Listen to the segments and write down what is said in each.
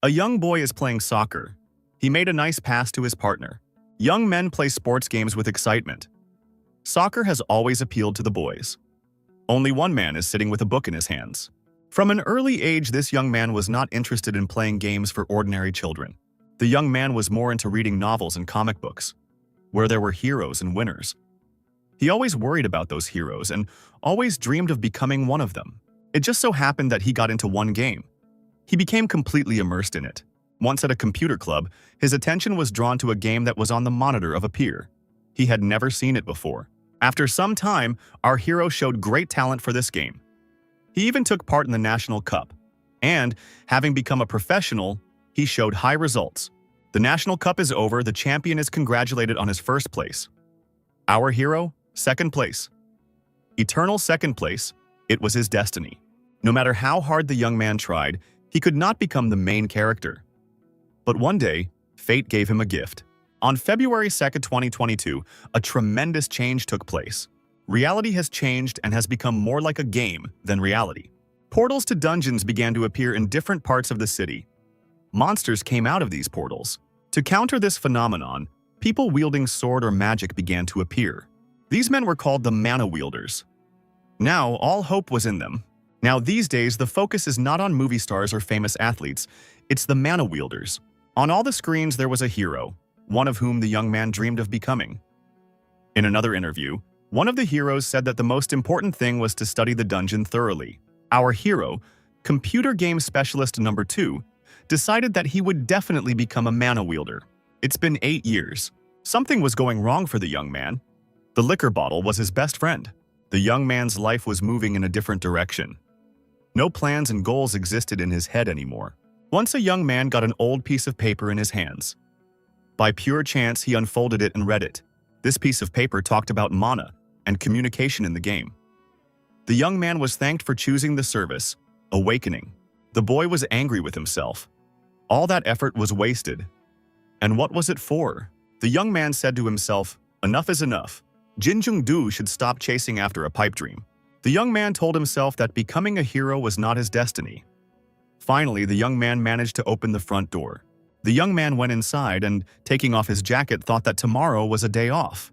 A young boy is playing soccer. He made a nice pass to his partner. Young men play sports games with excitement. Soccer has always appealed to the boys. Only one man is sitting with a book in his hands. From an early age, this young man was not interested in playing games for ordinary children. The young man was more into reading novels and comic books, where there were heroes and winners. He always worried about those heroes and always dreamed of becoming one of them. It just so happened that he got into one game. He became completely immersed in it. Once at a computer club, his attention was drawn to a game that was on the monitor of a peer. He had never seen it before. After some time, our hero showed great talent for this game. He even took part in the National Cup. And, having become a professional, he showed high results. The National Cup is over, the champion is congratulated on his first place. Our hero, second place. Eternal second place, it was his destiny. No matter how hard the young man tried, he could not become the main character. But one day, fate gave him a gift. On February 2nd, 2022, a tremendous change took place. Reality has changed and has become more like a game than reality. Portals to dungeons began to appear in different parts of the city. Monsters came out of these portals. To counter this phenomenon, people wielding sword or magic began to appear. These men were called the mana wielders. Now, all hope was in them. Now, these days, the focus is not on movie stars or famous athletes. It's the mana wielders. On all the screens, there was a hero, one of whom the young man dreamed of becoming. In another interview, one of the heroes said that the most important thing was to study the dungeon thoroughly. Our hero, computer game specialist number 2, decided that he would definitely become a mana wielder. It's been 8 years. Something was going wrong for the young man. The liquor bottle was his best friend. The young man's life was moving in a different direction. No plans and goals existed in his head anymore. Once a young man got an old piece of paper in his hands. By pure chance, he unfolded it and read it. This piece of paper talked about mana and communication in the game. The young man was thanked for choosing the service, Awakening. The boy was angry with himself. All that effort was wasted. And what was it for? The young man said to himself, "Enough is enough. Jin Jung-do should stop chasing after a pipe dream." The young man told himself that becoming a hero was not his destiny. Finally, the young man managed to open the front door. The young man went inside and, taking off his jacket, thought that tomorrow was a day off.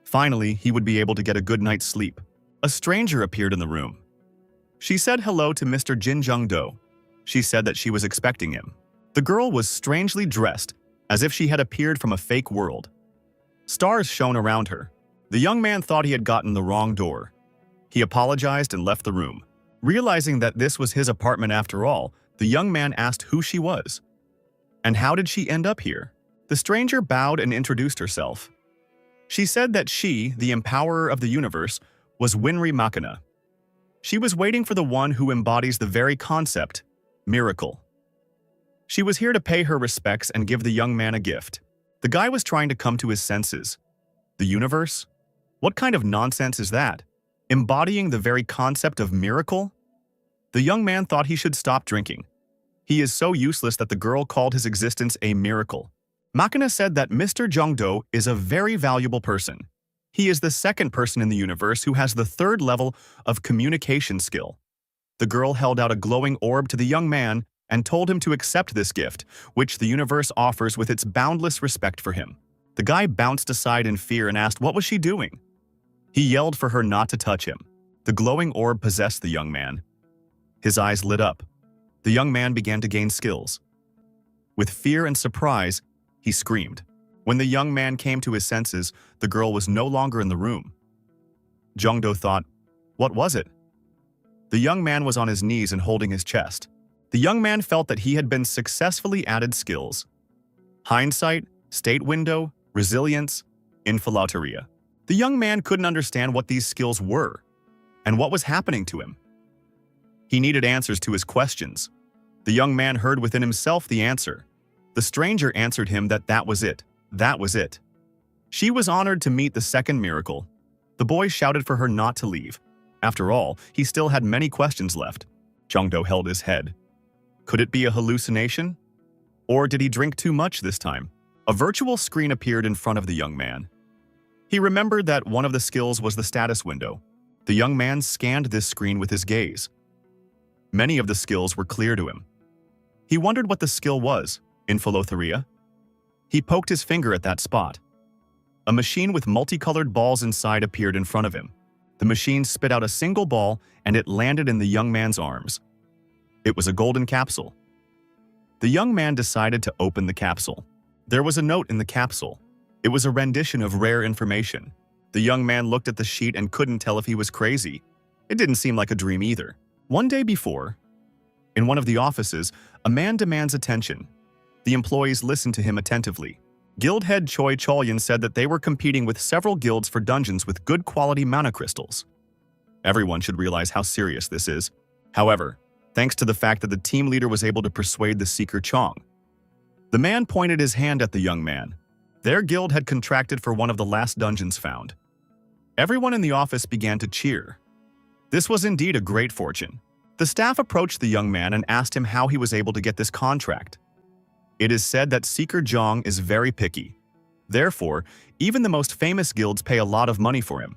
Finally, he would be able to get a good night's sleep. A stranger appeared in the room. She said hello to Mr. Jin Jung-do. She said that she was expecting him. The girl was strangely dressed, as if she had appeared from a fake world. Stars shone around her. The young man thought he had gotten the wrong door. He apologized and left the room. Realizing that this was his apartment after all, the young man asked who she was. And how did she end up here? The stranger bowed and introduced herself. She said that she, the empowerer of the universe, was Winry Machina. She was waiting for the one who embodies the very concept, miracle. She was here to pay her respects and give the young man a gift. The guy was trying to come to his senses. The universe? What kind of nonsense is that? Embodying the very concept of miracle? The young man thought he should stop drinking. He is so useless that the girl called his existence a miracle. Machina said that Mr. Jung-do is a very valuable person. He is the second person in the universe who has the third level of communication skill. The girl held out a glowing orb to the young man and told him to accept this gift, which the universe offers with its boundless respect for him. The guy bounced aside in fear and asked what was she doing. He yelled for her not to touch him. The glowing orb possessed the young man. His eyes lit up. The young man began to gain skills. With fear and surprise, he screamed. When the young man came to his senses, the girl was no longer in the room. Jung-do thought, what was it? The young man was on his knees and holding his chest. The young man felt that he had been successfully added skills. Hindsight, state window, resilience, infilauteria. The young man couldn't understand what these skills were and what was happening to him. He needed answers to his questions. The young man heard within himself the answer. The stranger answered him that that was it. That was it. She was honored to meet the second miracle. The boy shouted for her not to leave. After all, he still had many questions left. Jung-do held his head. Could it be a hallucination? Or did he drink too much this time? A virtual screen appeared in front of the young man. He remembered that one of the skills was the status window. The young man scanned this screen with his gaze. Many of the skills were clear to him. He wondered what the skill was, infolotharia. He poked his finger at that spot. A machine with multicolored balls inside appeared in front of him. The machine spit out a single ball and it landed in the young man's arms. It was a golden capsule. The young man decided to open the capsule. There was a note in the capsule. It was a rendition of rare information. The young man looked at the sheet and couldn't tell if he was crazy. It didn't seem like a dream either. One day before, in one of the offices, a man demands attention. The employees listen to him attentively. Guild head Choi Cholyan said that they were competing with several guilds for dungeons with good quality mana crystals. Everyone should realize how serious this is. However, thanks to the fact that the team leader was able to persuade the seeker Chong. The man pointed his hand at the young man. Their guild had contracted for one of the last dungeons found. Everyone in the office began to cheer. This was indeed a great fortune. The staff approached the young man and asked him how he was able to get this contract. It is said that Seeker Jong is very picky. Therefore, even the most famous guilds pay a lot of money for him.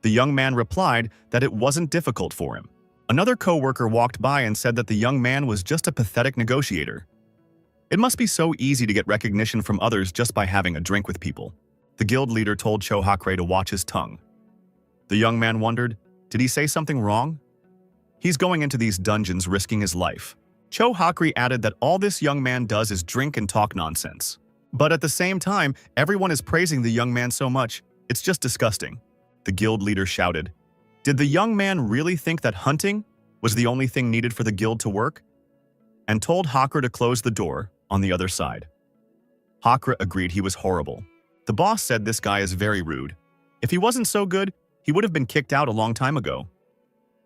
The young man replied that it wasn't difficult for him. Another co-worker walked by and said that the young man was just a pathetic negotiator. It must be so easy to get recognition from others just by having a drink with people. The guild leader told Cho Hakre to watch his tongue. The young man wondered, did he say something wrong? He's going into these dungeons risking his life. Cho Hakre added that all this young man does is drink and talk nonsense. But at the same time, everyone is praising the young man so much, it's just disgusting. The guild leader shouted. Did the young man really think that hunting was the only thing needed for the guild to work? And told Hakre to close the door on the other side. Hakre agreed he was horrible. The boss said this guy is very rude. If he wasn't so good, he would have been kicked out a long time ago.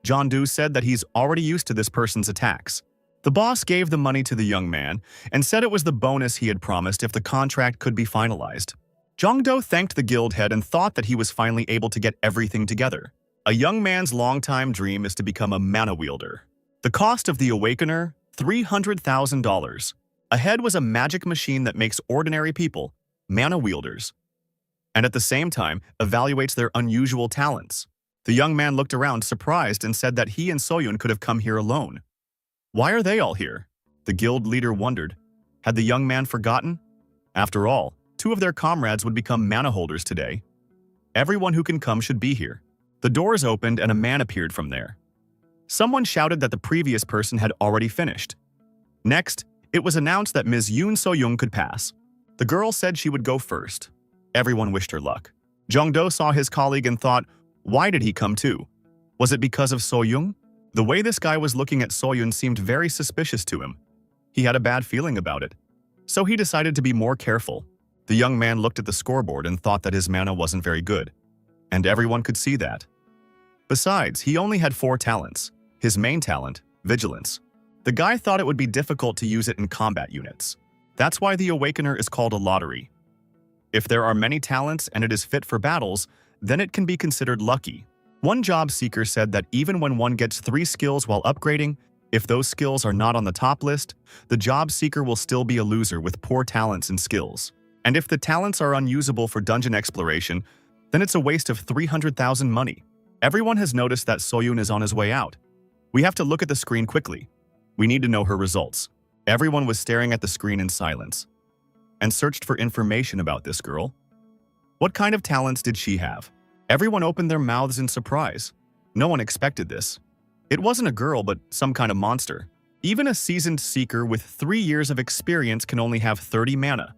John Doe said that he's already used to this person's attacks. The boss gave the money to the young man and said it was the bonus he had promised if the contract could be finalized. Jongdo thanked the guild head and thought that he was finally able to get everything together. A young man's longtime dream is to become a mana wielder. The cost of the Awakener, $300,000. Ahead was a magic machine that makes ordinary people mana wielders, and at the same time evaluates their unusual talents. The young man looked around surprised and said that he and Soyun could have come here alone. Why are they all here? The guild leader wondered. Had the young man forgotten? After all, 2 of their comrades would become mana holders today. Everyone who can come should be here. The doors opened and a man appeared from there. Someone shouted that the previous person had already finished. Next, it was announced that Ms. Yoon So-young could pass. The girl said she would go first. Everyone wished her luck. Jongdo saw his colleague and thought, why did he come too? Was it because of So-young? The way this guy was looking at So-young seemed very suspicious to him. He had a bad feeling about it. So he decided to be more careful. The young man looked at the scoreboard and thought that his mana wasn't very good. And everyone could see that. Besides, he only had 4 talents. His main talent, Vigilance. The guy thought it would be difficult to use it in combat units. That's why the Awakener is called a lottery. If there are many talents and it is fit for battles, then it can be considered lucky. One job seeker said that even when one gets 3 skills while upgrading, if those skills are not on the top list, the job seeker will still be a loser with poor talents and skills. And if the talents are unusable for dungeon exploration, then it's a waste of 300,000 money. Everyone has noticed that Soyun is on his way out. We have to look at the screen quickly. We need to know her results. Everyone was staring at the screen in silence and searched for information about this girl. What kind of talents did she have? Everyone opened their mouths in surprise. No one expected this. It wasn't a girl, but some kind of monster. Even a seasoned seeker with 3 years of experience can only have 30 mana.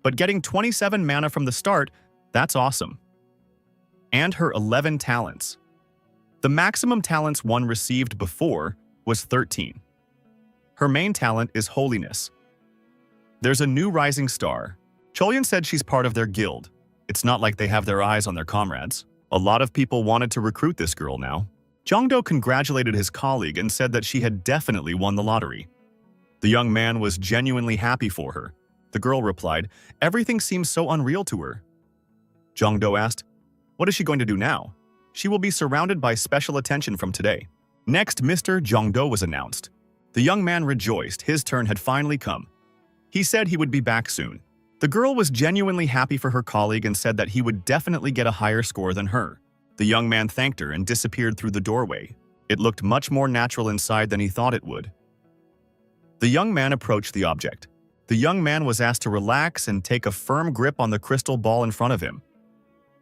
But getting 27 mana from the start, that's awesome. And her 11 talents. The maximum talents one received before was 13. Her main talent is Holiness. There's a new rising star. Cholyan said she's part of their guild. It's not like they have their eyes on their comrades. A lot of people wanted to recruit this girl now. Jongdo congratulated his colleague and said that she had definitely won the lottery. The young man was genuinely happy for her. The girl replied, everything seems so unreal to her. Jongdo asked, what is she going to do now? She will be surrounded by special attention from today. Next, Mr. Jongdo was announced. The young man rejoiced his turn had finally come. He said he would be back soon. The girl was genuinely happy for her colleague and said that he would definitely get a higher score than her. The young man thanked her and disappeared through the doorway. It looked much more natural inside than he thought it would. The young man approached the object. The young man was asked to relax and take a firm grip on the crystal ball in front of him.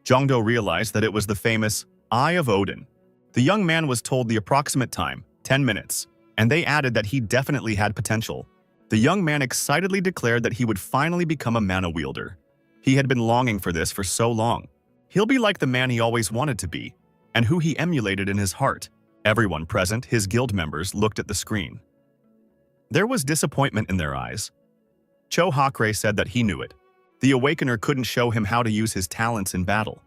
Jongdo realized that it was the famous Eye of Odin. The young man was told the approximate time, 10 minutes, and they added that he definitely had potential. The young man excitedly declared that he would finally become a mana wielder. He had been longing for this for so long. He'll be like the man he always wanted to be, and who he emulated in his heart. Everyone present, his guild members, looked at the screen. There was disappointment in their eyes. Cho Hakre said that he knew it. The Awakener couldn't show him how to use his talents in battle.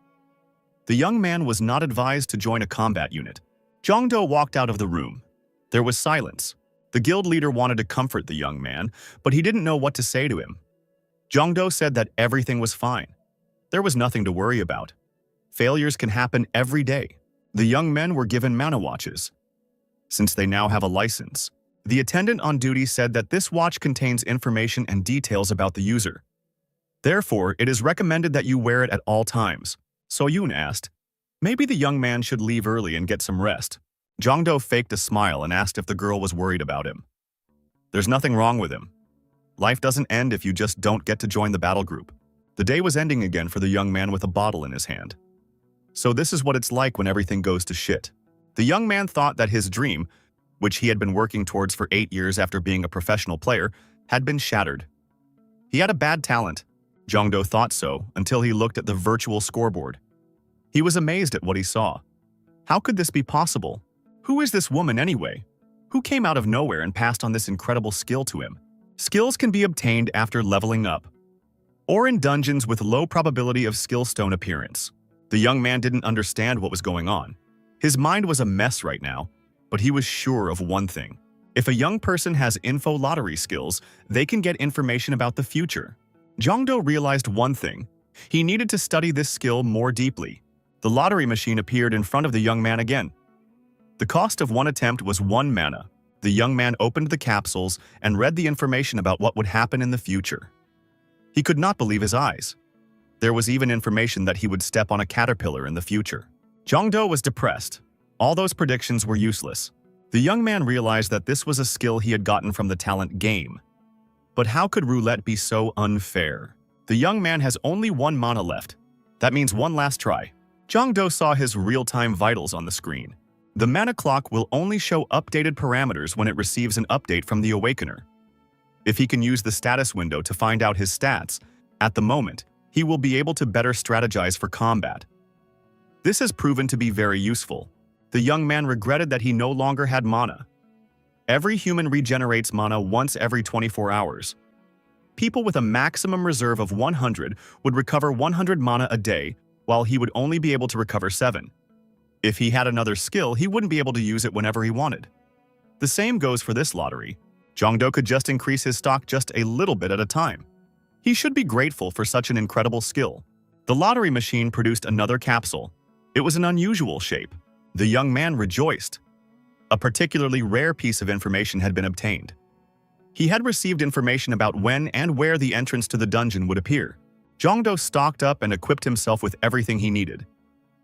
The young man was not advised to join a combat unit. Jongdo walked out of the room. There was silence. The guild leader wanted to comfort the young man, but he didn't know what to say to him. Jongdo said that everything was fine. There was nothing to worry about. Failures can happen every day. The young men were given mana watches. Since they now have a license, the attendant on duty said that this watch contains information and details about the user. Therefore, it is recommended that you wear it at all times. So Yoon asked, maybe the young man should leave early and get some rest. Jongdo faked a smile and asked if the girl was worried about him. There's nothing wrong with him. Life doesn't end if you just don't get to join the battle group. The day was ending again for the young man with a bottle in his hand. So this is what it's like when everything goes to shit. The young man thought that his dream, which he had been working towards for 8 years after being a professional player, had been shattered. He had a bad talent. Jongdo thought so until he looked at the virtual scoreboard. He was amazed at what he saw. How could this be possible? Who is this woman anyway? Who came out of nowhere and passed on this incredible skill to him? Skills can be obtained after leveling up, or in dungeons with low probability of skill stone appearance. The young man didn't understand what was going on. His mind was a mess right now, but he was sure of one thing. If a young person has info lottery skills, they can get information about the future. Jongdo realized one thing. He needed to study this skill more deeply. The lottery machine appeared in front of the young man again. The cost of one attempt was 1 mana. The young man opened the capsules and read the information about what would happen in the future. He could not believe his eyes. There was even information that he would step on a caterpillar in the future. Jongdo was depressed. All those predictions were useless. The young man realized that this was a skill he had gotten from the talent game. But how could roulette be so unfair? The young man has only 1 mana left. That means one last try. Jongdo saw his real-time vitals on the screen. The mana clock will only show updated parameters when it receives an update from the Awakener. If he can use the status window to find out his stats, at the moment, he will be able to better strategize for combat. This has proven to be very useful. The young man regretted that he no longer had mana. Every human regenerates mana once every 24 hours. People with a maximum reserve of 100 would recover 100 mana a day, while he would only be able to recover 7. If he had another skill, he wouldn't be able to use it whenever he wanted. The same goes for this lottery. Jongdo could just increase his stock just a little bit at a time. He should be grateful for such an incredible skill. The lottery machine produced another capsule. It was an unusual shape. The young man rejoiced. A particularly rare piece of information had been obtained. He had received information about when and where the entrance to the dungeon would appear. Jongdo stocked up and equipped himself with everything he needed.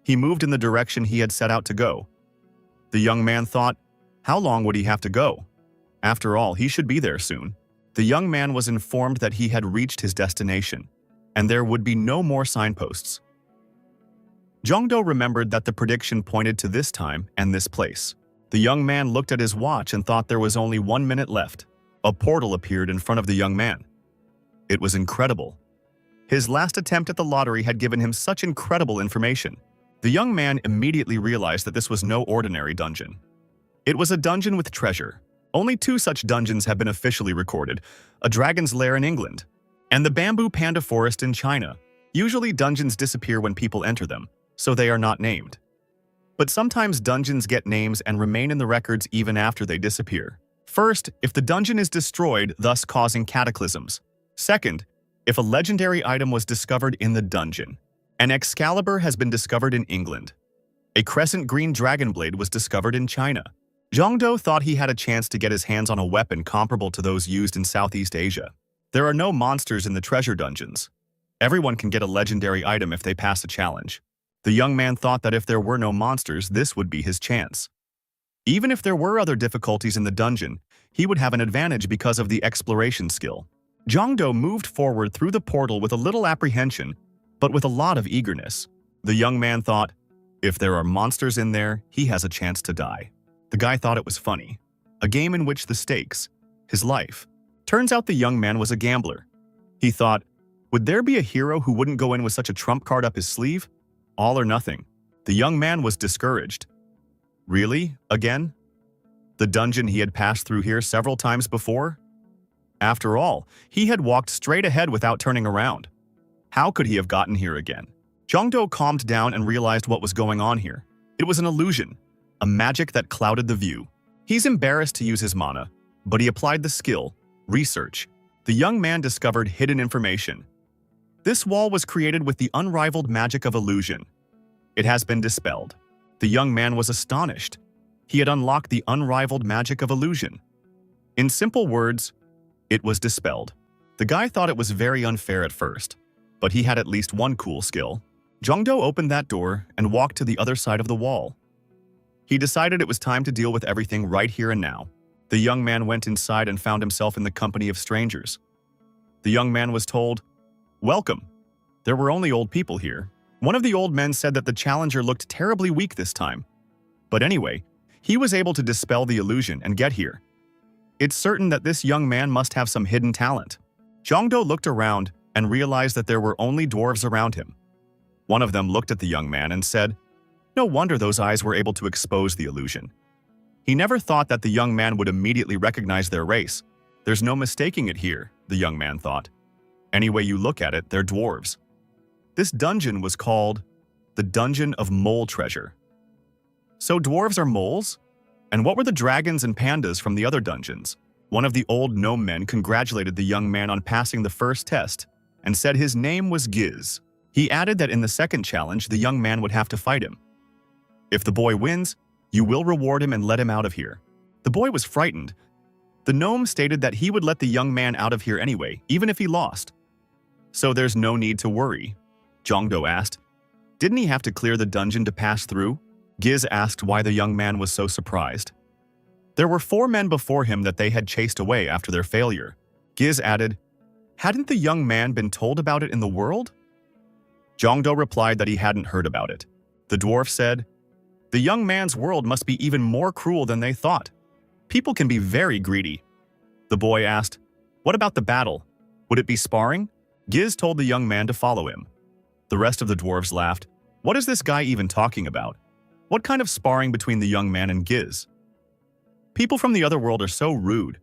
He moved in the direction he had set out to go. The young man thought, how long would he have to go? After all, he should be there soon. The young man was informed that he had reached his destination, and there would be no more signposts. Jongdo remembered that the prediction pointed to this time and this place. The young man looked at his watch and thought there was only 1 minute left. A portal appeared in front of the young man. It was incredible. His last attempt at the lottery had given him such incredible information. The young man immediately realized that this was no ordinary dungeon. It was a dungeon with treasure. Only 2 such dungeons have been officially recorded, a dragon's lair in England, and the bamboo panda forest in China. Usually dungeons disappear when people enter them, so they are not named. But sometimes dungeons get names and remain in the records even after they disappear. First, if the dungeon is destroyed, thus causing cataclysms. Second, if a legendary item was discovered in the dungeon. An Excalibur has been discovered in England. A crescent green dragon blade was discovered in China. Jongdo thought he had a chance to get his hands on a weapon comparable to those used in Southeast Asia. There are no monsters in the treasure dungeons. Everyone can get a legendary item if they pass a challenge. The young man thought that if there were no monsters, this would be his chance. Even if there were other difficulties in the dungeon, he would have an advantage because of the exploration skill. Jongdo moved forward through the portal with a little apprehension, but with a lot of eagerness. The young man thought, if there are monsters in there, he has a chance to die. The guy thought it was funny. A game in which the stakes, his life. Turns out the young man was a gambler. He thought, would there be a hero who wouldn't go in with such a trump card up his sleeve? All or nothing. The young man was discouraged. Really? Again? The dungeon he had passed through here several times before? After all, he had walked straight ahead without turning around. How could he have gotten here again? Jongdo calmed down and realized what was going on here. It was an illusion, a magic that clouded the view. He's embarrassed to use his mana, but he applied the skill, research. The young man discovered hidden information. This wall was created with the unrivaled magic of illusion. It has been dispelled. The young man was astonished. He had unlocked the unrivaled magic of illusion. In simple words, it was dispelled. The guy thought it was very unfair at first, but he had at least one cool skill. Jongdo opened that door and walked to the other side of the wall. He decided it was time to deal with everything right here and now. The young man went inside and found himself in the company of strangers. The young man was told, "Welcome." There were only old people here. One of the old men said that the challenger looked terribly weak this time. But anyway, he was able to dispel the illusion and get here. It's certain that this young man must have some hidden talent. Jongdo looked around and realized that there were only dwarves around him. One of them looked at the young man and said, "No wonder those eyes were able to expose the illusion." He never thought that the young man would immediately recognize their race. There's no mistaking it here, the young man thought. Any way you look at it, they're dwarves. This dungeon was called the Dungeon of Mole Treasure. So dwarves are moles? And what were the dragons and pandas from the other dungeons? One of the old gnome men congratulated the young man on passing the first test and said his name was Giz. He added that in the second challenge, the young man would have to fight him. If the boy wins, you will reward him and let him out of here. The boy was frightened. The gnome stated that he would let the young man out of here anyway, even if he lost. So there's no need to worry. Jongdo asked, didn't he have to clear the dungeon to pass through? Giz asked why the young man was so surprised. There were 4 men before him that they had chased away after their failure. Giz added, hadn't the young man been told about it in the world? Jongdo replied that he hadn't heard about it. The dwarf said, the young man's world must be even more cruel than they thought. People can be very greedy. The boy asked, what about the battle? Would it be sparring? Giz told the young man to follow him. The rest of the dwarves laughed. What is this guy even talking about? What kind of sparring between the young man and Giz? People from the other world are so rude.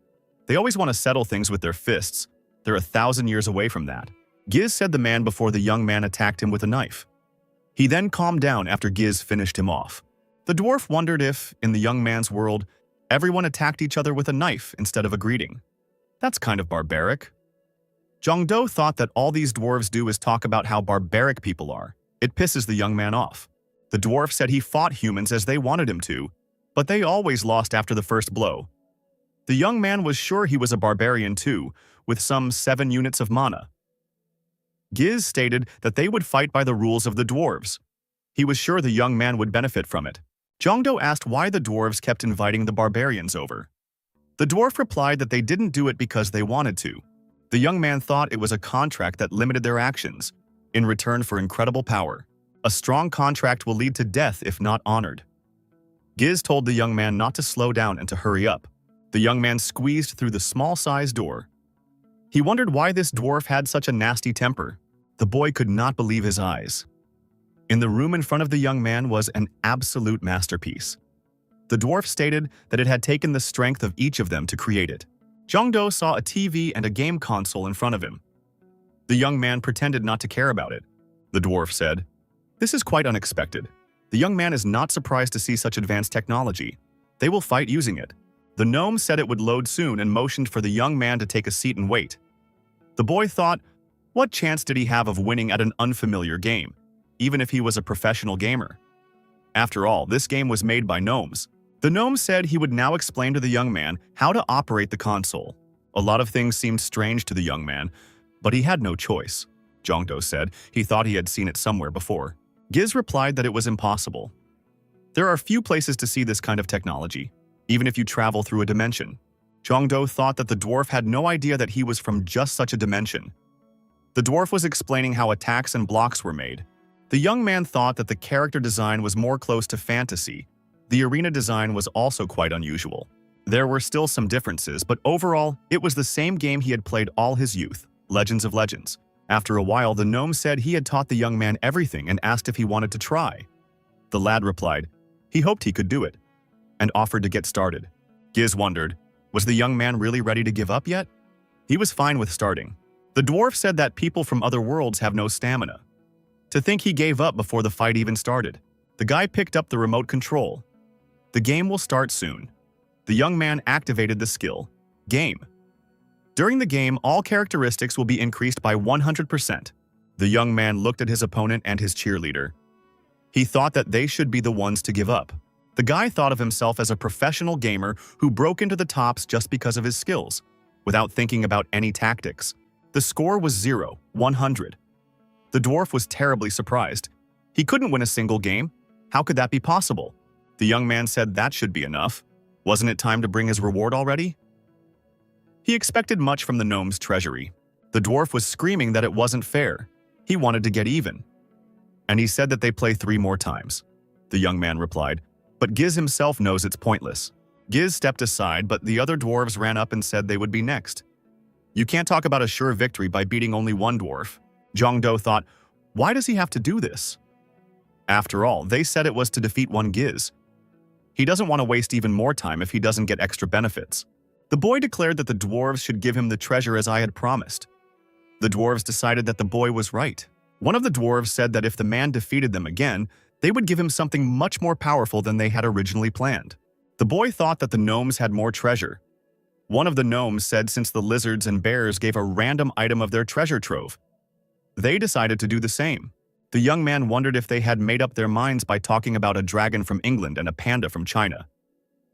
They always want to settle things with their fists. They're 1,000 years away from that. Giz said the man before the young man attacked him with a knife. He then calmed down after Giz finished him off. The dwarf wondered if, in the young man's world, everyone attacked each other with a knife instead of a greeting. That's kind of barbaric. Jongdo thought that all these dwarves do is talk about how barbaric people are. It pisses the young man off. The dwarf said he fought humans as they wanted him to, but they always lost after the first blow. The young man was sure he was a barbarian too, with some 7 units of mana. Giz stated that they would fight by the rules of the dwarves. He was sure the young man would benefit from it. Jongdo asked why the dwarves kept inviting the barbarians over. The dwarf replied that they didn't do it because they wanted to. The young man thought it was a contract that limited their actions, in return for incredible power. A strong contract will lead to death if not honored. Giz told the young man not to slow down and to hurry up. The young man squeezed through the small-sized door. He wondered why this dwarf had such a nasty temper. The boy could not believe his eyes. In the room in front of the young man was an absolute masterpiece. The dwarf stated that it had taken the strength of each of them to create it. Jongdo saw a TV and a game console in front of him. The young man pretended not to care about it. The dwarf said, this is quite unexpected. The young man is not surprised to see such advanced technology. They will fight using it. The gnome said it would load soon and motioned for the young man to take a seat and wait. The boy thought, what chance did he have of winning at an unfamiliar game, even if he was a professional gamer? After all, this game was made by gnomes. The gnome said he would now explain to the young man how to operate the console. A lot of things seemed strange to the young man, but he had no choice. Jongdo said he thought he had seen it somewhere before. Giz replied that it was impossible. There are few places to see this kind of technology, even if you travel through a dimension. Jongdo thought that the dwarf had no idea that he was from just such a dimension. The dwarf was explaining how attacks and blocks were made. The young man thought that the character design was more close to fantasy. The arena design was also quite unusual. There were still some differences, but overall, it was the same game he had played all his youth, Legends of Legends. After a while, the gnome said he had taught the young man everything and asked if he wanted to try. The lad replied he hoped he could do it, and offered to get started. Giz wondered, was the young man really ready to give up yet? He was fine with starting. The dwarf said that people from other worlds have no stamina. To think he gave up before the fight even started. The guy picked up the remote control. The game will start soon. The young man activated the skill, Game. During the game, all characteristics will be increased by 100%. The young man looked at his opponent and his cheerleader. He thought that they should be the ones to give up. The guy thought of himself as a professional gamer who broke into the tops just because of his skills, without thinking about any tactics. The score was 0-100. The dwarf was terribly surprised. He couldn't win a single game. How could that be possible? The young man said that should be enough. Wasn't it time to bring his reward already? He expected much from the gnome's treasury. The dwarf was screaming that it wasn't fair. He wanted to get even. And he said that they play 3 more times. The young man replied, but Giz himself knows it's pointless. Giz stepped aside, but the other dwarves ran up and said they would be next. You can't talk about a sure victory by beating only one dwarf. Jongdo thought, why does he have to do this? After all, they said it was to defeat one Giz. He doesn't want to waste even more time if he doesn't get extra benefits. The boy declared that the dwarves should give him the treasure as I had promised. The dwarves decided that the boy was right. One of the dwarves said that if the man defeated them again, they would give him something much more powerful than they had originally planned. The boy thought that the gnomes had more treasure. One of the gnomes said since the lizards and bears gave a random item of their treasure trove, they decided to do the same. The young man wondered if they had made up their minds by talking about a dragon from England and a panda from China.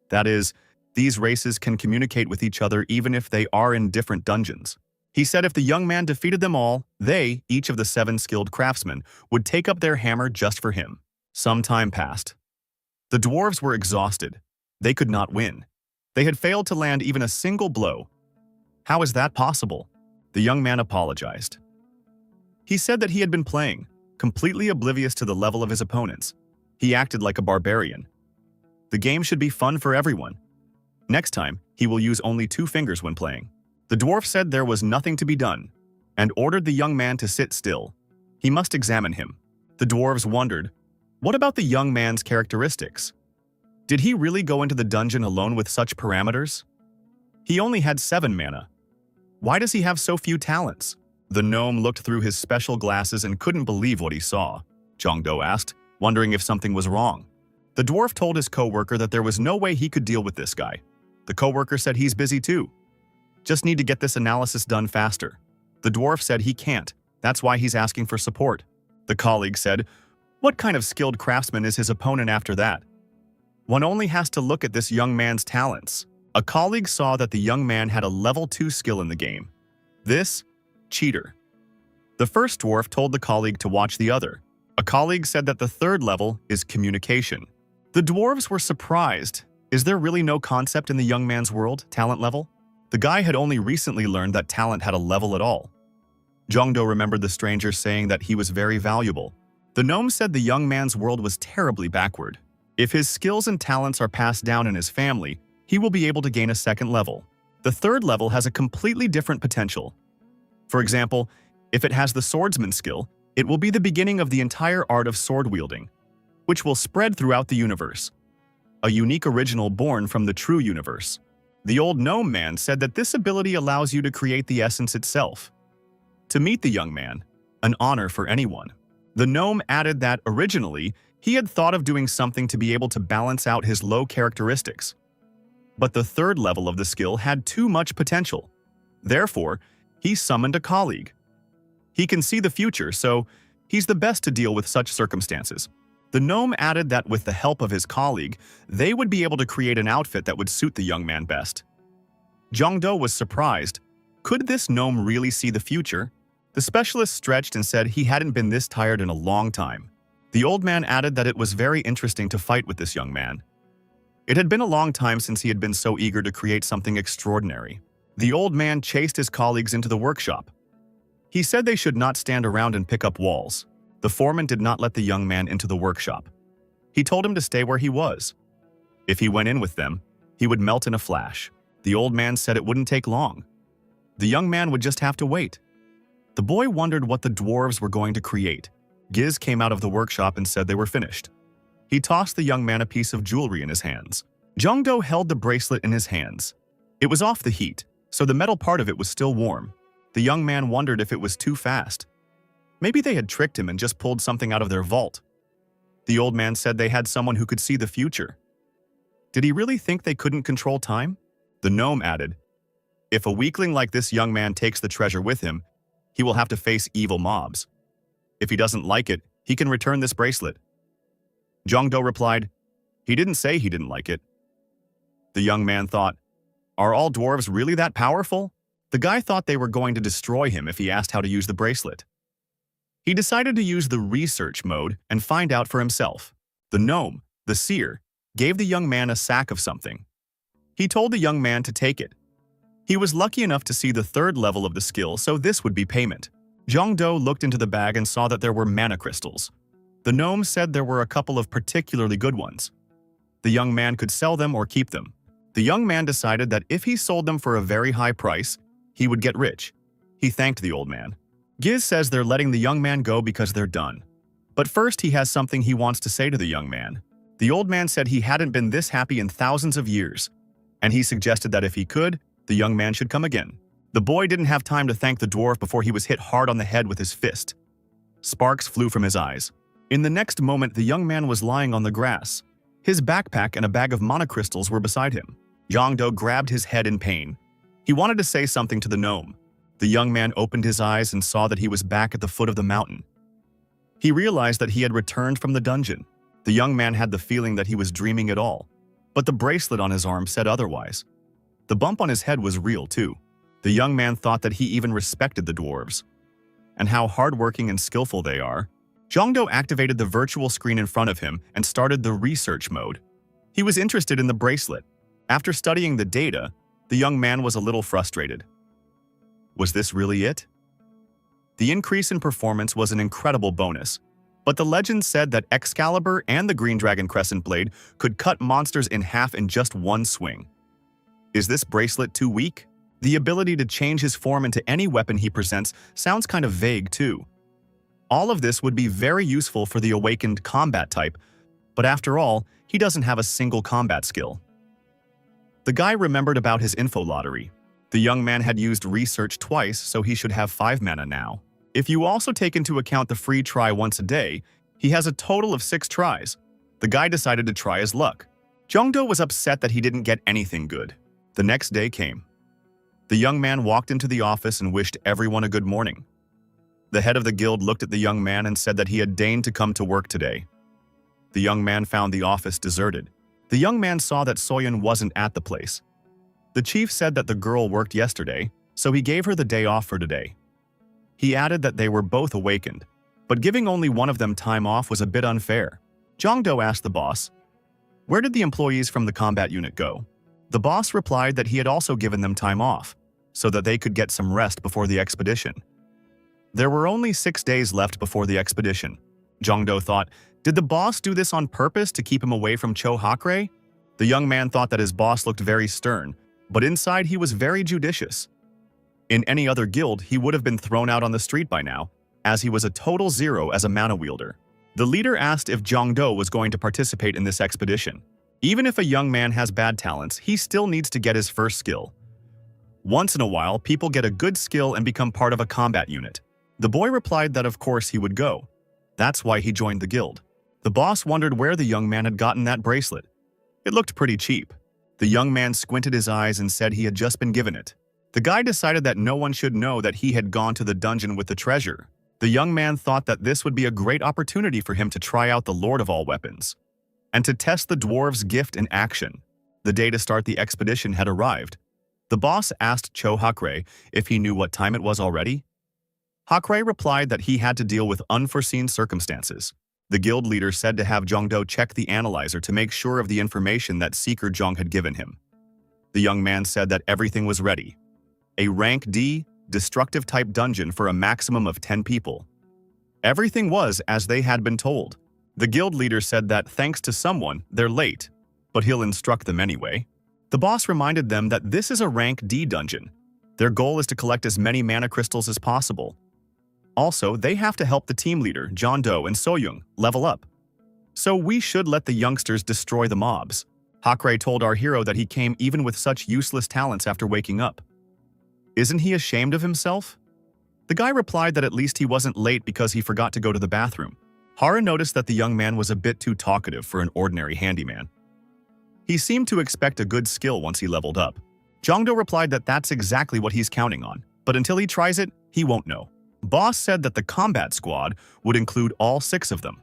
That is, these races can communicate with each other even if they are in different dungeons. He said if the young man defeated them all, they, each of the 7 skilled craftsmen, would take up their hammer just for him. Some time passed. The dwarves were exhausted. They could not win. They had failed to land even a single blow. How is that possible? The young man apologized. He said that he had been playing, completely oblivious to the level of his opponents. He acted like a barbarian. The game should be fun for everyone. Next time, he will use only 2 fingers when playing. The dwarf said there was nothing to be done, and ordered the young man to sit still. He must examine him. The dwarves wondered, what about the young man's characteristics? Did he really go into the dungeon alone with such parameters? He only had 7 mana. Why does he have so few talents? The gnome looked through his special glasses and couldn't believe what he saw. Jongdo asked, wondering if something was wrong. The dwarf told his co-worker that there was no way he could deal with this guy. The co-worker said he's busy too. Just need to get this analysis done faster. The dwarf said he can't. That's why he's asking for support. The colleague said, what kind of skilled craftsman is his opponent after that? One only has to look at this young man's talents. A colleague saw that the young man had a level 2 skill in the game. This? Cheater. The first dwarf told the colleague to watch the other. A colleague said that the 3rd level is communication. The dwarves were surprised. Is there really no concept in the young man's world, talent level? The guy had only recently learned that talent had a level at all. Jongdo remembered the stranger saying that he was very valuable. The gnome said the young man's world was terribly backward. If his skills and talents are passed down in his family, he will be able to gain a 2nd level. The 3rd level has a completely different potential. For example, if it has the swordsman skill, it will be the beginning of the entire art of sword wielding, which will spread throughout the universe. A unique original born from the true universe. The old gnome man said that this ability allows you to create the essence itself. To meet the young man, an honor for anyone. The gnome added that originally, he had thought of doing something to be able to balance out his low characteristics. But the 3rd level of the skill had too much potential. Therefore, he summoned a colleague. He can see the future, so he's the best to deal with such circumstances. The gnome added that with the help of his colleague, they would be able to create an outfit that would suit the young man best. Jongdo was surprised. Could this gnome really see the future? The specialist stretched and said he hadn't been this tired in a long time. The old man added that it was very interesting to fight with this young man. It had been a long time since he had been so eager to create something extraordinary. The old man chased his colleagues into the workshop. He said they should not stand around and pick up walls. The foreman did not let the young man into the workshop. He told him to stay where he was. If he went in with them, he would melt in a flash. The old man said it wouldn't take long. The young man would just have to wait. The boy wondered what the dwarves were going to create. Giz came out of the workshop and said they were finished. He tossed the young man a piece of jewelry in his hands. Jongdo held the bracelet in his hands. It was off the heat, so the metal part of it was still warm. The young man wondered if it was too fast. Maybe they had tricked him and just pulled something out of their vault. The old man said they had someone who could see the future. Did he really think they couldn't control time? The gnome added, "If a weakling like this young man takes the treasure with him, he will have to face evil mobs. If he doesn't like it, he can return this bracelet." Jongdo replied, "He didn't say he didn't like it." The young man thought, "Are all dwarves really that powerful?" The guy thought they were going to destroy him if he asked how to use the bracelet. He decided to use the research mode and find out for himself. The gnome, the seer, gave the young man a sack of something. He told the young man to take it. He was lucky enough to see the third level of the skill, so this would be payment. Jongdo looked into the bag and saw that there were mana crystals. The gnome said there were a couple of particularly good ones. The young man could sell them or keep them. The young man decided that if he sold them for a very high price, he would get rich. He thanked the old man. Giz says they're letting the young man go because they're done. But first he has something he wants to say to the young man. The old man said he hadn't been this happy in thousands of years, and he suggested that if he could, the young man should come again. The boy didn't have time to thank the dwarf before he was hit hard on the head with his fist. Sparks flew from his eyes. In the next moment, the young man was lying on the grass. His backpack and a bag of mana crystals were beside him. Jongdo grabbed his head in pain. He wanted to say something to the gnome. The young man opened his eyes and saw that he was back at the foot of the mountain. He realized that he had returned from the dungeon. The young man had the feeling that he was dreaming it all, but the bracelet on his arm said otherwise. The bump on his head was real too. The young man thought that he even respected the dwarves, and how hardworking and skillful they are. Jongdo activated the virtual screen in front of him and started the research mode. He was interested in the bracelet. After studying the data, the young man was a little frustrated. Was this really it? The increase in performance was an incredible bonus, but the legend said that Excalibur and the Green Dragon Crescent Blade could cut monsters in half in just one swing. Is this bracelet too weak? The ability to change his form into any weapon he presents sounds kind of vague too. All of this would be very useful for the awakened combat type, but after all, he doesn't have a single combat skill. The guy remembered about his info lottery. The young man had used research twice, so he should have 5 mana now. If you also take into account the free try once a day, he has a total of 6 tries. The guy decided to try his luck. Jongdo was upset that he didn't get anything good. The next day came. The young man walked into the office and wished everyone a good morning. The head of the guild looked at the young man and said that he had deigned to come to work today. The young man found the office deserted. The young man saw that Soyeon wasn't at the place. The chief said that the girl worked yesterday, so he gave her the day off for today. He added that they were both awakened, but giving only one of them time off was a bit unfair. Jongdo asked the boss, "Where did the employees from the combat unit go?" The boss replied that he had also given them time off, so that they could get some rest before the expedition. There were only 6 days left before the expedition. Jongdo thought, did the boss do this on purpose to keep him away from Cho Hakre? The young man thought that his boss looked very stern, but inside he was very judicious. In any other guild, he would have been thrown out on the street by now, as he was a total zero as a mana wielder. The leader asked if Jongdo was going to participate in this expedition. Even if a young man has bad talents, he still needs to get his first skill. Once in a while, people get a good skill and become part of a combat unit. The boy replied that of course he would go. That's why he joined the guild. The boss wondered where the young man had gotten that bracelet. It looked pretty cheap. The young man squinted his eyes and said he had just been given it. The guy decided that no one should know that he had gone to the dungeon with the treasure. The young man thought that this would be a great opportunity for him to try out the Lord of all weapons, and to test the dwarves' gift in action. The day to start the expedition had arrived. The boss asked Cho Hakre if he knew what time it was already. Hakre replied that he had to deal with unforeseen circumstances. The guild leader said to have Jongdo check the analyzer to make sure of the information that Seeker Jong had given him. The young man said that everything was ready. A rank D, destructive-type dungeon for a maximum of 10 people. Everything was as they had been told. The guild leader said that thanks to someone, they're late, but he'll instruct them anyway. The boss reminded them that this is a rank D dungeon. Their goal is to collect as many mana crystals as possible. Also, they have to help the team leader, John Doe and Soyoung, level up. So we should let the youngsters destroy the mobs. Hakurei told our hero that he came even with such useless talents after waking up. Isn't he ashamed of himself? The guy replied that at least he wasn't late because he forgot to go to the bathroom. Hara noticed that the young man was a bit too talkative for an ordinary handyman. He seemed to expect a good skill once he leveled up. Jongdo replied that that's exactly what he's counting on, but until he tries it, he won't know. Boss said that the combat squad would include all 6 of them.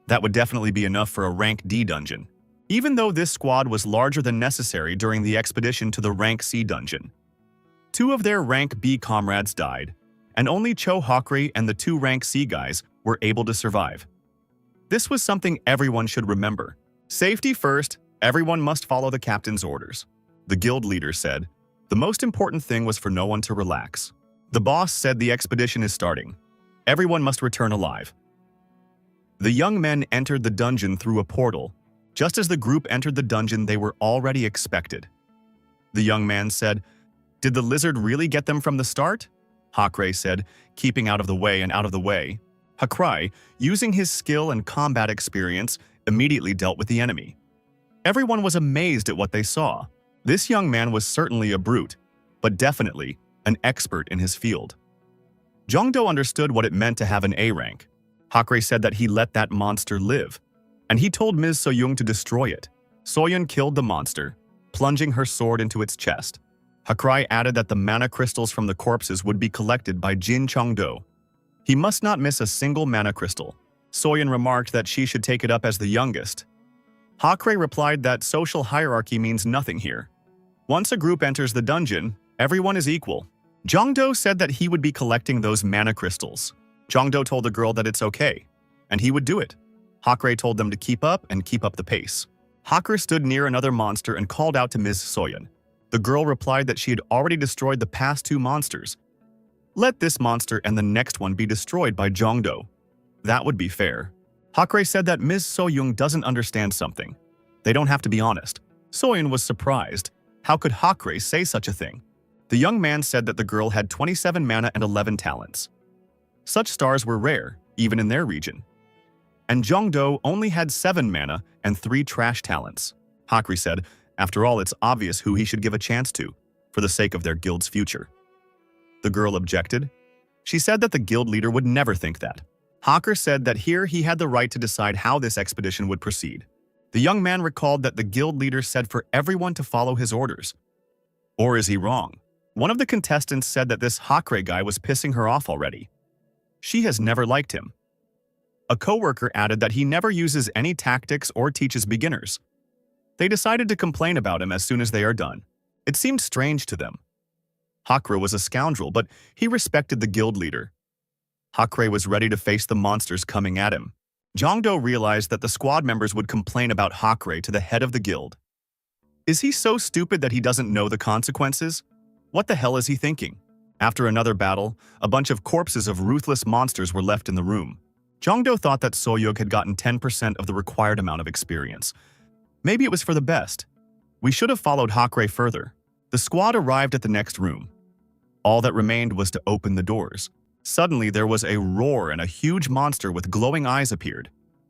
That would definitely be enough for a rank D dungeon, even though this squad was larger than necessary during the expedition to the rank C dungeon. 2 of their rank B comrades died, and only Cho Hakurei and the 2 rank C guys were able to survive. This was something everyone should remember. Safety first, everyone must follow the captain's orders. The guild leader said, the most important thing was for no one to relax. The boss said the expedition is starting. Everyone must return alive. The young men entered the dungeon through a portal. Just as the group entered the dungeon, they were already expected. The young man said, did the lizard really get them from the start? Hakurei said, keeping out of the way and out of the way. Hakurei, using his skill and combat experience, immediately dealt with the enemy. Everyone was amazed at what they saw. This young man was certainly a brute, but definitely an expert in his field. Jongdo understood what it meant to have an A rank. Hakurei said that he let that monster live, and he told Ms. Soyoung to destroy it. Soyeon killed the monster, plunging her sword into its chest. Hakurei added that the mana crystals from the corpses would be collected by Jin Chongdo. He must not miss a single mana crystal. Soyeon remarked that she should take it up as the youngest. Hakurei replied that social hierarchy means nothing here. Once a group enters the dungeon, everyone is equal. Jongdo said that he would be collecting those mana crystals. Jongdo told the girl that it's okay, and he would do it. Hakurei told them to keep up and keep up the pace. Hakurei stood near another monster and called out to Ms. Soyeon. The girl replied that she had already destroyed the past 2 monsters. Let this monster and the next one be destroyed by Jongdo. That would be fair. Hakurei said that Ms. Soyoung doesn't understand something. They don't have to be honest. Soyeon was surprised. How could Hakurei say such a thing? The young man said that the girl had 27 mana and 11 talents. Such stars were rare, even in their region. And Jongdo only had 7 mana and 3 trash talents. Hakurei said, after all, it's obvious who he should give a chance to, for the sake of their guild's future. The girl objected. She said that the guild leader would never think that. Hakurei said that here he had the right to decide how this expedition would proceed. The young man recalled that the guild leader said for everyone to follow his orders. Or is he wrong? One of the contestants said that this Hakurei guy was pissing her off already. She has never liked him. A coworker added that he never uses any tactics or teaches beginners. They decided to complain about him as soon as they are done. It seemed strange to them. Hakurei was a scoundrel, but he respected the guild leader. Hakurei was ready to face the monsters coming at him. Jongdo realized that the squad members would complain about Hakurei to the head of the guild. Is he so stupid that he doesn't know the consequences? What the hell is he thinking? After another battle, a bunch of corpses of ruthless monsters were left in the room. Jongdo thought that Soyoung had gotten 10% of the required amount of experience. Maybe it was for the best. We should have followed Hakurei further. The squad arrived at the next room. All that remained was to open the doors. Suddenly, there was a roar and a huge monster with glowing eyes appeared.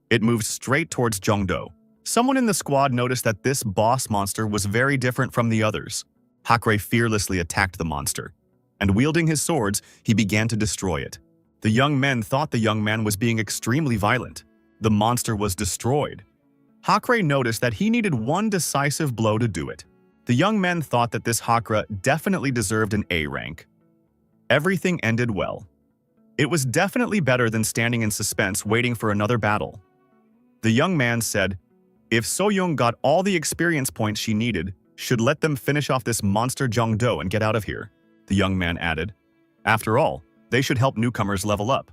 It moved straight towards Jongdo. Someone in the squad noticed that this boss monster was very different from the others. Hakurei fearlessly attacked the monster, and wielding his swords, he began to destroy it. The young men thought the young man was being extremely violent. The monster was destroyed. Hakurei noticed that he needed one decisive blow to do it. The young men thought that this Hakurei definitely deserved an A rank. Everything ended well. It was definitely better than standing in suspense waiting for another battle. The young man said, if Soyoung got all the experience points she needed, should let them finish off this monster Jongdo and get out of here. The young man added, after all, they should help newcomers level up.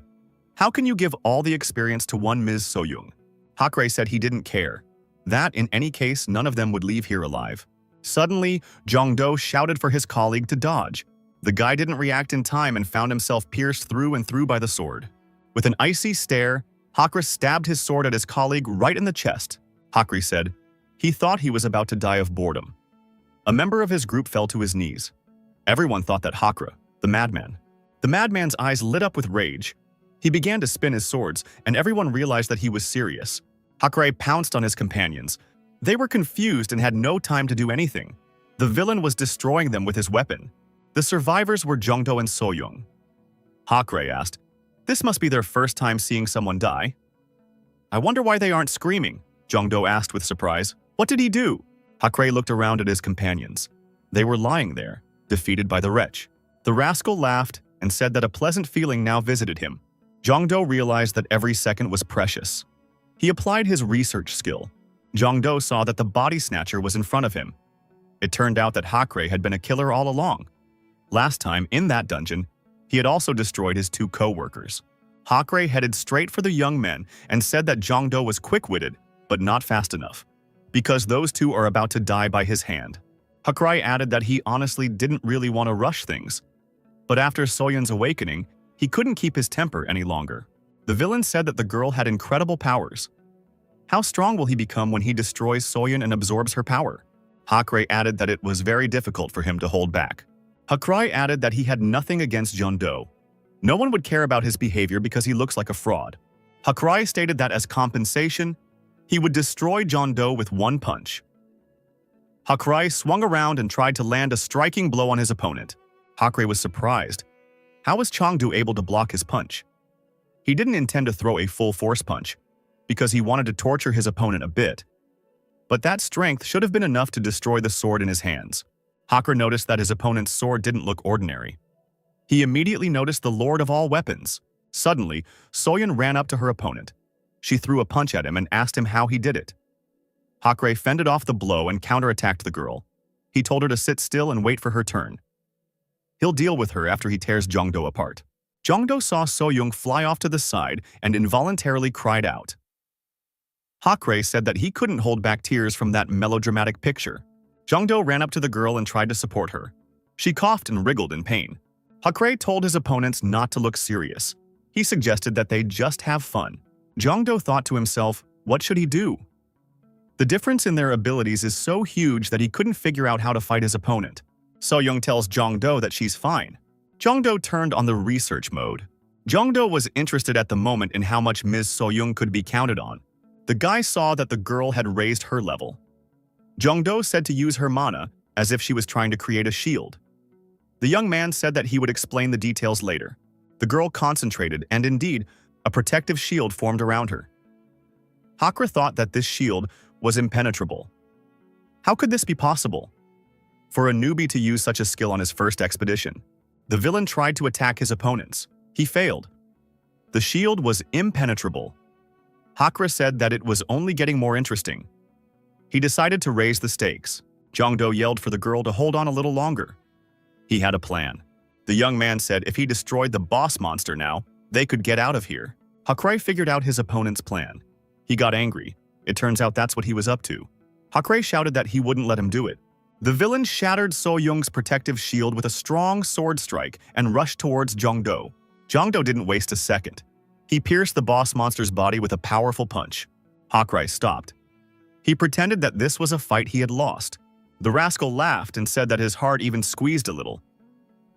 How can you give all the experience to one Ms. Soyoung? Hakre said he didn't care. That, in any case, none of them would leave here alive. Suddenly, Jong-do shouted for his colleague to dodge. The guy didn't react in time and found himself pierced through and through by the sword. With an icy stare, Hakre stabbed his sword at his colleague right in the chest. Hakre said he thought he was about to die of boredom. A member of his group fell to his knees. Everyone thought that Hakre, the madman's eyes lit up with rage. He began to spin his swords, and everyone realized that he was serious. Hakre pounced on his companions. They were confused and had no time to do anything. The villain was destroying them with his weapon. The survivors were Jong-do and Soyoung. Hakre asked, "This must be their first time seeing someone die." "I wonder why they aren't screaming," Jong-do asked with surprise. "What did he do?" Hakre looked around at his companions. They were lying there, defeated by the wretch. The rascal laughed and said that a pleasant feeling now visited him. Jong-do realized that every second was precious. He applied his research skill. Jong-do saw that the body snatcher was in front of him. It turned out that Hakre had been a killer all along. Last time, in that dungeon, he had also destroyed his two co-workers. Hakre headed straight for the young men and said that Jong-do was quick-witted, but not fast enough, because those two are about to die by his hand. Hakre added that he honestly didn't really want to rush things. But after Soyeon's awakening, he couldn't keep his temper any longer. The villain said that the girl had incredible powers. How strong will he become when he destroys Soyeon and absorbs her power? Hakre added that it was very difficult for him to hold back. Hakre added that he had nothing against Jong-do. No one would care about his behavior because he looks like a fraud. Hakre stated that as compensation, he would destroy Jong-do with one punch. Hakre swung around and tried to land a striking blow on his opponent. Hakre was surprised. How was Jong-do able to block his punch? He didn't intend to throw a full-force punch, because he wanted to torture his opponent a bit. But that strength should have been enough to destroy the sword in his hands. Hakre noticed that his opponent's sword didn't look ordinary. He immediately noticed the Lord of all weapons. Suddenly, Soyeon ran up to her opponent. She threw a punch at him and asked him how he did it. Hakre fended off the blow and counterattacked the girl. He told her to sit still and wait for her turn. He'll deal with her after he tears Jong-do apart. Jong-do saw Soyoung fly off to the side and involuntarily cried out. Hakre said that he couldn't hold back tears from that melodramatic picture. Jong-do ran up to the girl and tried to support her. She coughed and wriggled in pain. Hakre told his opponents not to look serious. He suggested that they just have fun. Jong-do thought to himself, what should he do? The difference in their abilities is so huge that he couldn't figure out how to fight his opponent. Soyoung tells Jong-do that she's fine. Jong-do turned on the research mode. Jong-do was interested at the moment in how much Ms. Soyoung could be counted on. The guy saw that the girl had raised her level. Jong-do said to use her mana, as if she was trying to create a shield. The young man said that he would explain the details later. The girl concentrated, and indeed, a protective shield formed around her. Hakre thought that this shield was impenetrable. How could this be possible? For a newbie to use such a skill on his first expedition, the villain tried to attack his opponents. He failed. The shield was impenetrable. Hakre said that it was only getting more interesting. He decided to raise the stakes. Jong-do yelled for the girl to hold on a little longer. He had a plan. The young man said if he destroyed the boss monster now, they could get out of here. Hakre figured out his opponent's plan. He got angry. It turns out that's what he was up to. Hakre shouted that he wouldn't let him do it. The villain shattered Soyoung's protective shield with a strong sword strike and rushed towards Jong-do. Jong-do didn't waste a second. He pierced the boss monster's body with a powerful punch. Hakre stopped. He pretended that this was a fight he had lost. The rascal laughed and said that his heart even squeezed a little.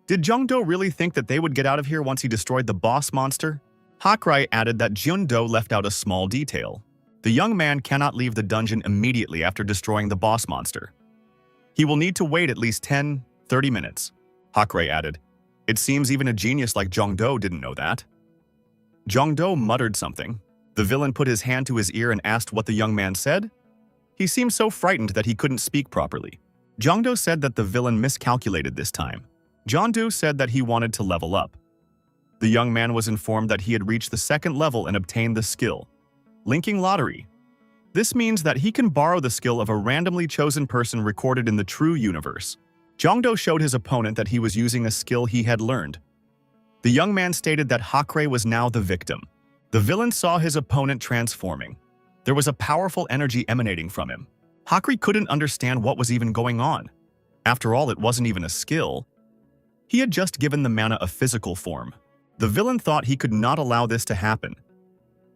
Did Jong-do really think that they would get out of here once he destroyed the boss monster? Hakre added that Jong-do left out a small detail. The young man cannot leave the dungeon immediately after destroying the boss monster. He will need to wait at least 10-30 minutes. Hakre added, it seems even a genius like Jong-do didn't know that. Jong-do muttered something. The villain put his hand to his ear and asked what the young man said. He seemed so frightened that he couldn't speak properly. Jong-do said that the villain miscalculated this time. Jong-do said that he wanted to level up. The young man was informed that he had reached the second level and obtained the skill, Linking Lottery. This means that he can borrow the skill of a randomly chosen person recorded in the true universe. Jong-do showed his opponent that he was using a skill he had learned. The young man stated that Hakre was now the victim. The villain saw his opponent transforming. There was a powerful energy emanating from him. Hakri couldn't understand what was even going on. After all, it wasn't even a skill. He had just given the mana a physical form. The villain thought he could not allow this to happen.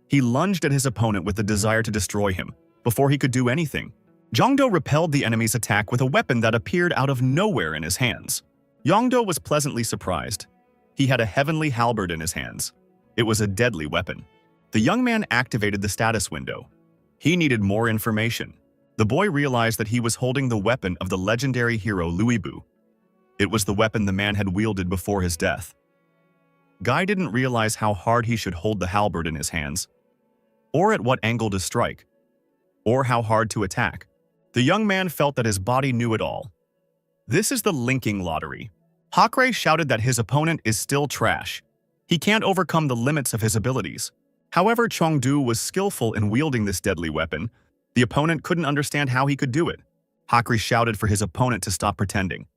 He lunged at his opponent with the desire to destroy him. Before he could do anything, Jongdo repelled the enemy's attack with a weapon that appeared out of nowhere in his hands. Jongdo was pleasantly surprised. He had a heavenly halberd in his hands. It was a deadly weapon. The young man activated the status window. He needed more information. The boy realized that he was holding the weapon of the legendary hero Luibu. It was the weapon the man had wielded before his death. Guy didn't realize how hard he should hold the halberd in his hands, or at what angle to strike, or how hard to attack. The young man felt that his body knew it all. This is the linking lottery. Hakre shouted that his opponent is still trash. He can't overcome the limits of his abilities. However, Chongdu was skillful in wielding this deadly weapon. The opponent couldn't understand how he could do it. Hakri shouted for his opponent to stop pretending.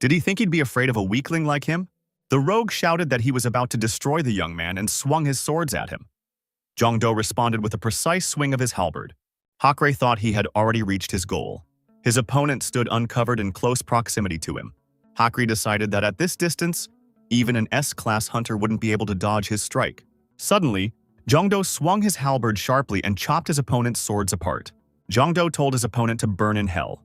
Did he think he'd be afraid of a weakling like him? The rogue shouted that he was about to destroy the young man and swung his swords at him. Jongdo responded with a precise swing of his halberd. Hakre thought he had already reached his goal. His opponent stood uncovered in close proximity to him. Hakri decided that at this distance, even an S-class hunter wouldn't be able to dodge his strike. Suddenly, Jongdo swung his halberd sharply and chopped his opponent's swords apart. Jongdo told his opponent to burn in hell,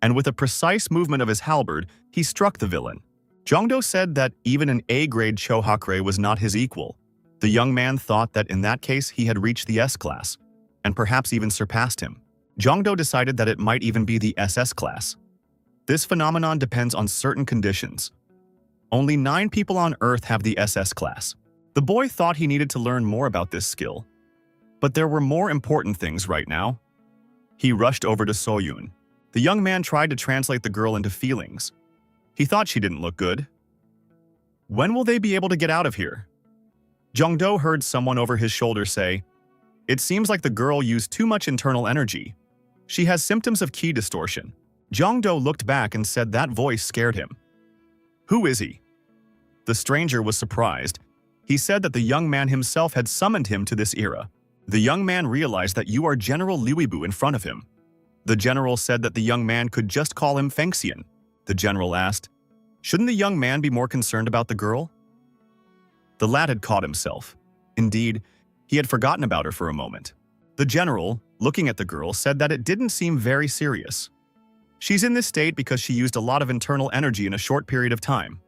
and with a precise movement of his halberd, he struck the villain. Jongdo said that even an A-grade Cho Hakre was not his equal. The young man thought that in that case he had reached the S-class, and perhaps even surpassed him. Jongdo decided that it might even be the SS class. This phenomenon depends on certain conditions. Only 9 people on Earth have the SS class. The boy thought he needed to learn more about this skill. But there were more important things right now. He rushed over to Soyun. The young man tried to translate the girl into feelings. He thought she didn't look good. When will they be able to get out of here? Jongdo heard someone over his shoulder say, "It seems like the girl used too much internal energy. She has symptoms of ki distortion." Jongdo looked back and said that voice scared him. "Who is he?" The stranger was surprised. He said that the young man himself had summoned him to this era. The young man realized that you are General Liuibu in front of him. The general said that the young man could just call him Fengxian. The general asked, "Shouldn't the young man be more concerned about the girl?" The lad had caught himself. Indeed, he had forgotten about her for a moment. The general, looking at the girl, said that it didn't seem very serious. She's in this state because she used a lot of internal energy in a short period of time.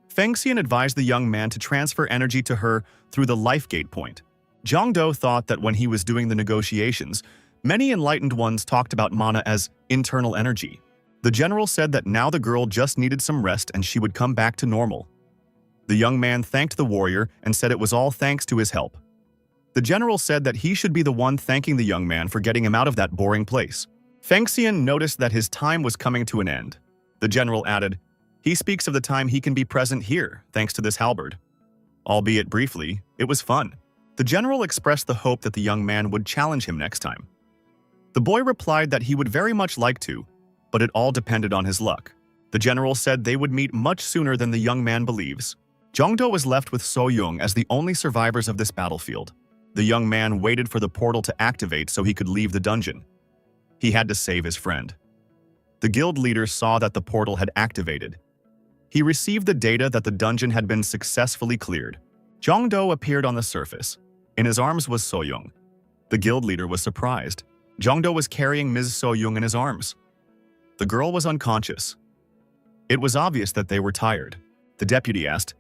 Fengxian advised the young man to transfer energy to her through the life gate point. Jongdo thought that when he was doing the negotiations, many enlightened ones talked about mana as internal energy. The general said that now the girl just needed some rest and she would come back to normal. The young man thanked the warrior and said it was all thanks to his help. The general said that he should be the one thanking the young man for getting him out of that boring place. Fengxian noticed that his time was coming to an end. The general added, "He speaks of the time he can be present here, thanks to this halberd." Albeit briefly, it was fun. The general expressed the hope that the young man would challenge him next time. The boy replied that he would very much like to, but it all depended on his luck. The general said they would meet much sooner than the young man believes. Jongdo was left with So-young as the only survivors of this battlefield. The young man waited for the portal to activate so he could leave the dungeon. He had to save his friend. The guild leader saw that the portal had activated. He received the data that the dungeon had been successfully cleared. Jongdo appeared on the surface. In his arms was So-young. The guild leader was surprised. Jongdo was carrying Ms. So-young in his arms. The girl was unconscious. It was obvious that they were tired. The deputy asked,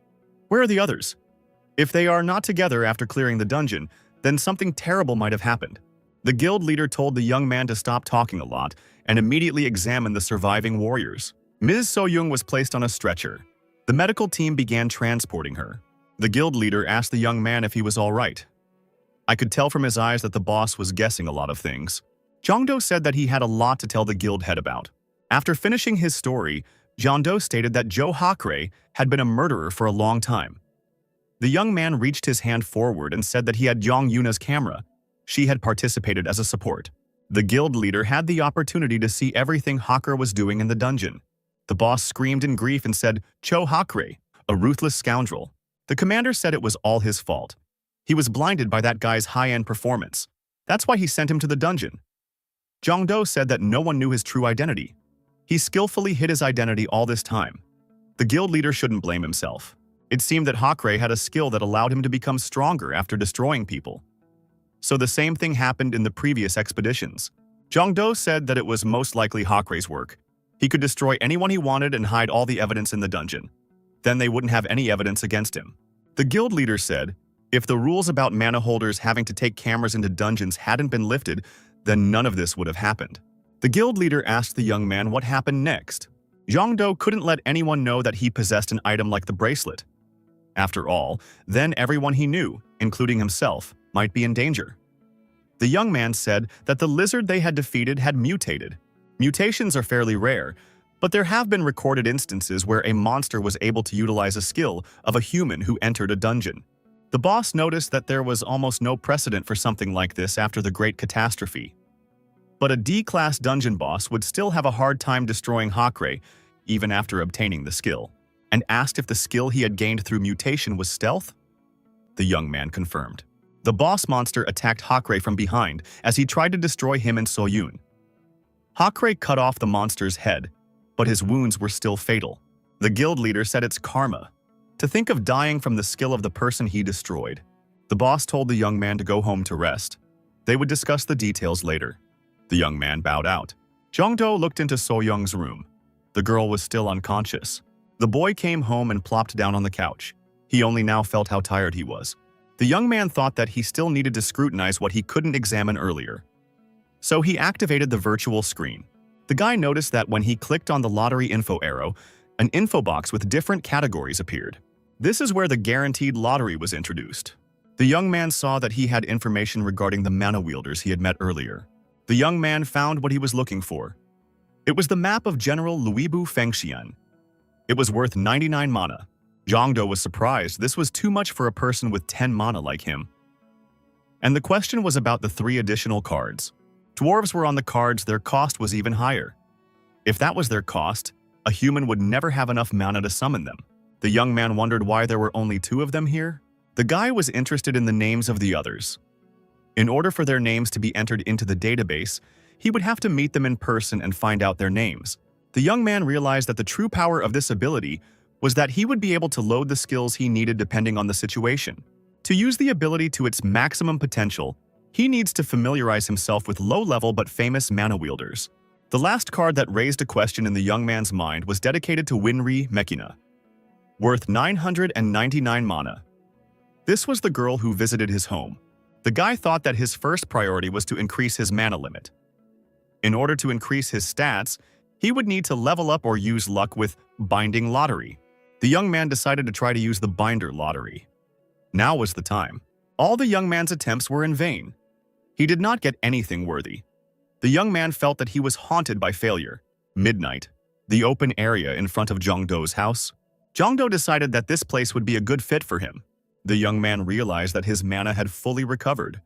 "Where are the others? If they are not together after clearing the dungeon, then something terrible might have happened." The guild leader told the young man to stop talking a lot and immediately examine the surviving warriors. Ms. So-young was placed on a stretcher. The medical team began transporting her. The guild leader asked the young man if he was all right. I could tell from his eyes that the boss was guessing a lot of things. Jongdo said that he had a lot to tell the guild head about. After finishing his story, Jongdo stated that Joe Hakre had been a murderer for a long time. The young man reached his hand forward and said that he had Yong Yuna's camera. She had participated as a support. The guild leader had the opportunity to see everything Hakre was doing in the dungeon. The boss screamed in grief and said, "Cho Hakre, a ruthless scoundrel." The commander said it was all his fault. He was blinded by that guy's high-end performance. That's why he sent him to the dungeon. Jongdo said that no one knew his true identity. He skillfully hid his identity all this time. The guild leader shouldn't blame himself. It seemed that Hakre had a skill that allowed him to become stronger after destroying people. So the same thing happened in the previous expeditions. Jongdo said that it was most likely Hakre's work. He could destroy anyone he wanted and hide all the evidence in the dungeon. Then they wouldn't have any evidence against him. The guild leader said, if the rules about mana holders having to take cameras into dungeons hadn't been lifted, then none of this would have happened. The guild leader asked the young man what happened next. Jongdo couldn't let anyone know that he possessed an item like the bracelet. After all, then everyone he knew, including himself, might be in danger. The young man said that the lizard they had defeated had mutated. Mutations are fairly rare, but there have been recorded instances where a monster was able to utilize a skill of a human who entered a dungeon. The boss noticed that there was almost no precedent for something like this after the Great Catastrophe. But a D-class dungeon boss would still have a hard time destroying Hakre, even after obtaining the skill, and asked if the skill he had gained through mutation was stealth. The young man confirmed. The boss monster attacked Hakre from behind as he tried to destroy him and Soyun. Hakre cut off the monster's head, but his wounds were still fatal. The guild leader said it's karma. To think of dying from the skill of the person he destroyed. The boss told the young man to go home to rest. They would discuss the details later. The young man bowed out. Jongdo looked into So-young's room. The girl was still unconscious. The boy came home and plopped down on the couch. He only now felt how tired he was. The young man thought that he still needed to scrutinize what he couldn't examine earlier. So he activated the virtual screen. The guy noticed that when he clicked on the lottery info arrow, an info box with different categories appeared. This is where the guaranteed lottery was introduced. The young man saw that he had information regarding the mana wielders he had met earlier. The young man found what he was looking for. It was the map of General Luibu Fengxian. It was worth 99 mana. Jongdo was surprised. This was too much for a person with 10 mana like him. And the question was about the 3 additional cards. Dwarves were on the cards, their cost was even higher. If that was their cost, a human would never have enough mana to summon them. The young man wondered why there were only 2 of them here. The guy was interested in the names of the others. In order for their names to be entered into the database, he would have to meet them in person and find out their names. The young man realized that the true power of this ability was that he would be able to load the skills he needed depending on the situation. To use the ability to its maximum potential, he needs to familiarize himself with low-level but famous mana wielders. The last card that raised a question in the young man's mind was dedicated to Winri Mekina, worth 999 mana. This was the girl who visited his home. The guy thought that his first priority was to increase his mana limit. In order to increase his stats, he would need to level up or use luck with Binding Lottery. The young man decided to try to use the Binder Lottery. Now was the time. All the young man's attempts were in vain. He did not get anything worthy. The young man felt that he was haunted by failure. Midnight, the open area in front of Jongdo's house. Jongdo decided that this place would be a good fit for him. The young man realized that his mana had fully recovered,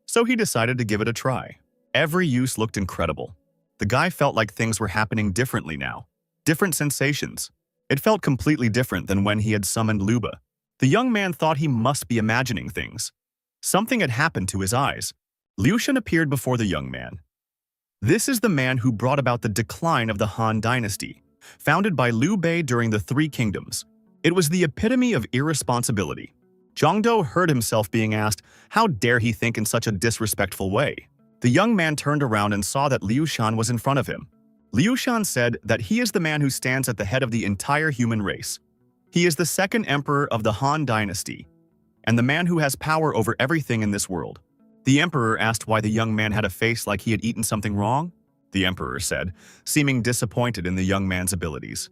so he decided to give it a try. Every use looked incredible. The guy felt like things were happening differently now. Different sensations. It felt completely different than when he had summoned Luba. The young man thought he must be imagining things. Something had happened to his eyes. Liu Shan appeared before the young man. This is the man who brought about the decline of the Han dynasty, founded by Liu Bei during the Three Kingdoms. It was the epitome of irresponsibility. Jongdo heard himself being asked, how dare he think in such a disrespectful way? The young man turned around and saw that Liu Shan was in front of him. Liu Shan said that he is the man who stands at the head of the entire human race. He is the second emperor of the Han dynasty, and the man who has power over everything in this world. The emperor asked why the young man had a face like he had eaten something wrong. The emperor said, seeming disappointed in the young man's abilities.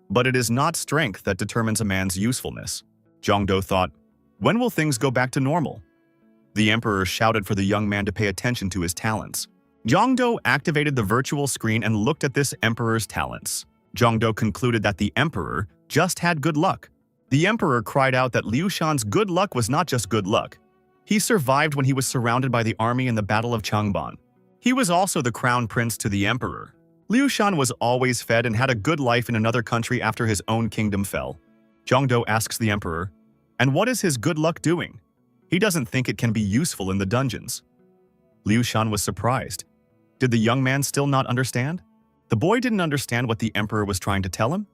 But it is not strength that determines a man's usefulness. Jongdo thought, when will things go back to normal? The emperor shouted for the young man to pay attention to his talents. Jongdo activated the virtual screen and looked at this emperor's talents. Jongdo concluded that the emperor just had good luck. The emperor cried out that Liu Shan's good luck was not just good luck. He survived when he was surrounded by the army in the Battle of Changban. He was also the crown prince to the emperor. Liu Shan was always fed and had a good life in another country after his own kingdom fell. Jongdo asks the emperor, and what is his good luck doing? He doesn't think it can be useful in the dungeons. Liu Shan was surprised. Did the young man still not understand? The boy didn't understand what the emperor was trying to tell him?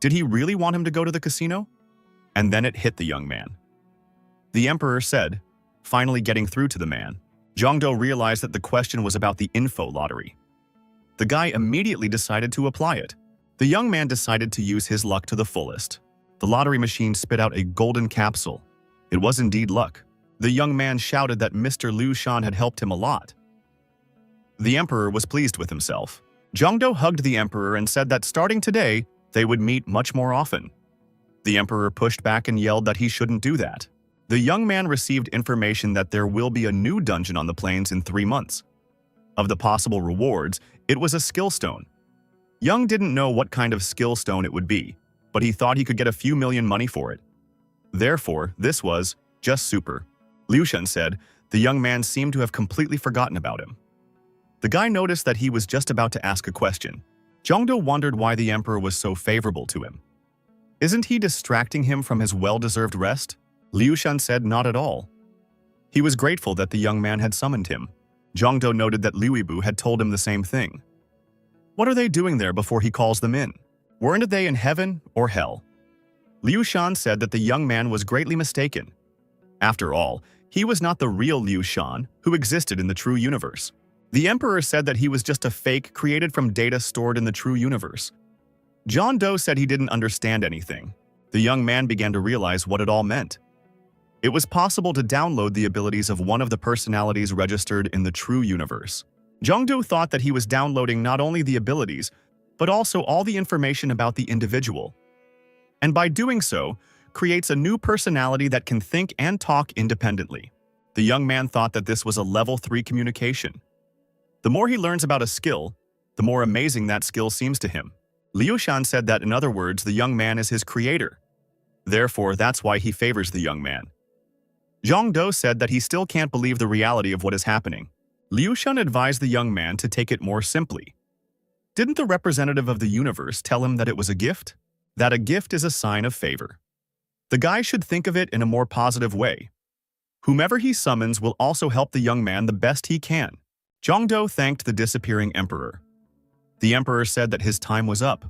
Did he really want him to go to the casino? And then it hit the young man. The emperor said, finally getting through to the man. Zhongdo realized that the question was about the info lottery. The guy immediately decided to apply it. The young man decided to use his luck to the fullest. The lottery machine spit out a golden capsule. It was indeed luck. The young man shouted that Mr. Liu Shan had helped him a lot. The emperor was pleased with himself. Zhongdo hugged the emperor and said that starting today, they would meet much more often. The emperor pushed back and yelled that he shouldn't do that. The young man received information that there will be a new dungeon on the plains in 3 months. Of the possible rewards, it was a skill stone. Young didn't know what kind of skill stone it would be, but he thought he could get a few million money for it. Therefore, this was just super. Liu Shan said. The young man seemed to have completely forgotten about him. The guy noticed that he was just about to ask a question. Zhongdo wondered why the emperor was so favorable to him. Isn't he distracting him from his well-deserved rest? Liu Shan said not at all. He was grateful that the young man had summoned him. Zhongdo noted that Liu Yibu had told him the same thing. What are they doing there before he calls them in? Weren't they in heaven or hell? Liu Shan said that the young man was greatly mistaken. After all, he was not the real Liu Shan who existed in the true universe. The emperor said that he was just a fake created from data stored in the true universe. John Doe said he didn't understand anything. The young man began to realize what it all meant. It was possible to download the abilities of one of the personalities registered in the true universe. Zhongdo thought that he was downloading not only the abilities, but also all the information about the individual. And by doing so, creates a new personality that can think and talk independently. The young man thought that this was a level 3 communication. The more he learns about a skill, the more amazing that skill seems to him. Liu Shan said that in other words, the young man is his creator. Therefore, that's why he favors the young man. Zhang Do said that he still can't believe the reality of what is happening. Liu Shan advised the young man to take it more simply. Didn't the representative of the universe tell him that it was a gift? That a gift is a sign of favor. The guy should think of it in a more positive way. Whomever he summons will also help the young man the best he can. Zhongdo thanked the disappearing emperor. The emperor said that his time was up.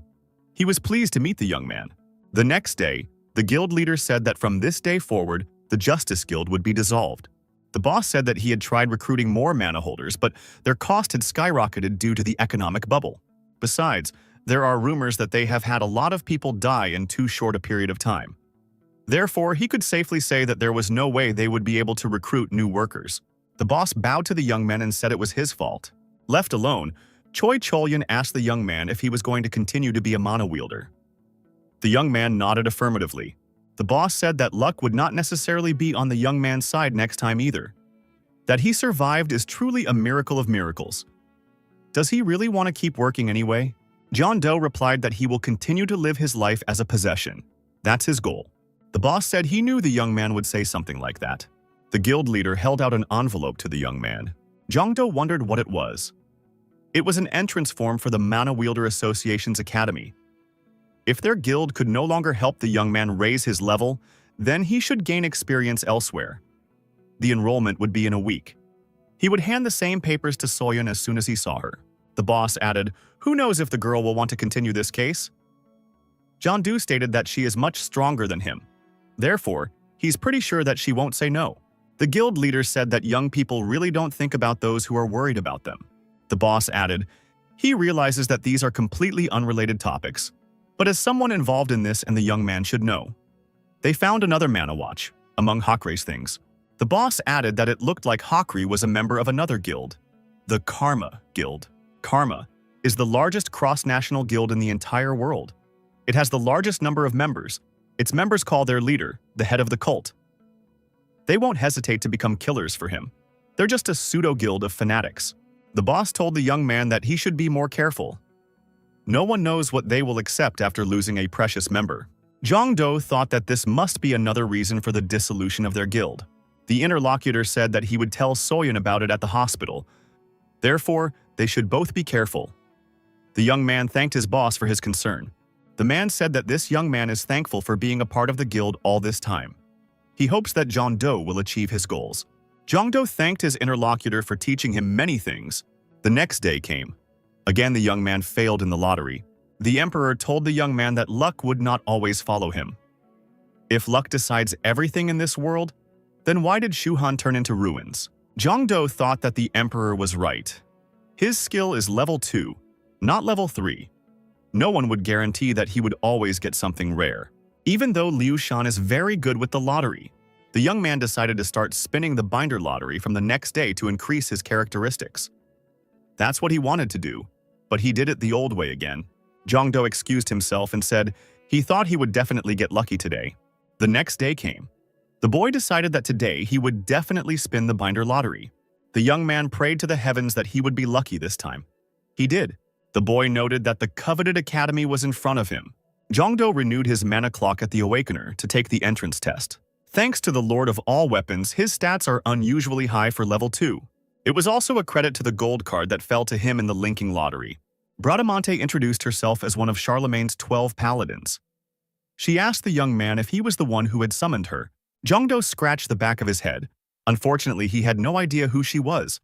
He was pleased to meet the young man. The next day, the guild leader said that from this day forward, the Justice Guild would be dissolved. The boss said that he had tried recruiting more mana holders, but their cost had skyrocketed due to the economic bubble. Besides, there are rumors that they have had a lot of people die in too short a period of time. Therefore, he could safely say that there was no way they would be able to recruit new workers. The boss bowed to the young man and said it was his fault. Left alone, Choi Cholyan asked the young man if he was going to continue to be a mana wielder. The young man nodded affirmatively. The boss said that luck would not necessarily be on the young man's side next time either. That he survived is truly a miracle of miracles. Does he really want to keep working anyway? John Doe replied that he will continue to live his life as a possession. That's his goal. The boss said he knew the young man would say something like that. The guild leader held out an envelope to the young man. Zhongdo wondered what it was. It was an entrance form for the Mana Wielder Association's academy. If their guild could no longer help the young man raise his level, then he should gain experience elsewhere. The enrollment would be in a week. He would hand the same papers to Soyeon as soon as he saw her. The boss added, "Who knows if the girl will want to continue this case?" John Doe stated that she is much stronger than him. Therefore, he's pretty sure that she won't say no. The guild leader said that young people really don't think about those who are worried about them. The boss added, he realizes that these are completely unrelated topics, but as someone involved in this and the young man should know. They found another mana watch, among Hakure's things. The boss added that it looked like Hakure was a member of another guild, the Karma Guild. Karma is the largest cross-national guild in the entire world. It has the largest number of members. Its members call their leader the head of the cult. They won't hesitate to become killers for him. They're just a pseudo-guild of fanatics. The boss told the young man that he should be more careful. No one knows what they will accept after losing a precious member. Zhang Do thought that this must be another reason for the dissolution of their guild. The interlocutor said that he would tell Soyeon about it at the hospital. Therefore, they should both be careful. The young man thanked his boss for his concern. The man said that this young man is thankful for being a part of the guild all this time. He hopes that Jong-do will achieve his goals. Jong-do thanked his interlocutor for teaching him many things. The next day came. Again, the young man failed in the lottery. The emperor told the young man that luck would not always follow him. If luck decides everything in this world, then why did Shuhan turn into ruins? Jong-do thought that the emperor was right. His skill is level 2, not level 3. No one would guarantee that he would always get something rare. Even though Liu Shan is very good with the lottery, the young man decided to start spinning the binder lottery from the next day to increase his characteristics. That's what he wanted to do, but he did it the old way again. Jong-do excused himself and said he thought he would definitely get lucky today. The next day came. The boy decided that today he would definitely spin the binder lottery. The young man prayed to the heavens that he would be lucky this time. He did. The boy noted that the coveted academy was in front of him. Jong-do renewed his mana clock at the Awakener to take the entrance test. Thanks to the Lord of all weapons, his stats are unusually high for level 2. It was also a credit to the gold card that fell to him in the linking lottery. Bradamante introduced herself as one of Charlemagne's 12 paladins. She asked the young man if he was the one who had summoned her. Jong-do scratched the back of his head. Unfortunately, he had no idea who she was.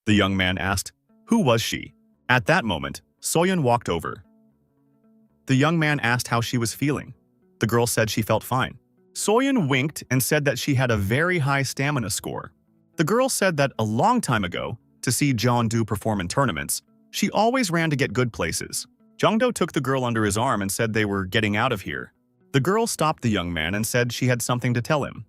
The young man asked, "Who was she?" At that moment, Soyeon walked over. The young man asked how she was feeling. The girl said she felt fine. Soyeon winked and said that she had a very high stamina score. The girl said that a long time ago, to see Jong-do perform in tournaments, she always ran to get good places. Jong-do took the girl under his arm and said they were getting out of here. The girl stopped the young man and said she had something to tell him.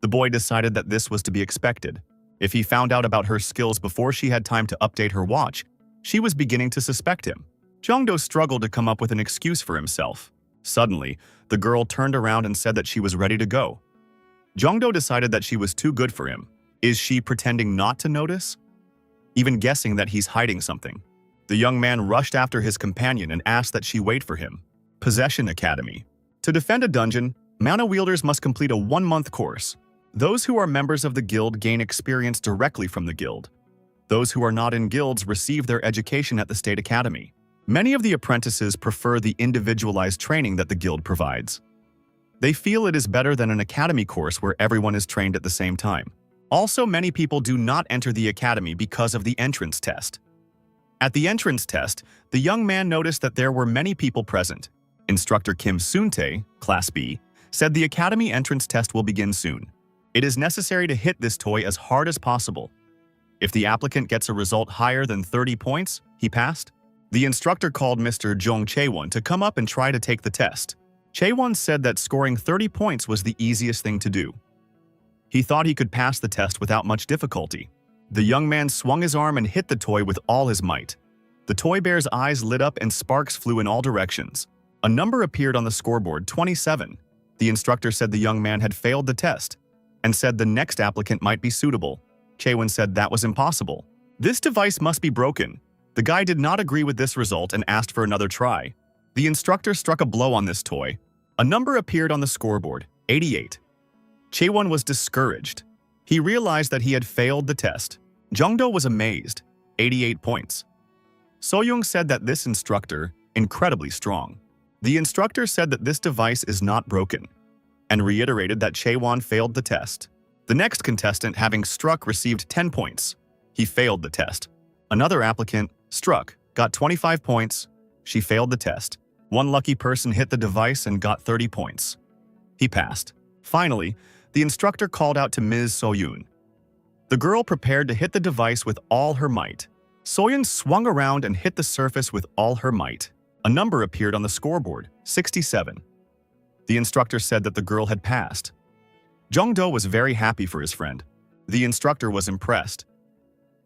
The boy decided that this was to be expected. If he found out about her skills before she had time to update her watch, she was beginning to suspect him. Jong-do struggled to come up with an excuse for himself. Suddenly, the girl turned around and said that she was ready to go. Jong-do decided that she was too good for him. Is she pretending not to notice? Even guessing that he's hiding something. The young man rushed after his companion and asked that she wait for him. Possession Academy. To defend a dungeon, mana wielders must complete a 1-month course. Those who are members of the guild gain experience directly from the guild. Those who are not in guilds receive their education at the state academy. Many of the apprentices prefer the individualized training that the guild provides. They feel it is better than an academy course where everyone is trained at the same time. Also, many people do not enter the academy because of the entrance test. At the entrance test, the young man noticed that there were many people present. Instructor Kim Soon-tae, Class B, said the academy entrance test will begin soon. It is necessary to hit this toy as hard as possible. If the applicant gets a result higher than 30 points, he passed. The instructor called Mr. Jong Chaewon to come up and try to take the test. Chaewon said that scoring 30 points was the easiest thing to do. He thought he could pass the test without much difficulty. The young man swung his arm and hit the toy with all his might. The toy bear's eyes lit up and sparks flew in all directions. A number appeared on the scoreboard, 27. The instructor said the young man had failed the test and said the next applicant might be suitable. Chaewon said that was impossible. This device must be broken. The guy did not agree with this result and asked for another try. The instructor struck a blow on this toy. A number appeared on the scoreboard, 88. Chaewon was discouraged. He realized that he had failed the test. Jong-do was amazed, 88 points. Soyoung said that this instructor, incredibly strong. The instructor said that this device is not broken, and reiterated that Chaewon failed the test. The next contestant, having struck, received 10 points. He failed the test. Another applicant, struck, got 25 points. She failed the test. One lucky person hit the device and got 30 points. He passed. Finally, the instructor called out to Ms. Soyoon. The girl prepared to hit the device with all her might. Soyeon swung around and hit the surface with all her might. A number appeared on the scoreboard, 67. The instructor said that the girl had passed. Jong-do was very happy for his friend. The instructor was impressed.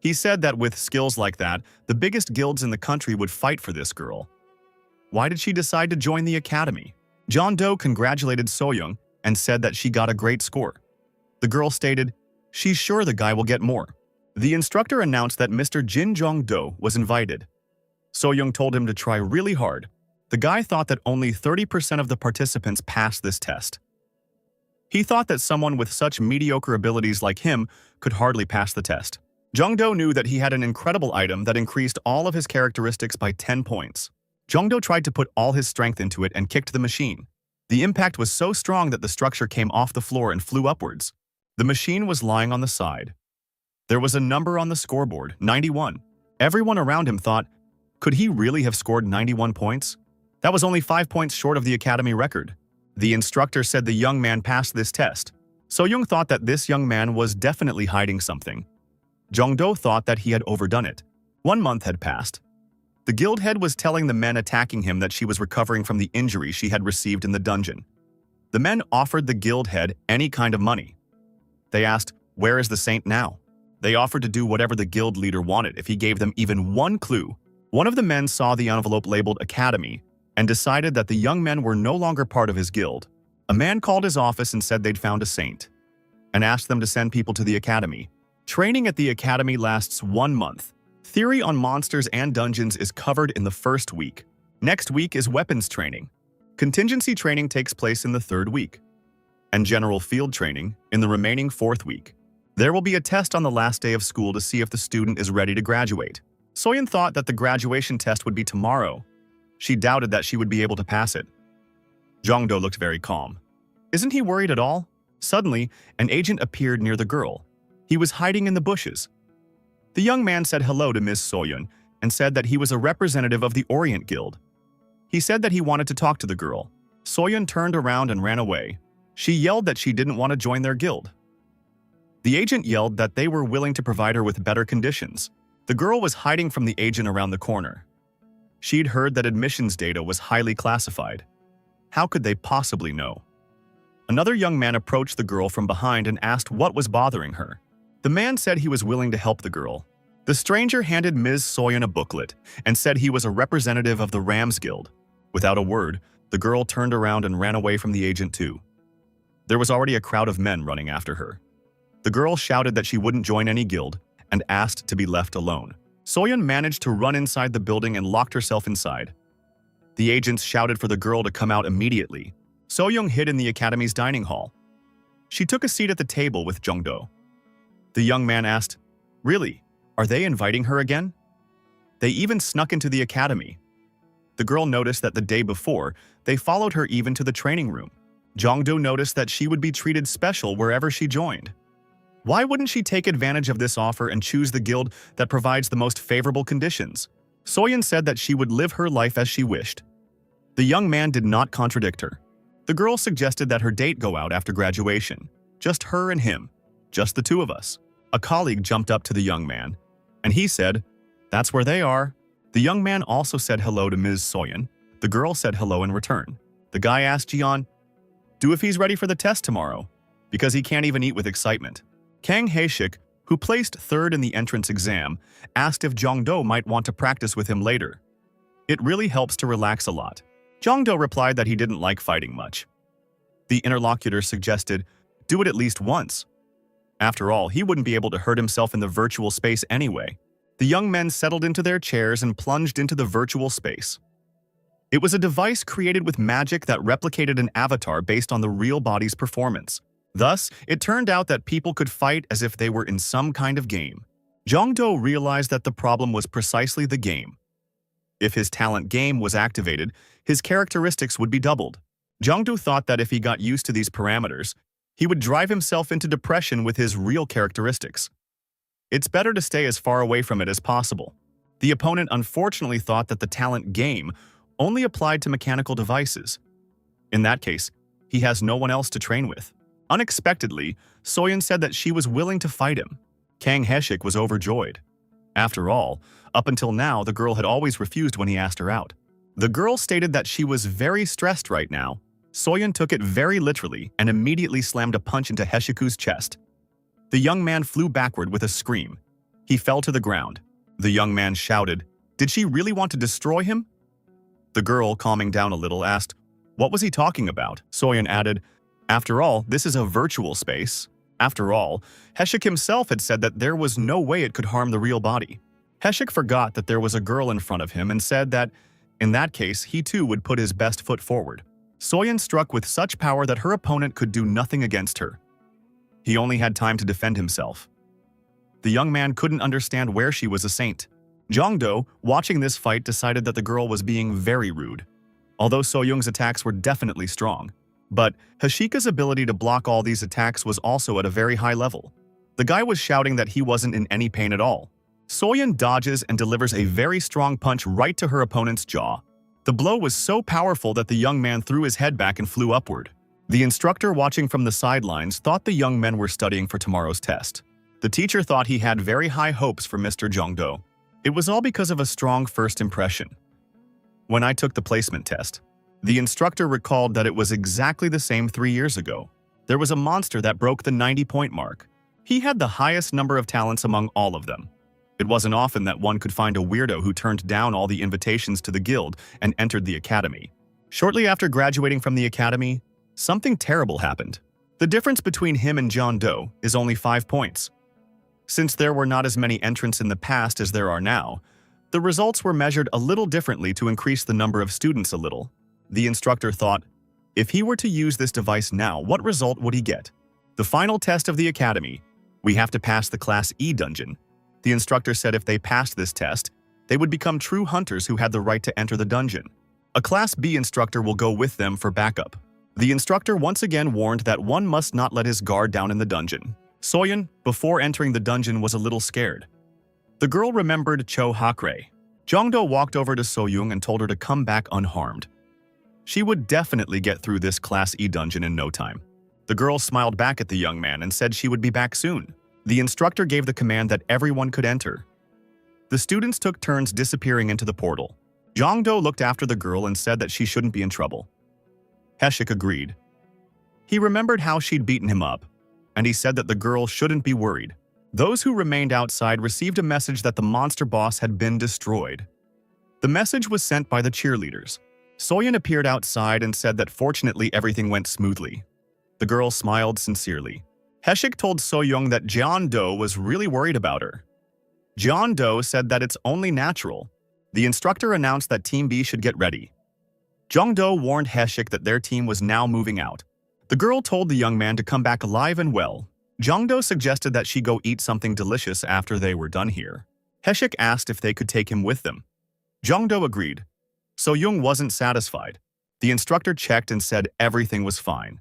He said that with skills like that, the biggest guilds in the country would fight for this girl. Why did she decide to join the academy? Jong-do congratulated Soyoung and said that she got a great score. The girl stated, "She's sure the guy will get more." The instructor announced that Mr. Jin Jong-do was invited. Soyoung told him to try really hard. The guy thought that only 30% of the participants passed this test. He thought that someone with such mediocre abilities like him could hardly pass the test. Jong-do knew that he had an incredible item that increased all of his characteristics by 10 points. Jong-do tried to put all his strength into it and kicked the machine. The impact was so strong that the structure came off the floor and flew upwards. The machine was lying on the side. There was a number on the scoreboard, 91. Everyone around him thought, could he really have scored 91 points? That was only 5 points short of the academy record. The instructor said the young man passed this test. So-young thought that this young man was definitely hiding something. Jong-do thought that he had overdone it. 1 month had passed. The guild head was telling the men attacking him that she was recovering from the injury she had received in the dungeon. The men offered the guild head any kind of money. They asked, where is the saint now? They offered to do whatever the guild leader wanted if he gave them even one clue. One of the men saw the envelope labeled Academy and decided that the young men were no longer part of his guild. A man called his office and said they'd found a saint and asked them to send people to the academy. Training at the academy lasts 1 month. Theory on monsters and dungeons is covered in the first week. Next week is weapons training. Contingency training takes place in the 3rd week, and general field training in the remaining 4th week. There will be a test on the last day of school to see if the student is ready to graduate. Soyeon thought that the graduation test would be tomorrow. She doubted that she would be able to pass it. Jong-do looked very calm. Isn't he worried at all? Suddenly, an agent appeared near the girl. He was hiding in the bushes. The young man said hello to Ms. Soyeon and said that he was a representative of the Orient Guild. He said that he wanted to talk to the girl. Soyeon turned around and ran away. She yelled that she didn't want to join their guild. The agent yelled that they were willing to provide her with better conditions. The girl was hiding from the agent around the corner. She'd heard that admissions data was highly classified. How could they possibly know? Another young man approached the girl from behind and asked what was bothering her. The man said he was willing to help the girl. The stranger handed Ms. Soyeon a booklet and said he was a representative of the Rams Guild. Without a word, the girl turned around and ran away from the agent too. There was already a crowd of men running after her. The girl shouted that she wouldn't join any guild and asked to be left alone. Soyeon managed to run inside the building and locked herself inside. The agents shouted for the girl to come out immediately. So-young hid in the academy's dining hall. She took a seat at the table with Jong-do. The young man asked, really, are they inviting her again? They even snuck into the academy. The girl noticed that the day before, they followed her even to the training room. Jong-do noticed that she would be treated special wherever she joined. Why wouldn't she take advantage of this offer and choose the guild that provides the most favorable conditions? Soyeon said that she would live her life as she wished. The young man did not contradict her. The girl suggested that her date go out after graduation. Just her and him. Just the two of us. A colleague jumped up to the young man, and he said, that's where they are. The young man also said hello to Ms. Soyeon. The girl said hello in return. The guy asked Jian, do if he's ready for the test tomorrow, because he can't even eat with excitement. Kang Hae-shik, who placed 3rd in the entrance exam, asked if Jong-do might want to practice with him later. It really helps to relax a lot. Jong-do replied that he didn't like fighting much. The interlocutor suggested, do it at least once. After all, he wouldn't be able to hurt himself in the virtual space anyway. The young men settled into their chairs and plunged into the virtual space. It was a device created with magic that replicated an avatar based on the real body's performance. Thus, it turned out that people could fight as if they were in some kind of game. Jong-do realized that the problem was precisely the game. If his talent game was activated, his characteristics would be doubled. Jong-do thought that if he got used to these parameters, he would drive himself into depression with his real characteristics. It's better to stay as far away from it as possible. The opponent unfortunately thought that the talent game only applied to mechanical devices. In that case, he has no one else to train with. Unexpectedly, Soyeon said that she was willing to fight him. Kang Hae-shik was overjoyed. After all, up until now, the girl had always refused when he asked her out. The girl stated that she was very stressed right now. Soyeon took it very literally and immediately slammed a punch into Hae-shiku's chest. The young man flew backward with a scream. He fell to the ground. The young man shouted, did she really want to destroy him? The girl, calming down a little, asked, what was he talking about? Soyeon added, after all, this is a virtual space. After all, Hae-shik himself had said that there was no way it could harm the real body. Hae-shik forgot that there was a girl in front of him and said that, in that case, he too would put his best foot forward. Soyeon struck with such power that her opponent could do nothing against her. He only had time to defend himself. The young man couldn't understand where she was a saint. Jong-do, watching this fight, decided that the girl was being very rude. Although So-young's attacks were definitely strong, But Hashika's ability to block all these attacks was also at a very high level. The guy was shouting that he wasn't in any pain at all. Soyeon dodges and delivers a very strong punch right to her opponent's jaw. The blow was so powerful that the young man threw his head back and flew upward. The instructor watching from the sidelines thought the young men were studying for tomorrow's test. The teacher thought he had very high hopes for Mr. Jongdo. It was all because of a strong first impression. When I took the placement test, the instructor recalled that it was exactly the same 3 years ago. There was a monster that broke the 90-point mark. He had the highest number of talents among all of them. It wasn't often that one could find a weirdo who turned down all the invitations to the guild and entered the academy. Shortly after graduating from the academy, something terrible happened. The difference between him and John Doe is only 5 points. Since there were not as many entrants in the past as there are now, the results were measured a little differently to increase the number of students a little. The instructor thought, if he were to use this device now, what result would he get? The final test of the academy. We have to pass the Class E dungeon. The instructor said if they passed this test, they would become true hunters who had the right to enter the dungeon. A Class B instructor will go with them for backup. The instructor once again warned that one must not let his guard down in the dungeon. Soyeon, before entering the dungeon, was a little scared. The girl remembered Cho Hakre. Jongdo walked over to Soyoung and told her to come back unharmed. She would definitely get through this Class E dungeon in no time. The girl smiled back at the young man and said she would be back soon. The instructor gave the command that everyone could enter. The students took turns disappearing into the portal. Jongdo looked after the girl and said that she shouldn't be in trouble. Heshik agreed. He remembered how she'd beaten him up, and he said that the girl shouldn't be worried. Those who remained outside received a message that the monster boss had been destroyed. The message was sent by the cheerleaders. Soyeon appeared outside and said that fortunately everything went smoothly. The girl smiled sincerely. Heshik told Soyoung that John Doe was really worried about her. John Doe said that it's only natural. The instructor announced that Team B should get ready. Jongdo warned Heshik that their team was now moving out. The girl told the young man to come back alive and well. Jongdo suggested that she go eat something delicious after they were done here. Heshik asked if they could take him with them. Jongdo agreed. Soyoung wasn't satisfied. The instructor checked and said everything was fine.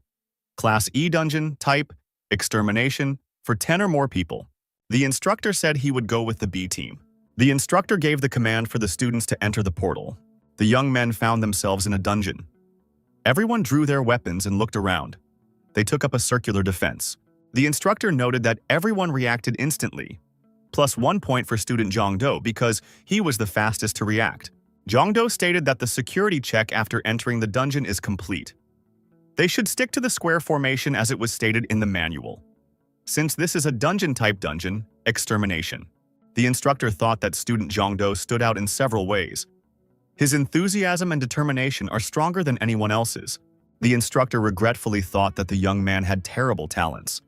Class E dungeon, type, extermination, for 10 or more people. The instructor said he would go with the B team. The instructor gave the command for the students to enter the portal. The young men found themselves in a dungeon. Everyone drew their weapons and looked around. They took up a circular defense. The instructor noted that everyone reacted instantly, plus 1 point for student Jongdo because he was the fastest to react. Jongdo stated that the security check after entering the dungeon is complete. They should stick to the square formation as it was stated in the manual. Since this is a dungeon-type dungeon, extermination. The instructor thought that student Jongdo stood out in several ways. His enthusiasm and determination are stronger than anyone else's. The instructor regretfully thought that the young man had terrible talents.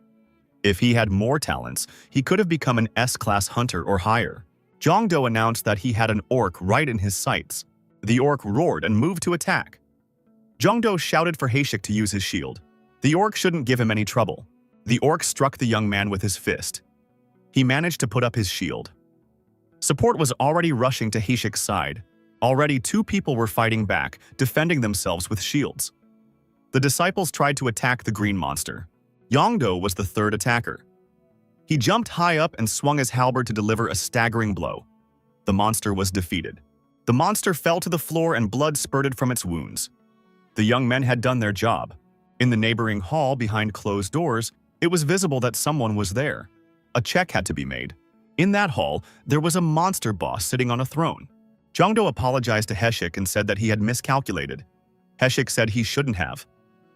If he had more talents, he could have become an S-class hunter or higher. Jongdo announced that he had an orc right in his sights. The orc roared and moved to attack. Jongdo shouted for Heshik to use his shield. The orc shouldn't give him any trouble. The orc struck the young man with his fist. He managed to put up his shield. Support was already rushing to Heshik's side. Already 2 people were fighting back, defending themselves with shields. The disciples tried to attack the green monster. Jongdo was the 3rd attacker. He jumped high up and swung his halberd to deliver a staggering blow. The monster was defeated. The monster fell to the floor and blood spurted from its wounds. The young men had done their job. In the neighboring hall behind closed doors, it was visible that someone was there. A check had to be made. In that hall, there was a monster boss sitting on a throne. Jongdo apologized to Heshik and said that he had miscalculated. Heshik said he shouldn't have.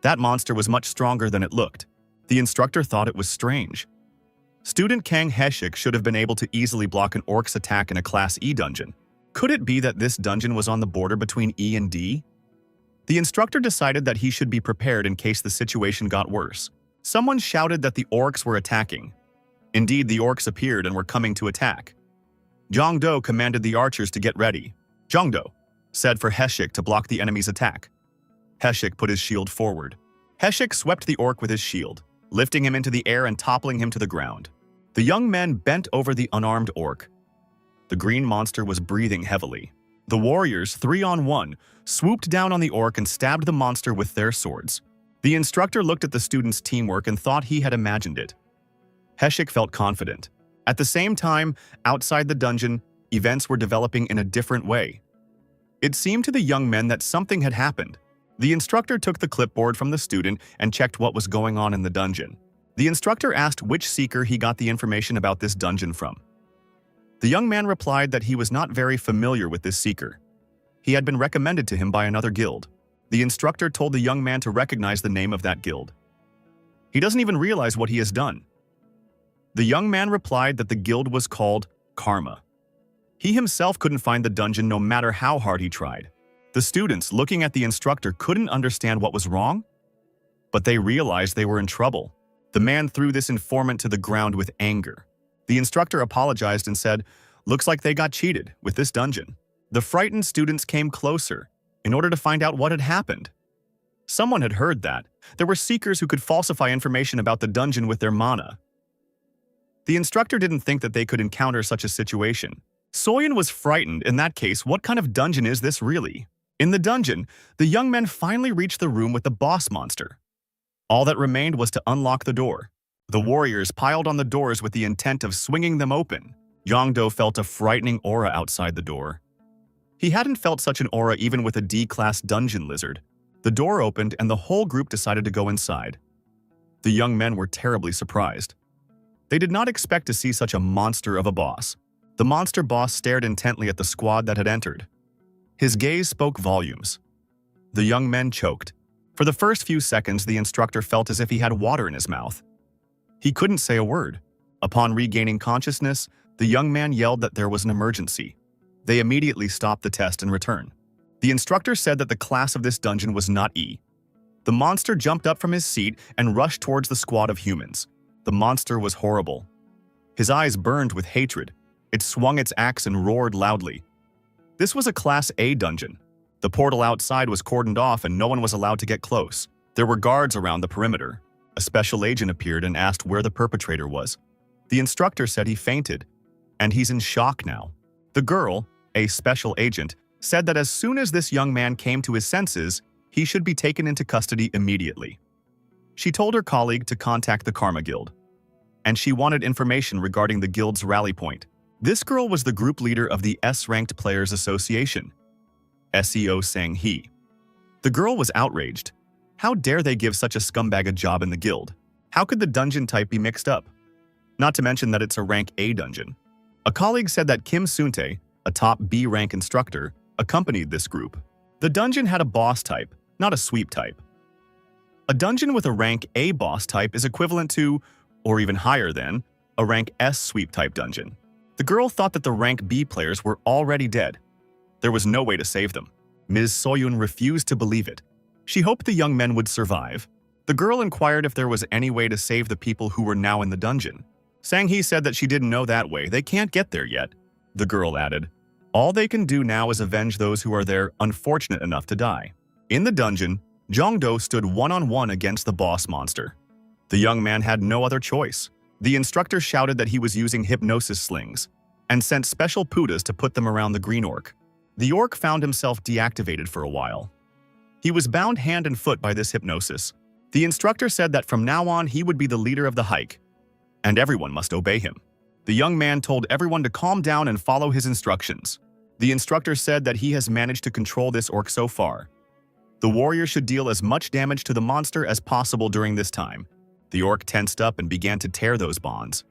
That monster was much stronger than it looked. The instructor thought it was strange. Student Kang Heshik should have been able to easily block an orc's attack in a Class E dungeon. Could it be that this dungeon was on the border between E and D? The instructor decided that he should be prepared in case the situation got worse. Someone shouted that the orcs were attacking. Indeed, the orcs appeared and were coming to attack. Jongdo commanded the archers to get ready. Jongdo said for Heshik to block the enemy's attack. Heshik put his shield forward. Heshik swept the orc with his shield, lifting him into the air and toppling him to the ground. The young men bent over the unarmed orc. The green monster was breathing heavily. The warriors, 3-on-1, swooped down on the orc and stabbed the monster with their swords. The instructor looked at the students' teamwork and thought he had imagined it. Heshik felt confident. At the same time, outside the dungeon, events were developing in a different way. It seemed to the young men that something had happened. The instructor took the clipboard from the student and checked what was going on in the dungeon. The instructor asked which seeker he got the information about this dungeon from. The young man replied that he was not very familiar with this seeker. He had been recommended to him by another guild. The instructor told the young man to recognize the name of that guild. He doesn't even realize what he has done. The young man replied that the guild was called Karma. He himself couldn't find the dungeon no matter how hard he tried. The students, looking at the instructor, couldn't understand what was wrong, but they realized they were in trouble. The man threw this informant to the ground with anger. The instructor apologized and said, "Looks like they got cheated with this dungeon." The frightened students came closer in order to find out what had happened. Someone had heard that there were seekers who could falsify information about the dungeon with their mana. The instructor didn't think that they could encounter such a situation. Soyun was frightened. In that case, what kind of dungeon is this really? In the dungeon, the young men finally reached the room with the boss monster. All that remained was to unlock the door. The warriors piled on the doors with the intent of swinging them open. Yongdo felt a frightening aura outside the door. He hadn't felt such an aura even with a D-class dungeon lizard. The door opened and the whole group decided to go inside. The young men were terribly surprised. They did not expect to see such a monster of a boss. The monster boss stared intently at the squad that had entered. His gaze spoke volumes. The young men choked. For the first few seconds, the instructor felt as if he had water in his mouth. He couldn't say a word. Upon regaining consciousness, the young man yelled that there was an emergency. They immediately stopped the test and returned. The instructor said that the class of this dungeon was not E. The monster jumped up from his seat and rushed towards the squad of humans. The monster was horrible. His eyes burned with hatred. It swung its axe and roared loudly. This was a Class A dungeon. The portal outside was cordoned off and no one was allowed to get close. There were guards around the perimeter. A special agent appeared and asked where the perpetrator was. The instructor said he fainted, and he's in shock now. The girl, a special agent, said that as soon as this young man came to his senses, he should be taken into custody immediately. She told her colleague to contact the Karma Guild, and she wanted information regarding the guild's rally point. This girl was the group leader of the S-Ranked Players Association, SEO sang he. The girl was outraged. How dare they give such a scumbag a job in the guild? How could the dungeon type be mixed up? Not to mention that it's a rank A dungeon. A colleague said that Kim Suntae, a top B rank instructor, accompanied this group. The dungeon had a boss type, not a sweep type. A dungeon with a rank A boss type is equivalent to, or even higher than, a rank S sweep type dungeon. The girl thought that the rank B players were already dead. There was no way to save them. Ms. Soyun refused to believe it. She hoped the young men would survive. The girl inquired if there was any way to save the people who were now in the dungeon. Sang-hee said that she didn't know that way. They can't get there yet. The girl added, all they can do now is avenge those who are there unfortunate enough to die. In the dungeon, Jongdo stood one-on-one against the boss monster. The young man had no other choice. The instructor shouted that he was using hypnosis slings and sent special putas to put them around the green orc. The orc found himself deactivated for a while. He was bound hand and foot by this hypnosis. The instructor said that from now on he would be the leader of the hike, and everyone must obey him. The young man told everyone to calm down and follow his instructions. The instructor said that he has managed to control this orc so far. The warrior should deal as much damage to the monster as possible during this time. The orc tensed up and began to tear those bonds.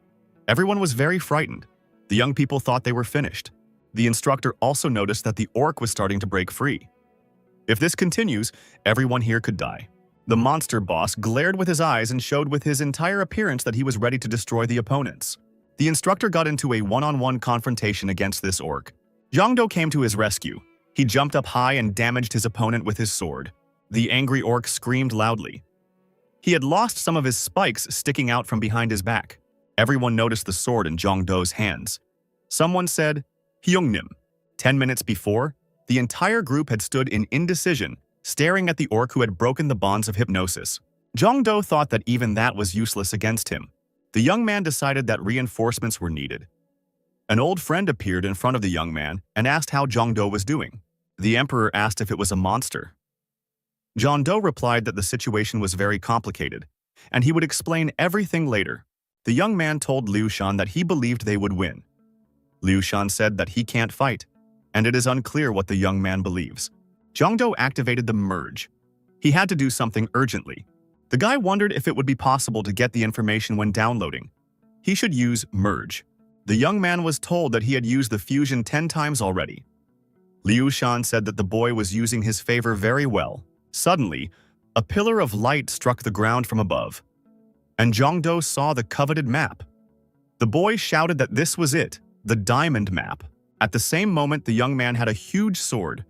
Everyone was very frightened. The young people thought they were finished. The instructor also noticed that the orc was starting to break free. If this continues, everyone here could die. The monster boss glared with his eyes and showed with his entire appearance that he was ready to destroy the opponents. The instructor got into a one-on-one confrontation against this orc. Jongdo came to his rescue. He jumped up high and damaged his opponent with his sword. The angry orc screamed loudly. He had lost some of his spikes sticking out from behind his back. Everyone noticed the sword in Jongdo's hands. Someone said, Hyungnim. 10 minutes before, the entire group had stood in indecision, staring at the orc who had broken the bonds of hypnosis. Jongdo thought that even that was useless against him. The young man decided that reinforcements were needed. An old friend appeared in front of the young man and asked how Jongdo was doing. The emperor asked if it was a monster. John Doe replied that the situation was very complicated, and he would explain everything later. The young man told Liu Shan that he believed they would win. Liu Shan said that he can't fight, and it is unclear what the young man believes. John Doe activated the merge. He had to do something urgently. The guy wondered if it would be possible to get the information when downloading. He should use merge. The young man was told that he had used the fusion 10 times already. Liu Shan said that the boy was using his favor very well. Suddenly, a pillar of light struck the ground from above, and Zhang Dou saw the coveted map. The boy shouted that this was it, the diamond map. At the same moment, the young man had a huge sword.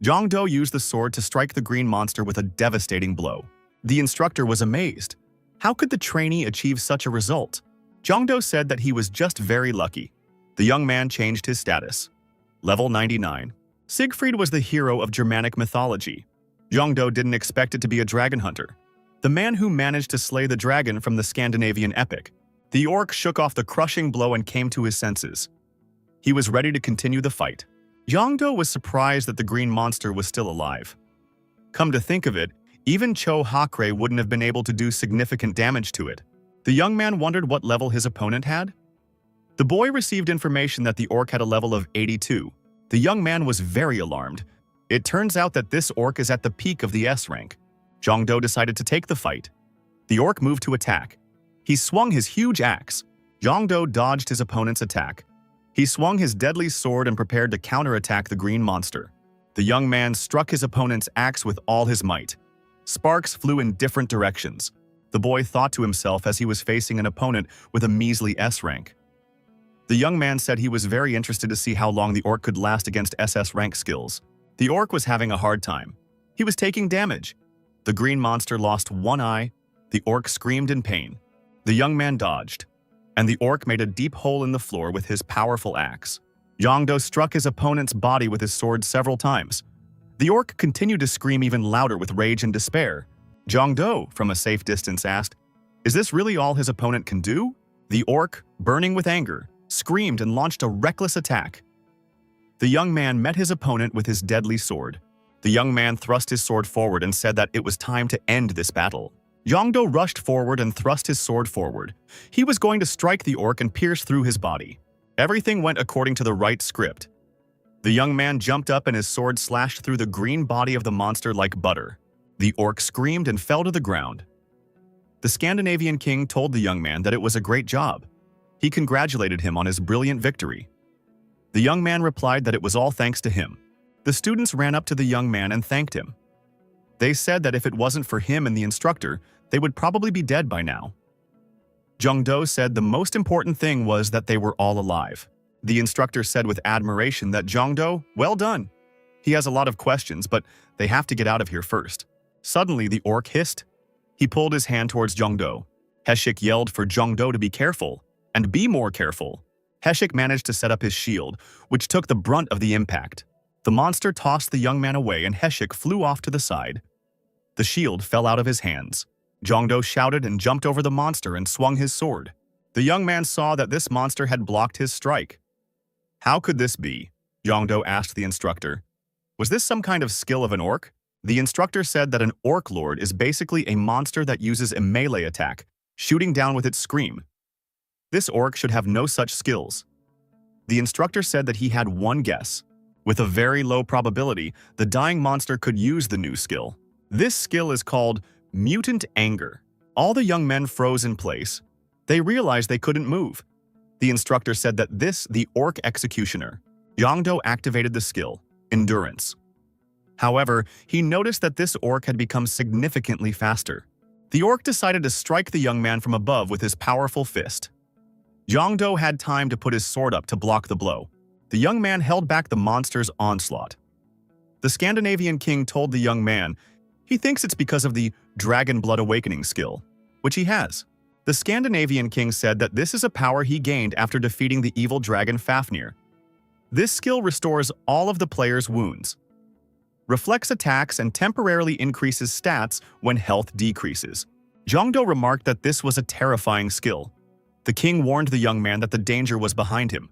Zhang Dou used the sword to strike the green monster with a devastating blow. The instructor was amazed. How could the trainee achieve such a result? Zhang Dou said that he was just very lucky. The young man changed his status. Level 99. Siegfried was the hero of Germanic mythology. Zhang Dou didn't expect it to be a dragon hunter, the man who managed to slay the dragon from the Scandinavian epic. The orc shook off the crushing blow and came to his senses. He was ready to continue the fight. Zhang Dou was surprised that the green monster was still alive. Come to think of it, even Cho Hakre wouldn't have been able to do significant damage to it. The young man wondered what level his opponent had. The boy received information that the orc had a level of 82. The young man was very alarmed. It turns out that this orc is at the peak of the S rank. Zhang Dou decided to take the fight. The orc moved to attack. He swung his huge axe. Zhang Dou dodged his opponent's attack. He swung his deadly sword and prepared to counterattack the green monster. The young man struck his opponent's axe with all his might. Sparks flew in different directions. The boy thought to himself as he was facing an opponent with a measly S rank. The young man said he was very interested to see how long the orc could last against SS rank skills. The orc was having a hard time. He was taking damage. The green monster lost one eye. The orc screamed in pain. The young man dodged, and the orc made a deep hole in the floor with his powerful axe. Zhang Dou struck his opponent's body with his sword several times. The orc continued to scream even louder with rage and despair. Zhang Dou, from a safe distance, asked, "Is this really all his opponent can do?" The orc, burning with anger, screamed and launched a reckless attack. The young man met his opponent with his deadly sword. The young man thrust his sword forward and said that it was time to end this battle. Zhang Dou rushed forward and thrust his sword forward. He was going to strike the orc and pierce through his body. Everything went according to the right script. The young man jumped up and his sword slashed through the green body of the monster like butter. The orc screamed and fell to the ground. The Scandinavian king told the young man that it was a great job. He congratulated him on his brilliant victory. The young man replied that it was all thanks to him. The students ran up to the young man and thanked him. They said that if it wasn't for him and the instructor, they would probably be dead by now. Zhang Dou said the most important thing was that they were all alive. The instructor said with admiration that Zhang Dou, well done. He has a lot of questions, but they have to get out of here first. Suddenly, the orc hissed. He pulled his hand towards Zhang Dou. Heshik yelled for Zhang Dou to be careful, and be more careful. Heshik managed to set up his shield, which took the brunt of the impact. The monster tossed the young man away and Heshik flew off to the side. The shield fell out of his hands. Zhang Dou shouted and jumped over the monster and swung his sword. The young man saw that this monster had blocked his strike. How could this be? Zhang Dou asked the instructor. Was this some kind of skill of an orc? The instructor said that an orc lord is basically a monster that uses a melee attack, shooting down with its scream. This orc should have no such skills. The instructor said that he had one guess. With a very low probability, the dying monster could use the new skill. This skill is called Mutant Anger. All the young men froze in place. They realized they couldn't move. The instructor said that the orc executioner. Zhang Dou activated the skill, Endurance. However, he noticed that this orc had become significantly faster. The orc decided to strike the young man from above with his powerful fist. Zhang Dou had time to put his sword up to block the blow. The young man held back the monster's onslaught. The Scandinavian king told the young man he thinks it's because of the Dragon Blood Awakening skill, which he has. The Scandinavian king said that this is a power he gained after defeating the evil dragon Fafnir. This skill restores all of the player's wounds, reflects attacks, and temporarily increases stats when health decreases. Zhang Dou remarked that this was a terrifying skill. The king warned the young man that the danger was behind him.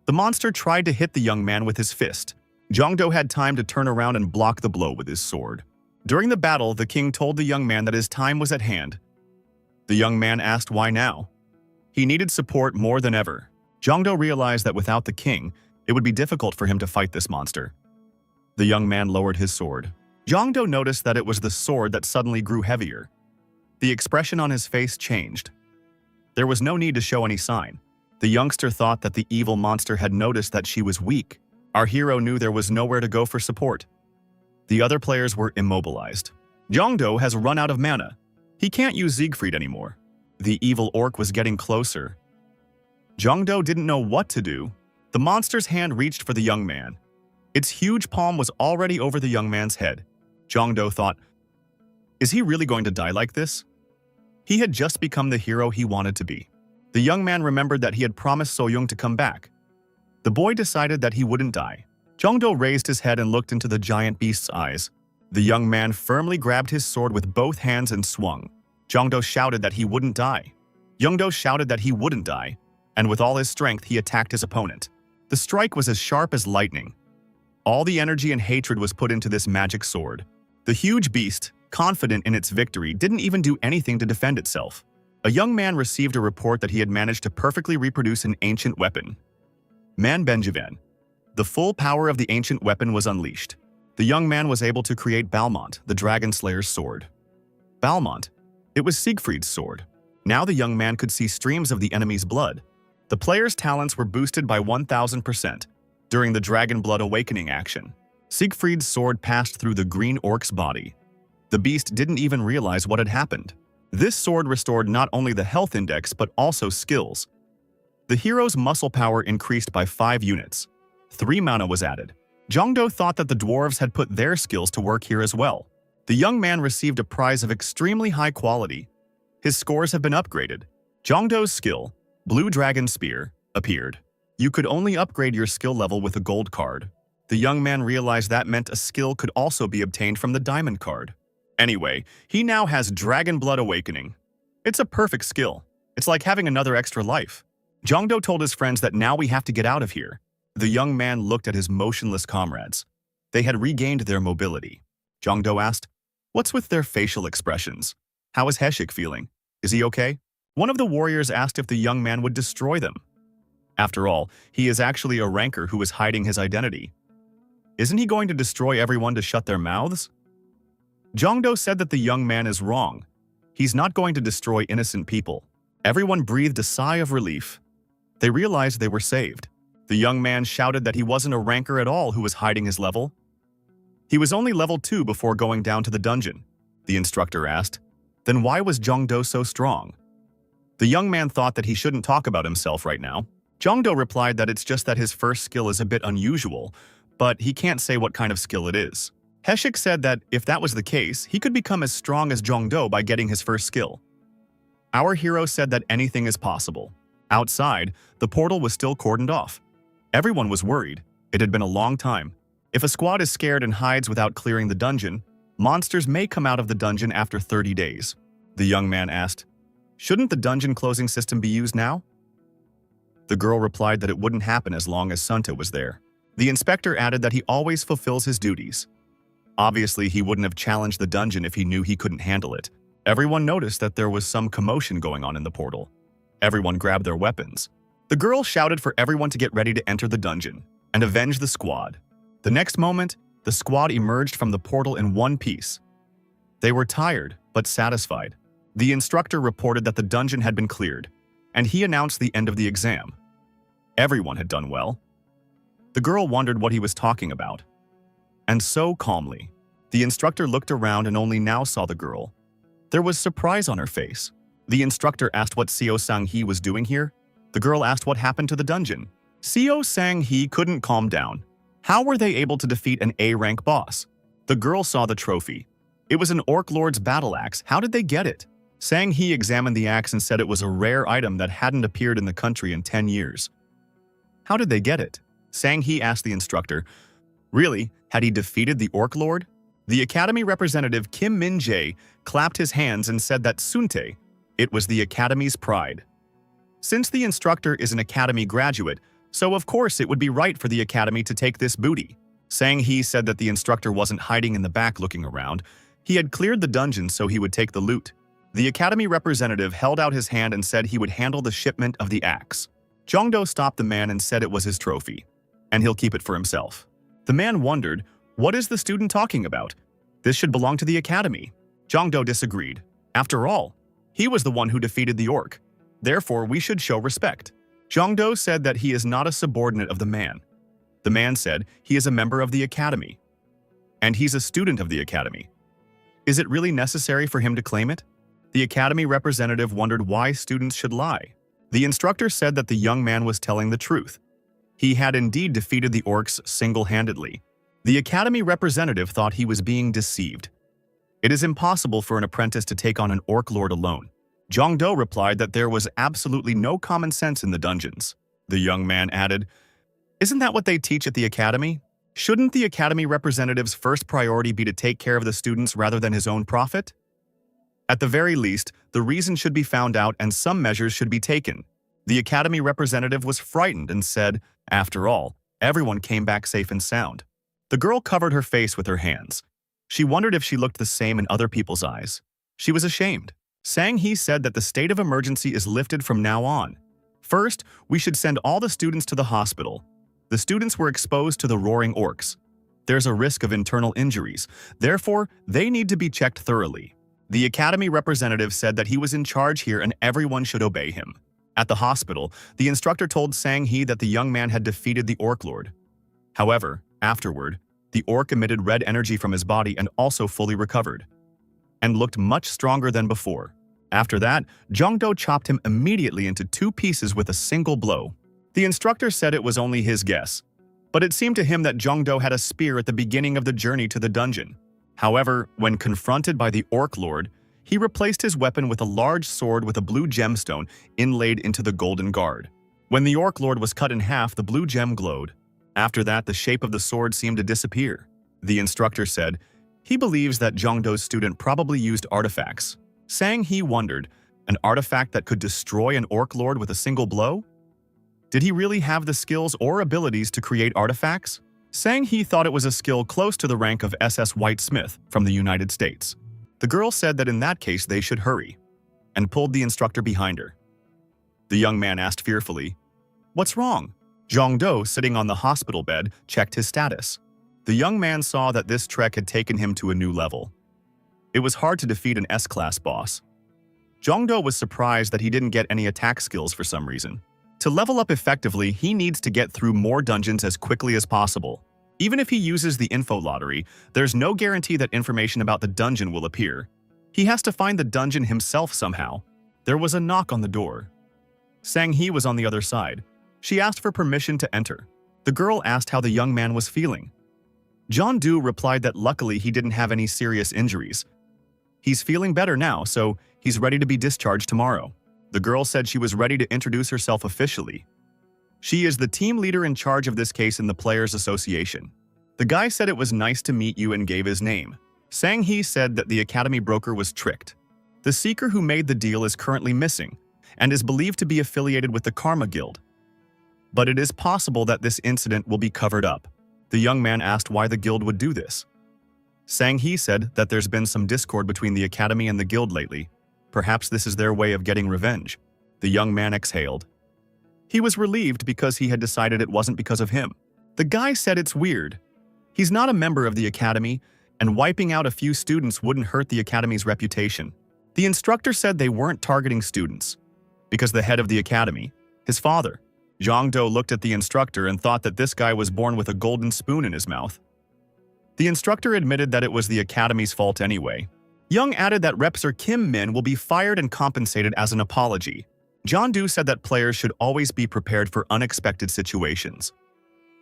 The monster tried to hit the young man with his fist. Zhang Dou had time to turn around and block the blow with his sword. During the battle, the king told the young man that his time was at hand. The young man asked why now. He needed support more than ever. Jongdo realized that without the king, it would be difficult for him to fight this monster. The young man lowered his sword. Jongdo noticed that it was the sword that suddenly grew heavier. The expression on his face changed. There was no need to show any sign. The youngster thought that the evil monster had noticed that she was weak. Our hero knew there was nowhere to go for support. The other players were immobilized. Jongdo has run out of mana. He can't use Siegfried anymore. The evil orc was getting closer. Jongdo didn't know what to do. The monster's hand reached for the young man. Its huge palm was already over the young man's head. Jongdo thought, is he really going to die like this? He had just become the hero he wanted to be. The young man remembered that he had promised So-young to come back. The boy decided that he wouldn't die. Jongdo raised his head and looked into the giant beast's eyes. The young man firmly grabbed his sword with both hands and swung. Jongdo shouted that he wouldn't die. Jongdo shouted that he wouldn't die, and with all his strength he attacked his opponent. The strike was as sharp as lightning. All the energy and hatred was put into this magic sword. The huge beast, confident in its victory, didn't even do anything to defend itself. A young man received a report that he had managed to perfectly reproduce an ancient weapon. Man Benjamin. The full power of the ancient weapon was unleashed. The young man was able to create Balmont, the Dragon Slayer's sword. Balmont. It was Siegfried's sword. Now the young man could see streams of the enemy's blood. The player's talents were boosted by 1000% during the Dragon Blood Awakening action. Siegfried's sword passed through the green orc's body. The beast didn't even realize what had happened. This sword restored not only the health index but also skills. The hero's muscle power increased by 5 units. 3 mana was added. Jongdo thought that the dwarves had put their skills to work here as well. The young man received a prize of extremely high quality. His scores have been upgraded. Jongdo's skill, Blue Dragon Spear, appeared. You could only upgrade your skill level with a gold card. The young man realized that meant a skill could also be obtained from the diamond card. Anyway, he now has Dragon Blood Awakening. It's a perfect skill. It's like having another extra life. Jongdo told his friends that now we have to get out of here. The young man looked at his motionless comrades. They had regained their mobility. Jongdo asked, what's with their facial expressions? How is Heshik feeling? Is he okay? One of the warriors asked if the young man would destroy them. After all, he is actually a ranker who is hiding his identity. Isn't he going to destroy everyone to shut their mouths? Jongdo said that the young man is wrong. He's not going to destroy innocent people. Everyone breathed a sigh of relief. They realized they were saved. The young man shouted that he wasn't a ranker at all who was hiding his level. He was only level 2 before going down to the dungeon. The instructor asked, then why was Jongdo so strong? The young man thought that he shouldn't talk about himself right now. Jongdo replied that it's just that his first skill is a bit unusual, but he can't say what kind of skill it is. Heshik said that if that was the case, he could become as strong as Jongdo by getting his first skill. Our hero said that anything is possible. Outside, the portal was still cordoned off. Everyone was worried. It had been a long time. If a squad is scared and hides without clearing the dungeon, monsters may come out of the dungeon after 30 days. The young man asked, shouldn't the dungeon closing system be used now? The girl replied that it wouldn't happen as long as Sunta was there. The inspector added that he always fulfills his duties. Obviously, he wouldn't have challenged the dungeon if he knew he couldn't handle it. Everyone noticed that there was some commotion going on in the portal. Everyone grabbed their weapons. The girl shouted for everyone to get ready to enter the dungeon and avenge the squad. The next moment, the squad emerged from the portal in one piece. They were tired, but satisfied. The instructor reported that the dungeon had been cleared, and he announced the end of the exam. Everyone had done well. The girl wondered what he was talking about. And so calmly, the instructor looked around and only now saw the girl. There was surprise on her face. The instructor asked what Seo Sang-hee was doing here. The girl asked what happened to the dungeon. Seo Sang-hee couldn't calm down. How were they able to defeat an A-rank boss? The girl saw the trophy. It was an Orc Lord's battle axe. How did they get it? Sang-hee examined the axe and said it was a rare item that hadn't appeared in the country in 10 years. How did they get it? Sang-hee asked the instructor. Really, had he defeated the Orc Lord? The Academy representative Kim Min-jae clapped his hands and said that Sunte, it was the Academy's pride. Since the instructor is an Academy graduate, so of course it would be right for the Academy to take this booty. Sang-hee said that the instructor wasn't hiding in the back looking around. He had cleared the dungeon so he would take the loot. The academy representative held out his hand and said he would handle the shipment of the axe. Jong-do stopped the man and said it was his trophy, and he'll keep it for himself. The man wondered, what is the student talking about? This should belong to the academy. Jong-do disagreed. After all, he was the one who defeated the orc. Therefore, we should show respect. Jong-do said that he is not a subordinate of the man. The man said he is a member of the academy. And he's a student of the academy. Is it really necessary for him to claim it? The academy representative wondered why students should lie. The instructor said that the young man was telling the truth. He had indeed defeated the orcs single-handedly. The academy representative thought he was being deceived. It is impossible for an apprentice to take on an orc lord alone. Jong-do replied that there was absolutely no common sense in the dungeons. The young man added, "Isn't that what they teach at the academy? Shouldn't the academy representative's first priority be to take care of the students rather than his own profit? At the very least, the reason should be found out and some measures should be taken." The academy representative was frightened and said, "After all, everyone came back safe and sound." The girl covered her face with her hands. She wondered if she looked the same in other people's eyes. She was ashamed. Sang-hee said that the state of emergency is lifted from now on. First, we should send all the students to the hospital. The students were exposed to the roaring orcs. There's a risk of internal injuries. Therefore, they need to be checked thoroughly. The academy representative said that he was in charge here and everyone should obey him. At the hospital, the instructor told Sang-hee that the young man had defeated the orc lord. However, afterward, the orc emitted red energy from his body and also fully recovered, and looked much stronger than before. After that, Jong-do chopped him immediately into 2 pieces with a single blow. The instructor said it was only his guess, but it seemed to him that Jong-do had a spear at the beginning of the journey to the dungeon. However, when confronted by the orc lord, he replaced his weapon with a large sword with a blue gemstone inlaid into the golden guard. When the orc lord was cut in half, the blue gem glowed. After that, the shape of the sword seemed to disappear. The instructor said he believes that Jong-do's student probably used artifacts. Sang-hee wondered, an artifact that could destroy an orc lord with a single blow? Did he really have the skills or abilities to create artifacts? Sang-hee thought it was a skill close to the rank of SS Whitesmith from the United States. The girl said that in that case they should hurry, and pulled the instructor behind her. The young man asked fearfully, "What's wrong?" Jong-do, sitting on the hospital bed, checked his status. The young man saw that this trek had taken him to a new level. It was hard to defeat an S-class boss. Jong-do was surprised that he didn't get any attack skills for some reason. To level up effectively, he needs to get through more dungeons as quickly as possible. Even if he uses the info lottery, there's no guarantee that information about the dungeon will appear. He has to find the dungeon himself somehow. There was a knock on the door. Sang-hee was on the other side. She asked for permission to enter. The girl asked how the young man was feeling. Jong-do replied that luckily he didn't have any serious injuries. He's feeling better now, so he's ready to be discharged tomorrow. The girl said she was ready to introduce herself officially. She is the team leader in charge of this case in the Players Association. The guy said it was nice to meet you and gave his name. Sang-hee said that the academy broker was tricked. The seeker who made the deal is currently missing and is believed to be affiliated with the Karma Guild. But it is possible that this incident will be covered up. The young man asked why the guild would do this. Sang-hee said that there's been some discord between the academy and the guild lately. Perhaps this is their way of getting revenge. The young man exhaled. He was relieved because he had decided it wasn't because of him. The guy said it's weird. He's not a member of the academy, and wiping out a few students wouldn't hurt the academy's reputation. The instructor said they weren't targeting students, because the head of the academy, his father, Jong-do, looked at the instructor and thought that this guy was born with a golden spoon in his mouth. The instructor admitted that it was the academy's fault anyway. Young added that Rep Sir Kim Min will be fired and compensated as an apology. Jong-do said that players should always be prepared for unexpected situations.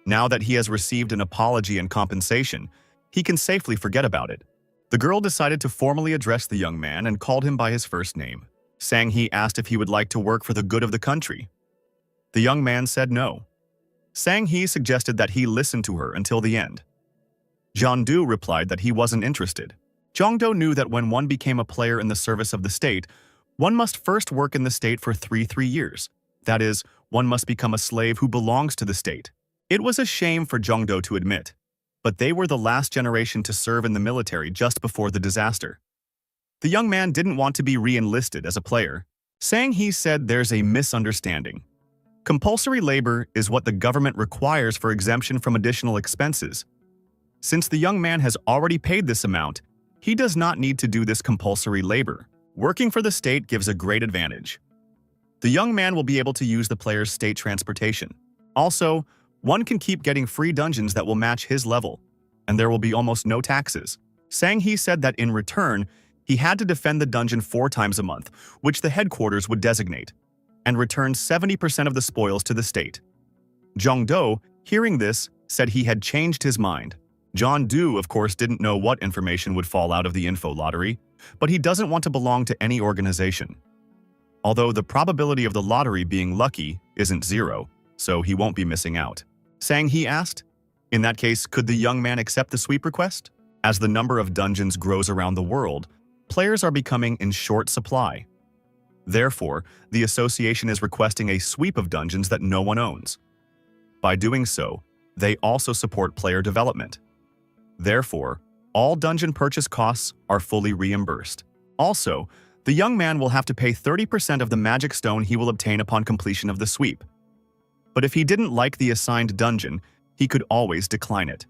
Now that he has received an apology and compensation, he can safely forget about it. The girl decided to formally address the young man and called him by his first name. Sang-hee asked if he would like to work for the good of the country. The young man said no. Sang-hee suggested that he listen to her until the end. Jong-do replied that he wasn't interested. Jong-do knew that when one became a player in the service of the state, one must first work in the state for 3 years. That is, one must become a slave who belongs to the state. It was a shame for Jong-do to admit. but they were the last generation to serve in the military just before the disaster. The young man didn't want to be re-enlisted as a player. Sang Hee said there's a misunderstanding. Compulsory labor is what the government requires for exemption from additional expenses. Since the young man has already paid this amount, he does not need to do this compulsory labor. Working for the state gives a great advantage. The young man will be able to use the player's state transportation. Also, one can keep getting free dungeons that will match his level, and there will be almost no taxes. Sang Hee said that in return, he had to defend the dungeon 4 times a month, which the headquarters would designate, and return 70% of the spoils to the state. Jong Do, hearing this, said he had changed his mind. John Doe, of course, didn't know what information would fall out of the info lottery, but he doesn't want to belong to any organization. Although the probability of the lottery being lucky isn't 0, so he won't be missing out. Sang Hee asked, in that case, could the young man accept the sweep request? As the number of dungeons grows around the world, players are becoming in short supply. Therefore, the association is requesting a sweep of dungeons that no one owns. By doing so, they also support player development. Therefore, all dungeon purchase costs are fully reimbursed. Also, the young man will have to pay 30% of the magic stone he will obtain upon completion of the sweep. But if he didn't like the assigned dungeon, he could always decline it.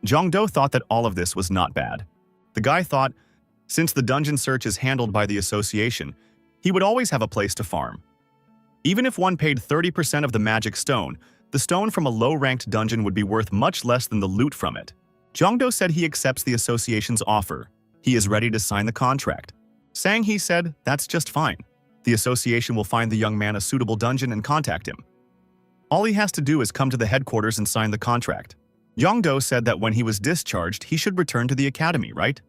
Jong Do thought that all of this was not bad. The guy thought, since the dungeon search is handled by the association, he would always have a place to farm. Even if one paid 30% of the magic stone, the stone from a low-ranked dungeon would be worth much less than the loot from it. Jong Do said he accepts the association's offer. He is ready to sign the contract. Sang Hee said that's just fine. The association will find the young man a suitable dungeon and contact him. All he has to do is come to the headquarters and sign the contract. Jong Do said that when he was discharged, he should return to the academy, right?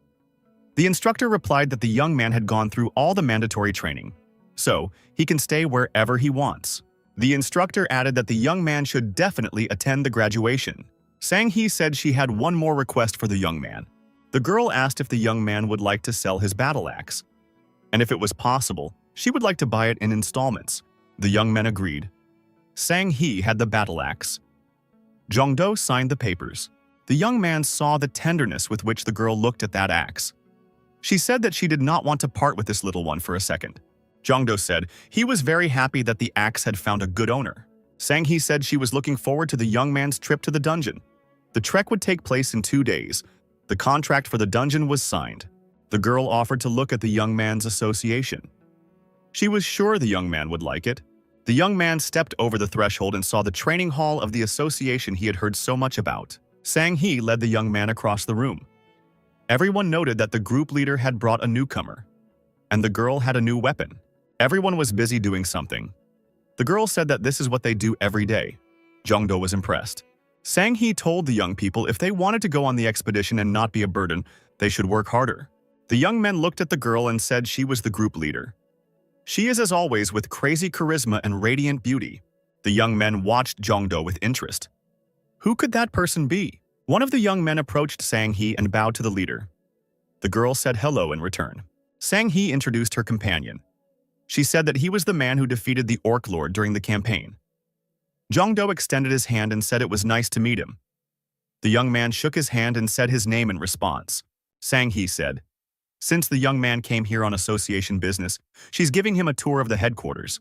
The instructor replied that the young man had gone through all the mandatory training, so he can stay wherever he wants. The instructor added that the young man should definitely attend the graduation. Sang Hee said she had one more request for the young man. The girl asked if the young man would like to sell his battle axe, and if it was possible, she would like to buy it in installments. The young man agreed. Sang Hee had the battle axe. Jong Do signed the papers. The young man saw the tenderness with which the girl looked at that axe. She said that she did not want to part with this little one for a second. Jong Do said he was very happy that the axe had found a good owner. Sang Hee said she was looking forward to the young man's trip to the dungeon. The trek would take place in 2 days. The contract for the dungeon was signed. The girl offered to look at the young man's association. She was sure the young man would like it. The young man stepped over the threshold and saw the training hall of the association he had heard so much about. Sang Hee led the young man across the room. Everyone noted that the group leader had brought a newcomer, and the girl had a new weapon. Everyone was busy doing something. The girl said that this is what they do every day. Jong Do was impressed. Sang Hee told the young people if they wanted to go on the expedition and not be a burden, they should work harder. The young men looked at the girl and said she was the group leader. She is as always with crazy charisma and radiant beauty. The young men watched Jong Do with interest. Who could that person be? One of the young men approached Sang Hee and bowed to the leader. The girl said hello in return. Sang Hee introduced her companion. She said that he was the man who defeated the Orc Lord during the campaign. Jong Do extended his hand and said it was nice to meet him. The young man shook his hand and said his name in response. Sang Hee said, since the young man came here on association business, she's giving him a tour of the headquarters.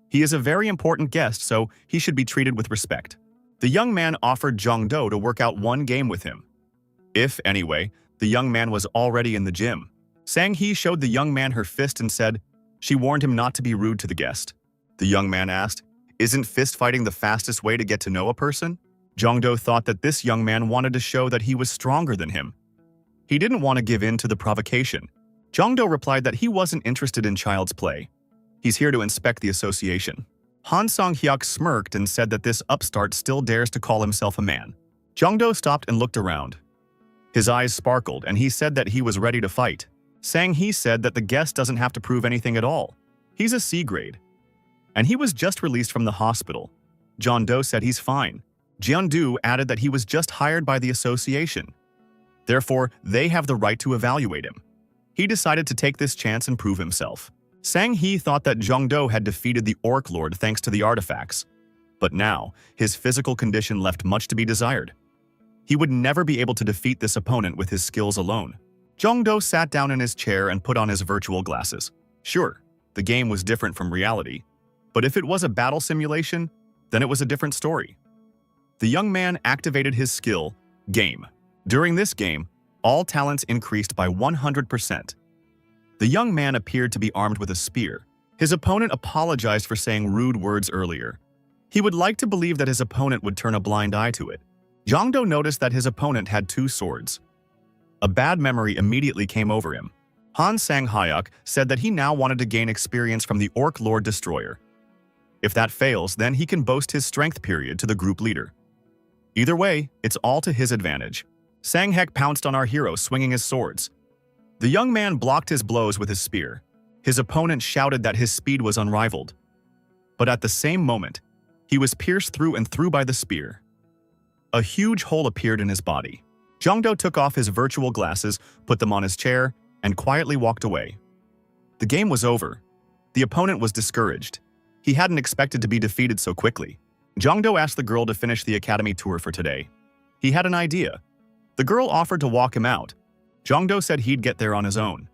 He is a very important guest, so he should be treated with respect. The young man offered Jong Do to work out one game with him. Anyway, the young man was already in the gym. Sang Hee showed the young man her fist and said, she warned him not to be rude to the guest. The young man asked, isn't fist fighting the fastest way to get to know a person? Jong Do thought that this young man wanted to show that he was stronger than him. He didn't want to give in to the provocation. Jong Do replied that he wasn't interested in child's play. He's here to inspect the association. Han Song-hyuk smirked and said that this upstart still dares to call himself a man. Jong Do stopped and looked around. His eyes sparkled and he said that he was ready to fight. Sang Hee said that the guest doesn't have to prove anything at all. He's a C grade. And he was just released from the hospital. Jong Do said he's fine. Jeon-do added that he was just hired by the association. Therefore, they have the right to evaluate him. He decided to take this chance and prove himself. Sang Hee thought that Jong Do had defeated the Orc Lord thanks to the artifacts. But now, his physical condition left much to be desired. He would never be able to defeat this opponent with his skills alone. Jongdo sat down in his chair and put on his virtual glasses. Sure, the game was different from reality, but if it was a battle simulation, then it was a different story. The young man activated his skill, Game. During this game, all talents increased by 100%. The young man appeared to be armed with a spear. His opponent apologized for saying rude words earlier. He would like to believe that his opponent would turn a blind eye to it. Jongdo noticed that his opponent had 2 swords. A bad memory immediately came over him. Han Sang-hyuk said that he now wanted to gain experience from the Orc Lord Destroyer. If that fails, then he can boast his strength period to the group leader. Either way, it's all to his advantage. Sang-hyuk pounced on our hero, swinging his swords. The young man blocked his blows with his spear. His opponent shouted that his speed was unrivaled. But at the same moment, he was pierced through and through by the spear. A huge hole appeared in his body. Jongdo took off his virtual glasses, put them on his chair, and quietly walked away. The game was over. The opponent was discouraged. He hadn't expected to be defeated so quickly. Jongdo asked the girl to finish the academy tour for today. He had an idea. The girl offered to walk him out. Jongdo said he'd get there on his own.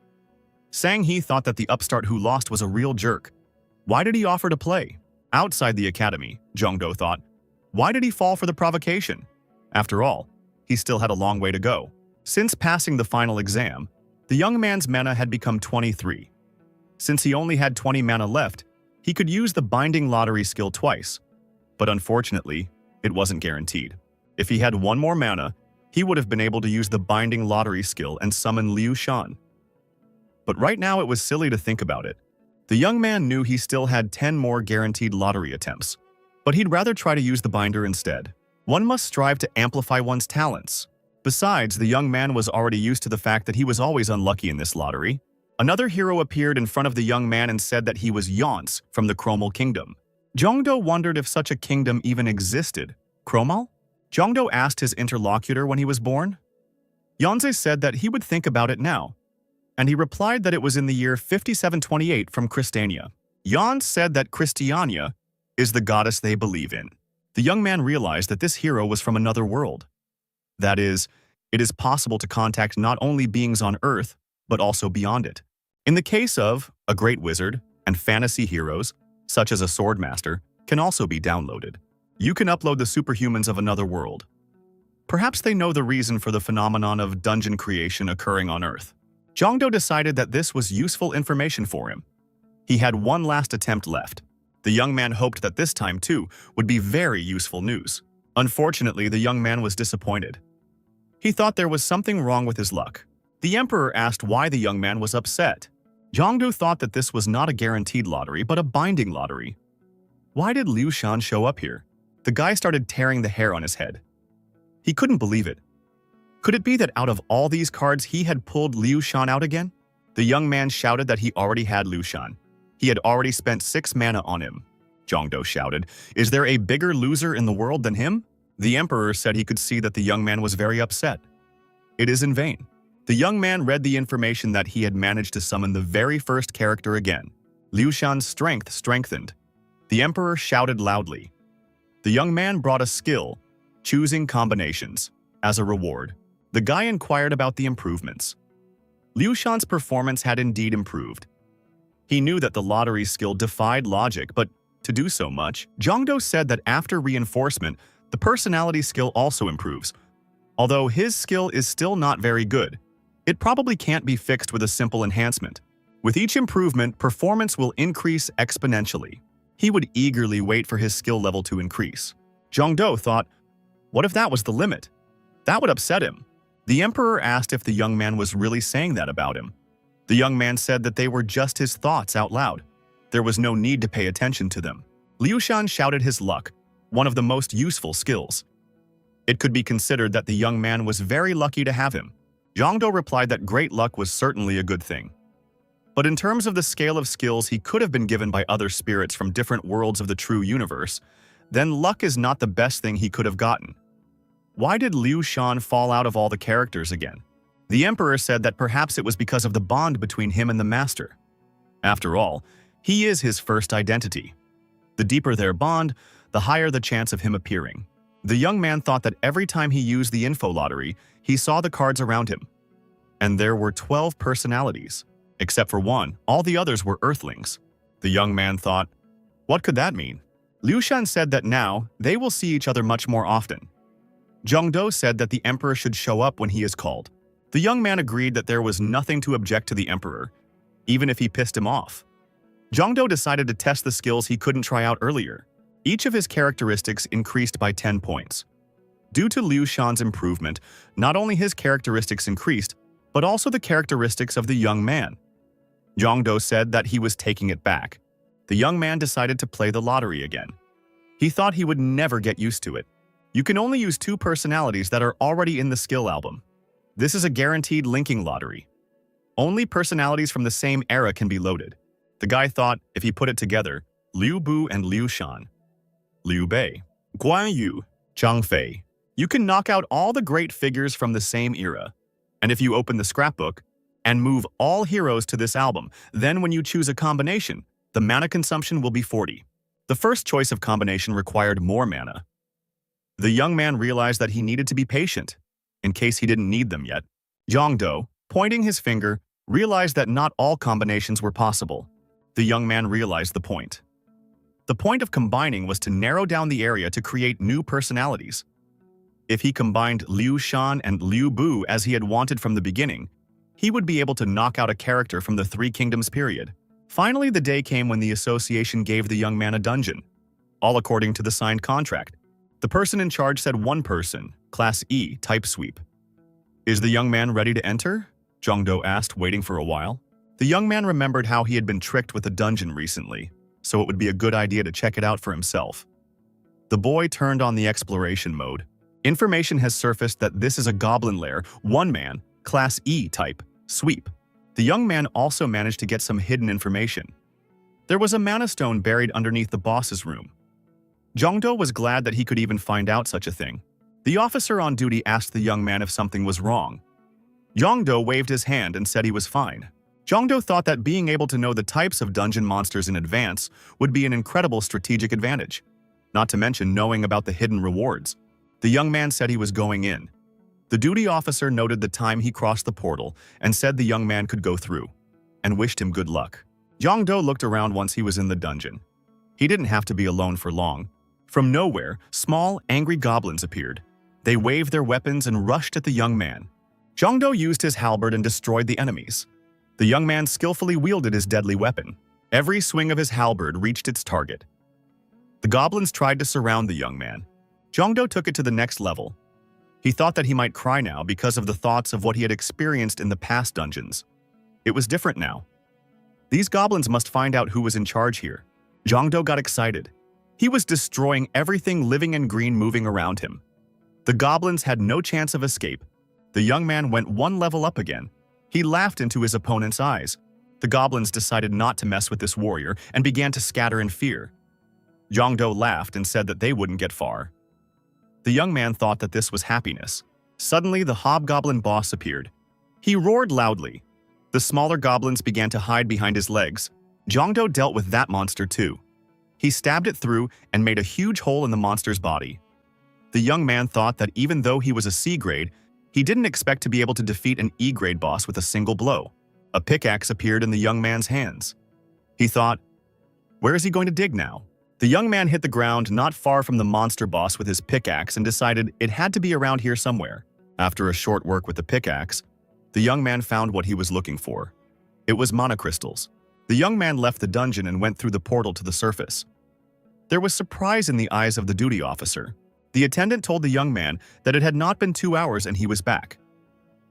Sang-hee thought that the upstart who lost was a real jerk. Why did he offer to play? Outside the academy, Jongdo thought. Why did he fall for the provocation? After all, he still had a long way to go. Since passing the final exam, the young man's mana had become 23. Since he only had 20 mana left, he could use the Binding Lottery skill twice. But unfortunately, it wasn't guaranteed. If he had 1 more mana, he would have been able to use the Binding Lottery skill and summon Liu Shan. But right now it was silly to think about it. The young man knew he still had 10 more guaranteed lottery attempts, but he'd rather try to use the binder instead. One must strive to amplify one's talents. Besides, the young man was already used to the fact that he was always unlucky in this lottery. Another hero appeared in front of the young man and said that he was Yonce from the Chromal Kingdom. Jongdo wondered if such a kingdom even existed. Chromal? Jongdo asked his interlocutor when he was born. Yonce said that he would think about it now, and he replied that it was in the year 5728 from Christiania. Yonce said that Christiania is the goddess they believe in. The young man realized that this hero was from another world. That is, it is possible to contact not only beings on Earth, but also beyond it. In the case of a great wizard and fantasy heroes, such as a swordmaster, can also be downloaded. You can upload the superhumans of another world. Perhaps they know the reason for the phenomenon of dungeon creation occurring on Earth. Jongdo decided that this was useful information for him. He had 1 last attempt left. The young man hoped that this time, too, would be very useful news. Unfortunately, the young man was disappointed. He thought there was something wrong with his luck. The emperor asked why the young man was upset. Jongdo thought that this was not a guaranteed lottery, but a binding lottery. Why did Liu Shan show up here? The guy started tearing the hair on his head. He couldn't believe it. Could it be that out of all these cards he had pulled Liu Shan out again? The young man shouted that he already had Liu Shan. He had already spent 6 mana on him. Jongdo shouted, "Is there a bigger loser in the world than him?" The emperor said he could see that the young man was very upset. It is in vain. The young man read the information that he had managed to summon the very first character again. Liu Shan's strength strengthened. The emperor shouted loudly. The young man brought a skill, choosing combinations, as a reward. The guy inquired about the improvements. Liu Shan's performance had indeed improved. He knew that the lottery skill defied logic, but to do so much, Jongdo said that after reinforcement, the personality skill also improves. Although his skill is still not very good, it probably can't be fixed with a simple enhancement. With each improvement, performance will increase exponentially. He would eagerly wait for his skill level to increase. Jongdo thought, what if that was the limit? That would upset him. The emperor asked if the young man was really saying that about him. The young man said that they were just his thoughts out loud. There was no need to pay attention to them. Liu Shan shouted his luck, one of the most useful skills. It could be considered that the young man was very lucky to have him. Jongdo replied that great luck was certainly a good thing. But in terms of the scale of skills he could have been given by other spirits from different worlds of the true universe, then luck is not the best thing he could have gotten. Why did Liu Shan fall out of all the characters again? The emperor said that perhaps it was because of the bond between him and the master. After all, he is his first identity. The deeper their bond, the higher the chance of him appearing. The young man thought that every time he used the info lottery, he saw the cards around him. And there were 12 personalities. Except for one, all the others were Earthlings. The young man thought, what could that mean? Liu Shan said that now they will see each other much more often. Zhang Do said that the emperor should show up when he is called. The young man agreed that there was nothing to object to the emperor, even if he pissed him off. Zhang Do decided to test the skills he couldn't try out earlier. Each of his characteristics increased by 10 points. Due to Liu Shan's improvement, not only his characteristics increased, but also the characteristics of the young man. Zhang Do said that he was taking it back. The young man decided to play the lottery again. He thought he would never get used to it. You can only use 2 personalities that are already in the skill album. This is a guaranteed linking lottery. Only personalities from the same era can be loaded. The guy thought if he put it together, Liu Bu and Liu Shan, Liu Bei, Guan Yu, Zhang Fei, you can knock out all the great figures from the same era. And if you open the scrapbook and move all heroes to this album, then when you choose a combination, the mana consumption will be 40. The first choice of combination required more mana. The young man realized that he needed to be patient, in case he didn't need them yet. Zhang Do, pointing his finger, realized that not all combinations were possible. The young man realized the point. The point of combining was to narrow down the area to create new personalities. If he combined Liu Shan and Liu Bu as he had wanted from the beginning, he would be able to knock out a character from the Three Kingdoms period. Finally, the day came when the association gave the young man a dungeon, all according to the signed contract. The person in charge said one person, Class E, type sweep. Is the young man ready to enter? Zhang Do asked, waiting for a while. The young man remembered how he had been tricked with a dungeon recently, so it would be a good idea to check it out for himself. The boy turned on the exploration mode. Information has surfaced that this is a goblin lair, one man, Class E type, sweep. The young man also managed to get some hidden information. There was a mana stone buried underneath the boss's room. Zhang Do was glad that he could even find out such a thing. The officer on duty asked the young man if something was wrong. Zhang Do waved his hand and said he was fine. Zhang Do thought that being able to know the types of dungeon monsters in advance would be an incredible strategic advantage, not to mention knowing about the hidden rewards. The young man said he was going in. The duty officer noted the time he crossed the portal and said the young man could go through, and wished him good luck. Zhang Do looked around once he was in the dungeon. He didn't have to be alone for long. From nowhere, small, angry goblins appeared. They waved their weapons and rushed at the young man. Zhang Do used his halberd and destroyed the enemies. The young man skillfully wielded his deadly weapon. Every swing of his halberd reached its target. The goblins tried to surround the young man. Zhang Do took it to the next level. He thought that he might cry now because of the thoughts of what he had experienced in the past dungeons. It was different now. These goblins must find out who was in charge here. Zhang Do got excited. He was destroying everything living and green moving around him. The goblins had no chance of escape. The young man went one level up again. He laughed into his opponent's eyes. The goblins decided not to mess with this warrior and began to scatter in fear. Zhang Do laughed and said that they wouldn't get far. The young man thought that this was happiness. Suddenly, the hobgoblin boss appeared. He roared loudly. The smaller goblins began to hide behind his legs. Zhang Do dealt with that monster too. He stabbed it through and made a huge hole in the monster's body. The young man thought that even though he was a C grade, he didn't expect to be able to defeat an E grade boss with a single blow. A pickaxe appeared in the young man's hands. He thought, where is he going to dig now? The young man hit the ground not far from the monster boss with his pickaxe and decided it had to be around here somewhere. After a short work with the pickaxe, the young man found what he was looking for. It was mana crystals. The young man left the dungeon and went through the portal to the surface. There was surprise in the eyes of the duty officer. The attendant told the young man that it had not been 2 hours and he was back.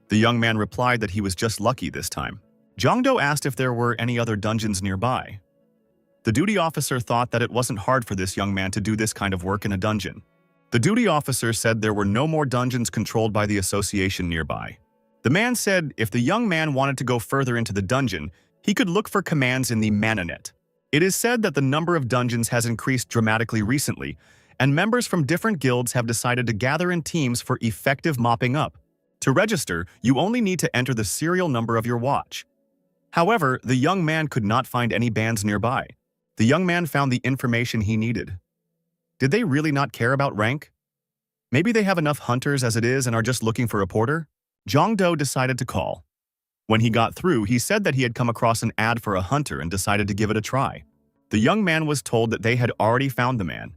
The young man replied that he was just lucky this time. Zhang Do asked if there were any other dungeons nearby. The duty officer thought that it wasn't hard for this young man to do this kind of work in a dungeon. The duty officer said there were no more dungeons controlled by the association nearby. The man said if the young man wanted to go further into the dungeon, he could look for commands in the ManaNet. It is said that the number of dungeons has increased dramatically recently, and members from different guilds have decided to gather in teams for effective mopping up. To register, you only need to enter the serial number of your watch. However, the young man could not find any bands nearby. The young man found the information he needed. Did they really not care about rank? Maybe they have enough hunters as it is and are just looking for a porter? Jong-do decided to call. When he got through, he said that he had come across an ad for a hunter and decided to give it a try. The young man was told that they had already found the man.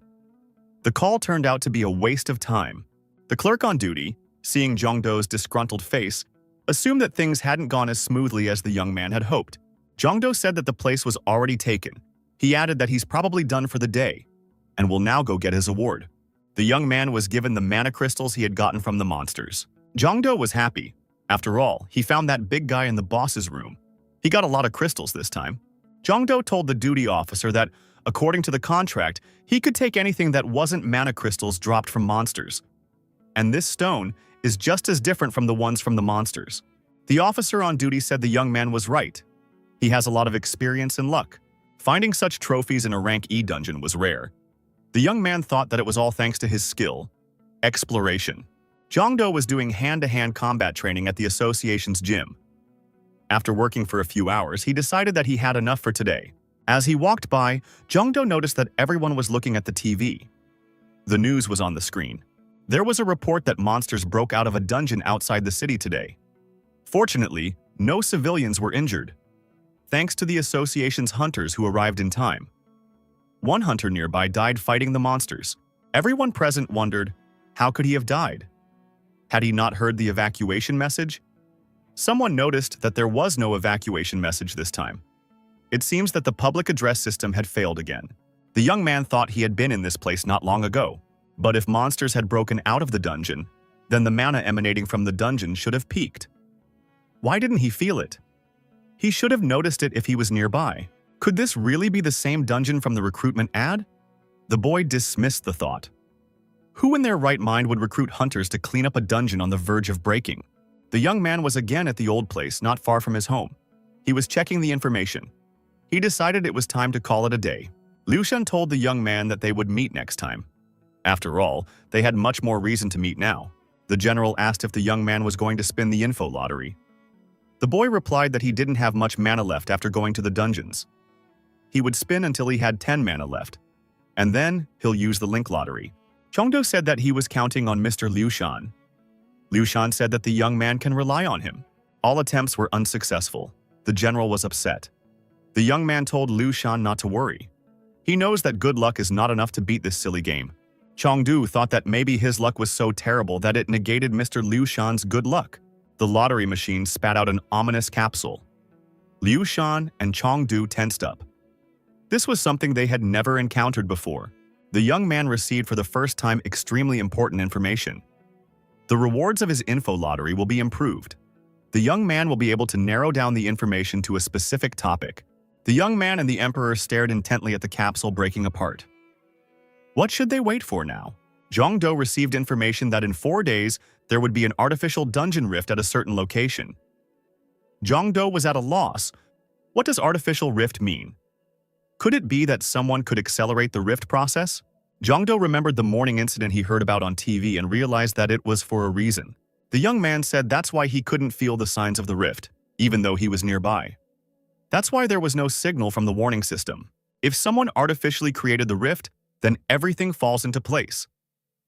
The call turned out to be a waste of time. The clerk on duty, seeing Jong-do's disgruntled face, assumed that things hadn't gone as smoothly as the young man had hoped. Jong-do said that the place was already taken. He added that he's probably done for the day and will now go get his award. The young man was given the mana crystals he had gotten from the monsters. Jong-do was happy. After all, he found that big guy in the boss's room. He got a lot of crystals this time. Jong-do told the duty officer that, according to the contract, he could take anything that wasn't mana crystals dropped from monsters. And this stone is just as different from the ones from the monsters. The officer on duty said the young man was right. He has a lot of experience and luck. Finding such trophies in a rank E dungeon was rare. The young man thought that it was all thanks to his skill. Exploration. Jong-do was doing hand-to-hand combat training at the association's gym. After working for a few hours, he decided that he had enough for today. As he walked by, Jong-do noticed that everyone was looking at the TV. The news was on the screen. There was a report that monsters broke out of a dungeon outside the city today. Fortunately, no civilians were injured, thanks to the association's hunters who arrived in time. One hunter nearby died fighting the monsters. Everyone present wondered, how could he have died? Had he not heard the evacuation message? Someone noticed that there was no evacuation message this time. It seems that the public address system had failed again. The young man thought he had been in this place not long ago. But if monsters had broken out of the dungeon, then the mana emanating from the dungeon should have peaked. Why didn't he feel it? He should have noticed it if he was nearby. Could this really be the same dungeon from the recruitment ad? The boy dismissed the thought. Who in their right mind would recruit hunters to clean up a dungeon on the verge of breaking? The young man was again at the old place, not far from his home. He was checking the information. He decided it was time to call it a day. Liu Shan told the young man that they would meet next time. After all, they had much more reason to meet now. The general asked if the young man was going to spin the info lottery. The boy replied that he didn't have much mana left after going to the dungeons. He would spin until he had 10 mana left, and then he'll use the link lottery. Jong-do said that he was counting on Mr. Liu Shan. Liu Shan said that the young man can rely on him. All attempts were unsuccessful. The general was upset. The young man told Liu Shan not to worry. He knows that good luck is not enough to beat this silly game. Chong-du thought that maybe his luck was so terrible that it negated Mr. Liu Shan's good luck. The lottery machine spat out an ominous capsule. Liu Shan and Chong-du tensed up. This was something they had never encountered before. The young man received for the first time extremely important information. The rewards of his info lottery will be improved. The young man will be able to narrow down the information to a specific topic. The young man and the emperor stared intently at the capsule breaking apart. What should they wait for now? Jong-do received information that in 4 days, there would be an artificial dungeon rift at a certain location. Jong-do was at a loss. What does artificial rift mean? Could it be that someone could accelerate the rift process? Jong-do remembered the morning incident he heard about on TV and realized that it was for a reason. The young man said that's why he couldn't feel the signs of the rift, even though he was nearby. That's why there was no signal from the warning system. If someone artificially created the rift, then everything falls into place.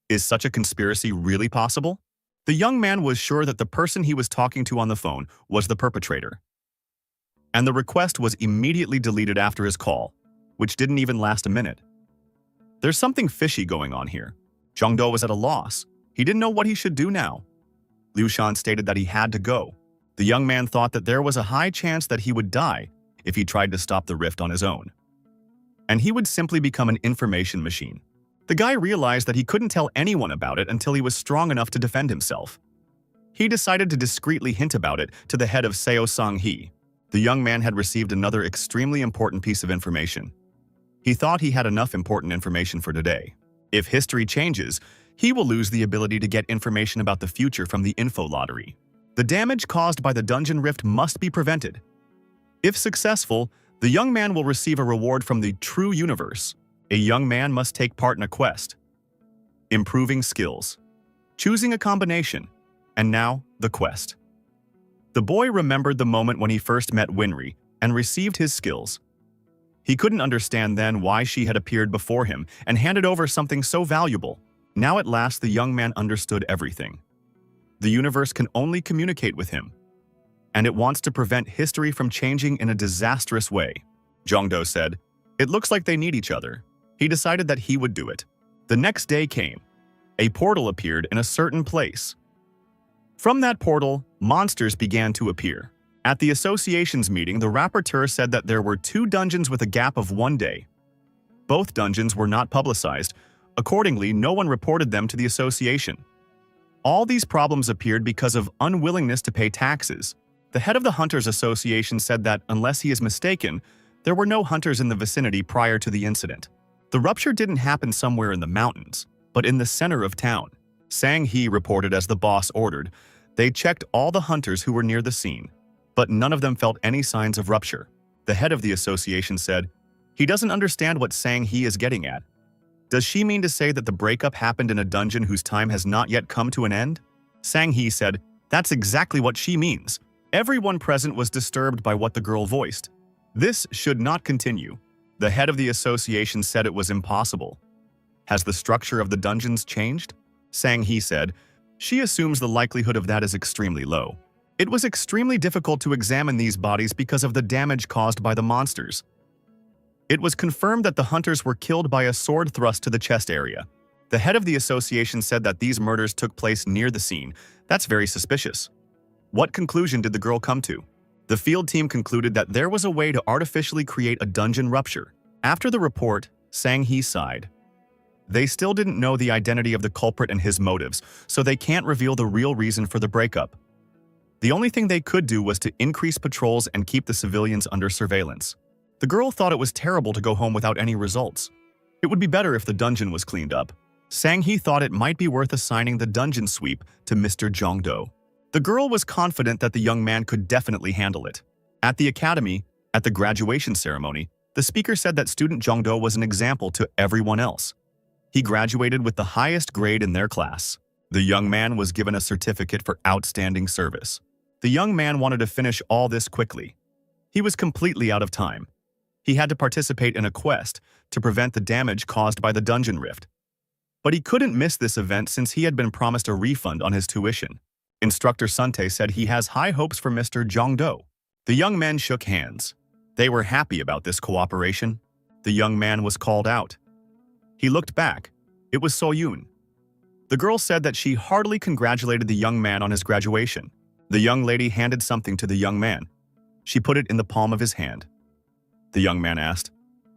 Is such a conspiracy really possible? The young man was sure that the person he was talking to on the phone was the perpetrator. And the request was immediately deleted after his call, which didn't even last a minute. There's something fishy going on here. Jong-do was at a loss. He didn't know what he should do now. Liu Shan stated that he had to go. The young man thought that there was a high chance that he would die if he tried to stop the rift on his own. And he would simply become an information machine. The guy realized that he couldn't tell anyone about it until he was strong enough to defend himself. He decided to discreetly hint about it to the head of Seo Sang-hee. The young man had received another extremely important piece of information. He thought he had enough important information for today. If history changes, he will lose the ability to get information about the future from the info lottery. The damage caused by the dungeon rift must be prevented. If successful, the young man will receive a reward from the true universe. A young man must take part in a quest. Improving skills. Choosing a combination. And now, the quest. The boy remembered the moment when he first met Winry and received his skills. He couldn't understand then why she had appeared before him and handed over something so valuable. Now at last the young man understood everything. The universe can only communicate with him, and it wants to prevent history from changing in a disastrous way. Jongdo said, "It looks like they need each other." He decided that he would do it. The next day came. A portal appeared in a certain place. From that portal, monsters began to appear. At the association's meeting, the rapporteur said that there were 2 dungeons with a gap of 1 day. Both dungeons were not publicized. Accordingly, no one reported them to the association. All these problems appeared because of unwillingness to pay taxes. The head of the Hunters Association said that, unless he is mistaken, there were no hunters in the vicinity prior to the incident. The rupture didn't happen somewhere in the mountains, but in the center of town. Sang Hee reported as the boss ordered. They checked all the hunters who were near the scene, but none of them felt any signs of rupture. The head of the association said, "He doesn't understand what Sang Hee is getting at. Does she mean to say that the breakup happened in a dungeon whose time has not yet come to an end?" Sang Hee said, "That's exactly what she means." Everyone present was disturbed by what the girl voiced. This should not continue. The head of the association said it was impossible. Has the structure of the dungeons changed? Sang Hee said, "She assumes the likelihood of that is extremely low. It was extremely difficult to examine these bodies because of the damage caused by the monsters. It was confirmed that the hunters were killed by a sword thrust to the chest area. The head of the association said that these murders took place near the scene. That's very suspicious." What conclusion did the girl come to? The field team concluded that there was a way to artificially create a dungeon rupture. After the report, Sang Hee sighed. They still didn't know the identity of the culprit and his motives, so they can't reveal the real reason for the breakup. The only thing they could do was to increase patrols and keep the civilians under surveillance. The girl thought it was terrible to go home without any results. It would be better if the dungeon was cleaned up. Sang Hee thought it might be worth assigning the dungeon sweep to Mr. Jongdo. The girl was confident that the young man could definitely handle it. At the academy, at the graduation ceremony, the speaker said that student Jongdo was an example to everyone else. He graduated with the highest grade in their class. The young man was given a certificate for outstanding service. The young man wanted to finish all this quickly. He was completely out of time. He had to participate in a quest to prevent the damage caused by the dungeon rift. But he couldn't miss this event since he had been promised a refund on his tuition. Instructor Suntae said he has high hopes for Mr. Jongdo. The young men shook hands. They were happy about this cooperation. The young man was called out. He looked back. It was So-yoon. The girl said that she heartily congratulated the young man on his graduation. The young lady handed something to the young man. She put it in the palm of his hand. The young man asked,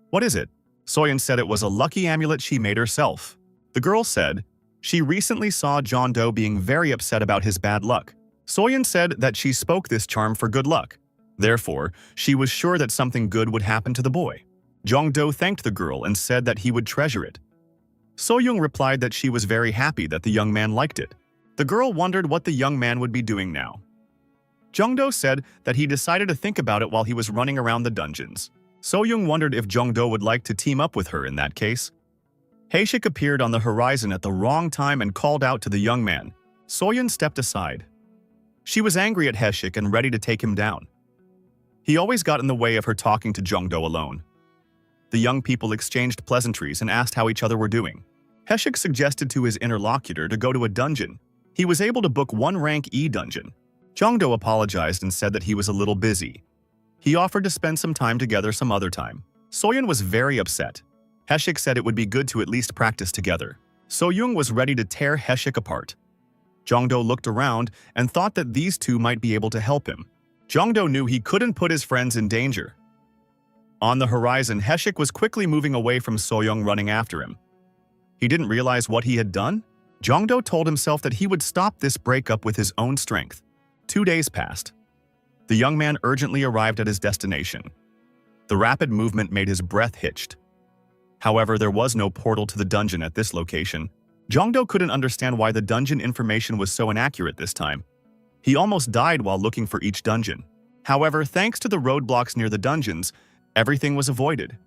"What is it?" So-yoon said it was a lucky amulet she made herself. The girl said, she recently saw Jongdo being very upset about his bad luck. So-yoon said that she spoke this charm for good luck. Therefore, she was sure that something good would happen to the boy. Jongdo thanked the girl and said that he would treasure it. So-yoon replied that she was very happy that the young man liked it. The girl wondered what the young man would be doing now. Jongdo said that he decided to think about it while he was running around the dungeons. So-yoon wondered if Jongdo would like to team up with her in that case. Haeshik appeared on the horizon at the wrong time and called out to the young man. So-yoon stepped aside. She was angry at Haeshik and ready to take him down. He always got in the way of her talking to Jongdo alone. The young people exchanged pleasantries and asked how each other were doing. Haeshik suggested to his interlocutor to go to a dungeon. He was able to book one rank E dungeon. Jongdo apologized and said that he was a little busy. He offered to spend some time together some other time. So-yoon was very upset. Haeshik said it would be good to at least practice together. So-yoon was ready to tear Haeshik apart. Jongdo looked around and thought that these two might be able to help him. Jongdo knew he couldn't put his friends in danger. On the horizon, Haeshik was quickly moving away from So-yoon, running after him. He didn't realize what he had done. Jongdo told himself that he would stop this breakup with his own strength. 2 days passed. The young man urgently arrived at his destination. The rapid movement made his breath hitched. However, there was no portal to the dungeon at this location. Jongdo couldn't understand why the dungeon information was so inaccurate this time. He almost died while looking for each dungeon. However, thanks to the roadblocks near the dungeons, everything was avoided.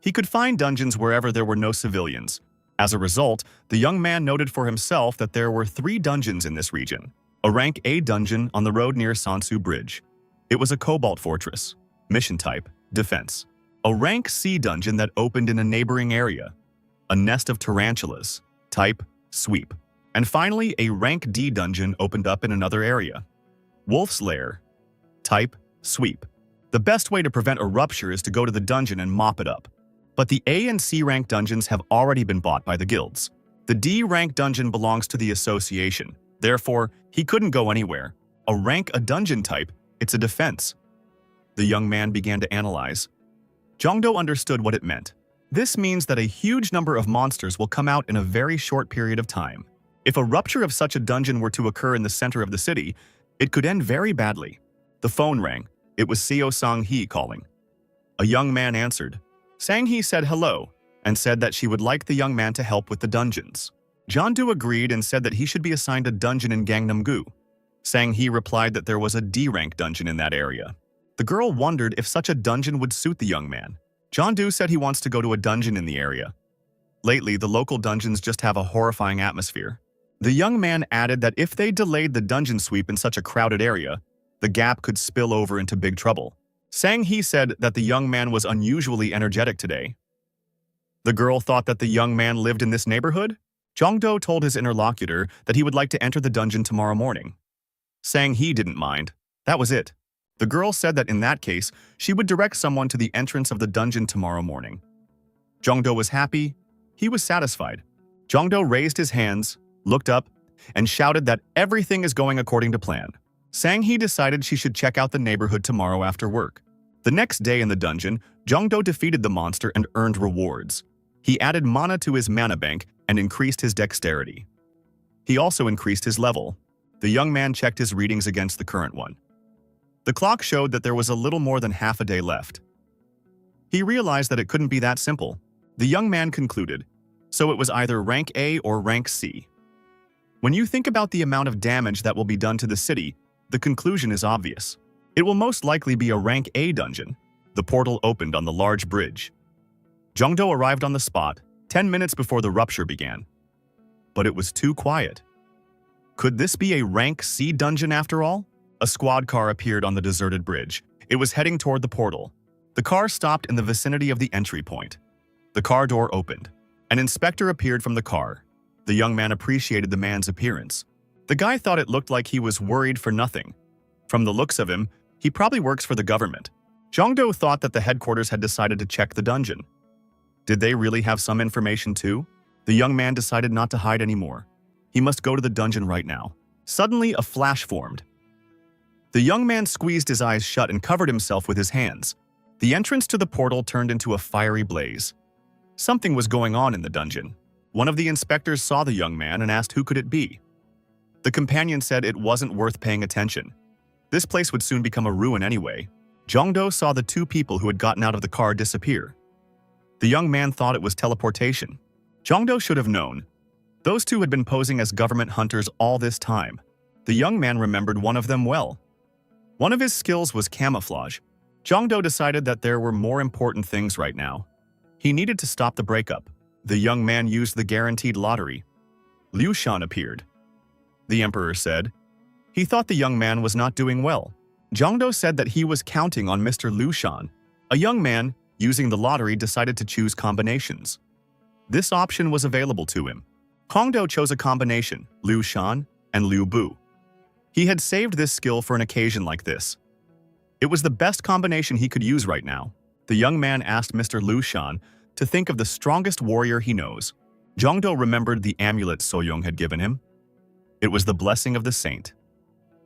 He could find dungeons wherever there were no civilians. As a result, the young man noted for himself that there were 3 dungeons in this region. A rank A dungeon on the road near Sansu Bridge. It was a Cobalt Fortress. Mission type, Defense. A rank C dungeon that opened in a neighboring area. A nest of tarantulas. Type, sweep. And finally, a rank D dungeon opened up in another area. Wolf's Lair. Type, sweep. The best way to prevent a rupture is to go to the dungeon and mop it up. But the A and C rank dungeons have already been bought by the guilds. The D rank dungeon belongs to the association. Therefore, he couldn't go anywhere. A dungeon type, it's a defense. The young man began to analyze. Jongdo understood what it meant. This means that a huge number of monsters will come out in a very short period of time. If a rupture of such a dungeon were to occur in the center of the city, it could end very badly. The phone rang. It was Seo Sang-hee calling. A young man answered. Sang-hee said hello and said that she would like the young man to help with the dungeons. Jeondu agreed and said that he should be assigned a dungeon in Gangnam-gu. Sang-hee replied that there was a D-rank dungeon in that area. The girl wondered if such a dungeon would suit the young man. Jeondu said he wants to go to a dungeon in the area. Lately, the local dungeons just have a horrifying atmosphere. The young man added that if they delayed the dungeon sweep in such a crowded area, the gap could spill over into big trouble. Sang-hee said that the young man was unusually energetic today. The girl thought that the young man lived in this neighborhood. Jongdo told his interlocutor that he would like to enter the dungeon tomorrow morning. Sang-hee didn't mind. That was it. The girl said that in that case, she would direct someone to the entrance of the dungeon tomorrow morning. Jongdo was happy. He was satisfied. Jongdo raised his hands, looked up, and shouted that everything is going according to plan. Sang-hee decided she should check out the neighborhood tomorrow after work. The next day in the dungeon, Jongdo defeated the monster and earned rewards. He added mana to his mana bank and increased his dexterity. He also increased his level. The young man checked his readings against the current one. The clock showed that there was a little more than half a day left. He realized that it couldn't be that simple. The young man concluded, so it was either rank A or rank C. When you think about the amount of damage that will be done to the city, the conclusion is obvious. It will most likely be a rank A dungeon. The portal opened on the large bridge. Jongdo arrived on the spot 10 minutes before the rupture began. But it was too quiet. Could this be a rank C dungeon after all? A squad car appeared on the deserted bridge. It was heading toward the portal. The car stopped in the vicinity of the entry point. The car door opened. An inspector appeared from the car. The young man appreciated the man's appearance. The guy thought it looked like he was worried for nothing. From the looks of him, he probably works for the government. Jongdo thought that the headquarters had decided to check the dungeon. Did they really have some information too? The young man decided not to hide anymore. He must go to the dungeon right now. Suddenly, a flash formed. The young man squeezed his eyes shut and covered himself with his hands. The entrance to the portal turned into a fiery blaze. Something was going on in the dungeon. One of the inspectors saw the young man and asked who could it be. The companion said it wasn't worth paying attention. This place would soon become a ruin anyway. Jongdo saw the two people who had gotten out of the car disappear. The young man thought it was teleportation. Jongdo should have known. Those two had been posing as government hunters all this time. The young man remembered one of them well. One of his skills was camouflage. Jongdo decided that there were more important things right now. He needed to stop the breakup. The young man used the guaranteed lottery. Liu Shan appeared. The emperor said. He thought the young man was not doing well. Jongdo said that he was counting on Mr. Liu Shan. A young man, using the lottery, decided to choose combinations. This option was available to him. Hongdo chose a combination, Liu Shan and Liu Bu. He had saved this skill for an occasion like this. It was the best combination he could use right now. The young man asked Mr. Liu Shan to think of the strongest warrior he knows. Jongdo remembered the amulet Soyoung had given him. It was the blessing of the saint.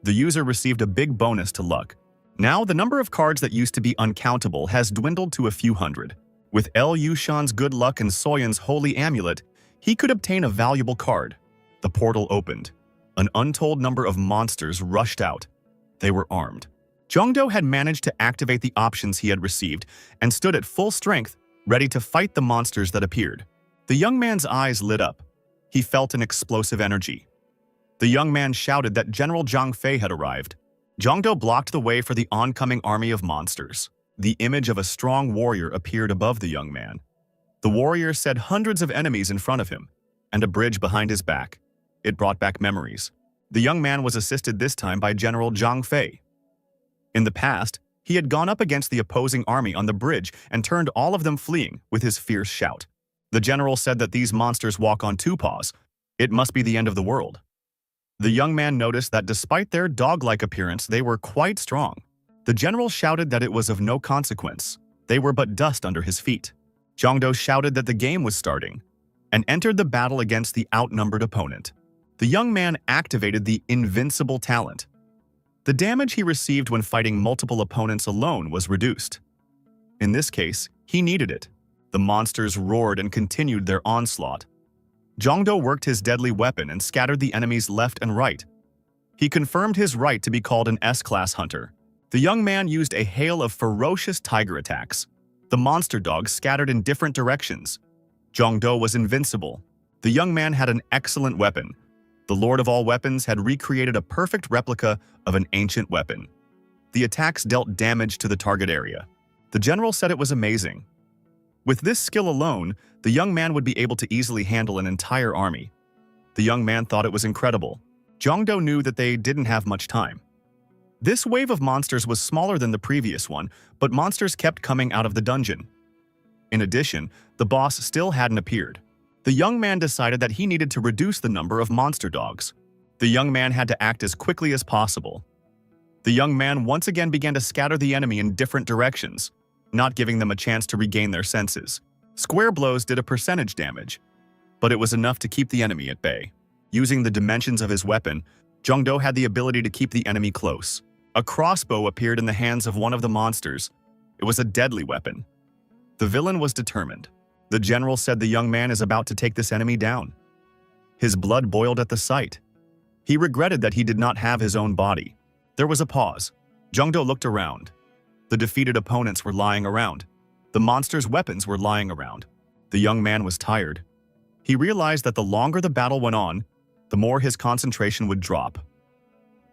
The user received a big bonus to luck. Now, the number of cards that used to be uncountable has dwindled to a few hundred. With Liu Shan's good luck and Soyeon's holy amulet, he could obtain a valuable card. The portal opened. An untold number of monsters rushed out. They were armed. Jongdo had managed to activate the options he had received and stood at full strength, ready to fight the monsters that appeared. The young man's eyes lit up. He felt an explosive energy. The young man shouted that General Zhang Fei had arrived. Jongdo blocked the way for the oncoming army of monsters. The image of a strong warrior appeared above the young man. The warrior said hundreds of enemies in front of him, and a bridge behind his back. It brought back memories. The young man was assisted this time by General Zhang Fei. In the past, he had gone up against the opposing army on the bridge and turned all of them fleeing with his fierce shout. The general said that these monsters walk on two paws. It must be the end of the world. The young man noticed that despite their dog-like appearance, they were quite strong. The general shouted that it was of no consequence. They were but dust under his feet. Jongdo shouted that the game was starting and entered the battle against the outnumbered opponent. The young man activated the invincible talent. The damage he received when fighting multiple opponents alone was reduced. In this case, he needed it. The monsters roared and continued their onslaught. Jongdo worked his deadly weapon and scattered the enemies left and right. He confirmed his right to be called an S-class hunter. The young man used a hail of ferocious tiger attacks. The monster dogs scattered in different directions. Jongdo was invincible. The young man had an excellent weapon. The Lord of all weapons had recreated a perfect replica of an ancient weapon. The attacks dealt damage to the target area. The general said it was amazing. With this skill alone, the young man would be able to easily handle an entire army. The young man thought it was incredible. Jongdo knew that they didn't have much time. This wave of monsters was smaller than the previous one, but monsters kept coming out of the dungeon. In addition, the boss still hadn't appeared. The young man decided that he needed to reduce the number of monster dogs. The young man had to act as quickly as possible. The young man once again began to scatter the enemy in different directions, not giving them a chance to regain their senses. Square blows did a percentage damage, but it was enough to keep the enemy at bay. Using the dimensions of his weapon, Jongdo had the ability to keep the enemy close. A crossbow appeared in the hands of one of the monsters. It was a deadly weapon. The villain was determined. The general said the young man is about to take this enemy down. His blood boiled at the sight. He regretted that he did not have his own body. There was a pause. Jongdo looked around. The defeated opponents were lying around. The monster's weapons were lying around. The young man was tired. He realized that the longer the battle went on, the more his concentration would drop.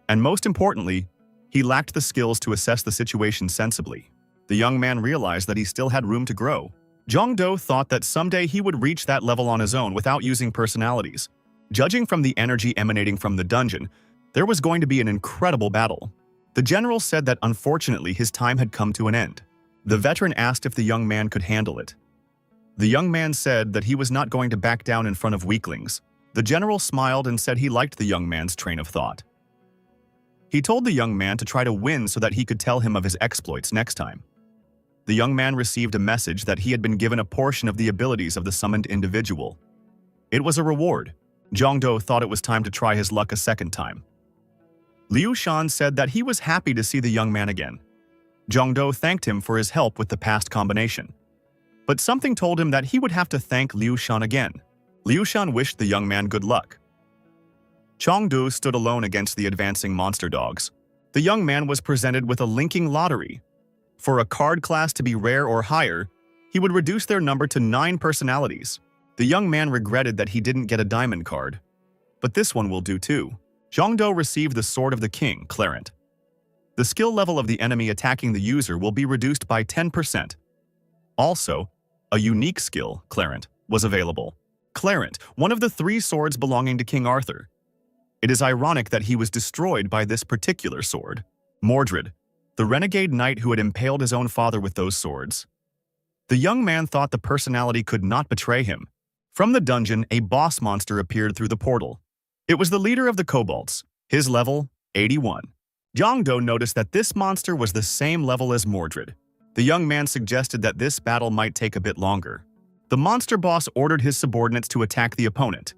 And most importantly, he lacked the skills to assess the situation sensibly. The young man realized that he still had room to grow. Jongdo thought that someday he would reach that level on his own without using personalities. Judging from the energy emanating from the dungeon, there was going to be an incredible battle. The general said that unfortunately his time had come to an end. The veteran asked if the young man could handle it. The young man said that he was not going to back down in front of weaklings. The general smiled and said he liked the young man's train of thought. He told the young man to try to win so that he could tell him of his exploits next time. The young man received a message that he had been given a portion of the abilities of the summoned individual. It was a reward. Jongdo thought it was time to try his luck a second time. Liu Shan said that he was happy to see the young man again. Jongdo thanked him for his help with the past combination. But something told him that he would have to thank Liu Shan again. Liu Shan wished the young man good luck. Chengdu stood alone against the advancing monster dogs. The young man was presented with a linking lottery. For a card class to be rare or higher, he would reduce their number to 9 personalities. The young man regretted that he didn't get a diamond card. But this one will do too. Zhongdo received the Sword of the King, Clarent. The skill level of the enemy attacking the user will be reduced by 10%. Also, a unique skill, Clarent, was available. Clarent, one of the 3 swords belonging to King Arthur. It is ironic that he was destroyed by this particular sword. Mordred, the renegade knight who had impaled his own father with those swords. The young man thought the personality could not betray him. From the dungeon, a boss monster appeared through the portal. It was the leader of the kobolds, his level 81. Jongdo noticed that this monster was the same level as Mordred. The young man suggested that this battle might take a bit longer. The monster boss ordered his subordinates to attack the opponent.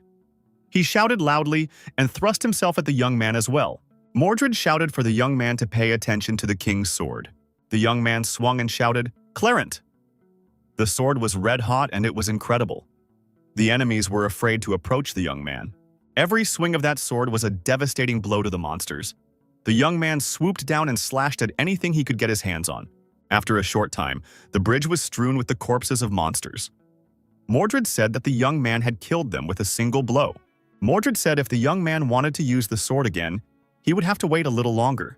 He shouted loudly and thrust himself at the young man as well. Mordred shouted for the young man to pay attention to the king's sword. The young man swung and shouted, "Clarent!" The sword was red-hot and it was incredible. The enemies were afraid to approach the young man. Every swing of that sword was a devastating blow to the monsters. The young man swooped down and slashed at anything he could get his hands on. After a short time, the bridge was strewn with the corpses of monsters. Mordred said that the young man had killed them with a single blow. Mordred said if the young man wanted to use the sword again, he would have to wait a little longer.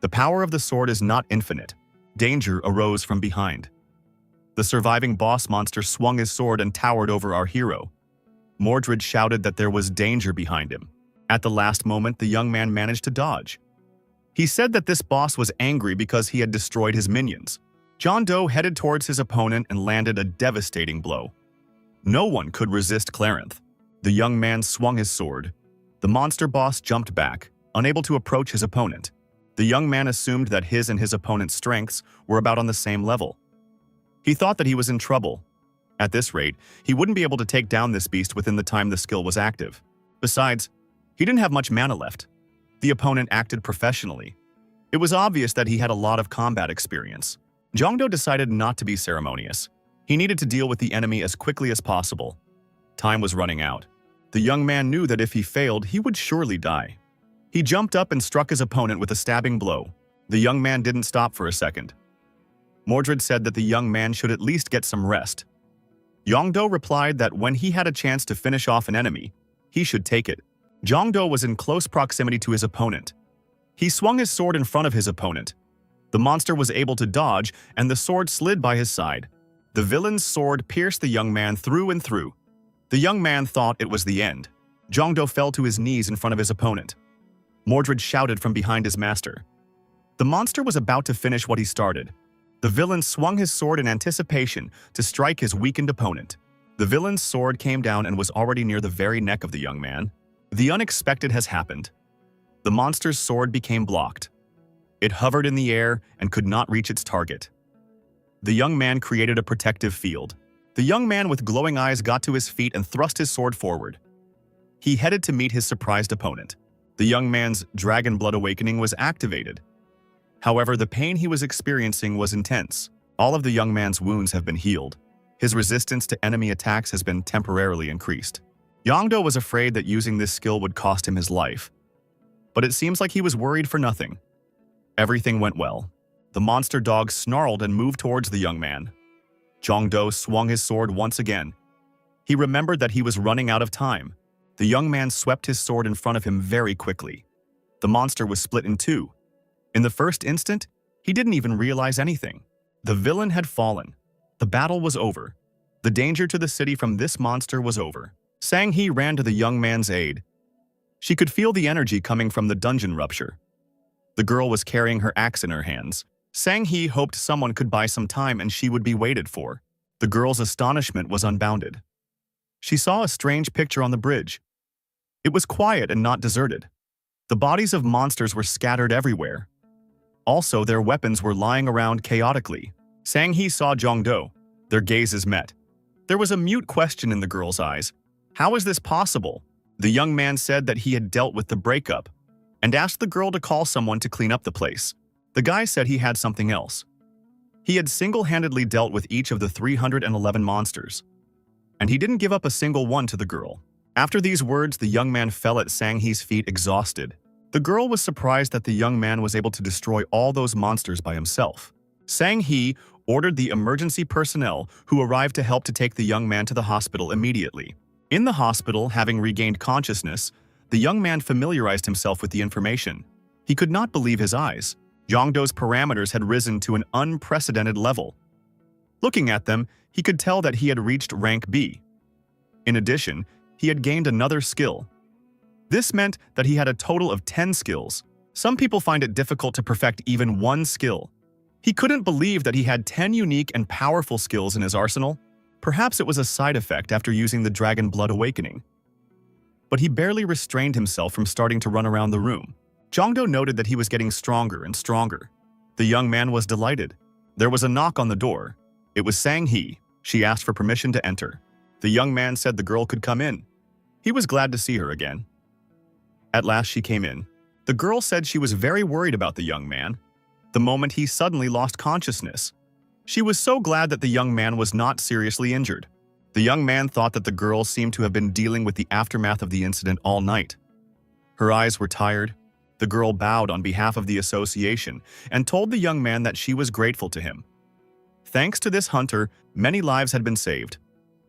The power of the sword is not infinite. Danger arose from behind. The surviving boss monster swung his sword and towered over our hero. Mordred shouted that there was danger behind him. At the last moment, the young man managed to dodge. He said that this boss was angry because he had destroyed his minions. John Doe headed towards his opponent and landed a devastating blow. No one could resist Clarinth. The young man swung his sword. The monster boss jumped back, unable to approach his opponent. The young man assumed that his and his opponent's strengths were about on the same level. He thought that he was in trouble. At this rate, he wouldn't be able to take down this beast within the time the skill was active. Besides, he didn't have much mana left. The opponent acted professionally. It was obvious that he had a lot of combat experience. Jongdo decided not to be ceremonious. He needed to deal with the enemy as quickly as possible. Time was running out. The young man knew that if he failed, he would surely die. He jumped up and struck his opponent with a stabbing blow. The young man didn't stop for a second. Mordred said that the young man should at least get some rest. Jongdo replied that when he had a chance to finish off an enemy, he should take it. Jongdo was in close proximity to his opponent. He swung his sword in front of his opponent. The monster was able to dodge, and the sword slid by his side. The villain's sword pierced the young man through and through. The young man thought it was the end. Jongdo fell to his knees in front of his opponent. Mordred shouted from behind his master. The monster was about to finish what he started. The villain swung his sword in anticipation to strike his weakened opponent. The villain's sword came down and was already near the very neck of the young man. The unexpected has happened. The monster's sword became blocked. It hovered in the air and could not reach its target. The young man created a protective field. The young man with glowing eyes got to his feet and thrust his sword forward. He headed to meet his surprised opponent. The young man's dragon blood awakening was activated. However, the pain he was experiencing was intense. All of the young man's wounds have been healed. His resistance to enemy attacks has been temporarily increased. Jongdo was afraid that using this skill would cost him his life. But it seems like he was worried for nothing. Everything went well. The monster dog snarled and moved towards the young man. Jongdo swung his sword once again. He remembered that he was running out of time. The young man swept his sword in front of him very quickly. The monster was split in two. In the first instant, he didn't even realize anything. The villain had fallen. The battle was over. The danger to the city from this monster was over. Sang-hee ran to the young man's aid. She could feel the energy coming from the dungeon rupture. The girl was carrying her axe in her hands. Sang-hee hoped someone could buy some time and she would be waited for. The girl's astonishment was unbounded. She saw a strange picture on the bridge. It was quiet and not deserted. The bodies of monsters were scattered everywhere. Also, their weapons were lying around chaotically. Sang-hee saw Jongdo. Their gazes met. There was a mute question in the girl's eyes. How is this possible? The young man said that he had dealt with the breakup and asked the girl to call someone to clean up the place. The guy said he had something else. He had single-handedly dealt with each of the 311 monsters, and he didn't give up a single one to the girl. After these words, the young man fell at Sang-hee's feet exhausted. The girl was surprised that the young man was able to destroy all those monsters by himself. Sang-hee ordered the emergency personnel who arrived to help to take the young man to the hospital immediately. In the hospital, having regained consciousness, the young man familiarized himself with the information. He could not believe his eyes. Jongdo's parameters had risen to an unprecedented level. Looking at them, he could tell that he had reached rank B. In addition, he had gained another skill. This meant that he had a total of 10 skills. Some people find it difficult to perfect even one skill. He couldn't believe that he had 10 unique and powerful skills in his arsenal. Perhaps it was a side effect after using the Dragon Blood Awakening. But he barely restrained himself from starting to run around the room. Jongdo noted that he was getting stronger and stronger. The young man was delighted. There was a knock on the door. It was Sang-hee. She asked for permission to enter. The young man said the girl could come in. He was glad to see her again. At last she came in. The girl said she was very worried about the young man, the moment he suddenly lost consciousness. She was so glad that the young man was not seriously injured. The young man thought that the girl seemed to have been dealing with the aftermath of the incident all night. Her eyes were tired. The girl bowed on behalf of the association and told the young man that she was grateful to him. Thanks to this hunter, many lives had been saved,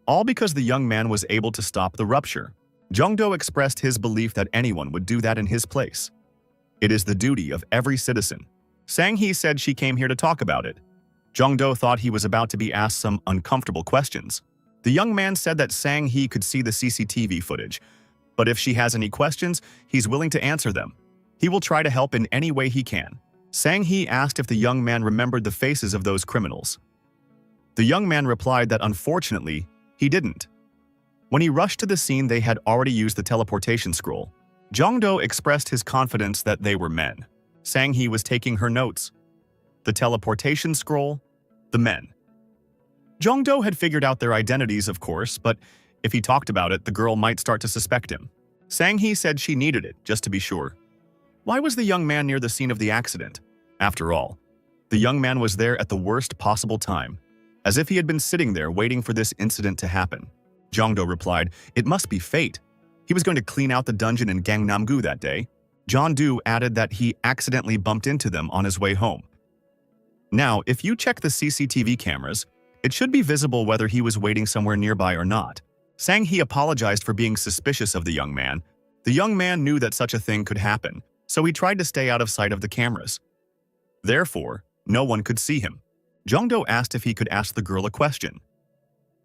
all because the young man was able to stop the rupture. Jongdo expressed his belief that anyone would do that in his place. It is the duty of every citizen. Sang-hee said she came here to talk about it. Jongdo thought he was about to be asked some uncomfortable questions. The young man said that Sang-hee could see the CCTV footage, but if she has any questions, he's willing to answer them. He will try to help in any way he can. Sang-hee asked if the young man remembered the faces of those criminals. The young man replied that unfortunately, he didn't. When he rushed to the scene, they had already used the teleportation scroll. Jongdo expressed his confidence that they were men. Sang-hee was taking her notes. The teleportation scroll, the men. Jongdo had figured out their identities, of course, but if he talked about it, the girl might start to suspect him. Sang-hee said she needed it, just to be sure. Why was the young man near the scene of the accident? After all, the young man was there at the worst possible time, as if he had been sitting there waiting for this incident to happen. Jongdo replied, "It must be fate. He was going to clean out the dungeon in Gangnam-gu that day." Jongdo added that he accidentally bumped into them on his way home. Now, if you check the CCTV cameras, it should be visible whether he was waiting somewhere nearby or not. Sang-hee apologized for being suspicious of the young man. The young man knew that such a thing could happen, so he tried to stay out of sight of the cameras. Therefore, no one could see him. Jongdo asked if he could ask the girl a question.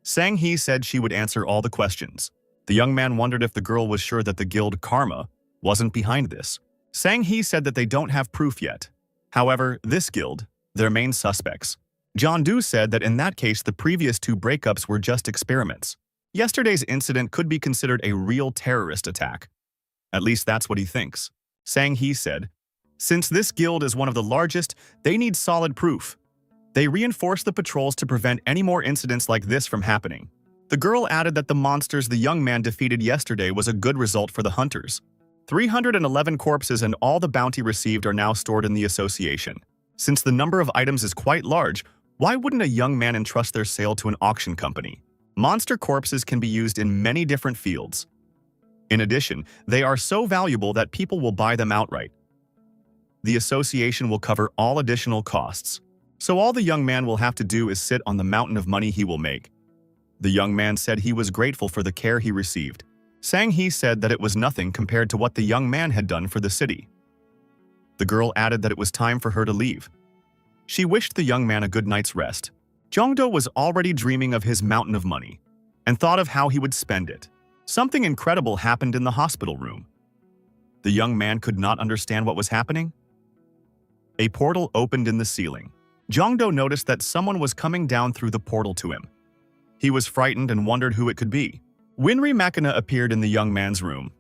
Sang-hee said she would answer all the questions. The young man wondered if the girl was sure that the guild Karma wasn't behind this. Sang-hee said that they don't have proof yet. However, this guild, their main suspects. Jongdo said that in that case the previous two breakups were just experiments. Yesterday's incident could be considered a real terrorist attack. At least that's what he thinks. Sang-hee said, "Since this guild is one of the largest, they need solid proof. They reinforce the patrols to prevent any more incidents like this from happening." The girl added that the monsters the young man defeated yesterday was a good result for the hunters. 311 corpses and all the bounty received are now stored in the association. Since the number of items is quite large, why wouldn't a young man entrust their sale to an auction company? Monster corpses can be used in many different fields. In addition, they are so valuable that people will buy them outright. The association will cover all additional costs, so all the young man will have to do is sit on the mountain of money he will make. The young man said he was grateful for the care he received. Sang-hee said that it was nothing compared to what the young man had done for the city. The girl added that it was time for her to leave. She wished the young man a good night's rest. Jongdo was already dreaming of his mountain of money and thought of how he would spend it. Something incredible happened in the hospital room. The young man could not understand what was happening. A portal opened in the ceiling. Jongdo noticed that someone was coming down through the portal to him. He was frightened and wondered who it could be. Winry Makina appeared in the young man's room.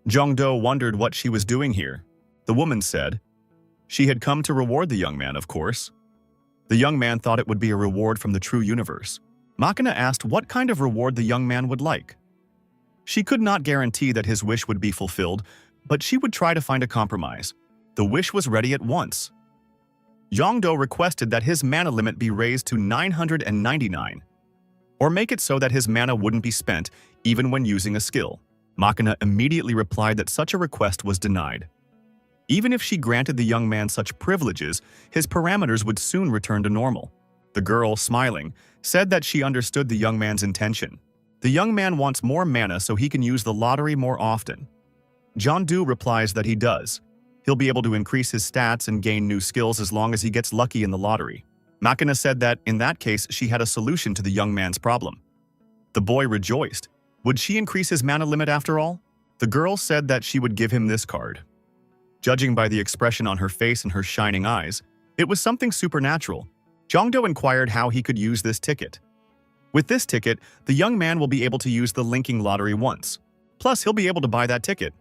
Jongdo wondered what she was doing here. The woman said she had come to reward the young man, of course. The young man thought it would be a reward from the true universe. Makina asked what kind of reward the young man would like. She could not guarantee that his wish would be fulfilled, but she would try to find a compromise. The wish was ready at once. Jongdo requested that his mana limit be raised to 999, or make it so that his mana wouldn't be spent even when using a skill. Makina immediately replied that such a request was denied. Even if she granted the young man such privileges, his parameters would soon return to normal. The girl, smiling, said that she understood the young man's intention. The young man wants more mana so he can use the lottery more often. Jongdo replies that he does. He'll be able to increase his stats and gain new skills as long as he gets lucky in the lottery. Makina said that, in that case, she had a solution to the young man's problem. The boy rejoiced. Would she increase his mana limit after all? The girl said that she would give him this card. Judging by the expression on her face and her shining eyes, it was something supernatural. Jongdo inquired how he could use this ticket. With this ticket, the young man will be able to use the linking lottery once. Plus, he'll be able to buy that ticket.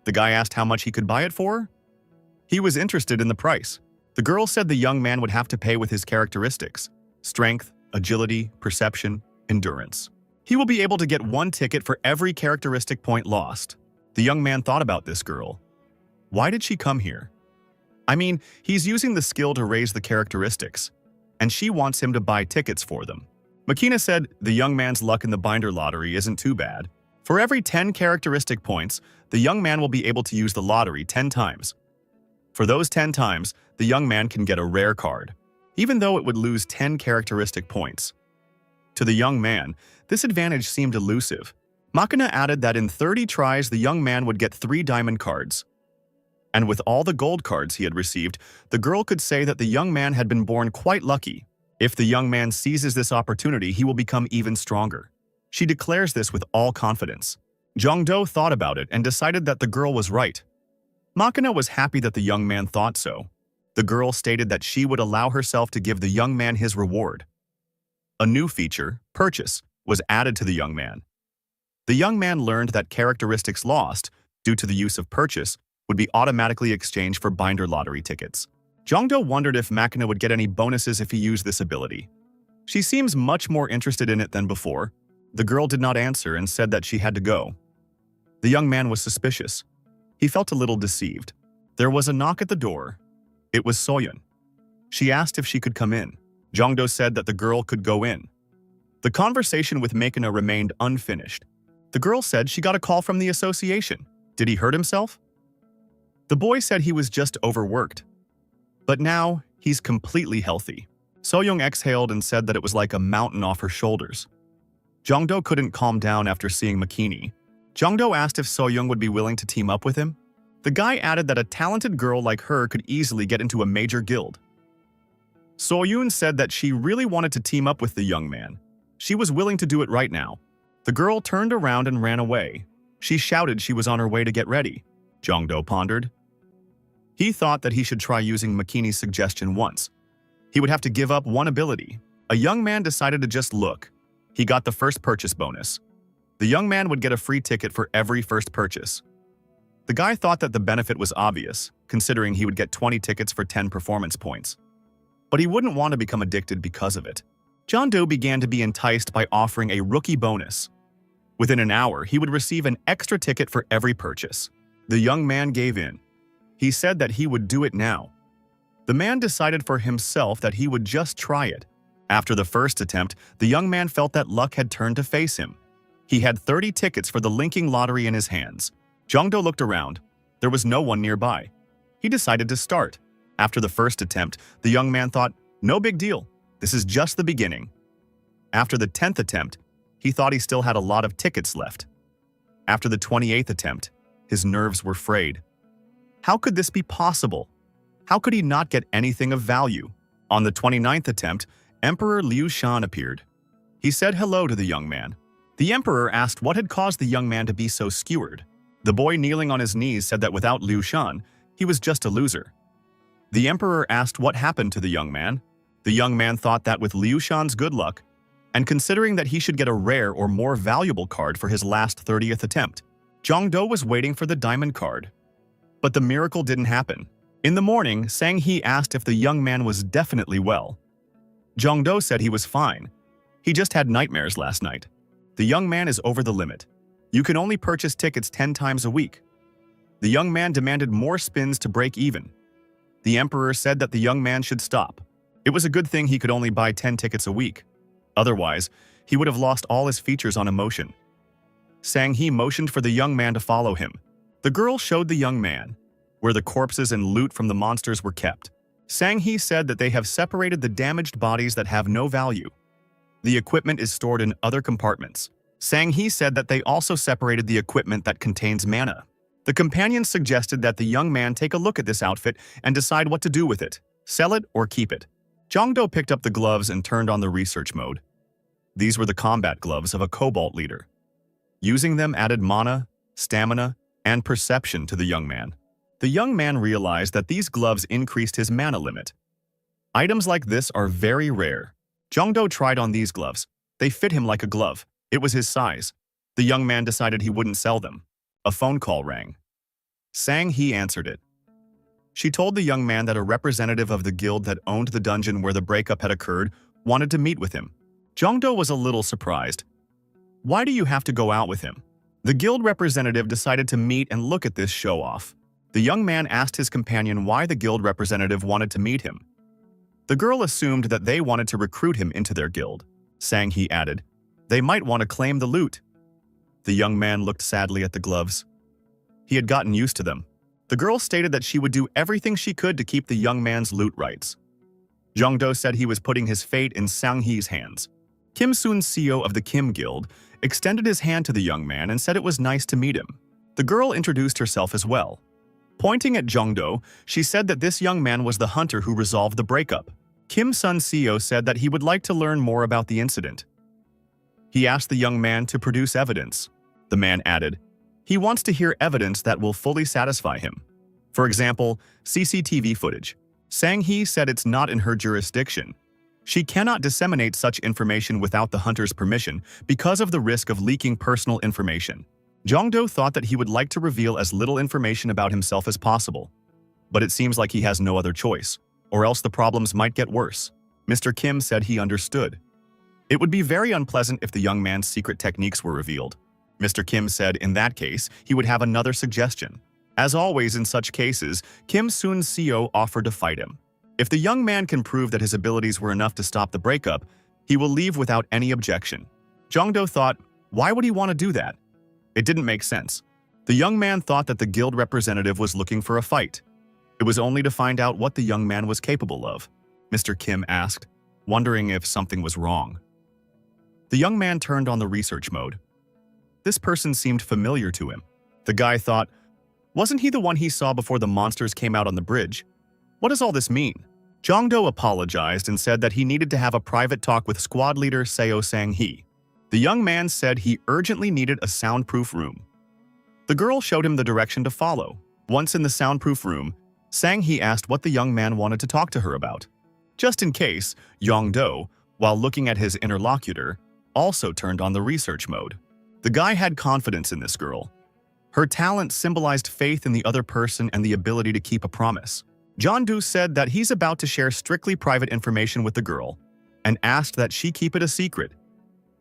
The guy asked how much he could buy it for. He was interested in the price. The girl said the young man would have to pay with his characteristics: strength, agility, perception, endurance. He will be able to get one ticket for every characteristic point lost. The young man thought about this girl. Why did she come here? I mean, he's using the skill to raise the characteristics, and she wants him to buy tickets for them. Makina said the young man's luck in the binder lottery isn't too bad. For every 10 characteristic points, the young man will be able to use the lottery 10 times. For those 10 times, the young man can get a rare card, even though it would lose 10 characteristic points. To the young man, this advantage seemed elusive. Makina added that in 30 tries, the young man would get 3 diamond cards. And with all the gold cards he had received, the girl could say that the young man had been born quite lucky. If the young man seizes this opportunity, he will become even stronger. She declares this with all confidence. Jongdo thought about it and decided that the girl was right. Makina was happy that the young man thought so. The girl stated that she would allow herself to give the young man his reward. A new feature, Purchase, was added to the young man. The young man learned that characteristics lost due to the use of purchase would be automatically exchanged for binder lottery tickets. Jongdo wondered if Makina would get any bonuses if he used this ability. She seems much more interested in it than before. The girl did not answer and said that she had to go. The young man was suspicious. He felt a little deceived. There was a knock at the door. It was Soyun. She asked if she could come in. Jongdo said that the girl could go in. The conversation with Makina remained unfinished. The girl said she got a call from the association. Did he hurt himself? The boy said he was just overworked. But now, he's completely healthy. Soyoung exhaled and said that it was like a mountain off her shoulders. Jongdo couldn't calm down after seeing Makini. Jongdo asked if Soyoung would be willing to team up with him. The guy added that a talented girl like her could easily get into a major guild. Soyoung said that she really wanted to team up with the young man. She was willing to do it right now. The girl turned around and ran away. She shouted she was on her way to get ready. Jongdo pondered. He thought that he should try using Makini's suggestion once. He would have to give up one ability. A young man decided to just look. He got the first purchase bonus. The young man would get a free ticket for every first purchase. The guy thought that the benefit was obvious, considering he would get 20 tickets for 10 performance points. But he wouldn't want to become addicted because of it. Jongdo began to be enticed by offering a rookie bonus. Within an hour, he would receive an extra ticket for every purchase. The young man gave in. He said that he would do it now. The man decided for himself that he would just try it. After the first attempt, the young man felt that luck had turned to face him. He had 30 tickets for the linking lottery in his hands. Jongdo looked around. There was no one nearby. He decided to start. After the first attempt, the young man thought, no big deal. This is just the beginning. After the 10th attempt, he thought he still had a lot of tickets left. After the 28th attempt, his nerves were frayed. How could this be possible? How could he not get anything of value? On the 29th attempt, Emperor Liu Shan appeared. He said hello to the young man. The emperor asked what had caused the young man to be so skewered. The boy kneeling on his knees said that without Liu Shan, he was just a loser. The emperor asked what happened to the young man. The young man thought that with Liu Shan's good luck, and considering that he should get a rare or more valuable card for his last 30th attempt, Jongdo was waiting for the diamond card. But the miracle didn't happen. In the morning, Sang Hee asked if the young man was definitely well. Jongdo said he was fine. He just had nightmares last night. The young man is over the limit. You can only purchase tickets 10 times a week. The young man demanded more spins to break even. The emperor said that the young man should stop. It was a good thing he could only buy 10 tickets a week. Otherwise, he would have lost all his features on emotion. Sang Hee motioned for the young man to follow him. The girl showed the young man where the corpses and loot from the monsters were kept. Sang Hee said that they have separated the damaged bodies that have no value. The equipment is stored in other compartments. Sang Hee said that they also separated the equipment that contains mana. The companions suggested that the young man take a look at this outfit and decide what to do with it, sell it or keep it. Jongdo picked up the gloves and turned on the research mode. These were the combat gloves of a Cobalt leader. Using them added mana, stamina, and perception to the young man. The young man realized that these gloves increased his mana limit. Items like this are very rare. Jongdo tried on these gloves. They fit him like a glove. It was his size. The young man decided he wouldn't sell them. A phone call rang. Sang Hee answered it. She told the young man that a representative of the guild that owned the dungeon where the breakup had occurred wanted to meet with him. Jongdo was a little surprised. Why do you have to go out with him? The guild representative decided to meet and look at this show-off. The young man asked his companion why the guild representative wanted to meet him. The girl assumed that they wanted to recruit him into their guild. Sang Hee added, they might want to claim the loot. The young man looked sadly at the gloves. He had gotten used to them. The girl stated that she would do everything she could to keep the young man's loot rights. Jongdo said he was putting his fate in Sang Hee's hands. Kim Soon, CEO of the Kim Guild, extended his hand to the young man and said it was nice to meet him. The girl introduced herself as well. Pointing at Jongdo, she said that this young man was the hunter who resolved the breakup. Kim Sun CEO said that he would like to learn more about the incident. He asked the young man to produce evidence. The man added, he wants to hear evidence that will fully satisfy him. For example, CCTV footage. Sang Hee said it's not in her jurisdiction. She cannot disseminate such information without the hunter's permission because of the risk of leaking personal information. Jong-do thought that he would like to reveal as little information about himself as possible. But it seems like he has no other choice, or else the problems might get worse. Mr. Kim said he understood. It would be very unpleasant if the young man's secret techniques were revealed. Mr. Kim said in that case, he would have another suggestion. As always in such cases, Kim Soon-seo offered to fight him. If the young man can prove that his abilities were enough to stop the breakup, he will leave without any objection. Jong-do thought, why would he want to do that? It didn't make sense. The young man thought that the guild representative was looking for a fight. It was only to find out what the young man was capable of. Mr. Kim asked, wondering if something was wrong. The young man turned on the research mode. This person seemed familiar to him. The guy thought, wasn't he the one he saw before the monsters came out on the bridge? What does all this mean? Jong-do apologized and said that he needed to have a private talk with squad leader Seo Sang-hee. The young man said he urgently needed a soundproof room. The girl showed him the direction to follow. Once in the soundproof room, Sang-hee asked what the young man wanted to talk to her about. Just in case, Jong-do, while looking at his interlocutor, also turned on the research mode. The guy had confidence in this girl. Her talent symbolized faith in the other person and the ability to keep a promise. Jong-do said that he's about to share strictly private information with the girl and asked that she keep it a secret.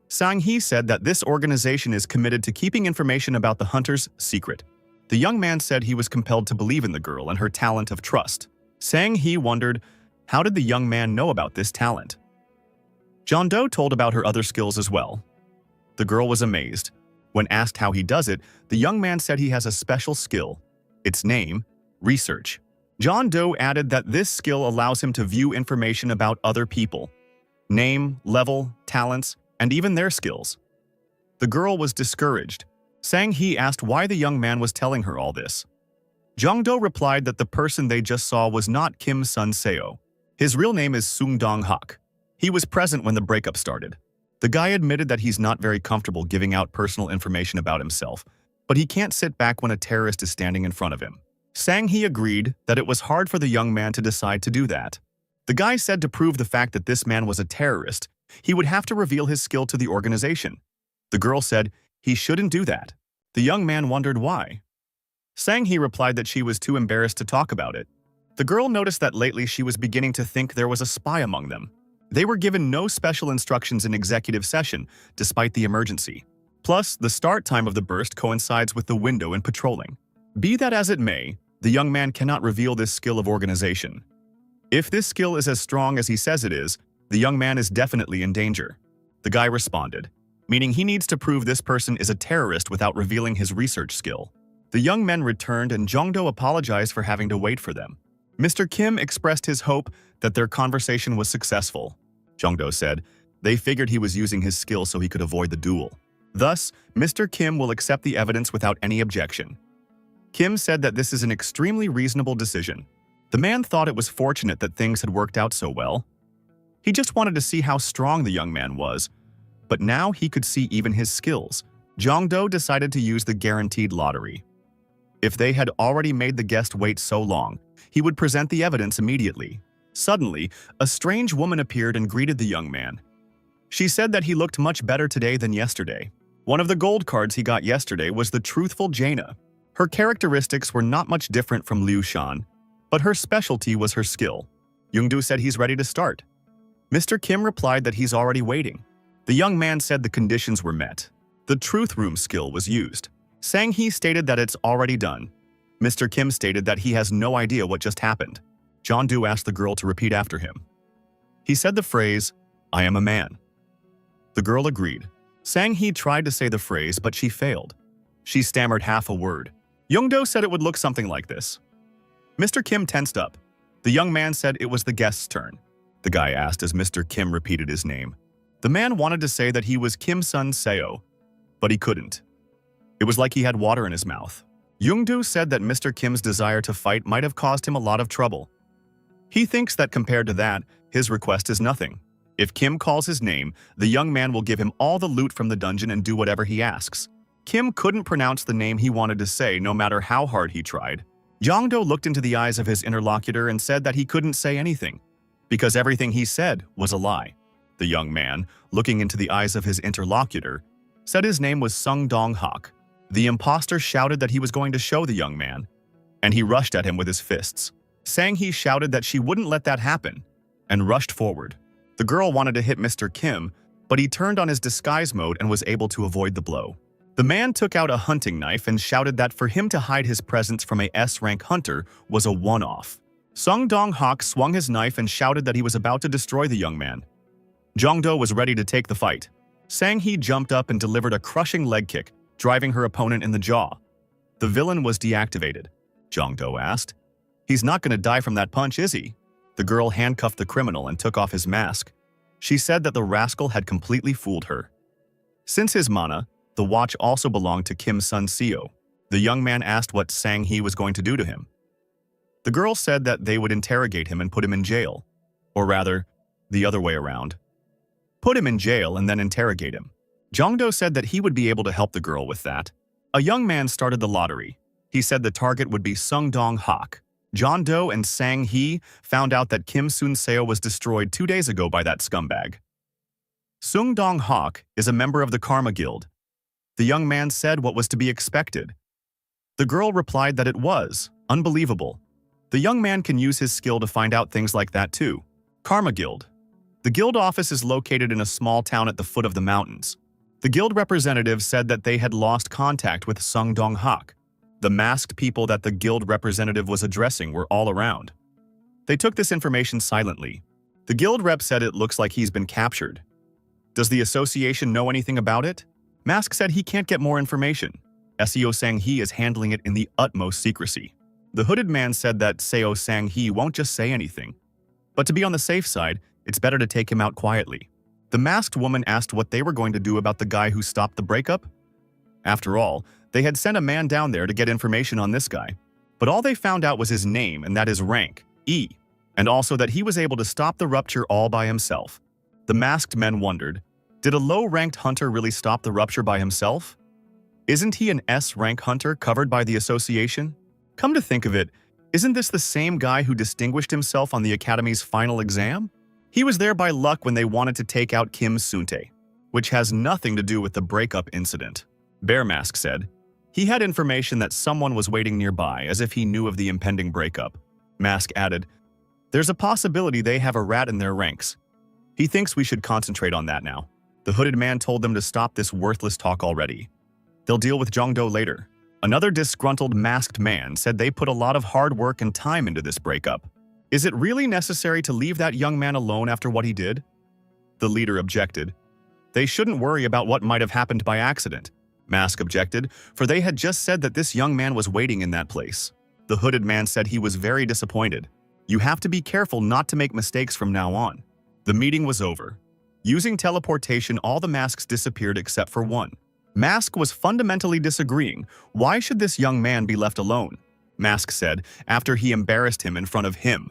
Sang-hee said that this organization is committed to keeping information about the hunters secret. The young man said he was compelled to believe in the girl and her talent of trust. Sang-hee wondered, how did the young man know about this talent? Jong-do told about her other skills as well. The girl was amazed. When asked how he does it, the young man said he has a special skill. Its name, research. Jong-do added that this skill allows him to view information about other people. Name, level, talents, and even their skills. The girl was discouraged. Sang-hee asked why the young man was telling her all this. Jong-do replied that the person they just saw was not Kim Soon-seo. His real name is Sung Dong-hak. He was present when the breakup started. The guy admitted that he's not very comfortable giving out personal information about himself, but he can't sit back when a terrorist is standing in front of him. Sang-hee agreed that it was hard for the young man to decide to do that. The guy said to prove the fact that this man was a terrorist, he would have to reveal his skill to the organization. The girl said he shouldn't do that. The young man wondered why. Sang-hee replied that she was too embarrassed to talk about it. The girl noticed that lately she was beginning to think there was a spy among them. They were given no special instructions in executive session, despite the emergency. Plus, the start time of the burst coincides with the window in patrolling. Be that as it may, the young man cannot reveal this skill of organization. If this skill is as strong as he says it is, the young man is definitely in danger. The guy responded, meaning he needs to prove this person is a terrorist without revealing his research skill. The young men returned and Jong-do apologized for having to wait for them. Mr. Kim expressed his hope that their conversation was successful. Jong-do said they figured he was using his skill so he could avoid the duel. Thus, Mr. Kim will accept the evidence without any objection. Kim said that this is an extremely reasonable decision. The man thought it was fortunate that things had worked out so well. He just wanted to see how strong the young man was, but now he could see even his skills. Jong-do decided to use the guaranteed lottery. If they had already made the guest wait so long, he would present the evidence immediately. Suddenly, a strange woman appeared and greeted the young man. She said that he looked much better today than yesterday. One of the gold cards he got yesterday was the truthful Jaina. Her characteristics were not much different from Liu Shan, but her specialty was her skill. Jong-do said he's ready to start. Mr. Kim replied that he's already waiting. The young man said the conditions were met. The truth room skill was used. Sang-hee stated that it's already done. Mr. Kim stated that he has no idea what just happened. Jong-do asked the girl to repeat after him. He said the phrase, "I am a man." The girl agreed. Sang-hee tried to say the phrase, but she failed. She stammered half a word. Jong-do said it would look something like this. Mr. Kim tensed up. The young man said it was the guest's turn. The guy asked as Mr. Kim repeated his name. The man wanted to say that he was Kim Soon-seo, but he couldn't. It was like he had water in his mouth. Jong-do said that Mr. Kim's desire to fight might have caused him a lot of trouble. He thinks that compared to that, his request is nothing. If Kim calls his name, the young man will give him all the loot from the dungeon and do whatever he asks. Kim couldn't pronounce the name he wanted to say no matter how hard he tried. Jong-do looked into the eyes of his interlocutor and said that he couldn't say anything, because everything he said was a lie. The young man, looking into the eyes of his interlocutor, said his name was Sung Dong-hak. The imposter shouted that he was going to show the young man, and he rushed at him with his fists. Sang-hee shouted that she wouldn't let that happen, and rushed forward. The girl wanted to hit Mr. Kim, but he turned on his disguise mode and was able to avoid the blow. The man took out a hunting knife and shouted that for him to hide his presence from a S-rank hunter was a one-off. Sung Dong-hak swung his knife and shouted that he was about to destroy the young man. Jong-do was ready to take the fight. Sang-hee jumped up and delivered a crushing leg kick, driving her opponent in the jaw. The villain was deactivated. Jong-do asked. "He's not going to die from that punch, is he?" The girl handcuffed the criminal and took off his mask. She said that the rascal had completely fooled her. Since his mana, the watch also belonged to Kim Sun-seo. The young man asked what Sang-hee was going to do to him. The girl said that they would interrogate him and put him in jail. Or rather, the other way around. Put him in jail and then interrogate him. Jong-do said that he would be able to help the girl with that. A young man started the lottery. He said the target would be Sung Dong-hak. Jong-do and Sang-hee found out that Kim Sun-seo was destroyed 2 days ago by that scumbag. Sung Dong-hak is a member of the Karma Guild. The young man said what was to be expected. The girl replied that it was unbelievable. The young man can use his skill to find out things like that too. Karma Guild. The guild office is located in a small town at the foot of the mountains. The guild representative said that they had lost contact with Sung Dong-hak. The masked people that the guild representative was addressing were all around. They took this information silently. The guild rep said it looks like he's been captured. Does the association know anything about it? Mask said he can't get more information. Seo Sang-hee is handling it in the utmost secrecy. The hooded man said that Seo Sang-hee won't just say anything. But to be on the safe side, it's better to take him out quietly. The masked woman asked what they were going to do about the guy who stopped the breakup. After all, they had sent a man down there to get information on this guy. But all they found out was his name and that his rank, E, and also that he was able to stop the rupture all by himself. The masked men wondered, did a low-ranked hunter really stop the rupture by himself? Isn't he an S-rank hunter covered by the association? Come to think of it, isn't this the same guy who distinguished himself on the Academy's final exam? He was there by luck when they wanted to take out Kim Suntae, which has nothing to do with the breakup incident. Bear Mask said. He had information that someone was waiting nearby as if he knew of the impending breakup. Mask added, there's a possibility they have a rat in their ranks. He thinks we should concentrate on that now. The hooded man told them to stop this worthless talk already. They'll deal with Jong-do later. Another disgruntled masked man said they put a lot of hard work and time into this breakup. Is it really necessary to leave that young man alone after what he did? The leader objected. They shouldn't worry about what might have happened by accident. Mask objected, for they had just said that this young man was waiting in that place. The hooded man said he was very disappointed. You have to be careful not to make mistakes from now on. The meeting was over. Using teleportation, all the masks disappeared except for one. Mask was fundamentally disagreeing. Why should this young man be left alone? Mask said, after he embarrassed him in front of him.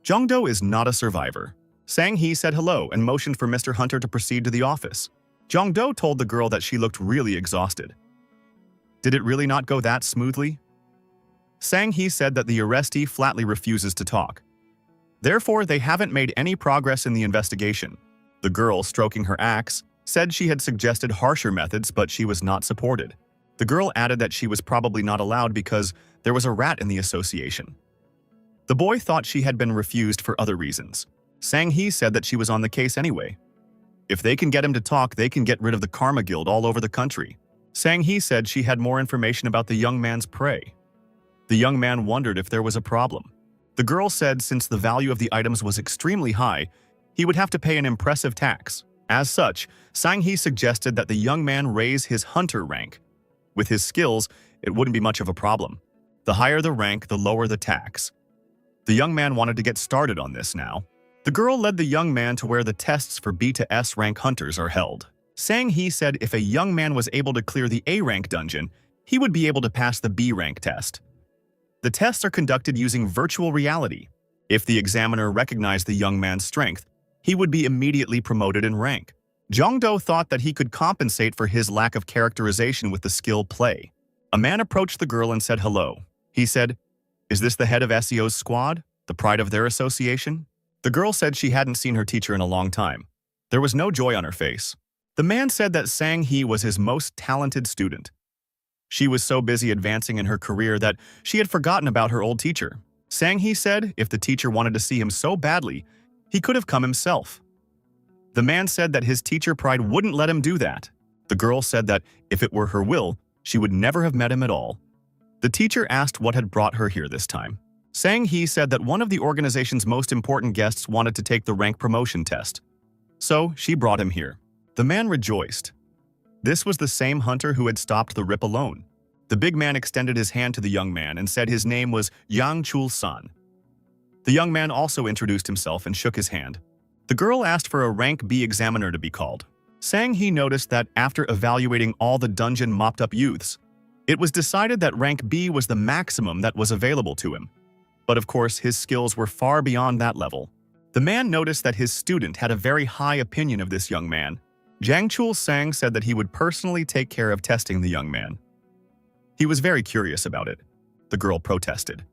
Jong-do is not a survivor. Sang-hee said hello and motioned for Mr. Hunter to proceed to the office. Jong-do told the girl that she looked really exhausted. Did it really not go that smoothly? Sang-hee said that the arrestee flatly refuses to talk. Therefore, they haven't made any progress in the investigation. The girl, stroking her axe, said she had suggested harsher methods, but she was not supported. The girl added that she was probably not allowed because there was a rat in the association. The boy thought she had been refused for other reasons. Sang-hee said that she was on the case anyway. If they can get him to talk, they can get rid of the Karma Guild all over the country. Sang-hee said she had more information about the young man's prey. The young man wondered if there was a problem. The girl said since the value of the items was extremely high, he would have to pay an impressive tax. As such, Sang-hee suggested that the young man raise his hunter rank. With his skills, it wouldn't be much of a problem. The higher the rank, the lower the tax. The young man wanted to get started on this now. The girl led the young man to where the tests for B to S rank hunters are held. Sang-hee said if a young man was able to clear the A rank dungeon, he would be able to pass the B rank test. The tests are conducted using virtual reality. If the examiner recognized the young man's strength, he would be immediately promoted in rank. Jong-do thought that he could compensate for his lack of characterization with the skill play. A man approached the girl and said hello. He said, "Is this the head of SEO's squad, the pride of their association?" The girl said she hadn't seen her teacher in a long time. There was no joy on her face. The man said that Sang-hee was his most talented student. She was so busy advancing in her career that she had forgotten about her old teacher. Sang-hee said if the teacher wanted to see him so badly, he could have come himself. The man said that his teacher pride wouldn't let him do that. The girl said that if it were her will, she would never have met him at all. The teacher asked what had brought her here this time. Sang-hee said that one of the organization's most important guests wanted to take the rank promotion test. So she brought him here. The man rejoiced. This was the same hunter who had stopped the rip alone. The big man extended his hand to the young man and said his name was Yang Chul-san. The young man also introduced himself and shook his hand. The girl asked for a rank B examiner to be called. Sang-hee noticed that after evaluating all the dungeon mopped-up youths, it was decided that rank B was the maximum that was available to him. But of course, his skills were far beyond that level. The man noticed that his student had a very high opinion of this young man. Jang Chul-sang said that he would personally take care of testing the young man. He was very curious about it. The girl protested.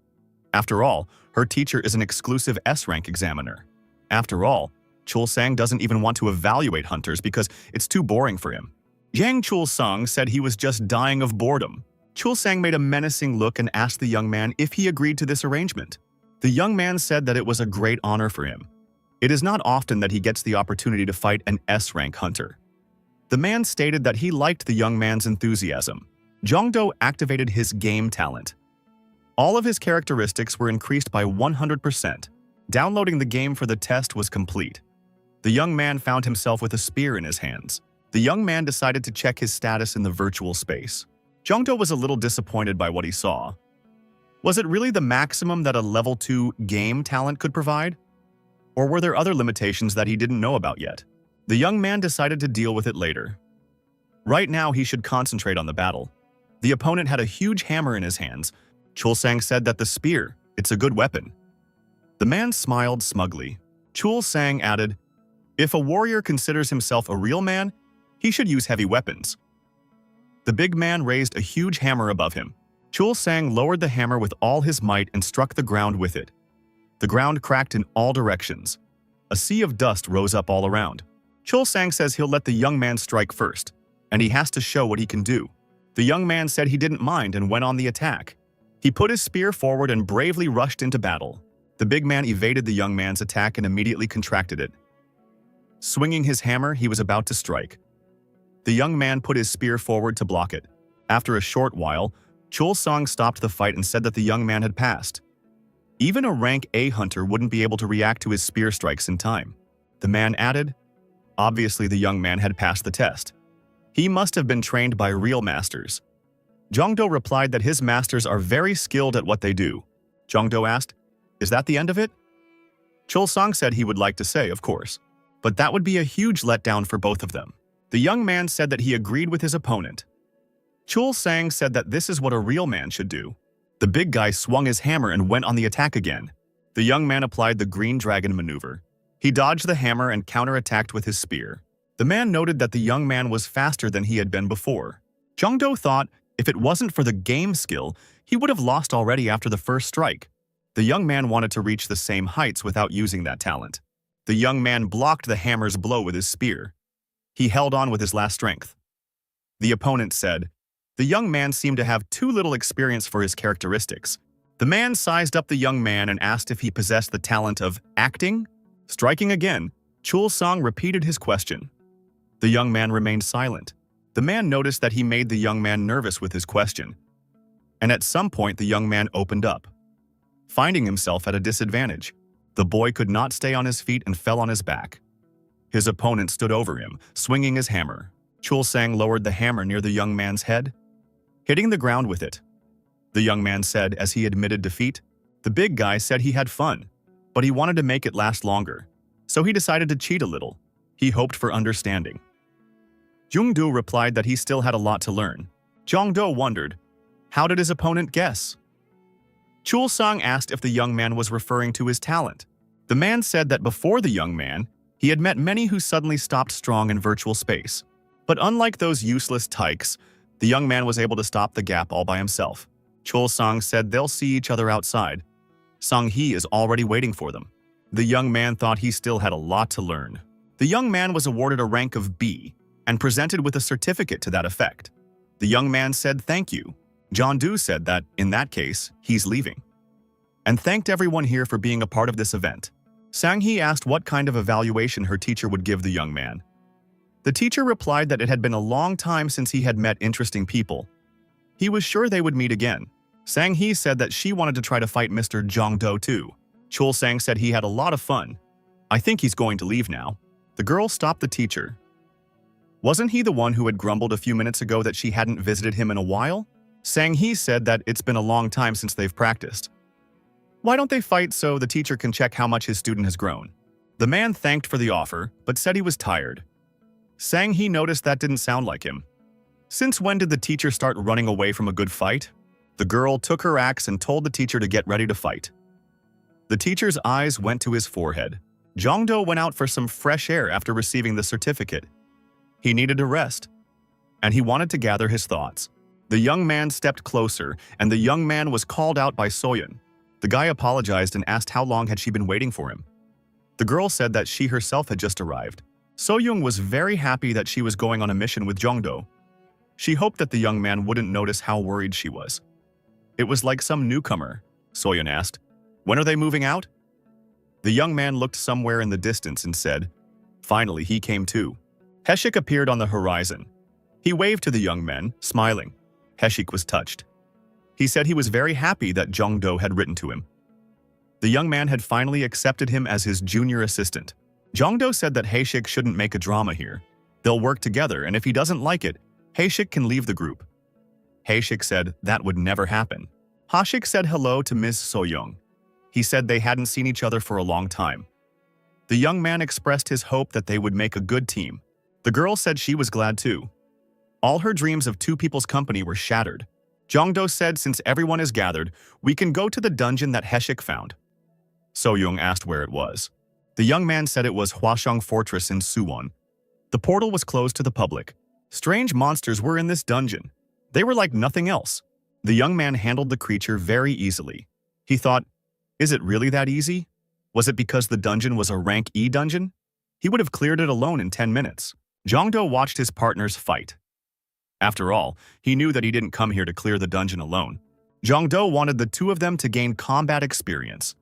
After all, her teacher is an exclusive S-rank examiner. After all, Chul-sang doesn't even want to evaluate hunters because it's too boring for him. Yang Chul-sang said he was just dying of boredom. Chul-sang made a menacing look and asked the young man if he agreed to this arrangement. The young man said that it was a great honor for him. It is not often that he gets the opportunity to fight an S-rank hunter. The man stated that he liked the young man's enthusiasm. Jongdo activated his game talent. All of his characteristics were increased by 100%. Downloading the game for the test was complete. The young man found himself with a spear in his hands. The young man decided to check his status in the virtual space. Jongdo was a little disappointed by what he saw. Was it really the maximum that a level 2 game talent could provide? Or were there other limitations that he didn't know about yet? The young man decided to deal with it later. Right now, he should concentrate on the battle. The opponent had a huge hammer in his hands. Chul-sang said that the spear, it's a good weapon. The man smiled smugly. Chul-sang added, if a warrior considers himself a real man, he should use heavy weapons. The big man raised a huge hammer above him. Chul-sang lowered the hammer with all his might and struck the ground with it. The ground cracked in all directions. A sea of dust rose up all around. Chul-sang says he'll let the young man strike first, and he has to show what he can do. The young man said he didn't mind and went on the attack. He put his spear forward and bravely rushed into battle. The big man evaded the young man's attack and immediately contracted it. Swinging his hammer, he was about to strike. The young man put his spear forward to block it. After a short while, Chul-sang stopped the fight and said that the young man had passed. Even a rank A hunter wouldn't be able to react to his spear strikes in time. The man added, obviously the young man had passed the test. He must have been trained by real masters. Jongdo replied that his masters are very skilled at what they do. Jongdo asked, is that the end of it? Chul-sang said he would like to say, of course, but that would be a huge letdown for both of them. The young man said that he agreed with his opponent. Chul-sang said that this is what a real man should do. The big guy swung his hammer and went on the attack again. The young man applied the green dragon maneuver. He dodged the hammer and counterattacked with his spear. The man noted that the young man was faster than he had been before. Jongdo thought if it wasn't for the game skill, he would have lost already after the first strike. The young man wanted to reach the same heights without using that talent. The young man blocked the hammer's blow with his spear. He held on with his last strength. The opponent said, the young man seemed to have too little experience for his characteristics. The man sized up the young man and asked if he possessed the talent of acting. Striking again, Chul-sang repeated his question. The young man remained silent. The man noticed that he made the young man nervous with his question. And at some point, the young man opened up. Finding himself at a disadvantage, the boy could not stay on his feet and fell on his back. His opponent stood over him, swinging his hammer. Chul-sang lowered the hammer near the young man's head, hitting the ground with it. The young man said as he admitted defeat. The big guy said he had fun, but he wanted to make it last longer, so he decided to cheat a little. He hoped for understanding. Jungdo replied that he still had a lot to learn. Jongdo wondered, how did his opponent guess? Chul-sang asked if the young man was referring to his talent. The man said that before the young man, he had met many who suddenly stopped strong in virtual space. But unlike those useless tykes, the young man was able to stop the gap all by himself. Chul-sang said they'll see each other outside. Sang-hee is already waiting for them. The young man thought he still had a lot to learn. The young man was awarded a rank of B and presented with a certificate to that effect. The young man said thank you. John Doe said that, in that case, he's leaving, and thanked everyone here for being a part of this event. Sang-hee asked what kind of evaluation her teacher would give the young man. The teacher replied that it had been a long time since he had met interesting people. He was sure they would meet again. Sang-hee said that she wanted to try to fight Mr. Jong-do too. Chul-sang said he had a lot of fun. I think he's going to leave now. The girl stopped the teacher. Wasn't he the one who had grumbled a few minutes ago that she hadn't visited him in a while? Sang-hee said that it's been a long time since they've practiced. Why don't they fight so the teacher can check how much his student has grown? The man thanked for the offer, but said he was tired. Sang-hee noticed that didn't sound like him. Since when did the teacher start running away from a good fight? The girl took her axe and told the teacher to get ready to fight. The teacher's eyes went to his forehead. Jong-do went out for some fresh air after receiving the certificate. He needed a rest, and he wanted to gather his thoughts. The young man stepped closer, and the young man was called out by Soyeon. The guy apologized and asked how long had she been waiting for him. The girl said that she herself had just arrived. Soyeon was very happy that she was going on a mission with Jong-do. She hoped that the young man wouldn't notice how worried she was. It was like some newcomer, Soyeon asked. When are they moving out? The young man looked somewhere in the distance and said, finally he came too. Haeshik appeared on the horizon. He waved to the young men, smiling. Haeshik was touched. He said he was very happy that Jong-do had written to him. The young man had finally accepted him as his junior assistant. Jong-do said that Haeshik shouldn't make a drama here. They'll work together, and if he doesn't like it, Haeshik can leave the group. Haeshik said that would never happen. Haeshik said hello to Ms. Soyeon. He said they hadn't seen each other for a long time. The young man expressed his hope that they would make a good team. The girl said she was glad too. All her dreams of two people's company were shattered. Jong-do said since everyone is gathered, we can go to the dungeon that Haeshik found. Soyeon asked where it was. The young man said it was Hwashong Fortress in Suwon. The portal was closed to the public. Strange monsters were in this dungeon. They were like nothing else. The young man handled the creature very easily. He thought, is it really that easy? Was it because the dungeon was a rank E dungeon? He would have cleared it alone in 10 minutes. Jong-do watched his partners fight. After all, he knew that he didn't come here to clear the dungeon alone. Jong-do wanted the two of them to gain combat experience.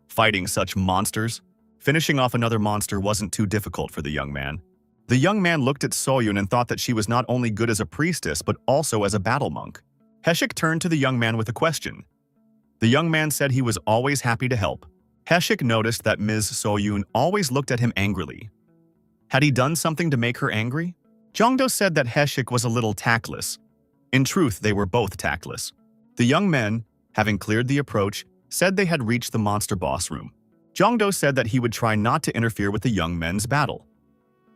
Fighting such monsters, finishing off another monster wasn't too difficult for the young man. The young man looked at Soyeon and thought that she was not only good as a priestess but also as a battle monk. Haeshik turned to the young man with a question. The young man said he was always happy to help. Haeshik noticed that Ms. Soyeon always looked at him angrily. Had he done something to make her angry? Jong-do said that Haeshik was a little tactless. In truth, they were both tactless. The young men, having cleared the approach, said they had reached the monster boss room. Jong-do said that he would try not to interfere with the young men's battle.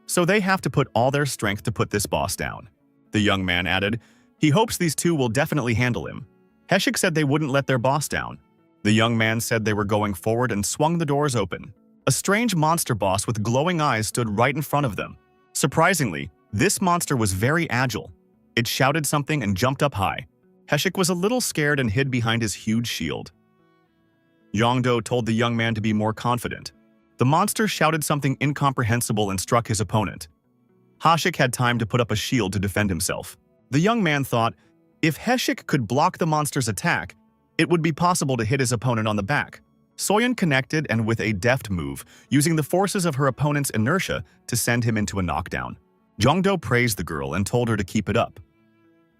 So they have to put all their strength to put this boss down. The young man added, he hopes these two will definitely handle him. Haeshik said they wouldn't let their boss down. The young man said they were going forward and swung the doors open. A strange monster boss with glowing eyes stood right in front of them. Surprisingly, this monster was very agile. It shouted something and jumped up high. Haeshik was a little scared and hid behind his huge shield. Jong-do told the young man to be more confident. The monster shouted something incomprehensible and struck his opponent. Haeshik had time to put up a shield to defend himself. The young man thought, if Haeshik could block the monster's attack, it would be possible to hit his opponent on the back. Soyeon connected and with a deft move, using the forces of her opponent's inertia to send him into a knockdown. Jong-do praised the girl and told her to keep it up.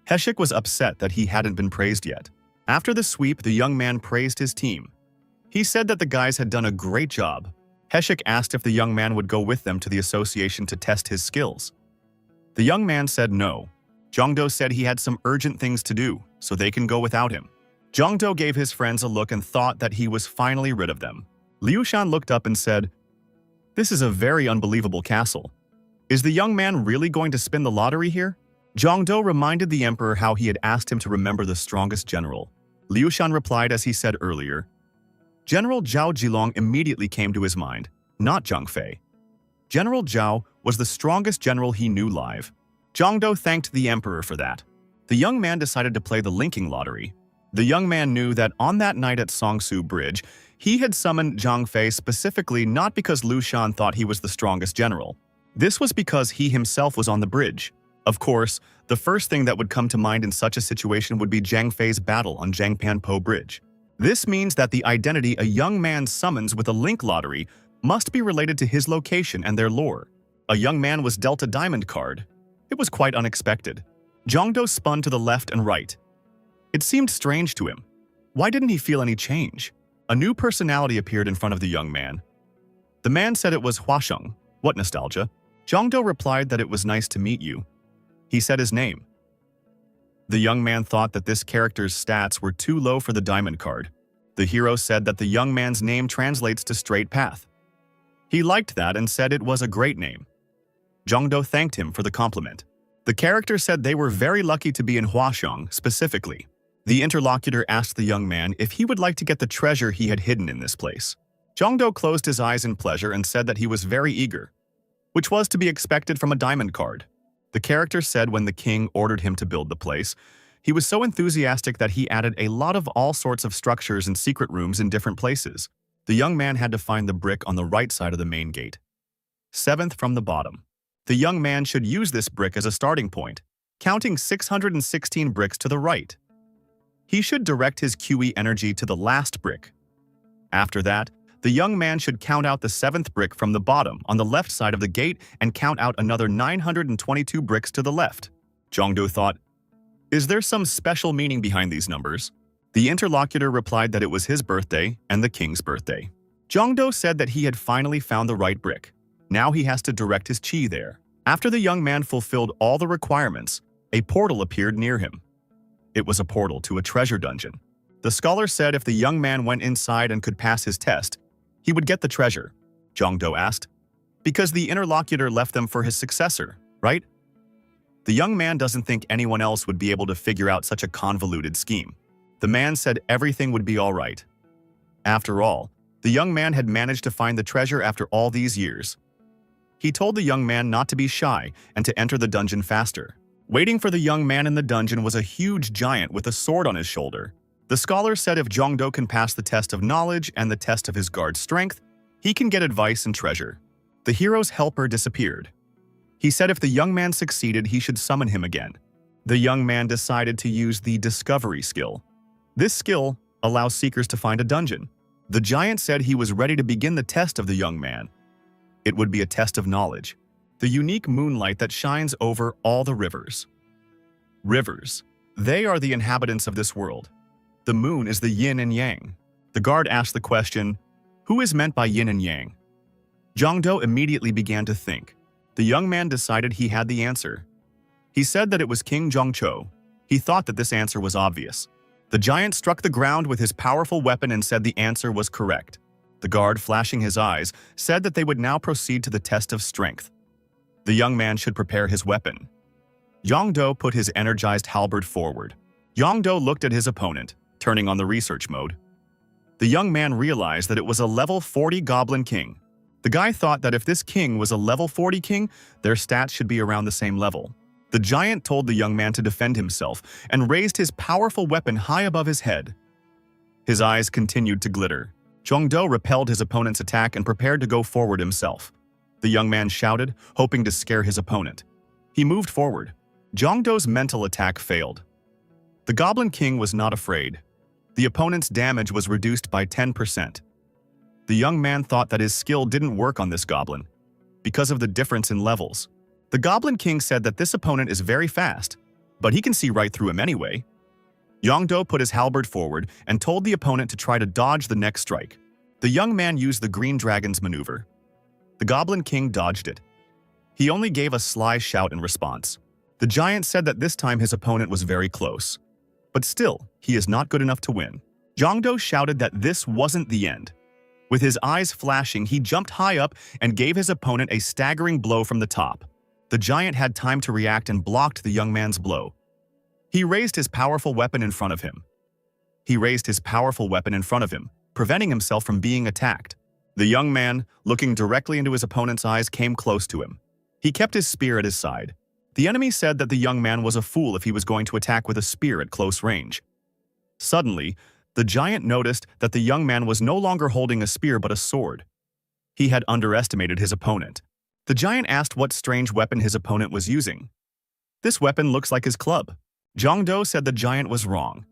Haeshik was upset that he hadn't been praised yet. After the sweep, the young man praised his team. He said that the guys had done a great job. Haeshik asked if the young man would go with them to the association to test his skills. The young man said no. Jong-do said he had some urgent things to do, so they can go without him. Jong-do gave his friends a look and thought that he was finally rid of them. Liu Shan looked up and said, this is a very unbelievable castle. Is the young man really going to spin the lottery here? Jong-do reminded the emperor how he had asked him to remember the strongest general. Liu Shan replied as he said earlier. General Zhao Jilong immediately came to his mind, not Zhang Fei. General Zhao was the strongest general he knew live. Jong-do thanked the emperor for that. The young man decided to play the linking lottery. The young man knew that on that night at Songsu Bridge, he had summoned Zhang Fei specifically not because Lu Shan thought he was the strongest general. This was because he himself was on the bridge. Of course, the first thing that would come to mind in such a situation would be Zhang Fei's battle on Jiangpanpo Bridge. This means that the identity a young man summons with a link lottery must be related to his location and their lore. A young man was dealt a diamond card. It was quite unexpected. Zhongdo spun to the left and right. It seemed strange to him. Why didn't he feel any change? A new personality appeared in front of the young man. The man said it was Huasheng. What nostalgia? Zhongdo replied that it was nice to meet you. He said his name. The young man thought that this character's stats were too low for the diamond card. The hero said that the young man's name translates to straight path. He liked that and said it was a great name. Zhongdo thanked him for the compliment. The character said they were very lucky to be in Huasheng specifically. The interlocutor asked the young man if he would like to get the treasure he had hidden in this place. Zhongdo closed his eyes in pleasure and said that he was very eager, which was to be expected from a diamond card. The character said when the king ordered him to build the place, he was so enthusiastic that he added a lot of all sorts of structures and secret rooms in different places. The young man had to find the brick on the right side of the main gate. 7th from the bottom. The young man should use this brick as a starting point, counting 616 bricks to the right. He should direct his QE energy to the last brick. After that, the young man should count out the 7th brick from the bottom on the left side of the gate and count out another 922 bricks to the left. Zhongdo thought, is there some special meaning behind these numbers? The interlocutor replied that it was his birthday and the king's birthday. Zhongdo said that he had finally found the right brick. Now he has to direct his qi there. After the young man fulfilled all the requirements, a portal appeared near him. It was a portal to a treasure dungeon. The scholar said if the young man went inside and could pass his test, he would get the treasure. Zhongdo asked, because the interlocutor left them for his successor, right? The young man doesn't think anyone else would be able to figure out such a convoluted scheme. The man said everything would be all right. After all, the young man had managed to find the treasure after all these years. He told the young man not to be shy and to enter the dungeon faster. Waiting for the young man in the dungeon was a huge giant with a sword on his shoulder. The scholar said if Zhongdo can pass the test of knowledge and the test of his guard's strength, he can get advice and treasure. The hero's helper disappeared. He said if the young man succeeded, he should summon him again. The young man decided to use the discovery skill. This skill allows seekers to find a dungeon. The giant said he was ready to begin the test of the young man. It would be a test of knowledge. The unique moonlight that shines over all the rivers. Rivers. They are the inhabitants of this world. The moon is the yin and yang. The guard asked the question, who is meant by yin and yang? Zhongdo immediately began to think. The young man decided he had the answer. He said that it was King Zhongcho. He thought that this answer was obvious. The giant struck the ground with his powerful weapon and said the answer was correct. The guard, flashing his eyes, said that they would now proceed to the test of strength. The young man should prepare his weapon. Zhongdo put his energized halberd forward. Zhongdo looked at his opponent, turning on the research mode. The young man realized that it was a level 40 Goblin King. The guy thought that if this king was a level 40 king, their stats should be around the same level. The giant told the young man to defend himself and raised his powerful weapon high above his head. His eyes continued to glitter. Zhongdo repelled his opponent's attack and prepared to go forward himself. The young man shouted, hoping to scare his opponent. He moved forward. Zhongdo's mental attack failed. The Goblin King was not afraid. The opponent's damage was reduced by 10%. The young man thought that his skill didn't work on this goblin because of the difference in levels. The Goblin King said that this opponent is very fast, but he can see right through him anyway. Zhongdo put his halberd forward and told the opponent to try to dodge the next strike. The young man used the Green Dragon's maneuver. The Goblin King dodged it. He only gave a sly shout in response. The giant said that this time his opponent was very close. But still, he is not good enough to win. Zhongdo shouted that this wasn't the end. With his eyes flashing, he jumped high up and gave his opponent a staggering blow from the top. The giant had time to react and blocked the young man's blow. He raised his powerful weapon in front of him. Preventing himself from being attacked. The young man, looking directly into his opponent's eyes, came close to him. He kept his spear at his side. The enemy said that the young man was a fool if he was going to attack with a spear at close range. Suddenly, the giant noticed that the young man was no longer holding a spear but a sword. He had underestimated his opponent. The giant asked what strange weapon his opponent was using. "This weapon looks like his club." Jongdo said the giant was wrong.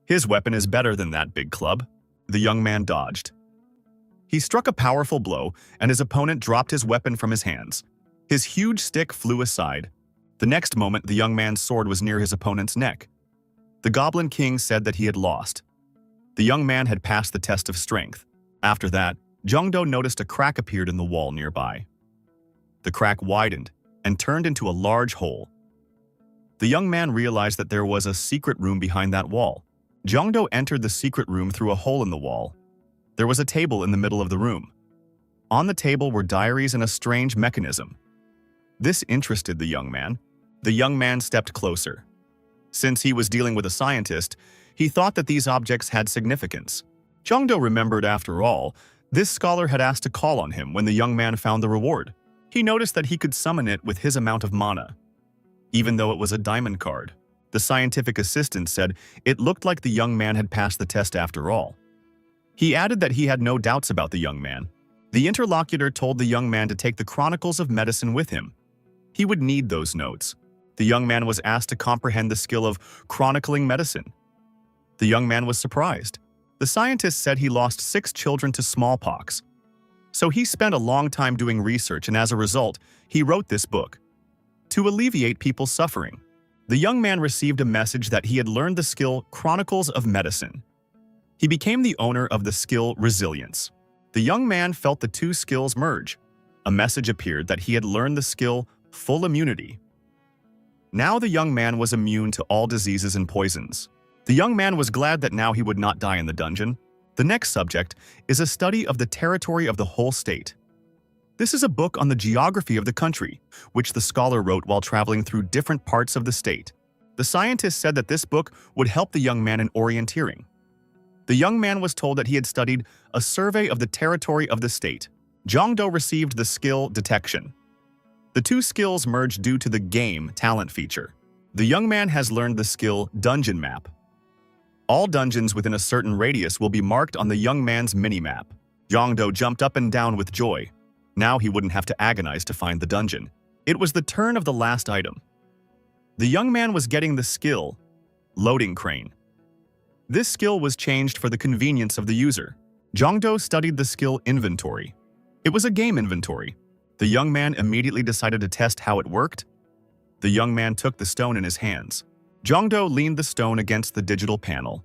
"His weapon is better than that big club." The young man dodged. He struck a powerful blow, and his opponent dropped his weapon from his hands. His huge stick flew aside. The next moment, the young man's sword was near his opponent's neck. The Goblin King said that he had lost. The young man had passed the test of strength. After that, Jongdo noticed a crack appeared in the wall nearby. The crack widened and turned into a large hole. The young man realized that there was a secret room behind that wall. Jongdo entered the secret room through a hole in the wall. There was a table in the middle of the room. On the table were diaries and a strange mechanism. This interested the young man. The young man stepped closer. Since he was dealing with a scientist, he thought that these objects had significance. Jongdo remembered, after all, this scholar had asked to call on him when the young man found the reward. He noticed that he could summon it with his amount of mana. Even though it was a diamond card, the scientific assistant said it looked like the young man had passed the test after all. He added that he had no doubts about the young man. The interlocutor told the young man to take the Chronicles of Medicine with him. He would need those notes. The young man was asked to comprehend the skill of chronicling medicine. The young man was surprised. The scientist said he lost 6 children to smallpox. So he spent a long time doing research, and as a result, he wrote this book. To alleviate people's suffering. The young man received a message that he had learned the skill Chronicles of Medicine. He became the owner of the skill Resilience. The young man felt the two skills merge. A message appeared that he had learned the skill Full Immunity. Now the young man was immune to all diseases and poisons. The young man was glad that now he would not die in the dungeon. The next subject is a study of the territory of the whole state. This is a book on the geography of the country, which the scholar wrote while traveling through different parts of the state. The scientist said that this book would help the young man in orienteering. The young man was told that he had studied a survey of the territory of the state. Jongdo received the skill Detection. The two skills merged due to the game talent feature. The young man has learned the skill Dungeon Map. All dungeons within a certain radius will be marked on the young man's mini-map. Jongdo jumped up and down with joy. Now he wouldn't have to agonize to find the dungeon. It was the turn of the last item. The young man was getting the skill Loading Crane. This skill was changed for the convenience of the user. Jongdo studied the skill Inventory. It was a game inventory. The young man immediately decided to test how it worked. The young man took the stone in his hands. Jongdo leaned the stone against the digital panel.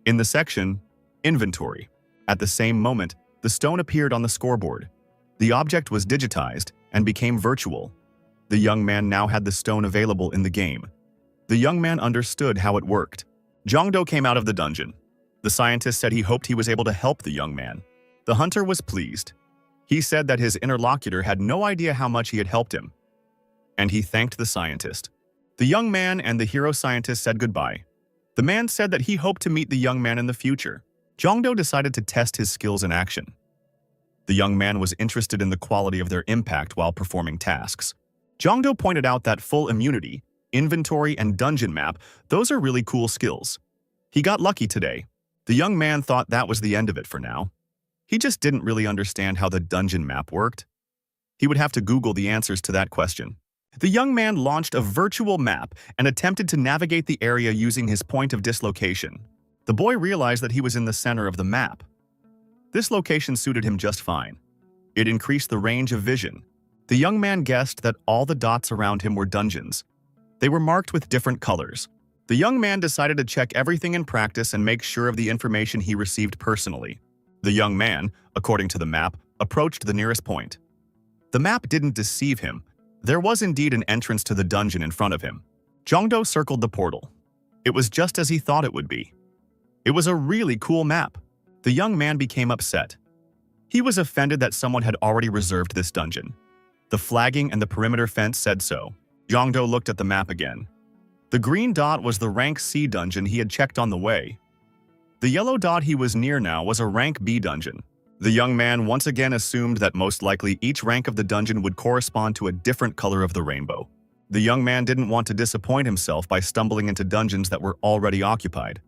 In the section, Inventory. At the same moment, the stone appeared on the scoreboard. The object was digitized and became virtual. The young man now had the stone available in the game. The young man understood how it worked. Jongdo came out of the dungeon. The scientist said he hoped he was able to help the young man. The hunter was pleased. He said that his interlocutor had no idea how much he had helped him. And he thanked the scientist. The young man and the hero scientist said goodbye. The man said that he hoped to meet the young man in the future. Jongdo decided to test his skills in action. The young man was interested in the quality of their impact while performing tasks. Jongdo pointed out that Full Immunity, Inventory, and Dungeon Map, those are really cool skills. He got lucky today. The young man thought that was the end of it for now. He just didn't really understand how the dungeon map worked. He would have to Google the answers to that question. The young man launched a virtual map and attempted to navigate the area using his point of dislocation. The boy realized that he was in the center of the map. This location suited him just fine. It increased the range of vision. The young man guessed that all the dots around him were dungeons. They were marked with different colors. The young man decided to check everything in practice and make sure of the information he received personally. The young man, according to the map, approached the nearest point. The map didn't deceive him. There was indeed an entrance to the dungeon in front of him. Jongdo circled the portal. It was just as he thought it would be. It was a really cool map. The young man became upset. He was offended that someone had already reserved this dungeon. The flagging and the perimeter fence said so. Jongdo looked at the map again. The green dot was the rank C dungeon he had checked on the way. The yellow dot he was near now was a rank B dungeon. The young man once again assumed that most likely each rank of the dungeon would correspond to a different color of the rainbow. The young man didn't want to disappoint himself by stumbling into dungeons that were already occupied.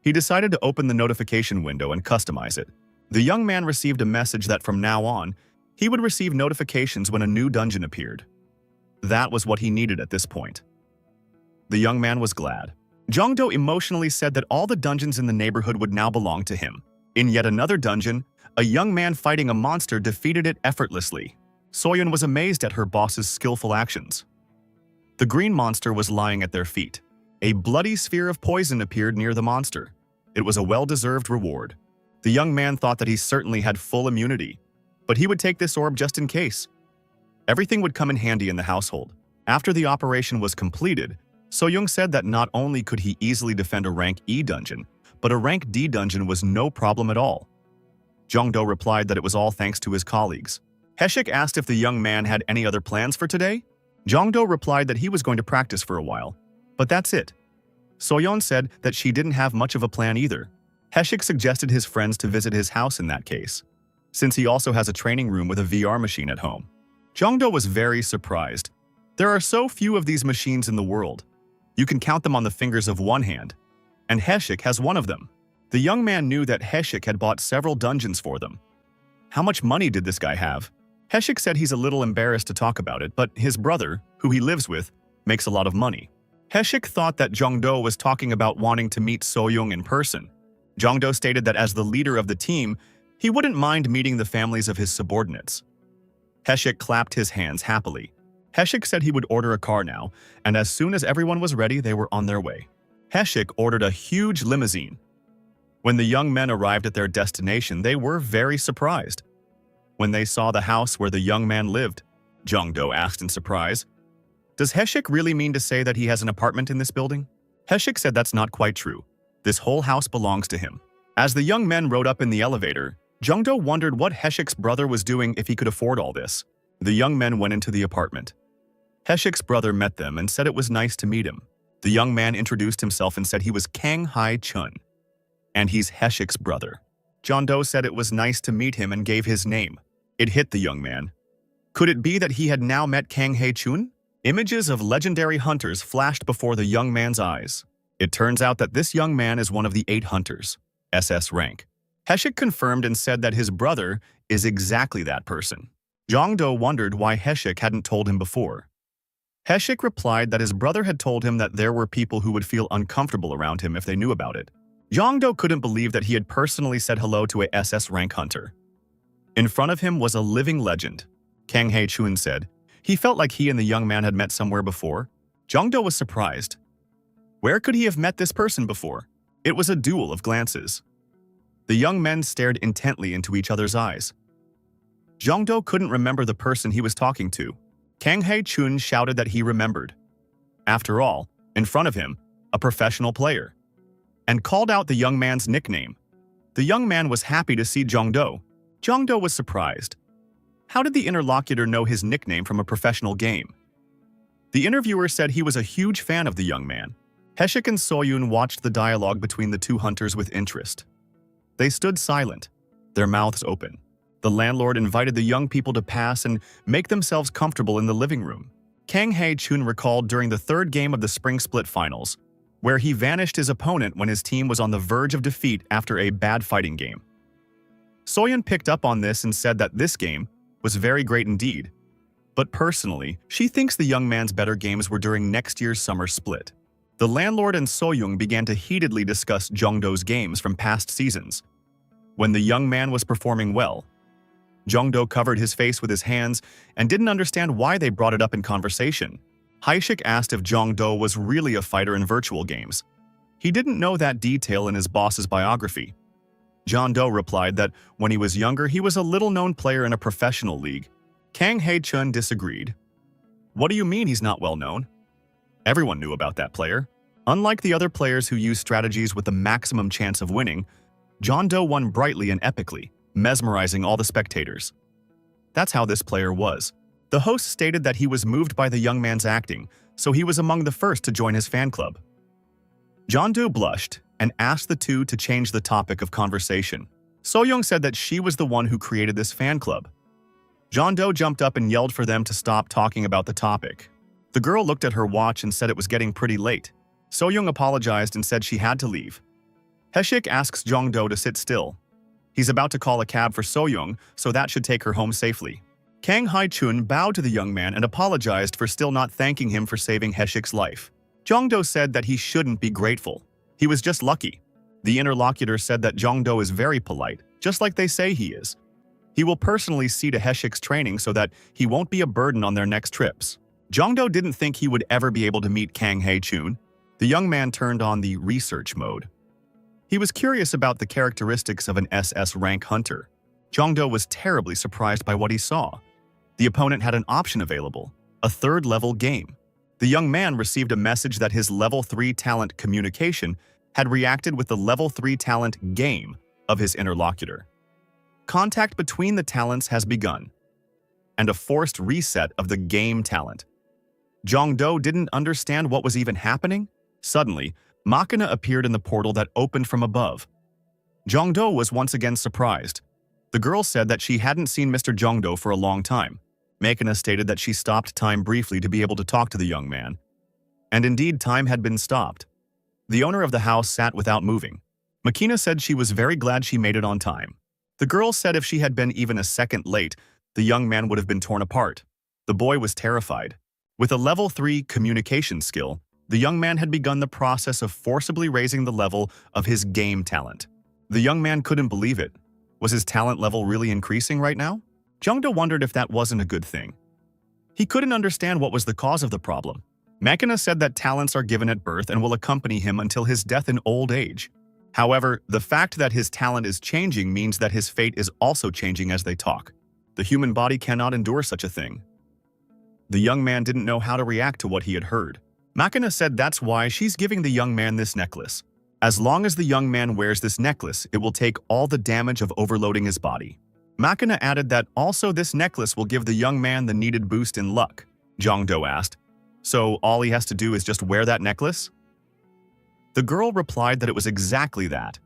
He decided to open the notification window and customize it. The young man received a message that from now on, he would receive notifications when a new dungeon appeared. That was what he needed at this point. The young man was glad. Jongdo emotionally said that all the dungeons in the neighborhood would now belong to him. In yet another dungeon, a young man fighting a monster defeated it effortlessly. Soyeon was amazed at her boss's skillful actions. The green monster was lying at their feet. A bloody sphere of poison appeared near the monster. It was a well-deserved reward. The young man thought that he certainly had full immunity, but he would take this orb just in case. Everything would come in handy in the household. After the operation was completed, Soyoung said that not only could he easily defend a rank E dungeon, but a rank D dungeon was no problem at all. Jongdo replied that it was all thanks to his colleagues. Haeshik asked if the young man had any other plans for today. Jongdo replied that he was going to practice for a while, but that's it. Soyeon said that she didn't have much of a plan either. Haeshik suggested his friends to visit his house in that case, since he also has a training room with a VR machine at home. Jongdo was very surprised. There are so few of these machines in the world. You can count them on the fingers of one hand, and Haeshik has one of them. The young man knew that Haeshik had bought several dungeons for them. How much money did this guy have? Haeshik said he's a little embarrassed to talk about it, but his brother, who he lives with, makes a lot of money. Haeshik thought that Jongdo was talking about wanting to meet Soyoung in person. Jongdo stated that as the leader of the team, he wouldn't mind meeting the families of his subordinates. Haeshik clapped his hands happily. Haeshik said he would order a car now, and as soon as everyone was ready, they were on their way. Haeshik ordered a huge limousine. When the young men arrived at their destination, they were very surprised. When they saw the house where the young man lived, Jongdo asked in surprise, "Does Haeshik really mean to say that he has an apartment in this building?" Haeshik said that's not quite true. This whole house belongs to him. As the young men rode up in the elevator, Jongdo wondered what Haeshik's brother was doing if he could afford all this. The young men went into the apartment. Haeshik's brother met them and said it was nice to meet him. The young man introduced himself and said he was Kang Hae-chun, and he's Haeshik's brother. Jongdo said it was nice to meet him and gave his name. It hit the young man. Could it be that he had now met Kang Hae-chun? Images of legendary hunters flashed before the young man's eyes. It turns out that this young man is one of the 8 hunters, SS rank. Haeshik confirmed and said that his brother is exactly that person. Jongdo wondered why Haeshik hadn't told him before. Haeshik replied that his brother had told him that there were people who would feel uncomfortable around him if they knew about it. Jongdo couldn't believe that he had personally said hello to a SS rank hunter. In front of him was a living legend. Kang Hae-chun said he felt like he and the young man had met somewhere before. Jongdo was surprised. Where could he have met this person before? It was a duel of glances. The young men stared intently into each other's eyes. Jongdo couldn't remember the person he was talking to. Kang Hae-chun shouted that he remembered. After all, in front of him, a professional player, and called out the young man's nickname. The young man was happy to see Jongdo. Jongdo was surprised. How did the interlocutor know his nickname from a professional game? The interviewer said he was a huge fan of the young man. Haeshik and Soyoon watched the dialogue between the two hunters with interest. They stood silent, their mouths open. The landlord invited the young people to pass and make themselves comfortable in the living room. Kang Hae-chun recalled during the 3rd game of the Spring Split Finals, where he vanished his opponent when his team was on the verge of defeat after a bad fighting game. Soyeon picked up on this and said that this game was very great indeed, but personally, she thinks the young man's better games were during next year's summer split. The landlord and Soyoung began to heatedly discuss Jongdo's games from past seasons. When the young man was performing well, Jongdo covered his face with his hands and didn't understand why they brought it up in conversation. Haeshik asked if Jongdo was really a fighter in virtual games. He didn't know that detail in his boss's biography. Jongdo replied that when he was younger, he was a little-known player in a professional league. Kang Hae-chun disagreed. What do you mean he's not well-known? Everyone knew about that player. Unlike the other players who used strategies with the maximum chance of winning, Jongdo won brightly and epically, mesmerizing all the spectators. That's how this player was. The host stated that he was moved by the young man's acting, so he was among the first to join his fan club. Jongdo blushed and asked the two to change the topic of conversation. Soyoung said that she was the one who created this fan club. Jongdo jumped up and yelled for them to stop talking about the topic. The girl looked at her watch and said it was getting pretty late. Soyoung apologized and said she had to leave. Heshik asks Jongdo to sit still. He's about to call a cab for Soyoung, so that should take her home safely. Kang Hae-chun bowed to the young man and apologized for still not thanking him for saving Heshik's life. Jongdo said that he shouldn't be grateful. He was just lucky. The interlocutor said that Jongdo is very polite, just like they say he is. He will personally see to Heshik's training so that he won't be a burden on their next trips. Jongdo didn't think he would ever be able to meet Kang Hae-chun. The young man turned on the research mode. He was curious about the characteristics of an SS rank hunter. Jongdo was terribly surprised by what he saw. The opponent had an option available, a third-level game. The young man received a message that his level 3 talent communication had reacted with the level 3 talent game of his interlocutor. Contact between the talents has begun, and a forced reset of the game talent. Jongdo didn't understand what was even happening. Suddenly, Machina appeared in the portal that opened from above. Jongdo was once again surprised. The girl said that she hadn't seen Mr. Jongdo for a long time. Machina stated that she stopped time briefly to be able to talk to the young man. And indeed, time had been stopped. The owner of the house sat without moving. Machina said she was very glad she made it on time. The girl said if she had been even a second late, the young man would have been torn apart. The boy was terrified. With a level 3 communication skill, the young man had begun the process of forcibly raising the level of his game talent. The young man couldn't believe it. Was his talent level really increasing right now? Jongdo wondered if that wasn't a good thing. He couldn't understand what was the cause of the problem. Machina said that talents are given at birth and will accompany him until his death in old age. However, the fact that his talent is changing means that his fate is also changing as they talk. The human body cannot endure such a thing. The young man didn't know how to react to what he had heard. Machina said that's why she's giving the young man this necklace. As long as the young man wears this necklace, it will take all the damage of overloading his body. Machina added that also this necklace will give the young man the needed boost in luck. Jongdo asked, so all he has to do is just wear that necklace? The girl replied that it was exactly that.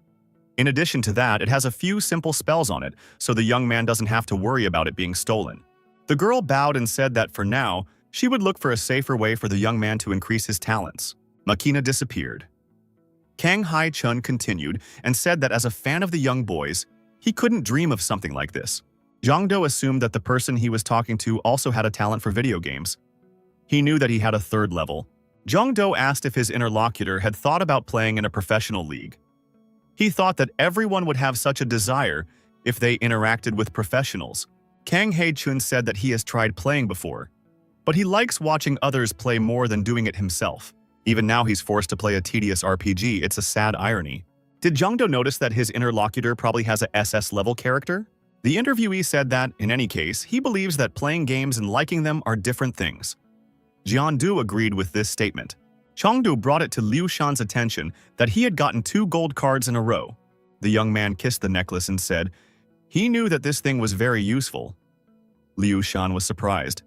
In addition to that, it has a few simple spells on it, so the young man doesn't have to worry about it being stolen. The girl bowed and said that for now, she would look for a safer way for the young man to increase his talents. Machina disappeared. Kang Hae-chun continued and said that as a fan of the young boys, he couldn't dream of something like this. Jongdo assumed that the person he was talking to also had a talent for video games. He knew that he had a third level. Jongdo asked if his interlocutor had thought about playing in a professional league. He thought that everyone would have such a desire if they interacted with professionals. Kang Hae-chun said that he has tried playing before, but he likes watching others play more than doing it himself. Even now he's forced to play a tedious RPG. It's a sad irony. Did Jongdo notice that his interlocutor probably has a SS level character? The interviewee said that, in any case, he believes that playing games and liking them are different things. Jian-du agreed with this statement. Chongdu brought it to Liu Shan's attention that he had gotten 2 gold cards in a row. The young man kissed the necklace and said he knew that this thing was very useful. Liu Shan was surprised.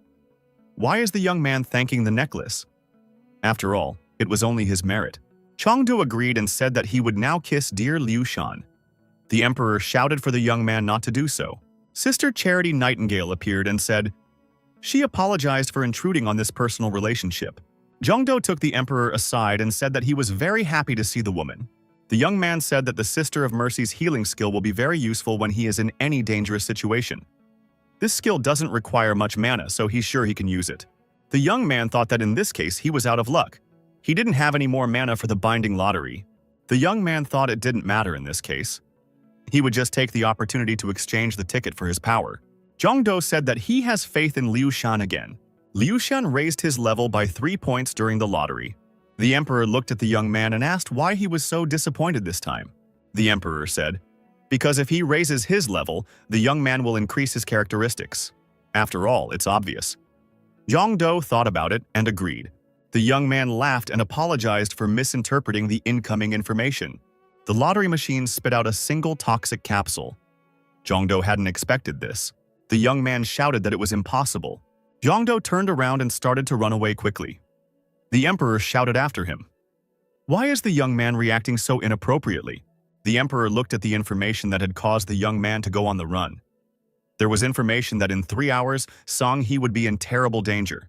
Why is the young man thanking the necklace? After all, it was only his merit. Chongdu agreed and said that he would now kiss dear Liu Shan. The emperor shouted for the young man not to do so. Sister Charity Nightingale appeared and said she apologized for intruding on this personal relationship. Jongdo took the emperor aside and said that he was very happy to see the woman. The young man said that the Sister of Mercy's healing skill will be very useful when he is in any dangerous situation. This skill doesn't require much mana, so he's sure he can use it. The young man thought that in this case he was out of luck. He didn't have any more mana for the binding lottery. The young man thought it didn't matter in this case. He would just take the opportunity to exchange the ticket for his power. Jongdo said that he has faith in Liu Shan again. Liu Shan raised his level by 3 points during the lottery. The emperor looked at the young man and asked why he was so disappointed this time. The emperor said, because if he raises his level, the young man will increase his characteristics. After all, it's obvious. Jongdo thought about it and agreed. The young man laughed and apologized for misinterpreting the incoming information. The lottery machine spit out a single toxic capsule. Jongdo hadn't expected this. The young man shouted that it was impossible. Jongdo turned around and started to run away quickly. The emperor shouted after him. Why is the young man reacting so inappropriately? The emperor looked at the information that had caused the young man to go on the run. There was information that in 3 hours, Song-hee would be in terrible danger.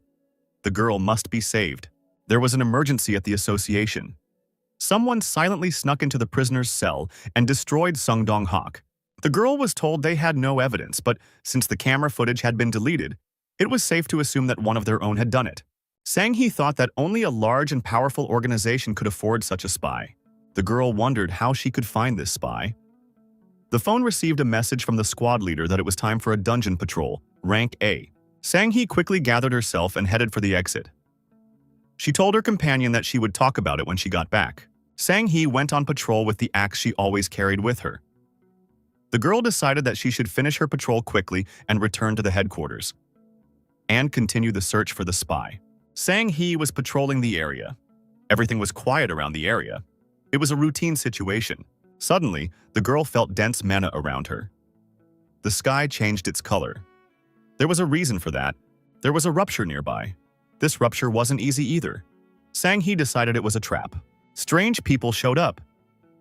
The girl must be saved. There was an emergency at the association. Someone silently snuck into the prisoner's cell and destroyed Sung Dong-hak. The girl was told they had no evidence, but since the camera footage had been deleted, it was safe to assume that one of their own had done it. Sang-hee thought that only a large and powerful organization could afford such a spy. The girl wondered how she could find this spy. The phone received a message from the squad leader that it was time for a dungeon patrol, rank A. Sang-hee quickly gathered herself and headed for the exit. She told her companion that she would talk about it when she got back. Sang-hee went on patrol with the axe she always carried with her. The girl decided that she should finish her patrol quickly and return to the headquarters and continue the search for the spy. Sang-hee was patrolling the area. Everything was quiet around the area. It was a routine situation. Suddenly, the girl felt dense mana around her. The sky changed its color. There was a reason for that. There was a rupture nearby. This rupture wasn't easy either. Sang-hee decided it was a trap. Strange people showed up.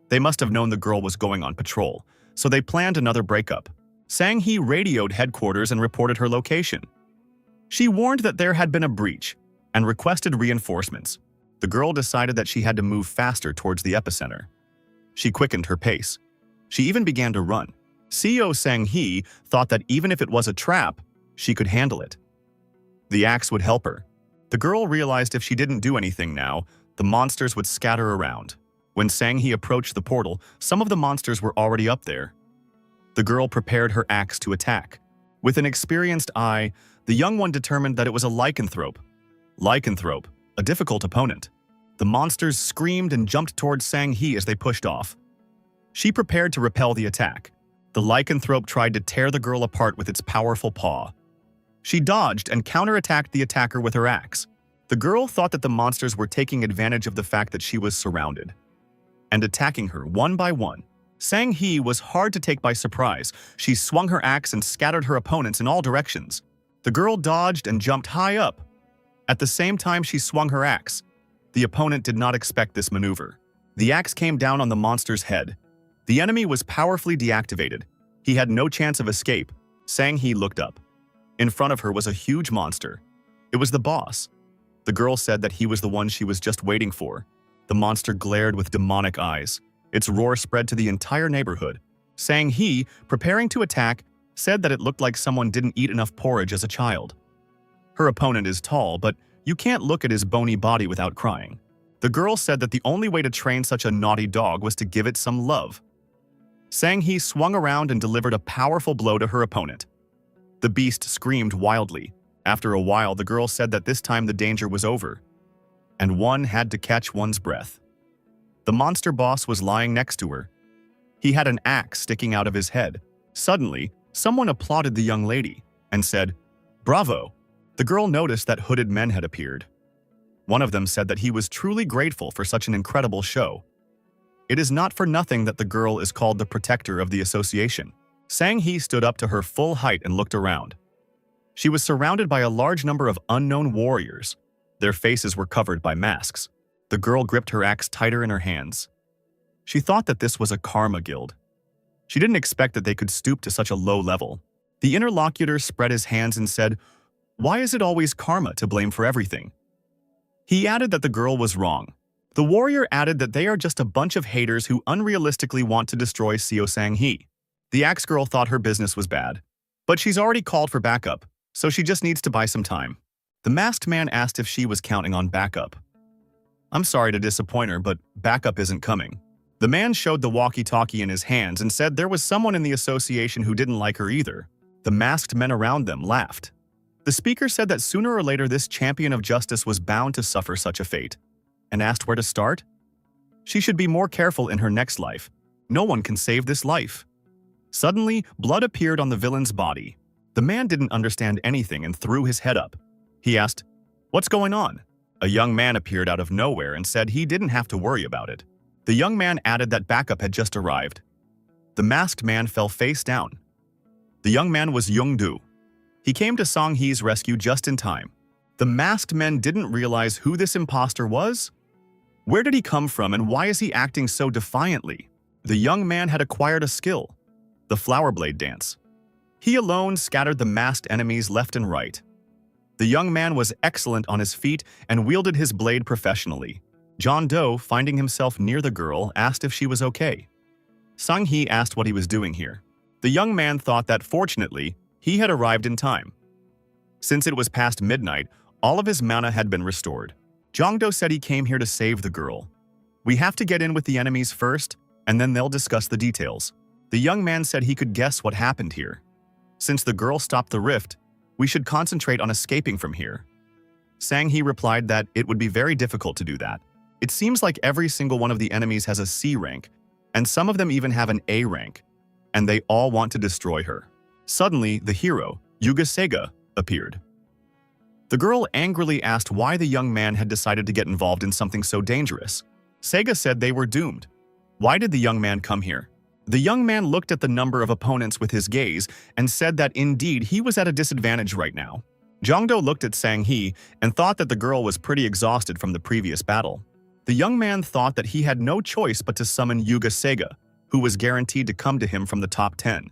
They must have known the girl was going on patrol, so they planned another breakup. Sang-hee radioed headquarters and reported her location. She warned that there had been a breach and requested reinforcements. The girl decided that she had to move faster towards the epicenter. She quickened her pace. She even began to run. CEO Sang-hee thought that even if it was a trap, she could handle it. The axe would help her. The girl realized if she didn't do anything now, the monsters would scatter around. When Sang-hee approached the portal, some of the monsters were already up there. The girl prepared her axe to attack. With an experienced eye, the young one determined that it was a lycanthrope. Lycanthrope, a difficult opponent. The monsters screamed and jumped towards Sang-hee as they pushed off. She prepared to repel the attack. The lycanthrope tried to tear the girl apart with its powerful paw. She dodged and counterattacked the attacker with her axe. The girl thought that the monsters were taking advantage of the fact that she was surrounded and attacking her one by one. Sang-hee was hard to take by surprise. She swung her axe and scattered her opponents in all directions. The girl dodged and jumped high up. At the same time she swung her axe, the opponent did not expect this maneuver. The axe came down on the monster's head. The enemy was powerfully deactivated. He had no chance of escape. Sang-hee looked up. In front of her was a huge monster. It was the boss. The girl said that he was the one she was just waiting for. The monster glared with demonic eyes. Its roar spread to the entire neighborhood. Sang-hee, preparing to attack, said that it looked like someone didn't eat enough porridge as a child. Her opponent is tall, but you can't look at his bony body without crying. The girl said that the only way to train such a naughty dog was to give it some love. Sang-hee swung around and delivered a powerful blow to her opponent. The beast screamed wildly. After a while, the girl said that this time the danger was over, and one had to catch one's breath. The monster boss was lying next to her. He had an axe sticking out of his head. Suddenly, someone applauded the young lady and said, "Bravo!" The girl noticed that hooded men had appeared. One of them said that he was truly grateful for such an incredible show. It is not for nothing that the girl is called the protector of the association. Sang-hee stood up to her full height and looked around. She was surrounded by a large number of unknown warriors. Their faces were covered by masks. The girl gripped her axe tighter in her hands. She thought that this was a karma guild. She didn't expect that they could stoop to such a low level. The interlocutor spread his hands and said, "Why is it always karma to blame for everything?" He added that the girl was wrong. The warrior added that they are just a bunch of haters who unrealistically want to destroy Seo Sang-hee. The axe girl thought her business was bad, but she's already called for backup, so she just needs to buy some time. The masked man asked if she was counting on backup. "I'm sorry to disappoint her, but backup isn't coming." The man showed the walkie-talkie in his hands and said there was someone in the association who didn't like her either. The masked men around them laughed. The speaker said that sooner or later this champion of justice was bound to suffer such a fate, and asked where to start. She should be more careful in her next life. No one can save this life. Suddenly, blood appeared on the villain's body. The man didn't understand anything and threw his head up. He asked, "What's going on?" A young man appeared out of nowhere and said he didn't have to worry about it. The young man added that backup had just arrived. The masked man fell face down. The young man was Young-do. He came to Sang-hee's rescue just in time. The masked men didn't realize who this imposter was. Where did he come from and why is he acting so defiantly? The young man had acquired a skill, the flower blade dance. He alone scattered the masked enemies left and right. The young man was excellent on his feet and wielded his blade professionally. John Doe, finding himself near the girl, asked if she was okay. Sang-hee asked what he was doing here. The young man thought that fortunately, he had arrived in time. Since it was past midnight, all of his mana had been restored. Jong-do said he came here to save the girl. We have to get in with the enemies first, and then they'll discuss the details. The young man said he could guess what happened here. Since the girl stopped the rift, we should concentrate on escaping from here. Sang-hee replied that it would be very difficult to do that. It seems like every single one of the enemies has a C rank, and some of them even have an A rank, and they all want to destroy her. Suddenly, the hero, Yuga Sega, appeared. The girl angrily asked why the young man had decided to get involved in something so dangerous. Sega said they were doomed. Why did the young man come here? The young man looked at the number of opponents with his gaze and said that indeed he was at a disadvantage right now. Jong-do looked at Sang-hee and thought that the girl was pretty exhausted from the previous battle. The young man thought that he had no choice but to summon Yuga Sega, who was guaranteed to come to him from the top 10.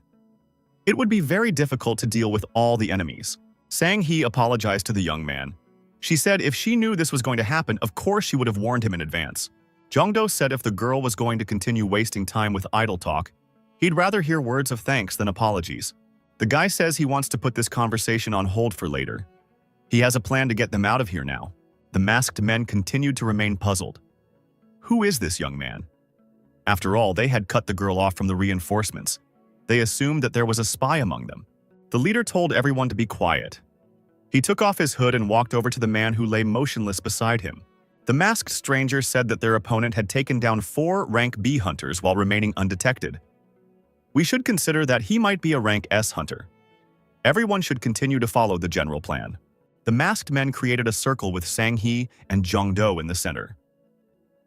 It would be very difficult to deal with all the enemies. Sang-hee apologized to the young man. She said if she knew this was going to happen, of course she would have warned him in advance. Jong-do said if the girl was going to continue wasting time with idle talk, he'd rather hear words of thanks than apologies. The guy says he wants to put this conversation on hold for later. He has a plan to get them out of here now. The masked men continued to remain puzzled. Who is this young man? After all, they had cut the girl off from the reinforcements. They assumed that there was a spy among them. The leader told everyone to be quiet. He took off his hood and walked over to the man who lay motionless beside him. The masked stranger said that their opponent had taken down 4 rank B hunters while remaining undetected. We should consider that he might be a rank S hunter. Everyone should continue to follow the general plan. The masked men created a circle with Sang-hee and Jong-do in the center.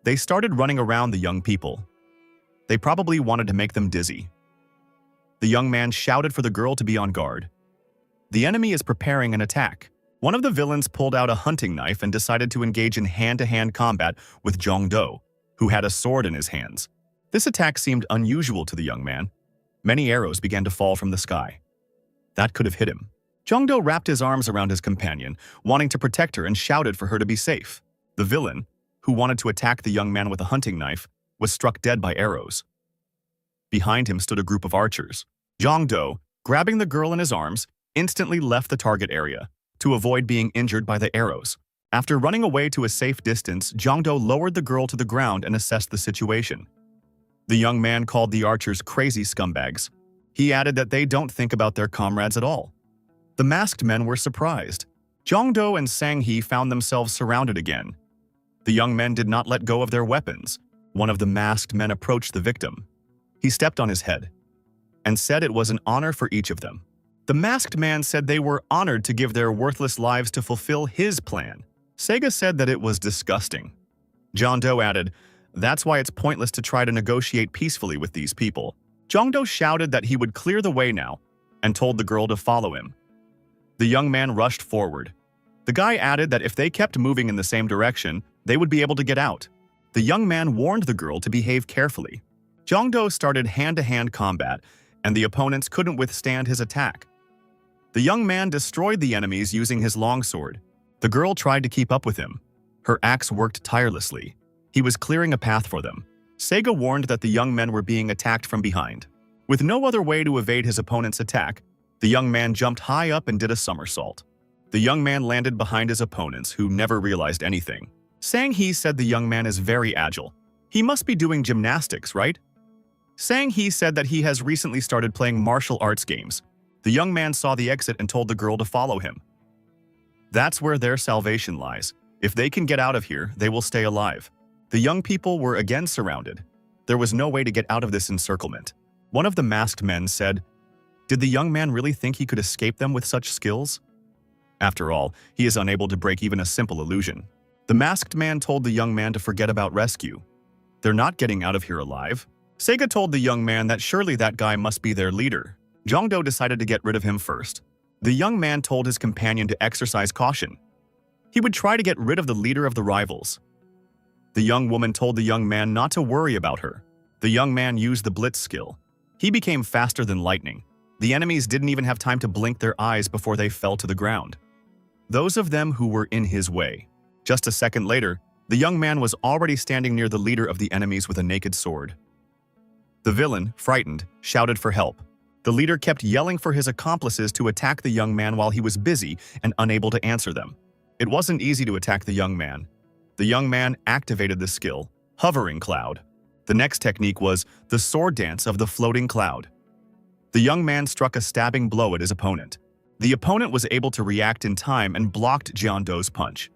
They started running around the young people. They probably wanted to make them dizzy. The young man shouted for the girl to be on guard. The enemy is preparing an attack. One of the villains pulled out a hunting knife and decided to engage in hand-to-hand combat with Jong-do, who had a sword in his hands. This attack seemed unusual to the young man. Many arrows began to fall from the sky. That could have hit him. Jong-do wrapped his arms around his companion, wanting to protect her, and shouted for her to be safe. The villain, who wanted to attack the young man with a hunting knife, was struck dead by arrows. Behind him stood a group of archers. Jong-do, grabbing the girl in his arms, instantly left the target area to avoid being injured by the arrows. After running away to a safe distance, Jong-do lowered the girl to the ground and assessed the situation. The young man called the archers crazy scumbags. He added that they don't think about their comrades at all. The masked men were surprised. Jong-do and Sang-hee found themselves surrounded again. The young men did not let go of their weapons. One of the masked men approached the victim. He stepped on his head and said it was an honor for each of them. The masked man said they were honored to give their worthless lives to fulfill his plan. Sega said that it was disgusting. Jong-do added, "That's why it's pointless to try to negotiate peacefully with these people." Jong-do shouted that he would clear the way now and told the girl to follow him. The young man rushed forward. The guy added that if they kept moving in the same direction, they would be able to get out. The young man warned the girl to behave carefully. Jong-do started hand-to-hand combat, and the opponents couldn't withstand his attack. The young man destroyed the enemies using his longsword. The girl tried to keep up with him. Her axe worked tirelessly. He was clearing a path for them. Sega warned that the young men were being attacked from behind. With no other way to evade his opponent's attack, the young man jumped high up and did a somersault. The young man landed behind his opponents, who never realized anything. Sang-hee said the young man is very agile. He must be doing gymnastics, right? Sang-hee said that he has recently started playing martial arts games. The young man saw the exit and told the girl to follow him. That's where their salvation lies. If they can get out of here, they will stay alive. The young people were again surrounded. There was no way to get out of this encirclement. One of the masked men said, "Did the young man really think he could escape them with such skills?" After all, he is unable to break even a simple illusion. The masked man told the young man to forget about rescue. They're not getting out of here alive. Sega told the young man that surely that guy must be their leader. Jong-do decided to get rid of him first. The young man told his companion to exercise caution. He would try to get rid of the leader of the rivals. The young woman told the young man not to worry about her. The young man used the blitz skill. He became faster than lightning. The enemies didn't even have time to blink their eyes before they fell to the ground. Those of them who were in his way. Just a second later, The young man was already standing near the leader of the enemies with a naked sword. The villain, frightened, shouted for help. The leader kept yelling for his accomplices to attack the young man while he was busy and unable to answer them. It wasn't easy to attack the young man. The young man activated the skill, Hovering Cloud. The next technique was the sword dance of the floating cloud. The young man struck a stabbing blow at his opponent. The opponent was able to react in time and blocked Jeondo's punch.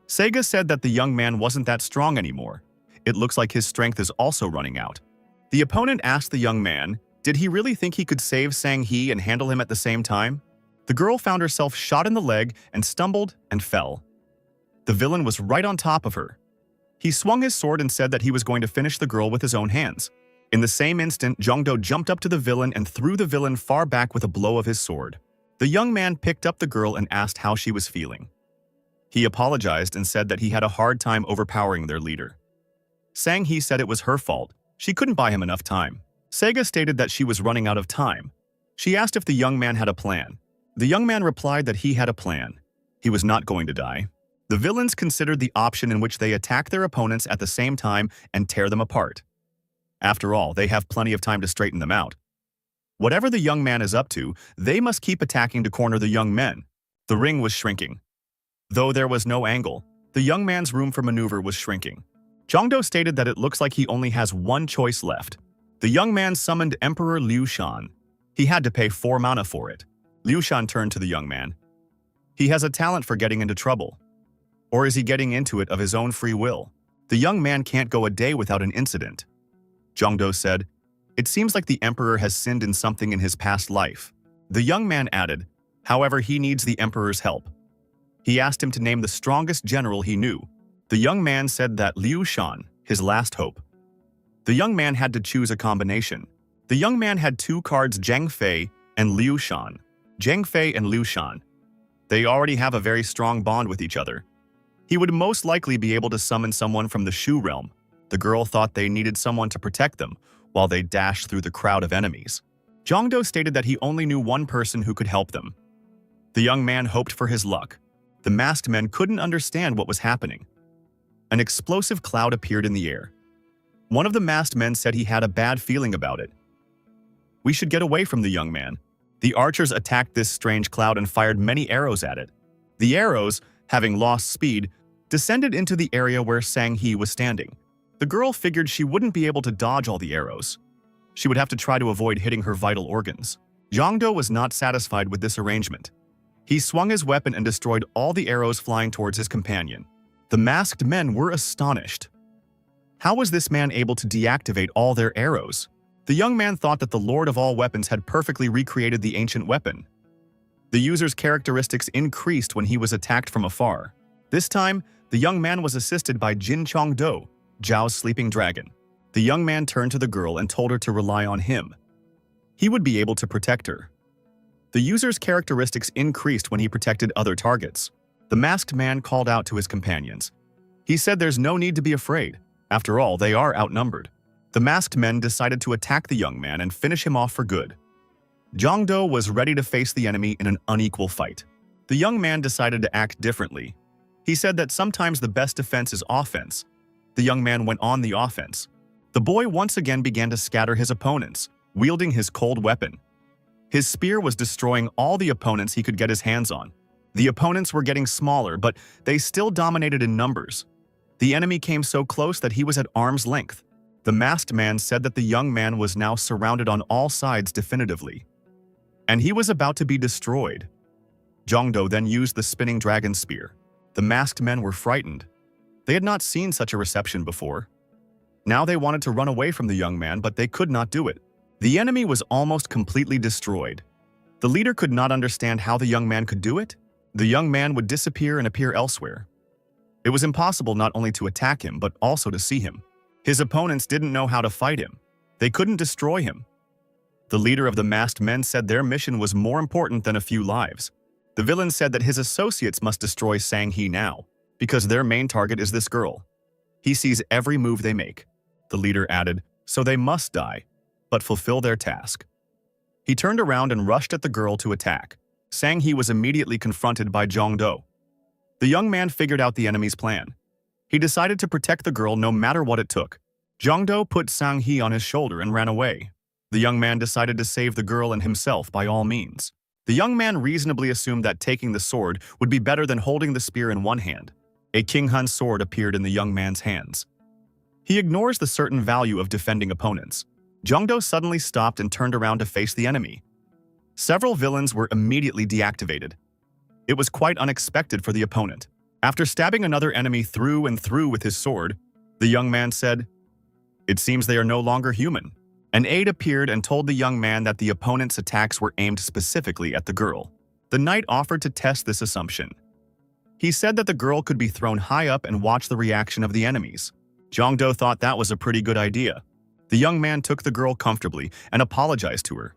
Sega said that the young man wasn't that strong anymore. It looks like his strength is also running out. The opponent asked the young man, did he really think he could save Sang-hee and handle him at the same time? The girl found herself shot in the leg and stumbled and fell. The villain was right on top of her. He swung his sword and said that he was going to finish the girl with his own hands. In the same instant, Jeongdo jumped up to the villain and threw the villain far back with a blow of his sword. The young man picked up the girl and asked how she was feeling. He apologized and said that he had a hard time overpowering their leader. Sang-hee said it was her fault. She couldn't buy him enough time. Sega stated that she was running out of time. She asked if the young man had a plan. The young man replied that he had a plan. He was not going to die. The villains considered the option in which they attack their opponents at the same time and tear them apart. After all, they have plenty of time to straighten them out. Whatever the young man is up to, they must keep attacking to corner the young men. The ring was shrinking. Though there was no angle, the young man's room for maneuver was shrinking. Jeongdo stated that it looks like he only has one choice left. The young man summoned Emperor Liu Shan. He had to pay 4 mana for it. Liu Shan turned to the young man. He has a talent for getting into trouble. Or is he getting into it of his own free will? The young man can't go a day without an incident. Jeongdo said, it seems like the emperor has sinned in something in his past life. The young man added, however, he needs the emperor's help. He asked him to name the strongest general he knew. The young man said that Liu Shan, his last hope. The young man had to choose a combination. The young man had 2 cards, Zhang Fei and Liu Shan. Zhang Fei and Liu Shan. They already have a very strong bond with each other. He would most likely be able to summon someone from the Shu realm. The girl thought they needed someone to protect them while they dashed through the crowd of enemies. Jeongdo stated that he only knew one person who could help them. The young man hoped for his luck. The masked men couldn't understand what was happening. An explosive cloud appeared in the air. One of the masked men said he had a bad feeling about it. We should get away from the young man. The archers attacked this strange cloud and fired many arrows at it. The arrows, having lost speed, descended into the area where Sang-hee was standing. The girl figured she wouldn't be able to dodge all the arrows. She would have to try to avoid hitting her vital organs. Jeongdo was not satisfied with this arrangement. He swung his weapon and destroyed all the arrows flying towards his companion. The masked men were astonished. How was this man able to deactivate all their arrows? The young man thought that the Lord of all weapons had perfectly recreated the ancient weapon. The user's characteristics increased when he was attacked from afar. This time, the young man was assisted by Jin Chong-do, Zhao's sleeping dragon. The young man turned to the girl and told her to rely on him. He would be able to protect her. The user's characteristics increased when he protected other targets. The masked man called out to his companions. He said there's no need to be afraid. After all, they are outnumbered. The masked men decided to attack the young man and finish him off for good. Jeongdo was ready to face the enemy in an unequal fight. The young man decided to act differently. He said that sometimes the best defense is offense. The young man went on the offense. The boy once again began to scatter his opponents, wielding his cold weapon. His spear was destroying all the opponents he could get his hands on. The opponents were getting smaller, but they still dominated in numbers. The enemy came so close that he was at arm's length. The masked man said that the young man was now surrounded on all sides definitively, and he was about to be destroyed. Jeongdo then used the spinning dragon spear. The masked men were frightened. They had not seen such a reception before. Now they wanted to run away from the young man, but they could not do it. The enemy was almost completely destroyed. The leader could not understand how the young man could do it. The young man would disappear and appear elsewhere. It was impossible not only to attack him, but also to see him. His opponents didn't know how to fight him. They couldn't destroy him. The leader of the masked men said their mission was more important than a few lives. The villain said that his associates must destroy Sang-hee now, because their main target is this girl. He sees every move they make. The leader added, so they must die, but fulfill their task. He turned around and rushed at the girl to attack. Sang-hee was immediately confronted by Jeongdo. The young man figured out the enemy's plan. He decided to protect the girl no matter what it took. Jongdo put Sang-hee on his shoulder and ran away. The young man decided to save the girl and himself by all means. The young man reasonably assumed that taking the sword would be better than holding the spear in one hand. A King Hun sword appeared in the young man's hands. He ignores the certain value of defending opponents. Jongdo suddenly stopped and turned around to face the enemy. Several villains were immediately deactivated. It was quite unexpected for the opponent. After stabbing another enemy through and through with his sword, the young man said, "It seems they are no longer human." An aide appeared and told the young man that the opponent's attacks were aimed specifically at the girl. The knight offered to test this assumption. He said that the girl could be thrown high up and watch the reaction of the enemies. Jongdo thought that was a pretty good idea. The young man took the girl comfortably and apologized to her.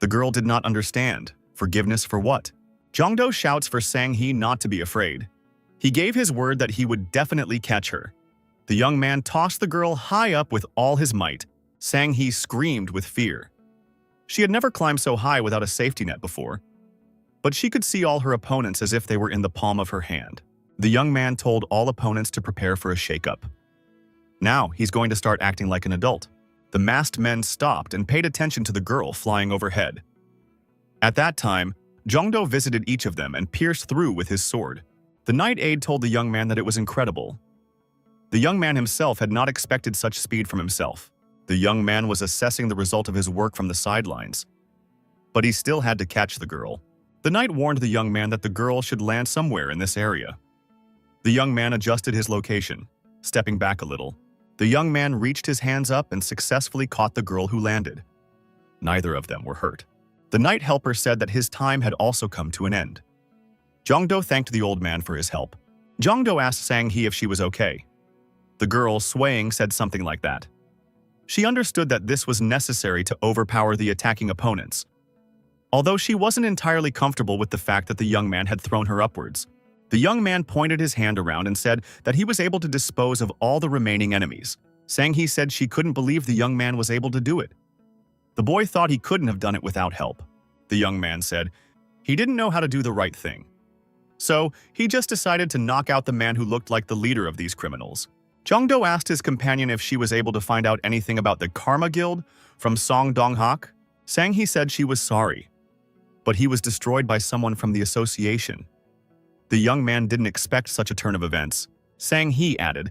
The girl did not understand. Forgiveness for what? Jongdo shouts for Sang-hee not to be afraid. He gave his word that he would definitely catch her. The young man tossed the girl high up with all his might. Sang-hee screamed with fear. She had never climbed so high without a safety net before, but she could see all her opponents as if they were in the palm of her hand. The young man told all opponents to prepare for a shakeup. Now he's going to start acting like an adult. The masked men stopped and paid attention to the girl flying overhead. At that time, Jongdo visited each of them and pierced through with his sword. The knight aide told the young man that it was incredible. The young man himself had not expected such speed from himself. The young man was assessing the result of his work from the sidelines, but he still had to catch the girl. The knight warned the young man that the girl should land somewhere in this area. The young man adjusted his location, stepping back a little. The young man reached his hands up and successfully caught the girl who landed. Neither of them were hurt. The knight helper said that his time had also come to an end. Jongdo thanked the old man for his help. Jongdo asked Sang-hee if she was okay. The girl, swaying, said something like that. She understood that this was necessary to overpower the attacking opponents. Although she wasn't entirely comfortable with the fact that the young man had thrown her upwards, the young man pointed his hand around and said that he was able to dispose of all the remaining enemies. Sang-hee said she couldn't believe the young man was able to do it. The boy thought he couldn't have done it without help. The young man said he didn't know how to do the right thing. So he just decided to knock out the man who looked like the leader of these criminals. Jongdo asked his companion if she was able to find out anything about the Karma Guild from Song Dong-hak. Sang-hee said she was sorry, but he was destroyed by someone from the association. The young man didn't expect such a turn of events. Sang-hee added,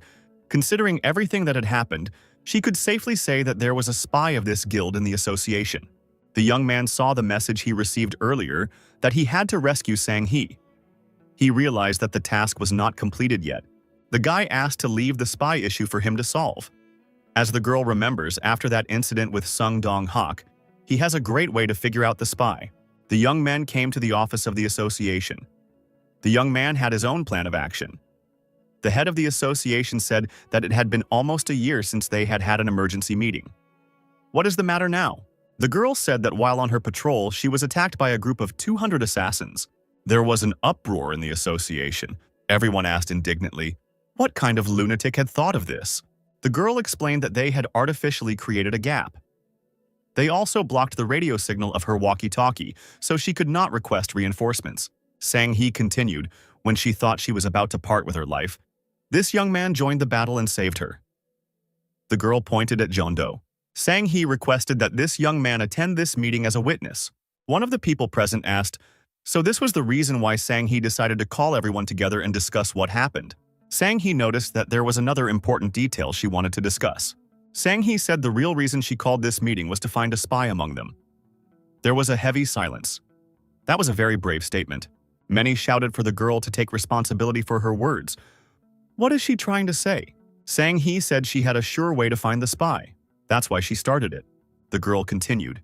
considering everything that had happened, she could safely say that there was a spy of this guild in the association. The young man saw the message he received earlier that he had to rescue Sang-hee. He realized that the task was not completed yet. The guy asked to leave the spy issue for him to solve. As the girl remembers, after that incident with Sung Dong-hak, he has a great way to figure out the spy. The young men came to the office of the association. The young man had his own plan of action. The head of the association said that it had been almost a year since they had had an emergency meeting. What is the matter now? The girl said that while on her patrol, she was attacked by a group of 200 assassins. There was an uproar in the association. Everyone asked indignantly, what kind of lunatic had thought of this? The girl explained that they had artificially created a gap. They also blocked the radio signal of her walkie-talkie, so she could not request reinforcements. Sang-hee continued, when she thought she was about to part with her life. This young man joined the battle and saved her. The girl pointed at Jongdo. Sang-hee requested that this young man attend this meeting as a witness. One of the people present asked, so this was the reason why Sang-hee decided to call everyone together and discuss what happened. Sang-hee noticed that there was another important detail she wanted to discuss. Sang-hee said the real reason she called this meeting was to find a spy among them. There was a heavy silence. That was a very brave statement. Many shouted for the girl to take responsibility for her words. What is she trying to say? Sang-hee said she had a sure way to find the spy. That's why she started it. The girl continued.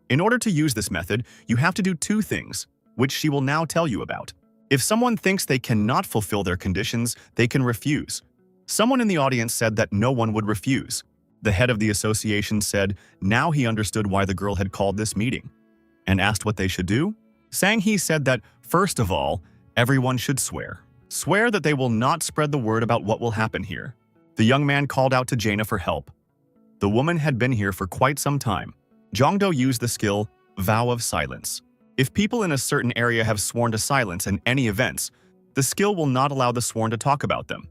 In order to use this method, you have to do two things, which she will now tell you about. If someone thinks they cannot fulfill their conditions, they can refuse. Someone in the audience said that no one would refuse. The head of the association said now he understood why the girl had called this meeting, and asked what they should do. Sang-hee said that, first of all, everyone should swear. Swear that they will not spread the word about what will happen here. The young man called out to Jaina for help. The woman had been here for quite some time. Jongdo used the skill, Vow of Silence. If people in a certain area have sworn to silence in any events, the skill will not allow the sworn to talk about them.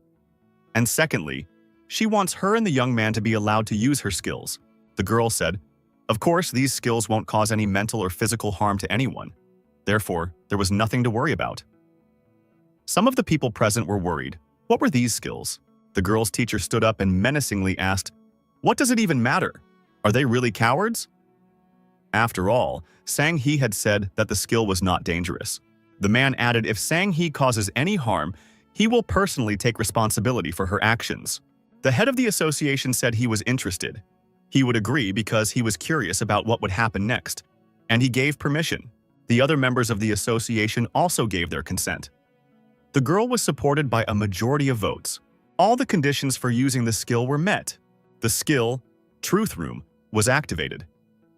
And secondly, she wants her and the young man to be allowed to use her skills. The girl said, "Of course, these skills won't cause any mental or physical harm to anyone. Therefore, there was nothing to worry about." Some of the people present were worried. What were these skills? The girl's teacher stood up and menacingly asked, "What does it even matter? Are they really cowards?" After all, Sang-hee had said that the skill was not dangerous. The man added if Sang-hee causes any harm, he will personally take responsibility for her actions. The head of the association said he was interested. He would agree because he was curious about what would happen next, and he gave permission. The other members of the association also gave their consent. The girl was supported by a majority of votes. All the conditions for using the skill were met. The skill, Truth Room, was activated.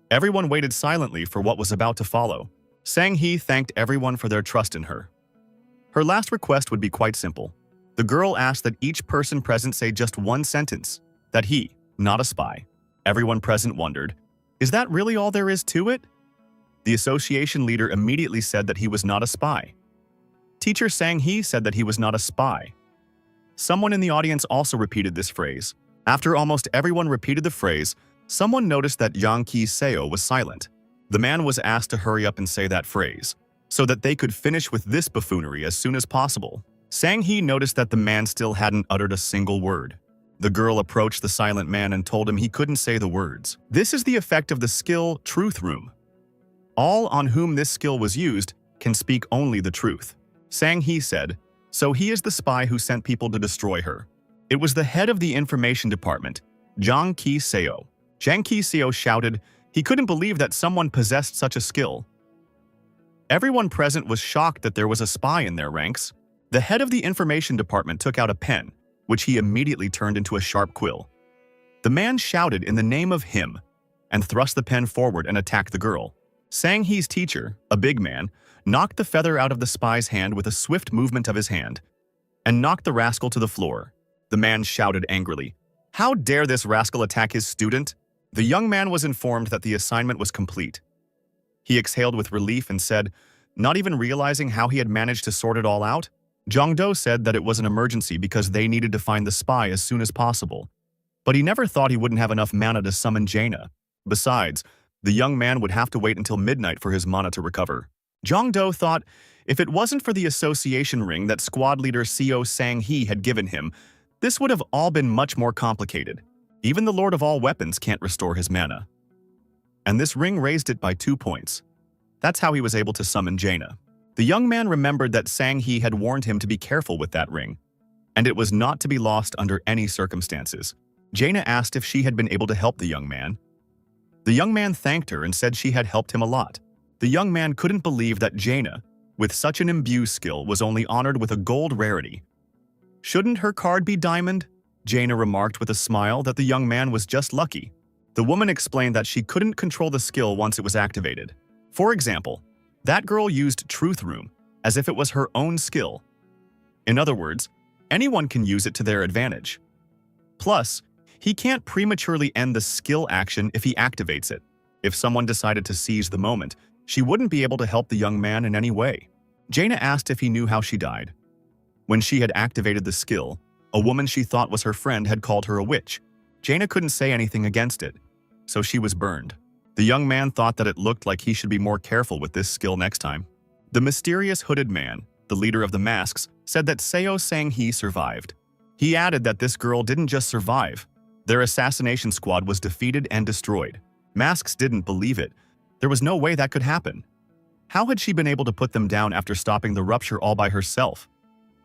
Everyone waited silently for what was about to follow. Sang-hee thanked everyone for their trust in her. Her last request would be quite simple. The girl asked that each person present say just one sentence, that he, not a spy. Everyone present wondered, is that really all there is to it? The association leader immediately said that he was not a spy. Teacher Sang-hee said that he was not a spy. Someone in the audience also repeated this phrase. After almost everyone repeated the phrase, someone noticed that Yang Ki-seo was silent. The man was asked to hurry up and say that phrase, so that they could finish with this buffoonery as soon as possible. Sang-hee noticed that the man still hadn't uttered a single word. The girl approached the silent man and told him he couldn't say the words. This is the effect of the skill Truth Room. All on whom this skill was used can speak only the truth. Sang-hee said, so he is the spy who sent people to destroy her. It was the head of the information department, Yang Ki-seo. Yang Ki-seo shouted, he couldn't believe that someone possessed such a skill. Everyone present was shocked that there was a spy in their ranks. The head of the information department took out a pen, which he immediately turned into a sharp quill. The man shouted in the name of him and thrust the pen forward and attacked the girl. Sang-hee's teacher, a big man, knocked the feather out of the spy's hand with a swift movement of his hand and knocked the rascal to the floor. The man shouted angrily, how dare this rascal attack his student? The young man was informed that the assignment was complete. He exhaled with relief and said, not even realizing how he had managed to sort it all out, Jong-do said that it was an emergency because they needed to find the spy as soon as possible. But he never thought he wouldn't have enough mana to summon Jaina. Besides, the young man would have to wait until midnight for his mana to recover. Jong-do thought if it wasn't for the association ring that squad leader Seo Sang-hee had given him, this would have all been much more complicated. Even the Lord of all Weapons can't restore his mana. And this ring raised it by 2 points. That's how he was able to summon Jaina. The young man remembered that Sang-hee had warned him to be careful with that ring, and it was not to be lost under any circumstances. Jaina asked if she had been able to help the young man. The young man thanked her and said she had helped him a lot. The young man couldn't believe that Jaina, with such an imbue skill, was only honored with a gold rarity. Shouldn't her card be diamond? Jaina remarked with a smile that the young man was just lucky. The woman explained that she couldn't control the skill once it was activated. For example, that girl used Truth Room as if it was her own skill. In other words, anyone can use it to their advantage. Plus, he can't prematurely end the skill action if he activates it. If someone decided to seize the moment, she wouldn't be able to help the young man in any way. Jaina asked if he knew how she died. When she had activated the skill, a woman she thought was her friend had called her a witch. Jaina couldn't say anything against it, so she was burned. The young man thought that it looked like he should be more careful with this skill next time. The mysterious hooded man, the leader of the masks, said that Seo Sang-hee survived. He added that this girl didn't just survive. Their assassination squad was defeated and destroyed. Masks didn't believe it. There was no way that could happen. How had she been able to put them down after stopping the rupture all by herself?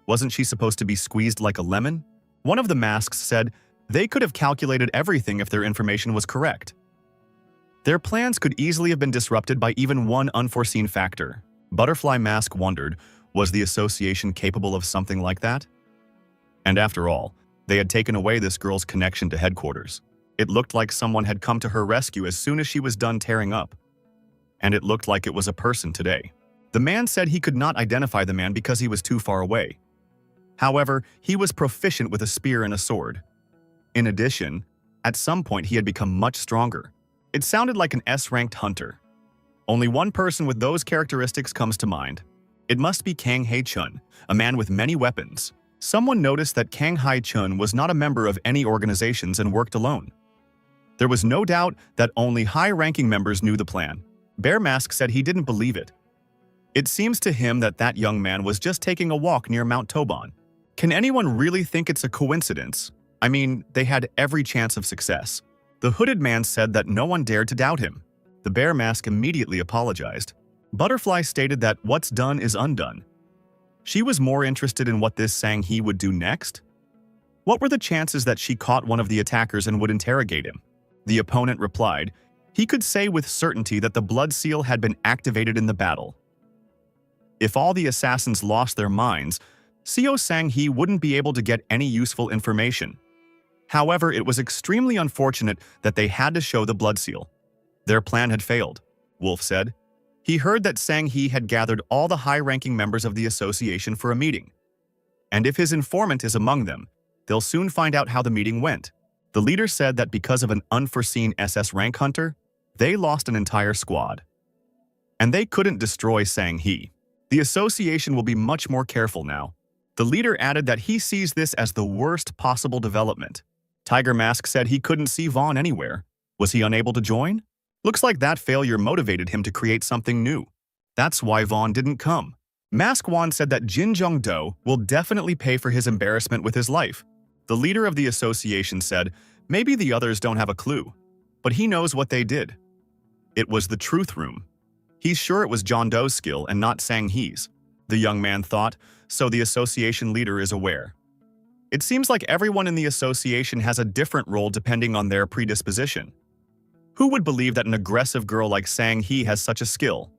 Wasn't she supposed to be squeezed like a lemon? One of the masks said they could have calculated everything if their information was correct. Their plans could easily have been disrupted by even one unforeseen factor. Butterfly Mask wondered, was the association capable of something like that? And after all, they had taken away this girl's connection to headquarters. It looked like someone had come to her rescue as soon as she was done tearing up. And it looked like it was a person today. The man said he could not identify the man because he was too far away. However, he was proficient with a spear and a sword. In addition, at some point he had become much stronger. It sounded like an S-ranked hunter. Only one person with those characteristics comes to mind. It must be Kang Hae-chun, a man with many weapons. Someone noticed that Kang Hai-chun was not a member of any organizations and worked alone. There was no doubt that only high-ranking members knew the plan. Bear Mask said he didn't believe it. It seems to him that that young man was just taking a walk near Mount Toban. Can anyone really think it's a coincidence? I mean, they had every chance of success. The hooded man said that no one dared to doubt him. The Bear Mask immediately apologized. Butterfly stated that what's done is undone. She was more interested in what this Sang-hee would do next. What were the chances that she caught one of the attackers and would interrogate him? The opponent replied, he could say with certainty that the blood seal had been activated in the battle. If all the assassins lost their minds, Seo Sang-hee wouldn't be able to get any useful information. However, it was extremely unfortunate that they had to show the blood seal. Their plan had failed, Wolf said. He heard that Sang-hee had gathered all the high-ranking members of the association for a meeting. And if his informant is among them, they'll soon find out how the meeting went. The leader said that because of an unforeseen SS rank hunter, they lost an entire squad. And they couldn't destroy Sang-hee. The association will be much more careful now. The leader added that he sees this as the worst possible development. Tiger Mask said he couldn't see Vaughn anywhere. Was he unable to join? Looks like that failure motivated him to create something new. That's why Vaughn didn't come. Mask Wan said that Jin Jong-do will definitely pay for his embarrassment with his life. The leader of the association said, maybe the others don't have a clue, but he knows what they did. It was the truth room. He's sure it was John Doe's skill and not Sang-hee's. The young man thought, so the association leader is aware. It seems like everyone in the association has a different role depending on their predisposition. Who would believe that an aggressive girl like Sang-hee has such a skill?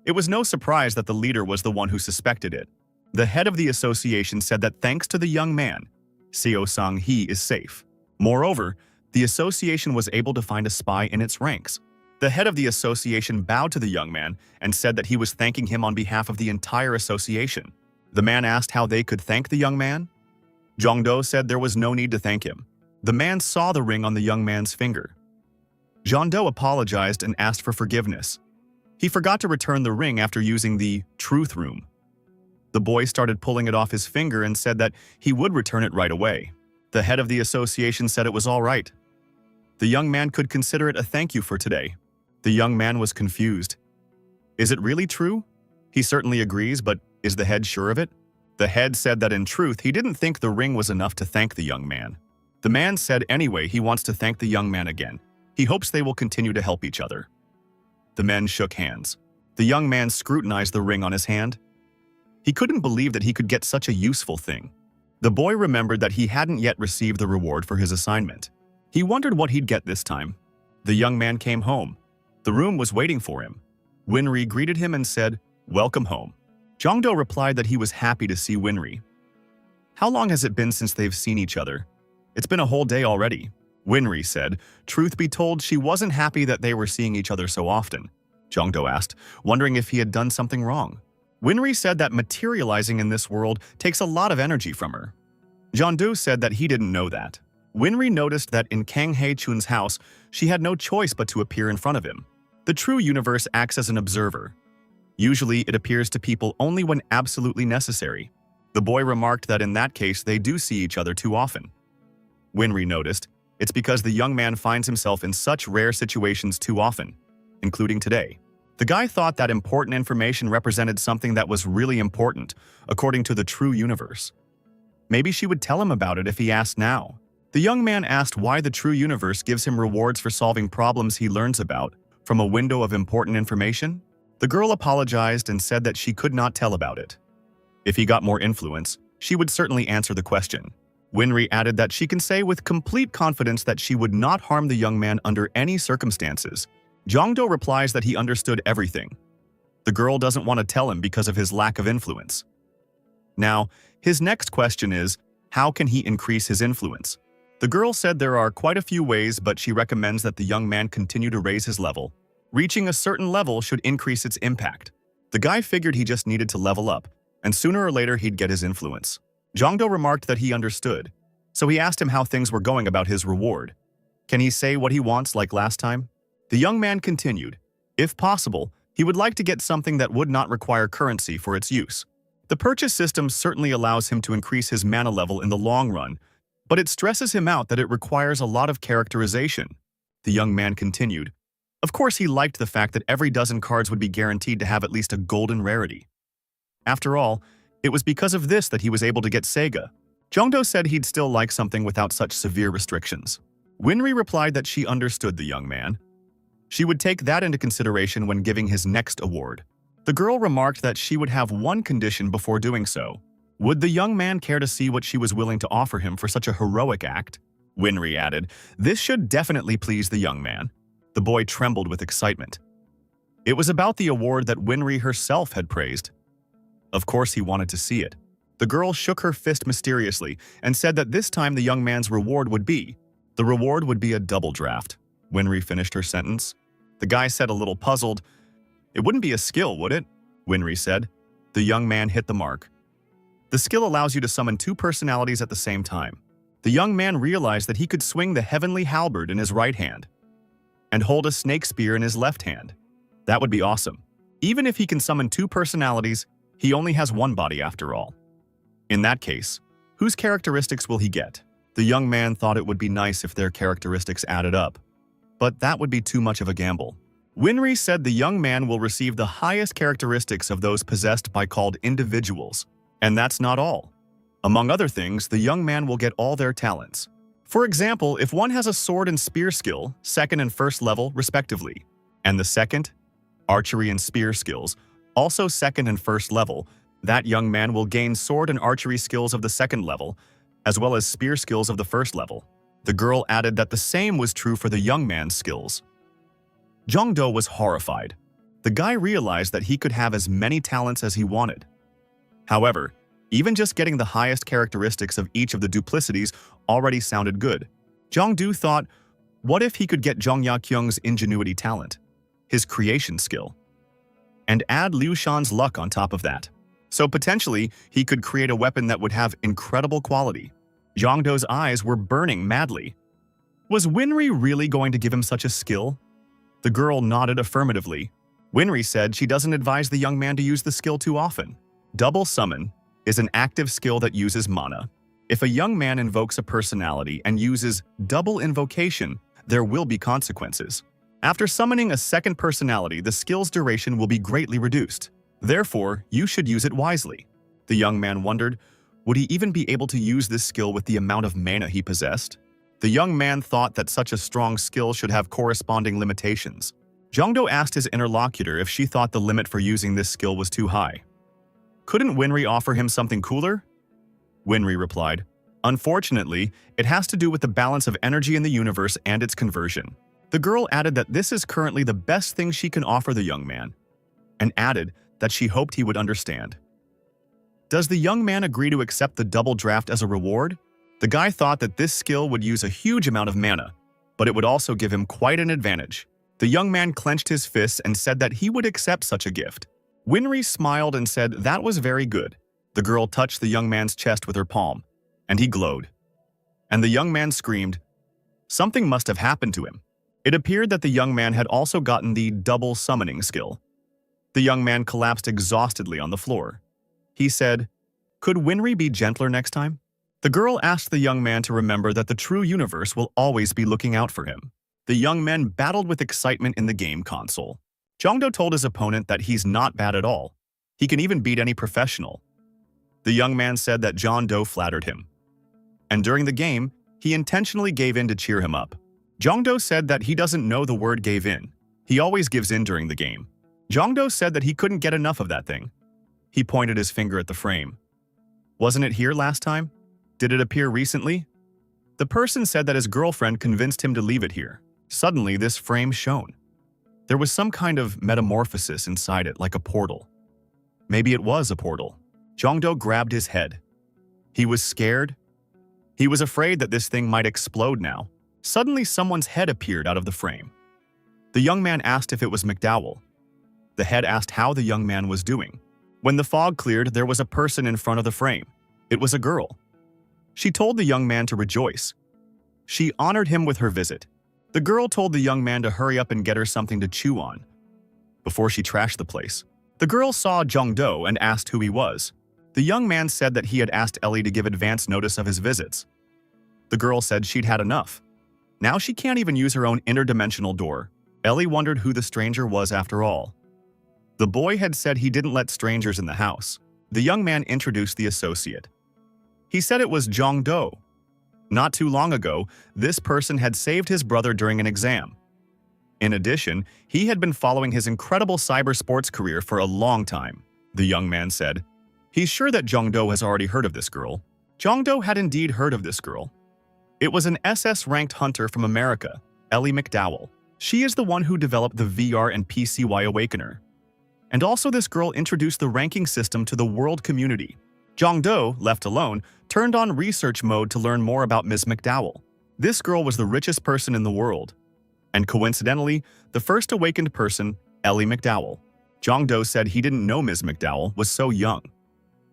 It was no surprise that the leader was the one who suspected it. The head of the association said that thanks to the young man, Seo Sang-hee is safe. Moreover, the association was able to find a spy in its ranks. The head of the association bowed to the young man and said that he was thanking him on behalf of the entire association. The man asked how they could thank the young man. Jong-do said there was no need to thank him. The man saw the ring on the young man's finger. Jong-do apologized and asked for forgiveness. He forgot to return the ring after using the truth room. The boy started pulling it off his finger and said that he would return it right away. The head of the association said it was all right. The young man could consider it a thank you for today. The young man was confused. Is it really true? He certainly agrees, but is the head sure of it? The head said that in truth, he didn't think the ring was enough to thank the young man. The man said anyway he wants to thank the young man again. He hopes they will continue to help each other. The men shook hands. The young man scrutinized the ring on his hand. He couldn't believe that he could get such a useful thing. The boy remembered that he hadn't yet received the reward for his assignment. He wondered what he'd get this time. The young man came home. The room was waiting for him. Winry greeted him and said, "Welcome home." Jong-do replied that he was happy to see Winry. How long has it been since they've seen each other? It's been a whole day already. Winry said, truth be told, she wasn't happy that they were seeing each other so often. Jong-do asked, wondering if he had done something wrong. Winry said that materializing in this world takes a lot of energy from her. Jong-do said that he didn't know that. Winry noticed that in Kang Hae-chun's house, she had no choice but to appear in front of him. The true universe acts as an observer. Usually, it appears to people only when absolutely necessary. The boy remarked that in that case, they do see each other too often. Winry noticed, it's because the young man finds himself in such rare situations too often, including today. The guy thought that important information represented something that was really important, according to the true universe. Maybe she would tell him about it if he asked now. The young man asked why the true universe gives him rewards for solving problems he learns about from a window of important information. The girl apologized and said that she could not tell about it. If he got more influence, she would certainly answer the question. Winry added that she can say with complete confidence that she would not harm the young man under any circumstances. Jong-do replies that he understood everything. The girl doesn't want to tell him because of his lack of influence. Now, his next question is, how can he increase his influence? The girl said there are quite a few ways, but she recommends that the young man continue to raise his level. Reaching a certain level should increase its impact. The guy figured he just needed to level up, and sooner or later he'd get his influence. Jong-do remarked that he understood, so he asked him how things were going about his reward. Can he say what he wants like last time? The young man continued. If possible, he would like to get something that would not require currency for its use. The purchase system certainly allows him to increase his mana level in the long run, but it stresses him out that it requires a lot of characterization. The young man continued. Of course, he liked the fact that every dozen cards would be guaranteed to have at least a golden rarity. After all, it was because of this that he was able to get Sega. Jongdo said he'd still like something without such severe restrictions. Winry replied that she understood the young man. She would take that into consideration when giving his next award. The girl remarked that she would have one condition before doing so. Would the young man care to see what she was willing to offer him for such a heroic act? Winry added, this should definitely please the young man. The boy trembled with excitement. It was about the award that Winry herself had praised. Of course he wanted to see it. The girl shook her fist mysteriously and said that this time the young man's reward would be. The reward would be a double draft. Winry finished her sentence. The guy said a little puzzled. It wouldn't be a skill, would it? Winry said. The young man hit the mark. The skill allows you to summon two personalities at the same time. The young man realized that he could swing the heavenly halberd in his right hand and hold a snake spear in his left hand. That would be awesome. Even if he can summon two personalities, he only has one body after all. In that case, whose characteristics will he get? The young man thought it would be nice if their characteristics added up, but that would be too much of a gamble. Winry said the young man will receive the highest characteristics of those possessed by called individuals. And that's not all. Among other things, the young man will get all their talents. For example, if one has a sword and spear skill, second and first level respectively, and the second, archery and spear skills, also second and first level, that young man will gain sword and archery skills of the second level, as well as spear skills of the first level. The girl added that the same was true for the young man's skills. Jongdo was horrified. The guy realized that he could have as many talents as he wanted. However, even just getting the highest characteristics of each of the duplicities already sounded good. Jongdo thought, what if he could get Zhong Yaqiong's ingenuity talent, his creation skill, and add Liu Shan's luck on top of that? So potentially, he could create a weapon that would have incredible quality. Jongdo's eyes were burning madly. Was Winry really going to give him such a skill? The girl nodded affirmatively. Winry said she doesn't advise the young man to use the skill too often. Double Summon is an active skill that uses mana. If a young man invokes a personality and uses double invocation, there will be consequences. After summoning a second personality, the skill's duration will be greatly reduced. Therefore, you should use it wisely. The young man wondered, would he even be able to use this skill with the amount of mana he possessed? The young man thought that such a strong skill should have corresponding limitations. Jongdo asked his interlocutor if she thought the limit for using this skill was too high. Couldn't Winry offer him something cooler? Winry replied, unfortunately, it has to do with the balance of energy in the universe and its conversion. The girl added that this is currently the best thing she can offer the young man, and added that she hoped he would understand. Does the young man agree to accept the double draft as a reward? The guy thought that this skill would use a huge amount of mana, but it would also give him quite an advantage. The young man clenched his fists and said that he would accept such a gift. Winry smiled and said that was very good. The girl touched the young man's chest with her palm, and he glowed. And the young man screamed. Something must have happened to him. It appeared that the young man had also gotten the double summoning skill. The young man collapsed exhaustedly on the floor. He said, could Winry be gentler next time? The girl asked the young man to remember that the true universe will always be looking out for him. The young man battled with excitement in the game console. Jongdo told his opponent that he's not bad at all. He can even beat any professional. The young man said that Jongdo flattered him. And during the game, he intentionally gave in to cheer him up. Jongdo said that he doesn't know the word gave in. He always gives in during the game. Jongdo said that he couldn't get enough of that thing. He pointed his finger at the frame. Wasn't it here last time? Did it appear recently? The person said that his girlfriend convinced him to leave it here. Suddenly, this frame shone. There was some kind of metamorphosis inside it, like a portal. Maybe it was a portal. Jongdo grabbed his head. He was scared. He was afraid that this thing might explode now. Suddenly, someone's head appeared out of the frame. The young man asked if it was McDowell. The head asked how the young man was doing. When the fog cleared, there was a person in front of the frame. It was a girl. She told the young man to rejoice. She honored him with her visit. The girl told the young man to hurry up and get her something to chew on before she trashed the place. The girl saw Jongdo and asked who he was. The young man said that he had asked Ellie to give advance notice of his visits. The girl said she'd had enough. Now she can't even use her own interdimensional door. Ellie wondered who the stranger was after all. The boy had said he didn't let strangers in the house. The young man introduced the associate. He said it was Jong-do. Not too long ago, this person had saved his brother during an exam. In addition, he had been following his incredible cyber sports career for a long time, the young man said. He's sure that Jong-do has already heard of this girl. Jong-do had indeed heard of this girl. It was an SS-ranked hunter from America, Ellie McDowell. She is the one who developed the VR and PCY Awakener. And also this girl introduced the ranking system to the world community. Jong-do, left alone, turned on research mode to learn more about Ms. McDowell. This girl was the richest person in the world. And coincidentally, the first awakened person, Ellie McDowell. Jong-do said he didn't know Ms. McDowell was so young.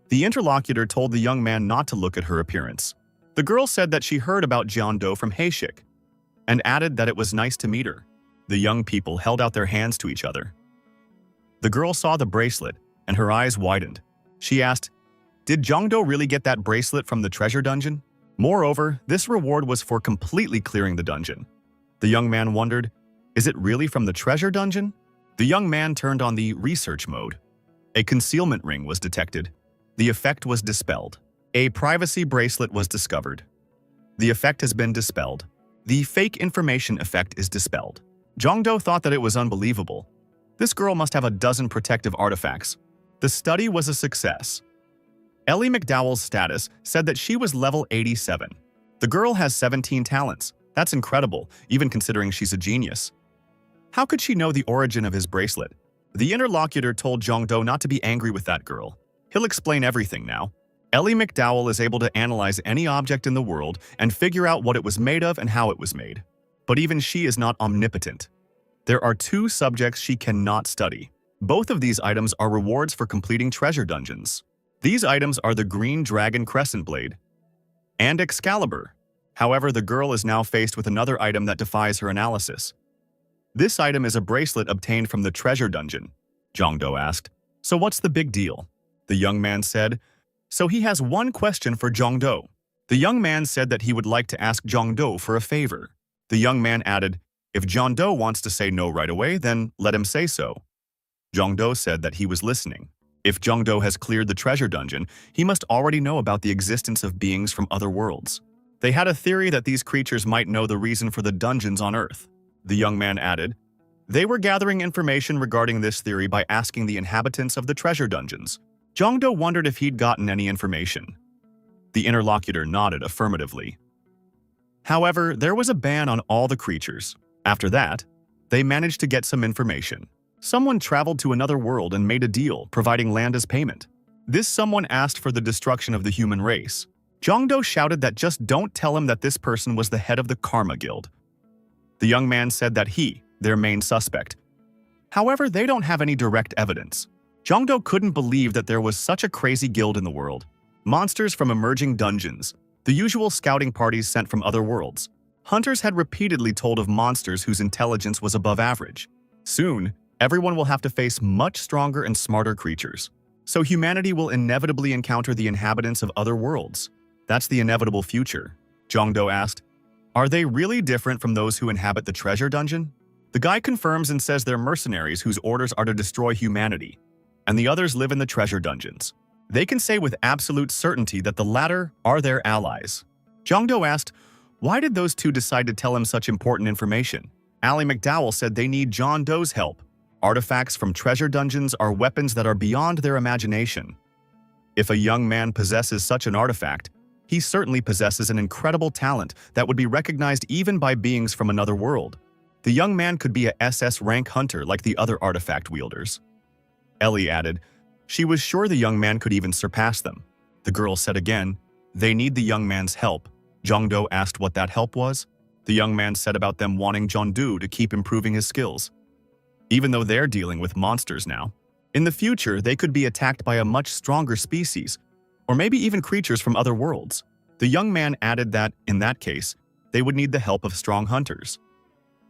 The interlocutor told the young man not to look at her appearance. The girl said that she heard about Jong-do from Haeshik, and added that it was nice to meet her. The young people held out their hands to each other. The girl saw the bracelet, and her eyes widened. She asked, "Did Jong-do really get that bracelet from the treasure dungeon?" Moreover, this reward was for completely clearing the dungeon. The young man wondered, is it really from the treasure dungeon? The young man turned on the research mode. A concealment ring was detected. The effect was dispelled. A privacy bracelet was discovered. The effect has been dispelled. The fake information effect is dispelled. Jong-do thought that it was unbelievable. This girl must have a dozen protective artifacts. The study was a success. Ellie McDowell's status said that she was level 87. The girl has 17 talents. That's incredible, even considering she's a genius. How could she know the origin of his bracelet? The interlocutor told Jong-do not to be angry with that girl. He'll explain everything now. Ellie McDowell is able to analyze any object in the world and figure out what it was made of and how it was made. But even she is not omnipotent. There are two subjects she cannot study. Both of these items are rewards for completing treasure dungeons. These items are the Green Dragon Crescent Blade and Excalibur. However, the girl is now faced with another item that defies her analysis. This item is a bracelet obtained from the treasure dungeon. Jong-do asked, "So what's the big deal?" The young man said, "So he has one question for Jong-do." The young man said that he would like to ask Jong-do for a favor. The young man added, "If Jong-do wants to say no right away, then let him say so." Jong-do said that he was listening. If Jong-do has cleared the treasure dungeon, he must already know about the existence of beings from other worlds. They had a theory that these creatures might know the reason for the dungeons on Earth. The young man added, "They were gathering information regarding this theory by asking the inhabitants of the treasure dungeons." Jong-do wondered if he'd gotten any information. The interlocutor nodded affirmatively. However, there was a ban on all the creatures. After that, they managed to get some information. Someone traveled to another world and made a deal, providing land as payment. This someone asked for the destruction of the human race. Jong-do shouted that just don't tell him that this person was the head of the Karma Guild. The young man said that he, their main suspect. However, they don't have any direct evidence. Jong-do couldn't believe that there was such a crazy guild in the world. Monsters from emerging dungeons, the usual scouting parties sent from other worlds. Hunters had repeatedly told of monsters whose intelligence was above average. Soon, everyone will have to face much stronger and smarter creatures. So humanity will inevitably encounter the inhabitants of other worlds. That's the inevitable future. Jong-do asked, "Are they really different from those who inhabit the treasure dungeon?" The guy confirms and says they're mercenaries whose orders are to destroy humanity, and the others live in the treasure dungeons. They can say with absolute certainty that the latter are their allies. Jong-do asked, why did those two decide to tell him such important information? Ellie McDowell said they need Jong-do's help. Artifacts from treasure dungeons are weapons that are beyond their imagination. If a young man possesses such an artifact, he certainly possesses an incredible talent that would be recognized even by beings from another world. The young man could be a SS rank hunter like the other artifact wielders. Ellie added, she was sure the young man could even surpass them. The girl said again, they need the young man's help. Jong-do asked what that help was. The young man said about them wanting Jong-do to keep improving his skills. Even though they're dealing with monsters now. In the future, they could be attacked by a much stronger species, or maybe even creatures from other worlds. The young man added that, in that case, they would need the help of strong hunters.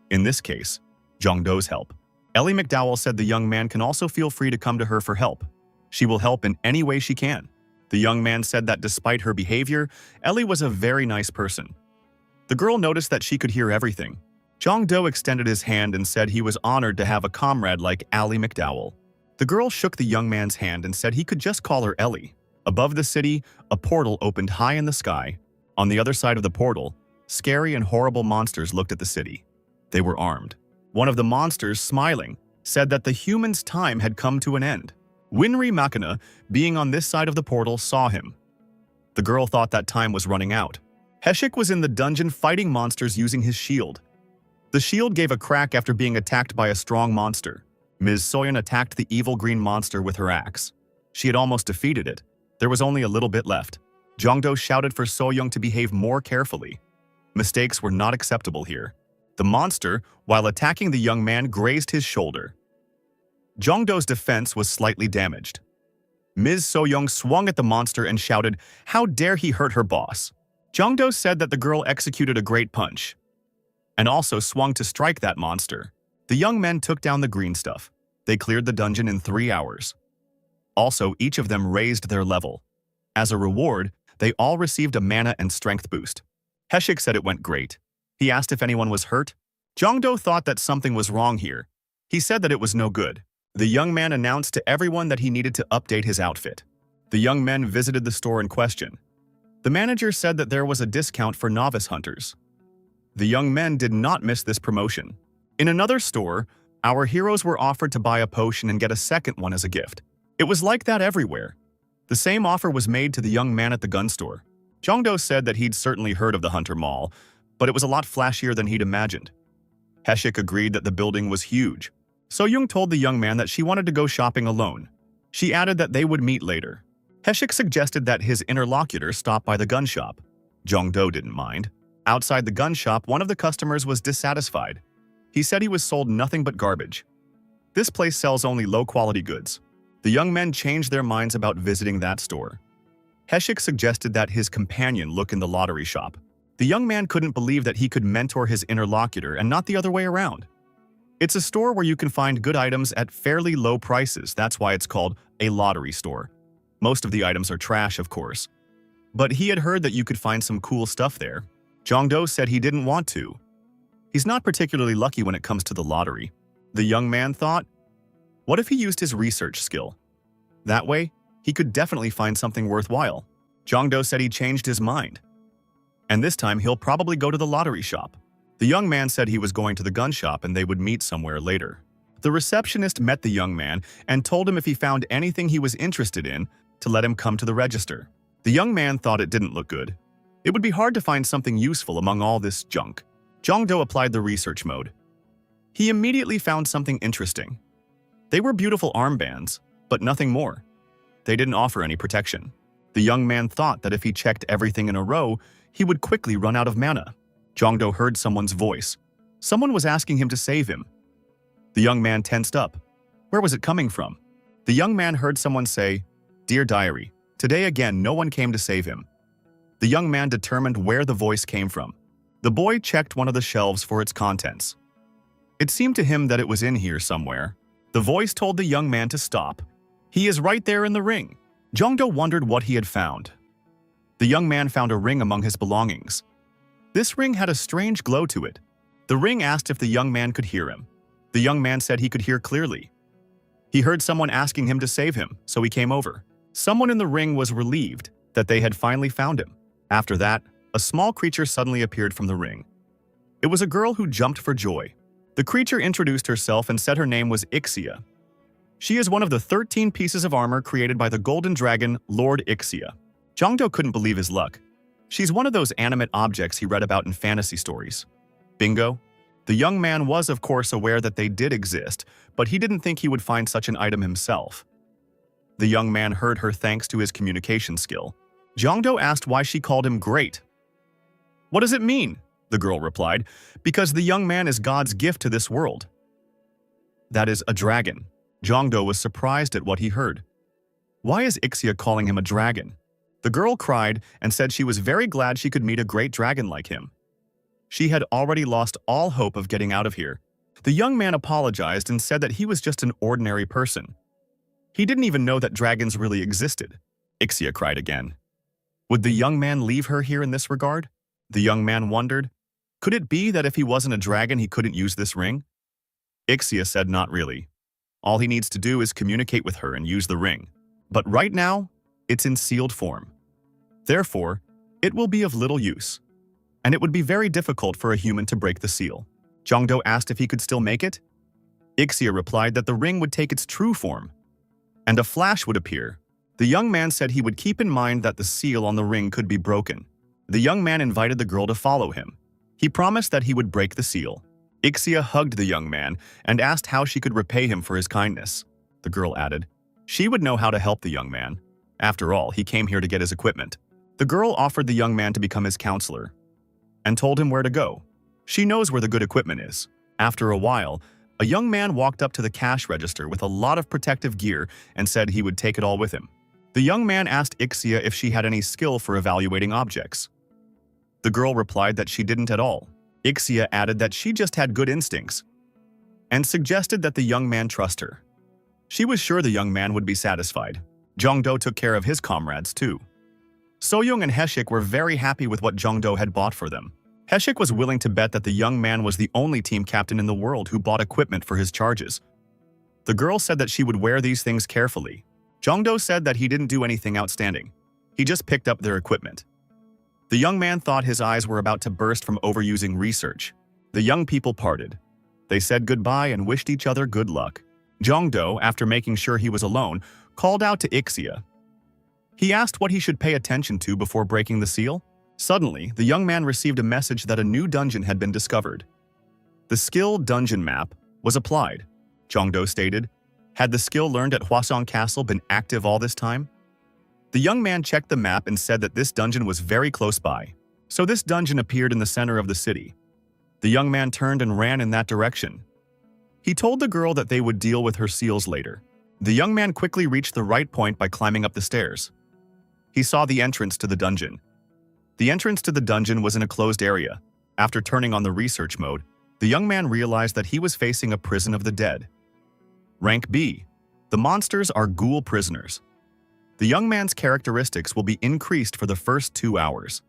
In this case, Jong-do's help. Ellie McDowell said the young man can also feel free to come to her for help. She will help in any way she can. The young man said that despite her behavior, Ellie was a very nice person. The girl noticed that she could hear everything. Jong-do extended his hand and said he was honored to have a comrade like Ally McDowell. The girl shook the young man's hand and said he could just call her Ellie. Above the city, a portal opened high in the sky. On the other side of the portal, scary and horrible monsters looked at the city. They were armed. One of the monsters, smiling, said that the humans' time had come to an end. Winry Makina, being on this side of the portal, saw him. The girl thought that time was running out. Heshik was in the dungeon fighting monsters using his shield. The shield gave a crack after being attacked by a strong monster. Ms. Soyeon attacked the evil green monster with her axe. She had almost defeated it. There was only a little bit left. Jong-do shouted for So-young to behave more carefully. Mistakes were not acceptable here. The monster, while attacking the young man, grazed his shoulder. Jong-do's defense was slightly damaged. Ms. So-young swung at the monster and shouted, "How dare he hurt her boss?" Jong-do said that the girl executed a great punch, and also swung to strike that monster. The young men took down the green stuff. They cleared the dungeon in 3 hours. Also, each of them raised their level. As a reward, they all received a mana and strength boost. Heshik said it went great. He asked if anyone was hurt. Jong-do thought that something was wrong here. He said that it was no good. The young man announced to everyone that he needed to update his outfit. The young men visited the store in question. The manager said that there was a discount for novice hunters. The young men did not miss this promotion. In another store, our heroes were offered to buy a potion and get a second one as a gift. It was like that everywhere. The same offer was made to the young man at the gun store. Jong-do said that he'd certainly heard of the Hunter Mall, but it was a lot flashier than he'd imagined. Heshik agreed that the building was huge. So-young told the young man that she wanted to go shopping alone. She added that they would meet later. Heshik suggested that his interlocutor stop by the gun shop. Jong-do didn't mind. Outside the gun shop, one of the customers was dissatisfied. He said he was sold nothing but garbage. This place sells only low-quality goods. The young men changed their minds about visiting that store. Heshik suggested that his companion look in the lottery shop. The young man couldn't believe that he could mentor his interlocutor and not the other way around. It's a store where you can find good items at fairly low prices. That's why it's called a lottery store. Most of the items are trash, of course. But he had heard that you could find some cool stuff there. Jong-do said he didn't want to. He's not particularly lucky when it comes to the lottery. The young man thought, what if he used his research skill? That way, he could definitely find something worthwhile. Jong-do said he changed his mind. And this time, he'll probably go to the lottery shop. The young man said he was going to the gun shop and they would meet somewhere later. The receptionist met the young man and told him if he found anything he was interested in, to let him come to the register. The young man thought it didn't look good. It would be hard to find something useful among all this junk. Jong-do applied the research mode. He immediately found something interesting. They were beautiful armbands, but nothing more. They didn't offer any protection. The young man thought that if he checked everything in a row, he would quickly run out of mana. Jong-do heard someone's voice. Someone was asking him to save him. The young man tensed up. Where was it coming from? The young man heard someone say, "Dear diary, today again no one came to save him." The young man determined where the voice came from. The boy checked one of the shelves for its contents. It seemed to him that it was in here somewhere. The voice told the young man to stop. He is right there in the ring. Jong-do wondered what he had found. The young man found a ring among his belongings. This ring had a strange glow to it. The ring asked if the young man could hear him. The young man said he could hear clearly. He heard someone asking him to save him, so he came over. Someone in the ring was relieved that they had finally found him. After that, a small creature suddenly appeared from the ring. It was a girl who jumped for joy. The creature introduced herself and said her name was Ixia. She is one of the 13 pieces of armor created by the golden dragon, Lord Ixia. Jong-do couldn't believe his luck. She's one of those animate objects he read about in fantasy stories. Bingo. The young man was, of course, aware that they did exist, but he didn't think he would find such an item himself. The young man heard her thanks to his communication skill. Jong-do asked why she called him great. "What does it mean?" the girl replied. "Because the young man is God's gift to this world." That is a dragon. Jong-do was surprised at what he heard. Why is Ixia calling him a dragon? The girl cried and said she was very glad she could meet a great dragon like him. She had already lost all hope of getting out of here. The young man apologized and said that he was just an ordinary person. He didn't even know that dragons really existed. Ixia cried again. Would the young man leave her here in this regard? The young man wondered. Could it be that if he wasn't a dragon he couldn't use this ring? Ixia said not really. All he needs to do is communicate with her and use the ring. But right now, it's in sealed form. Therefore, it will be of little use. And it would be very difficult for a human to break the seal. Jongdo asked if he could still make it. Ixia replied that the ring would take its true form, and a flash would appear. The young man said he would keep in mind that the seal on the ring could be broken. The young man invited the girl to follow him. He promised that he would break the seal. Ixia hugged the young man and asked how she could repay him for his kindness. The girl added, she would know how to help the young man. After all, he came here to get his equipment. The girl offered the young man to become his counselor and told him where to go. She knows where the good equipment is. After a while, a young man walked up to the cash register with a lot of protective gear and said he would take it all with him. The young man asked Ixia if she had any skill for evaluating objects. The girl replied that she didn't at all. Ixia added that she just had good instincts and suggested that the young man trust her. She was sure the young man would be satisfied. Jongdo took care of his comrades too. Soyoung and Heshik were very happy with what Jongdo had bought for them. Heshik was willing to bet that the young man was the only team captain in the world who bought equipment for his charges. The girl said that she would wear these things carefully. Jongdo said that he didn't do anything outstanding. He just picked up their equipment. The young man thought his eyes were about to burst from overusing research. The young people parted. They said goodbye and wished each other good luck. Jongdo, after making sure he was alone, called out to Ixia. He asked what he should pay attention to before breaking the seal. Suddenly, the young man received a message that a new dungeon had been discovered. The skill dungeon map was applied. Jongdo stated, had the skill learned at Hwasong Castle been active all this time? The young man checked the map and said that this dungeon was very close by. So this dungeon appeared in the center of the city. The young man turned and ran in that direction. He told the girl that they would deal with her seals later. The young man quickly reached the right point by climbing up the stairs. He saw the entrance to the dungeon. The entrance to the dungeon was in a closed area. After turning on the research mode, the young man realized that he was facing a prison of the dead. Rank B. The monsters are ghoul prisoners. The young man's characteristics will be increased for the first 2 hours.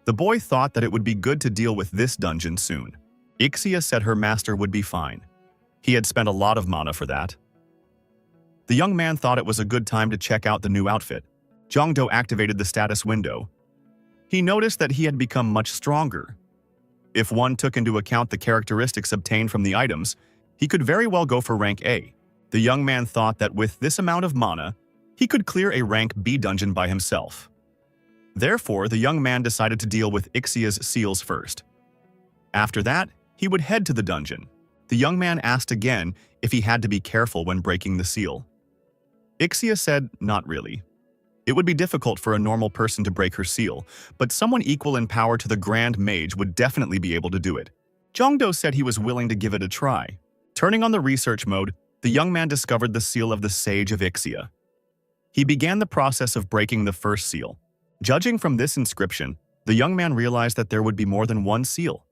The boy thought that it would be good to deal with this dungeon soon. Ixia said her master would be fine. He had spent a lot of mana for that. The young man thought it was a good time to check out the new outfit. Jongdo activated the status window. He noticed that he had become much stronger. If one took into account the characteristics obtained from the items, he could very well go for rank A. The young man thought that with this amount of mana, he could clear a rank B dungeon by himself. Therefore, the young man decided to deal with Ixia's seals first. After that, he would head to the dungeon. The young man asked again if he had to be careful when breaking the seal. Ixia said not really. It would be difficult for a normal person to break her seal, but someone equal in power to the Grand Mage would definitely be able to do it. Jongdo said he was willing to give it a try. Turning on the research mode, the young man discovered the seal of the Sage of Ixia. He began the process of breaking the first seal. Judging from this inscription, the young man realized that there would be more than one seal.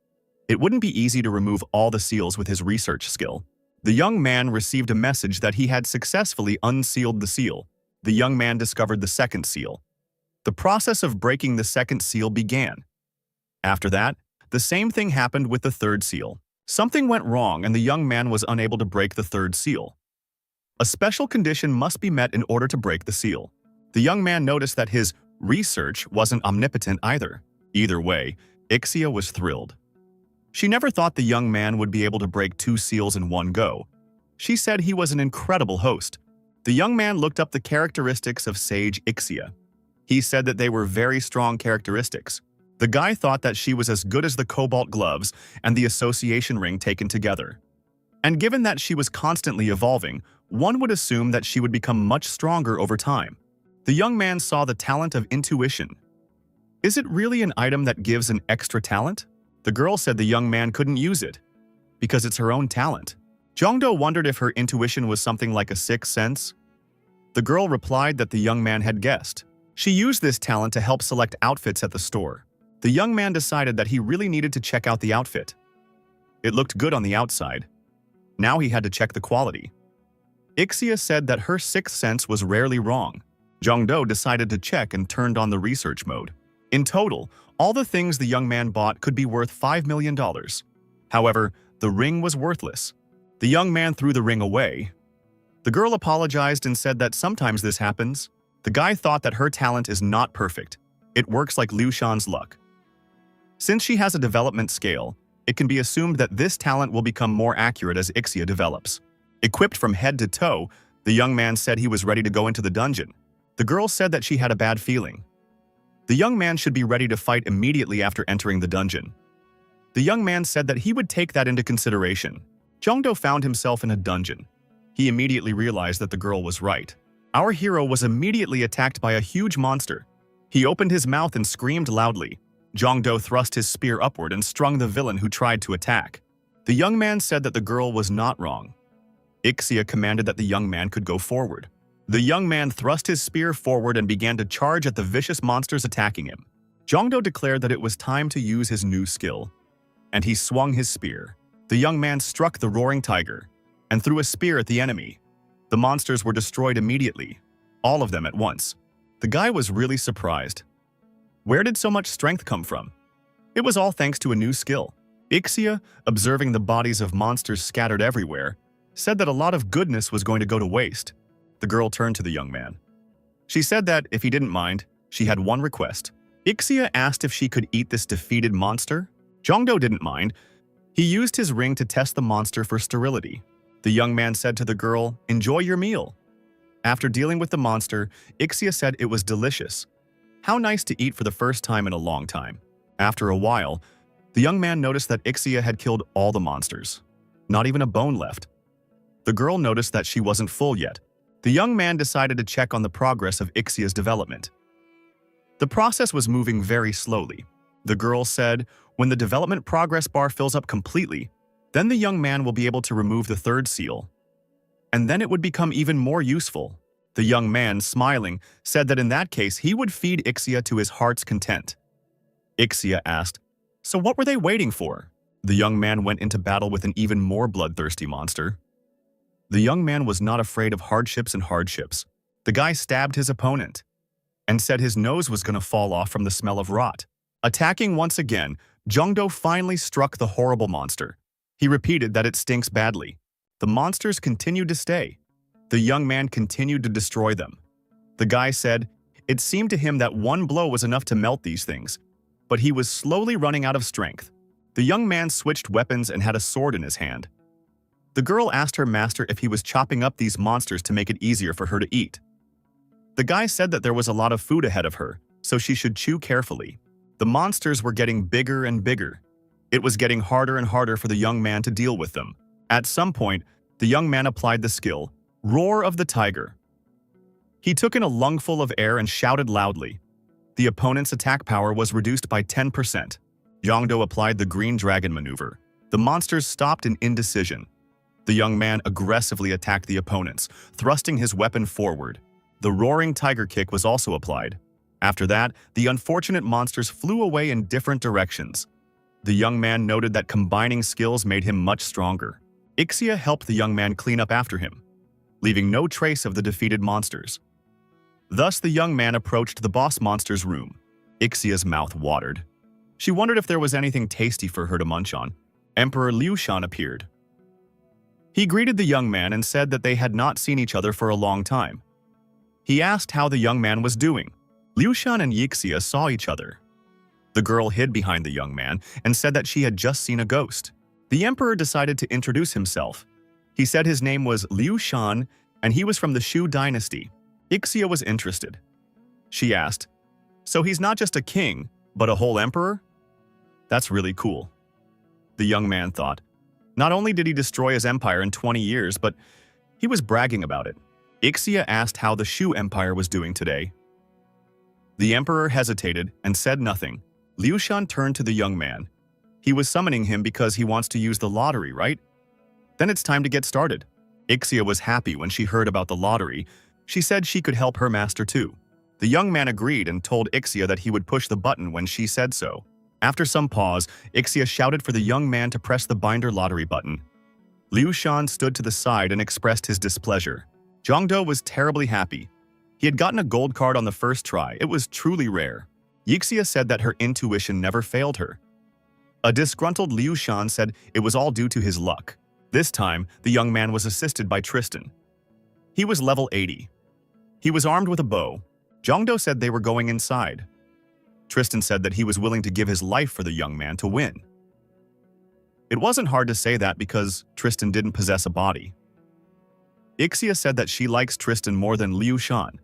It wouldn't be easy to remove all the seals with his research skill. The young man received a message that he had successfully unsealed the seal. The young man discovered the second seal. The process of breaking the second seal began. After that, the same thing happened with the third seal. Something went wrong and the young man was unable to break the third seal. A special condition must be met in order to break the seal. The young man noticed that his research wasn't omnipotent either. Either way, Ixia was thrilled. She never thought the young man would be able to break 2 seals in one go. She said he was an incredible host. The young man looked up the characteristics of Sage Ixia. He said that they were very strong characteristics. The guy thought that she was as good as the cobalt gloves and the association ring taken together. And given that she was constantly evolving, one would assume that she would become much stronger over time. The young man saw the talent of intuition. Is it really an item that gives an extra talent? The girl said the young man couldn't use it, because it's her own talent. Jongdo wondered if her intuition was something like a sixth sense. The girl replied that the young man had guessed. She used this talent to help select outfits at the store. The young man decided that he really needed to check out the outfit. It looked good on the outside. Now he had to check the quality. Ixia said that her sixth sense was rarely wrong. Jongdo decided to check and turned on the research mode. In total, all the things the young man bought could be worth $5 million. However, the ring was worthless. The young man threw the ring away. The girl apologized and said that sometimes this happens. The guy thought that her talent is not perfect. It works like Liu Shan's luck. Since she has a development scale, it can be assumed that this talent will become more accurate as Ixia develops. Equipped from head to toe, the young man said he was ready to go into the dungeon. The girl said that she had a bad feeling. The young man should be ready to fight immediately after entering the dungeon. The young man said that he would take that into consideration. Jongdo found himself in a dungeon. He immediately realized that the girl was right. Our hero was immediately attacked by a huge monster. He opened his mouth and screamed loudly. Jongdo thrust his spear upward and strung the villain who tried to attack. The young man said that the girl was not wrong. Ixia commanded that the young man could go forward. The young man thrust his spear forward and began to charge at the vicious monsters attacking him. Jongdo declared that it was time to use his new skill, and he swung his spear. The young man struck the roaring tiger and threw a spear at the enemy. The monsters were destroyed immediately, all of them at once. The guy was really surprised. Where did so much strength come from? It was all thanks to a new skill. Ixia, observing the bodies of monsters scattered everywhere, said that a lot of goodness was going to go to waste. The girl turned to the young man. She said that, if he didn't mind, she had one request. Ixia asked if she could eat this defeated monster. Jongdo didn't mind. He used his ring to test the monster for sterility. The young man said to the girl, "Enjoy your meal." After dealing with the monster, Ixia said it was delicious. How nice to eat for the first time in a long time. After a while, the young man noticed that Ixia had killed all the monsters. Not even a bone left. The girl noticed that she wasn't full yet. The young man decided to check on the progress of Ixia's development. The process was moving very slowly. The girl said, "When the development progress bar fills up completely, then the young man will be able to remove the third seal. And then it would become even more useful." The young man, smiling, said that in that case he would feed Ixia to his heart's content. Ixia asked, "So what were they waiting for?" The young man went into battle with an even more bloodthirsty monster. The young man was not afraid of hardships and hardships. The guy stabbed his opponent and said his nose was going to fall off from the smell of rot. Attacking once again, Jongdo finally struck the horrible monster. He repeated that it stinks badly. The monsters continued to stay. The young man continued to destroy them. The guy said it seemed to him that one blow was enough to melt these things, but he was slowly running out of strength. The young man switched weapons and had a sword in his hand. The girl asked her master if he was chopping up these monsters to make it easier for her to eat. The guy said that there was a lot of food ahead of her, so she should chew carefully. The monsters were getting bigger and bigger. It was getting harder and harder for the young man to deal with them. At some point, the young man applied the skill, Roar of the Tiger. He took in a lungful of air and shouted loudly. The opponent's attack power was reduced by 10%. Jongdo applied the Green Dragon maneuver. The monsters stopped in indecision. The young man aggressively attacked the opponents, thrusting his weapon forward. The Roaring Tiger Kick was also applied. After that, the unfortunate monsters flew away in different directions. The young man noted that combining skills made him much stronger. Ixia helped the young man clean up after him, leaving no trace of the defeated monsters. Thus, the young man approached the boss monster's room. Ixia's mouth watered. She wondered if there was anything tasty for her to munch on. Emperor Liu Shan appeared. He greeted the young man and said that they had not seen each other for a long time. He asked how the young man was doing. Liu Shan and Ixia saw each other. The girl hid behind the young man and said that she had just seen a ghost. The emperor decided to introduce himself. He said his name was Liu Shan and he was from the Shu dynasty. Ixia was interested. She asked, "So he's not just a king, but a whole emperor?" That's really cool. The young man thought. Not only did he destroy his empire in 20 years, but he was bragging about it. Ixia asked how the Shu Empire was doing today. The emperor hesitated and said nothing. Liu Shan turned to the young man. He was summoning him because he wants to use the lottery, right? Then it's time to get started. Ixia was happy when she heard about the lottery. She said she could help her master too. The young man agreed and told Ixia that he would push the button when she said so. After some pause, Ixia shouted for the young man to press the binder lottery button. Liu Shan stood to the side and expressed his displeasure. Jongdo was terribly happy. He had gotten a gold card on the first try. It was truly rare. Yixia said that her intuition never failed her. A disgruntled Liu Shan said it was all due to his luck. This time, the young man was assisted by Tristan. He was level 80. He was armed with a bow. Zhongdo said they were going inside. Tristan said that he was willing to give his life for the young man to win. It wasn't hard to say that because Tristan didn't possess a body. Ixia said that she likes Tristan more than Liu Shan.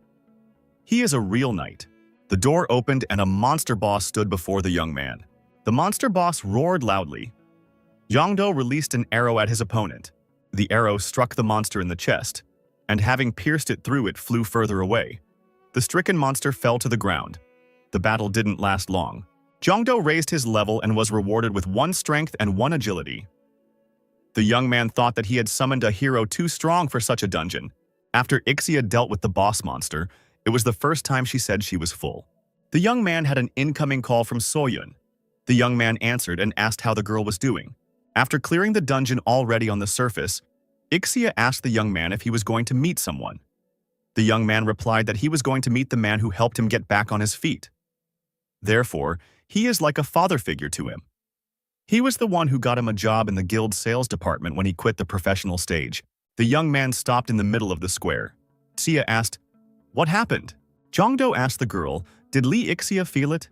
He is a real knight. The door opened and a monster boss stood before the young man. The monster boss roared loudly. Zhongdo released an arrow at his opponent. The arrow struck the monster in the chest, and having pierced it through, it flew further away. The stricken monster fell to the ground. The battle didn't last long. Zhongdo raised his level and was rewarded with 1 strength and 1 agility. The young man thought that he had summoned a hero too strong for such a dungeon. After Ixia dealt with the boss monster, it was the first time she said she was full. The young man had an incoming call from Soyun. The young man answered and asked how the girl was doing. After clearing the dungeon already on the surface, Ixia asked the young man if he was going to meet someone. The young man replied that he was going to meet the man who helped him get back on his feet. Therefore, he is like a father figure to him. He was the one who got him a job in the guild sales department when he quit the professional stage. The young man stopped in the middle of the square. Xia asked, "What happened?" Zhongdo asked the girl, "Did Li Ixia feel it?"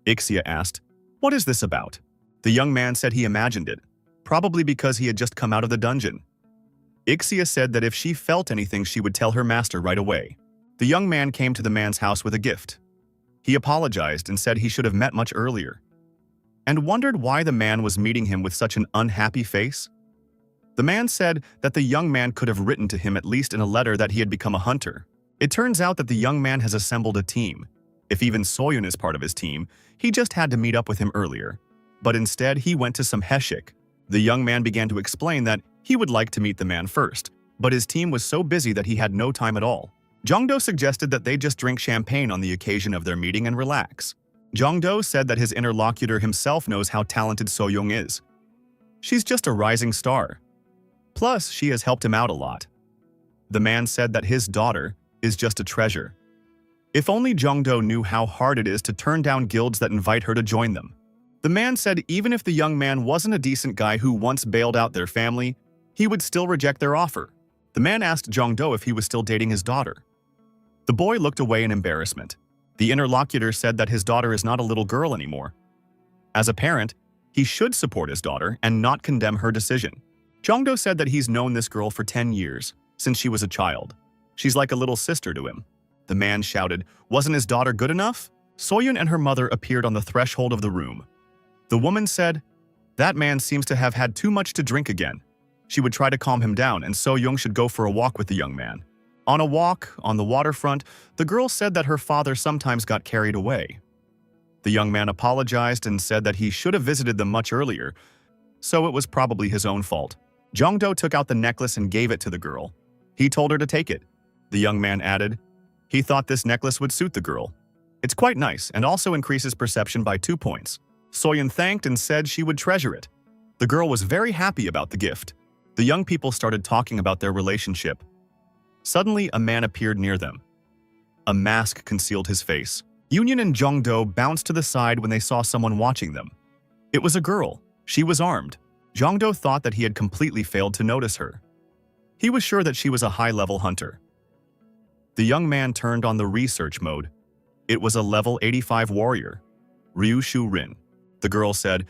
Ixia asked, "What is this about?" The young man said he imagined it, probably because he had just come out of the dungeon. Ixia said that if she felt anything, she would tell her master right away. The young man came to the man's house with a gift. He apologized and said he should have met much earlier, and wondered why the man was meeting him with such an unhappy face. The man said that the young man could have written to him at least in a letter that he had become a hunter. It turns out that the young man has assembled a team. If even Soyun is part of his team, he just had to meet up with him earlier. But instead, he went to some heshik. The young man began to explain that he would like to meet the man first, but his team was so busy that he had no time at all. Zhongdo suggested that they just drink champagne on the occasion of their meeting and relax. Zhongdo said that his interlocutor himself knows how talented Soyun is. She's just a rising star. Plus, she has helped him out a lot. The man said that his daughter is just a treasure. If only Zhongdo knew how hard it is to turn down guilds that invite her to join them. The man said even if the young man wasn't a decent guy who once bailed out their family, he would still reject their offer. The man asked Zhongdo if he was still dating his daughter. The boy looked away in embarrassment. The interlocutor said that his daughter is not a little girl anymore. As a parent, he should support his daughter and not condemn her decision. Zhongdo said that he's known this girl for 10 years, since she was a child. She's like a little sister to him. The man shouted, "Wasn't his daughter good enough?" Soyun and her mother appeared on the threshold of the room. The woman said, "That man seems to have had too much to drink again." She would try to calm him down, and Soyun should go for a walk with the young man. On a walk, on the waterfront, the girl said that her father sometimes got carried away. The young man apologized and said that he should have visited them much earlier, so it was probably his own fault. Zhongdo took out the necklace and gave it to the girl. He told her to take it. The young man added, he thought this necklace would suit the girl. It's quite nice and also increases perception by 2 points. Soyun thanked and said she would treasure it. The girl was very happy about the gift. The young people started talking about their relationship. Suddenly, a man appeared near them. A mask concealed his face. Union and Zhongdo bounced to the side when they saw someone watching them. It was a girl. She was armed. Zhongdo thought that he had completely failed to notice her. He was sure that she was a high-level hunter. The young man turned on the research mode. It was a level 85 warrior, Ryu Shu Rin. The girl said,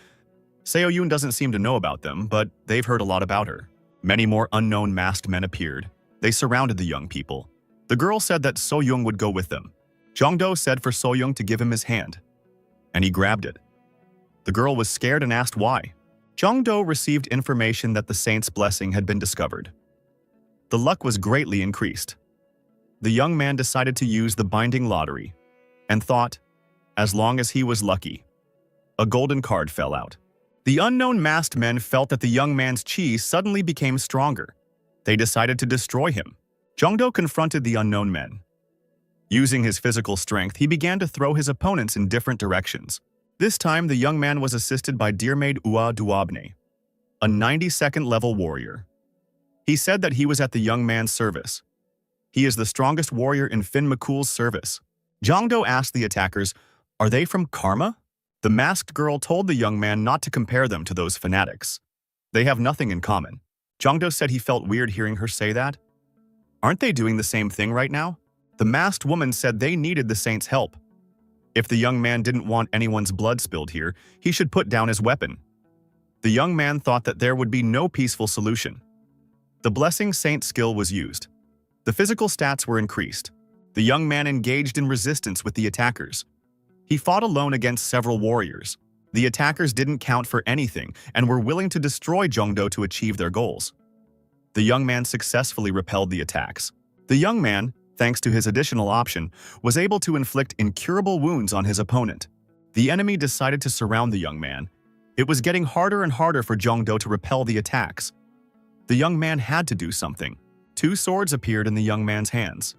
Seoyun doesn't seem to know about them, but they've heard a lot about her. Many more unknown masked men appeared. They surrounded the young people. The girl said that Soyun would go with them. Zhongdo said for Soyun to give him his hand, and he grabbed it. The girl was scared and asked why. Zhongdo received information that the saint's blessing had been discovered. The luck was greatly increased. The young man decided to use the binding lottery and thought, as long as he was lucky. A golden card fell out. The unknown masked men felt that the young man's chi suddenly became stronger. They decided to destroy him. Zhongdo confronted the unknown men. Using his physical strength, he began to throw his opponents in different directions. This time, the young man was assisted by Dearmaid Ua Duabne, a 92nd level warrior. He said that he was at the young man's service. He is the strongest warrior in Fin McCool's service. Jongdo asked the attackers, "Are they from Karma?" The masked girl told the young man not to compare them to those fanatics. They have nothing in common. Jongdo said he felt weird hearing her say that. Aren't they doing the same thing right now? The masked woman said they needed the saints' help. If the young man didn't want anyone's blood spilled here, he should put down his weapon. The young man thought that there would be no peaceful solution. The blessing saint skill was used. The physical stats were increased. The young man engaged in resistance with the attackers. He fought alone against several warriors. The attackers didn't count for anything and were willing to destroy Jongdo to achieve their goals. The young man successfully repelled the attacks. The young man, thanks to his additional option, was able to inflict incurable wounds on his opponent. The enemy decided to surround the young man. It was getting harder and harder for Jongdo to repel the attacks. The young man had to do something. Two swords appeared in the young man's hands.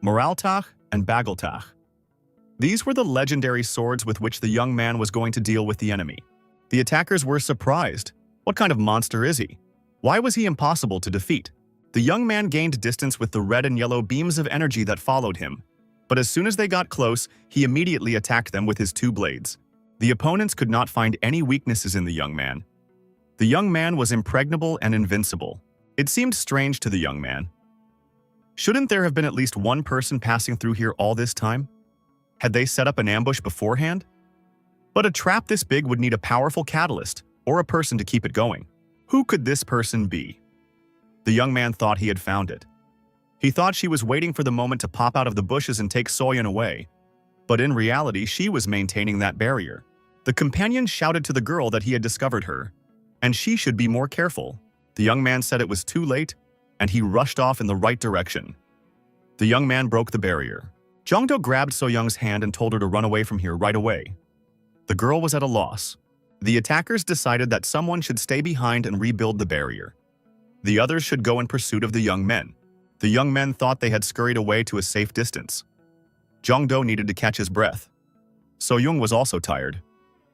Moraltach and Bageltach. These were the legendary swords with which the young man was going to deal with the enemy. The attackers were surprised. What kind of monster is he? Why was he impossible to defeat? The young man gained distance with the red and yellow beams of energy that followed him. But as soon as they got close, he immediately attacked them with his two blades. The opponents could not find any weaknesses in the young man. The young man was impregnable and invincible. It seemed strange to the young man. Shouldn't there have been at least one person passing through here all this time? Had they set up an ambush beforehand? But a trap this big would need a powerful catalyst, or a person to keep it going. Who could this person be? The young man thought he had found it. He thought she was waiting for the moment to pop out of the bushes and take Soyun away. But in reality, she was maintaining that barrier. The companion shouted to the girl that he had discovered her, and she should be more careful. The young man said it was too late, and he rushed off in the right direction. The young man broke the barrier. Jongdo grabbed So-young's hand and told her to run away from here right away. The girl was at a loss. The attackers decided that someone should stay behind and rebuild the barrier. The others should go in pursuit of the young men. The young men thought they had scurried away to a safe distance. Jongdo needed to catch his breath. So-young was also tired.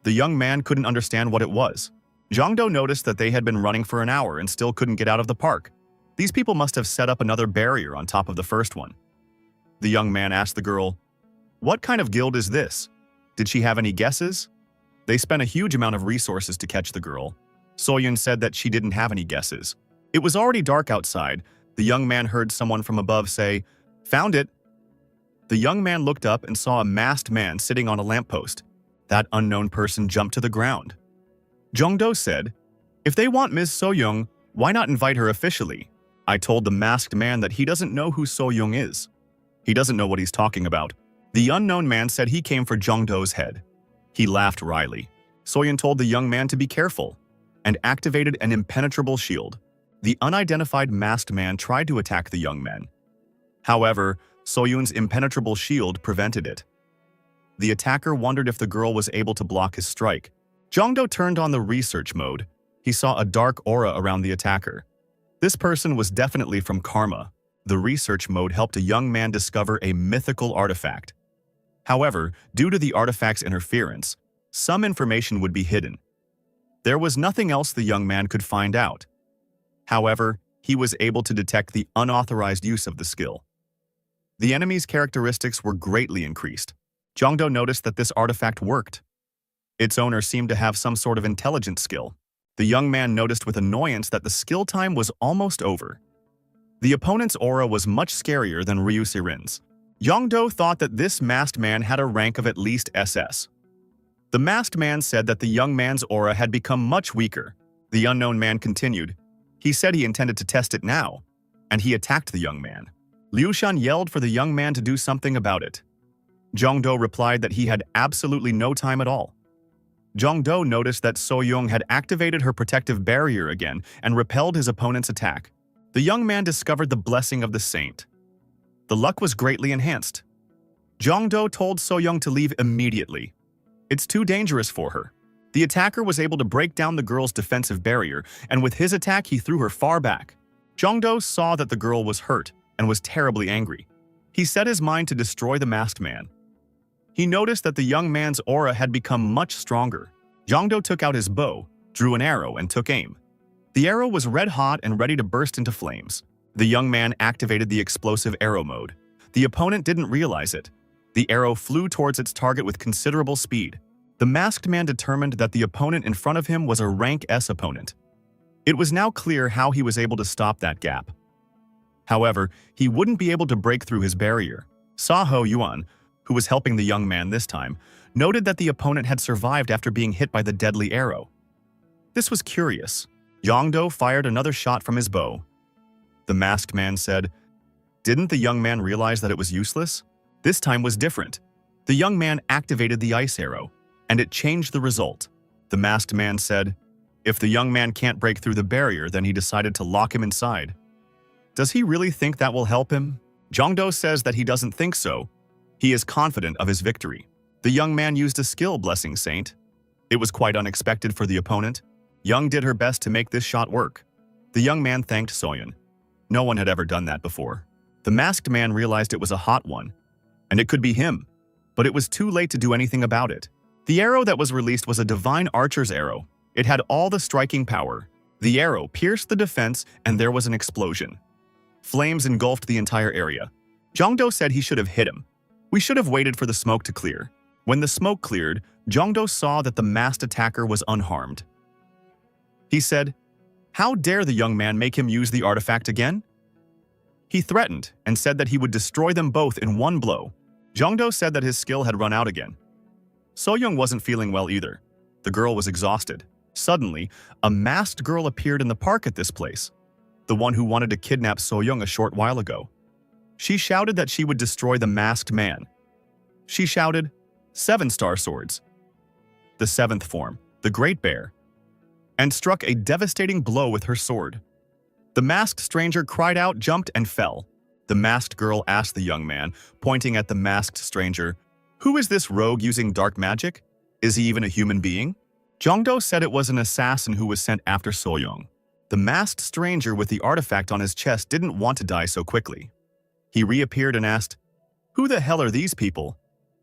The young man couldn't understand what it was. Jongdo noticed that they had been running for an hour and still couldn't get out of the park. These people must have set up another barrier on top of the first one. The young man asked the girl, "What kind of guild is this? Did she have any guesses?" They spent a huge amount of resources to catch the girl. Soyun said that she didn't have any guesses. It was already dark outside. The young man heard someone from above say, "Found it." The young man looked up and saw a masked man sitting on a lamppost. That unknown person jumped to the ground. Jongdo said, "If they want Ms. So-young, why not invite her officially? I told the masked man that he doesn't know who So-young is. He doesn't know what he's talking about." The unknown man said he came for Jongdo's head. He laughed wryly. Soyun told the young man to be careful and activated an impenetrable shield. The unidentified masked man tried to attack the young men. However, Soyun's impenetrable shield prevented it. The attacker wondered if the girl was able to block his strike. Jongdo turned on the research mode. He saw a dark aura around the attacker. This person was definitely from Karma. The research mode helped a young man discover a mythical artifact. However, due to the artifact's interference, some information would be hidden. There was nothing else the young man could find out. However, he was able to detect the unauthorized use of the skill. The enemy's characteristics were greatly increased. Jongdo noticed that this artifact worked. Its owner seemed to have some sort of intelligence skill. The young man noticed with annoyance that the skill time was almost over. The opponent's aura was much scarier than Ryu Sirin's. Jongdo thought that this masked man had a rank of at least SS. The masked man said that the young man's aura had become much weaker. The unknown man continued. He said he intended to test it now, and he attacked the young man. Liu Shan yelled for the young man to do something about it. Jongdo replied that he had absolutely no time at all. Jongdo noticed that So-young had activated her protective barrier again and repelled his opponent's attack. The young man discovered the blessing of the saint. The luck was greatly enhanced. Jongdo told So-young to leave immediately. It's too dangerous for her. The attacker was able to break down the girl's defensive barrier, and with his attack he threw her far back. Jongdo saw that the girl was hurt and was terribly angry. He set his mind to destroy the masked man. He noticed that the young man's aura had become much stronger. Jongdo took out his bow, drew an arrow, and took aim. The arrow was red hot and ready to burst into flames. The young man activated the explosive arrow mode. The opponent didn't realize it. The arrow flew towards its target with considerable speed. The masked man determined that the opponent in front of him was a rank S opponent. It was now clear how he was able to stop that gap. However, he wouldn't be able to break through his barrier. Saho Yuan, who was helping the young man this time, noted that the opponent had survived after being hit by the deadly arrow. This was curious. Yongdo fired another shot from his bow. The masked man said, "Didn't the young man realize that it was useless?" This time was different. The young man activated the ice arrow, and it changed the result. The masked man said, "If the young man can't break through the barrier, then he decided to lock him inside. Does he really think that will help him?" Jongdo says that he doesn't think so. He is confident of his victory. The young man used a skill blessing saint. It was quite unexpected for the opponent. Young did her best to make this shot work. The young man thanked Soyun. No one had ever done that before. The masked man realized it was a hot one, and it could be him, but it was too late to do anything about it. The arrow that was released was a divine archer's arrow. It had all the striking power. The arrow pierced the defense, and there was an explosion. Flames engulfed the entire area. Jongdo said he should have hit him. "We should have waited for the smoke to clear." When the smoke cleared, Jongdo saw that the masked attacker was unharmed. He said, "How dare the young man make him use the artifact again?" He threatened and said that he would destroy them both in one blow. Jongdo said that his skill had run out again. Soyoung wasn't feeling well either. The girl was exhausted. Suddenly, a masked girl appeared in the park at this place. The one who wanted to kidnap Soyoung a short while ago. She shouted that she would destroy the masked man. She shouted, "7-star swords." The 7th form, the Great Bear, and struck a devastating blow with her sword. The masked stranger cried out, jumped, and fell. The masked girl asked the young man, pointing at the masked stranger, "Who is this rogue using dark magic? Is he even a human being?" Jongdo said it was an assassin who was sent after Soyoung. The masked stranger with the artifact on his chest didn't want to die so quickly. He reappeared and asked, "Who the hell are these people?"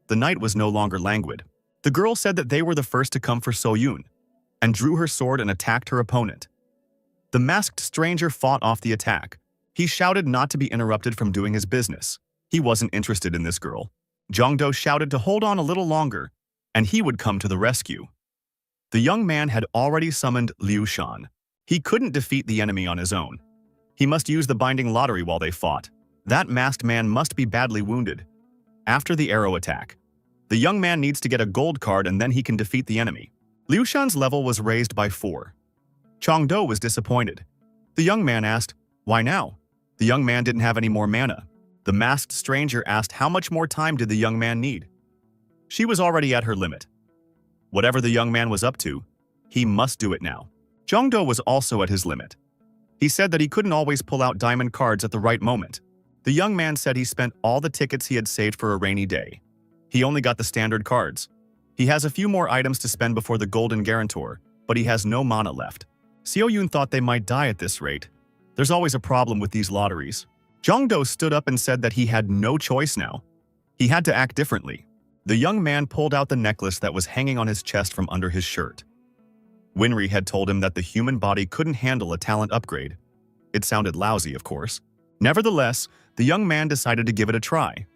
The night was no longer languid. The girl said that they were the first to come for Soyoung, and drew her sword and attacked her opponent. The masked stranger fought off the attack. He shouted not to be interrupted from doing his business. He wasn't interested in this girl. Jongdo shouted to hold on a little longer, and he would come to the rescue. The young man had already summoned Liu Shan. He couldn't defeat the enemy on his own. He must use the binding lottery while they fought. That masked man must be badly wounded. After the arrow attack, the young man needs to get a gold card and then he can defeat the enemy. Liu Shan's level was raised by 4. Chongdo was disappointed. The young man asked, "Why now?" The young man didn't have any more mana. The masked stranger asked how much more time did the young man need. She was already at her limit. Whatever the young man was up to, he must do it now. Chongdo was also at his limit. He said that he couldn't always pull out diamond cards at the right moment. The young man said he spent all the tickets he had saved for a rainy day. He only got the standard cards. He has a few more items to spend before the golden guarantor, but he has no mana left. Xiaoyun thought they might die at this rate. There's always a problem with these lotteries. Jongdo stood up and said that he had no choice now. He had to act differently. The young man pulled out the necklace that was hanging on his chest from under his shirt. Winry had told him that the human body couldn't handle a talent upgrade. It sounded lousy, of course. Nevertheless, the young man decided to give it a try.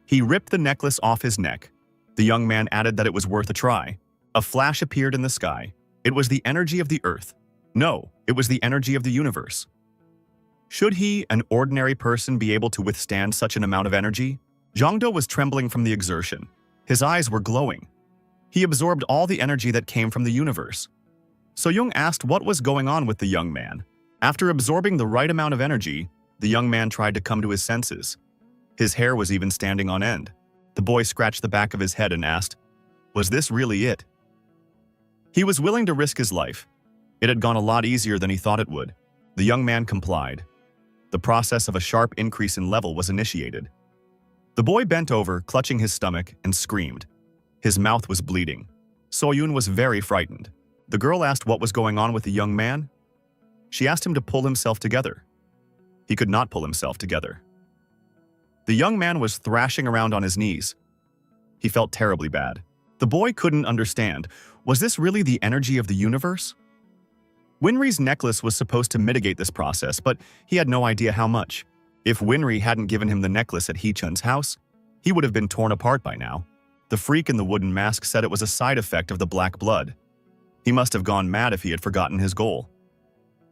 He ripped the necklace off his neck. The young man added that it was worth a try. A flash appeared in the sky. It was the energy of the earth. No, it was the energy of the universe. Should he, an ordinary person, be able to withstand such an amount of energy? Jongdo was trembling from the exertion. His eyes were glowing. He absorbed all the energy that came from the universe. Soyoung asked what was going on with the young man. After absorbing the right amount of energy, the young man tried to come to his senses. His hair was even standing on end. The boy scratched the back of his head and asked, "Was this really it?" He was willing to risk his life. It had gone a lot easier than he thought it would. The young man complied. The process of a sharp increase in level was initiated. The boy bent over, clutching his stomach, and screamed. His mouth was bleeding. Soyoun was very frightened. The girl asked what was going on with the young man. She asked him to pull himself together. He could not pull himself together. The young man was thrashing around on his knees. He felt terribly bad. The boy couldn't understand. Was this really the energy of the universe? Winry's necklace was supposed to mitigate this process, but he had no idea how much. If Winry hadn't given him the necklace at Hee-chun's house, he would have been torn apart by now. The freak in the wooden mask said it was a side effect of the black blood. He must have gone mad if he had forgotten his goal.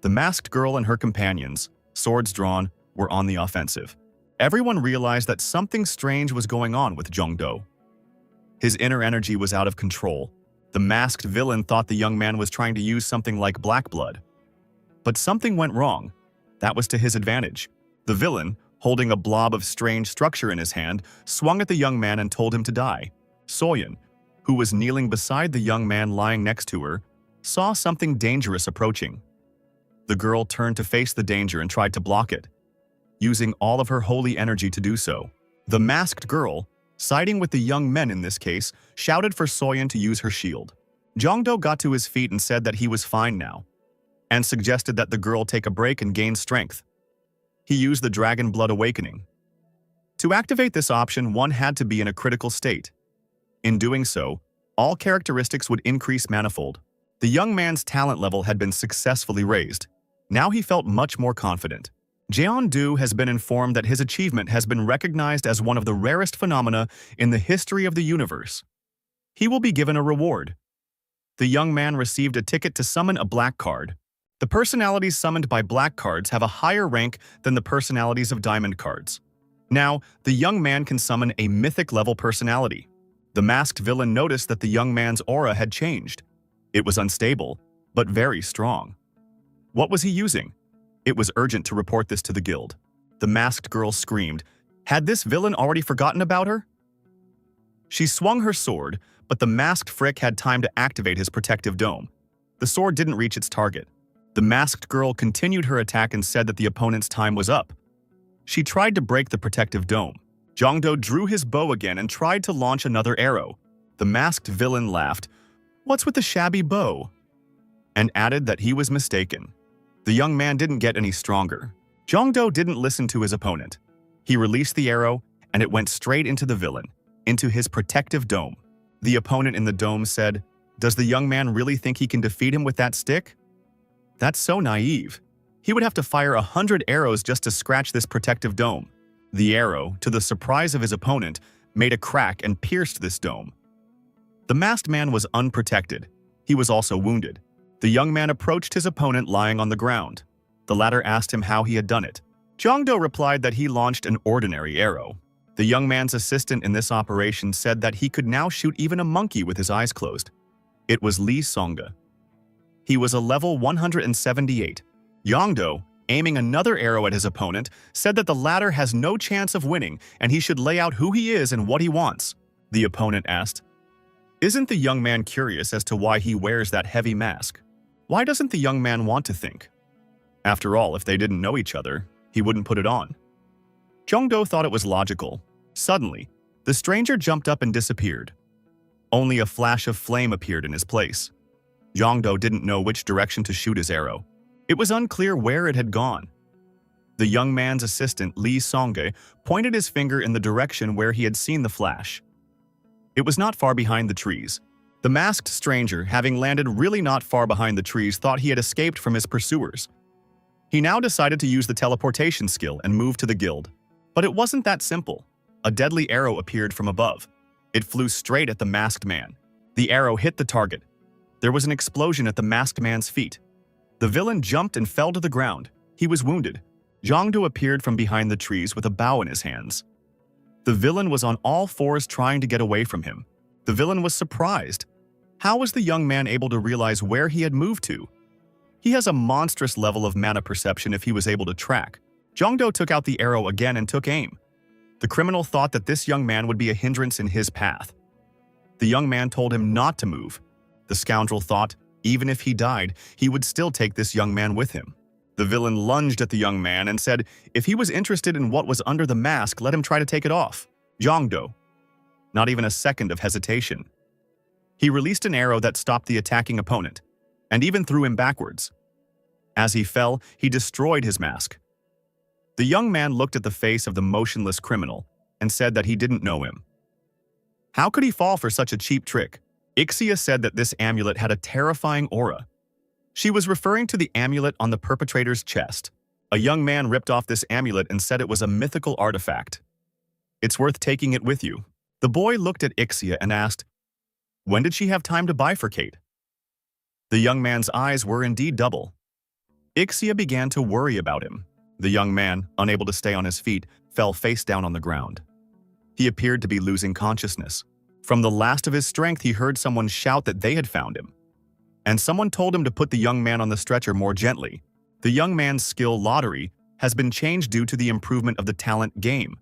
The masked girl and her companions, swords drawn, were on the offensive. Everyone realized that something strange was going on with Jongdo. His inner energy was out of control. The masked villain thought the young man was trying to use something like black blood. But something went wrong. That was to his advantage. The villain, holding a blob of strange structure in his hand, swung at the young man and told him to die. Soyeon, who was kneeling beside the young man lying next to her, saw something dangerous approaching. The girl turned to face the danger and tried to block it, using all of her holy energy to do so. The masked girl, siding with the young men in this case, shouted for Soyeon to use her shield. Jongdo got to his feet and said that he was fine now, and suggested that the girl take a break and gain strength. He used the Dragon Blood Awakening. To activate this option, one had to be in a critical state. In doing so, all characteristics would increase manifold. The young man's talent level had been successfully raised. Now he felt much more confident. Jeon-do has been informed that his achievement has been recognized as one of the rarest phenomena in the history of the universe. He will be given a reward. The young man received a ticket to summon a black card. The personalities summoned by black cards have a higher rank than the personalities of diamond cards. Now, the young man can summon a mythic-level personality. The masked villain noticed that the young man's aura had changed. It was unstable, but very strong. What was he using? It was urgent to report this to the guild. The masked girl screamed. Had this villain already forgotten about her? She swung her sword, but the masked frick had time to activate his protective dome. The sword didn't reach its target. The masked girl continued her attack and said that the opponent's time was up. She tried to break the protective dome. Jongdo drew his bow again and tried to launch another arrow. The masked villain laughed, "What's with the shabby bow?" and added that he was mistaken. The young man didn't get any stronger. Jongdo didn't listen to his opponent. He released the arrow, and it went straight into the villain, into his protective dome. The opponent in the dome said, "Does the young man really think he can defeat him with that stick? That's so naive. He would have to fire 100 arrows just to scratch this protective dome." The arrow, to the surprise of his opponent, made a crack and pierced this dome. The masked man was unprotected. He was also wounded. The young man approached his opponent lying on the ground. The latter asked him how he had done it. Jongdo replied that he launched an ordinary arrow. The young man's assistant in this operation said that he could now shoot even a monkey with his eyes closed. It was Lee Songa. He was a level 178. Jongdo, aiming another arrow at his opponent, said that the latter has no chance of winning and he should lay out who he is and what he wants. The opponent asked, "Isn't the young man curious as to why he wears that heavy mask? Why doesn't the young man want to think? After all, if they didn't know each other, he wouldn't put it on." Jongdo thought it was logical. Suddenly, the stranger jumped up and disappeared. Only a flash of flame appeared in his place. Jongdo didn't know which direction to shoot his arrow. It was unclear where it had gone. The young man's assistant, Lee Songe, pointed his finger in the direction where he had seen the flash. It was not far behind the trees. The masked stranger, having landed really not far behind the trees, thought he had escaped from his pursuers. He now decided to use the teleportation skill and move to the guild. But it wasn't that simple. A deadly arrow appeared from above. It flew straight at the masked man. The arrow hit the target. There was an explosion at the masked man's feet. The villain jumped and fell to the ground. He was wounded. Jongdo appeared from behind the trees with a bow in his hands. The villain was on all fours trying to get away from him. The villain was surprised. How was the young man able to realize where he had moved to? He has a monstrous level of mana perception if he was able to track. Jongdo took out the arrow again and took aim. The criminal thought that this young man would be a hindrance in his path. The young man told him not to move. The scoundrel thought, even if he died, he would still take this young man with him. The villain lunged at the young man and said if he was interested in what was under the mask, let him try to take it off. Jongdo. Not even a second of hesitation. He released an arrow that stopped the attacking opponent, and even threw him backwards. As he fell, he destroyed his mask. The young man looked at the face of the motionless criminal and said that he didn't know him. How could he fall for such a cheap trick? Ixia said that this amulet had a terrifying aura. She was referring to the amulet on the perpetrator's chest. A young man ripped off this amulet and said it was a mythical artifact. It's worth taking it with you. The boy looked at Ixia and asked, when did she have time to bifurcate? The young man's eyes were indeed double. Ixia began to worry about him. The young man, unable to stay on his feet, fell face down on the ground. He appeared to be losing consciousness. From the last of his strength, he heard someone shout that they had found him. And someone told him to put the young man on the stretcher more gently. The young man's skill lottery has been changed due to the improvement of the talent game.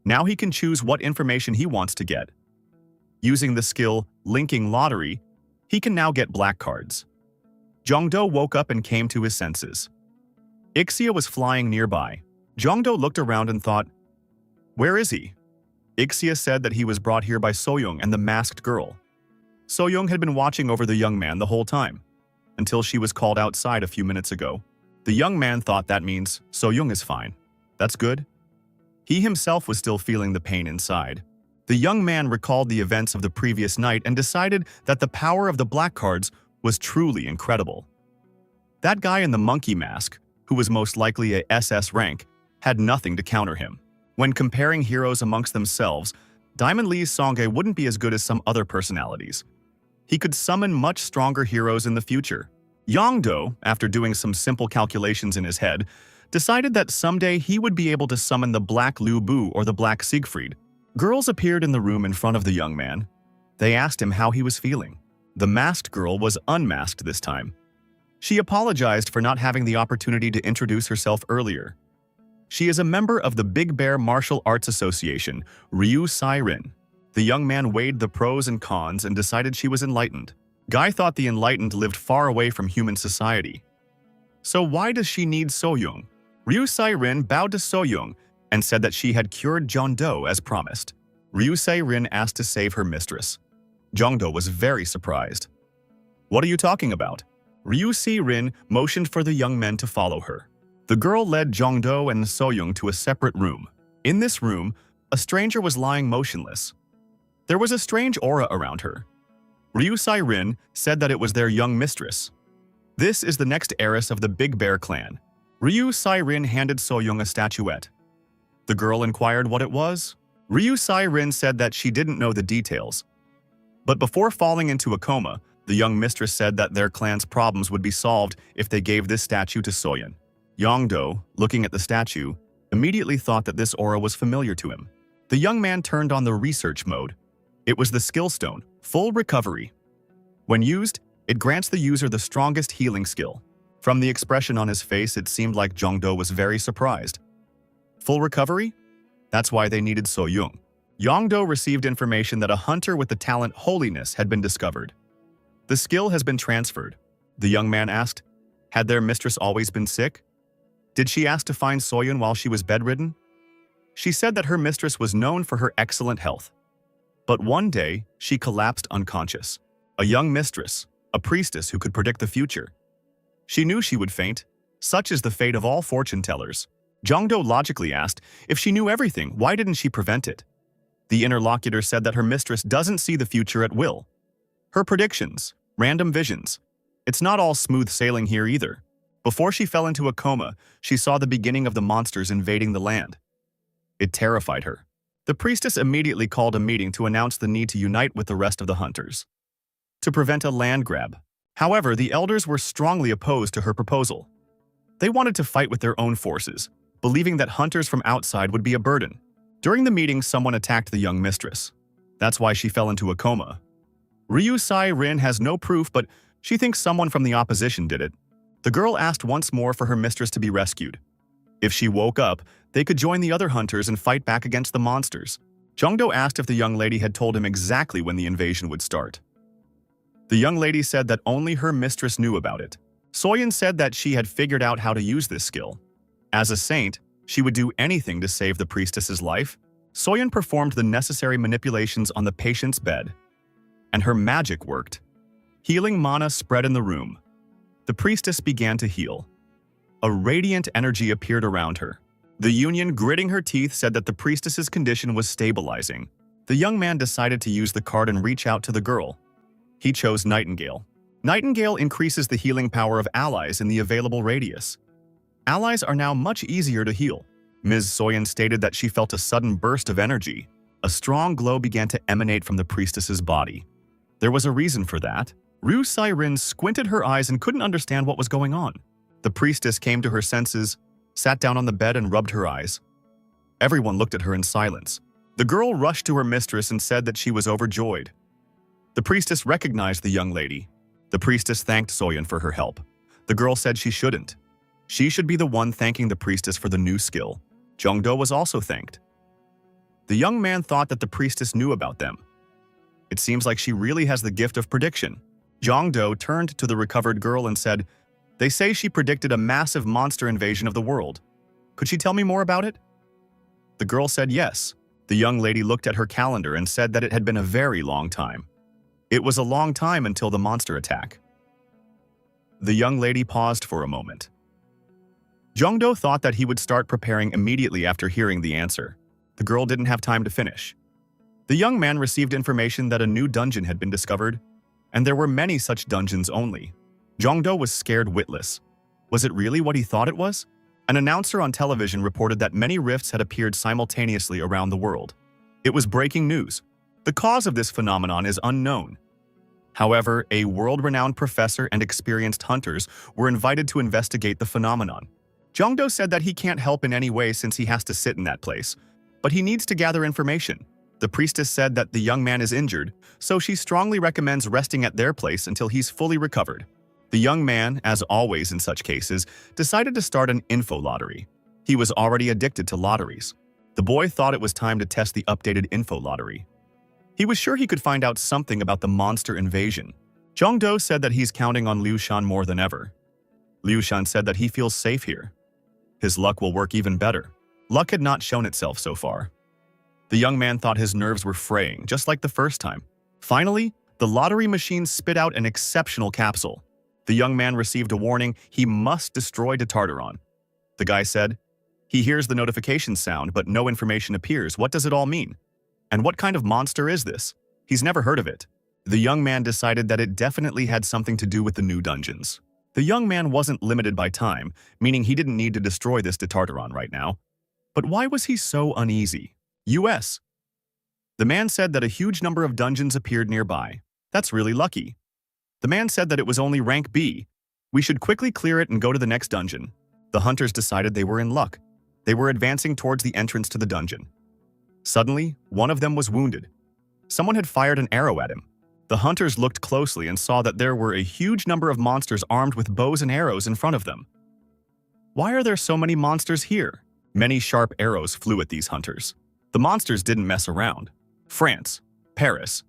Now he can choose what information he wants to get. Using the skill linking lottery, he can now get black cards. Jongdo woke up and came to his senses. Ixia was flying nearby. Jongdo looked around and thought, where is he? Ixia said that he was brought here by Soyoung and the masked girl. Soyoung had been watching over the young man the whole time, until she was called outside a few minutes ago. The young man thought that means Soyoung is fine. That's good. He himself was still feeling the pain inside. The young man recalled the events of the previous night and decided that the power of the black cards was truly incredible. That guy in the monkey mask, who was most likely a SS rank, had nothing to counter him. When comparing heroes amongst themselves, Diamond Lee's Songhae wouldn't be as good as some other personalities. He could summon much stronger heroes in the future. Yongdo, after doing some simple calculations in his head, decided that someday he would be able to summon the Black Lu Bu or the Black Siegfried. Girls appeared in the room in front of the young man. They asked him how he was feeling. The masked girl was unmasked this time. She apologized for not having the opportunity to introduce herself earlier. She is a member of the Big Bear Martial Arts Association, Ryu Sai-rin. The young man weighed the pros and cons and decided she was enlightened. Guy thought the enlightened lived far away from human society. So why does she need Soyoung? Ryu Sai-rin bowed to Soyoung and said that she had cured Jongdo as promised. Ryu Sai-rin asked to save her mistress. Jongdo was very surprised. What are you talking about? Ryu Si-rin motioned for the young men to follow her. The girl led Jongdo and Soyoung to a separate room. In this room, a stranger was lying motionless. There was a strange aura around her. Ryu Si-rin said that it was their young mistress. This is the next heiress of the Big Bear clan. Ryu Si-rin handed Soyoung a statuette. The girl inquired what it was. Ryu Si-rin said that she didn't know the details. But before falling into a coma, the young mistress said that their clan's problems would be solved if they gave this statue to Soyeon. Yongdo, looking at the statue, immediately thought that this aura was familiar to him. The young man turned on the research mode. It was the skill stone, full recovery. When used, it grants the user the strongest healing skill. From the expression on his face, it seemed like Jongdo was very surprised. Full recovery? That's why they needed Soyoung. Yongdo received information that a hunter with the talent Holiness had been discovered. The skill has been transferred. The young man asked, had their mistress always been sick? Did she ask to find Soyeon while she was bedridden? She said that her mistress was known for her excellent health. But one day, she collapsed unconscious. A young mistress, a priestess who could predict the future. She knew she would faint. Such is the fate of all fortune tellers. Jongdo logically asked, if she knew everything, why didn't she prevent it? The interlocutor said that her mistress doesn't see the future at will. Her predictions, random visions. It's not all smooth sailing here either. Before she fell into a coma, she saw the beginning of the monsters invading the land. It terrified her. The priestess immediately called a meeting to announce the need to unite with the rest of the hunters, to prevent a land grab. However, the elders were strongly opposed to her proposal. They wanted to fight with their own forces, believing that hunters from outside would be a burden. During the meeting, someone attacked the young mistress. That's why she fell into a coma. Ryu Sai-rin has no proof, but she thinks someone from the opposition did it. The girl asked once more for her mistress to be rescued. If she woke up, they could join the other hunters and fight back against the monsters. Jongdo asked if the young lady had told him exactly when the invasion would start. The young lady said that only her mistress knew about it. Soyeon said that she had figured out how to use this skill. As a saint, she would do anything to save the priestess's life. Soyeon performed the necessary manipulations on the patient's bed, and her magic worked. Healing mana spread in the room. The priestess began to heal. A radiant energy appeared around her. The Union, gritting her teeth, said that the priestess's condition was stabilizing. The young man decided to use the card and reach out to the girl. He chose Nightingale. Nightingale increases the healing power of allies in the available radius. Allies are now much easier to heal. Ms. Soyan stated that she felt a sudden burst of energy. A strong glow began to emanate from the priestess's body. There was a reason for that. Rue Siren squinted her eyes and couldn't understand what was going on. The priestess came to her senses, sat down on the bed and rubbed her eyes. Everyone looked at her in silence. The girl rushed to her mistress and said that she was overjoyed. The priestess recognized the young lady. The priestess thanked Soyan for her help. The girl said she shouldn't. She should be the one thanking the priestess for the new skill. Jongdo was also thanked. The young man thought that the priestess knew about them. It seems like she really has the gift of prediction. Jongdo turned to the recovered girl and said, "They say she predicted a massive monster invasion of the world. Could she tell me more about it?" The girl said yes. The young lady looked at her calendar and said that it had been a very long time. It was a long time until the monster attack. The young lady paused for a moment. Jongdo thought that he would start preparing immediately after hearing the answer. The girl didn't have time to finish. The young man received information that a new dungeon had been discovered, and there were many such dungeons only. Jongdo was scared witless. Was it really what he thought it was? An announcer on television reported that many rifts had appeared simultaneously around the world. It was breaking news. The cause of this phenomenon is unknown. However, a world-renowned professor and experienced hunters were invited to investigate the phenomenon. Jongdo said that he can't help in any way since he has to sit in that place, but he needs to gather information. The priestess said that the young man is injured, so she strongly recommends resting at their place until he's fully recovered. The young man, as always in such cases, decided to start an info lottery. He was already addicted to lotteries. The boy thought it was time to test the updated info lottery. He was sure he could find out something about the monster invasion. Jongdo said that he's counting on Liu Shan more than ever. Liu Shan said that he feels safe here. His luck will work even better. Luck had not shown itself so far. The young man thought his nerves were fraying, just like the first time. Finally, the lottery machine spit out an exceptional capsule. The young man received a warning: he must destroy Tartaron. The guy said, "He hears the notification sound, but no information appears. What does it all mean? And what kind of monster is this? He's never heard of it." The young man decided that it definitely had something to do with the new dungeons. The young man wasn't limited by time, meaning he didn't need to destroy this Tartaron right now. But why was he so uneasy? US. The man said that a huge number of dungeons appeared nearby. That's really lucky. The man said that it was only rank B. We should quickly clear it and go to the next dungeon. The hunters decided they were in luck. They were advancing towards the entrance to the dungeon. Suddenly, one of them was wounded. Someone had fired an arrow at him. The hunters looked closely and saw that there were a huge number of monsters armed with bows and arrows in front of them. Why are there so many monsters here? Many sharp arrows flew at these hunters. The monsters didn't mess around. France, Paris.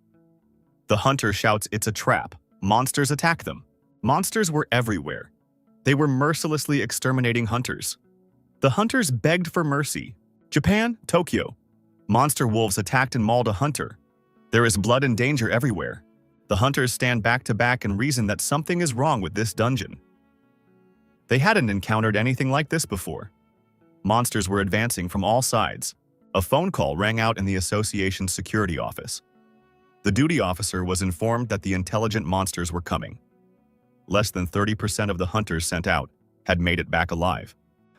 The hunter shouts, "It's a trap." Monsters attack them. Monsters were everywhere. They were mercilessly exterminating hunters. The hunters begged for mercy. Japan, Tokyo. Monster wolves attacked and mauled a hunter. There is blood and danger everywhere. The hunters stand back to back and reason that something is wrong with this dungeon. They hadn't encountered anything like this before. Monsters were advancing from all sides. A phone call rang out in the association's security office. The duty officer was informed that the intelligent monsters were coming. Less than 30% of the hunters sent out had made it back alive.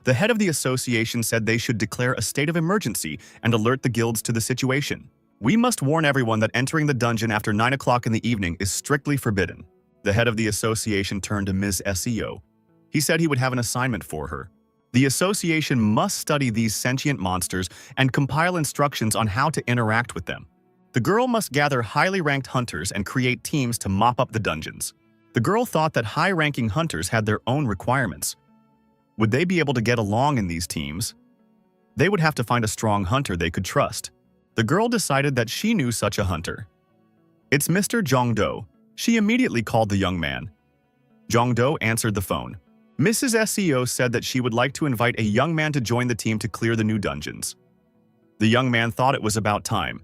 The head of the association said they should declare a state of emergency and alert the guilds to the situation. "We must warn everyone that entering the dungeon after 9 o'clock in the evening is strictly forbidden." The head of the association turned to Ms. SEO. He said he would have an assignment for her. The association must study these sentient monsters and compile instructions on how to interact with them. The girl must gather highly ranked hunters and create teams to mop up the dungeons. The girl thought that high-ranking hunters had their own requirements. Would they be able to get along in these teams? They would have to find a strong hunter they could trust. The girl decided that she knew such a hunter. "It's Mr. Jongdo." She immediately called the young man. Jongdo answered the phone. Mrs. SEO said that she would like to invite a young man to join the team to clear the new dungeons. The young man thought it was about time.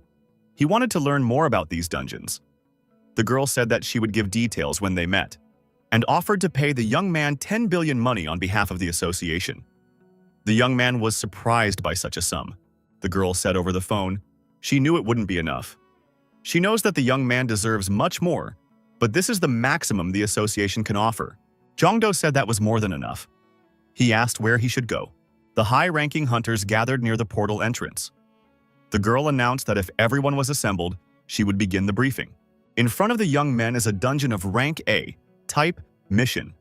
He wanted to learn more about these dungeons. The girl said that she would give details when they met, and offered to pay the young man 10 billion money on behalf of the association. The young man was surprised by such a sum. The girl said over the phone, she knew it wouldn't be enough. She knows that the young man deserves much more, But this is the maximum the association can offer. Jongdo said that was more than enough. He asked where he should go. The high-ranking hunters gathered near the portal entrance. The girl announced that if everyone was assembled, she would begin the briefing. In front of the young men is a dungeon of rank A, type mission.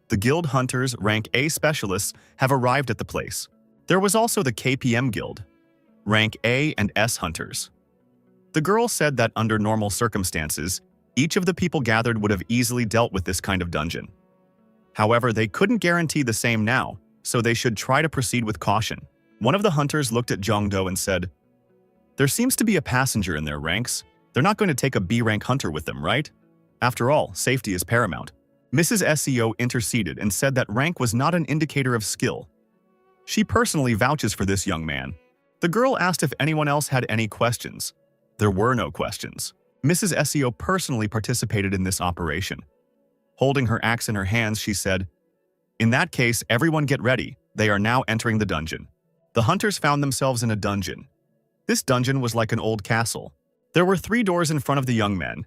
The guild hunters, rank A specialists, have arrived at the place. There was also the KPM guild, rank A and S hunters. The girl said that under normal circumstances, each of the people gathered would have easily dealt with this kind of dungeon. However, they couldn't guarantee the same now, so they should try to proceed with caution. One of the hunters looked at Jongdo and said, "There seems to be a passenger in their ranks. They're not going to take a B-rank hunter with them, right? After all, safety is paramount." Mrs. SEO interceded and said that rank was not an indicator of skill. She personally vouches for this young man. The girl asked if anyone else had any questions. There were no questions. Mrs. SEO personally participated in this operation. Holding her axe in her hands, she said, "In that case, everyone get ready. They are now entering the dungeon." The hunters found themselves in a dungeon. This dungeon was like an old castle. There were 3 doors in front of the young men.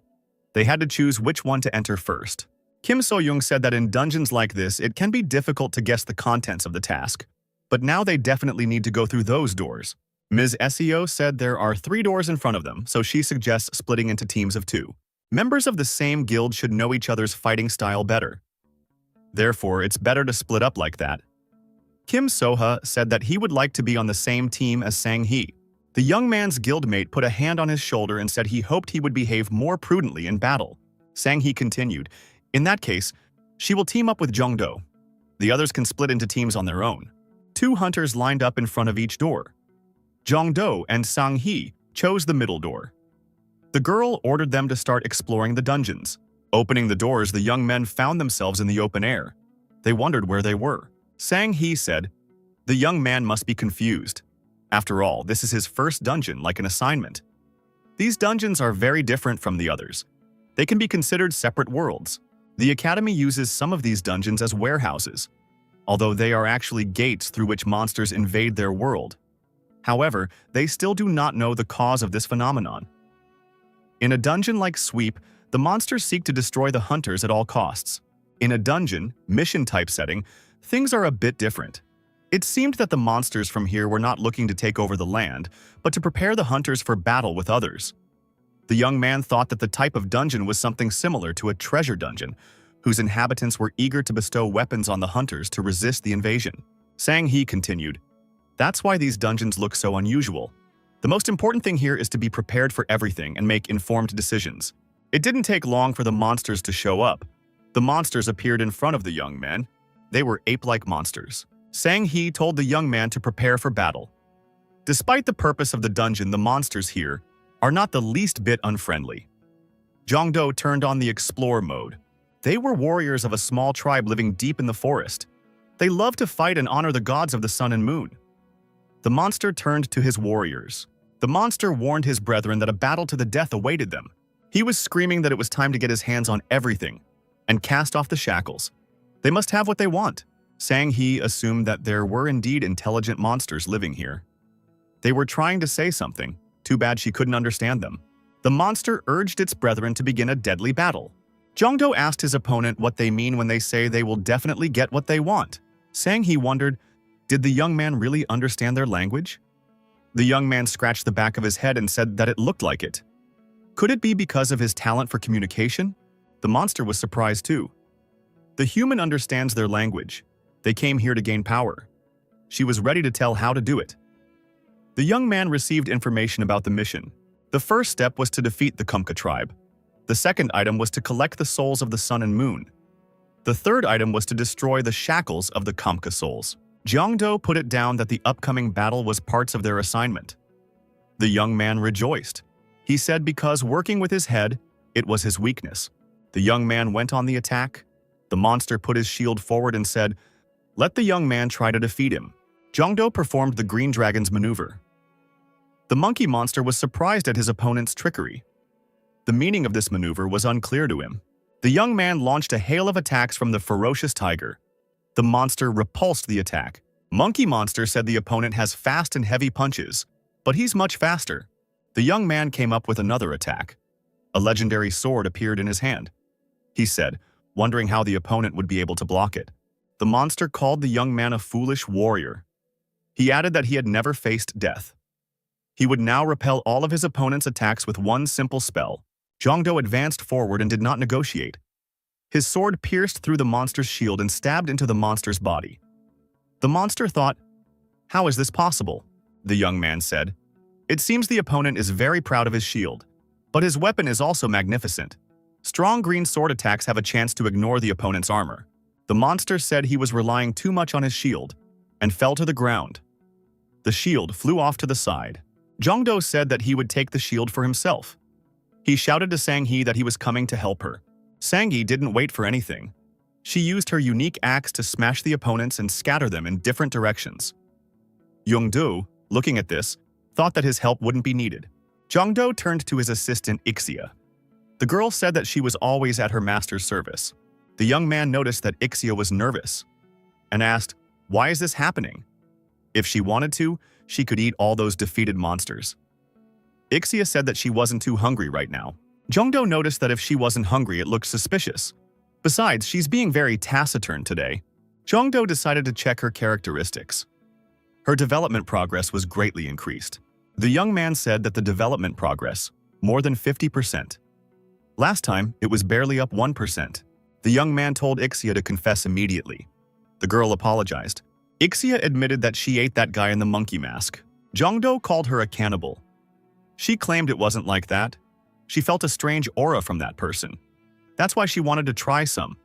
They had to choose which one to enter first. Kim So-young said that in dungeons like this, it can be difficult to guess the contents of the task. But now they definitely need to go through those doors. Ms. SEO said there are 3 doors in front of them, so she suggests splitting into teams of 2. Members of the same guild should know each other's fighting style better. Therefore, it's better to split up like that. Kim So-ha said that he would like to be on the same team as Sang-hee. The young man's guildmate put a hand on his shoulder and said he hoped he would behave more prudently in battle. Sang-hee continued, "In that case, she will team up with Jongdo. The others can split into teams on their own." 2 hunters lined up in front of each door. Jongdo and Sang-hee chose the middle door. The girl ordered them to start exploring the dungeons. Opening the doors, the young men found themselves in the open air. They wondered where they were. Sang-hee said, "The young man must be confused. After all, this is his first dungeon, like an assignment. These dungeons are very different from the others. They can be considered separate worlds. The Academy uses some of these dungeons as warehouses, although they are actually gates through which monsters invade their world. However, they still do not know the cause of this phenomenon. In a dungeon like Sweep, the monsters seek to destroy the hunters at all costs. In a dungeon, mission-type setting, things are a bit different. It seemed that the monsters from here were not looking to take over the land, but to prepare the hunters for battle with others. The young man thought that the type of dungeon was something similar to a treasure dungeon, whose inhabitants were eager to bestow weapons on the hunters to resist the invasion. Sang-hee continued, "That's why these dungeons look so unusual. The most important thing here is to be prepared for everything and make informed decisions." It didn't take long for the monsters to show up. The monsters appeared in front of the young men. They were ape-like monsters. Sang-hee told the young man to prepare for battle. Despite the purpose of the dungeon, the monsters here are not the least bit unfriendly. Jongdo turned on the explore mode. They were warriors of a small tribe living deep in the forest. They loved to fight and honor the gods of the sun and moon. The monster turned to his warriors. The monster warned his brethren that a battle to the death awaited them. He was screaming that it was time to get his hands on everything and cast off the shackles. They must have what they want. Sang-hee assumed that there were indeed intelligent monsters living here. They were trying to say something. Too bad she couldn't understand them. The monster urged its brethren to begin a deadly battle. Jongdo asked his opponent what they mean when they say they will definitely get what they want. Sang-hee wondered, did the young man really understand their language? The young man scratched the back of his head and said that it looked like it. Could it be because of his talent for communication? The monster was surprised too. The human understands their language. They came here to gain power. She was ready to tell how to do it. The young man received information about the mission. The first step was to defeat the Kumka tribe. The second item was to collect the souls of the sun and moon. The third item was to destroy the shackles of the Kumka souls. Jongdo put it down that the upcoming battle was parts of their assignment. The young man rejoiced. He said because working with his head, it was his weakness. The young man went on the attack. The monster put his shield forward and said, "Let the young man try to defeat him." Jongdo performed the Green Dragon's maneuver. The monkey monster was surprised at his opponent's trickery. The meaning of this maneuver was unclear to him. The young man launched a hail of attacks from the ferocious tiger. The monster repulsed the attack. Monkey monster said the opponent has fast and heavy punches, but he's much faster. The young man came up with another attack. A legendary sword appeared in his hand. He said, wondering how the opponent would be able to block it. The monster called the young man a foolish warrior. He added that he had never faced death. He would now repel all of his opponent's attacks with one simple spell. Jongdo advanced forward and did not negotiate. His sword pierced through the monster's shield and stabbed into the monster's body. The monster thought, "How is this possible?" The young man said. "It seems the opponent is very proud of his shield, but his weapon is also magnificent. Strong green sword attacks have a chance to ignore the opponent's armor." The monster said he was relying too much on his shield and fell to the ground. The shield flew off to the side. Jongdo said that he would take the shield for himself. He shouted to Sang-hee that he was coming to help her. Sang-hee didn't wait for anything. She used her unique axe to smash the opponents and scatter them in different directions. Young-do, looking at this, thought that his help wouldn't be needed. Jongdo turned to his assistant Ixia. The girl said that she was always at her master's service. The young man noticed that Ixia was nervous and asked, "Why is this happening?" If she wanted to, she could eat all those defeated monsters. Ixia said that she wasn't too hungry right now. Jongdo noticed that if she wasn't hungry, it looked suspicious. Besides, she's being very taciturn today. Jongdo decided to check her characteristics. Her development progress was greatly increased. The young man said that the development progress, more than 50%. Last time, it was barely up 1%. The young man told Ixia to confess immediately. The girl apologized. Ixia admitted that she ate that guy in the monkey mask. Jongdo called her a cannibal. She claimed it wasn't like that. She felt a strange aura from that person. That's why she wanted to try some.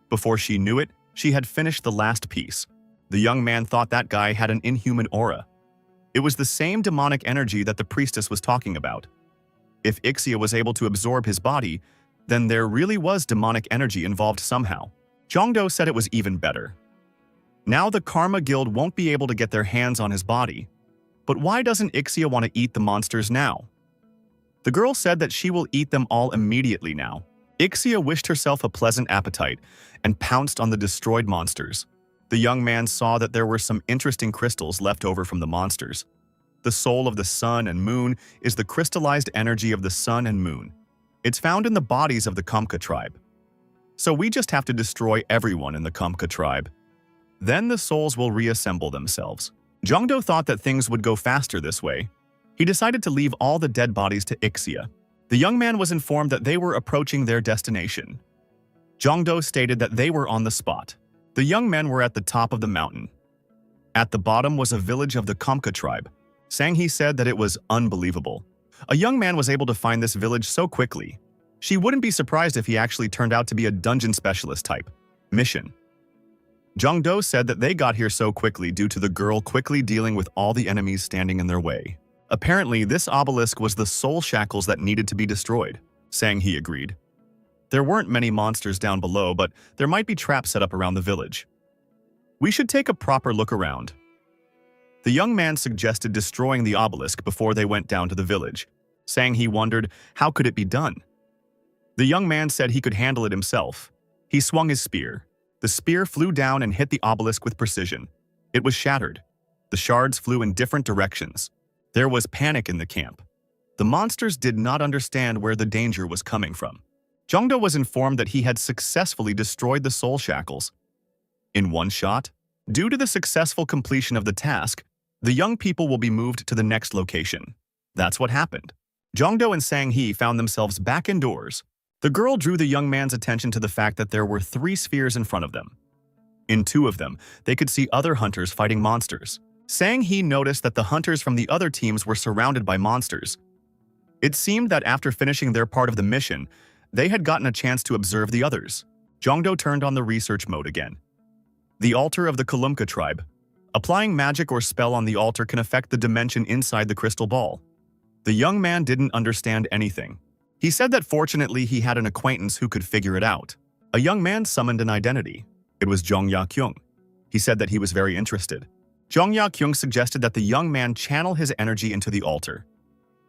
Before she knew it, she had finished the last piece. The young man thought that guy had an inhuman aura. It was the same demonic energy that the priestess was talking about. If Ixia was able to absorb his body, then there really was demonic energy involved somehow. Jongdo said it was even better. Now the Karma Guild won't be able to get their hands on his body. But why doesn't Ixia want to eat the monsters now? The girl said that she will eat them all immediately now. Ixia wished herself a pleasant appetite and pounced on the destroyed monsters. The young man saw that there were some interesting crystals left over from the monsters. The soul of the sun and moon is the crystallized energy of the sun and moon. It's found in the bodies of the Kumka tribe. So we just have to destroy everyone in the Kumka tribe. Then the souls will reassemble themselves. Jongdo thought that things would go faster this way. He decided to leave all the dead bodies to Ixia. The young man was informed that they were approaching their destination. Jongdo stated that they were on the spot. The young men were at the top of the mountain. At the bottom was a village of the Kumka tribe. Sang-hee said that it was unbelievable. A young man was able to find this village so quickly. She wouldn't be surprised if he actually turned out to be a dungeon specialist type. Mission. Jongdo said that they got here so quickly due to the girl quickly dealing with all the enemies standing in their way. Apparently, this obelisk was the soul shackles that needed to be destroyed. Sang-hee agreed. There weren't many monsters down below, but there might be traps set up around the village. We should take a proper look around. The young man suggested destroying the obelisk before they went down to the village. Sang-hee wondered, how could it be done? The young man said he could handle it himself. He swung his spear. The spear flew down and hit the obelisk with precision. It was shattered. The shards flew in different directions. There was panic in the camp. The monsters did not understand where the danger was coming from. Jongdo was informed that he had successfully destroyed the soul shackles. In one shot, due to the successful completion of the task, the young people will be moved to the next location. That's what happened. Jongdo and Sang-hee found themselves back indoors. The girl drew the young man's attention to the fact that there were 3 spheres in front of them. In 2 of them, they could see other hunters fighting monsters. Sang-hee noticed that the hunters from the other teams were surrounded by monsters. It seemed that after finishing their part of the mission, they had gotten a chance to observe the others. Jongdo turned on the research mode again. The altar of the Kalumka tribe. Applying magic or spell on the altar can affect the dimension inside the crystal ball. The young man didn't understand anything. He said that fortunately he had an acquaintance who could figure it out. A young man summoned an identity. It was Jong Ya-kyung. He said that he was very interested. Jong Ya-kyung suggested that the young man channel his energy into the altar,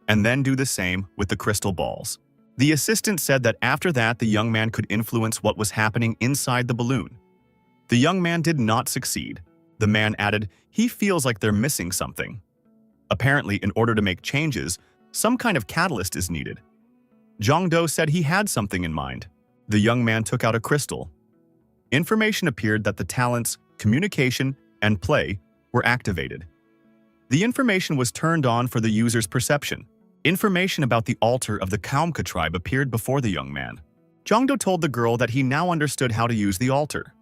and then do the same with the crystal balls. The assistant said that after that the young man could influence what was happening inside the balloon. The young man did not succeed. The man added, he feels like they're missing something. Apparently, in order to make changes, some kind of catalyst is needed. Jongdo said he had something in mind. The young man took out a crystal. Information appeared that the talents, communication, and play were activated. The information was turned on for the user's perception. Information about the altar of the Kaumka tribe appeared before the young man. Jongdo told the girl that he now understood how to use the altar.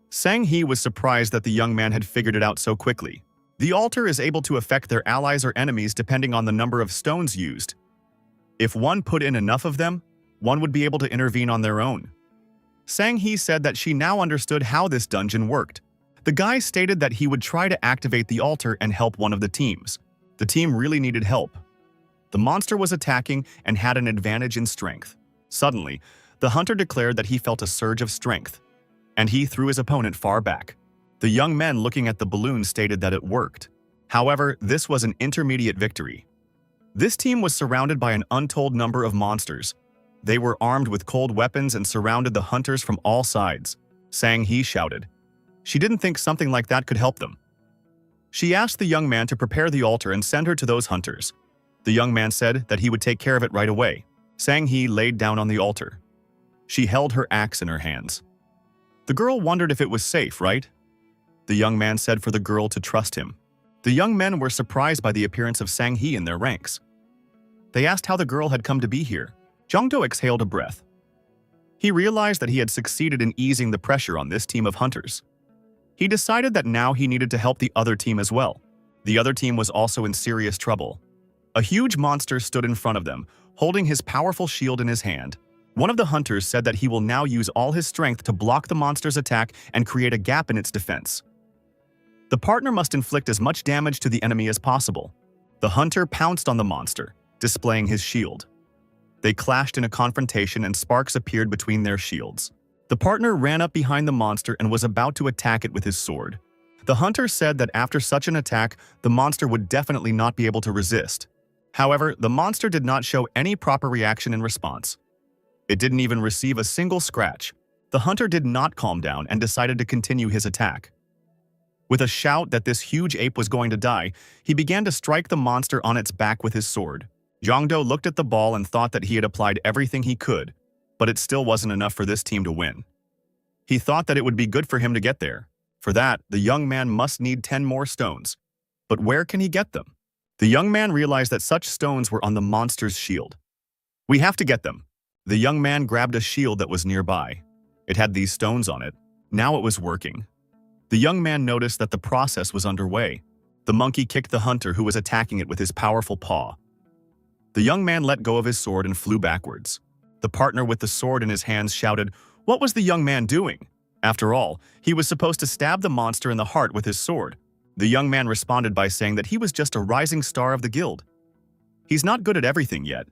Sang-hee was surprised that the young man had figured it out so quickly. The altar is able to affect their allies or enemies depending on the number of stones used. If one put in enough of them, one would be able to intervene on their own. Sang-hee said that she now understood how this dungeon worked. The guy stated that he would try to activate the altar and help one of the teams. The team really needed help. The monster was attacking and had an advantage in strength. Suddenly, the hunter declared that he felt a surge of strength, and he threw his opponent far back. The young men looking at the balloon stated that it worked. However, this was an intermediate victory. This team was surrounded by an untold number of monsters. They were armed with cold weapons and surrounded the hunters from all sides. Sang-hee shouted. She didn't think something like that could help them. She asked the young man to prepare the altar and send her to those hunters. The young man said that he would take care of it right away. Sang-hee laid down on the altar. She held her axe in her hands. The girl wondered if it was safe, right? The young man said for the girl to trust him. The young men were surprised by the appearance of Sang-hee in their ranks. They asked how the girl had come to be here. Jongdo exhaled a breath. He realized that he had succeeded in easing the pressure on this team of hunters. He decided that now he needed to help the other team as well. The other team was also in serious trouble. A huge monster stood in front of them, holding his powerful shield in his hand. One of the hunters said that he will now use all his strength to block the monster's attack and create a gap in its defense. The partner must inflict as much damage to the enemy as possible. The hunter pounced on the monster, displaying his shield. They clashed in a confrontation and sparks appeared between their shields. The partner ran up behind the monster and was about to attack it with his sword. The hunter said that after such an attack, the monster would definitely not be able to resist. However, the monster did not show any proper reaction in response. It didn't even receive a single scratch. The hunter did not calm down and decided to continue his attack. With a shout that this huge ape was going to die, he began to strike the monster on its back with his sword. Jongdo looked at the ball and thought that he had applied everything he could, but it still wasn't enough for this team to win. He thought that it would be good for him to get there. For that, the young man must need 10 more stones. But where can he get them? The young man realized that such stones were on the monster's shield. We have to get them. The young man grabbed a shield that was nearby. It had these stones on it. Now it was working. The young man noticed that the process was underway. The monkey kicked the hunter who was attacking it with his powerful paw. The young man let go of his sword and flew backwards. The partner with the sword in his hands shouted, "What was the young man doing?" After all, he was supposed to stab the monster in the heart with his sword. The young man responded by saying that he was just a rising star of the guild. He's not good at everything yet,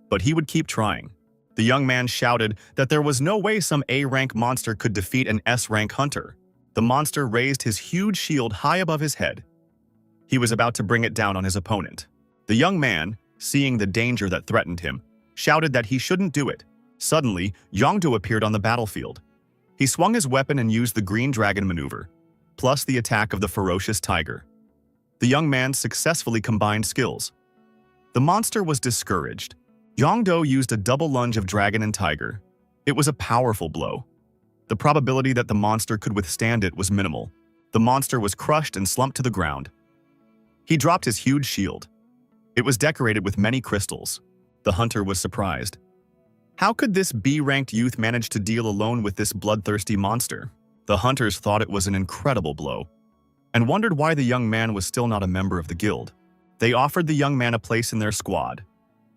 but he would keep trying. The young man shouted that there was no way some A-rank monster could defeat an S-rank hunter. The monster raised his huge shield high above his head. He was about to bring it down on his opponent. The young man, seeing the danger that threatened him, shouted that he shouldn't do it. Suddenly, Jongdo appeared on the battlefield. He swung his weapon and used the green dragon maneuver, plus the attack of the ferocious tiger. The young man successfully combined skills. The monster was discouraged. Jongdo used a double lunge of dragon and tiger. It was a powerful blow. The probability that the monster could withstand it was minimal. The monster was crushed and slumped to the ground. He dropped his huge shield. It was decorated with many crystals. The hunter was surprised. How could this B-ranked youth manage to deal alone with this bloodthirsty monster? The hunters thought it was an incredible blow, and wondered why the young man was still not a member of the guild. They offered the young man a place in their squad.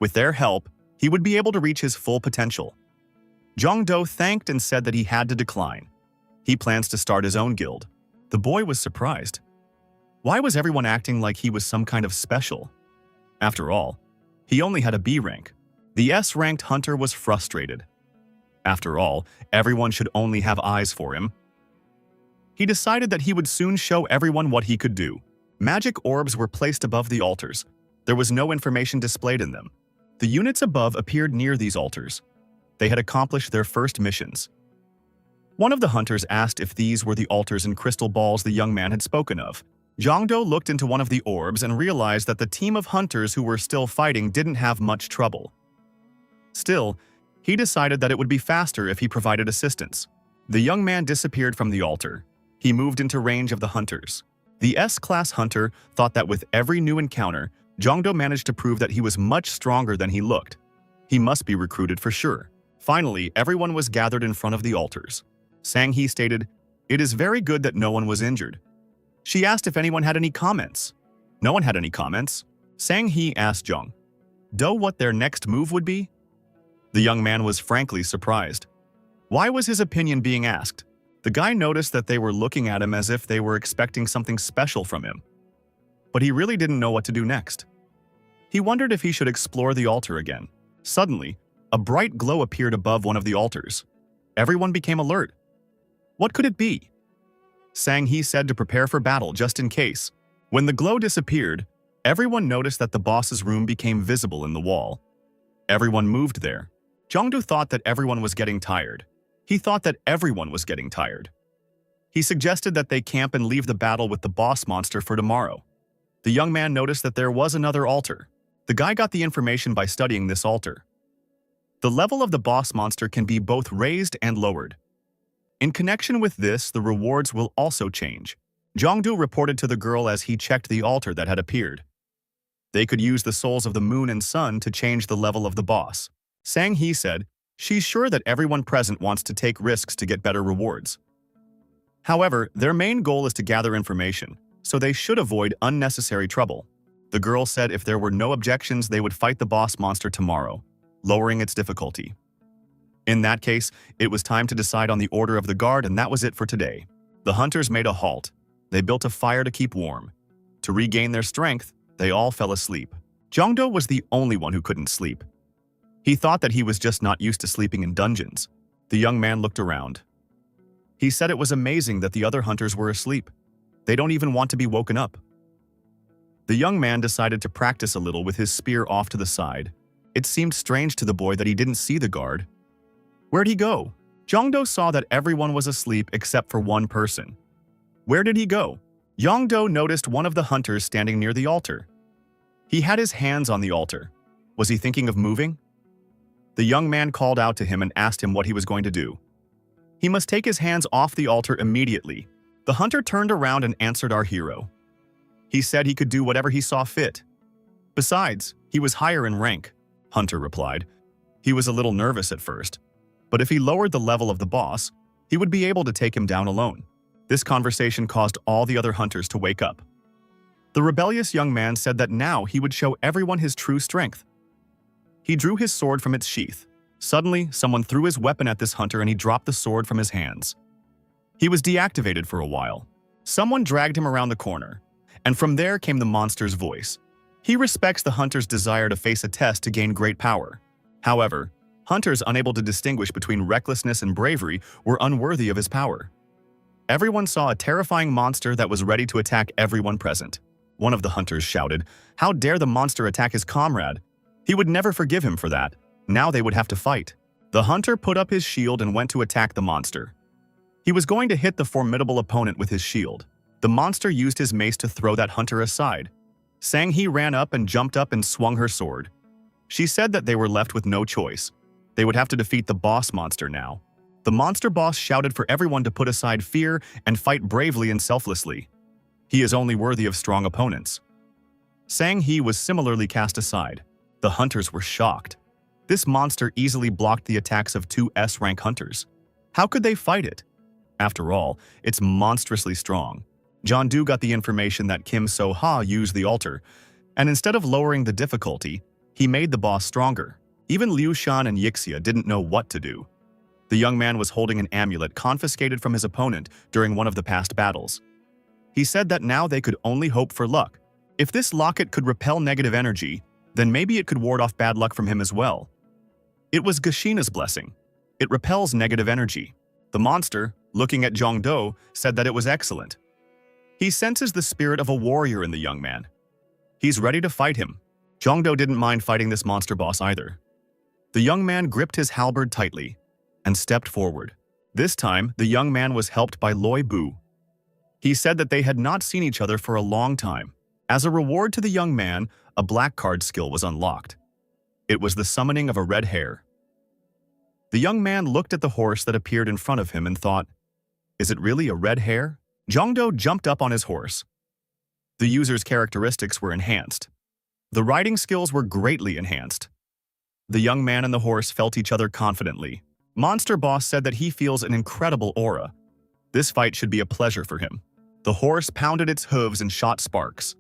With their help, he would be able to reach his full potential. Jongdo thanked and said that he had to decline. He plans to start his own guild. The boy was surprised. Why was everyone acting like he was some kind of special? After all, he only had a B rank. The S-ranked hunter was frustrated. After all, everyone should only have eyes for him. He decided that he would soon show everyone what he could do. Magic orbs were placed above the altars. There was no information displayed in them. The units above appeared near these altars. They had accomplished their first missions. One of the hunters asked if these were the altars and crystal balls the young man had spoken of. Jongdo looked into one of the orbs and realized that the team of hunters who were still fighting didn't have much trouble. Still, he decided that it would be faster if he provided assistance. The young man disappeared from the altar. He moved into range of the hunters. The S-class hunter thought that with every new encounter, Jongdo managed to prove that he was much stronger than he looked. He must be recruited for sure. Finally, everyone was gathered in front of the altars. Sang-hee stated, "It is very good that no one was injured." She asked if anyone had any comments. No one had any comments. Sang-hee asked Jong-do what their next move would be. The young man was frankly surprised. Why was his opinion being asked? The guy noticed that they were looking at him as if they were expecting something special from him. But he really didn't know what to do next. He wondered if he should explore the altar again. Suddenly, a bright glow appeared above one of the altars. Everyone became alert. What could it be? Sang-hee said to prepare for battle just in case. When the glow disappeared, everyone noticed that the boss's room became visible in the wall. Everyone moved there. Jongdo thought that everyone was getting tired. He thought that everyone was getting tired. He suggested that they camp and leave the battle with the boss monster for tomorrow. The young man noticed that there was another altar. The guy got the information by studying this altar. The level of the boss monster can be both raised and lowered. In connection with this, the rewards will also change. Jongdo reported to the girl as he checked the altar that had appeared. They could use the souls of the moon and sun to change the level of the boss. Sang-hee said, she's sure that everyone present wants to take risks to get better rewards. However, their main goal is to gather information, so they should avoid unnecessary trouble. The girl said if there were no objections, they would fight the boss monster tomorrow, lowering its difficulty. In that case, it was time to decide on the order of the guard, and that was it for today. The hunters made a halt. They built a fire to keep warm. To regain their strength, they all fell asleep. Jongdo was the only one who couldn't sleep. He thought that he was just not used to sleeping in dungeons. The young man looked around. He said it was amazing that the other hunters were asleep. They don't even want to be woken up. The young man decided to practice a little with his spear off to the side. It seemed strange to the boy that he didn't see the guard. Where'd he go? Jongdo saw that everyone was asleep except for one person. Where did he go? Jongdo noticed one of the hunters standing near the altar. He had his hands on the altar. Was he thinking of moving? The young man called out to him and asked him what he was going to do. He must take his hands off the altar immediately. The hunter turned around and answered our hero. He said he could do whatever he saw fit. Besides, he was higher in rank, Hunter replied. He was a little nervous at first, but if he lowered the level of the boss, he would be able to take him down alone. This conversation caused all the other hunters to wake up. The rebellious young man said that now he would show everyone his true strength. He drew his sword from its sheath. Suddenly, someone threw his weapon at this hunter and he dropped the sword from his hands. He was deactivated for a while. Someone dragged him around the corner, and from there came the monster's voice. He respects the hunter's desire to face a test to gain great power. However, hunters unable to distinguish between recklessness and bravery were unworthy of his power. Everyone saw a terrifying monster that was ready to attack everyone present. One of the hunters shouted, "How dare the monster attack his comrade? He would never forgive him for that. Now they would have to fight." The hunter put up his shield and went to attack the monster. He was going to hit the formidable opponent with his shield. The monster used his mace to throw that hunter aside. Sang-hee ran up and jumped up and swung her sword. She said that they were left with no choice. They would have to defeat the boss monster now. The monster boss shouted for everyone to put aside fear and fight bravely and selflessly. He is only worthy of strong opponents. Sang-hee was similarly cast aside. The hunters were shocked. This monster easily blocked the attacks of two S-rank hunters. How could they fight it? After all, it's monstrously strong. Jongdo got the information that Kim So-ha used the altar, and instead of lowering the difficulty, he made the boss stronger. Even Liu Shan and Yixia didn't know what to do. The young man was holding an amulet confiscated from his opponent during one of the past battles. He said that now they could only hope for luck. If this locket could repel negative energy, then maybe it could ward off bad luck from him as well. It was Gashina's blessing. It repels negative energy. The monster, looking at Jongdo, said that it was excellent. He senses the spirit of a warrior in the young man. He's ready to fight him. Jongdo didn't mind fighting this monster boss either. The young man gripped his halberd tightly and stepped forward. This time, the young man was helped by Loi Bu. He said that they had not seen each other for a long time. As a reward to the young man, a black card skill was unlocked. It was the summoning of a red hare. The young man looked at the horse that appeared in front of him and thought, "Is it really a red hare?" Jongdo jumped up on his horse. The user's characteristics were enhanced. The riding skills were greatly enhanced. The young man and the horse felt each other confidently. Monster Boss said that he feels an incredible aura. This fight should be a pleasure for him. The horse pounded its hooves and shot sparks.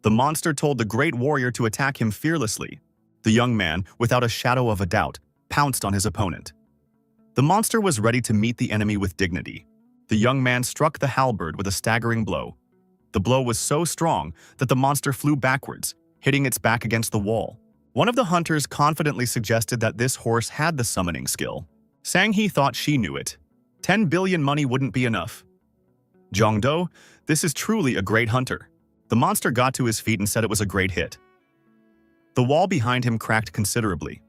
The monster told the great warrior to attack him fearlessly. The young man, without a shadow of a doubt, pounced on his opponent. The monster was ready to meet the enemy with dignity. The young man struck the halberd with a staggering blow. The blow was so strong that the monster flew backwards, hitting its back against the wall. One of the hunters confidently suggested that this horse had the summoning skill. Sang-hee thought she knew it. 10 billion money wouldn't be enough. Jongdo, this is truly a great hunter. The monster got to his feet and said it was a great hit. The wall behind him cracked considerably.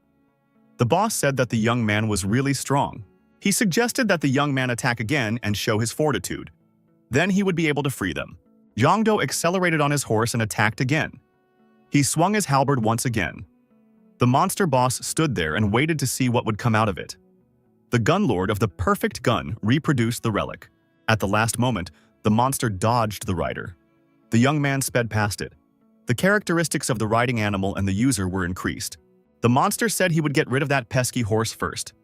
The boss said that the young man was really strong. He suggested that the young man attack again and show his fortitude. Then he would be able to free them. Jongdo accelerated on his horse and attacked again. He swung his halberd once again. The monster boss stood there and waited to see what would come out of it. The gun lord of the perfect gun reproduced the relic. At the last moment, the monster dodged the rider. The young man sped past it. The characteristics of the riding animal and the user were increased. The monster said he would get rid of that pesky horse first.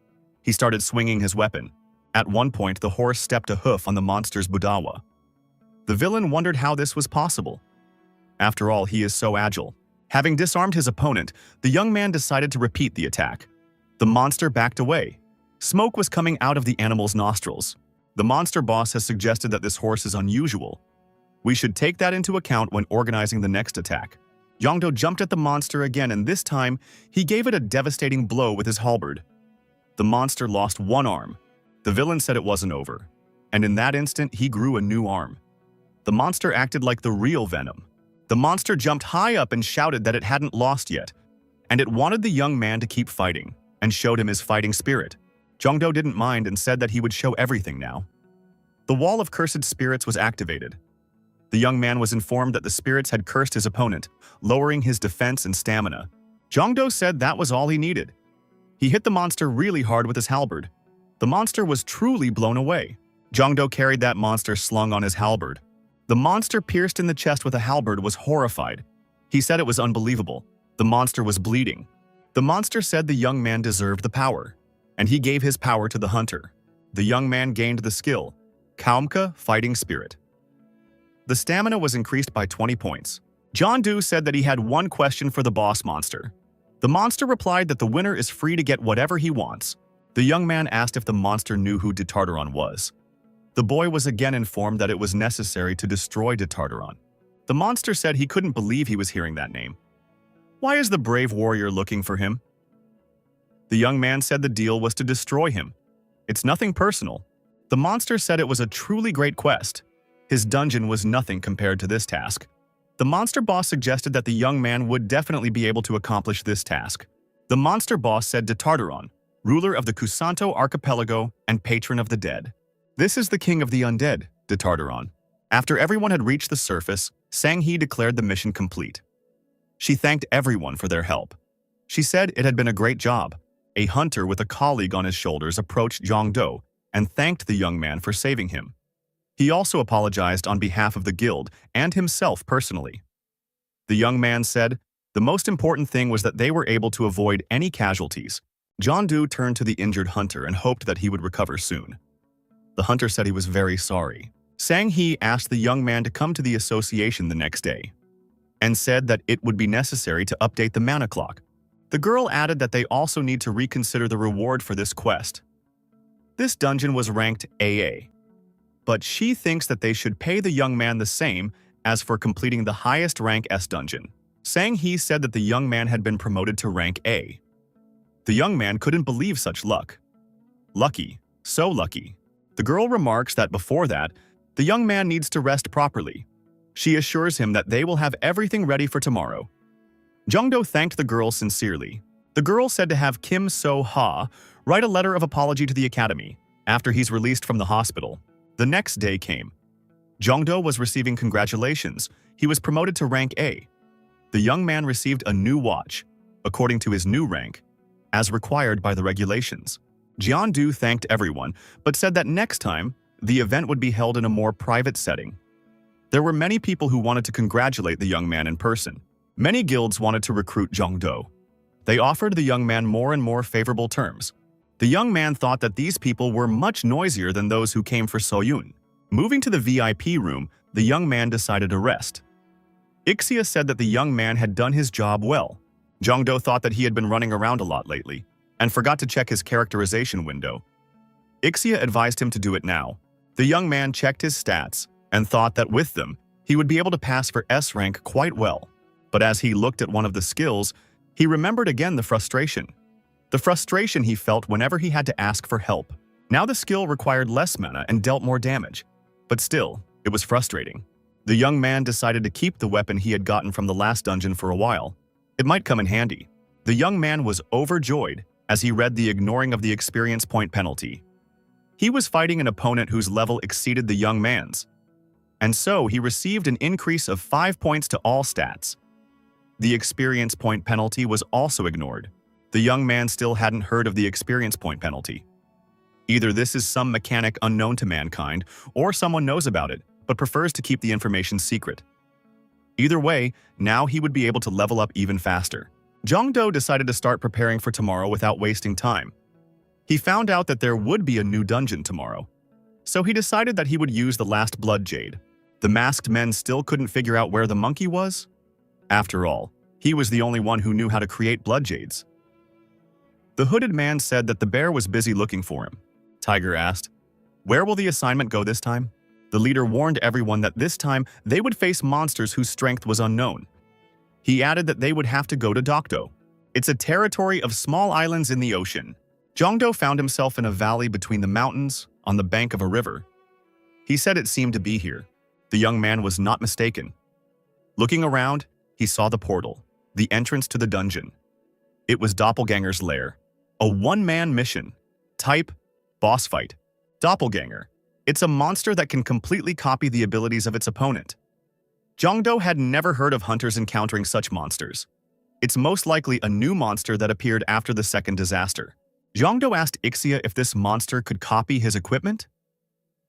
He started swinging his weapon. At one point, the horse stepped a hoof on the monster's budawa. The villain wondered how this was possible. After all, he is so agile. Having disarmed his opponent, the young man decided to repeat the attack. The monster backed away. Smoke was coming out of the animal's nostrils. The monster boss has suggested that this horse is unusual. We should take that into account when organizing the next attack. Jongdo jumped at the monster again, and this time, he gave it a devastating blow with his halberd. The monster lost one arm. The villain said it wasn't over. And in that instant, he grew a new arm. The monster acted like the real Venom. The monster jumped high up and shouted that it hadn't lost yet, and it wanted the young man to keep fighting, and showed him his fighting spirit. Jongdo didn't mind and said that he would show everything now. The wall of cursed spirits was activated. The young man was informed that the spirits had cursed his opponent, lowering his defense and stamina. Jongdo said that was all he needed. He hit the monster really hard with his halberd. The monster was truly blown away. Jongdo carried that monster slung on his halberd. The monster pierced in the chest with a halberd was horrified. He said it was unbelievable. The monster was bleeding. The monster said the young man deserved the power, and he gave his power to the hunter. The young man gained the skill, Kaumka, Fighting Spirit. The stamina was increased by 20 points. John Doe said that he had one question for the boss monster. The monster replied that the winner is free to get whatever he wants. The young man asked if the monster knew who Detartaron was. The boy was again informed that it was necessary to destroy Detartaron. The monster said he couldn't believe he was hearing that name. Why is the brave warrior looking for him? The young man said the deal was to destroy him. It's nothing personal. The monster said it was a truly great quest. His dungeon was nothing compared to this task. The monster boss suggested that the young man would definitely be able to accomplish this task. The monster boss said Detartaron, ruler of the Kusanto archipelago and patron of the dead. This is the king of the undead, Detartaron. After everyone had reached the surface, Sang-hee declared the mission complete. She thanked everyone for their help. She said it had been a great job. A hunter with a colleague on his shoulders approached Jongdo and thanked the young man for saving him. He also apologized on behalf of the guild and himself personally. The young man said, the most important thing was that they were able to avoid any casualties. John Doe turned to the injured hunter and hoped that he would recover soon. The hunter said he was very sorry. Sang-hee asked the young man to come to the association the next day and said that it would be necessary to update the mana clock. The girl added that they also need to reconsider the reward for this quest. This dungeon was ranked AA, but she thinks that they should pay the young man the same as for completing the highest rank S dungeon. Sang-hee said that the young man had been promoted to rank A. The young man couldn't believe such luck. Lucky, so lucky. The girl remarks that before that, the young man needs to rest properly. She assures him that they will have everything ready for tomorrow. Jongdo thanked the girl sincerely. The girl said to have Kim So-ha write a letter of apology to the academy after he's released from the hospital. The next day came. Jongdo was receiving congratulations. He was promoted to rank A. The young man received a new watch, according to his new rank, as required by the regulations. Jiandu thanked everyone, but said that next time, the event would be held in a more private setting. There were many people who wanted to congratulate the young man in person. Many guilds wanted to recruit Zhongdo. They offered the young man more and more favorable terms. The young man thought that these people were much noisier than those who came for Soyun. Moving to the VIP room, the young man decided to rest. Ixia said that the young man had done his job well. Zhongdo thought that he had been running around a lot lately, and forgot to check his characterization window. Ixia advised him to do it now. The young man checked his stats, and thought that with them, he would be able to pass for S rank quite well. But as he looked at one of the skills, he remembered again the frustration. The frustration he felt whenever he had to ask for help. Now the skill required less mana and dealt more damage. But still, it was frustrating. The young man decided to keep the weapon he had gotten from the last dungeon for a while. It might come in handy. The young man was overjoyed as he read the ignoring of the experience point penalty. He was fighting an opponent whose level exceeded the young man's. And so he received an increase of 5 points to all stats. The experience point penalty was also ignored. The young man still hadn't heard of the experience point penalty. Either this is some mechanic unknown to mankind, or someone knows about it, but prefers to keep the information secret. Either way, now he would be able to level up even faster. Zhongdo decided to start preparing for tomorrow without wasting time. He found out that there would be a new dungeon tomorrow, so he decided that he would use the last blood jade. The masked men still couldn't figure out where the monkey was. After all, he was the only one who knew how to create blood jades. The hooded man said that the bear was busy looking for him. Tiger asked, "Where will the assignment go this time?" The leader warned everyone that this time they would face monsters whose strength was unknown. He added that they would have to go to Dokdo. It's a territory of small islands in the ocean. Zhongdo found himself in a valley between the mountains, on the bank of a river. He said it seemed to be here. The young man was not mistaken. Looking around, he saw the portal, the entrance to the dungeon. It was Doppelganger's lair. A one-man mission. Type, boss fight. Doppelganger. It's a monster that can completely copy the abilities of its opponent. Zhongdo had never heard of hunters encountering such monsters. It's most likely a new monster that appeared after the second disaster. Zhongdo asked Ixia if this monster could copy his equipment.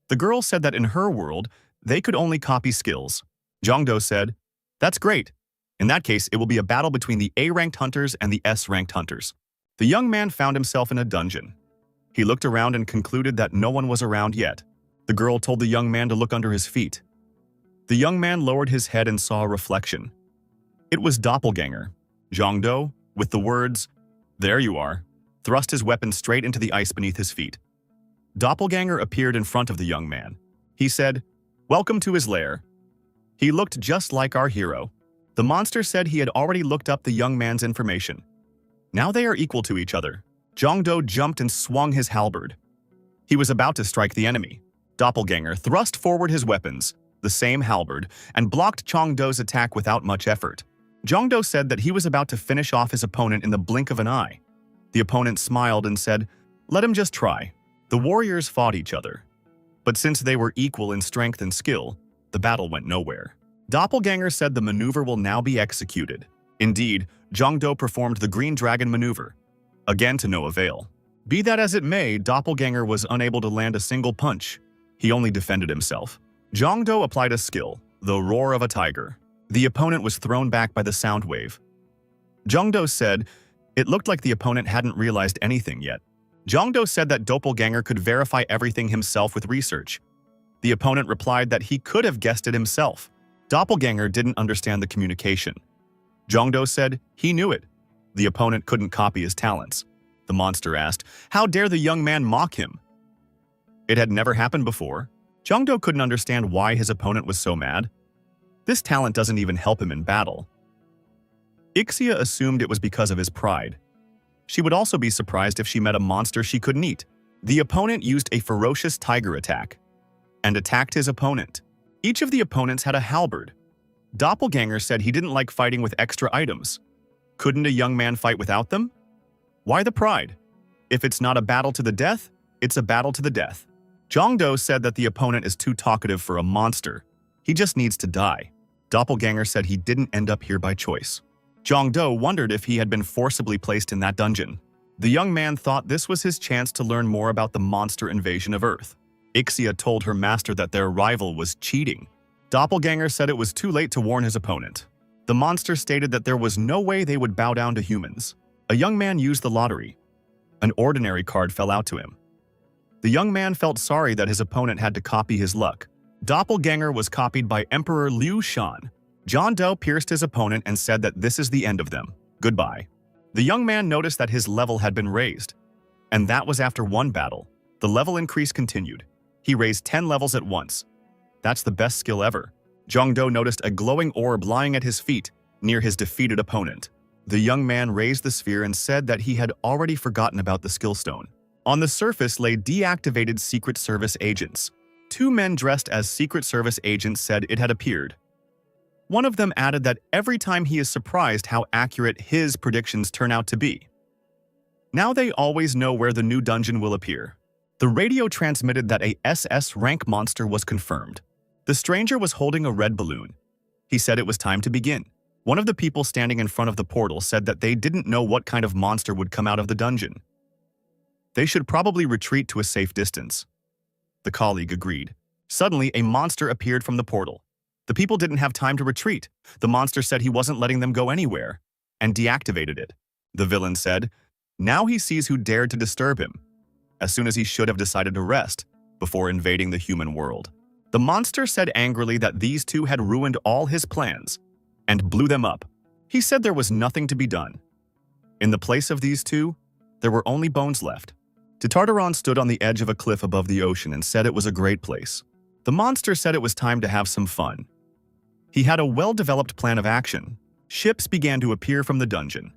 The girl said that in her world, they could only copy skills. Zhongdo said, "That's great. In that case, it will be a battle between the A-ranked hunters and the S-ranked hunters." The young man found himself in a dungeon. He looked around and concluded that no one was around yet. The girl told the young man to look under his feet. The young man lowered his head and saw a reflection. It was Doppelganger. Zhongdo, with the words, "There you are," thrust his weapon straight into the ice beneath his feet. Doppelganger appeared in front of the young man. He said, "Welcome to his lair." He looked just like our hero. The monster said he had already looked up the young man's information. Now they are equal to each other. Zhongdo jumped and swung his halberd. He was about to strike the enemy. Doppelganger thrust forward his weapons, the same halberd, and blocked Zhongdo's attack without much effort. Zhongdo said that he was about to finish off his opponent in the blink of an eye. The opponent smiled and said, "Let him just try." The warriors fought each other. But since they were equal in strength and skill, the battle went nowhere. Doppelganger said the maneuver will now be executed. Indeed, Zhongdo performed the Green Dragon maneuver, again to no avail. Be that as it may, Doppelganger was unable to land a single punch. He only defended himself. Zhongdo applied a skill, the roar of a tiger. The opponent was thrown back by the sound wave. Zhongdo said, it looked like the opponent hadn't realized anything yet. Zhongdo said that Doppelganger could verify everything himself with research. The opponent replied that he could have guessed it himself. Doppelganger didn't understand the communication. Zhongdo said he knew it. The opponent couldn't copy his talents. The monster asked, how dare the young man mock him? It had never happened before. Zhongdo couldn't understand why his opponent was so mad. This talent doesn't even help him in battle. Ixia assumed it was because of his pride. She would also be surprised if she met a monster she couldn't eat. The opponent used a ferocious tiger attack and attacked his opponent. Each of the opponents had a halberd. Doppelganger said he didn't like fighting with extra items. Couldn't a young man fight without them? Why the pride? If it's not a battle to the death, it's a battle to the death. Zhongdo said that the opponent is too talkative for a monster. He just needs to die. Doppelganger said he didn't end up here by choice. Zhongdo wondered if he had been forcibly placed in that dungeon. The young man thought this was his chance to learn more about the monster invasion of Earth. Ixia told her master that their rival was cheating. Doppelganger said it was too late to warn his opponent. The monster stated that there was no way they would bow down to humans. A young man used the lottery. An ordinary card fell out to him. The young man felt sorry that his opponent had to copy his luck. Doppelganger was copied by Emperor Liu Shan. John Doe pierced his opponent and said that this is the end of them. Goodbye. The young man noticed that his level had been raised. And that was after one battle. The level increase continued. He raised 10 levels at once. That's the best skill ever. Zhang Do noticed a glowing orb lying at his feet, near his defeated opponent. The young man raised the sphere and said that he had already forgotten about the skill stone. On the surface lay deactivated Secret Service agents. Two men dressed as Secret Service agents said it had appeared. One of them added that every time he is surprised how accurate his predictions turn out to be. Now they always know where the new dungeon will appear. The radio transmitted that a SS rank monster was confirmed. The stranger was holding a red balloon. He said it was time to begin. One of the people standing in front of the portal said that they didn't know what kind of monster would come out of the dungeon. They should probably retreat to a safe distance. The colleague agreed. Suddenly, a monster appeared from the portal. The people didn't have time to retreat. The monster said he wasn't letting them go anywhere, and deactivated it. The villain said, now he sees who dared to disturb him, as soon as he should have decided to rest before invading the human world. The monster said angrily that these two had ruined all his plans and blew them up. He said there was nothing to be done. In the place of these two, there were only bones left. Tartaron stood on the edge of a cliff above the ocean and said it was a great place. The monster said it was time to have some fun. He had a well-developed plan of action. Ships began to appear from the dungeon.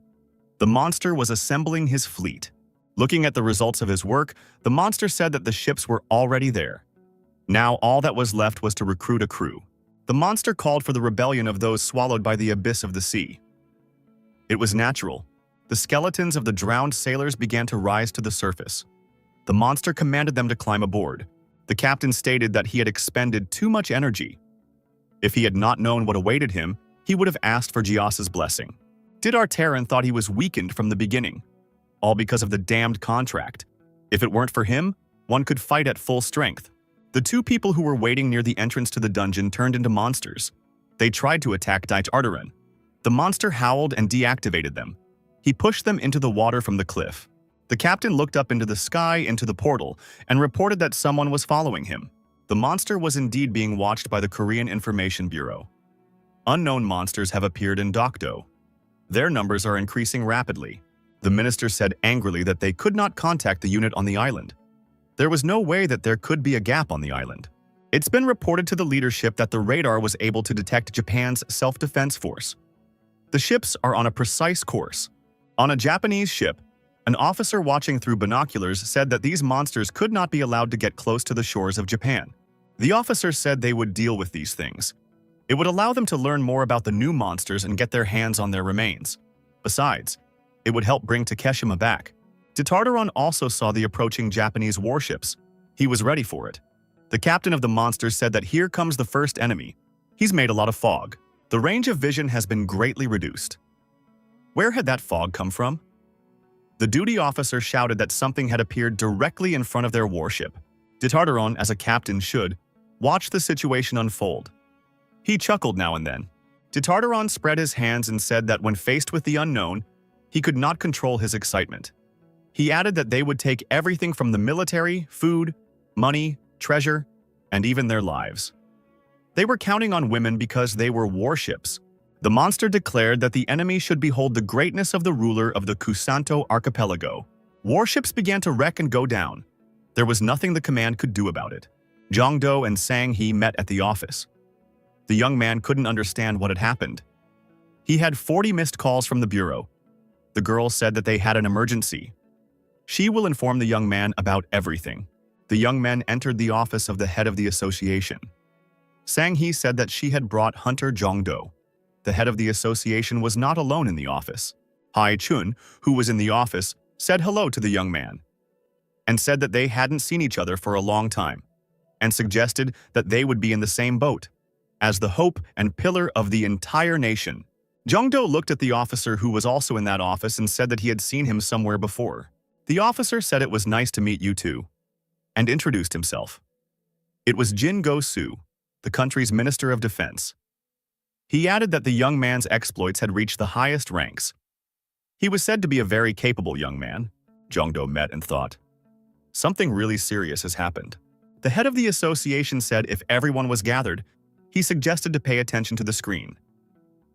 The monster was assembling his fleet. Looking at the results of his work, the monster said that the ships were already there. Now all that was left was to recruit a crew. The monster called for the rebellion of those swallowed by the abyss of the sea. It was natural. The skeletons of the drowned sailors began to rise to the surface. The monster commanded them to climb aboard. The captain stated that he had expended too much energy. If he had not known what awaited him, he would have asked for Gias's blessing. Tartaron thought he was weakened from the beginning, all because of the damned contract. If it weren't for him, one could fight at full strength. The two people who were waiting near the entrance to the dungeon turned into monsters. They tried to attack Tartaron. The monster howled and deactivated them. He pushed them into the water from the cliff. The captain looked up into the sky into the portal and reported that someone was following him. The monster was indeed being watched by the Korean Information Bureau. Unknown monsters have appeared in Dokdo. Their numbers are increasing rapidly. The minister said angrily that they could not contact the unit on the island. There was no way that there could be a gap on the island. It's been reported to the leadership that the radar was able to detect Japan's self-defense force. The ships are on a precise course. On a Japanese ship, an officer watching through binoculars said that these monsters could not be allowed to get close to the shores of Japan. The officer said they would deal with these things. It would allow them to learn more about the new monsters and get their hands on their remains. Besides, it would help bring Takeshima back. Tartaron also saw the approaching Japanese warships. He was ready for it. The captain of the monsters said that here comes the first enemy. He's made a lot of fog. The range of vision has been greatly reduced. Where had that fog come from? The duty officer shouted that something had appeared directly in front of their warship. Tartaron, as a captain should, watched the situation unfold. He chuckled now and then. Tartaron spread his hands and said that when faced with the unknown, he could not control his excitement. He added that they would take everything from the military, food, money, treasure, and even their lives. They were counting on women because they were warships. The monster declared that the enemy should behold the greatness of the ruler of the Kusanto archipelago. Warships began to wreck and go down. There was nothing the command could do about it. Zhangdo and Sang He met at the office. The young man couldn't understand what had happened. He had 40 missed calls from the bureau. The girl said that they had an emergency. She will inform the young man about everything. The young men entered the office of the head of the association. Sang He said that she had brought Hunter Zhangdo. The head of the association was not alone in the office. Hai Chun, who was in the office, said hello to the young man and said that they hadn't seen each other for a long time and suggested that they would be in the same boat. As the hope and pillar of the entire nation, Jongdo looked at the officer who was also in that office and said that he had seen him somewhere before. The officer said it was nice to meet you too, and introduced himself. It was Jin Go-soo, the country's Minister of Defense. He added that the young man's exploits had reached the highest ranks. He was said to be a very capable young man. Jongdo met and thought, something really serious has happened. The head of the association said if everyone was gathered, he suggested to pay attention to the screen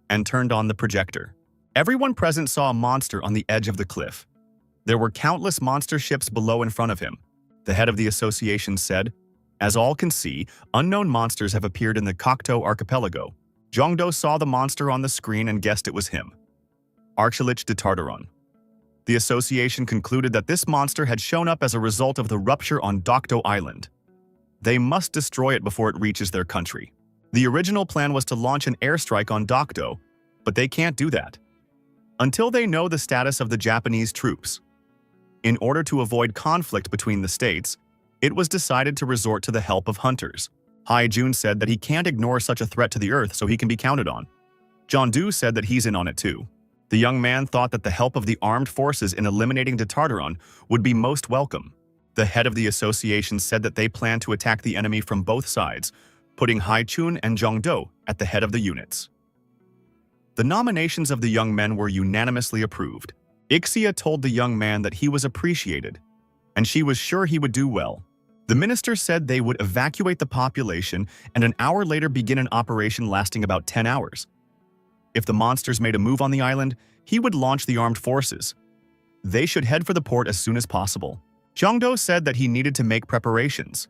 and turned on the projector. Everyone present saw a monster on the edge of the cliff. There were countless monster ships below in front of him. The head of the association said, as all can see, unknown monsters have appeared in the Cocteau archipelago. Jongdo saw the monster on the screen and guessed it was him. Archelich de Tartaron. The association concluded that this monster had shown up as a result of the rupture on Dokdo Island. They must destroy it before it reaches their country. The original plan was to launch an airstrike on Dokdo, but they can't do that until they know the status of the Japanese troops. In order to avoid conflict between the states, it was decided to resort to the help of hunters. Hai-jun said that he can't ignore such a threat to the Earth so he can be counted on. Jeondu said that he's in on it too. The young man thought that the help of the armed forces in eliminating de Tartaron would be most welcome. The head of the association said that they plan to attack the enemy from both sides, putting Hai-chun and Jongdo at the head of the units. The nominations of the young men were unanimously approved. Ixia told the young man that he was appreciated, and she was sure he would do well. The minister said they would evacuate the population and an hour later begin an operation lasting about 10 hours. If the monsters made a move on the island, he would launch the armed forces. They should head for the port as soon as possible. Jongdo said that he needed to make preparations.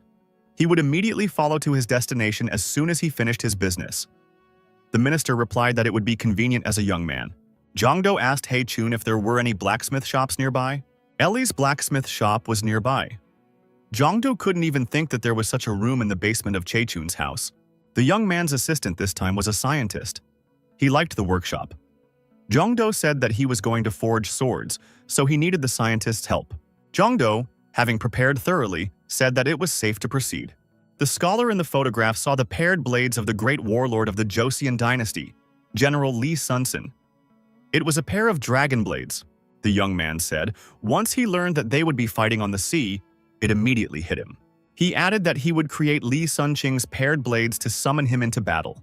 He would immediately follow to his destination as soon as he finished his business. The minister replied that it would be convenient as a young man. Jongdo asked Hai-chun if there were any blacksmith shops nearby. Ellie's blacksmith shop was nearby. Jongdo couldn't even think that there was such a room in the basement of Chae-chun's house. The young man's assistant this time was a scientist. He liked the workshop. Jongdo said that he was going to forge swords, so he needed the scientist's help. Jongdo, having prepared thoroughly, said that it was safe to proceed. The scholar in the photograph saw the paired blades of the great warlord of the Joseon dynasty, General Lee Sun-sin. It was a pair of dragon blades, the young man said. Once he learned that they would be fighting on the sea, it immediately hit him. He added that he would create Lee Sun-ching's paired blades to summon him into battle.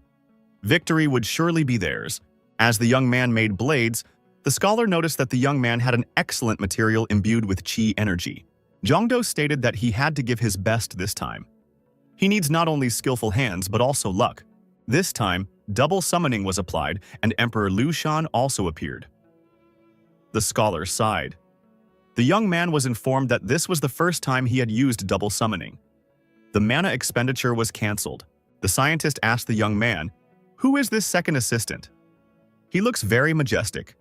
Victory would surely be theirs. As the young man made blades, the scholar noticed that the young man had an excellent material imbued with chi energy. Jongdo stated that he had to give his best this time. He needs not only skillful hands but also luck. This time, double summoning was applied and Emperor Liu Shan also appeared. The scholar sighed. The young man was informed that this was the first time he had used double summoning. The mana expenditure was cancelled. The scientist asked the young man, "Who is this second assistant?" "He looks very majestic."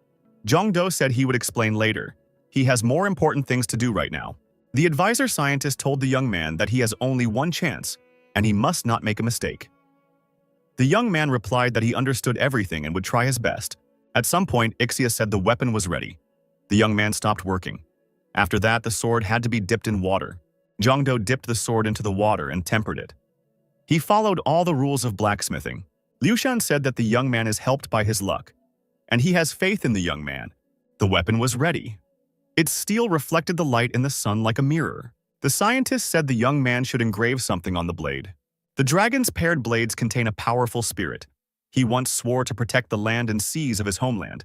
Jongdo said he would explain later. He has more important things to do right now. The advisor scientist told the young man that he has only one chance, and he must not make a mistake. The young man replied that he understood everything and would try his best. At some point, Ixia said the weapon was ready. The young man stopped working. After that, the sword had to be dipped in water. Jongdo dipped the sword into the water and tempered it. He followed all the rules of blacksmithing. Liu Shan said that the young man is helped by his luck, and he has faith in the young man. The weapon was ready. Its steel reflected the light in the sun like a mirror. The scientist said the young man should engrave something on the blade. The dragon's paired blades contain a powerful spirit. He once swore to protect the land and seas of his homeland,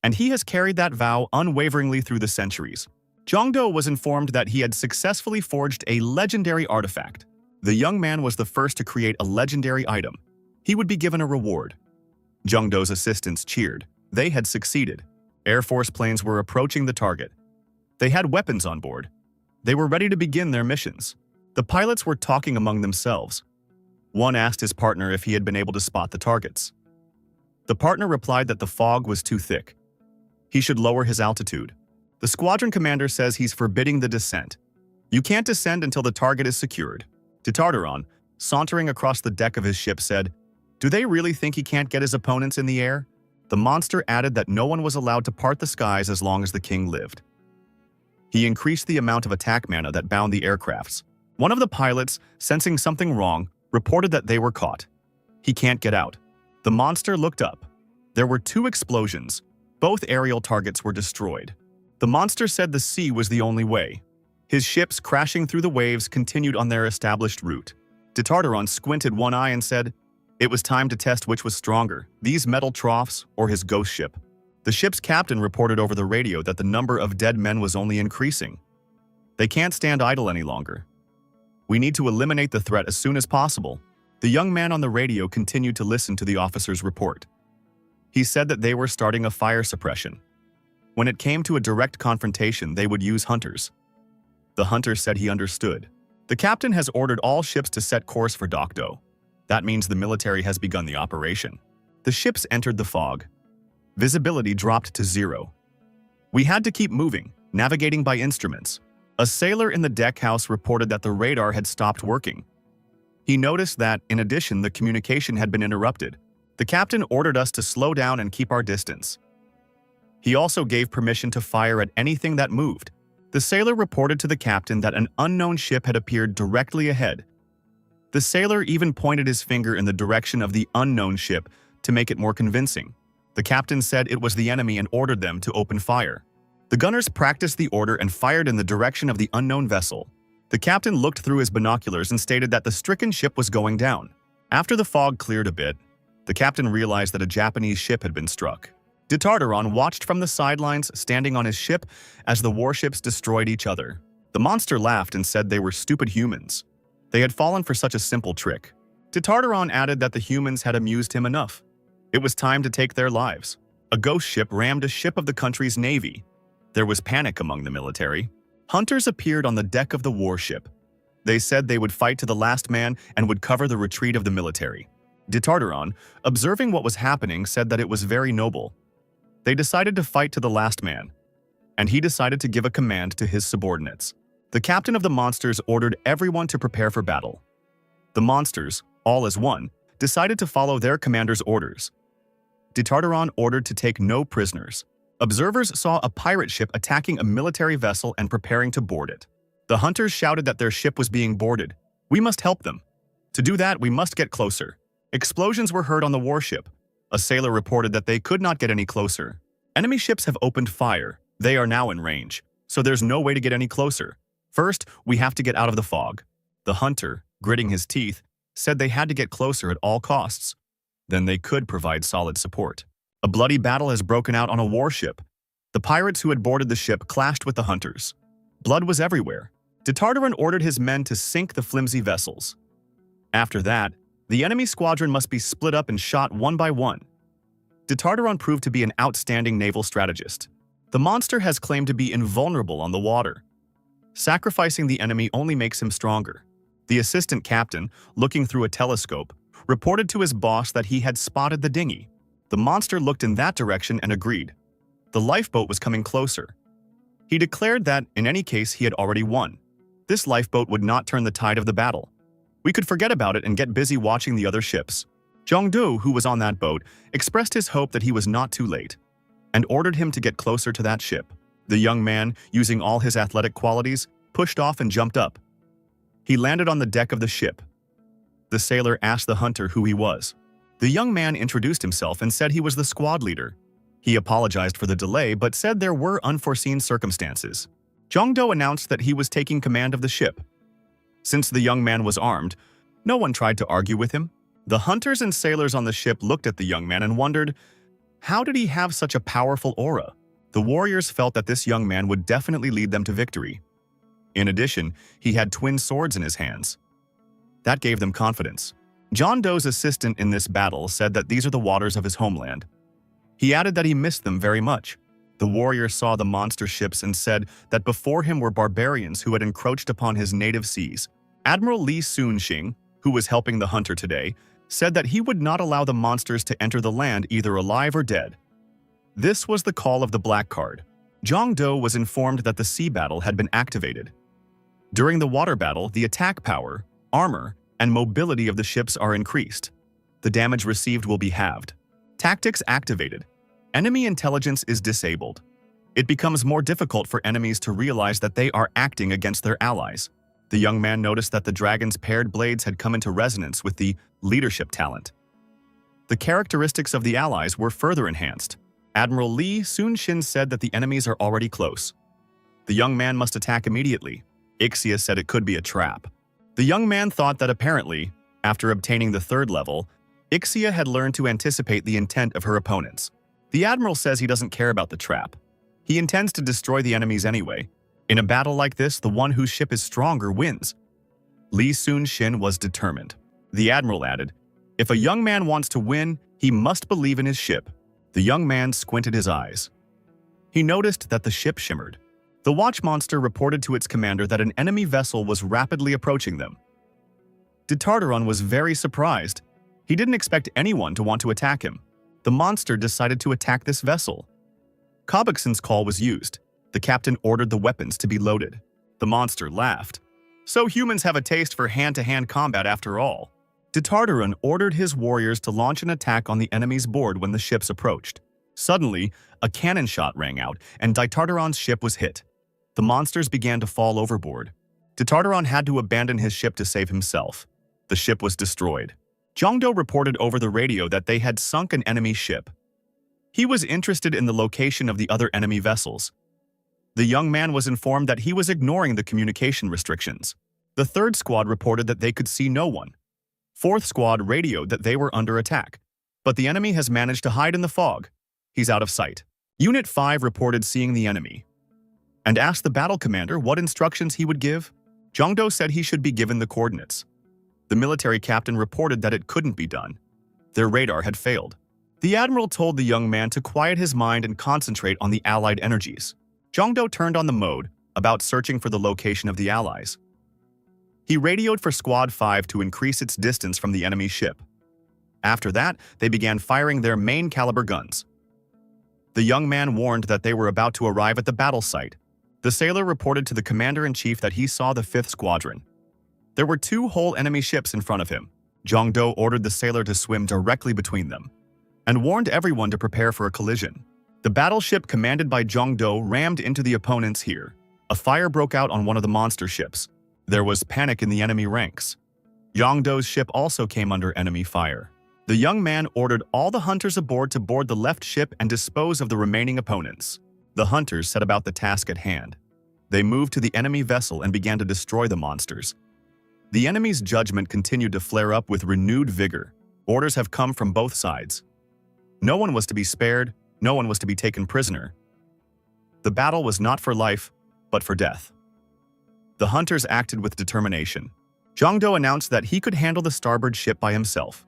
and he has carried that vow unwaveringly through the centuries. Jongdo was informed that he had successfully forged a legendary artifact. The young man was the first to create a legendary item. He would be given a reward. Jongdo's assistants cheered. They had succeeded. Air Force planes were approaching the target. They had weapons on board. They were ready to begin their missions. The pilots were talking among themselves. One asked his partner if he had been able to spot the targets. The partner replied that the fog was too thick. He should lower his altitude. The squadron commander says he's forbidding the descent. You can't descend until the target is secured. De Tartaron, sauntering across the deck of his ship, said, "Do they really think he can't get his opponents in the air?" The monster added that no one was allowed to part the skies as long as the king lived. He increased the amount of attack mana that bound the aircrafts. One of the pilots, sensing something wrong, reported that they were caught. He can't get out. The monster looked up. There were 2 explosions. Both aerial targets were destroyed. The monster said the sea was the only way. His ships, crashing through the waves, continued on their established route. Tartaron squinted one eye and said, it was time to test which was stronger, these metal troughs or his ghost ship. The ship's captain reported over the radio that the number of dead men was only increasing. They can't stand idle any longer. We need to eliminate the threat as soon as possible. The young man on the radio continued to listen to the officer's report. He said that they were starting a fire suppression. When it came to a direct confrontation, they would use hunters. The hunter said he understood. The captain has ordered all ships to set course for Dokdo. That means the military has begun the operation. The ships entered the fog. Visibility dropped to 0. We had to keep moving, navigating by instruments. A sailor in the deckhouse reported that the radar had stopped working. He noticed that, in addition, the communication had been interrupted. The captain ordered us to slow down and keep our distance. He also gave permission to fire at anything that moved. The sailor reported to the captain that an unknown ship had appeared directly ahead. The sailor even pointed his finger in the direction of the unknown ship to make it more convincing. The captain said it was the enemy and ordered them to open fire. The gunners practiced the order and fired in the direction of the unknown vessel. The captain looked through his binoculars and stated that the stricken ship was going down. After the fog cleared a bit, the captain realized that a Japanese ship had been struck. Tartaron watched from the sidelines, standing on his ship, as the warships destroyed each other. The monster laughed and said they were stupid humans. They had fallen for such a simple trick. Tartaron added that the humans had amused him enough. It was time to take their lives. A ghost ship rammed a ship of the country's navy. There was panic among the military. Hunters appeared on the deck of the warship. They said they would fight to the last man and would cover the retreat of the military. Tartaron, observing what was happening, said that it was very noble. They decided to fight to the last man, and he decided to give a command to his subordinates. The captain of the monsters ordered everyone to prepare for battle. The monsters, all as one, decided to follow their commander's orders. Tartaron ordered to take no prisoners. Observers saw a pirate ship attacking a military vessel and preparing to board it. The hunters shouted that their ship was being boarded. We must help them. To do that, we must get closer. Explosions were heard on the warship. A sailor reported that they could not get any closer. Enemy ships have opened fire. They are now in range, so there's no way to get any closer. First, we have to get out of the fog. The hunter, gritting his teeth, said they had to get closer at all costs. Then they could provide solid support. A bloody battle has broken out on a warship. The pirates who had boarded the ship clashed with the hunters. Blood was everywhere. Tartaron ordered his men to sink the flimsy vessels. After that, the enemy squadron must be split up and shot one by one. Tartaron proved to be an outstanding naval strategist. The monster has claimed to be invulnerable on the water. Sacrificing the enemy only makes him stronger. The assistant captain, looking through a telescope, reported to his boss that he had spotted the dinghy. The monster looked in that direction and agreed. The lifeboat was coming closer. He declared that, in any case, he had already won. This lifeboat would not turn the tide of the battle. We could forget about it and get busy watching the other ships. Jongdo, who was on that boat, expressed his hope that he was not too late, and ordered him to get closer to that ship. The young man, using all his athletic qualities, pushed off and jumped up. He landed on the deck of the ship. The sailor asked the hunter who he was. The young man introduced himself and said he was the squad leader. He apologized for the delay but said there were unforeseen circumstances. Jongdo announced that he was taking command of the ship. Since the young man was armed, no one tried to argue with him. The hunters and sailors on the ship looked at the young man and wondered, how did he have such a powerful aura? The warriors felt that this young man would definitely lead them to victory. In addition, he had twin swords in his hands. That gave them confidence. John Doe's assistant in this battle said that these are the waters of his homeland. He added that he missed them very much. The warrior saw the monster ships and said that before him were barbarians who had encroached upon his native seas. Admiral Li Sun-Xing, who was helping the hunter today, said that he would not allow the monsters to enter the land either alive or dead. This was the call of the black card. Zhang Do was informed that the sea battle had been activated. During the water battle, the attack power, armor, and mobility of the ships are increased. The damage received will be halved. Tactics activated. Enemy intelligence is disabled. It becomes more difficult for enemies to realize that they are acting against their allies. The young man noticed that the dragon's paired blades had come into resonance with the leadership talent. The characteristics of the allies were further enhanced. Admiral Lee Soon-shin said that the enemies are already close. The young man must attack immediately. Ixia said it could be a trap. The young man thought that apparently, after obtaining the 3rd level, Ixia had learned to anticipate the intent of her opponents. The admiral says he doesn't care about the trap. He intends to destroy the enemies anyway. In a battle like this, the one whose ship is stronger wins. Lee Soon-shin was determined. The admiral added, "If a young man wants to win, he must believe in his ship." The young man squinted his eyes. He noticed that the ship shimmered. The watch monster reported to its commander that an enemy vessel was rapidly approaching them. De Tartaron was very surprised. He didn't expect anyone to want to attack him. The monster decided to attack this vessel. Kobuxon's call was used. The captain ordered the weapons to be loaded. The monster laughed. So humans have a taste for hand-to-hand combat after all. De Tartaron ordered his warriors to launch an attack on the enemy's board when the ships approached. Suddenly, a cannon shot rang out, and De Tartaron's ship was hit. The monsters began to fall overboard. De Tartaron had to abandon his ship to save himself. The ship was destroyed. Jongdo reported over the radio that they had sunk an enemy ship. He was interested in the location of the other enemy vessels. The young man was informed that he was ignoring the communication restrictions. The 3rd squad reported that they could see no one. 4th squad radioed that they were under attack, but the enemy has managed to hide in the fog. He's out of sight. Unit 5 reported seeing the enemy and asked the battle commander what instructions he would give. Jongdo said he should be given the coordinates. The military captain reported that it couldn't be done. Their radar had failed. The admiral told the young man to quiet his mind and concentrate on the allied energies. Jongdo turned on the mode about searching for the location of the allies. He radioed for Squad 5 to increase its distance from the enemy ship. After that, they began firing their main caliber guns. The young man warned that they were about to arrive at the battle site. The sailor reported to the commander-in-chief that he saw the 5th squadron. There were 2 whole enemy ships in front of him. Jongdo ordered the sailor to swim directly between them and warned everyone to prepare for a collision. The battleship commanded by Jongdo rammed into the opponents here. A fire broke out on one of the monster ships. There was panic in the enemy ranks. Jongdo's ship also came under enemy fire. The young man ordered all the hunters aboard to board the left ship and dispose of the remaining opponents. The hunters set about the task at hand. They moved to the enemy vessel and began to destroy the monsters. The enemy's judgment continued to flare up with renewed vigor. Orders have come from both sides. No one was to be spared, no one was to be taken prisoner. The battle was not for life, but for death. The hunters acted with determination. Jongdo announced that he could handle the starboard ship by himself.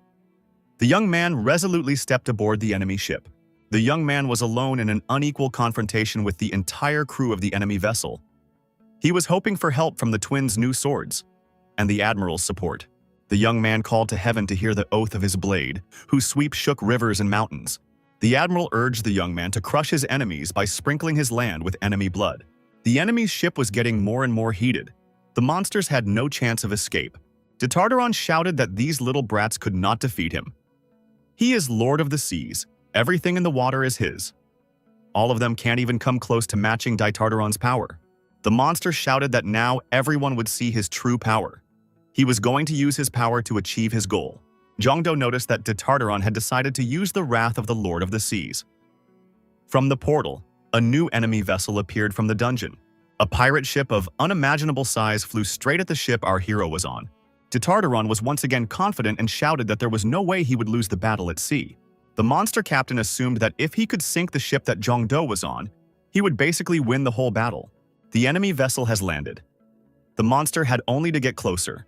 The young man resolutely stepped aboard the enemy ship. The young man was alone in an unequal confrontation with the entire crew of the enemy vessel. He was hoping for help from the twins' new swords and the admiral's support. The young man called to heaven to hear the oath of his blade, whose sweep shook rivers and mountains. The admiral urged the young man to crush his enemies by sprinkling his land with enemy blood. The enemy's ship was getting more and more heated. The monsters had no chance of escape. De Tartaron shouted that these little brats could not defeat him. He is Lord of the Seas. Everything in the water is his. All of them can't even come close to matching De Tartaron's power. The monster shouted that now everyone would see his true power. He was going to use his power to achieve his goal. Jongdo noticed that De Tartaron had decided to use the wrath of the Lord of the Seas. From the portal, a new enemy vessel appeared from the dungeon. A pirate ship of unimaginable size flew straight at the ship our hero was on. De Tartaron was once again confident and shouted that there was no way he would lose the battle at sea. The monster captain assumed that if he could sink the ship that Jongdo was on, he would basically win the whole battle. The enemy vessel has landed. The monster had only to get closer.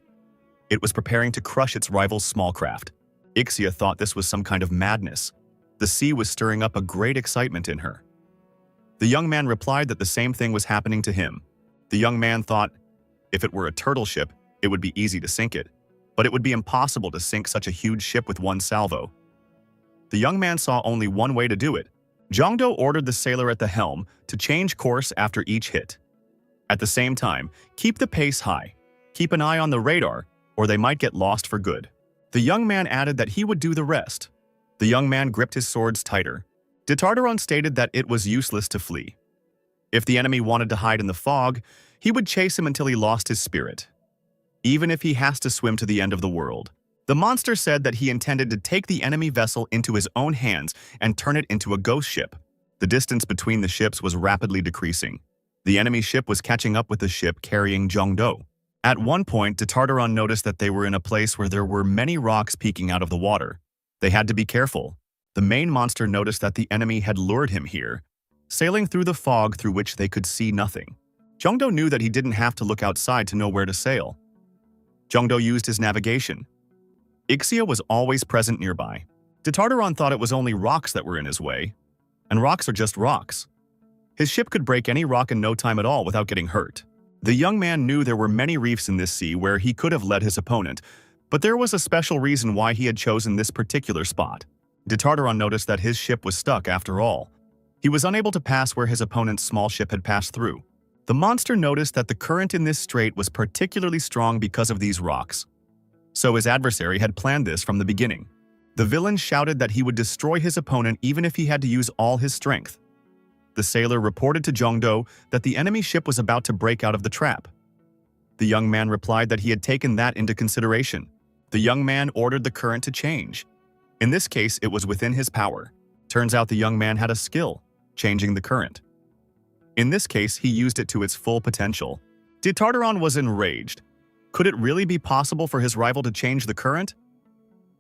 It was preparing to crush its rival's small craft. Ixia thought this was some kind of madness. The sea was stirring up a great excitement in her. The young man replied that the same thing was happening to him. The young man thought, if it were a turtle ship, it would be easy to sink it, but it would be impossible to sink such a huge ship with one salvo. The young man saw only one way to do it. Jongdo ordered the sailor at the helm to change course after each hit. At the same time, keep the pace high. Keep an eye on the radar, or they might get lost for good. The young man added that he would do the rest. The young man gripped his swords tighter. De Tartaron stated that it was useless to flee. If the enemy wanted to hide in the fog, he would chase him until he lost his spirit. Even if he has to swim to the end of the world. The monster said that he intended to take the enemy vessel into his own hands and turn it into a ghost ship. The distance between the ships was rapidly decreasing. The enemy ship was catching up with the ship carrying Jongdo. At one point, Tartaron noticed that they were in a place where there were many rocks peeking out of the water. They had to be careful. The main monster noticed that the enemy had lured him here, sailing through the fog through which they could see nothing. Jongdo knew that he didn't have to look outside to know where to sail. Jongdo used his navigation. Ixia was always present nearby. Tartaron thought it was only rocks that were in his way, and rocks are just rocks. His ship could break any rock in no time at all without getting hurt. The young man knew there were many reefs in this sea where he could have led his opponent, but there was a special reason why he had chosen this particular spot. Tartaron noticed that his ship was stuck after all. He was unable to pass where his opponent's small ship had passed through. The monster noticed that the current in this strait was particularly strong because of these rocks. So his adversary had planned this from the beginning. The villain shouted that he would destroy his opponent even if he had to use all his strength. The sailor reported to Jongdo that the enemy ship was about to break out of the trap. The young man replied that he had taken that into consideration. The young man ordered the current to change. In this case, it was within his power. Turns out the young man had a skill, changing the current. In this case, he used it to its full potential. Tartaron was enraged. Could it really be possible for his rival to change the current?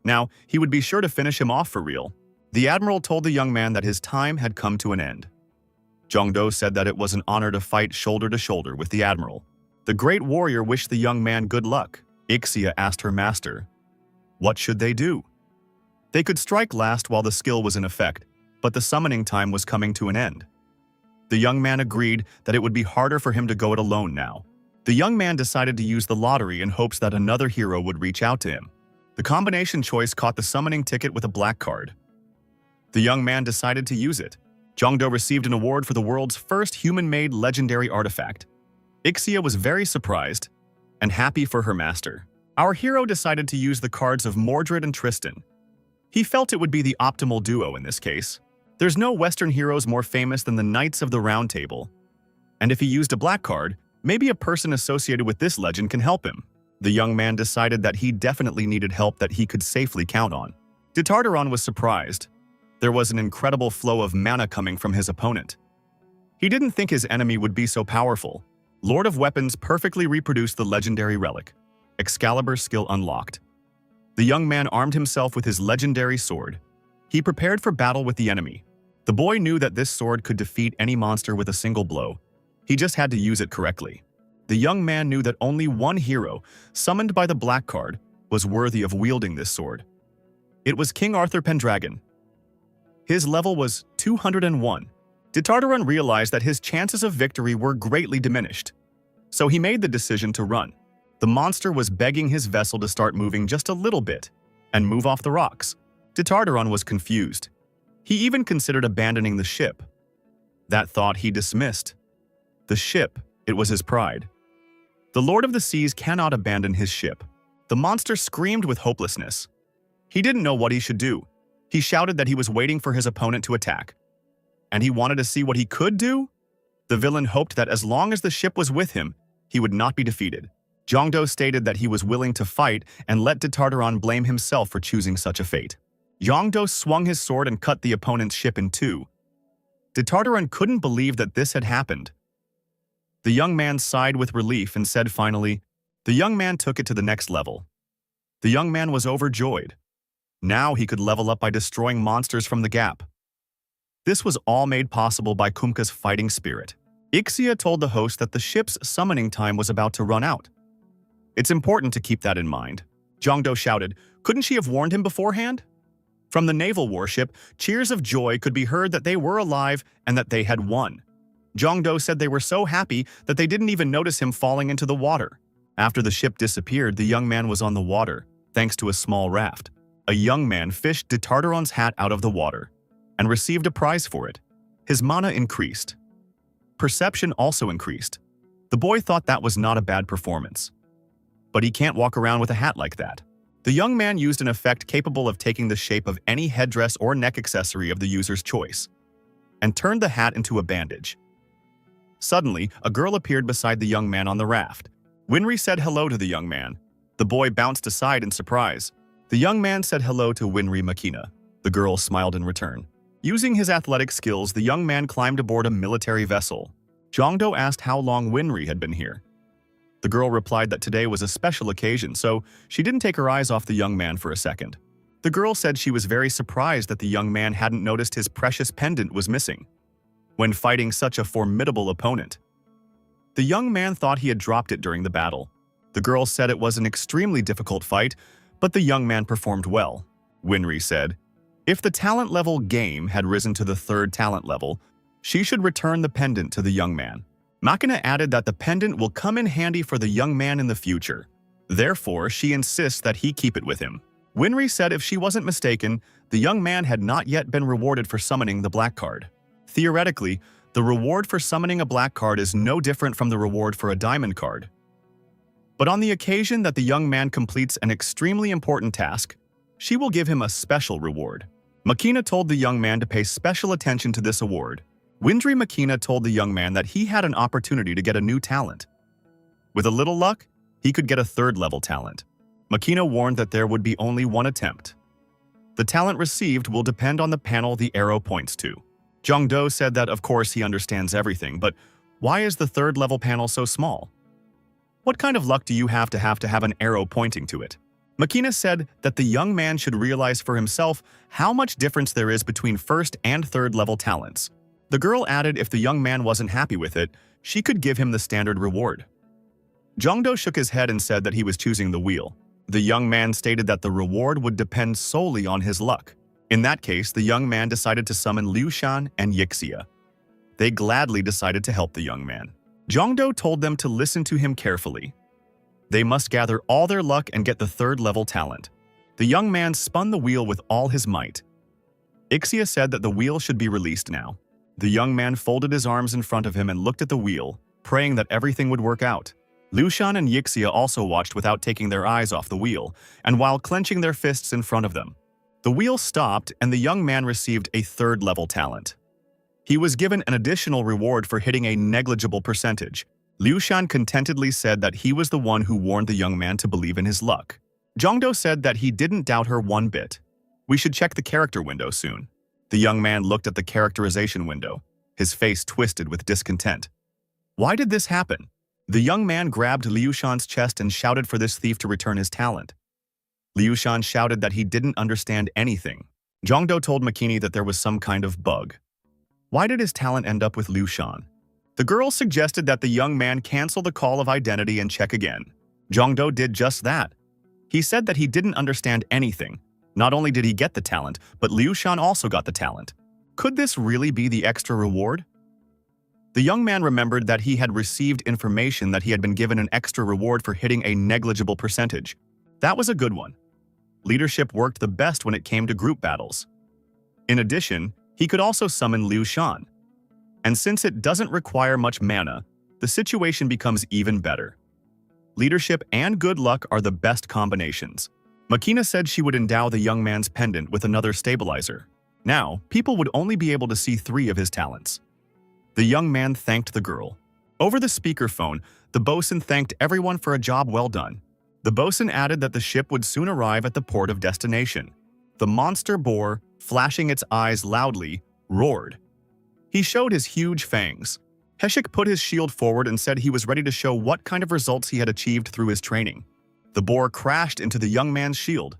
Now, he would be sure to finish him off for real. The admiral told the young man that his time had come to an end. Jongdo said that it was an honor to fight shoulder to shoulder with the admiral. The great warrior wished the young man good luck. Ixia asked her master, what should they do? They could strike last while the skill was in effect, but the summoning time was coming to an end. The young man agreed that it would be harder for him to go it alone now. The young man decided to use the lottery in hopes that another hero would reach out to him. The combination choice caught the summoning ticket with a black card. The young man decided to use it. Jongdo received an award for the world's first human-made legendary artifact. Ixia was very surprised and happy for her master. Our hero decided to use the cards of Mordred and Tristan. He felt it would be the optimal duo in this case. There's no Western heroes more famous than the Knights of the Round Table. And if he used a black card, maybe a person associated with this legend can help him. The young man decided that he definitely needed help that he could safely count on. Tartaron was surprised. There was an incredible flow of mana coming from his opponent. He didn't think his enemy would be so powerful. Lord of Weapons perfectly reproduced the legendary relic. Excalibur skill unlocked. The young man armed himself with his legendary sword. He prepared for battle with the enemy. The boy knew that this sword could defeat any monster with a single blow. He just had to use it correctly. The young man knew that only one hero, summoned by the black card, was worthy of wielding this sword. It was King Arthur Pendragon. His level was 201. Tartaron realized that his chances of victory were greatly diminished. So he made the decision to run. The monster was begging his vessel to start moving just a little bit and move off the rocks. Tartaron was confused. He even considered abandoning the ship. That thought he dismissed. The ship, it was his pride. The Lord of the Seas cannot abandon his ship. The monster screamed with hopelessness. He didn't know what he should do. He shouted that he was waiting for his opponent to attack. And he wanted to see what he could do? The villain hoped that as long as the ship was with him, he would not be defeated. Jongdo stated that he was willing to fight and let Tartaron blame himself for choosing such a fate. Jongdo swung his sword and cut the opponent's ship in two. Tartaron couldn't believe that this had happened. The young man sighed with relief and said finally, the young man took it to the next level. The young man was overjoyed. Now he could level up by destroying monsters from the gap. This was all made possible by Kumka's fighting spirit. Ixia told the host that the ship's summoning time was about to run out. It's important to keep that in mind. Jongdo shouted, couldn't she have warned him beforehand? From the naval warship, cheers of joy could be heard that they were alive and that they had won. Jongdo said they were so happy that they didn't even notice him falling into the water. After the ship disappeared, the young man was on the water, thanks to a small raft. A young man fished Tartaron's hat out of the water and received a prize for it. His mana increased. Perception also increased. The boy thought that was not a bad performance. But he can't walk around with a hat like that. The young man used an effect capable of taking the shape of any headdress or neck accessory of the user's choice, and turned the hat into a bandage. Suddenly, a girl appeared beside the young man on the raft. Winry said hello to the young man. The boy bounced aside in surprise. The young man said hello to Winry Makina. The girl smiled in return. Using his athletic skills, the young man climbed aboard a military vessel. Jongdo asked how long Winry had been here. The girl replied that today was a special occasion, so she didn't take her eyes off the young man for a second. The girl said she was very surprised that the young man hadn't noticed his precious pendant was missing when fighting such a formidable opponent. The young man thought he had dropped it during the battle. The girl said it was an extremely difficult fight, but the young man performed well. Winry said, if the talent level game had risen to the 3rd talent level, she should return the pendant to the young man. Makina added that the pendant will come in handy for the young man in the future. Therefore, she insists that he keep it with him. Winry said if she wasn't mistaken, the young man had not yet been rewarded for summoning the black card. Theoretically, the reward for summoning a black card is no different from the reward for a diamond card. But on the occasion that the young man completes an extremely important task, she will give him a special reward. Makina told the young man to pay special attention to this award. Winry Makina told the young man that he had an opportunity to get a new talent. With a little luck, he could get a 3rd level talent. Makina warned that there would be only one attempt. The talent received will depend on the panel the arrow points to. Jongdo said that of course he understands everything, but why is the 3rd level panel so small? What kind of luck do you have to have an arrow pointing to it? Makina said that the young man should realize for himself how much difference there is between 1st and 3rd level talents. The girl added if the young man wasn't happy with it, she could give him the standard reward. Jongdo shook his head and said that he was choosing the wheel. The young man stated that the reward would depend solely on his luck. In that case, the young man decided to summon Liu Shan and Yixia. They gladly decided to help the young man. Jongdo told them to listen to him carefully. They must gather all their luck and get the 3rd level talent. The young man spun the wheel with all his might. Yixia said that the wheel should be released now. The young man folded his arms in front of him and looked at the wheel, praying that everything would work out. Liu Shan and Yixia also watched without taking their eyes off the wheel, and while clenching their fists in front of them. The wheel stopped and the young man received a 3rd level talent. He was given an additional reward for hitting a negligible percentage. Liu Shan contentedly said that he was the one who warned the young man to believe in his luck. Jongdo said that he didn't doubt her one bit. We should check the character window soon. The young man looked at the characterization window, his face twisted with discontent. Why did this happen? The young man grabbed Liu Shan's chest and shouted for this thief to return his talent. Liu Shan shouted that he didn't understand anything. Jongdo told Makini that there was some kind of bug. Why did his talent end up with Liu Shan? The girl suggested that the young man cancel the call of identity and check again. Jongdo did just that. He said that he didn't understand anything. Not only did he get the talent, but Liu Shan also got the talent. Could this really be the extra reward? The young man remembered that he had received information that he had been given an extra reward for hitting a negligible percentage. That was a good one. Leadership worked the best when it came to group battles. In addition, he could also summon Liu Shan. And since it doesn't require much mana, the situation becomes even better. Leadership and good luck are the best combinations. Makina said she would endow the young man's pendant with another stabilizer. Now, people would only be able to see 3 of his talents. The young man thanked the girl. Over the speakerphone, the bosun thanked everyone for a job well done. The bosun added that the ship would soon arrive at the port of destination. The monster boar, flashing its eyes loudly, roared. He showed his huge fangs. Heshik put his shield forward and said he was ready to show what kind of results he had achieved through his training. The boar crashed into the young man's shield.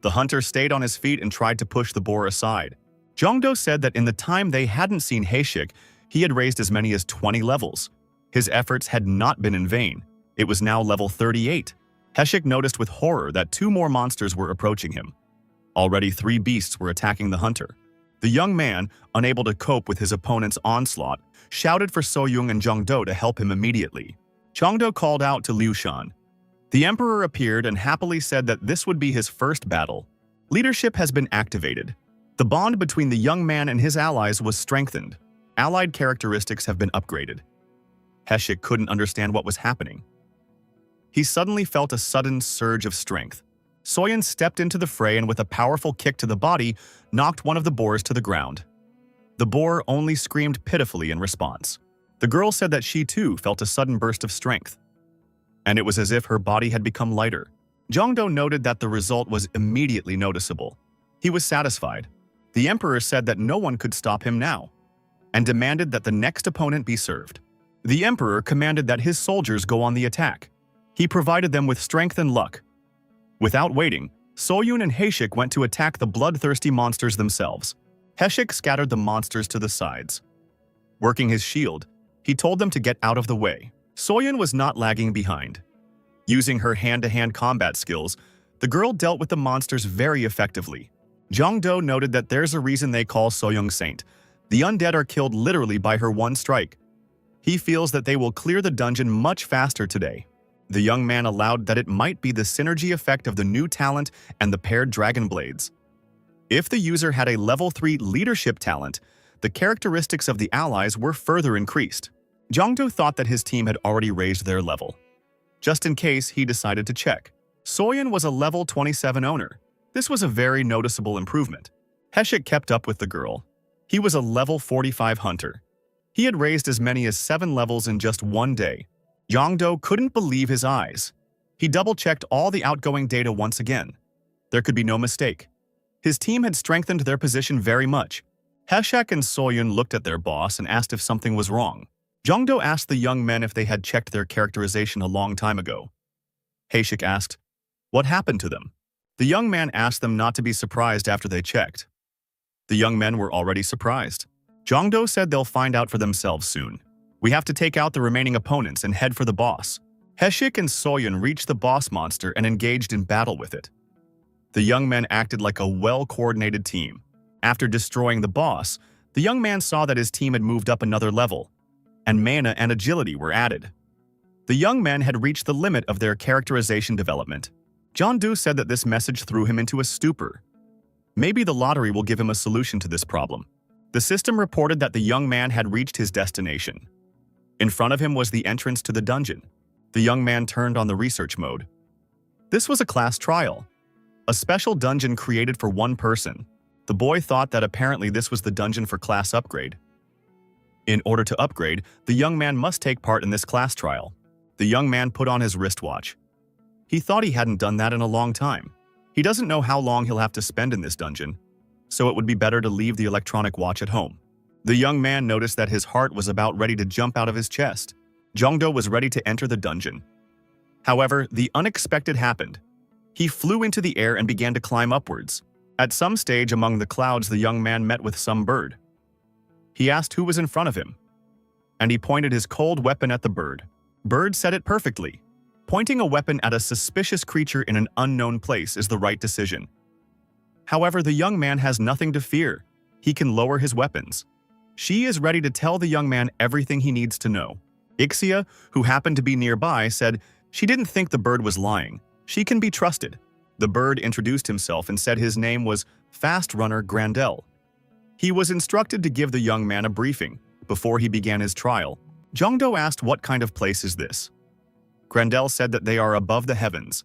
The hunter stayed on his feet and tried to push the boar aside. Jongdo said that in the time they hadn't seen Heshik, he had raised as many as 20 levels. His efforts had not been in vain. It was now level 38. Heshik noticed with horror that 2 more monsters were approaching him. Already 3 beasts were attacking the hunter. The young man, unable to cope with his opponent's onslaught, shouted for Soyoung and Jongdo to help him immediately. Jongdo called out to Liu Shan. The emperor appeared and happily said that this would be his first battle. Leadership has been activated. The bond between the young man and his allies was strengthened. Allied characteristics have been upgraded. Heshik couldn't understand what was happening. He suddenly felt a sudden surge of strength. Soyeon stepped into the fray and with a powerful kick to the body, knocked one of the boars to the ground. The boar only screamed pitifully in response. The girl said that she too felt a sudden burst of strength. And it was as if her body had become lighter. Jongdo noted that the result was immediately noticeable. He was satisfied. The emperor said that no one could stop him now, and demanded that the next opponent be served. The emperor commanded that his soldiers go on the attack. He provided them with strength and luck. Without waiting, Soyun and Haeshik went to attack the bloodthirsty monsters themselves. Haeshik scattered the monsters to the sides. Working his shield, he told them to get out of the way. Soyun was not lagging behind. Using her hand-to-hand combat skills, the girl dealt with the monsters very effectively. Jongdo noted that there's a reason they call Soyoung Saint. The undead are killed literally by her one strike. He feels that they will clear the dungeon much faster today. The young man allowed that it might be the synergy effect of the new talent and the paired dragon blades. If the user had a level 3 leadership talent, the characteristics of the allies were further increased. Jongdo thought that his team had already raised their level. Just in case, he decided to check. Soyun was a level 27 owner. This was a very noticeable improvement. Haeshik kept up with the girl. He was a level 45 hunter. He had raised as many as 7 levels in just one day. Jongdo couldn't believe his eyes. He double-checked all the outgoing data once again. There could be no mistake. His team had strengthened their position very much. Haeshik and Soyun looked at their boss and asked if something was wrong. Jongdo asked the young men if they had checked their characterization a long time ago. Haeshik asked, "What happened to them?" The young man asked them not to be surprised after they checked. The young men were already surprised. Jongdo said they'll find out for themselves soon. We have to take out the remaining opponents and head for the boss. Haeshik and Soyun reached the boss monster and engaged in battle with it. The young men acted like a well-coordinated team. After destroying the boss, the young man saw that his team had moved up another level, and mana and agility were added. The young men had reached the limit of their characterization development. Jongdo said that this message threw him into a stupor. Maybe the lottery will give him a solution to this problem. The system reported that the young man had reached his destination. In front of him was the entrance to the dungeon. The young man turned on the research mode. This was a class trial, a special dungeon created for one person. The boy thought that apparently this was the dungeon for class upgrade. In order to upgrade, the young man must take part in this class trial. The young man put on his wristwatch. He thought he hadn't done that in a long time. He doesn't know how long he'll have to spend in this dungeon, so it would be better to leave the electronic watch at home. The young man noticed that his heart was about ready to jump out of his chest. Jongdo was ready to enter the dungeon. However, the unexpected happened. He flew into the air and began to climb upwards. At some stage among the clouds, the young man met with some bird. He asked who was in front of him, and he pointed his cold weapon at the bird. Bird said it perfectly. Pointing a weapon at a suspicious creature in an unknown place is the right decision. However, the young man has nothing to fear. He can lower his weapons. She is ready to tell the young man everything he needs to know. Ixia, who happened to be nearby, said she didn't think the bird was lying. She can be trusted. The bird introduced himself and said his name was Fast Runner Grandel. He was instructed to give the young man a briefing before he began his trial. Jongdo asked what kind of place is this. Grandel said that they are above the heavens.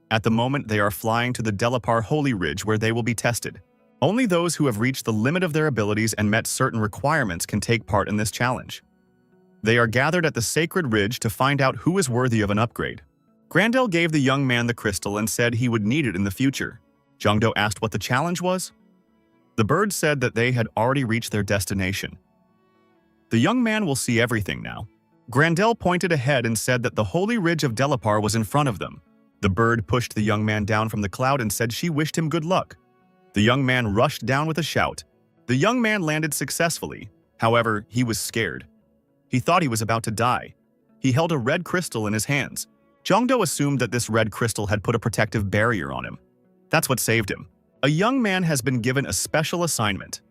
At the moment, they are flying to the Delapar Holy Ridge where they will be tested. Only those who have reached the limit of their abilities and met certain requirements can take part in this challenge. They are gathered at the Sacred Ridge to find out who is worthy of an upgrade. Grandel gave the young man the crystal and said he would need it in the future. Jongdo asked what the challenge was. The bird said that they had already reached their destination. The young man will see everything now. Grandel pointed ahead and said that the Holy Ridge of Delapar was in front of them. The bird pushed the young man down from the cloud and said she wished him good luck. The young man rushed down with a shout. The young man landed successfully. However, he was scared. He thought he was about to die. He held a red crystal in his hands. Jongdo assumed that this red crystal had put a protective barrier on him. That's what saved him. A young man has been given a special assignment.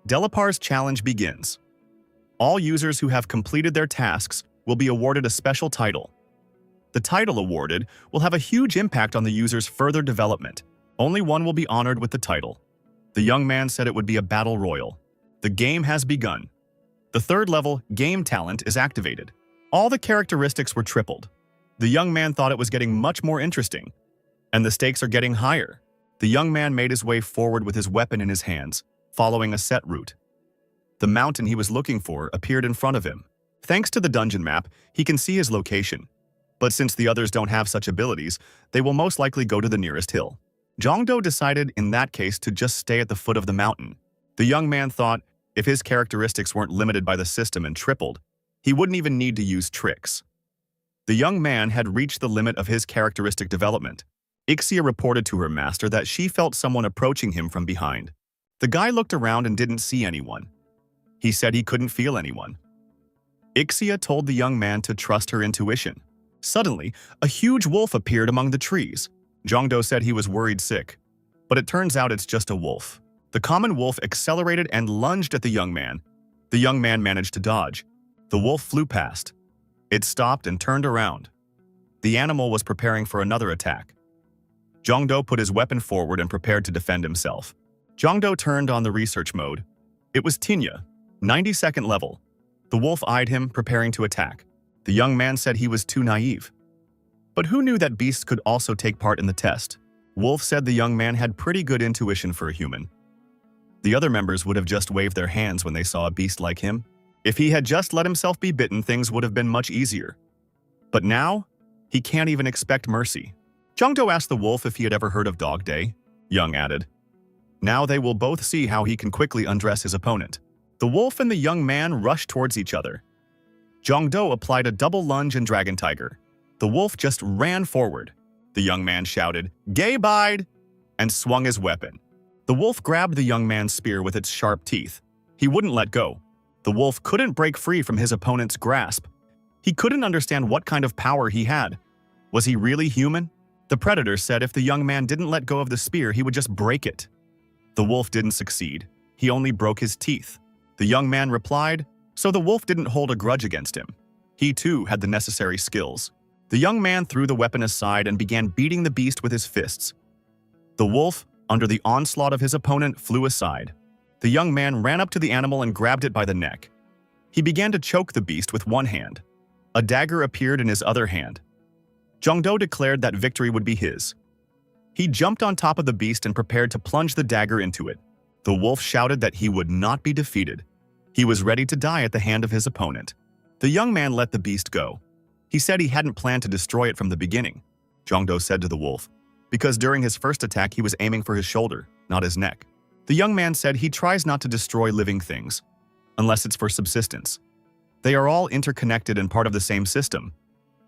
Delapar's challenge begins. All users who have completed their tasks will be awarded a special title. The title awarded will have a huge impact on the user's further development. Only one will be honored with the title. The young man said it would be a battle royal. The game has begun. The third level, Game Talent, is activated. All the characteristics were tripled. The young man thought it was getting much more interesting, and the stakes are getting higher. The young man made his way forward with his weapon in his hands, following a set route. The mountain he was looking for appeared in front of him. Thanks to the dungeon map, he can see his location. But since the others don't have such abilities, they will most likely go to the nearest hill. Jongdo decided in that case to just stay at the foot of the mountain. The young man thought if his characteristics weren't limited by the system and tripled, he wouldn't even need to use tricks. The young man had reached the limit of his characteristic development. Ixia reported to her master that she felt someone approaching him from behind. The guy looked around and didn't see anyone. He said he couldn't feel anyone. Ixia told the young man to trust her intuition. Suddenly, a huge wolf appeared among the trees. Jongdo said he was worried sick, but it turns out it's just a wolf. The common wolf accelerated and lunged at the young man. The young man managed to dodge. The wolf flew past. It stopped and turned around. The animal was preparing for another attack. Jongdo put his weapon forward and prepared to defend himself. Jongdo turned on the research mode. It was Tinya, 92nd level. The wolf eyed him, preparing to attack. The young man said he was too naive. But who knew that beasts could also take part in the test? Wolf said the young man had pretty good intuition for a human. The other members would have just waved their hands when they saw a beast like him. If he had just let himself be bitten, things would have been much easier. But now, he can't even expect mercy. Jongdo asked the wolf if he had ever heard of Dog Day. Young added. Now they will both see how he can quickly undress his opponent. The wolf and the young man rushed towards each other. Jongdo applied a double lunge and Dragon Tiger. The wolf just ran forward. The young man shouted, "Gay bide!" and swung his weapon. The wolf grabbed the young man's spear with its sharp teeth. He wouldn't let go. The wolf couldn't break free from his opponent's grasp. He couldn't understand what kind of power he had. Was he really human? The predator said if the young man didn't let go of the spear, he would just break it. The wolf didn't succeed. He only broke his teeth. The young man replied, so the wolf didn't hold a grudge against him. He too had the necessary skills. The young man threw the weapon aside and began beating the beast with his fists. The wolf, under the onslaught of his opponent, flew aside. The young man ran up to the animal and grabbed it by the neck. He began to choke the beast with one hand. A dagger appeared in his other hand. Jongdo declared that victory would be his. He jumped on top of the beast and prepared to plunge the dagger into it. The wolf shouted that he would not be defeated. He was ready to die at the hand of his opponent. The young man let the beast go. He said he hadn't planned to destroy it from the beginning. Jongdo said to the wolf, because during his first attack he was aiming for his shoulder, not his neck. The young man said he tries not to destroy living things, unless it's for subsistence. They are all interconnected and part of the same system.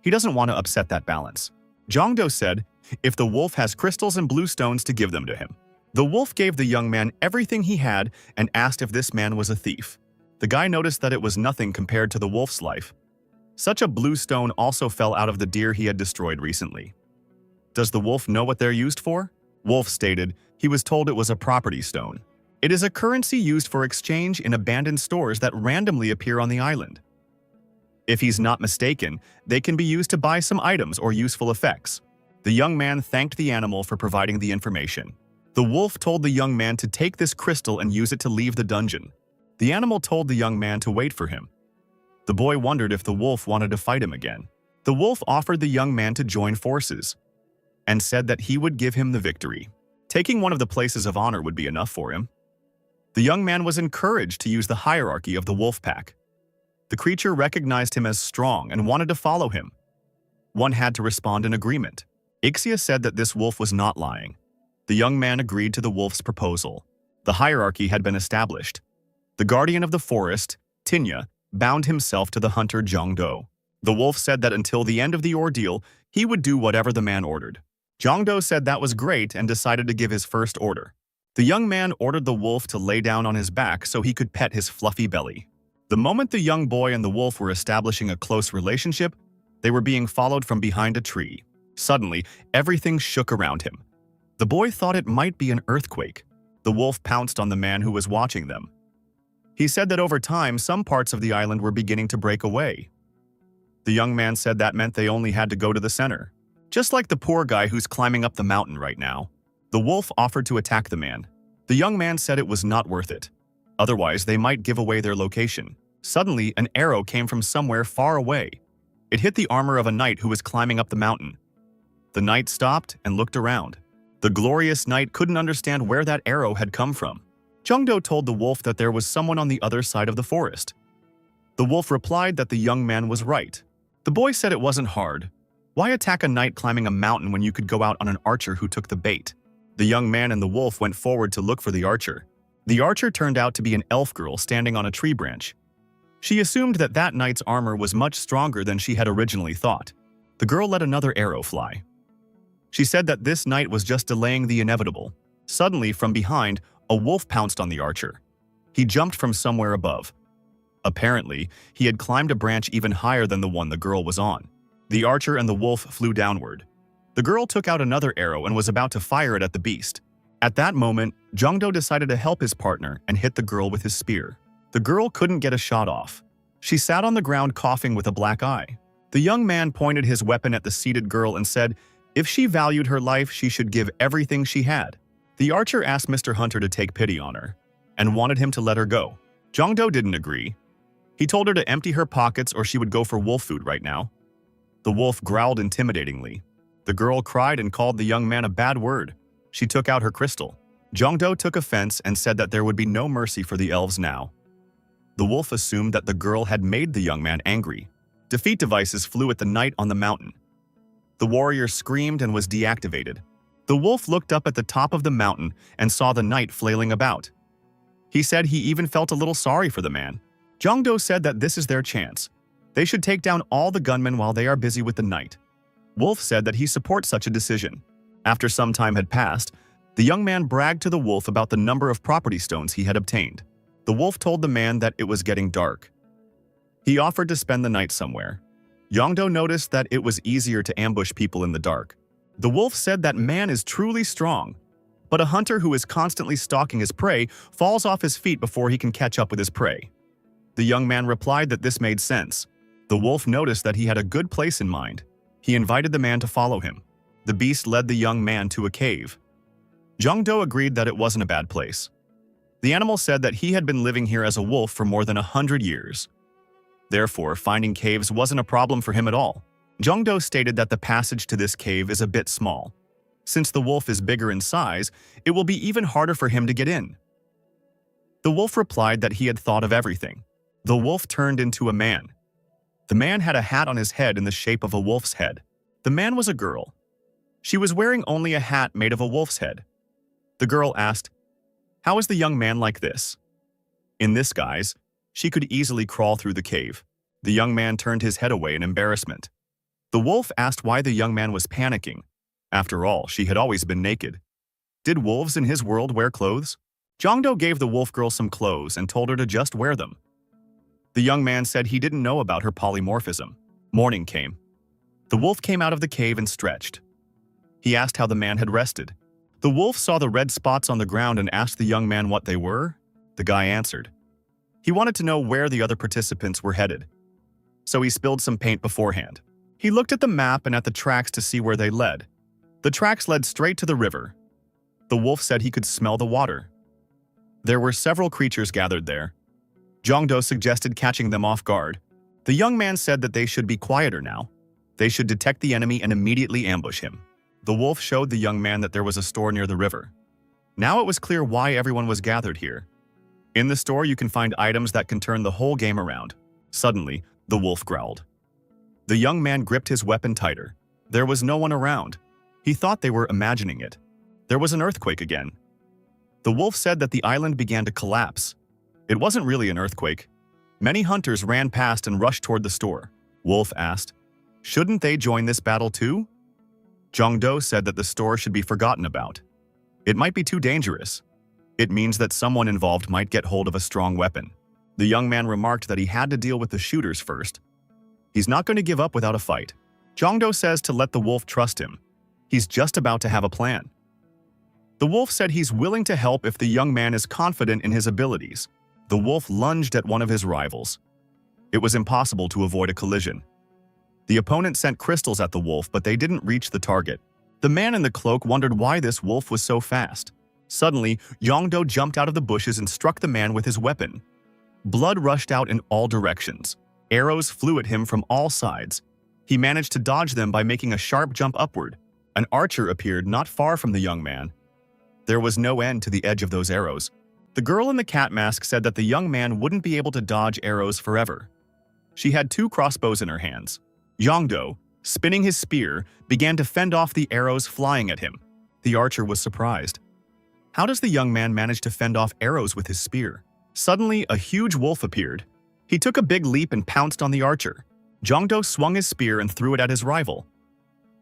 He doesn't want to upset that balance. Jongdo said if the wolf has crystals and blue stones to give them to him. The wolf gave the young man everything he had and asked if this man was a thief. The guy noticed that it was nothing compared to the wolf's life. Such a blue stone also fell out of the deer he had destroyed recently. Does the wolf know what they're used for? Wolf stated he was told it was a property stone. It is a currency used for exchange in abandoned stores that randomly appear on the island. If he's not mistaken, they can be used to buy some items or useful effects. The young man thanked the animal for providing the information. The wolf told the young man to take this crystal and use it to leave the dungeon. The animal told the young man to wait for him. The boy wondered if the wolf wanted to fight him again. The wolf offered the young man to join forces and said that he would give him the victory. Taking one of the places of honor would be enough for him. The young man was encouraged to use the hierarchy of the wolf pack. The creature recognized him as strong and wanted to follow him. One had to respond in agreement. Ixia said that this wolf was not lying. The young man agreed to the wolf's proposal. The hierarchy had been established. The guardian of the forest, Tinya, bound himself to the hunter Jongdo. The wolf said that until the end of the ordeal, he would do whatever the man ordered. Jongdo said that was great and decided to give his first order. The young man ordered the wolf to lay down on his back so he could pet his fluffy belly. The moment the young boy and the wolf were establishing a close relationship, they were being followed from behind a tree. Suddenly, everything shook around him. The boy thought it might be an earthquake. The wolf pounced on the man who was watching them. He said that over time, some parts of the island were beginning to break away. The young man said that meant they only had to go to the center. Just like the poor guy who's climbing up the mountain right now. The wolf offered to attack the man. The young man said it was not worth it. Otherwise, they might give away their location. Suddenly, an arrow came from somewhere far away. It hit the armor of a knight who was climbing up the mountain. The knight stopped and looked around. The glorious knight couldn't understand where that arrow had come from. Jongdo told the wolf that there was someone on the other side of the forest. The wolf replied that the young man was right. The boy said it wasn't hard. Why attack a knight climbing a mountain when you could go out on an archer who took the bait? The young man and the wolf went forward to look for the archer. The archer turned out to be an elf girl standing on a tree branch. She assumed that that knight's armor was much stronger than she had originally thought. The girl let another arrow fly. She said that this knight was just delaying the inevitable. Suddenly, from behind, a wolf pounced on the archer. He jumped from somewhere above. Apparently, he had climbed a branch even higher than the one the girl was on. The archer and the wolf flew downward. The girl took out another arrow and was about to fire it at the beast. At that moment, Jongdo decided to help his partner and hit the girl with his spear. The girl couldn't get a shot off. She sat on the ground coughing with a black eye. The young man pointed his weapon at the seated girl and said, if she valued her life, she should give everything she had. The archer asked Mr. Hunter to take pity on her and wanted him to let her go. Jongdo didn't agree. He told her to empty her pockets or she would go for wolf food right now. The wolf growled intimidatingly. The girl cried and called the young man a bad word. She took out her crystal. Jongdo took offense and said that there would be no mercy for the elves now. The wolf assumed that the girl had made the young man angry. Defeat devices flew at the knight on the mountain. The warrior screamed and was deactivated. The wolf looked up at the top of the mountain and saw the knight flailing about. He said he even felt a little sorry for the man. Jongdo said that this is their chance. They should take down all the gunmen while they are busy with the knight. Wolf said that he supports such a decision. After some time had passed, the young man bragged to the wolf about the number of property stones he had obtained. The wolf told the man that it was getting dark. He offered to spend the night somewhere. Jongdo noticed that it was easier to ambush people in the dark. The wolf said that man is truly strong, but a hunter who is constantly stalking his prey falls off his feet before he can catch up with his prey. The young man replied that this made sense. The wolf noticed that he had a good place in mind. He invited the man to follow him. The beast led the young man to a cave. Jongdo agreed that it wasn't a bad place. The animal said that he had been living here as a wolf for more than 100 years. Therefore, finding caves wasn't a problem for him at all. Jongdo stated that the passage to this cave is a bit small. Since the wolf is bigger in size, it will be even harder for him to get in. The wolf replied that he had thought of everything. The wolf turned into a man. The man had a hat on his head in the shape of a wolf's head. The man was a girl. She was wearing only a hat made of a wolf's head. The girl asked, "How is the young man like this?" In this guise, she could easily crawl through the cave. The young man turned his head away in embarrassment. The wolf asked why the young man was panicking. After all, she had always been naked. Did wolves in his world wear clothes? Jongdo gave the wolf girl some clothes and told her to just wear them. The young man said he didn't know about her polymorphism. Morning came. The wolf came out of the cave and stretched. He asked how the man had rested. The wolf saw the red spots on the ground and asked the young man what they were. The guy answered. He wanted to know where the other participants were headed. So he spilled some paint beforehand. He looked at the map and at the tracks to see where they led. The tracks led straight to the river. The wolf said he could smell the water. There were several creatures gathered there. Jongdo suggested catching them off guard. The young man said that they should be quieter now. They should detect the enemy and immediately ambush him. The wolf showed the young man that there was a store near the river. Now it was clear why everyone was gathered here. In the store, you can find items that can turn the whole game around. Suddenly, the wolf growled. The young man gripped his weapon tighter. There was no one around. He thought they were imagining it. There was an earthquake again. The wolf said that the island began to collapse. It wasn't really an earthquake. Many hunters ran past and rushed toward the store. Wolf asked, "Shouldn't they join this battle too?" Jongdo said that the store should be forgotten about. It might be too dangerous. It means that someone involved might get hold of a strong weapon. The young man remarked that he had to deal with the shooters first. He's not going to give up without a fight. Jongdo says to let the wolf trust him. He's just about to have a plan. The wolf said he's willing to help if the young man is confident in his abilities. The wolf lunged at one of his rivals. It was impossible to avoid a collision. The opponent sent crystals at the wolf, but they didn't reach the target. The man in the cloak wondered why this wolf was so fast. Suddenly, Jongdo jumped out of the bushes and struck the man with his weapon. Blood rushed out in all directions. Arrows flew at him from all sides. He managed to dodge them by making a sharp jump upward. An archer appeared not far from the young man. There was no end to the edge of those arrows. The girl in the cat mask said that the young man wouldn't be able to dodge arrows forever. She had 2 crossbows in her hands. Jongdo, spinning his spear, began to fend off the arrows flying at him. The archer was surprised. How does the young man manage to fend off arrows with his spear? Suddenly, a huge wolf appeared. He took a big leap and pounced on the archer. Jongdo swung his spear and threw it at his rival.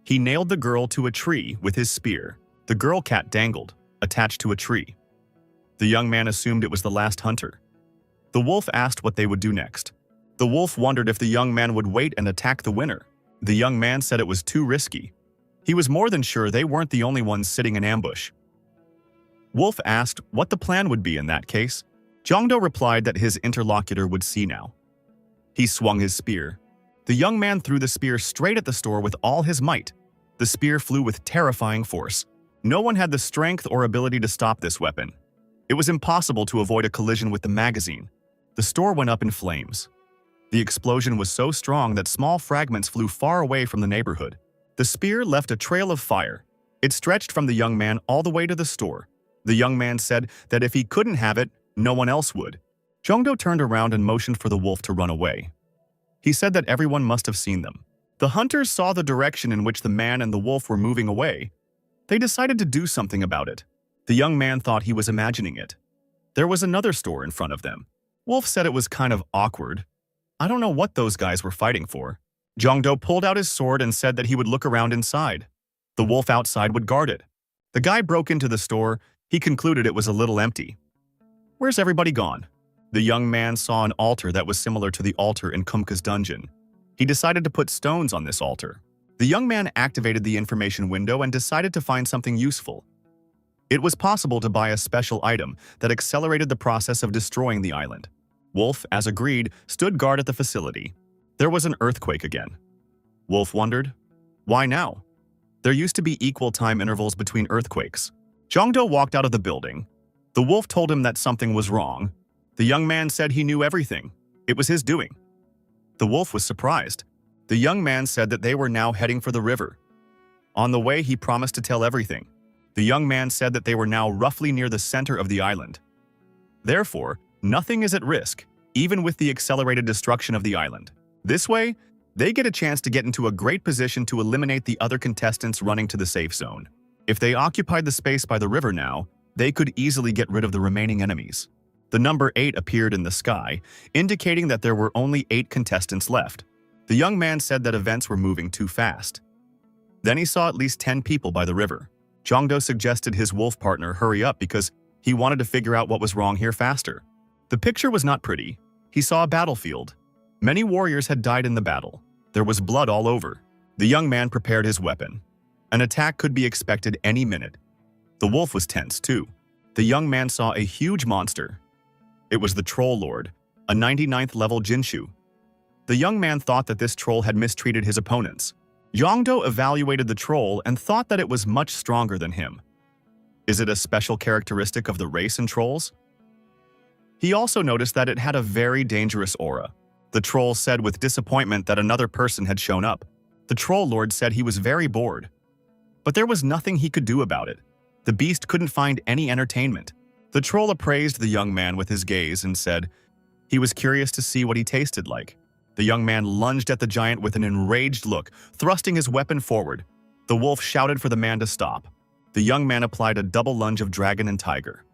He nailed the girl to a tree with his spear. The girl cat dangled, attached to a tree. The young man assumed it was the last hunter. The wolf asked what they would do next. The wolf wondered if the young man would wait and attack the winner. The young man said it was too risky. He was more than sure they weren't the only ones sitting in ambush. Wolf asked what the plan would be in that case. Jongdo replied that his interlocutor would see now. He swung his spear. The young man threw the spear straight at the store with all his might. The spear flew with terrifying force. No one had the strength or ability to stop this weapon. It was impossible to avoid a collision with the magazine. The store went up in flames. The explosion was so strong that small fragments flew far away from the neighborhood. The spear left a trail of fire. It stretched from the young man all the way to the store. The young man said that if he couldn't have it, no one else would. Jongdo turned around and motioned for the wolf to run away. He said that everyone must have seen them. The hunters saw the direction in which the man and the wolf were moving away. They decided to do something about it. The young man thought he was imagining it. There was another store in front of them. Wolf said it was kind of awkward. I don't know what those guys were fighting for. Jongdo pulled out his sword and said that he would look around inside. The wolf outside would guard it. The guy broke into the store. He concluded it was a little empty. Where's everybody gone? The young man saw an altar that was similar to the altar in Kumka's dungeon. He decided to put stones on this altar. The young man activated the information window and decided to find something useful. It was possible to buy a special item that accelerated the process of destroying the island. Wolf, as agreed, stood guard at the facility. There was an earthquake again. Wolf wondered, why now? There used to be equal time intervals between earthquakes. Jongdo walked out of the building. The wolf told him that something was wrong. The young man said he knew everything. It was his doing. The wolf was surprised. The young man said that they were now heading for the river. On the way, he promised to tell everything. The young man said that they were now roughly near the center of the island. Therefore, nothing is at risk, even with the accelerated destruction of the island. This way, they get a chance to get into a great position to eliminate the other contestants running to the safe zone. If they occupied the space by the river now, they could easily get rid of the remaining enemies. The number 8 appeared in the sky, indicating that there were only 8 contestants left. The young man said that events were moving too fast. Then he saw at least 10 people by the river. Jongdo suggested his wolf partner hurry up because he wanted to figure out what was wrong here faster. The picture was not pretty. He saw a battlefield. Many warriors had died in the battle. There was blood all over. The young man prepared his weapon. An attack could be expected any minute. The wolf was tense too. The young man saw a huge monster. It was the Troll Lord, a 99th level Jinshu. The young man thought that this troll had mistreated his opponents. Jongdo evaluated the troll and thought that it was much stronger than him. Is it a special characteristic of the race in trolls? He also noticed that it had a very dangerous aura. The troll said with disappointment that another person had shown up. The Troll Lord said he was very bored. But there was nothing he could do about it. The beast couldn't find any entertainment. The troll appraised the young man with his gaze and said he was curious to see what he tasted like. The young man lunged at the giant with an enraged look, thrusting his weapon forward. The wolf shouted for the man to stop. The young man applied a double lunge of dragon and tiger.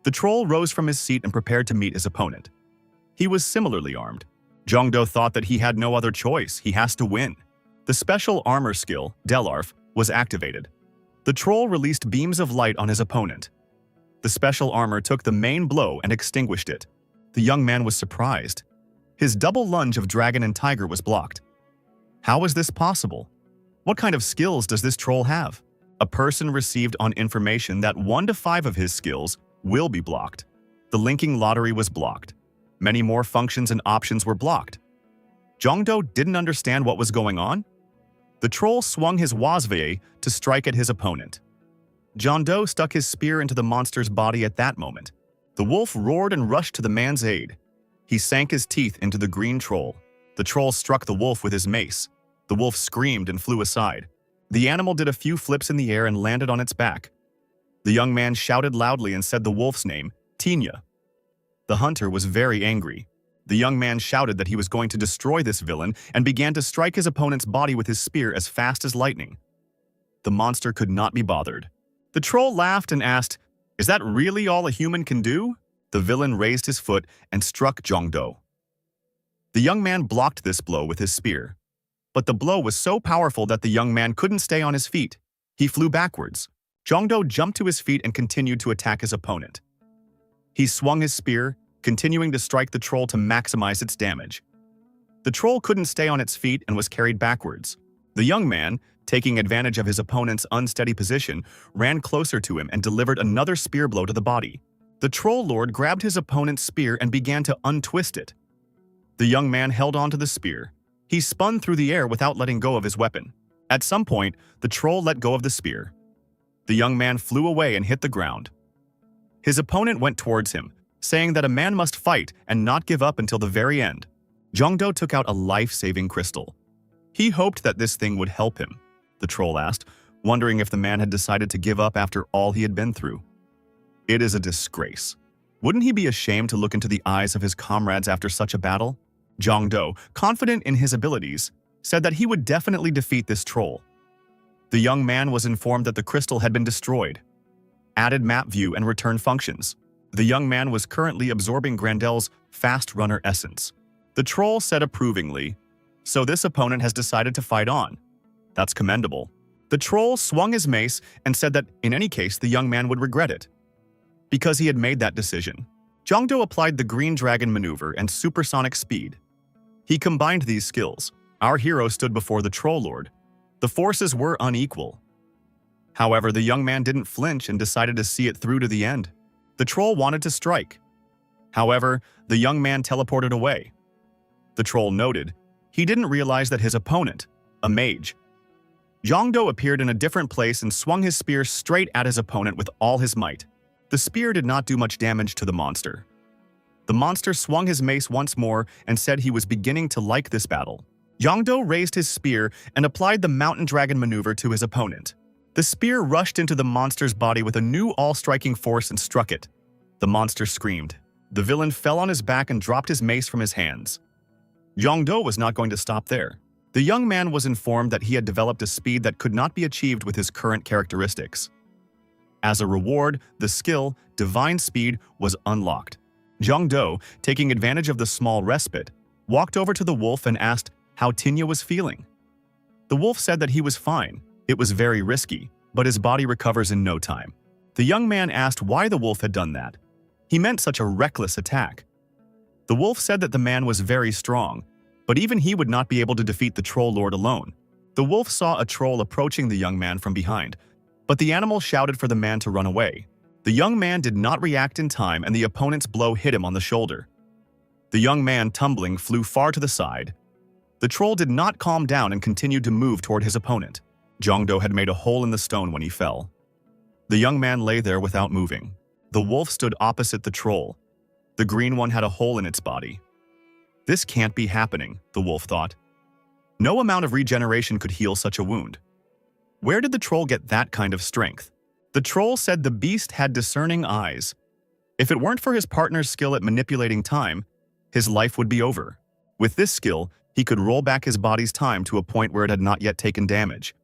The troll rose from his seat and prepared to meet his opponent. He was similarly armed. Jongdo thought that he had no other choice. He has to win. The special armor skill, Delarf, was activated. The troll released beams of light on his opponent. The special armor took the main blow and extinguished it. The young man was surprised. His double lunge of dragon and tiger was blocked. How is this possible? What kind of skills does this troll have? A person received on information that 1 to 5 of his skills will be blocked. The linking lottery was blocked. Many more functions and options were blocked. Jongdo didn't understand what was going on. The troll swung his Wazveye to strike at his opponent. Jongdo stuck his spear into the monster's body at that moment. The wolf roared and rushed to the man's aid. He sank his teeth into the green troll. The troll struck the wolf with his mace. The wolf screamed and flew aside. The animal did a few flips in the air and landed on its back. The young man shouted loudly and said the wolf's name, Tinya. The hunter was very angry. The young man shouted that he was going to destroy this villain and began to strike his opponent's body with his spear as fast as lightning. The monster could not be bothered. The troll laughed and asked, "Is that really all a human can do?" The villain raised his foot and struck Jongdo. The young man blocked this blow with his spear. But the blow was so powerful that the young man couldn't stay on his feet. He flew backwards. Jongdo jumped to his feet and continued to attack his opponent. He swung his spear, continuing to strike the troll to maximize its damage. The troll couldn't stay on its feet and was carried backwards. The young man, taking advantage of his opponent's unsteady position, ran closer to him and delivered another spear blow to the body. The troll lord grabbed his opponent's spear and began to untwist it. The young man held onto the spear. He spun through the air without letting go of his weapon. At some point, the troll let go of the spear. The young man flew away and hit the ground. His opponent went towards him, saying that a man must fight and not give up until the very end. Jongdo took out a life-saving crystal. He hoped that this thing would help him, the troll asked, wondering if the man had decided to give up after all he had been through. It is a disgrace. Wouldn't he be ashamed to look into the eyes of his comrades after such a battle? Jongdo, confident in his abilities, said that he would definitely defeat this troll. The young man was informed that the crystal had been destroyed. Added map view and return functions. The young man was currently absorbing Grandel's fast runner essence. The troll said approvingly, "So this opponent has decided to fight on. That's commendable." The troll swung his mace and said that in any case the young man would regret it, because he had made that decision. Jongdo applied the green dragon maneuver and supersonic speed. He combined these skills. Our hero stood before the troll lord. The forces were unequal. However, the young man didn't flinch and decided to see it through to the end. The troll wanted to strike. However, the young man teleported away. The troll noted he didn't realize that his opponent, a mage. Jongdo appeared in a different place and swung his spear straight at his opponent with all his might. The spear did not do much damage to the monster. The monster swung his mace once more and said he was beginning to like this battle. Jongdo raised his spear and applied the mountain dragon maneuver to his opponent. The spear rushed into the monster's body with a new all-striking force and struck it. The monster screamed. The villain fell on his back and dropped his mace from his hands. Jongdo was not going to stop there. The young man was informed that he had developed a speed that could not be achieved with his current characteristics. As a reward, the skill, Divine Speed, was unlocked. Jongdo, taking advantage of the small respite, walked over to the wolf and asked how Tinya was feeling. The wolf said that he was fine. It was very risky, but his body recovers in no time. The young man asked why the wolf had done that. He meant such a reckless attack. The wolf said that the man was very strong, but even he would not be able to defeat the troll lord alone. The wolf saw a troll approaching the young man from behind, but the animal shouted for the man to run away. The young man did not react in time and the opponent's blow hit him on the shoulder. The young man, tumbling, flew far to the side. The troll did not calm down and continued to move toward his opponent. Jongdo had made a hole in the stone when he fell. The young man lay there without moving. The wolf stood opposite the troll. The green one had a hole in its body. This can't be happening, the wolf thought. No amount of regeneration could heal such a wound. Where did the troll get that kind of strength? The troll said the beast had discerning eyes. If it weren't for his partner's skill at manipulating time, his life would be over. With this skill, he could roll back his body's time to a point where it had not yet taken damage.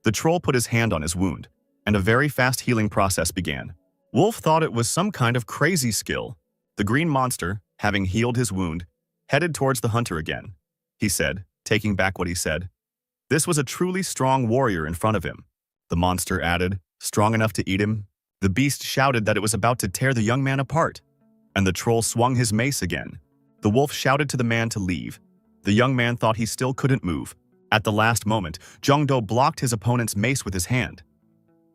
The troll put his hand on his wound, and a very fast healing process began. Wolf thought it was some kind of crazy skill. The green monster, having healed his wound, headed towards the hunter again. He said, taking back what he said. This was a truly strong warrior in front of him. The monster added, strong enough to eat him. The beast shouted that it was about to tear the young man apart, and the troll swung his mace again. The wolf shouted to the man to leave. The young man thought he still couldn't move. At the last moment, Jongdo blocked his opponent's mace with his hand.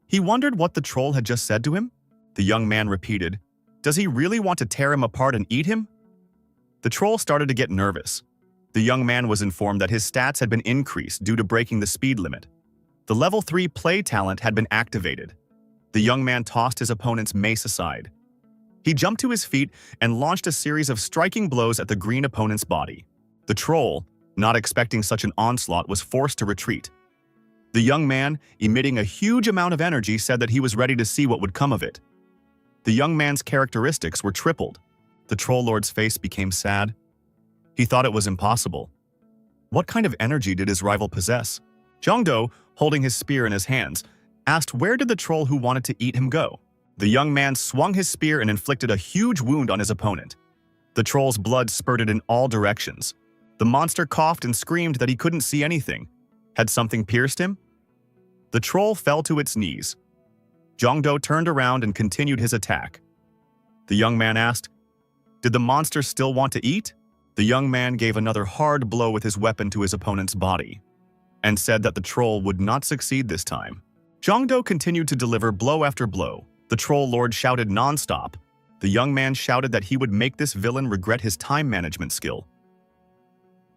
He wondered what the troll had just said to him. The young man repeated, "Does he really want to tear him apart and eat him?" The troll started to get nervous. The young man was informed that his stats had been increased due to breaking the speed limit. The level 3 play talent had been activated. The young man tossed his opponent's mace aside. He jumped to his feet and launched a series of striking blows at the green opponent's body. The troll, not expecting such an onslaught, was forced to retreat. The young man, emitting a huge amount of energy, said that he was ready to see what would come of it. The young man's characteristics were tripled. The troll lord's face became sad. He thought it was impossible. What kind of energy did his rival possess? Jongdo, holding his spear in his hands, asked where did the troll who wanted to eat him go? The young man swung his spear and inflicted a huge wound on his opponent. The troll's blood spurted in all directions. The monster coughed and screamed that he couldn't see anything. Had something pierced him? The troll fell to its knees. Jongdo turned around and continued his attack. The young man asked, "Did the monster still want to eat?" The young man gave another hard blow with his weapon to his opponent's body and said that the troll would not succeed this time. Jongdo continued to deliver blow after blow. The troll lord shouted non-stop. The young man shouted that he would make this villain regret his time management skill.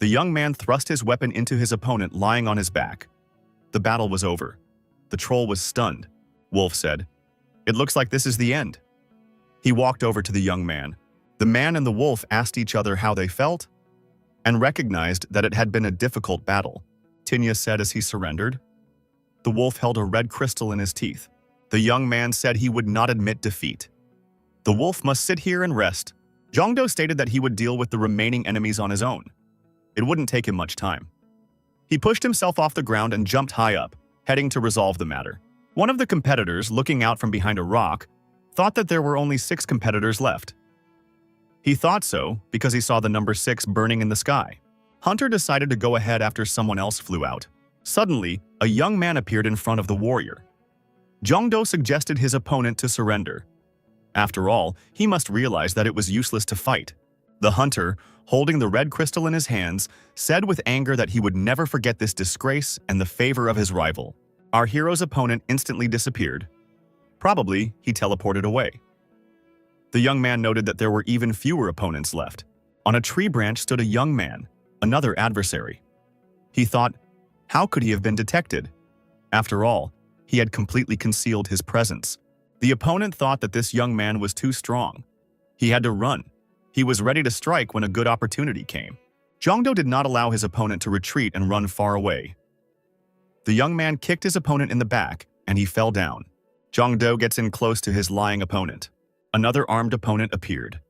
The young man thrust his weapon into his opponent lying on his back. The battle was over. The troll was stunned. Wolf said, "It looks like this is the end." He walked over to the young man. The man and the wolf asked each other how they felt and recognized that it had been a difficult battle. Tinya said as he surrendered. The wolf held a red crystal in his teeth. The young man said he would not admit defeat. The wolf must sit here and rest. Jongdo stated that he would deal with the remaining enemies on his own. It wouldn't take him much time. He pushed himself off the ground and jumped high up, heading to resolve the matter. One of the competitors, looking out from behind a rock, thought that there were only 6 competitors left. He thought so because he saw the number 6 burning in the sky. Hunter decided to go ahead after someone else flew out. Suddenly, a young man appeared in front of the warrior. Jongdo suggested his opponent to surrender. After all, he must realize that it was useless to fight. The hunter, holding the red crystal in his hands, said with anger that he would never forget this disgrace and the favor of his rival. Our hero's opponent instantly disappeared. Probably, he teleported away. The young man noted that there were even fewer opponents left. On a tree branch stood a young man, another adversary. He thought, how could he have been detected? After all, he had completely concealed his presence. The opponent thought that this young man was too strong. He had to run. He was ready to strike when a good opportunity came. Jongdo did not allow his opponent to retreat and run far away. The young man kicked his opponent in the back, and he fell down. Jongdo gets in close to his lying opponent. Another armed opponent appeared.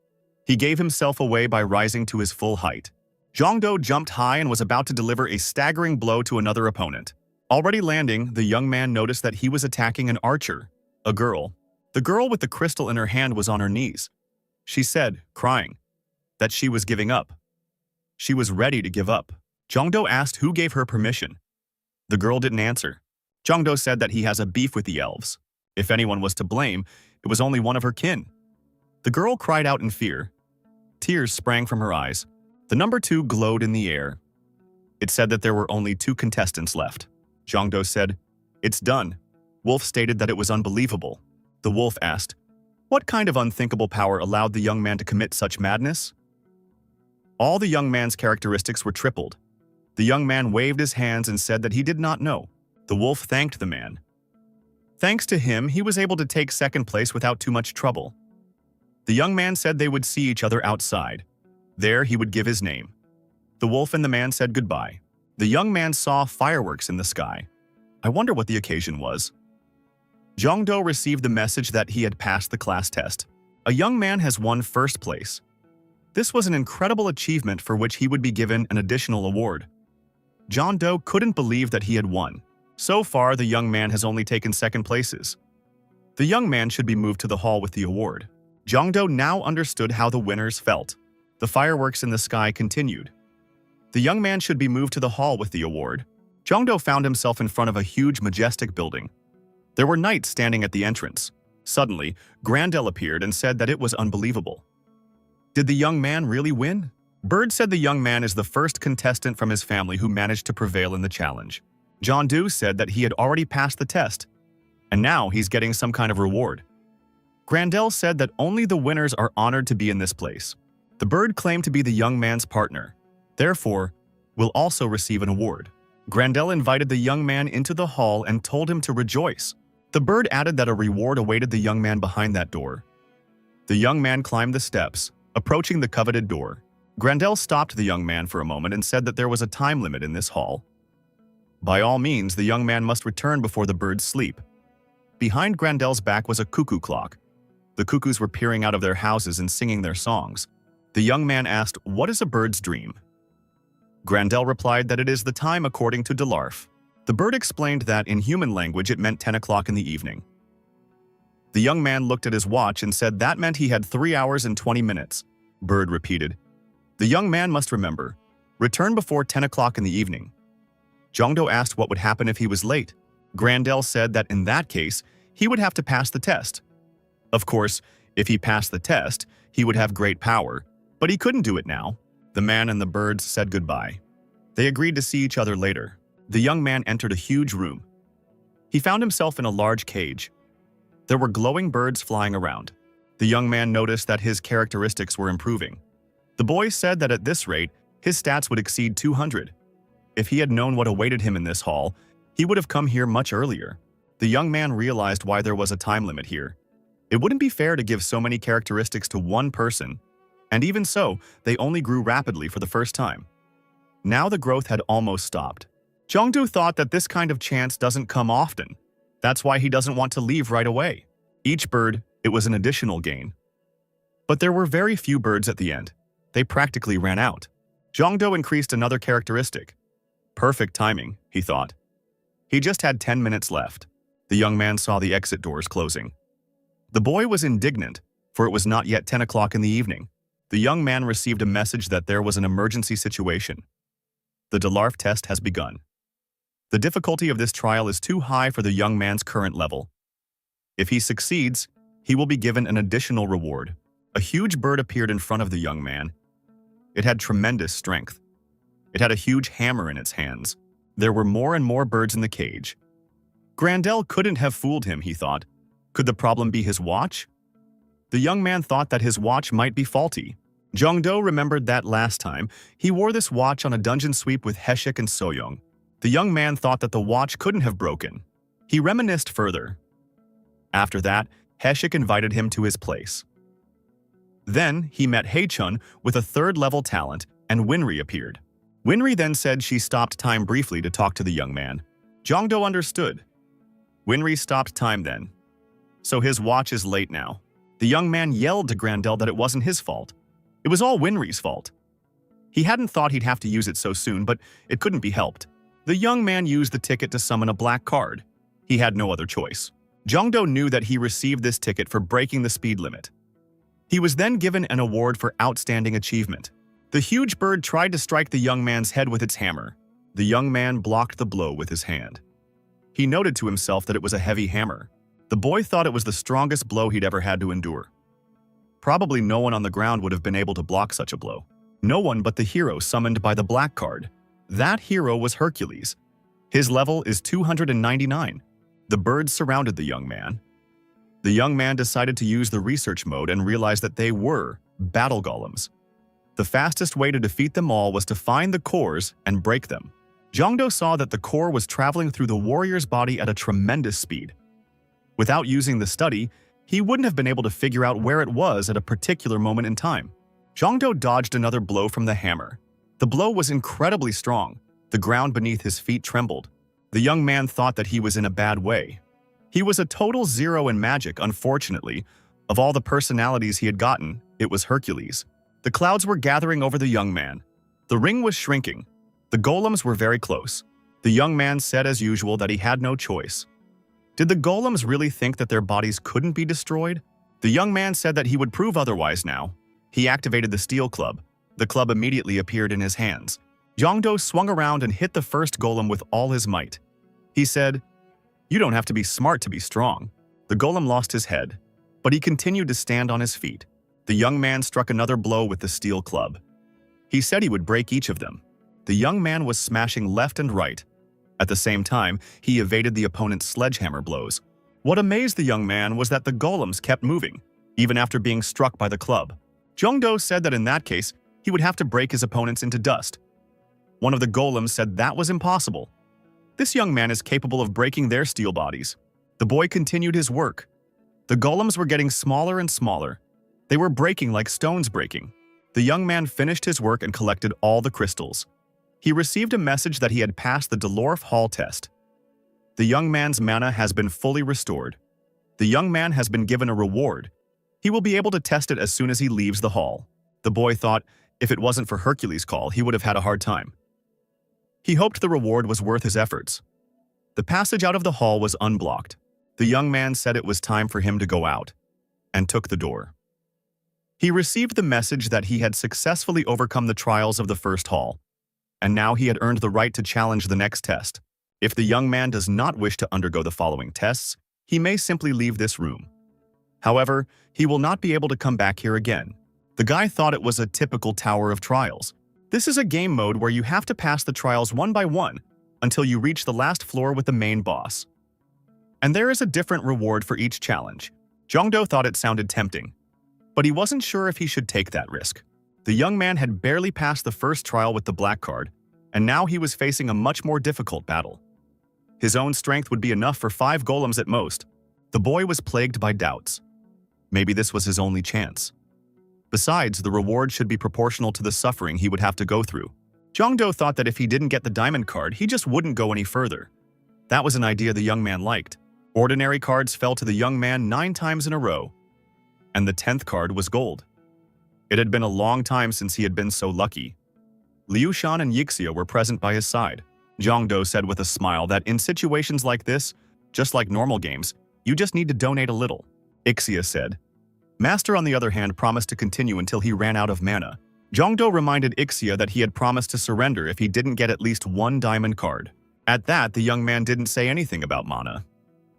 He gave himself away by rising to his full height. Jongdo jumped high and was about to deliver a staggering blow to another opponent. Already landing, the young man noticed that he was attacking an archer, a girl. The girl with the crystal in her hand was on her knees. She said, crying, that she was giving up. She was ready to give up. Jongdo asked who gave her permission. The girl didn't answer. Jongdo said that he has a beef with the elves. If anyone was to blame, it was only one of her kin. The girl cried out in fear. Tears sprang from her eyes. The number 2 glowed in the air. It said that there were only 2 contestants left. Jongdo said, "It's done." Wolf stated that it was unbelievable. The wolf asked, what kind of unthinkable power allowed the young man to commit such madness? All the young man's characteristics were tripled. The young man waved his hands and said that he did not know. The wolf thanked the man. Thanks to him, he was able to take second place without too much trouble. The young man said they would see each other outside. There he would give his name. The wolf and the man said goodbye. The young man saw fireworks in the sky. I wonder what the occasion was. Jongdo received the message that he had passed the class test. A young man has won first place. This was an incredible achievement for which he would be given an additional award. Jongdo couldn't believe that he had won. So far, the young man has only taken second places. The young man should be moved to the hall with the award. Jongdo now understood how the winners felt. The fireworks in the sky continued. The young man should be moved to the hall with the award. Jongdo found himself in front of a huge, majestic building. There were knights standing at the entrance. Suddenly, Grandel appeared and said that it was unbelievable. Did the young man really win? Bird said the young man is the first contestant from his family who managed to prevail in the challenge. Jongdo said that he had already passed the test, and now he's getting some kind of reward. Grandel said that only the winners are honored to be in this place. The bird claimed to be the young man's partner, therefore, will also receive an award. Grandel invited the young man into the hall and told him to rejoice. The bird added that a reward awaited the young man behind that door. The young man climbed the steps, approaching the coveted door. Grandel stopped the young man for a moment and said that there was a time limit in this hall. By all means, the young man must return before the birds sleep. Behind Grandel's back was a cuckoo clock. The cuckoos were peering out of their houses and singing their songs. The young man asked, "What is a bird's dream?" Grandel replied that it is the time according to Delarf. The bird explained that in human language it meant 10 o'clock in the evening. The young man looked at his watch and said that meant he had 3 hours and 20 minutes. Bird repeated. The young man must remember. Return before 10 o'clock in the evening. Jongdo asked what would happen if he was late. Grandel said that in that case, he would have to pass the test. Of course, if he passed the test, he would have great power, but he couldn't do it now. The man and the birds said goodbye. They agreed to see each other later. The young man entered a huge room. He found himself in a large cage. There were glowing birds flying around. The young man noticed that his characteristics were improving. The boy said that at this rate, his stats would exceed 200. If he had known what awaited him in this hall, he would have come here much earlier. The young man realized why there was a time limit here. It wouldn't be fair to give so many characteristics to one person, and even so, they only grew rapidly for the first time. Now the growth had almost stopped. Jongdo thought that this kind of chance doesn't come often. That's why he doesn't want to leave right away. Each bird, it was an additional gain. But there were very few birds at the end. They practically ran out. Jongdo increased another characteristic. Perfect timing, he thought. He just had 10 minutes left. The young man saw the exit doors closing. The boy was indignant, for it was not yet 10 o'clock in the evening. The young man received a message that there was an emergency situation. The Delarf test has begun. The difficulty of this trial is too high for the young man's current level. If he succeeds, he will be given an additional reward. A huge bird appeared in front of the young man. It had tremendous strength. It had a huge hammer in its hands. There were more and more birds in the cage. Grandel couldn't have fooled him, he thought. Could the problem be his watch? The young man thought that his watch might be faulty. Jongdo remembered that last time he wore this watch on a dungeon sweep with Heshik and Soyoung. The young man thought that the watch couldn't have broken. He reminisced further. After that, Heshik invited him to his place. Then he met Haechun with a third-level talent, and Winry appeared. Winry then said she stopped time briefly to talk to the young man. Jongdo understood. Winry stopped time then. So his watch is late now. The young man yelled to Grandel that it wasn't his fault. It was all Winry's fault. He hadn't thought he'd have to use it so soon, but it couldn't be helped. The young man used the ticket to summon a black card. He had no other choice. Jongdo knew that he received this ticket for breaking the speed limit. He was then given an award for outstanding achievement. The huge bird tried to strike the young man's head with its hammer. The young man blocked the blow with his hand. He noted to himself that it was a heavy hammer. The boy thought it was the strongest blow he'd ever had to endure. Probably no one on the ground would have been able to block such a blow. No one but the hero summoned by the black card. That hero was Hercules. His level is 299. The birds surrounded the young man. The young man decided to use the research mode and realized that they were battle golems. The fastest way to defeat them all was to find the cores and break them. Jongdo saw that the core was traveling through the warrior's body at a tremendous speed. Without using the study, he wouldn't have been able to figure out where it was at a particular moment in time. Jongdo dodged another blow from the hammer. The blow was incredibly strong. The ground beneath his feet trembled. The young man thought that he was in a bad way. He was a total zero in magic, unfortunately. Of all the personalities he had gotten, it was Hercules. The clouds were gathering over the young man. The ring was shrinking. The golems were very close. The young man said as usual that he had no choice. Did the golems really think that their bodies couldn't be destroyed? The young man said that he would prove otherwise now. He activated the steel club. The club immediately appeared in his hands. Jongdo swung around and hit the first golem with all his might. He said, "You don't have to be smart to be strong." The golem lost his head, but he continued to stand on his feet. The young man struck another blow with the steel club. He said he would break each of them. The young man was smashing left and right. At the same time, he evaded the opponent's sledgehammer blows. What amazed the young man was that the golems kept moving, even after being struck by the club. Jongdo said that in that case, he would have to break his opponents into dust. One of the golems said that was impossible. This young man is capable of breaking their steel bodies. The boy continued his work. The golems were getting smaller and smaller. They were breaking like stones breaking. The young man finished his work and collected all the crystals. He received a message that he had passed the Delarf Hall test. The young man's mana has been fully restored. The young man has been given a reward. He will be able to test it as soon as he leaves the hall. The boy thought if it wasn't for Hercules' call, he would have had a hard time. He hoped the reward was worth his efforts. The passage out of the hall was unblocked. The young man said it was time for him to go out, and took the door. He received the message that he had successfully overcome the trials of the first hall, and now he had earned the right to challenge the next test. If the young man does not wish to undergo the following tests, he may simply leave this room. However, he will not be able to come back here again. The guy thought it was a typical Tower of Trials. This is a game mode where you have to pass the trials one by one until you reach the last floor with the main boss. And there is a different reward for each challenge. Jongdo thought it sounded tempting, but he wasn't sure if he should take that risk. The young man had barely passed the first trial with the black card, and now he was facing a much more difficult battle. His own strength would be enough for 5 golems at most. The boy was plagued by doubts. Maybe this was his only chance. Besides, the reward should be proportional to the suffering he would have to go through. Jongdo thought that if he didn't get the diamond card, he just wouldn't go any further. That was an idea the young man liked. Ordinary cards fell to the young man 9 times in a row, and the 10th card was gold. It had been a long time since he had been so lucky. Liu Shan and Yixia were present by his side. Jongdo said with a smile that in situations like this, just like normal games, you just need to donate a little. Yixia said. Master, on the other hand, promised to continue until he ran out of mana. Jongdo reminded Yixia that he had promised to surrender if he didn't get at least 1 diamond card. At that, the young man didn't say anything about mana.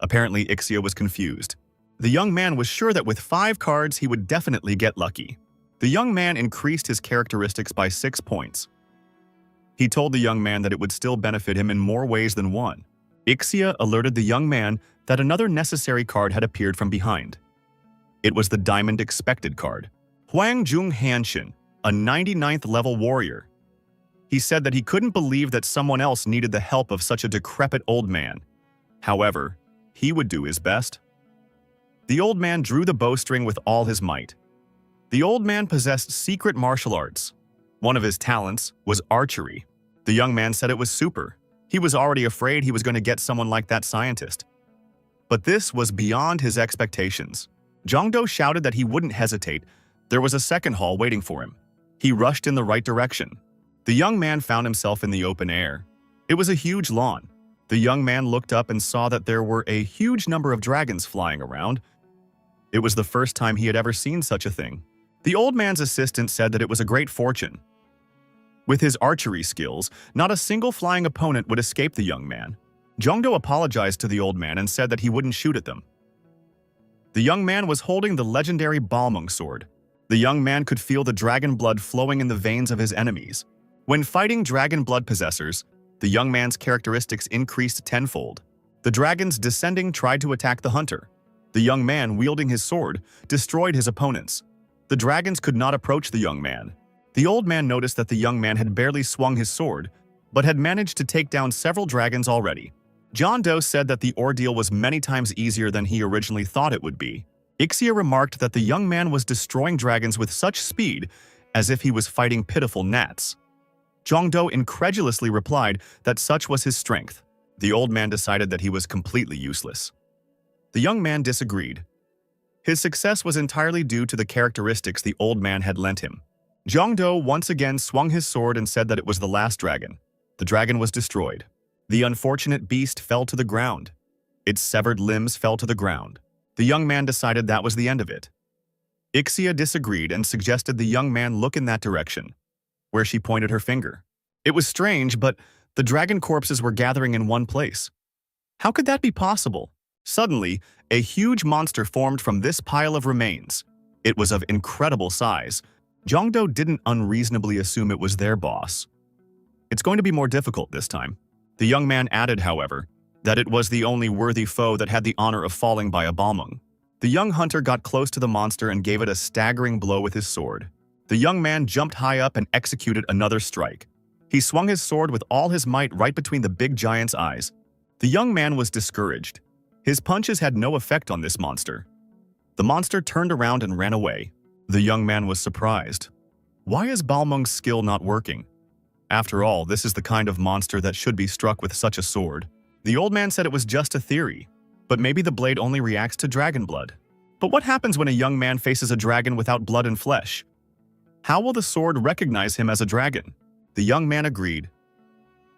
Apparently, Yixia was confused. The young man was sure that with 5 cards, he would definitely get lucky. The young man increased his characteristics by 6 points. He told the young man that it would still benefit him in more ways than one. Yixia alerted the young man that another necessary card had appeared from behind. It was the Diamond Expected card. Huang Jung Hanshin, a 99th level warrior. He said that he couldn't believe that someone else needed the help of such a decrepit old man. However, he would do his best. The old man drew the bowstring with all his might. The old man possessed secret martial arts. One of his talents was archery. The young man said it was super. He was already afraid he was going to get someone like that scientist. But this was beyond his expectations. Jongdo shouted that he wouldn't hesitate. There was a second hall waiting for him. He rushed in the right direction. The young man found himself in the open air. It was a huge lawn. The young man looked up and saw that there were a huge number of dragons flying around. It was the first time he had ever seen such a thing. The old man's assistant said that it was a great fortune. With his archery skills, not a single flying opponent would escape the young man. Jongdo apologized to the old man and said that he wouldn't shoot at them. The young man was holding the legendary Balmung sword. The young man could feel the dragon blood flowing in the veins of his enemies. When fighting dragon blood possessors, the young man's characteristics increased tenfold. The dragons descending tried to attack the hunter. The young man, wielding his sword, destroyed his opponents. The dragons could not approach the young man. The old man noticed that the young man had barely swung his sword, but had managed to take down several dragons already. John Doe said that the ordeal was many times easier than he originally thought it would be. Yixia remarked that the young man was destroying dragons with such speed as if he was fighting pitiful gnats. Jongdo incredulously replied that such was his strength. The old man decided that he was completely useless. The young man disagreed. His success was entirely due to the characteristics the old man had lent him. Jongdo once again swung his sword and said that it was the last dragon. The dragon was destroyed. The unfortunate beast fell to the ground. Its severed limbs fell to the ground. The young man decided that was the end of it. Yixia disagreed and suggested the young man look in that direction, where she pointed her finger. It was strange, but the dragon corpses were gathering in one place. How could that be possible? Suddenly, a huge monster formed from this pile of remains. It was of incredible size. Jongdo didn't unreasonably assume it was their boss. It's going to be more difficult this time. The young man added, however, that it was the only worthy foe that had the honor of falling by a Balmung. The young hunter got close to the monster and gave it a staggering blow with his sword. The young man jumped high up and executed another strike. He swung his sword with all his might right between the big giant's eyes. The young man was discouraged. His punches had no effect on this monster. The monster turned around and ran away. The young man was surprised. Why is Balmung's skill not working? After all, this is the kind of monster that should be struck with such a sword. The old man said it was just a theory, but maybe the blade only reacts to dragon blood. But what happens when a young man faces a dragon without blood and flesh? How will the sword recognize him as a dragon? The young man agreed.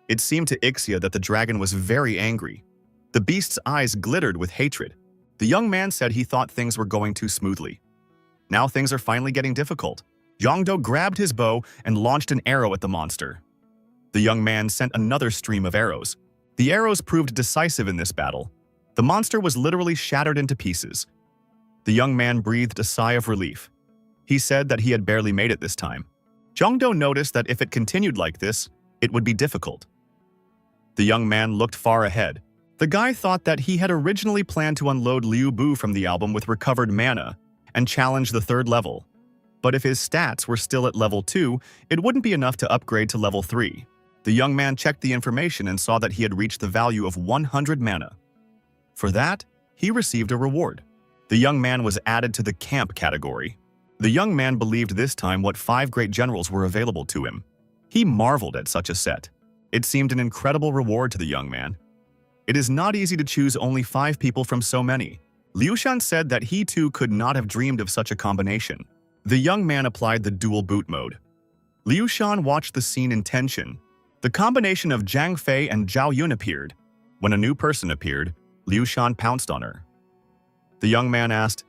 It seemed to Ixia that the dragon was very angry. The beast's eyes glittered with hatred. The young man said he thought things were going too smoothly. Now things are finally getting difficult. Jongdo grabbed his bow and launched an arrow at the monster. The young man sent another stream of arrows. The arrows proved decisive in this battle. The monster was literally shattered into pieces. The young man breathed a sigh of relief. He said that he had barely made it this time. Jongdo noticed that if it continued like this, it would be difficult. The young man looked far ahead. The guy thought that he had originally planned to unload Liu Bu from the album with recovered mana and challenge the 3rd level. But if his stats were still at level 2, it wouldn't be enough to upgrade to level 3. The young man checked the information and saw that he had reached the value of 100 mana. For that, he received a reward. The young man was added to the camp category. The young man believed this time what 5 great generals were available to him. He marveled at such a set. It seemed an incredible reward to the young man. It is not easy to choose only 5 people from so many. Liu Shan said that he too could not have dreamed of such a combination. The young man applied the dual boot mode. Liu Shan watched the scene in tension. The combination of Zhang Fei and Zhao Yun appeared. When a new person appeared, Liu Shan pounced on her. The young man asked,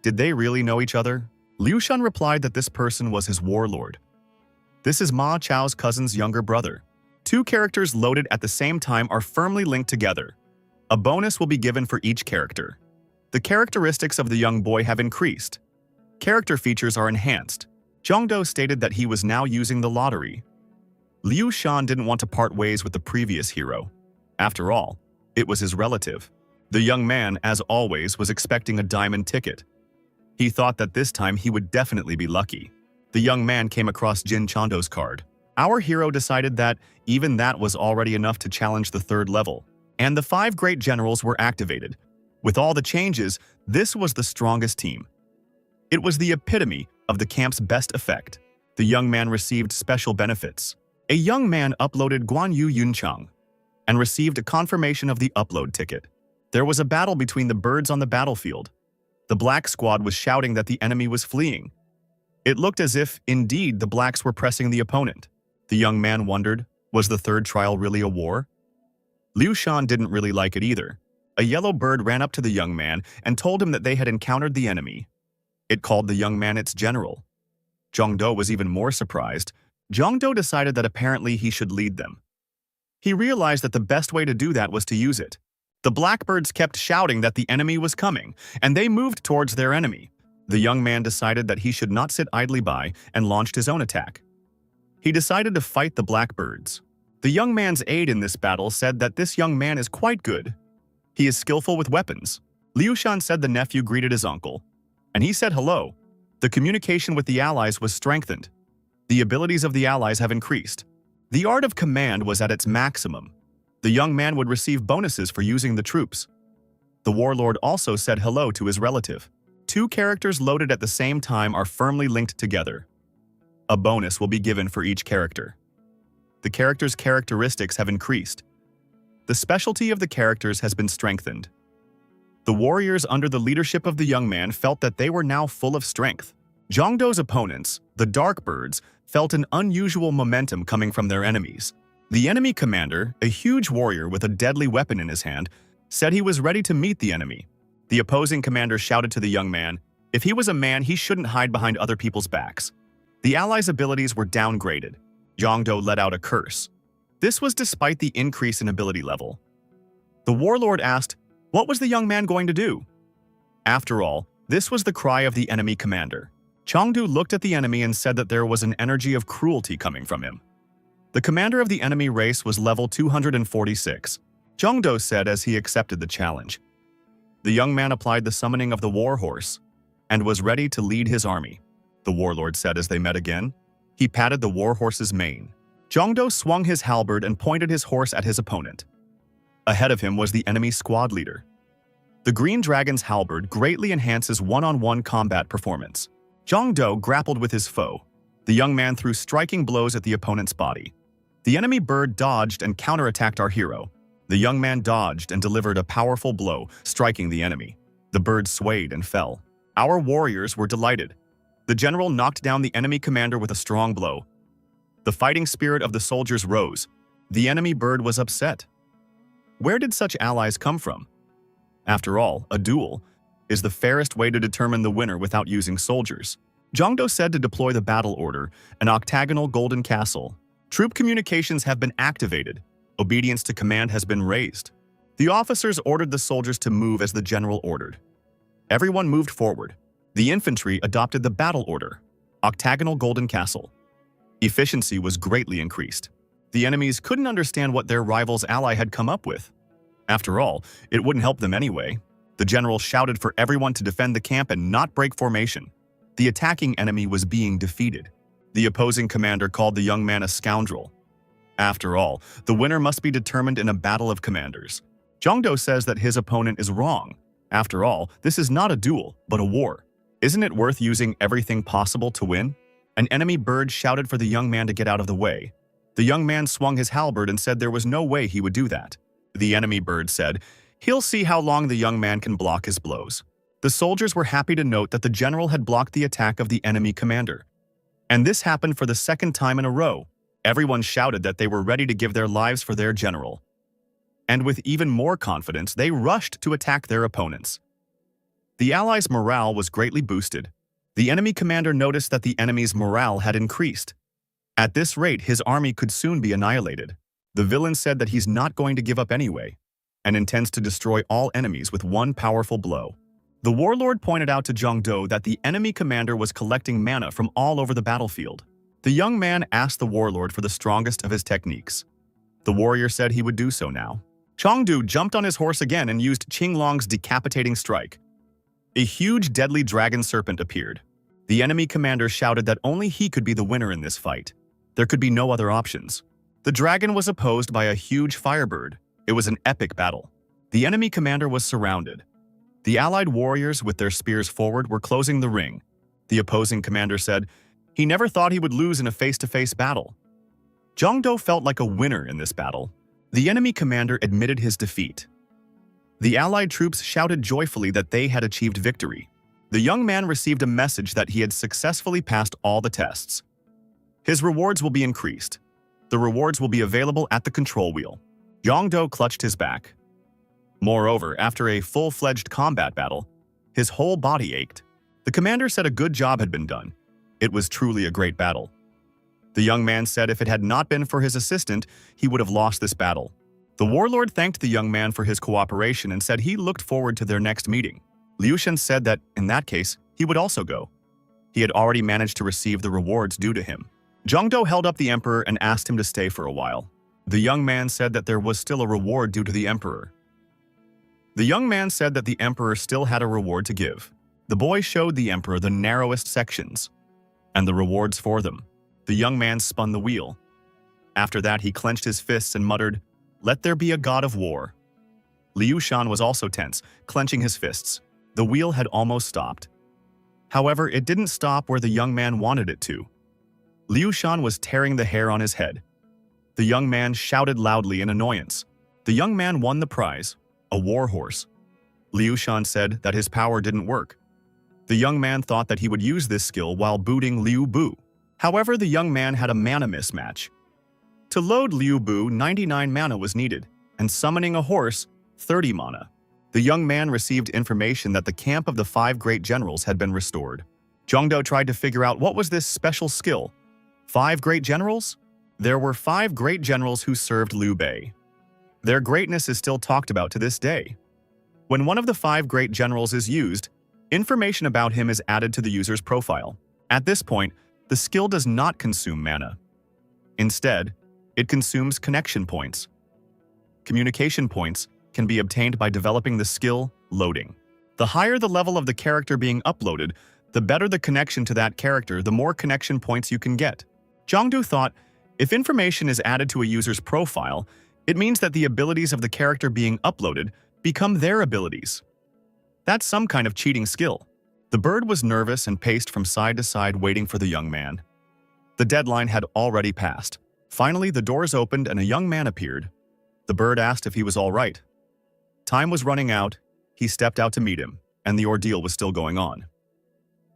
"Did they really know each other?" Liu Shan replied that this person was his warlord. This is Ma Chao's cousin's younger brother. 2 characters loaded at the same time are firmly linked together. A bonus will be given for each character. The characteristics of the young boy have increased. Character features are enhanced. Jongdo stated that he was now using the lottery. Liu Shan didn't want to part ways with the previous hero. After all, it was his relative. The young man, as always, was expecting a diamond ticket. He thought that this time he would definitely be lucky. The young man came across Jin Chando's card. Our hero decided that even that was already enough to challenge the 3rd level, and the 5 great generals were activated. With all the changes, this was the strongest team. It was the epitome of the camp's best effect. The young man received special benefits. A young man uploaded Guan Yu Yunchang and received a confirmation of the upload ticket. There was a battle between the birds on the battlefield. The black squad was shouting that the enemy was fleeing. It looked as if, indeed, the blacks were pressing the opponent. The young man wondered, was the 3rd trial really a war? Liu Shan didn't really like it either. A yellow bird ran up to the young man and told him that they had encountered the enemy. It called the young man its general. Jongdo was even more surprised. Jongdo decided that apparently he should lead them. He realized that the best way to do that was to use it. The blackbirds kept shouting that the enemy was coming, and they moved towards their enemy. The young man decided that he should not sit idly by and launched his own attack. He decided to fight the blackbirds. The young man's aide in this battle said that this young man is quite good. He is skillful with weapons. Liu Shan said the nephew greeted his uncle, and he said hello. The communication with the allies was strengthened. The abilities of the allies have increased. The art of command was at its maximum. The young man would receive bonuses for using the troops. The warlord also said hello to his relative. 2 characters loaded at the same time are firmly linked together. A bonus will be given for each character. The characters' characteristics have increased. The specialty of the characters has been strengthened. The warriors under the leadership of the young man felt that they were now full of strength. Jongdo's opponents, the Dark Birds, felt an unusual momentum coming from their enemies. The enemy commander, a huge warrior with a deadly weapon in his hand, said he was ready to meet the enemy. The opposing commander shouted to the young man, if he was a man, he shouldn't hide behind other people's backs. The allies' abilities were downgraded. Jongdo let out a curse. This was despite the increase in ability level. The warlord asked, what was the young man going to do? After all, this was the cry of the enemy commander. Chengdu looked at the enemy and said that there was an energy of cruelty coming from him. The commander of the enemy race was level 246. Chengdu said as he accepted the challenge. The young man applied the summoning of the war horse and was ready to lead his army. The warlord said as they met again. He patted the war horse's mane. Chengdu swung his halberd and pointed his horse at his opponent. Ahead of him was the enemy squad leader. The Green Dragon's halberd greatly enhances one-on-one combat performance. Chengdu grappled with his foe. The young man threw striking blows at the opponent's body. The enemy bird dodged and counterattacked our hero. The young man dodged and delivered a powerful blow, striking the enemy. The bird swayed and fell. Our warriors were delighted. The general knocked down the enemy commander with a strong blow. The fighting spirit of the soldiers rose. The enemy bird was upset. Where did such allies come from? After all, a duel is the fairest way to determine the winner without using soldiers. Jongdo said to deploy the battle order, an octagonal golden castle. Troop communications have been activated. Obedience to command has been raised. The officers ordered the soldiers to move as the general ordered. Everyone moved forward. The infantry adopted the battle order, octagonal golden castle. Efficiency was greatly increased. The enemies couldn't understand what their rival's ally had come up with. After all, it wouldn't help them anyway. The general shouted for everyone to defend the camp and not break formation. The attacking enemy was being defeated. The opposing commander called the young man a scoundrel. After all, the winner must be determined in a battle of commanders. Jongdo says that his opponent is wrong. After all, this is not a duel, but a war. Isn't it worth using everything possible to win? An enemy bird shouted for the young man to get out of the way. The young man swung his halberd and said there was no way he would do that. The enemy bird said, "He'll see how long the young man can block his blows." The soldiers were happy to note that the general had blocked the attack of the enemy commander. And this happened for the second time in a row. Everyone shouted that they were ready to give their lives for their general. And with even more confidence, they rushed to attack their opponents. The allies' morale was greatly boosted. The enemy commander noticed that the enemy's morale had increased. At this rate, his army could soon be annihilated. The villain said that he's not going to give up anyway, and intends to destroy all enemies with one powerful blow. The warlord pointed out to Jongdo that the enemy commander was collecting mana from all over the battlefield. The young man asked the warlord for the strongest of his techniques. The warrior said he would do so now. Chongdu jumped on his horse again and used Qinglong's decapitating strike. A huge deadly dragon serpent appeared. The enemy commander shouted that only he could be the winner in this fight. There could be no other options. The dragon was opposed by a huge firebird. It was an epic battle. The enemy commander was surrounded. The allied warriors with their spears forward were closing the ring. The opposing commander said he never thought he would lose in a face-to-face battle. Jongdo felt like a winner in this battle. The enemy commander admitted his defeat. The allied troops shouted joyfully that they had achieved victory. The young man received a message that he had successfully passed all the tests. His rewards will be increased. The rewards will be available at the control wheel. Jongdo clutched his back. Moreover, after a full-fledged combat battle, his whole body ached. The commander said a good job had been done. It was truly a great battle. The young man said if it had not been for his assistant, he would have lost this battle. The warlord thanked the young man for his cooperation and said he looked forward to their next meeting. Liu Shen said that, in that case, he would also go. He had already managed to receive the rewards due to him. Jongdo held up the emperor and asked him to stay for a while. The young man said that there was still a reward due to the emperor. The young man said that the emperor still had a reward to give. The boy showed the emperor the narrowest sections and the rewards for them. The young man spun the wheel. After that, he clenched his fists and muttered, "Let there be a god of war." Liu Shan was also tense, clenching his fists. The wheel had almost stopped. However, it didn't stop where the young man wanted it to. Liu Shan was tearing the hair on his head. The young man shouted loudly in annoyance. The young man won the prize, a war horse. Liu Shan said that his power didn't work. The young man thought that he would use this skill while booting Liu Bu. However, the young man had a mana mismatch. To load Liu Bu, 99 mana was needed, and summoning a horse, 30 mana. The young man received information that the camp of the 5 great generals had been restored. Jongdo tried to figure out what was this special skill. 5 great generals? There were 5 great generals who served Liu Bei. Their greatness is still talked about to this day. When one of the 5 great generals is used, information about him is added to the user's profile. At this point, the skill does not consume mana. Instead, it consumes connection points. Communication points can be obtained by developing the skill loading. The higher the level of the character being uploaded, the better the connection to that character, the more connection points you can get. Jongdu thought, if information is added to a user's profile, it means that the abilities of the character being uploaded become their abilities. That's some kind of cheating skill. The bird was nervous and paced from side to side waiting for the young man. The deadline had already passed. Finally, the doors opened and a young man appeared. The bird asked if he was all right. Time was running out. He stepped out to meet him, and the ordeal was still going on.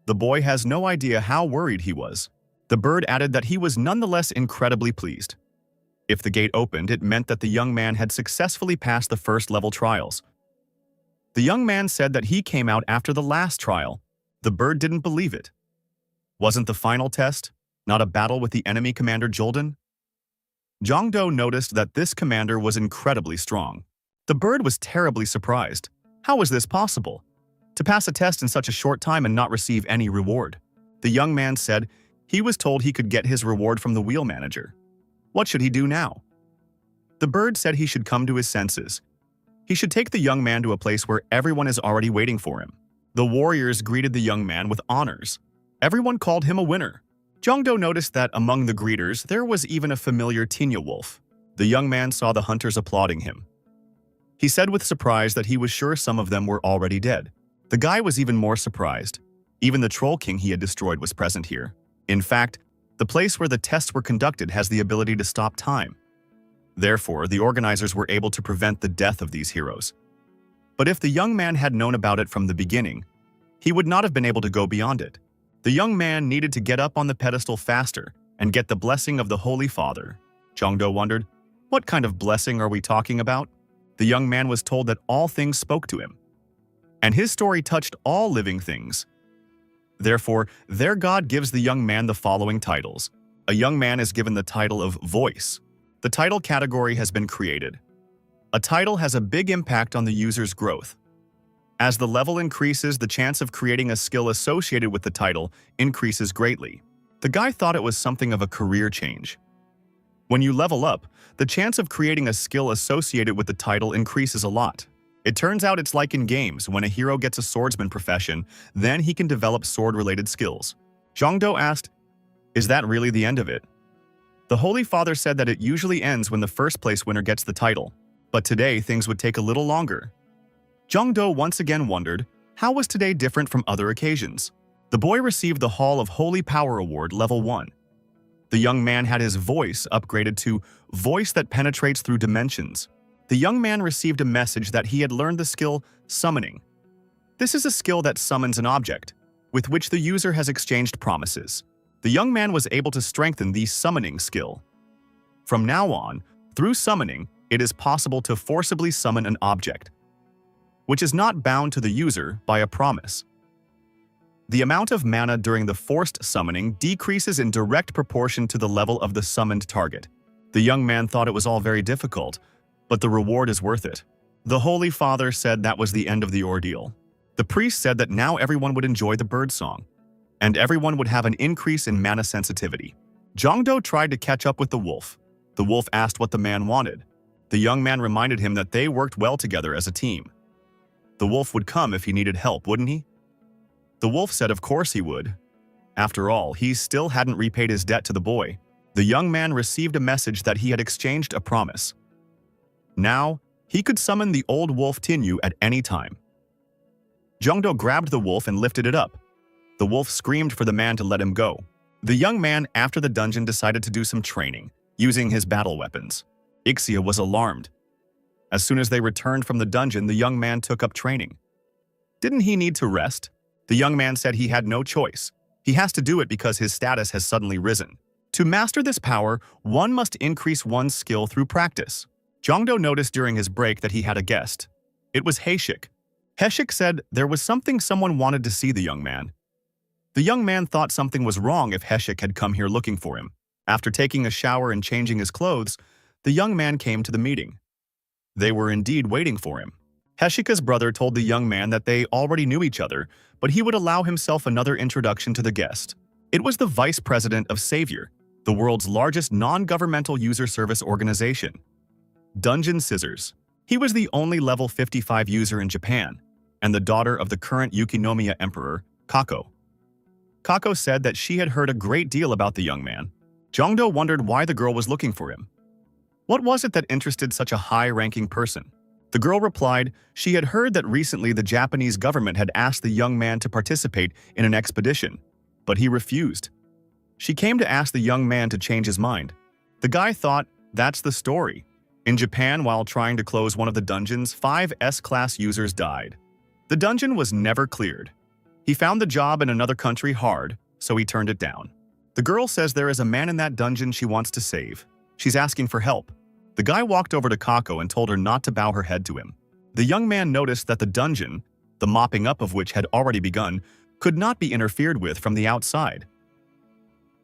The boy has no idea how worried he was. The bird added that he was nonetheless incredibly pleased. If the gate opened, it meant that the young man had successfully passed the first-level trials. The young man said that he came out after the last trial. The bird didn't believe it. Wasn't the final test not a battle with the enemy commander Jolden? Jongdo noticed that this commander was incredibly strong. The bird was terribly surprised. How was this possible? To pass a test in such a short time and not receive any reward? The young man said he was told he could get his reward from the wheel manager. What should he do now? The bird said he should come to his senses. He should take the young man to a place where everyone is already waiting for him. The warriors greeted the young man with honors. Everyone called him a winner. Jongdo noticed that among the greeters, there was even a familiar Tinya wolf. The young man saw the hunters applauding him. He said with surprise that he was sure some of them were already dead. The guy was even more surprised. Even the troll king he had destroyed was present here. In fact, the place where the tests were conducted has the ability to stop time. Therefore, the organizers were able to prevent the death of these heroes. But if the young man had known about it from the beginning, he would not have been able to go beyond it. The young man needed to get up on the pedestal faster and get the blessing of the Holy Father. Jongdo wondered, what kind of blessing are we talking about? The young man was told that all things spoke to him, and his story touched all living things. Therefore, their God gives the young man the following titles. A young man is given the title of Voice. The title category has been created. A title has a big impact on the user's growth. As the level increases, the chance of creating a skill associated with the title increases greatly. The guy thought it was something of a career change. When you level up, the chance of creating a skill associated with the title increases a lot. It turns out it's like in games, when a hero gets a swordsman profession, then he can develop sword-related skills. Jongdo asked, is that really the end of it? The Holy Father said that it usually ends when the first-place winner gets the title, but today things would take a little longer. Jongdo once again wondered, how was today different from other occasions? The boy received the Hall of Holy Power Award Level 1. The young man had his voice upgraded to Voice that Penetrates Through Dimensions. The young man received a message that he had learned the skill Summoning. This is a skill that summons an object, with which the user has exchanged promises. The young man was able to strengthen the Summoning skill. From now on, through summoning, it is possible to forcibly summon an object, which is not bound to the user by a promise. The amount of mana during the forced summoning decreases in direct proportion to the level of the summoned target. The young man thought it was all very difficult, but the reward is worth it. The Holy Father said that was the end of the ordeal. The priest said that now everyone would enjoy the bird song, and everyone would have an increase in mana sensitivity. Jongdo tried to catch up with the wolf. The wolf asked what the man wanted. The young man reminded him that they worked well together as a team. The wolf would come if he needed help, wouldn't he? The wolf said of course he would. After all, he still hadn't repaid his debt to the boy. The young man received a message that he had exchanged a promise. Now, he could summon the old wolf Tinyu at any time. Jongdo grabbed the wolf and lifted it up. The wolf screamed for the man to let him go. The young man, after the dungeon, decided to do some training, using his battle weapons. Ixia was alarmed. As soon as they returned from the dungeon, the young man took up training. Didn't he need to rest? The young man said he had no choice. He has to do it because his status has suddenly risen. To master this power, one must increase one's skill through practice. Jongdo noticed during his break that he had a guest. It was Heishik. Heishik said there was something someone wanted to see the young man. The young man thought something was wrong if Heishik had come here looking for him. After taking a shower and changing his clothes, the young man came to the meeting. They were indeed waiting for him. Heishika's brother told the young man that they already knew each other, but he would allow himself another introduction to the guest. It was the vice president of Savior, the world's largest non-governmental user service organization. Dungeon Scissors. He was the only level 55 user in Japan, and the daughter of the current Yukinomiya Emperor, Kako. Kako said that she had heard a great deal about the young man. Jongdo wondered why the girl was looking for him. What was it that interested such a high-ranking person? The girl replied she had heard that recently the Japanese government had asked the young man to participate in an expedition, but he refused. She came to ask the young man to change his mind. The guy thought, that's the story. In Japan, while trying to close one of the dungeons, 5 S-class users died. The dungeon was never cleared. He found the job in another country hard, so he turned it down. The girl says there is a man in that dungeon she wants to save. She's asking for help. The guy walked over to Kako and told her not to bow her head to him. The young man noticed that the dungeon, the mopping up of which had already begun, could not be interfered with from the outside.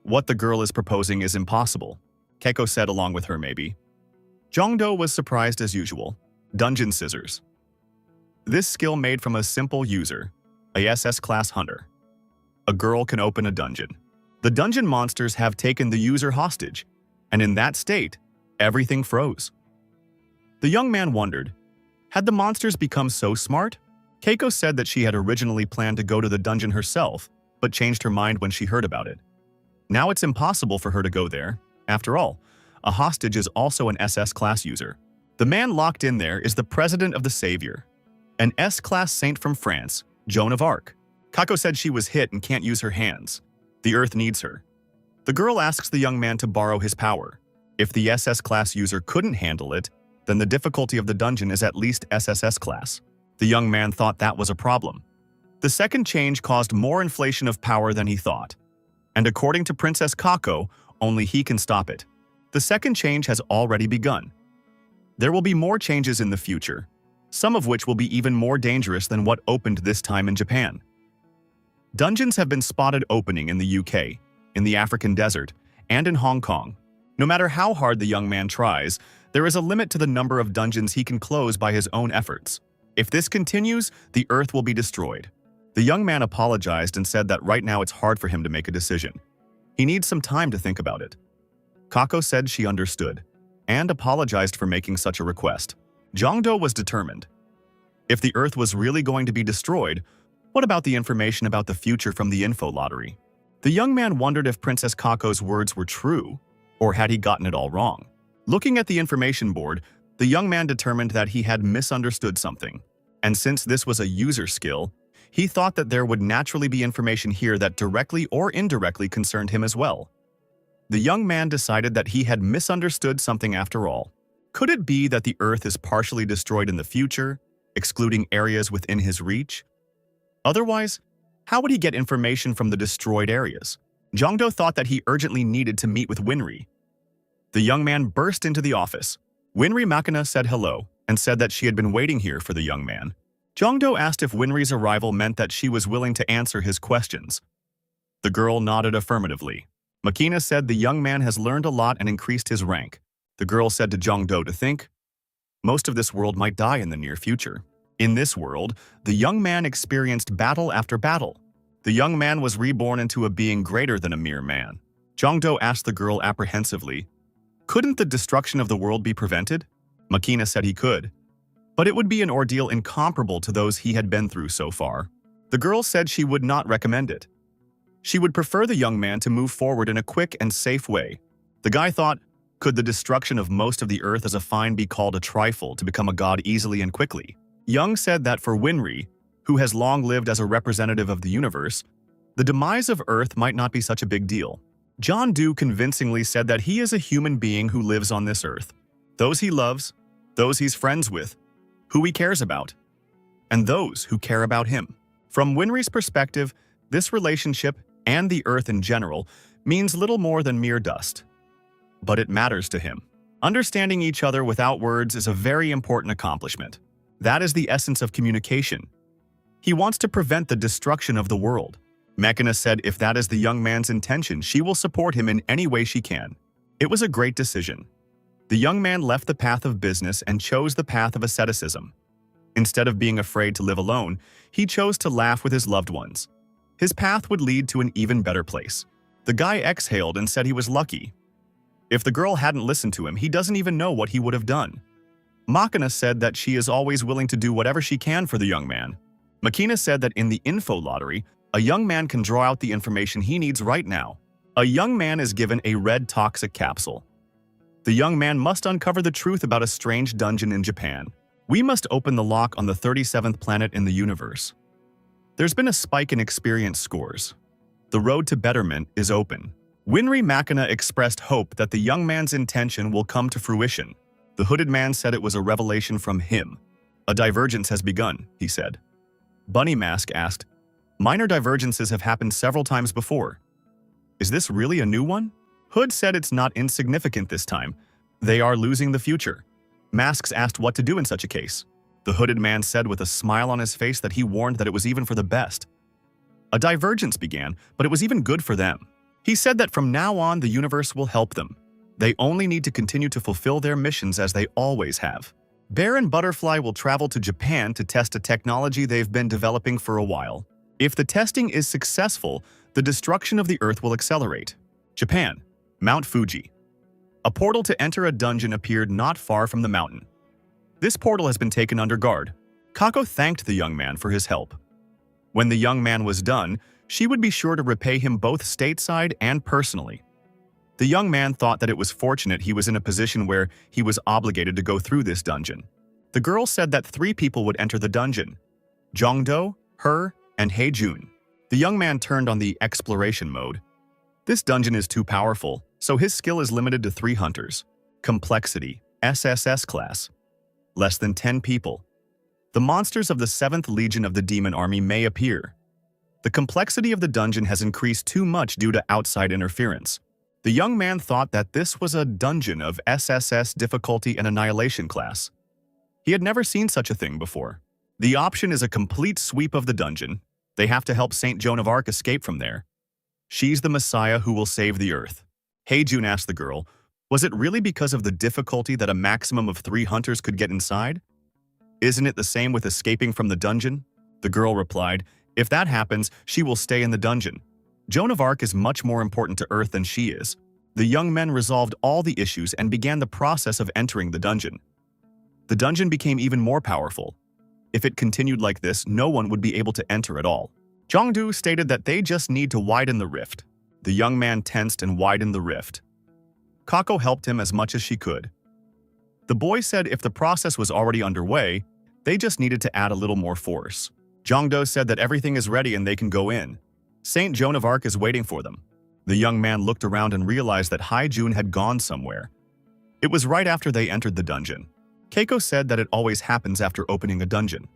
What the girl is proposing is impossible, Keiko said along with her maybe. Jongdo was surprised as usual. Dungeon scissors. This skill made from a simple user, a SS class hunter. A girl can open a dungeon. The dungeon monsters have taken the user hostage, and in that state, everything froze. The young man wondered, had the monsters become so smart? Keiko said that she had originally planned to go to the dungeon herself, but changed her mind when she heard about it. Now it's impossible for her to go there. After all, a hostage is also an SS class user. The man locked in there is the president of the Savior, an S-class saint from France, Joan of Arc. Kako said she was hit and can't use her hands. The Earth needs her. The girl asks the young man to borrow his power. If the SS class user couldn't handle it, then the difficulty of the dungeon is at least SSS class. The young man thought that was a problem. The second change caused more inflation of power than he thought. And according to Princess Kako, only he can stop it. The second change has already begun. There will be more changes in the future, some of which will be even more dangerous than what opened this time in Japan. Dungeons have been spotted opening in the UK, in the African desert, and in Hong Kong. No matter how hard the young man tries, there is a limit to the number of dungeons he can close by his own efforts. If this continues, the Earth will be destroyed. The young man apologized and said that right now it's hard for him to make a decision. He needs some time to think about it. Kako said she understood, and apologized for making such a request. Jongdo was determined. If the Earth was really going to be destroyed, what about the information about the future from the info lottery? The young man wondered if Princess Kako's words were true, or had he gotten it all wrong. Looking at the information board, the young man determined that he had misunderstood something. And since this was a user skill, he thought that there would naturally be information here that directly or indirectly concerned him as well. The young man decided that he had misunderstood something after all. Could it be that the Earth is partially destroyed in the future, excluding areas within his reach? Otherwise, how would he get information from the destroyed areas? Jongdo thought that he urgently needed to meet with Winry. The young man burst into the office. Winry Makina said hello and said that she had been waiting here for the young man. Jongdo asked if Winry's arrival meant that she was willing to answer his questions. The girl nodded affirmatively. Makina said the young man has learned a lot and increased his rank. The girl said to Jongdo to think, most of this world might die in the near future. In this world, the young man experienced battle after battle. The young man was reborn into a being greater than a mere man. Jongdo asked the girl apprehensively, couldn't the destruction of the world be prevented? Makina said he could, but it would be an ordeal incomparable to those he had been through so far. The girl said she would not recommend it. She would prefer the young man to move forward in a quick and safe way. The guy thought, could the destruction of most of the Earth as a fine be called a trifle to become a god easily and quickly? Young said that for Winry, who has long lived as a representative of the universe, the demise of Earth might not be such a big deal. John Doe convincingly said that he is a human being who lives on this Earth. Those he loves, those he's friends with, who he cares about, and those who care about him. From Winry's perspective, this relationship, and the Earth in general, means little more than mere dust. But it matters to him. Understanding each other without words is a very important accomplishment. That is the essence of communication. He wants to prevent the destruction of the world. Makina said if that is the young man's intention, she will support him in any way she can. It was a great decision. The young man left the path of business and chose the path of asceticism. Instead of being afraid to live alone, he chose to laugh with his loved ones. His path would lead to an even better place. The guy exhaled and said he was lucky. If the girl hadn't listened to him, he doesn't even know what he would have done. Makina said that she is always willing to do whatever she can for the young man. Makina said that in the info lottery, a young man can draw out the information he needs right now. A young man is given a red toxic capsule. The young man must uncover the truth about a strange dungeon in Japan. We must open the lock on the 37th planet in the universe. There's been a spike in experience scores. The road to betterment is open. Winry Makina expressed hope that the young man's intention will come to fruition. The hooded man said it was a revelation from him. A divergence has begun, he said. Bunny Mask asked, minor divergences have happened several times before. Is this really a new one? Hood said it's not insignificant this time, They are losing the future. Masks asked what to do in such a case. The hooded man said with a smile on his face that he warned that it was even for the best. A divergence began, but it was even good for them. He said that from now on the universe will help them. They only need to continue to fulfill their missions as they always have. Bear and Butterfly will travel to Japan to test a technology they've been developing for a while. If the testing is successful, the destruction of the Earth will accelerate. Japan, Mount Fuji. A portal to enter a dungeon appeared not far from the mountain. This portal has been taken under guard. Kako thanked the young man for his help. When the young man was done, she would be sure to repay him both stateside and personally. The young man thought that it was fortunate he was in a position where he was obligated to go through this dungeon. The girl said that 3 people would enter the dungeon: Jongdo, her, and Haejun. The young man turned on the exploration mode. This dungeon is too powerful, so his skill is limited to 3 hunters. Complexity, SSS class. Less than 10 people. The monsters of the 7th Legion of the Demon Army may appear. The complexity of the dungeon has increased too much due to outside interference. The young man thought that this was a dungeon of SSS difficulty and annihilation class. He had never seen such a thing before. The option is a complete sweep of the dungeon. They have to help Saint Joan of Arc escape from there. She's the Messiah who will save the Earth. Haejun asked the girl, was it really because of the difficulty that a maximum of 3 hunters could get inside? Isn't it the same with escaping from the dungeon? The girl replied, if that happens, she will stay in the dungeon. Joan of Arc is much more important to Earth than she is. The young men resolved all the issues and began the process of entering the dungeon. The dungeon became even more powerful. If it continued like this, no one would be able to enter at all. Jongdo stated that they just need to widen the rift. The young man tensed and widened the rift. Kako helped him as much as she could. The boy said if the process was already underway, they just needed to add a little more force. Jongdo said that everything is ready and they can go in. Saint Joan of Arc is waiting for them. The young man looked around and realized that Haejun had gone somewhere. It was right after they entered the dungeon. Keiko said that it always happens after opening a dungeon.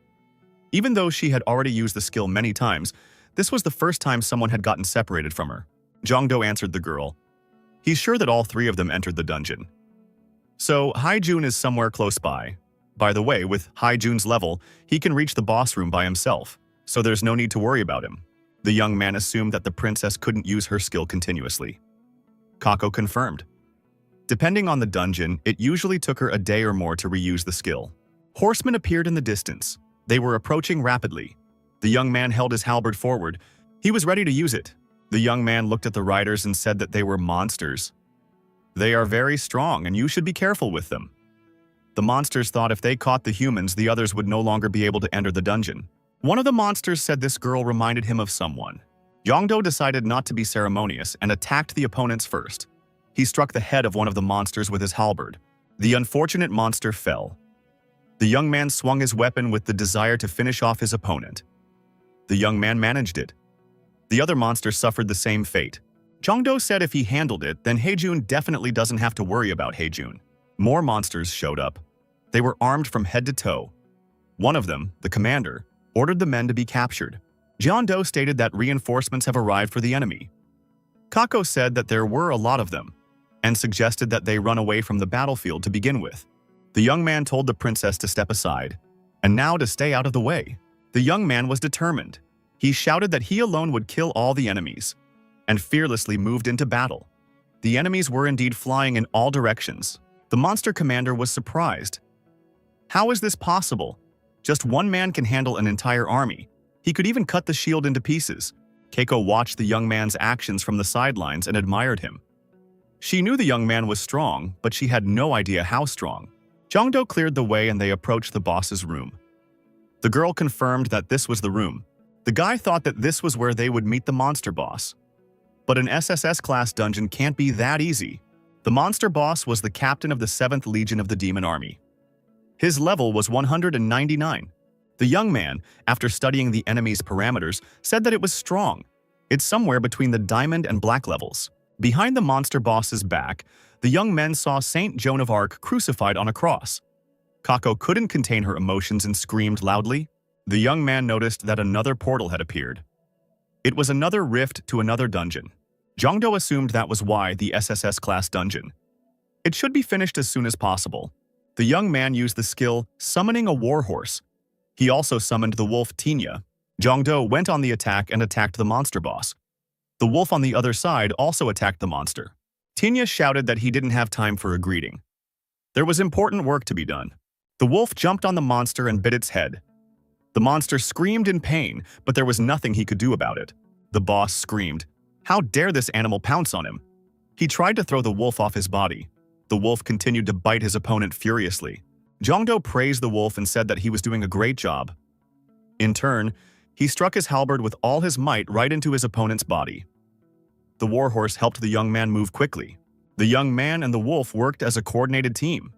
Even though she had already used the skill many times, this was the first time someone had gotten separated from her. Jongdo answered the girl. He's sure that all 3 of them entered the dungeon. So Haejun is somewhere close by. By the way, with Haejun's level, he can reach the boss room by himself, so there's no need to worry about him. The young man assumed that the princess couldn't use her skill continuously. Kako confirmed. Depending on the dungeon, it usually took her a day or more to reuse the skill. Horsemen appeared in the distance. They were approaching rapidly. The young man held his halberd forward. He was ready to use it. The young man looked at the riders and said that they were monsters. They are very strong and you should be careful with them. The monsters thought if they caught the humans, the others would no longer be able to enter the dungeon. One of the monsters said this girl reminded him of someone. Jongdo decided not to be ceremonious and attacked the opponents first. He struck the head of one of the monsters with his halberd. The unfortunate monster fell. The young man swung his weapon with the desire to finish off his opponent. The young man managed it. The other monster suffered the same fate. Jongdo said if he handled it, then Haejun definitely doesn't have to worry about Haejun. More monsters showed up. They were armed from head to toe. One of them, the commander, ordered the men to be captured. Jongdo stated that reinforcements have arrived for the enemy. Kako said that there were a lot of them, and suggested that they run away from the battlefield to begin with. The young man told the princess to step aside, and now to stay out of the way. The young man was determined. He shouted that he alone would kill all the enemies, and fearlessly moved into battle. The enemies were indeed flying in all directions. The monster commander was surprised. How is this possible? Just one man can handle an entire army. He could even cut the shield into pieces. Keiko watched the young man's actions from the sidelines and admired him. She knew the young man was strong, but she had no idea how strong. Jongdo cleared the way and they approached the boss's room. The girl confirmed that this was the room. The guy thought that this was where they would meet the monster boss. But an SSS class dungeon can't be that easy. The monster boss was the captain of the 7th Legion of the Demon Army. His level was 199. The young man, after studying the enemy's parameters, said that it was strong. It's somewhere between the diamond and black levels. Behind the monster boss's back, the young men saw Saint Joan of Arc crucified on a cross. Kako couldn't contain her emotions and screamed loudly. The young man noticed that another portal had appeared. It was another rift to another dungeon. Jongdo assumed that was why the SSS class dungeon. It should be finished as soon as possible. The young man used the skill summoning a warhorse. He also summoned the wolf Tinya. Jongdo went on the attack and attacked the monster boss. The wolf on the other side also attacked the monster. Tinya shouted that he didn't have time for a greeting. There was important work to be done. The wolf jumped on the monster and bit its head. The monster screamed in pain, but there was nothing he could do about it. The boss screamed, "How dare this animal pounce on him?" He tried to throw the wolf off his body. The wolf continued to bite his opponent furiously. Jongdo praised the wolf and said that he was doing a great job. In turn, he struck his halberd with all his might right into his opponent's body. The warhorse helped the young man move quickly. The young man and the wolf worked as a coordinated team.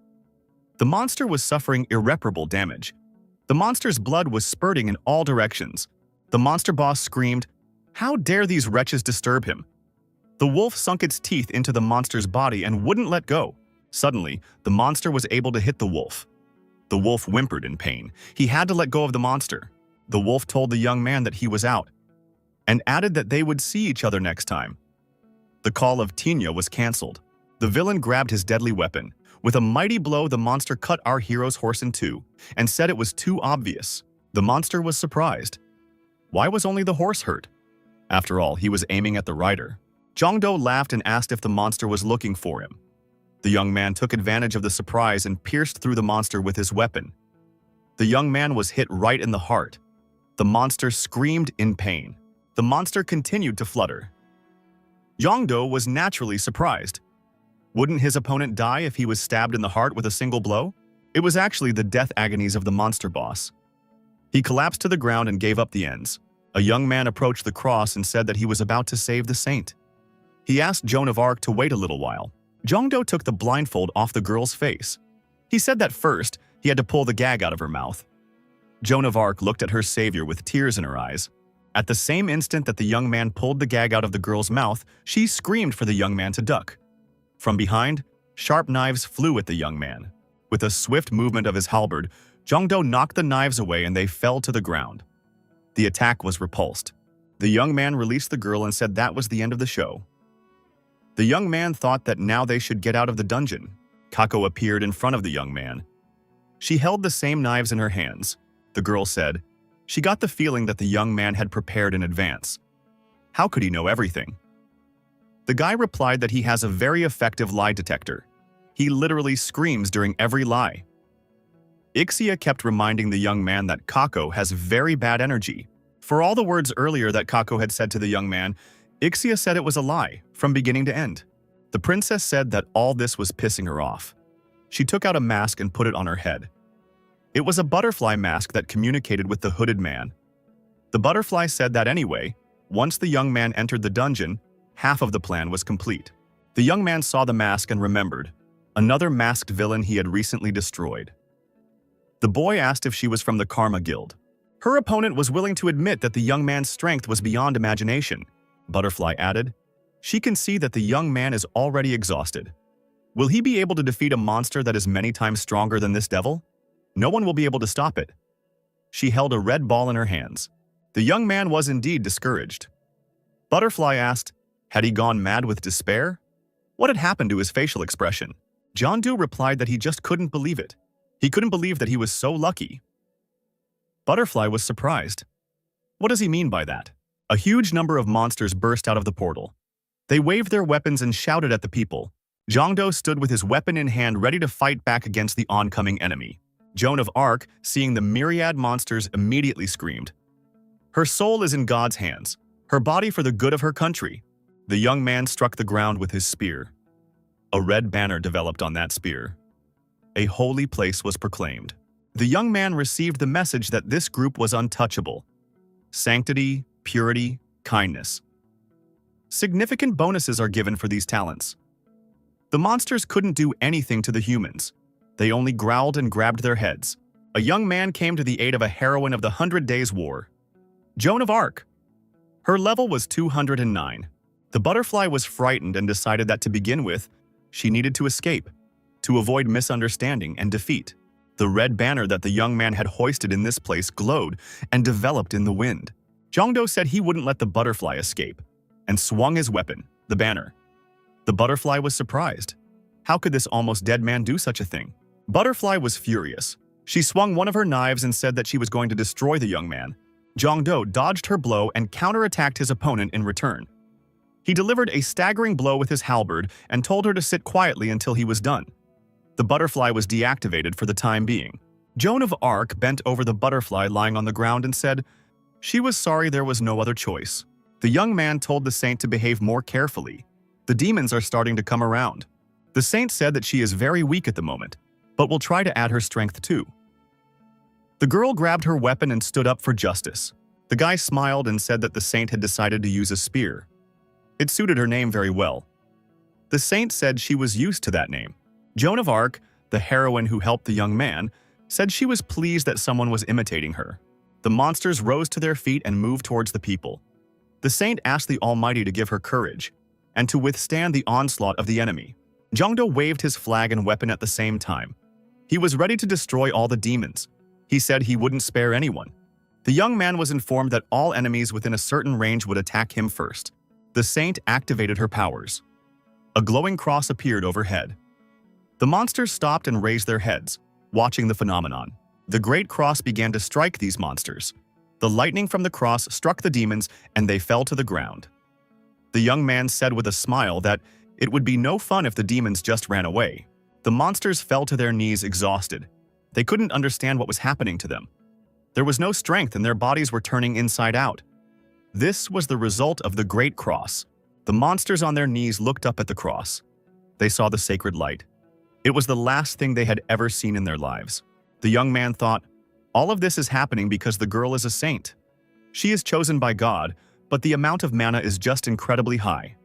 The monster was suffering irreparable damage. The monster's blood was spurting in all directions. The monster boss screamed, "How dare these wretches disturb him?" The wolf sunk its teeth into the monster's body and wouldn't let go. Suddenly, the monster was able to hit the wolf. The wolf whimpered in pain. He had to let go of the monster. The wolf told the young man that he was out, and added that they would see each other next time. The call of Tinya was cancelled. The villain grabbed his deadly weapon. With a mighty blow, the monster cut our hero's horse in two, and said it was too obvious. The monster was surprised. Why was only the horse hurt? After all, he was aiming at the rider. Jongdo laughed and asked if the monster was looking for him. The young man took advantage of the surprise and pierced through the monster with his weapon. The young man was hit right in the heart. The monster screamed in pain. The monster continued to flutter. Jongdo was naturally surprised. Wouldn't his opponent die if he was stabbed in the heart with a single blow? It was actually the death agonies of the monster boss. He collapsed to the ground and gave up the ends. A young man approached the cross and said that he was about to save the saint. He asked Joan of Arc to wait a little while. Jongdo took the blindfold off the girl's face. He said that first, he had to pull the gag out of her mouth. Joan of Arc looked at her savior with tears in her eyes. At the same instant that the young man pulled the gag out of the girl's mouth, she screamed for the young man to duck. From behind, sharp knives flew at the young man. With a swift movement of his halberd, Jongdo knocked the knives away and they fell to the ground. The attack was repulsed. The young man released the girl and said that was the end of the show. The young man thought that now they should get out of the dungeon. Kako appeared in front of the young man. She held the same knives in her hands. The girl said, she got the feeling that the young man had prepared in advance. How could he know everything? The guy replied that he has a very effective lie detector. He literally screams during every lie. Ixia kept reminding the young man that Kako has very bad energy. For all the words earlier that Kako had said to the young man, Ixia said it was a lie, from beginning to end. The princess said that all this was pissing her off. She took out a mask and put it on her head. It was a butterfly mask that communicated with the hooded man. The butterfly said that anyway, once the young man entered the dungeon, half of the plan was complete. The young man saw the mask and remembered another masked villain he had recently destroyed. The boy asked if she was from the Karma Guild. Her opponent was willing to admit that the young man's strength was beyond imagination. Butterfly added, she can see that the young man is already exhausted. Will he be able to defeat a monster that is many times stronger than this devil? No one will be able to stop it. She held a red ball in her hands. The young man was indeed discouraged. Butterfly asked, had he gone mad with despair? What had happened to his facial expression? Jondu replied that he just couldn't believe it. He couldn't believe that he was so lucky. Butterfly was surprised. What does he mean by that? A huge number of monsters burst out of the portal. They waved their weapons and shouted at the people. Jongdo stood with his weapon in hand ready to fight back against the oncoming enemy. Joan of Arc, seeing the myriad monsters, immediately screamed. Her soul is in God's hands, her body for the good of her country. The young man struck the ground with his spear. A red banner developed on that spear. A holy place was proclaimed. The young man received the message that this group was untouchable. Sanctity, purity, kindness. Significant bonuses are given for these talents. The monsters couldn't do anything to the humans. They only growled and grabbed their heads. A young man came to the aid of a heroine of the 100 Days War. Joan of Arc. Her level was 209. The butterfly was frightened and decided that to begin with, she needed to escape, to avoid misunderstanding and defeat. The red banner that the young man had hoisted in this place glowed and developed in the wind. Jongdo said he wouldn't let the butterfly escape, and swung his weapon, the banner. The butterfly was surprised. How could this almost dead man do such a thing? Butterfly was furious. She swung one of her knives and said that she was going to destroy the young man. Jongdo dodged her blow and counterattacked his opponent in return. He delivered a staggering blow with his halberd and told her to sit quietly until he was done. The butterfly was deactivated for the time being. Joan of Arc bent over the butterfly lying on the ground and said she was sorry there was no other choice. The young man told the saint to behave more carefully. The demons are starting to come around. The saint said that she is very weak at the moment, but will try to add her strength too. The girl grabbed her weapon and stood up for justice. The guy smiled and said that the saint had decided to use a spear. It suited her name very well. The saint said she was used to that name. Joan of Arc, the heroine who helped the young man, said she was pleased that someone was imitating her. The monsters rose to their feet and moved towards the people. The saint asked the Almighty to give her courage and to withstand the onslaught of the enemy. Jongdo waved his flag and weapon at the same time. He was ready to destroy all the demons. He said he wouldn't spare anyone. The young man was informed that all enemies within a certain range would attack him first. The saint activated her powers. A glowing cross appeared overhead. The monsters stopped and raised their heads, watching the phenomenon. The great cross began to strike these monsters. The lightning from the cross struck the demons and they fell to the ground. The young man said with a smile that it would be no fun if the demons just ran away. The monsters fell to their knees exhausted. They couldn't understand what was happening to them. There was no strength and their bodies were turning inside out. This was the result of the great cross. The monsters on their knees looked up at the cross. They saw the sacred light. It was the last thing they had ever seen in their lives. The young man thought, all of this is happening because the girl is a saint. She is chosen by God, but the amount of mana is just incredibly high.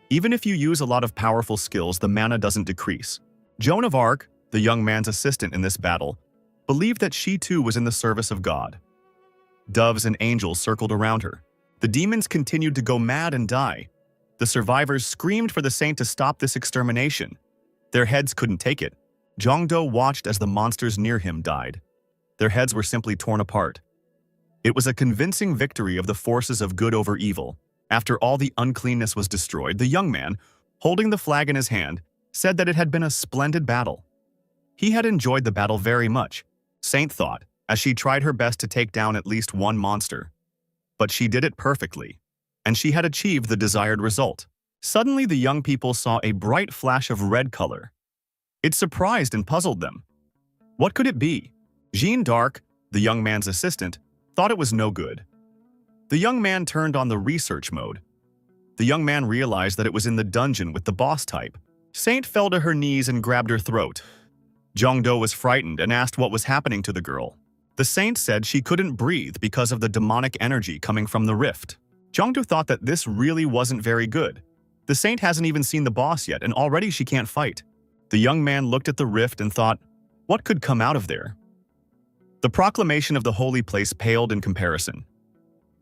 Even if you use a lot of powerful skills, the mana doesn't decrease. Joan of Arc, the young man's assistant in this battle, believed that she too was in the service of God. Doves and angels circled around her. The demons continued to go mad and die. The survivors screamed for the saint to stop this extermination. Their heads couldn't take it. Jongdo watched as the monsters near him died. Their heads were simply torn apart. It was a convincing victory of the forces of good over evil. After all the uncleanness was destroyed, the young man, holding the flag in his hand, said that it had been a splendid battle. He had enjoyed the battle very much, Saint thought, as she tried her best to take down at least one monster. But she did it perfectly, and she had achieved the desired result. Suddenly, the young people saw a bright flash of red color. It surprised and puzzled them. What could it be? Jeanne d'Arc, the young man's assistant, thought it was no good. The young man turned on the research mode. The young man realized that it was in the dungeon with the boss type. Saint fell to her knees and grabbed her throat. Jongdo was frightened and asked what was happening to the girl. The saint said she couldn't breathe because of the demonic energy coming from the rift. Jongdo thought that this really wasn't very good. The saint hasn't even seen the boss yet and already she can't fight. The young man looked at the rift and thought, what could come out of there? The proclamation of the holy place paled in comparison.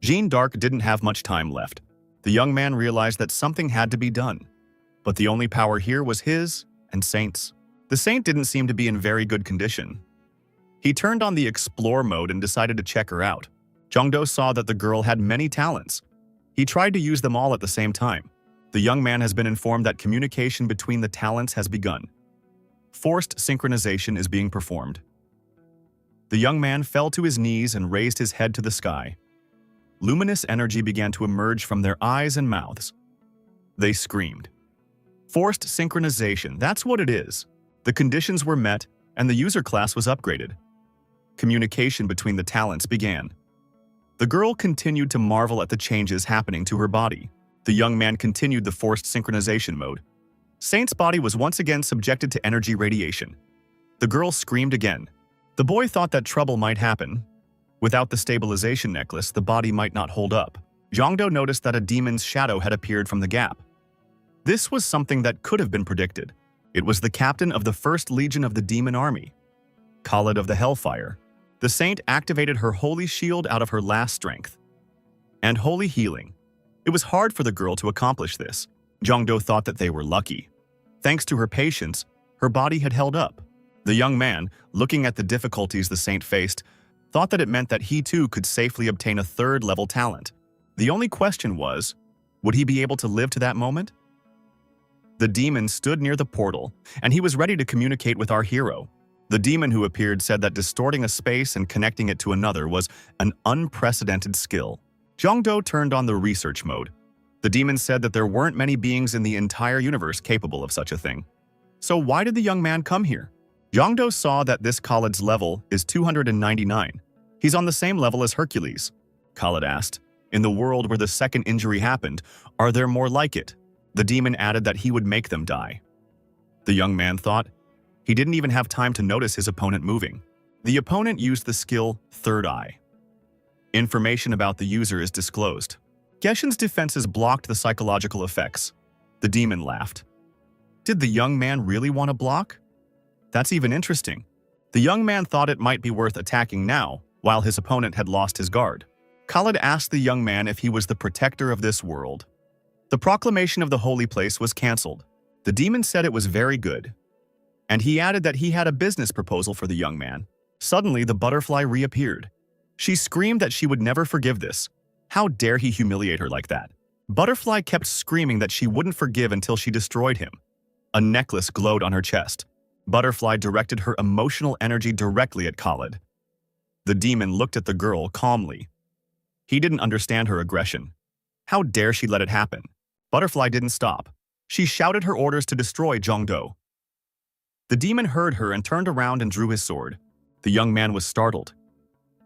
Jeanne d'Arc didn't have much time left. The young man realized that something had to be done. But the only power here was his and Saint's. The saint didn't seem to be in very good condition. He turned on the explore mode and decided to check her out. Jongdo saw that the girl had many talents. He tried to use them all at the same time. The young man has been informed that communication between the talents has begun. Forced synchronization is being performed. The young man fell to his knees and raised his head to the sky. Luminous energy began to emerge from their eyes and mouths. They screamed. Forced synchronization, that's what it is. The conditions were met, and the user class was upgraded. Communication between the talents began. The girl continued to marvel at the changes happening to her body. The young man continued the forced synchronization mode. Saint's body was once again subjected to energy radiation. The girl screamed again. The boy thought that trouble might happen. Without the stabilization necklace, the body might not hold up. Jongdo noticed that a demon's shadow had appeared from the gap. This was something that could have been predicted. It was the captain of the First Legion of the Demon Army, Khalid of the Hellfire. The saint activated her holy shield out of her last strength. And holy healing. It was hard for the girl to accomplish this. Jongdo thought that they were lucky. Thanks to her patience, her body had held up. The young man, looking at the difficulties the saint faced, thought that it meant that he too could safely obtain a third-level talent. The only question was, would he be able to live to that moment? The demon stood near the portal, and he was ready to communicate with our hero. The demon who appeared said that distorting a space and connecting it to another was an unprecedented skill. Jong-do turned on the research mode. The demon said that there weren't many beings in the entire universe capable of such a thing. So why did the young man come here? Jong-do saw that this Khalid's level is 299. He's on the same level as Hercules. Khalid asked, "In the world where the second injury happened, are there more like it?" The demon added that he would make them die. The young man thought. He didn't even have time to notice his opponent moving. The opponent used the skill Third Eye. Information about the user is disclosed. Geshen's defenses blocked the psychological effects. The demon laughed. Did the young man really want to block? That's even interesting. The young man thought it might be worth attacking now, while his opponent had lost his guard. Khalid asked the young man if he was the protector of this world. The proclamation of the holy place was cancelled. The demon said it was very good. And he added that he had a business proposal for the young man. Suddenly, the butterfly reappeared. She screamed that she would never forgive this. How dare he humiliate her like that? Butterfly kept screaming that she wouldn't forgive until she destroyed him. A necklace glowed on her chest. Butterfly directed her emotional energy directly at Khalid. The demon looked at the girl calmly. He didn't understand her aggression. How dare she let it happen? Butterfly didn't stop. She shouted her orders to destroy Jong-do. The demon heard her and turned around and drew his sword. The young man was startled.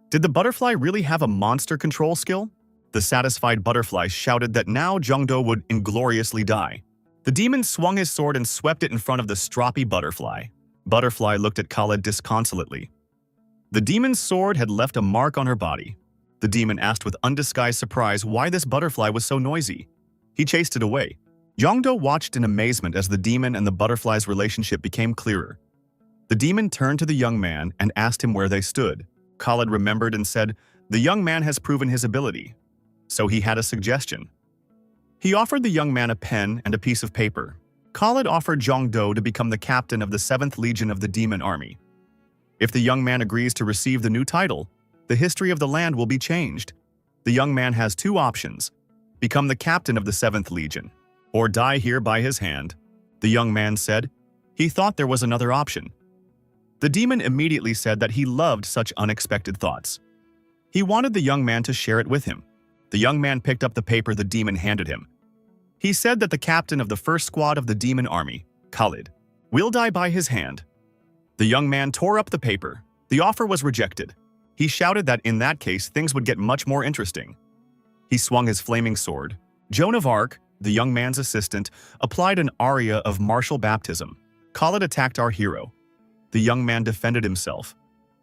Did the butterfly really have a monster control skill? The satisfied butterfly shouted that now Jong-do would ingloriously die. The demon swung his sword and swept it in front of the stroppy butterfly. Butterfly looked at Khalid disconsolately. The demon's sword had left a mark on her body. The demon asked with undisguised surprise why this butterfly was so noisy. He chased it away. Jong-do watched in amazement as the demon and the butterfly's relationship became clearer. The demon turned to the young man and asked him where they stood. Khalid remembered and said, "The young man has proven his ability." So he had a suggestion. He offered the young man a pen and a piece of paper. Khalid offered Jong-do to become the captain of the 7th Legion of the Demon Army. If the young man agrees to receive the new title, the history of the land will be changed. The young man has two options: become the captain of the 7th Legion, or die here by his hand. The young man said he thought there was another option. The demon immediately said that he loved such unexpected thoughts. He wanted the young man to share it with him. The young man picked up the paper the demon handed him. He said that the captain of the first squad of the demon army, Khalid, will die by his hand. The young man tore up the paper. The offer was rejected. He shouted that in that case things would get much more interesting. He swung his flaming sword. Joan of Arc, the young man's assistant, applied an aria of martial baptism. Khalid attacked our hero. The young man defended himself.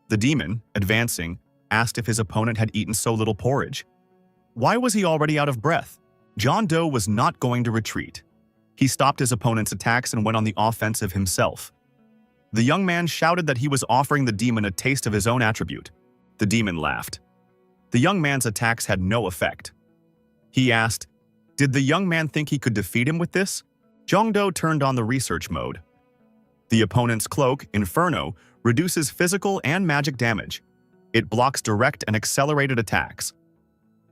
The demon, advancing, asked if his opponent had eaten so little porridge. Why was he already out of breath? Jong-do was not going to retreat. He stopped his opponent's attacks and went on the offensive himself. The young man shouted that he was offering the demon a taste of his own attribute. The demon laughed. The young man's attacks had no effect. He asked, did the young man think he could defeat him with this? Jong-do turned on the research mode. The opponent's cloak, Inferno, reduces physical and magic damage. It blocks direct and accelerated attacks.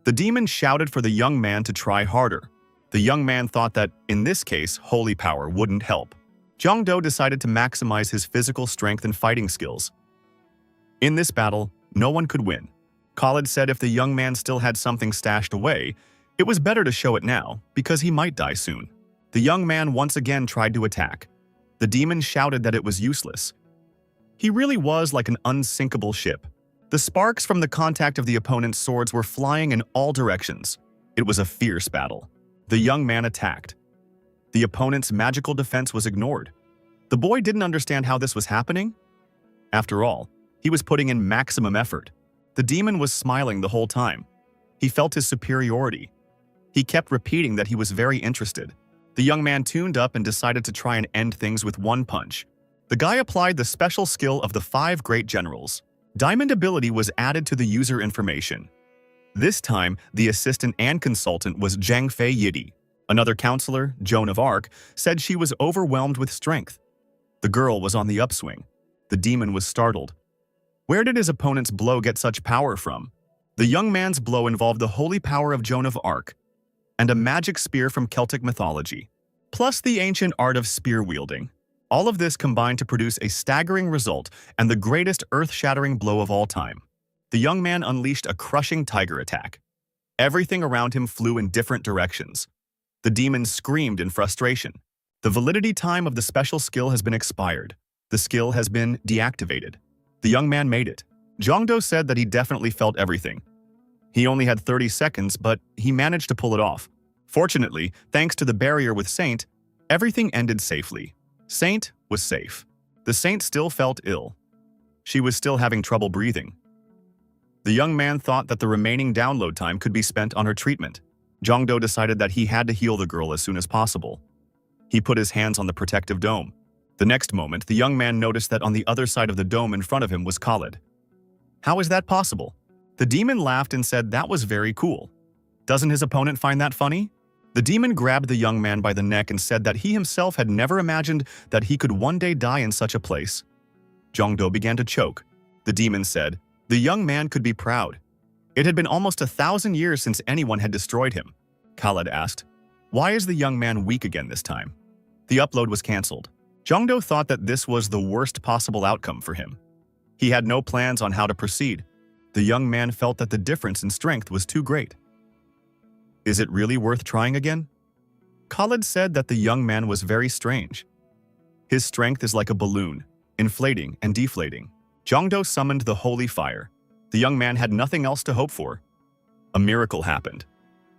The demon shouted for the young man to try harder. The young man thought that, in this case, holy power wouldn't help. Jong-do decided to maximize his physical strength and fighting skills. In this battle, no one could win. Khalid said if the young man still had something stashed away, it was better to show it now, because he might die soon. The young man once again tried to attack. The demon shouted that it was useless. He really was like an unsinkable ship. The sparks from the contact of the opponent's swords were flying in all directions. It was a fierce battle. The young man attacked. The opponent's magical defense was ignored. The boy didn't understand how this was happening. After all, he was putting in maximum effort. The demon was smiling the whole time. He felt his superiority. He kept repeating that he was very interested. The young man tuned up and decided to try and end things with one punch. The guy applied the special skill of the 5 great generals. Diamond ability was added to the user information. This time, the assistant and consultant was Zhang Fei Yidi. Another counselor, Joan of Arc, said she was overwhelmed with strength. The girl was on the upswing. The demon was startled. Where did his opponent's blow get such power from? The young man's blow involved the holy power of Joan of Arc and a magic spear from Celtic mythology. plus the ancient art of spear-wielding. All of this combined to produce a staggering result and the greatest earth-shattering blow of all time. The young man unleashed a crushing tiger attack. Everything around him flew in different directions. The demon screamed in frustration. The validity time of the special skill has been expired. The skill has been deactivated. The young man made it. Jongdo said that he definitely felt everything. He only had 30 seconds, but he managed to pull it off. Fortunately, thanks to the barrier with Saint, everything ended safely. Saint was safe. The Saint still felt ill. She was still having trouble breathing. The young man thought that the remaining download time could be spent on her treatment. Jongdo decided that he had to heal the girl as soon as possible. He put his hands on the protective dome. The next moment, the young man noticed that on the other side of the dome in front of him was Khalid. How is that possible? The demon laughed and said that was very cool. Doesn't his opponent find that funny? The demon grabbed the young man by the neck and said that he himself had never imagined that he could one day die in such a place. Jongdo began to choke. The demon said, the young man could be proud. It had been almost 1,000 years since anyone had destroyed him. Khalid asked, why is the young man weak again this time? The upload was cancelled. Jongdo thought that this was the worst possible outcome for him. He had no plans on how to proceed. The young man felt that the difference in strength was too great. Is it really worth trying again? Khalid said that the young man was very strange. His strength is like a balloon, inflating and deflating. Jongdo summoned the holy fire. The young man had nothing else to hope for. A miracle happened.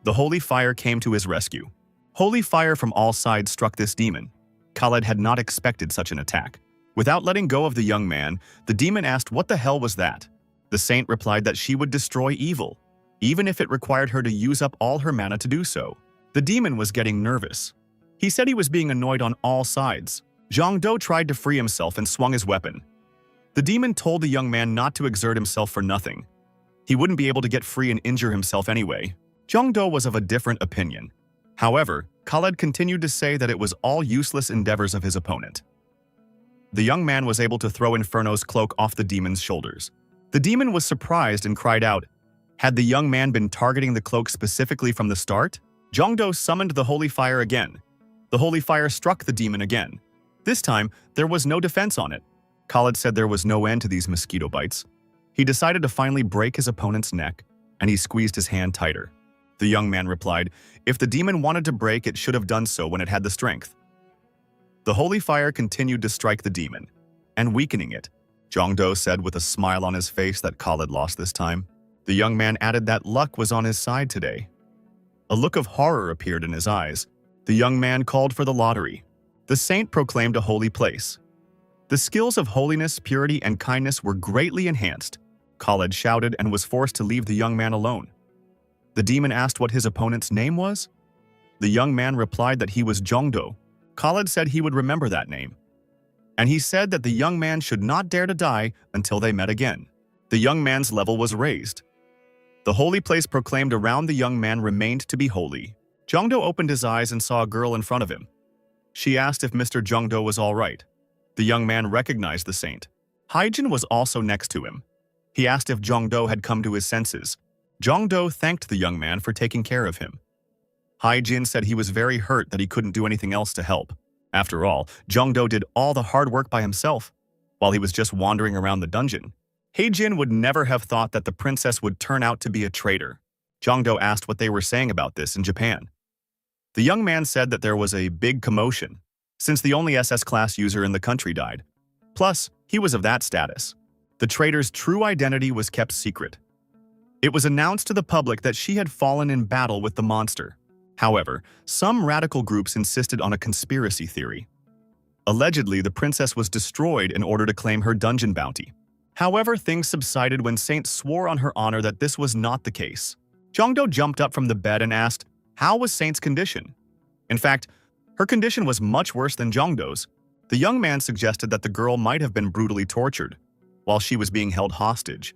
The holy fire came to his rescue. Holy fire from all sides struck this demon. Khalid had not expected such an attack. Without letting go of the young man, the demon asked what the hell was that? The saint replied that she would destroy evil, even if it required her to use up all her mana to do so. The demon was getting nervous. He said he was being annoyed on all sides. Jongdo tried to free himself and swung his weapon. The demon told the young man not to exert himself for nothing. He wouldn't be able to get free and injure himself anyway. Jongdo was of a different opinion. However, Khalid continued to say that it was all useless endeavors of his opponent. The young man was able to throw Inferno's cloak off the demon's shoulders. The demon was surprised and cried out, had the young man been targeting the cloak specifically from the start? Jongdo summoned the holy fire again. The holy fire struck the demon again. This time, there was no defense on it. Khalid said there was no end to these mosquito bites. He decided to finally break his opponent's neck, and he squeezed his hand tighter. The young man replied, if the demon wanted to break, it should have done so when it had the strength. The holy fire continued to strike the demon, and weakening it. Jongdo said with a smile on his face that Khalid lost this time. The young man added that luck was on his side today. A look of horror appeared in his eyes. The young man called for the lottery. The saint proclaimed a holy place. The skills of holiness, purity, and kindness were greatly enhanced. Khalid shouted and was forced to leave the young man alone. The demon asked what his opponent's name was. The young man replied that he was Jongdo. Khalid said he would remember that name. And he said that the young man should not dare to die until they met again. The young man's level was raised. The holy place proclaimed around the young man remained to be holy. Jongdo opened his eyes and saw a girl in front of him. She asked if Mr. Jongdo was all right. The young man recognized the saint. Haijin was also next to him. He asked if Jongdo had come to his senses. Jongdo thanked the young man for taking care of him. Haijin said he was very hurt that he couldn't do anything else to help. After all, Jongdo did all the hard work by himself, while he was just wandering around the dungeon. Haijin would never have thought that the princess would turn out to be a traitor. Jongdo asked what they were saying about this in Japan. The young man said that there was a big commotion, since the only SS class user in the country died. Plus, he was of that status. The traitor's true identity was kept secret. It was announced to the public that she had fallen in battle with the monster. However, some radical groups insisted on a conspiracy theory. Allegedly, the princess was destroyed in order to claim her dungeon bounty. However, things subsided when Saint swore on her honor that this was not the case. Jongdo jumped up from the bed and asked, how was Saint's condition? In fact, her condition was much worse than Jongdo's. The young man suggested that the girl might have been brutally tortured, while she was being held hostage.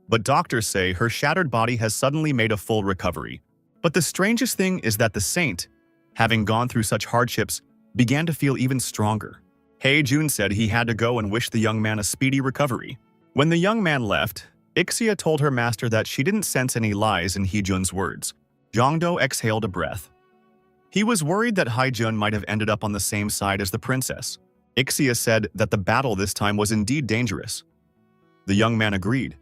But doctors say her shattered body has suddenly made a full recovery. But the strangest thing is that the saint, having gone through such hardships, began to feel even stronger. Hae-jun said he had to go and wish the young man a speedy recovery. When the young man left, Ixia told her master that she didn't sense any lies in Hae-jun's words. Jongdo exhaled a breath. He was worried that Haijun might have ended up on the same side as the princess. Ixia said that the battle this time was indeed dangerous. The young man agreed.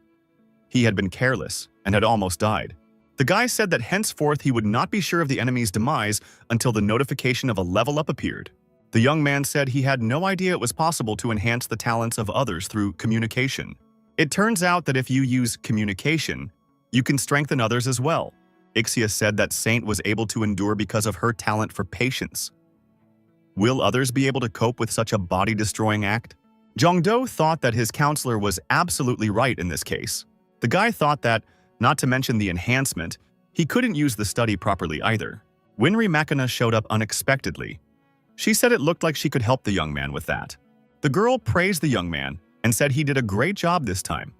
He had been careless and had almost died. The guy said that henceforth he would not be sure of the enemy's demise until the notification of a level up appeared. The young man said he had no idea it was possible to enhance the talents of others through communication. It turns out that if you use communication, you can strengthen others as well. Ixia said that Saint was able to endure because of her talent for patience. Will others be able to cope with such a body-destroying act? Zhongdo thought that his counselor was absolutely right in this case. The guy thought that, not to mention the enhancement, he couldn't use the study properly either. Winry Makina showed up unexpectedly. She said it looked like she could help the young man with that. The girl praised the young man and said he did a great job this time.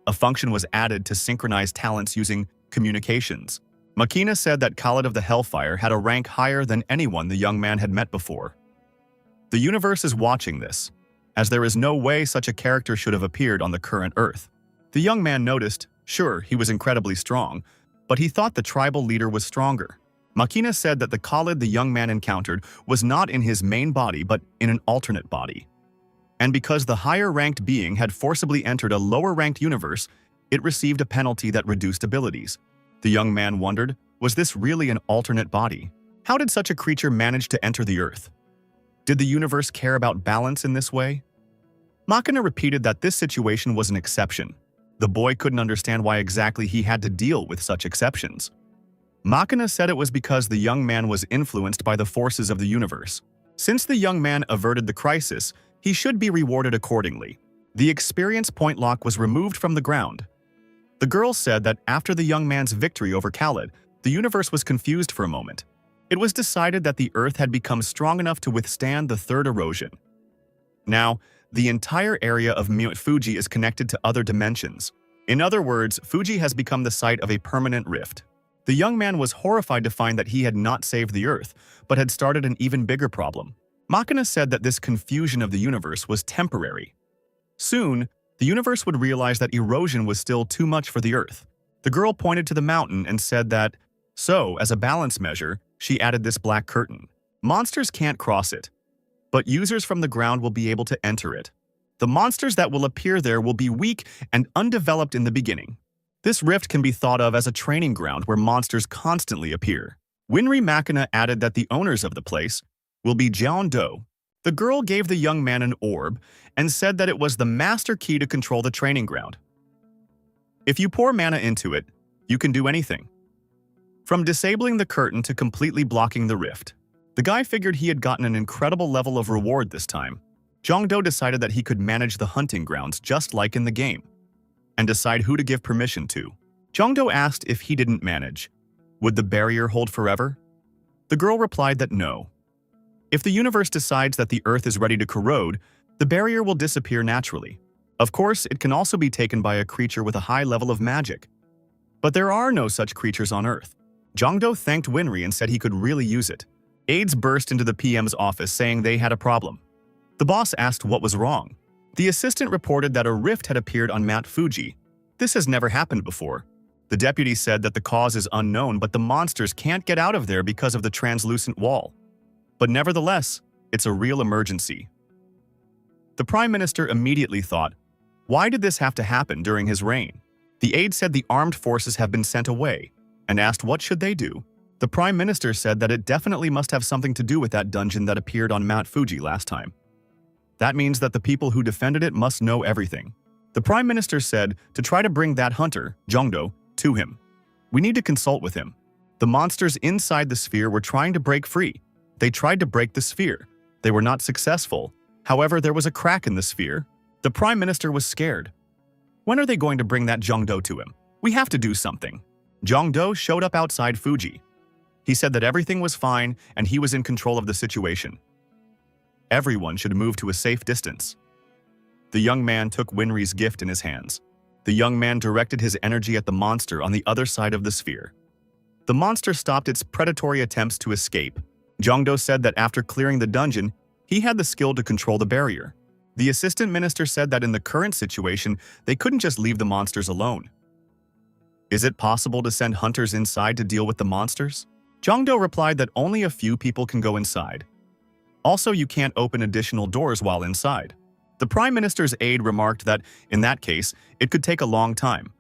A function was added to synchronize talents using communications. Makina said that Khalid of the Hellfire had a rank higher than anyone the young man had met before. The universe is watching this, as there is no way such a character should have appeared on the current Earth. The young man noticed, sure, he was incredibly strong, but he thought the tribal leader was stronger. Makina said that the Khalid the young man encountered was not in his main body but in an alternate body. And because the higher-ranked being had forcibly entered a lower-ranked universe, it received a penalty that reduced abilities. The young man wondered, was this really an alternate body? How did such a creature manage to enter the Earth? Did the universe care about balance in this way? Makina repeated that this situation was an exception. The boy couldn't understand why exactly he had to deal with such exceptions. Makina said it was because the young man was influenced by the forces of the universe. Since the young man averted the crisis, he should be rewarded accordingly. The experience point lock was removed from the ground. The girl said that after the young man's victory over Khalid, the universe was confused for a moment. It was decided that the Earth had become strong enough to withstand the third erosion. Now, the entire area of Mount Fuji is connected to other dimensions. In other words, Fuji has become the site of a permanent rift. The young man was horrified to find that he had not saved the Earth, but had started an even bigger problem. Makina said that this confusion of the universe was temporary. Soon, the universe would realize that erosion was still too much for the Earth. The girl pointed to the mountain and said that, so, as a balance measure, she added this black curtain. Monsters can't cross it, but users from the ground will be able to enter it. The monsters that will appear there will be weak and undeveloped in the beginning. This rift can be thought of as a training ground where monsters constantly appear. Winry Makina added that the owners of the place will be Zhongdo. The girl gave the young man an orb and said that it was the master key to control the training ground. If you pour mana into it, you can do anything. From disabling the curtain to completely blocking the rift. The guy figured he had gotten an incredible level of reward this time. Zhongdo decided that he could manage the hunting grounds just like in the game, and decide who to give permission to. Zhongdo asked if he didn't manage. Would the barrier hold forever? The girl replied that no. If the universe decides that the Earth is ready to corrode, the barrier will disappear naturally. Of course, it can also be taken by a creature with a high level of magic. But there are no such creatures on Earth. Zhongdo thanked Winry and said he could really use it. Aides burst into the PM's office saying they had a problem. The boss asked what was wrong. The assistant reported that a rift had appeared on Mount Fuji. This has never happened before. The deputy said that the cause is unknown, but the monsters can't get out of there because of the translucent wall. But nevertheless, it's a real emergency. The Prime Minister immediately thought, why did this have to happen during his reign? The aide said the armed forces have been sent away, and asked what should they do. The Prime Minister said that it definitely must have something to do with that dungeon that appeared on Mount Fuji last time. That means that the people who defended it must know everything. The Prime Minister said to try to bring that hunter, Zhongdo, to him. We need to consult with him. The monsters inside the sphere were trying to break free. They tried to break the sphere. They were not successful. However, there was a crack in the sphere. The Prime Minister was scared. When are they going to bring that Zhongdo to him? We have to do something. Zhongdo showed up outside Fuji. He said that everything was fine and he was in control of the situation. Everyone should move to a safe distance. The young man took Winry's gift in his hands. The young man directed his energy at the monster on the other side of the sphere. The monster stopped its predatory attempts to escape. Zhongdo said that after clearing the dungeon, he had the skill to control the barrier. The assistant minister said that in the current situation, they couldn't just leave the monsters alone. Is it possible to send hunters inside to deal with the monsters? Jongdo replied that only a few people can go inside. Also, you can't open additional doors while inside. The Prime Minister's aide remarked that, in that case, it could take a long time.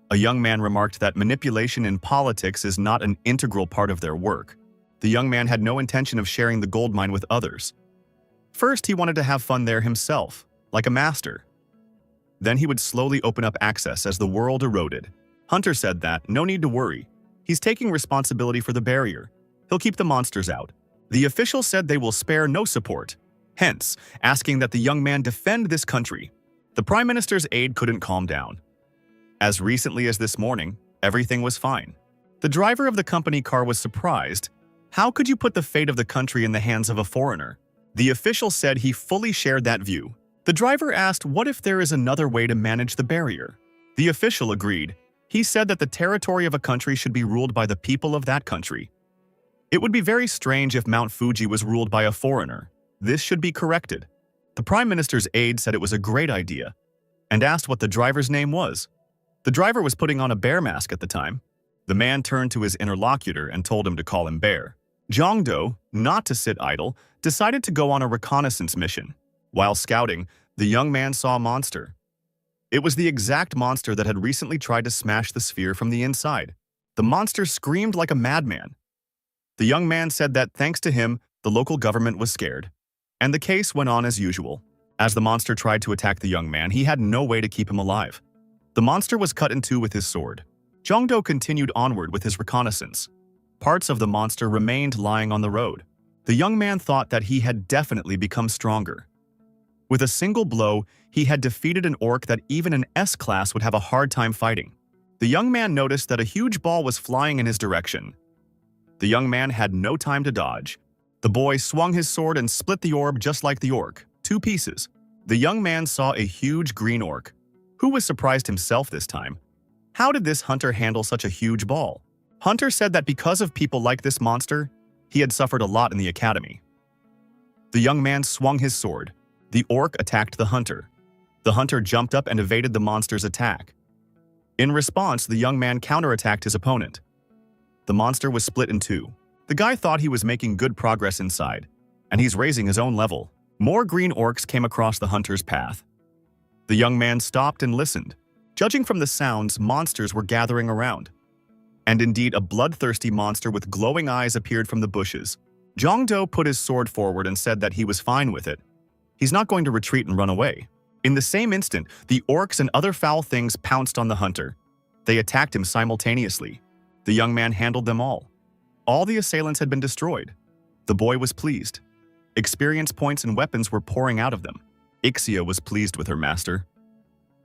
A young man remarked that manipulation in politics is not an integral part of their work. The young man had no intention of sharing the gold mine with others. First, he wanted to have fun there himself, like a master. Then he would slowly open up access as the world eroded. Hunter said that, no need to worry. He's taking responsibility for the barrier. He'll keep the monsters out. The official said they will spare no support, hence asking that the young man defend this country. The Prime Minister's aide couldn't calm down. As recently as this morning, everything was fine. The driver of the company car was surprised. How could you put the fate of the country in the hands of a foreigner? The official said he fully shared that view. The driver asked what if there is another way to manage the barrier. The official agreed. He said that the territory of a country should be ruled by the people of that country. It would be very strange if Mount Fuji was ruled by a foreigner. This should be corrected. The Prime Minister's aide said it was a great idea and asked what the driver's name was. The driver was putting on a bear mask at the time. The man turned to his interlocutor and told him to call him Bear. Jongdo, not to sit idle, decided to go on a reconnaissance mission. While scouting, the young man saw a monster. It was the exact monster that had recently tried to smash the sphere from the inside. The monster screamed like a madman. The young man said that thanks to him, the local government was scared. And the case went on as usual. As the monster tried to attack the young man, he had no way to keep him alive. The monster was cut in two with his sword. Jongdo continued onward with his reconnaissance. Parts of the monster remained lying on the road. The young man thought that he had definitely become stronger. With a single blow, he had defeated an orc that even an S-class would have a hard time fighting. The young man noticed that a huge ball was flying in his direction. The young man had no time to dodge. The boy swung his sword and split the orb just like the orc, 2 pieces. The young man saw a huge green orc, who was surprised himself this time. How did this hunter handle such a huge ball? Hunter said that because of people like this monster, he had suffered a lot in the academy. The young man swung his sword. The orc attacked the hunter. The hunter jumped up and evaded the monster's attack. In response, the young man counterattacked his opponent. The monster was split in 2. The guy thought he was making good progress inside, and he's raising his own level. More green orcs came across the hunter's path. The young man stopped and listened. Judging from the sounds, monsters were gathering around. And indeed, a bloodthirsty monster with glowing eyes appeared from the bushes. Jongdo put his sword forward and said that he was fine with it. He's not going to retreat and run away. In the same instant, the orcs and other foul things pounced on the hunter. They attacked him simultaneously. The young man handled them all. All the assailants had been destroyed. The boy was pleased. Experience points and weapons were pouring out of them. Ixia was pleased with her master.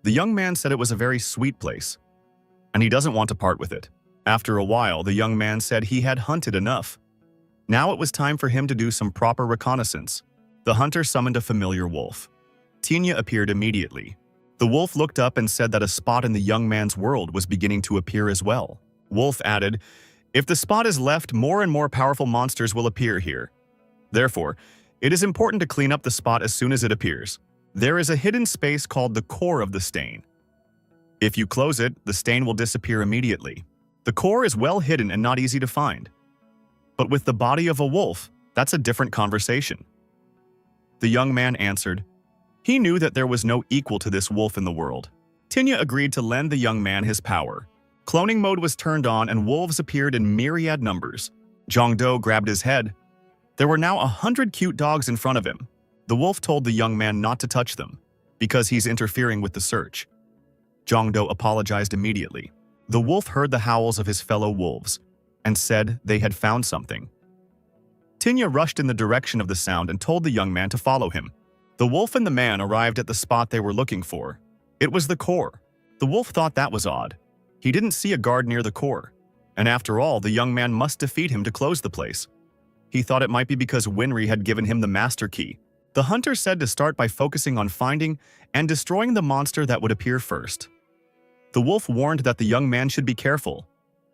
The young man said it was a very sweet place, and he doesn't want to part with it. After a while, the young man said he had hunted enough. Now it was time for him to do some proper reconnaissance. The hunter summoned a familiar wolf. Tinya appeared immediately. The wolf looked up and said that a spot in the young man's world was beginning to appear as well. Wolf added, "If the spot is left, more and more powerful monsters will appear here. Therefore, it is important to clean up the spot as soon as it appears. There is a hidden space called the core of the stain. If you close it, the stain will disappear immediately. The core is well hidden and not easy to find. But with the body of a wolf, that's a different conversation." The young man answered. He knew that there was no equal to this wolf in the world. Tinya agreed to lend the young man his power. Cloning mode was turned on and wolves appeared in myriad numbers. Jongdo grabbed his head. There were now 100 cute dogs in front of him. The wolf told the young man not to touch them, because he's interfering with the search. Jongdo apologized immediately. The wolf heard the howls of his fellow wolves and said they had found something. Tinya rushed in the direction of the sound and told the young man to follow him. The wolf and the man arrived at the spot they were looking for. It was the core. The wolf thought that was odd. He didn't see a guard near the core, and after all, the young man must defeat him to close the place. He thought it might be because Winry had given him the master key. The hunter said to start by focusing on finding and destroying the monster that would appear first. The wolf warned that the young man should be careful.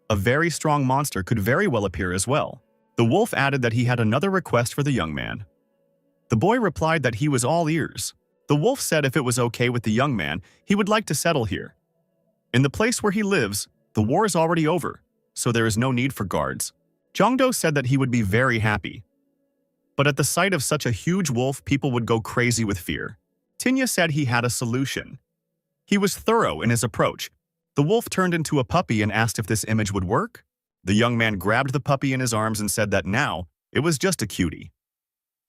A very strong monster could very well appear as well. The wolf added that he had another request for the young man. The boy replied that he was all ears. The wolf said if it was okay with the young man, he would like to settle here. In the place where he lives, the war is already over, so there is no need for guards. Jongdo said that he would be very happy. But at the sight of such a huge wolf, people would go crazy with fear. Tinya said he had a solution. He was thorough in his approach. The wolf turned into a puppy and asked if this image would work. The young man grabbed the puppy in his arms and said that now it was just a cutie.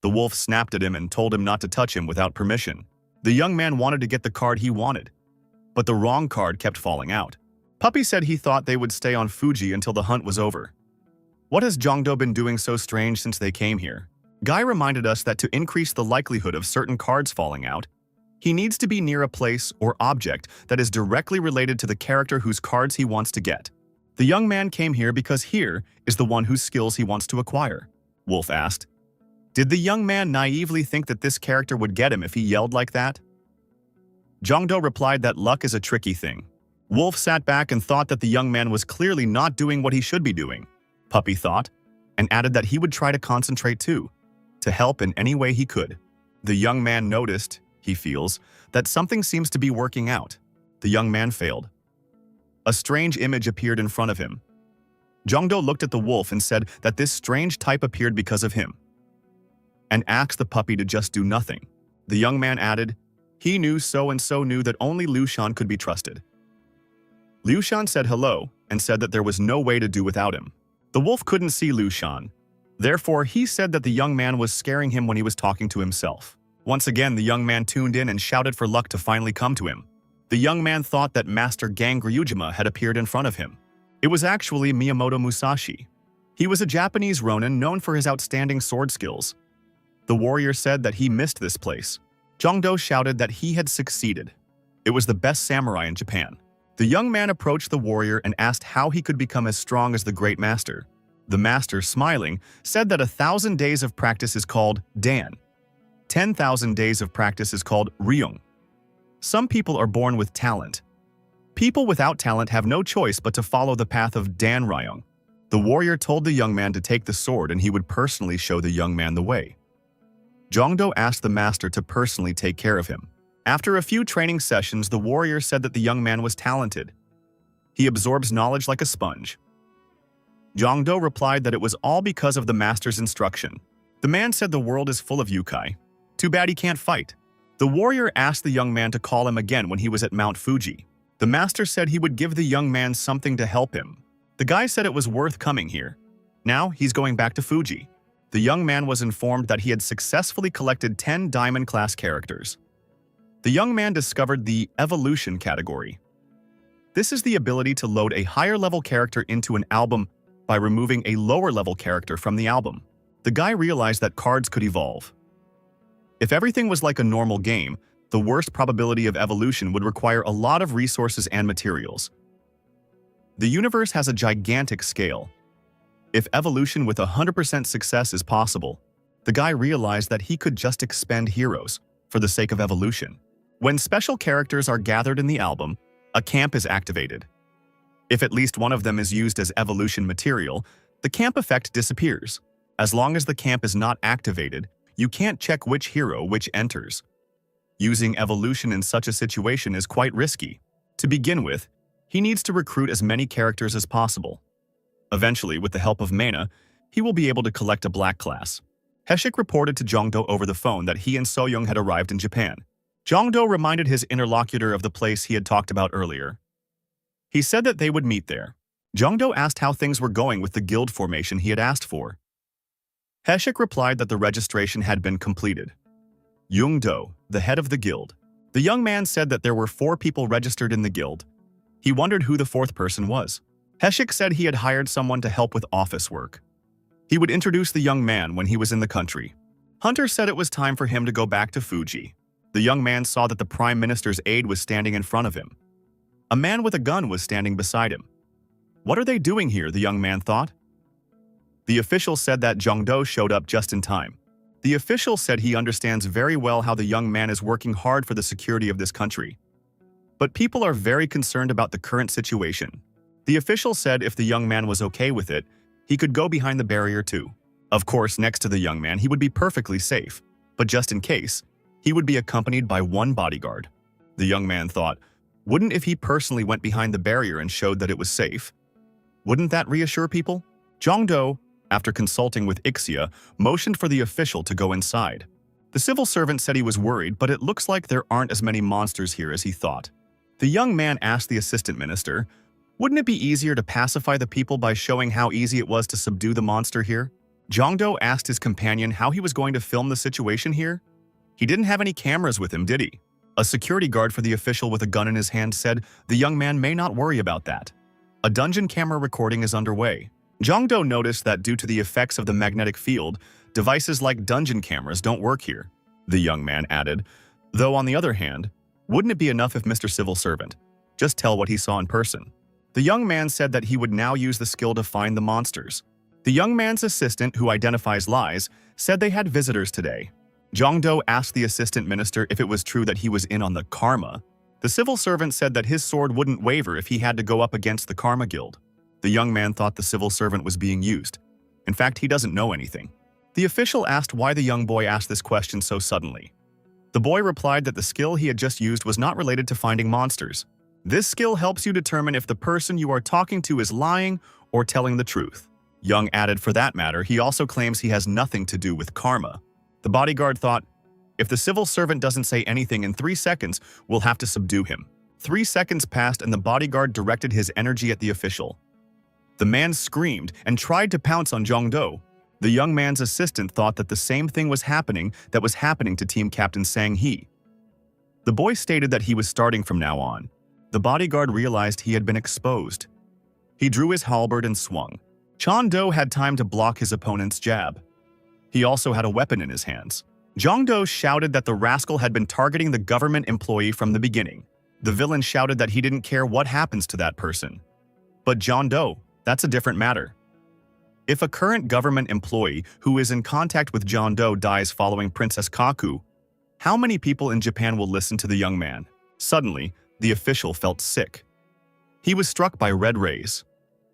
The wolf snapped at him and told him not to touch him without permission. The young man wanted to get the card he wanted, but the wrong card kept falling out. Puppy said he thought they would stay on Fuji until the hunt was over. What has Jongdo been doing so strange since they came here? Guy reminded us that to increase the likelihood of certain cards falling out, he needs to be near a place or object that is directly related to the character whose cards he wants to get. The young man came here because here is the one whose skills he wants to acquire. Wolf asked. Did the young man naively think that this character would get him if he yelled like that? Jongdo replied that luck is a tricky thing. Wolf sat back and thought that the young man was clearly not doing what he should be doing. Puppy thought, and added that he would try to concentrate too, to help in any way he could. The young man noticed, he feels, that something seems to be working out. The young man failed. A strange image appeared in front of him. Jongdo looked at the wolf and said that this strange type appeared because of him, and asked the puppy to just do nothing. The young man added, he knew so-and-so knew that only Liu Shan could be trusted. Liu Shan said hello and said that there was no way to do without him. The wolf couldn't see Liu Shan. Therefore, he said that the young man was scaring him when he was talking to himself. Once again, the young man tuned in and shouted for luck to finally come to him. The young man thought that Master Gang Ryujima had appeared in front of him. It was actually Miyamoto Musashi. He was a Japanese ronin known for his outstanding sword skills. The warrior said that he missed this place. Jongdo shouted that he had succeeded. It was the best samurai in Japan. The young man approached the warrior and asked how he could become as strong as the great master. The master, smiling, said that 1,000 days of practice is called Dan. 10,000 days of practice is called Ryung. Some people are born with talent. People without talent have no choice but to follow the path of Dan Ryung. The warrior told the young man to take the sword and he would personally show the young man the way. Jongdo asked the master to personally take care of him. After a few training sessions, the warrior said that the young man was talented. He absorbs knowledge like a sponge. Jongdo replied that it was all because of the master's instruction. The man said the world is full of yokai. Too bad he can't fight. The warrior asked the young man to call him again when he was at Mount Fuji. The master said he would give the young man something to help him. The guy said it was worth coming here. Now he's going back to Fuji. The young man was informed that he had successfully collected 10 diamond-class characters. The young man discovered the evolution category. This is the ability to load a higher-level character into an album by removing a lower-level character from the album. The guy realized that cards could evolve. If everything was like a normal game, the worst probability of evolution would require a lot of resources and materials. The universe has a gigantic scale. If evolution with 100% success is possible, the guy realized that he could just expend heroes for the sake of evolution. When special characters are gathered in the album, a camp is activated. If at least one of them is used as evolution material, the camp effect disappears. As long as the camp is not activated, you can't check which hero which enters. Using evolution in such a situation is quite risky. To begin with, he needs to recruit as many characters as possible. Eventually, with the help of Mana, he will be able to collect a black class. Heshik reported to Jongdo over the phone that he and Soyoung had arrived in Japan. Jongdo reminded his interlocutor of the place he had talked about earlier. He said that they would meet there. Jongdo asked how things were going with the guild formation he had asked for. Heshik replied that the registration had been completed. Jongdo, the head of the guild. The young man said that there were 4 people registered in the guild. He wondered who the 4th person was. Heshik said he had hired someone to help with office work. He would introduce the young man when he was in the country. Hunter said it was time for him to go back to Fuji. The young man saw that the Prime Minister's aide was standing in front of him. A man with a gun was standing beside him. What are they doing here, the young man thought. The official said that Jongdo showed up just in time. The official said he understands very well how the young man is working hard for the security of this country. But people are very concerned about the current situation. The official said if the young man was okay with it, he could go behind the barrier too. Of course, next to the young man, he would be perfectly safe. But just in case, he would be accompanied by 1 bodyguard. The young man thought, wouldn't if he personally went behind the barrier and showed that it was safe? Wouldn't that reassure people? Jongdo after consulting with Ixia, motioned for the official to go inside. The civil servant said he was worried, but it looks like there aren't as many monsters here as he thought. The young man asked the assistant minister, "Wouldn't it be easier to pacify the people by showing how easy it was to subdue the monster here?" Jongdo asked his companion how he was going to film the situation here. He didn't have any cameras with him, did he? A security guard for the official with a gun in his hand said the young man may not worry about that. A dungeon camera recording is underway. Jongdo noticed that due to the effects of the magnetic field, devices like dungeon cameras don't work here. The young man added, though on the other hand, wouldn't it be enough if Mr. Civil Servant just tell what he saw in person? The young man said that he would now use the skill to find the monsters. The young man's assistant, who identifies lies, said they had visitors today. Jongdo asked the assistant minister if it was true that he was in on the karma. The civil servant said that his sword wouldn't waver if he had to go up against the Karma Guild. The young man thought the civil servant was being used. In fact, he doesn't know anything. The official asked why the young boy asked this question so suddenly. The boy replied that the skill he had just used was not related to finding monsters. This skill helps you determine if the person you are talking to is lying or telling the truth. Young added, for that matter, he also claims he has nothing to do with karma. The bodyguard thought, if the civil servant doesn't say anything in 3 seconds, we'll have to subdue him. 3 seconds passed and the bodyguard directed his energy at the official. The man screamed and tried to pounce on Jongdo. The young man's assistant thought that the same thing was happening to Team Captain Sang-hee. The boy stated that he was starting from now on. The bodyguard realized he had been exposed. He drew his halberd and swung. Jongdo had time to block his opponent's jab. He also had a weapon in his hands. Jongdo shouted that the rascal had been targeting the government employee from the beginning. The villain shouted that he didn't care what happens to that person. But Jongdo, that's a different matter. If a current government employee who is in contact with Jongdo dies following Princess Kaku, how many people in Japan will listen to the young man? Suddenly, the official felt sick. He was struck by red rays.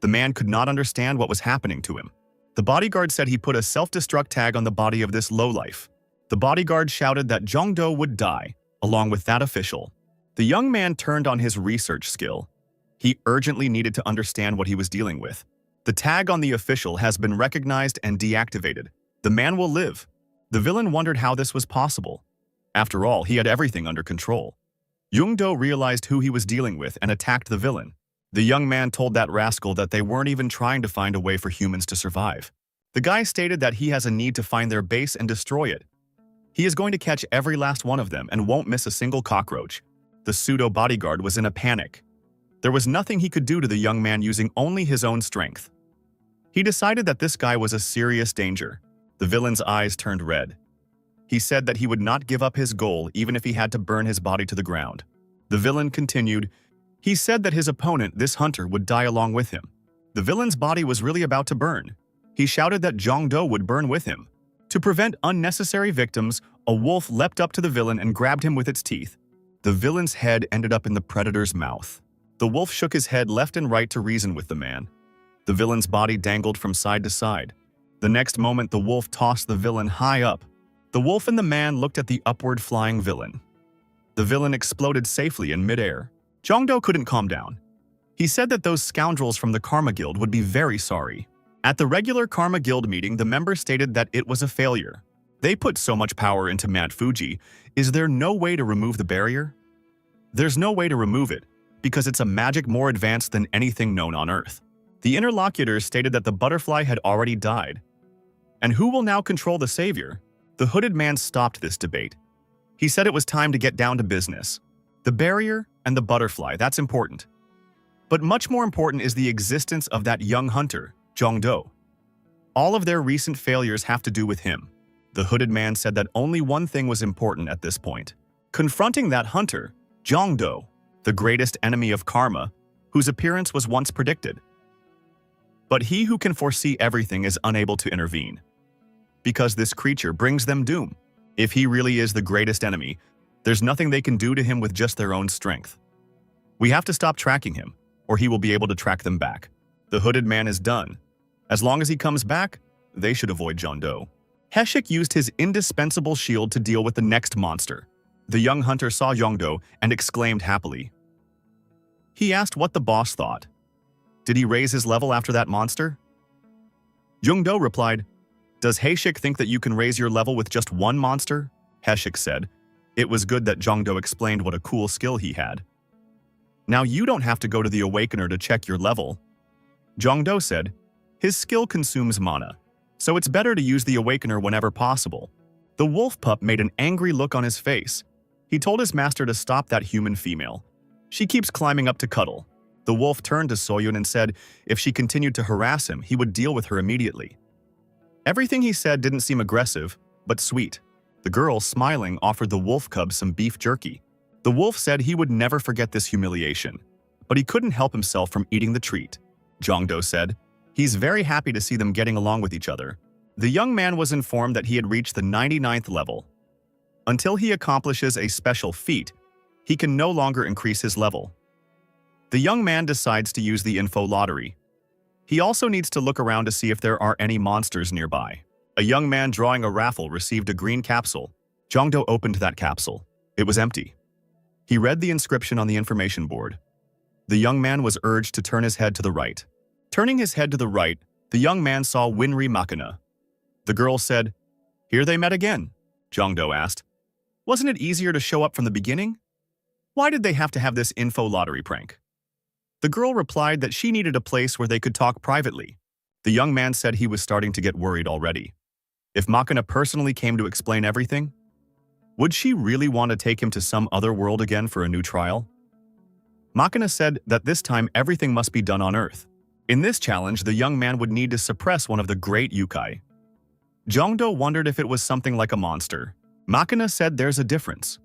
The man could not understand what was happening to him. The bodyguard said he put a self-destruct tag on the body of this lowlife. The bodyguard shouted that Jongdo would die, along with that official. The young man turned on his research skill. He urgently needed to understand what he was dealing with. The tag on the official has been recognized and deactivated. The man will live. The villain wondered how this was possible. After all, he had everything under control. Jongdo realized who he was dealing with and attacked the villain. The young man told that rascal that they weren't even trying to find a way for humans to survive. The guy stated that he has a need to find their base and destroy it. He is going to catch every last one of them and won't miss a single cockroach. The pseudo-bodyguard was in a panic. There was nothing he could do to the young man using only his own strength. He decided that this guy was a serious danger. The villain's eyes turned red. He said that he would not give up his goal even if he had to burn his body to the ground. The villain continued. He said that his opponent, this hunter, would die along with him. The villain's body was really about to burn. He shouted that Jongdo would burn with him. To prevent unnecessary victims, a wolf leapt up to the villain and grabbed him with its teeth. The villain's head ended up in the predator's mouth. The wolf shook his head left and right to reason with the man. The villain's body dangled from side to side. The next moment, the wolf tossed the villain high up. The wolf and the man looked at the upward flying villain. The villain exploded safely in midair. Jongdo couldn't calm down. He said that those scoundrels from the Karma Guild would be very sorry. At the regular Karma Guild meeting, the members stated that it was a failure. They put so much power into Mount Fuji. Is there no way to remove the barrier? There's no way to remove it, because it's a magic more advanced than anything known on Earth. The interlocutors stated that the butterfly had already died. And who will now control the savior? The hooded man stopped this debate. He said it was time to get down to business. The barrier and the butterfly, that's important. But much more important is the existence of that young hunter, Jongdo. All of their recent failures have to do with him. The hooded man said that only one thing was important at this point. Confronting that hunter, Jongdo, the greatest enemy of karma, whose appearance was once predicted. But he who can foresee everything is unable to intervene. Because this creature brings them doom. If he really is the greatest enemy, there's nothing they can do to him with just their own strength. We have to stop tracking him, or he will be able to track them back. The hooded man is done. As long as he comes back, they should avoid Jongdo. Heshik used his indispensable shield to deal with the next monster. The young hunter saw Jongdo and exclaimed happily. He asked what the boss thought. Did he raise his level after that monster? Jung-do replied, "Does Haeshik think that you can raise your level with just one monster?" Haeshik said. It was good that Jung-do explained what a cool skill he had. "Now you don't have to go to the Awakener to check your level." Jung-do said, "His skill consumes mana, so it's better to use the Awakener whenever possible." The wolf pup made an angry look on his face. He told his master to stop that human female. "She keeps climbing up to cuddle." The wolf turned to Soyun and said if she continued to harass him, he would deal with her immediately. Everything he said didn't seem aggressive, but sweet. The girl, smiling, offered the wolf cub some beef jerky. The wolf said he would never forget this humiliation, but he couldn't help himself from eating the treat. Jong-do said, he's very happy to see them getting along with each other. The young man was informed that he had reached the 99th level. Until he accomplishes a special feat, he can no longer increase his level. The young man decides to use the info lottery. He also needs to look around to see if there are any monsters nearby. A young man drawing a raffle received a green capsule. Jong-do opened that capsule. It was empty. He read the inscription on the information board. The young man was urged to turn his head to the right. Turning his head to the right, the young man saw Winri Makina. The girl said, "Here they met again." Jong-do asked, "Wasn't it easier to show up from the beginning? Why did they have to have this info lottery prank?" The girl replied that she needed a place where they could talk privately. The young man said he was starting to get worried already. If Makina personally came to explain everything, would she really want to take him to some other world again for a new trial? Makina said that this time everything must be done on Earth. In this challenge, the young man would need to suppress one of the great yokai. Jong-do wondered if it was something like a monster. Makina said there's a difference.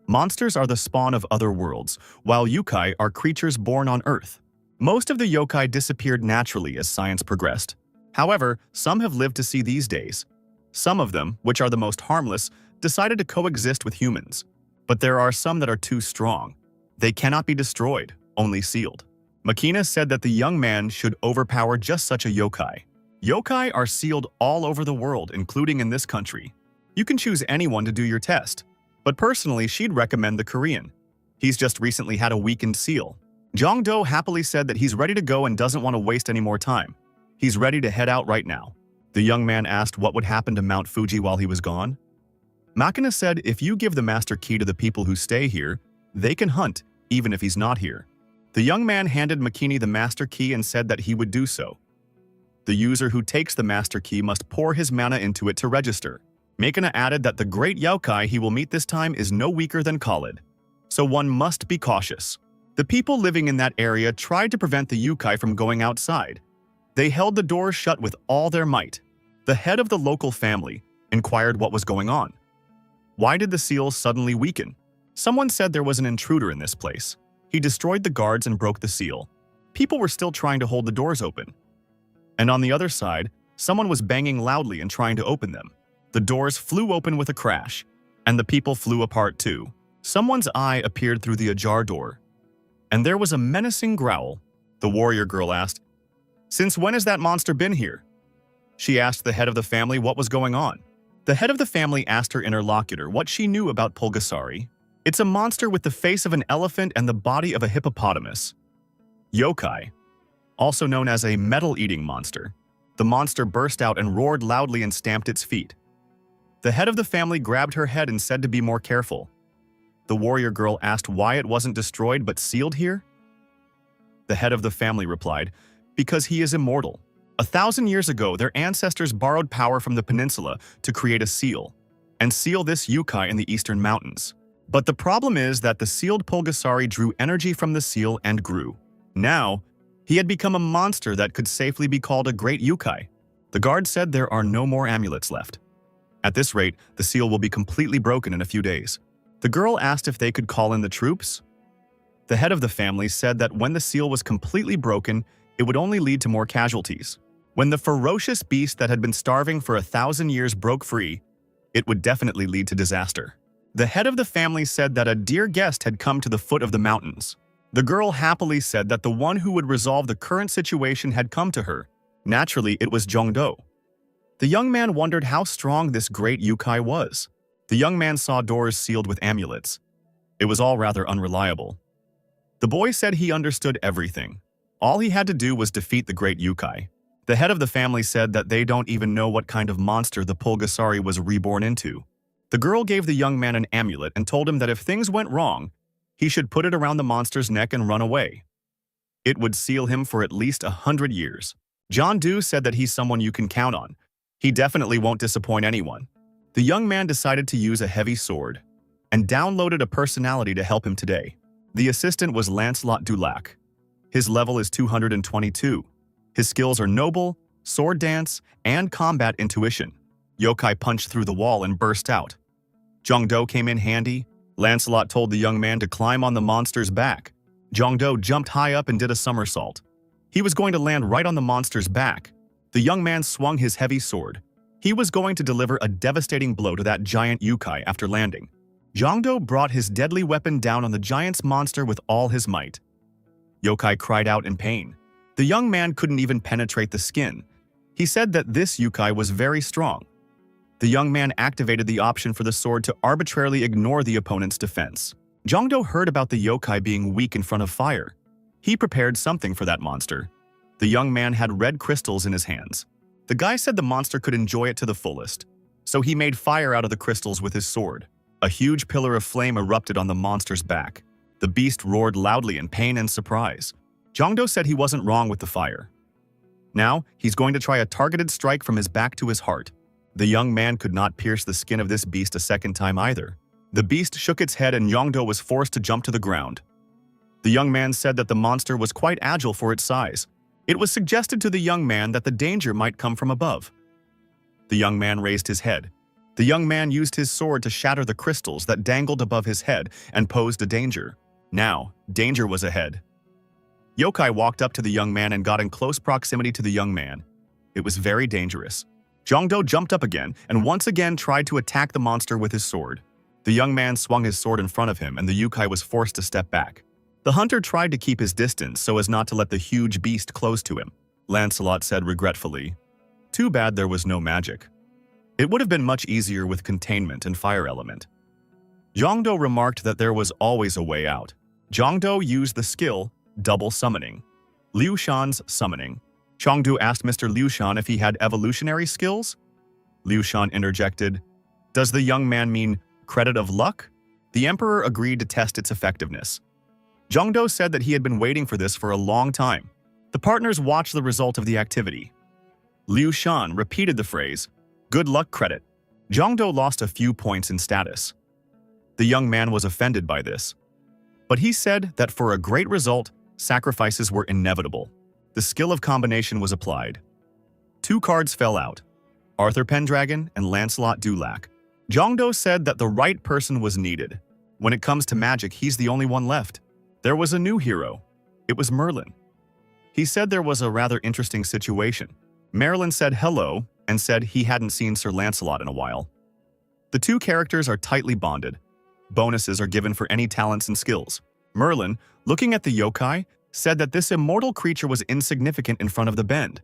Monsters are the spawn of other worlds, while yokai are creatures born on Earth. Most of the yokai disappeared naturally as science progressed. However, some have lived to see these days. Some of them, which are the most harmless, decided to coexist with humans. But there are some that are too strong. They cannot be destroyed, only sealed. Makina said that the young man should overpower just such a yokai. Yokai are sealed all over the world, including in this country. You can choose anyone to do your test. But personally, she'd recommend the Korean. He's just recently had a weakened seal. Jong-do happily said that he's ready to go and doesn't want to waste any more time. He's ready to head out right now. The young man asked what would happen to Mount Fuji while he was gone. Makina said if you give the master key to the people who stay here, they can hunt, even if he's not here. The young man handed Makini the master key and said that he would do so. The user who takes the master key must pour his mana into it to register. Makina added that the great yokai he will meet this time is no weaker than Khalid, so one must be cautious. The people living in that area tried to prevent the yokai from going outside. They held the doors shut with all their might. The head of the local family inquired what was going on. Why did the seal suddenly weaken? Someone said there was an intruder in this place. He destroyed the guards and broke the seal. People were still trying to hold the doors open. And on the other side, someone was banging loudly and trying to open them. The doors flew open with a crash, and the people flew apart too. Someone's eye appeared through the ajar door, and there was a menacing growl. The warrior girl asked, "Since when has that monster been here?" She asked the head of the family what was going on. The head of the family asked her interlocutor what she knew about Pulgasari. It's a monster with the face of an elephant and the body of a hippopotamus. Yokai, also known as a metal-eating monster. The monster burst out and roared loudly and stamped its feet. The head of the family grabbed her head and said to be more careful. The warrior girl asked why it wasn't destroyed but sealed here. The head of the family replied, because he is immortal. 1,000 years ago, their ancestors borrowed power from the peninsula to create a seal, and seal this yokai in the eastern mountains. But the problem is that the sealed Pulgasari drew energy from the seal and grew. Now, he had become a monster that could safely be called a great yokai. The guard said there are no more amulets left. At this rate, the seal will be completely broken in a few days. The girl asked if they could call in the troops. The head of the family said that when the seal was completely broken, it would only lead to more casualties. When the ferocious beast that had been starving for 1,000 years broke free, it would definitely lead to disaster. The head of the family said that a dear guest had come to the foot of the mountains. The girl happily said that the one who would resolve the current situation had come to her. Naturally, it was Jong-do. The young man wondered how strong this great yokai was. The young man saw doors sealed with amulets. It was all rather unreliable. The boy said he understood everything. All he had to do was defeat the great yokai. The head of the family said that they don't even know what kind of monster the Pulgasari was reborn into. The girl gave the young man an amulet and told him that if things went wrong, he should put it around the monster's neck and run away. It would seal him for at least 100 years. John Doe said that he's someone you can count on. He definitely won't disappoint anyone. The young man decided to use a heavy sword and downloaded a personality to help him today. The assistant was Lancelot Dulac. His level is 222. His skills are noble, sword dance, and combat intuition. Yokai punched through the wall and burst out. Jongdo came in handy. Lancelot told the young man to climb on the monster's back. Jongdo jumped high up and did a somersault. He was going to land right on the monster's back. The young man swung his heavy sword. He was going to deliver a devastating blow to that giant yokai after landing. Jongdo brought his deadly weapon down on the giant's monster with all his might. Yokai cried out in pain. The young man couldn't even penetrate the skin. He said that this yokai was very strong. The young man activated the option for the sword to arbitrarily ignore the opponent's defense. Jongdo heard about the yokai being weak in front of fire. He prepared something for that monster. The young man had red crystals in his hands. The guy said the monster could enjoy it to the fullest, so he made fire out of the crystals with his sword. A huge pillar of flame erupted on the monster's back. The beast roared loudly in pain and surprise. Jongdo said he wasn't wrong with the fire. Now, he's going to try a targeted strike from his back to his heart. The young man could not pierce the skin of this beast a second time either. The beast shook its head and Jongdo was forced to jump to the ground. The young man said that the monster was quite agile for its size. It was suggested to the young man that the danger might come from above. The young man raised his head. The young man used his sword to shatter the crystals that dangled above his head and posed a danger. Now, danger was ahead. Yokai walked up to the young man and got in close proximity to the young man. It was very dangerous. Jongdo jumped up again and once again tried to attack the monster with his sword. The young man swung his sword in front of him and the yokai was forced to step back. The hunter tried to keep his distance so as not to let the huge beast close to him. Lancelot said regretfully, "Too bad there was no magic. It would have been much easier with containment and fire element." Jongdo remarked that there was always a way out. Jongdo used the skill double summoning. Liu Shan's summoning. Chongdu asked Mr. Liu Shan if he had evolutionary skills. Liu Shan interjected, "Does the young man mean credit of luck?" The emperor agreed to test its effectiveness. Jongdo said that he had been waiting for this for a long time. The partners watched the result of the activity. Liu Shan repeated the phrase, "Good luck credit." Jongdo lost a few points in status. The young man was offended by this. But he said that for a great result, sacrifices were inevitable. The skill of combination was applied. 2 cards fell out, Arthur Pendragon and Lancelot Dulac. Jongdo said that the right person was needed. When it comes to magic, he's the only one left. There was a new hero. It was Merlin. He said there was a rather interesting situation. Merlin said hello and said he hadn't seen Sir Lancelot in a while. The 2 characters are tightly bonded. Bonuses are given for any talents and skills. Merlin, looking at the yokai, said that this immortal creature was insignificant in front of the bend.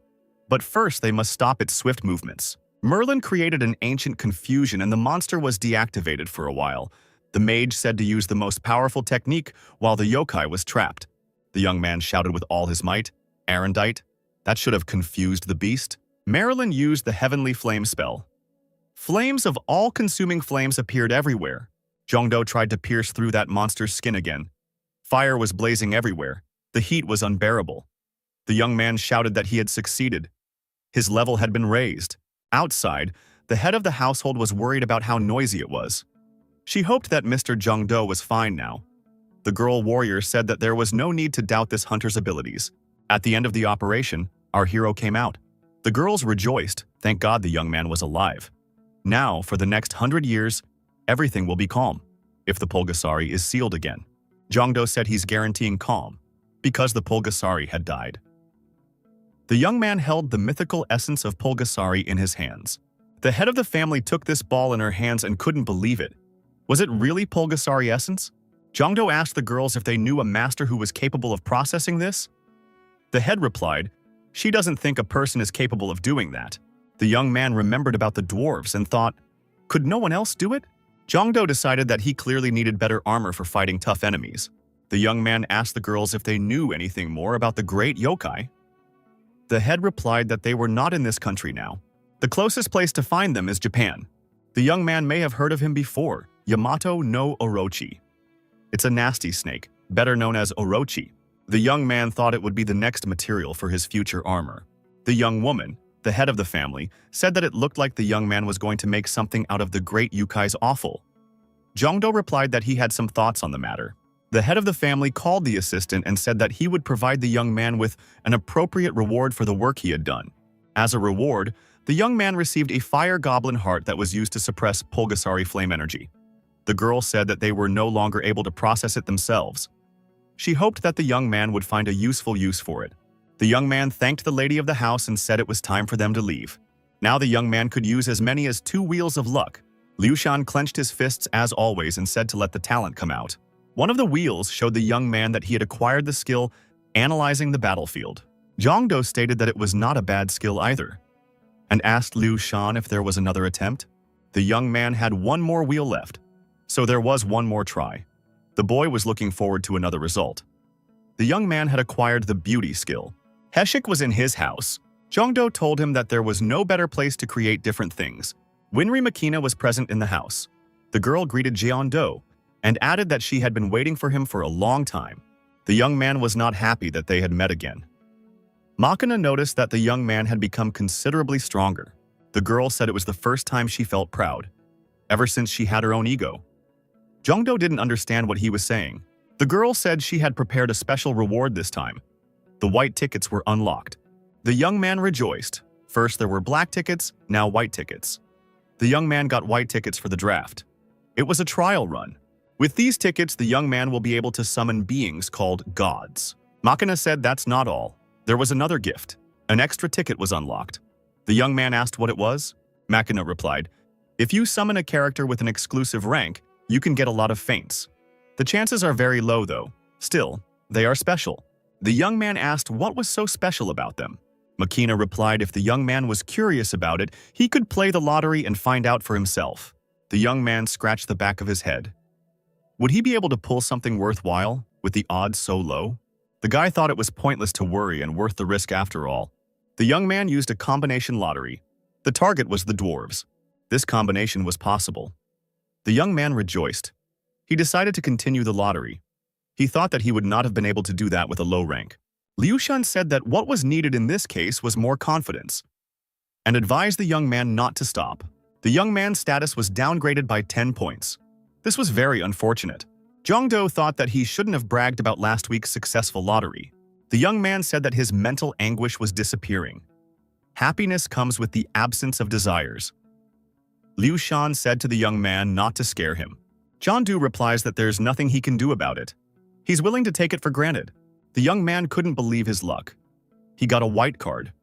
But first they must stop its swift movements. Merlin created an ancient confusion and the monster was deactivated for a while. The mage said to use the most powerful technique while the yokai was trapped. The young man shouted with all his might, "Arendite!" That should have confused the beast. Merlin used the heavenly flame spell. Flames of all-consuming flames appeared everywhere. Jongdo tried to pierce through that monster's skin again. Fire was blazing everywhere. The heat was unbearable. The young man shouted that he had succeeded. His level had been raised. Outside, the head of the household was worried about how noisy it was. She hoped that Mr. Jongdo was fine now. The girl warrior said that there was no need to doubt this hunter's abilities. At the end of the operation, our hero came out. The girls rejoiced. Thank God the young man was alive. Now, for the next 100 years, everything will be calm, if the Pulgasari is sealed again. Jongdo said he's guaranteeing calm, because the Pulgasari had died. The young man held the mythical essence of Pulgasari in his hands. The head of the family took this ball in her hands and couldn't believe it. Was it really Pulgasari essence? Jongdo asked the girls if they knew a master who was capable of processing this. The head replied, "She doesn't think a person is capable of doing that." The young man remembered about the dwarves and thought, could no one else do it? Jongdo decided that he clearly needed better armor for fighting tough enemies. The young man asked the girls if they knew anything more about the great yokai. The head replied that they were not in this country now. The closest place to find them is Japan. The young man may have heard of him before, Yamato no Orochi. It's a nasty snake, better known as Orochi. The young man thought it would be the next material for his future armor. The young woman, the head of the family, said that it looked like the young man was going to make something out of the great Yukai's offal. Jongdo replied that he had some thoughts on the matter. The head of the family called the assistant and said that he would provide the young man with an appropriate reward for the work he had done. As a reward, the young man received a fire goblin heart that was used to suppress Pulgasari flame energy. The girl said that they were no longer able to process it themselves. She hoped that the young man would find a useful use for it. The young man thanked the lady of the house and said it was time for them to leave. Now the young man could use as many as 2 wheels of luck. Liu Shan clenched his fists as always and said to let the talent come out. One of the wheels showed the young man that he had acquired the skill analyzing the battlefield. Jongdo stated that it was not a bad skill either, and asked Liu Shan if there was another attempt. The young man had one more wheel left, so there was one more try. The boy was looking forward to another result. The young man had acquired the beauty skill. Heshik was in his house. Jongdo told him that there was no better place to create different things. Winry Makina was present in the house. The girl greeted Jeon-do and added that she had been waiting for him for a long time. The young man was not happy that they had met again. Makina noticed that the young man had become considerably stronger. The girl said it was the first time she felt proud, ever since she had her own ego. Jongdo didn't understand what he was saying. The girl said she had prepared a special reward this time. The white tickets were unlocked. The young man rejoiced. First there were black tickets, now white tickets. The young man got white tickets for the draft. It was a trial run. With these tickets, the young man will be able to summon beings called gods. Makina said that's not all. There was another gift. An extra ticket was unlocked. The young man asked what it was. Makina replied, if you summon a character with an exclusive rank, you can get a lot of feints. The chances are very low though. Still, they are special. The young man asked what was so special about them. Makina replied if the young man was curious about it, he could play the lottery and find out for himself. The young man scratched the back of his head. Would he be able to pull something worthwhile with the odds so low? The guy thought it was pointless to worry and worth the risk after all. The young man used a combination lottery. The target was the dwarves. This combination was possible. The young man rejoiced. He decided to continue the lottery. He thought that he would not have been able to do that with a low rank. Liu Shan said that what was needed in this case was more confidence, and advised the young man not to stop. The young man's status was downgraded by 10 points. This was very unfortunate. Jongdo thought that he shouldn't have bragged about last week's successful lottery. The young man said that his mental anguish was disappearing. Happiness comes with the absence of desires. Liu Shan said to the young man not to scare him. Jongdo replies that there's nothing he can do about it. He's willing to take it for granted. The young man couldn't believe his luck. He got a white card.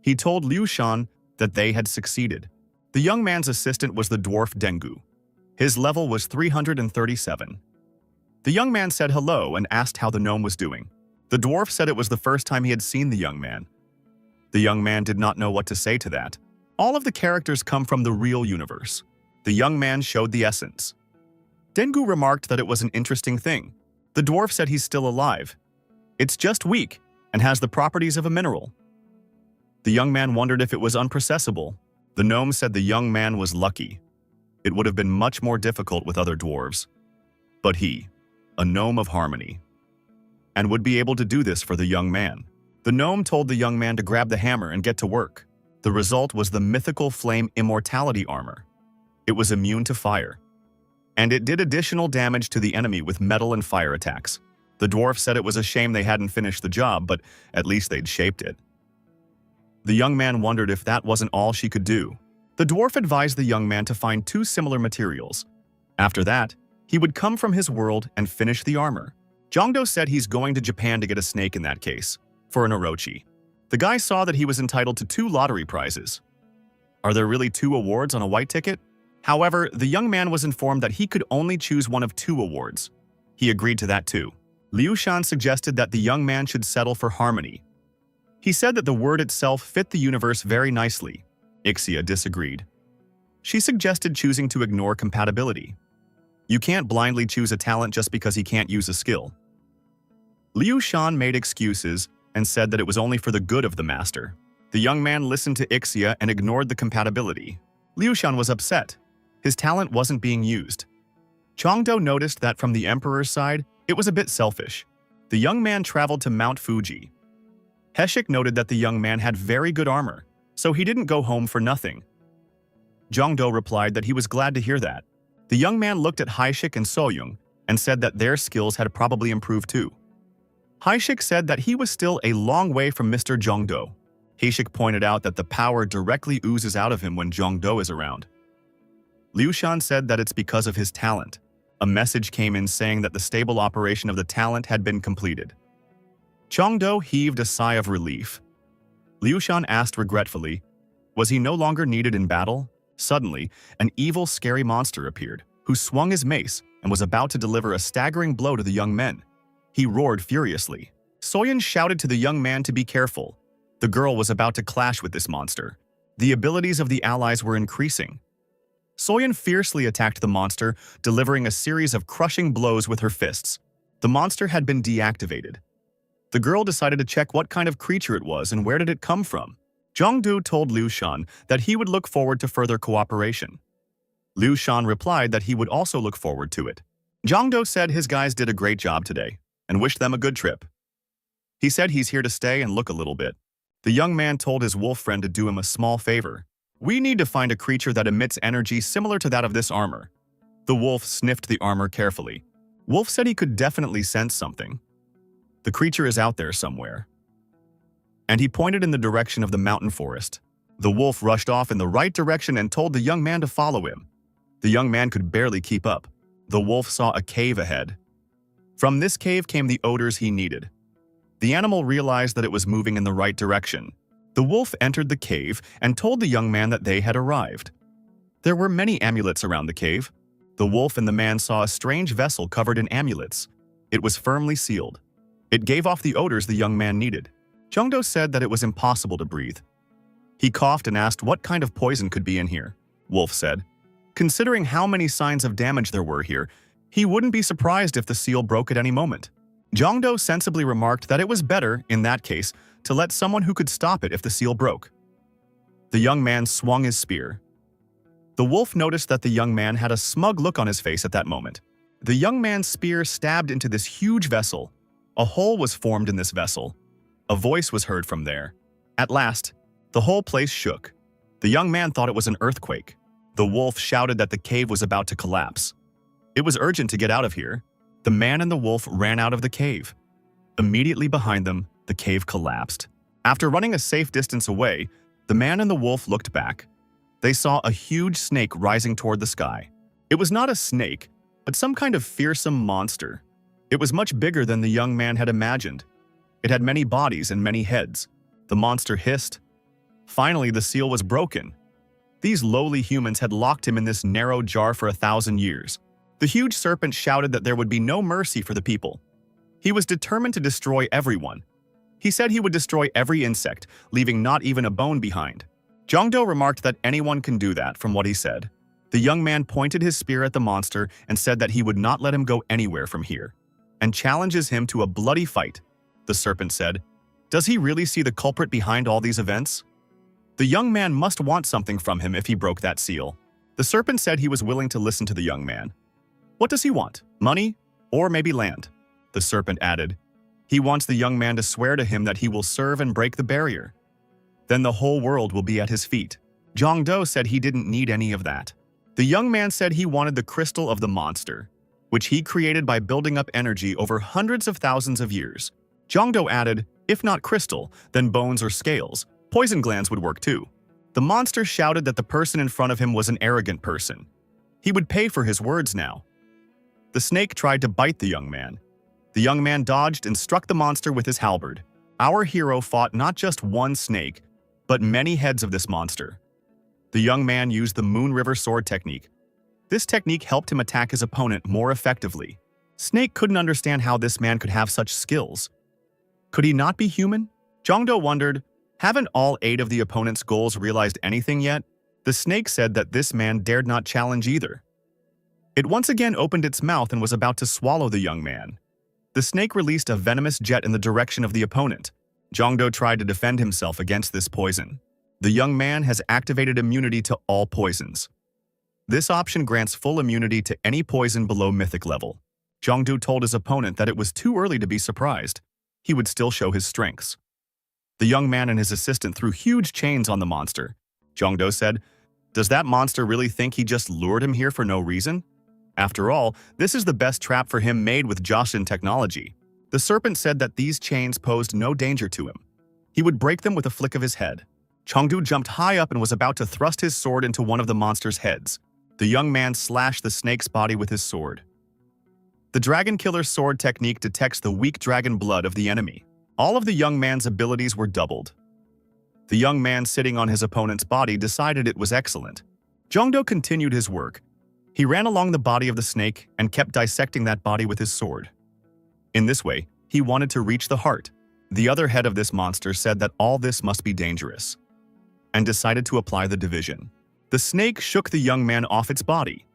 He told Liu Shan that they had succeeded. The young man's assistant was the dwarf Dengu. His level was 337. The young man said hello and asked how the gnome was doing. The dwarf said it was the first time he had seen the young man. The young man did not know what to say to that. All of the characters come from the real universe. The young man showed the essence. Dengu remarked that it was an interesting thing. The dwarf said he's still alive. It's just weak and has the properties of a mineral. The young man wondered if it was unprocessable. The gnome said the young man was lucky. It would have been much more difficult with other dwarves. But he, a gnome of harmony, and would be able to do this for the young man. The gnome told the young man to grab the hammer and get to work. The result was the mythical flame immortality armor. It was immune to fire, and it did additional damage to the enemy with metal and fire attacks. The dwarf said it was a shame they hadn't finished the job, but at least they'd shaped it. The young man wondered if that wasn't all she could do. The dwarf advised the young man to find 2 similar materials. After that, he would come from his world and finish the armor. Jongdo said he's going to Japan to get a snake in that case, for an Orochi. The guy saw that he was entitled to 2 lottery prizes. Are there really 2 awards on a white ticket? However, the young man was informed that he could only choose one of 2 awards. He agreed to that too. Liu Shan suggested that the young man should settle for harmony. He said that the word itself fit the universe very nicely. Ixia disagreed. She suggested choosing to ignore compatibility. You can't blindly choose a talent just because he can't use a skill. Liu Shan made excuses and said that it was only for the good of the master. The young man listened to Ixia and ignored the compatibility. Liu Shan was upset. His talent wasn't being used. Chongdo noticed that from the emperor's side, it was a bit selfish. The young man traveled to Mount Fuji. Heshik noted that the young man had very good armor, so he didn't go home for nothing. Zhongdo replied that he was glad to hear that. The young man looked at Haishik and Soyoung and said that their skills had probably improved too. Haishik said that he was still a long way from Mr. Zhongdo. Haishik pointed out that the power directly oozes out of him when Zhongdo is around. Liu Shan said that it's because of his talent. A message came in saying that the stable operation of the talent had been completed. Zhongdo heaved a sigh of relief. Liu Shan asked regretfully, was he no longer needed in battle? Suddenly, an evil, scary monster appeared, who swung his mace and was about to deliver a staggering blow to the young men. He roared furiously. Soyeon shouted to the young man to be careful. The girl was about to clash with this monster. The abilities of the allies were increasing. Soyeon fiercely attacked the monster, delivering a series of crushing blows with her fists. The monster had been deactivated. The girl decided to check what kind of creature it was and where did it come from. Zhongdu told Liu Shan that he would look forward to further cooperation. Liu Shan replied that he would also look forward to it. Zhongdu said his guys did a great job today and wished them a good trip. He said he's here to stay and look a little bit. The young man told his wolf friend to do him a small favor. We need to find a creature that emits energy similar to that of this armor. The wolf sniffed the armor carefully. Wolf said he could definitely sense something. The creature is out there somewhere. And he pointed in the direction of the mountain forest. The wolf rushed off in the right direction and told the young man to follow him. The young man could barely keep up. The wolf saw a cave ahead. From this cave came the odors he needed. The animal realized that it was moving in the right direction. The wolf entered the cave and told the young man that they had arrived. There were many amulets around the cave. The wolf and the man saw a strange vessel covered in amulets. It was firmly sealed. It gave off the odors the young man needed. Zhongdo said that it was impossible to breathe. He coughed and asked what kind of poison could be in here. Wolf said, considering how many signs of damage there were here, he wouldn't be surprised if the seal broke at any moment. Zhongdo sensibly remarked that it was better, in that case, to let someone who could stop it if the seal broke. The young man swung his spear. The wolf noticed that the young man had a smug look on his face at that moment. The young man's spear stabbed into this huge vessel. A hole was formed in this vessel. A voice was heard from there. At last, the whole place shook. The young man thought it was an earthquake. The wolf shouted that the cave was about to collapse. It was urgent to get out of here. The man and the wolf ran out of the cave. Immediately behind them, the cave collapsed. After running a safe distance away, the man and the wolf looked back. They saw a huge snake rising toward the sky. It was not a snake, but some kind of fearsome monster. It was much bigger than the young man had imagined. It had many bodies and many heads. The monster hissed. Finally, the seal was broken. These lowly humans had locked him in this narrow jar for 1,000 years. The huge serpent shouted that there would be no mercy for the people. He was determined to destroy everyone. He said he would destroy every insect, leaving not even a bone behind. Zhongdo remarked that anyone can do that from what he said. The young man pointed his spear at the monster and said that he would not let him go anywhere from here, and challenges him to a bloody fight. The serpent said, does he really see the culprit behind all these events? The young man must want something from him if he broke that seal. The serpent said he was willing to listen to the young man. What does he want? Money? Or maybe land? The serpent added, he wants the young man to swear to him that he will serve and break the barrier. Then the whole world will be at his feet. Zhongdo said he didn't need any of that. The young man said he wanted the crystal of the monster, which he created by building up energy over hundreds of thousands of years. Zhongdo added, if not crystal, then bones or scales. Poison glands would work too. The monster shouted that the person in front of him was an arrogant person. He would pay for his words now. The snake tried to bite the young man. The young man dodged and struck the monster with his halberd. Our hero fought not just one snake, but many heads of this monster. The young man used the Moon River Sword technique. This technique helped him attack his opponent more effectively. Snake couldn't understand how this man could have such skills. Could he not be human? Zhongdo wondered, haven't all 8 of the opponent's goals realized anything yet? The snake said that this man dared not challenge either. It once again opened its mouth and was about to swallow the young man. The snake released a venomous jet in the direction of the opponent. Jongdo tried to defend himself against this poison. The young man has activated immunity to all poisons. This option grants full immunity to any poison below mythic level. Jongdo told his opponent that it was too early to be surprised. He would still show his strengths. The young man and his assistant threw huge chains on the monster. Jongdo said, "Does that monster really think he just lured him here for no reason? After all, this is the best trap for him made with Joshin technology." The serpent said that these chains posed no danger to him. He would break them with a flick of his head. Jongdo jumped high up and was about to thrust his sword into one of the monster's heads. The young man slashed the snake's body with his sword. The Dragon Killer's sword technique detects the weak dragon blood of the enemy. All of the young man's abilities were doubled. The young man sitting on his opponent's body decided it was excellent. Jongdo continued his work. He ran along the body of the snake and kept dissecting that body with his sword. In this way, he wanted to reach the heart. The other head of this monster said that all this must be dangerous, and decided to apply the division. The snake shook the young man off its body.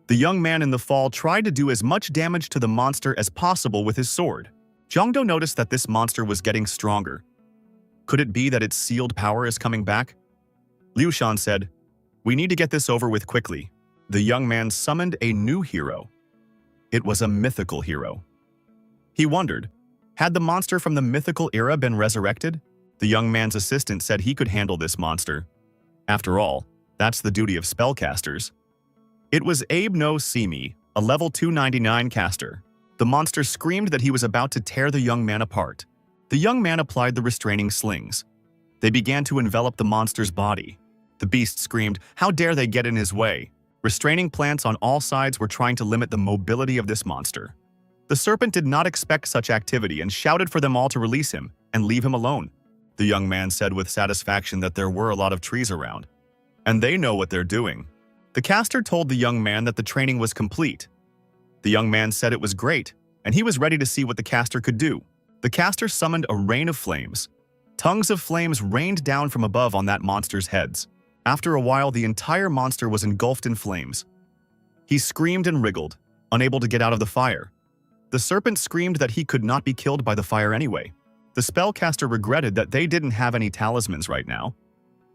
The young man in the fall tried to do as much damage to the monster as possible with his sword. Jongdo noticed that this monster was getting stronger. Could it be that its sealed power is coming back? Liu Shan said, "We need to get this over with quickly." The young man summoned a new hero. It was a mythical hero. He wondered, had the monster from the mythical era been resurrected? The young man's assistant said he could handle this monster. After all, that's the duty of spellcasters. It was Abe no Simi, a level 299 caster. The monster screamed that he was about to tear the young man apart. The young man applied the restraining slings. They began to envelop the monster's body. The beast screamed, "How dare they get in his way?" Restraining plants on all sides were trying to limit the mobility of this monster. The serpent did not expect such activity and shouted for them all to release him and leave him alone. The young man said with satisfaction that there were a lot of trees around, and they know what they're doing. The caster told the young man that the training was complete. The young man said it was great, and he was ready to see what the caster could do. The caster summoned a rain of flames. Tongues of flames rained down from above on that monster's heads. After a while, the entire monster was engulfed in flames. He screamed and wriggled, unable to get out of the fire. The serpent screamed that he could not be killed by the fire anyway. The spellcaster regretted that they didn't have any talismans right now.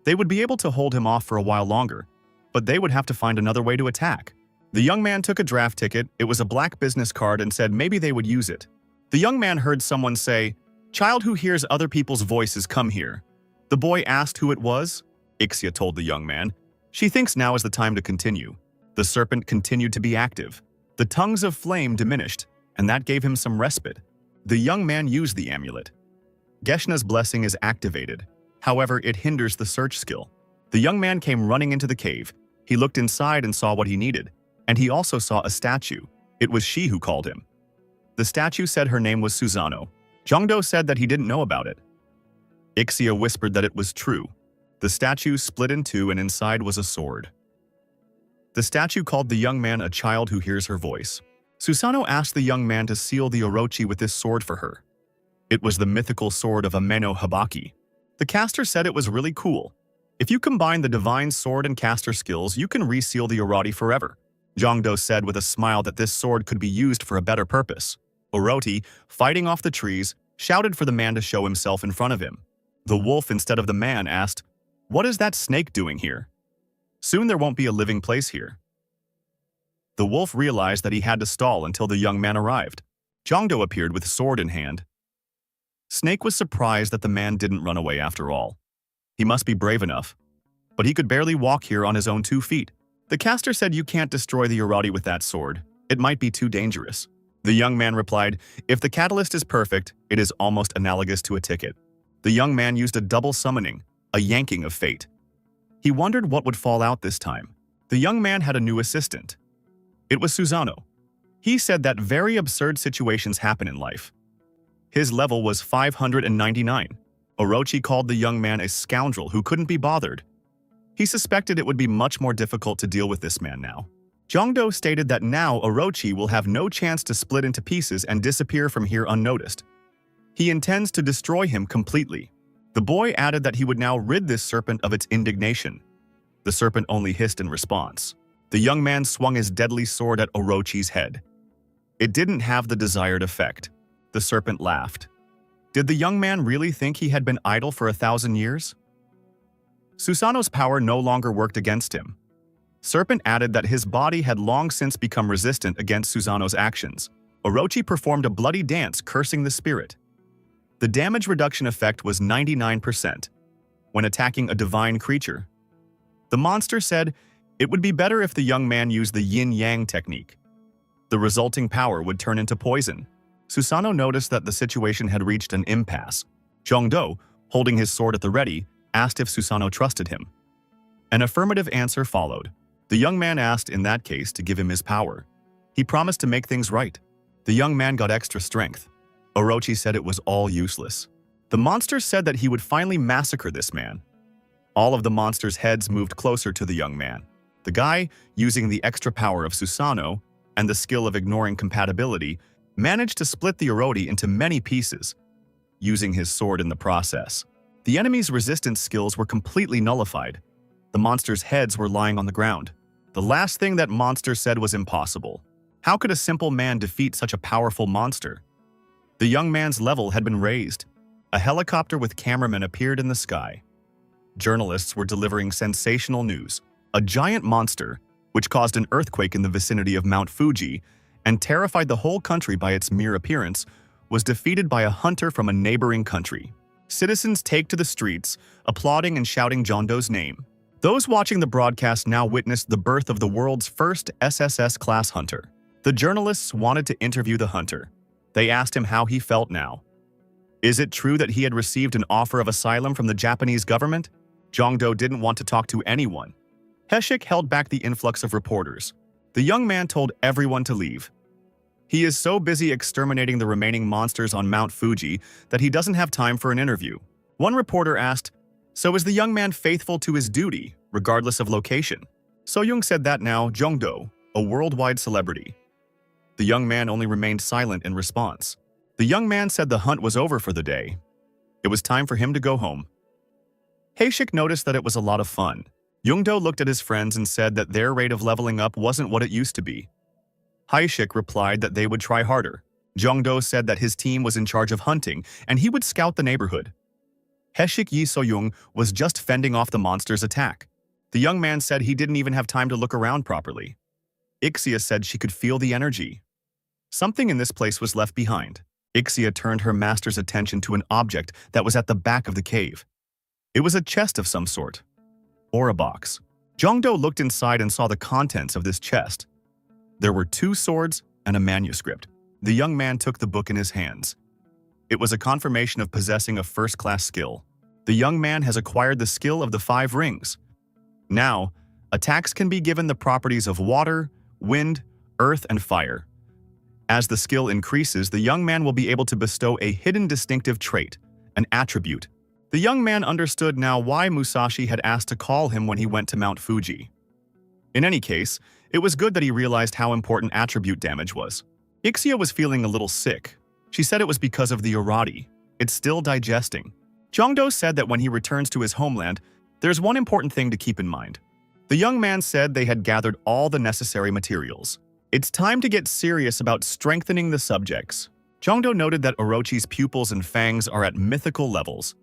They would be able to hold him off for a while longer, but they would have to find another way to attack. The young man took a draft ticket. It was a black business card and said maybe they would use it. The young man heard someone say, "Child who hears other people's voices, come here." The boy asked who it was. Ixia told the young man. She thinks now is the time to continue. The serpent continued to be active. The tongues of flame diminished, and that gave him some respite. The young man used the amulet. Geshna's blessing is activated. However, it hinders the search skill. The young man came running into the cave. He looked inside and saw what he needed, and he also saw a statue. It was she who called him. The statue said her name was Susano. Jongdo said that he didn't know about it. Ixia whispered that it was true. The statue split in two and inside was a sword. The statue called the young man a child who hears her voice. Susano asked the young man to seal the orochi with this sword for her. It was the mythical sword of Ameno Habaki. The caster said it was really cool. If you combine the divine sword and caster skills, you can reseal the orochi forever. Jongdo said with a smile that this sword could be used for a better purpose. Orochi, fighting off the trees, shouted for the man to show himself in front of him. The wolf, instead of the man, asked, "What is that snake doing here? Soon there won't be a living place here." The wolf realized that he had to stall until the young man arrived. Jongdo appeared with sword in hand. Snake was surprised that the man didn't run away after all. He must be brave enough. But he could barely walk here on his own 2 feet. The caster said you can't destroy the orochi with that sword. It might be too dangerous. The young man replied, "If the catalyst is perfect, it is almost analogous to a ticket." The young man used a double summoning, a yanking of fate. He wondered what would fall out this time. The young man had a new assistant. It was Susano. He said that very absurd situations happen in life. His level was 599. Orochi called the young man a scoundrel who couldn't be bothered. He suspected it would be much more difficult to deal with this man now. Jongdo stated that now Orochi will have no chance to split into pieces and disappear from here unnoticed. He intends to destroy him completely. The boy added that he would now rid this serpent of its indignation. The serpent only hissed in response. The young man swung his deadly sword at Orochi's head. It didn't have the desired effect. The serpent laughed. Did the young man really think he had been idle for 1,000 years? Susanoo's power no longer worked against him. Serpent added that his body had long since become resistant against Susanoo's actions. Orochi performed a bloody dance cursing the spirit. The damage reduction effect was 99% when attacking a divine creature. The monster said it would be better if the young man used the yin-yang technique. The resulting power would turn into poison. Susanoo noticed that the situation had reached an impasse. Jongdo, holding his sword at the ready, asked if Susanoo trusted him. An affirmative answer followed. The young man asked in that case to give him his power. He promised to make things right. The young man got extra strength. Orochi said it was all useless. The monster said that he would finally massacre this man. All of the monster's heads moved closer to the young man. The guy, using the extra power of Susanoo and the skill of ignoring compatibility, managed to split the Orochi into many pieces, using his sword in the process. The enemy's resistance skills were completely nullified. The monster's heads were lying on the ground. The last thing that monster said was impossible. How could a simple man defeat such a powerful monster? The young man's level had been raised. A helicopter with cameramen appeared in the sky. Journalists were delivering sensational news. A giant monster, which caused an earthquake in the vicinity of Mount Fuji and terrified the whole country by its mere appearance, was defeated by a hunter from a neighboring country. Citizens take to the streets, applauding and shouting Jongdo's name. Those watching the broadcast now witnessed the birth of the world's first SSS class hunter. The journalists wanted to interview the hunter. They asked him how he felt now. Is it true that he had received an offer of asylum from the Japanese government? Jongdo didn't want to talk to anyone. Heshik held back the influx of reporters. The young man told everyone to leave. He is so busy exterminating the remaining monsters on Mount Fuji that he doesn't have time for an interview. One reporter asked, "So is the young man faithful to his duty, regardless of location?" So-young said that now Jongdo, a worldwide celebrity. The young man only remained silent in response. The young man said the hunt was over for the day. It was time for him to go home. Heshik noticed that it was a lot of fun. Jongdo looked at his friends and said that their rate of leveling up wasn't what it used to be. Heshik replied that they would try harder. Jongdo said that his team was in charge of hunting and he would scout the neighborhood. Heshik Yi So-young was just fending off the monster's attack. The young man said he didn't even have time to look around properly. Ixia said she could feel the energy. Something in this place was left behind. Ixia turned her master's attention to an object that was at the back of the cave. It was a chest of some sort, or a box. Jongdo looked inside and saw the contents of this chest. There were 2 swords and a manuscript. The young man took the book in his hands. It was a confirmation of possessing a first-class skill. The young man has acquired the skill of the 5 rings. Now, attacks can be given the properties of water, wind, earth, and fire. As the skill increases, the young man will be able to bestow a hidden distinctive trait, an attribute. The young man understood now why Musashi had asked to call him when he went to Mount Fuji. In any case, it was good that he realized how important attribute damage was. Ixia was feeling a little sick. She said it was because of the Orochi. It's still digesting. Jongdo said that when he returns to his homeland, there's one important thing to keep in mind. The young man said they had gathered all the necessary materials. It's time to get serious about strengthening the subjects. Jongdo noted that Orochi's pupils and fangs are at mythical levels.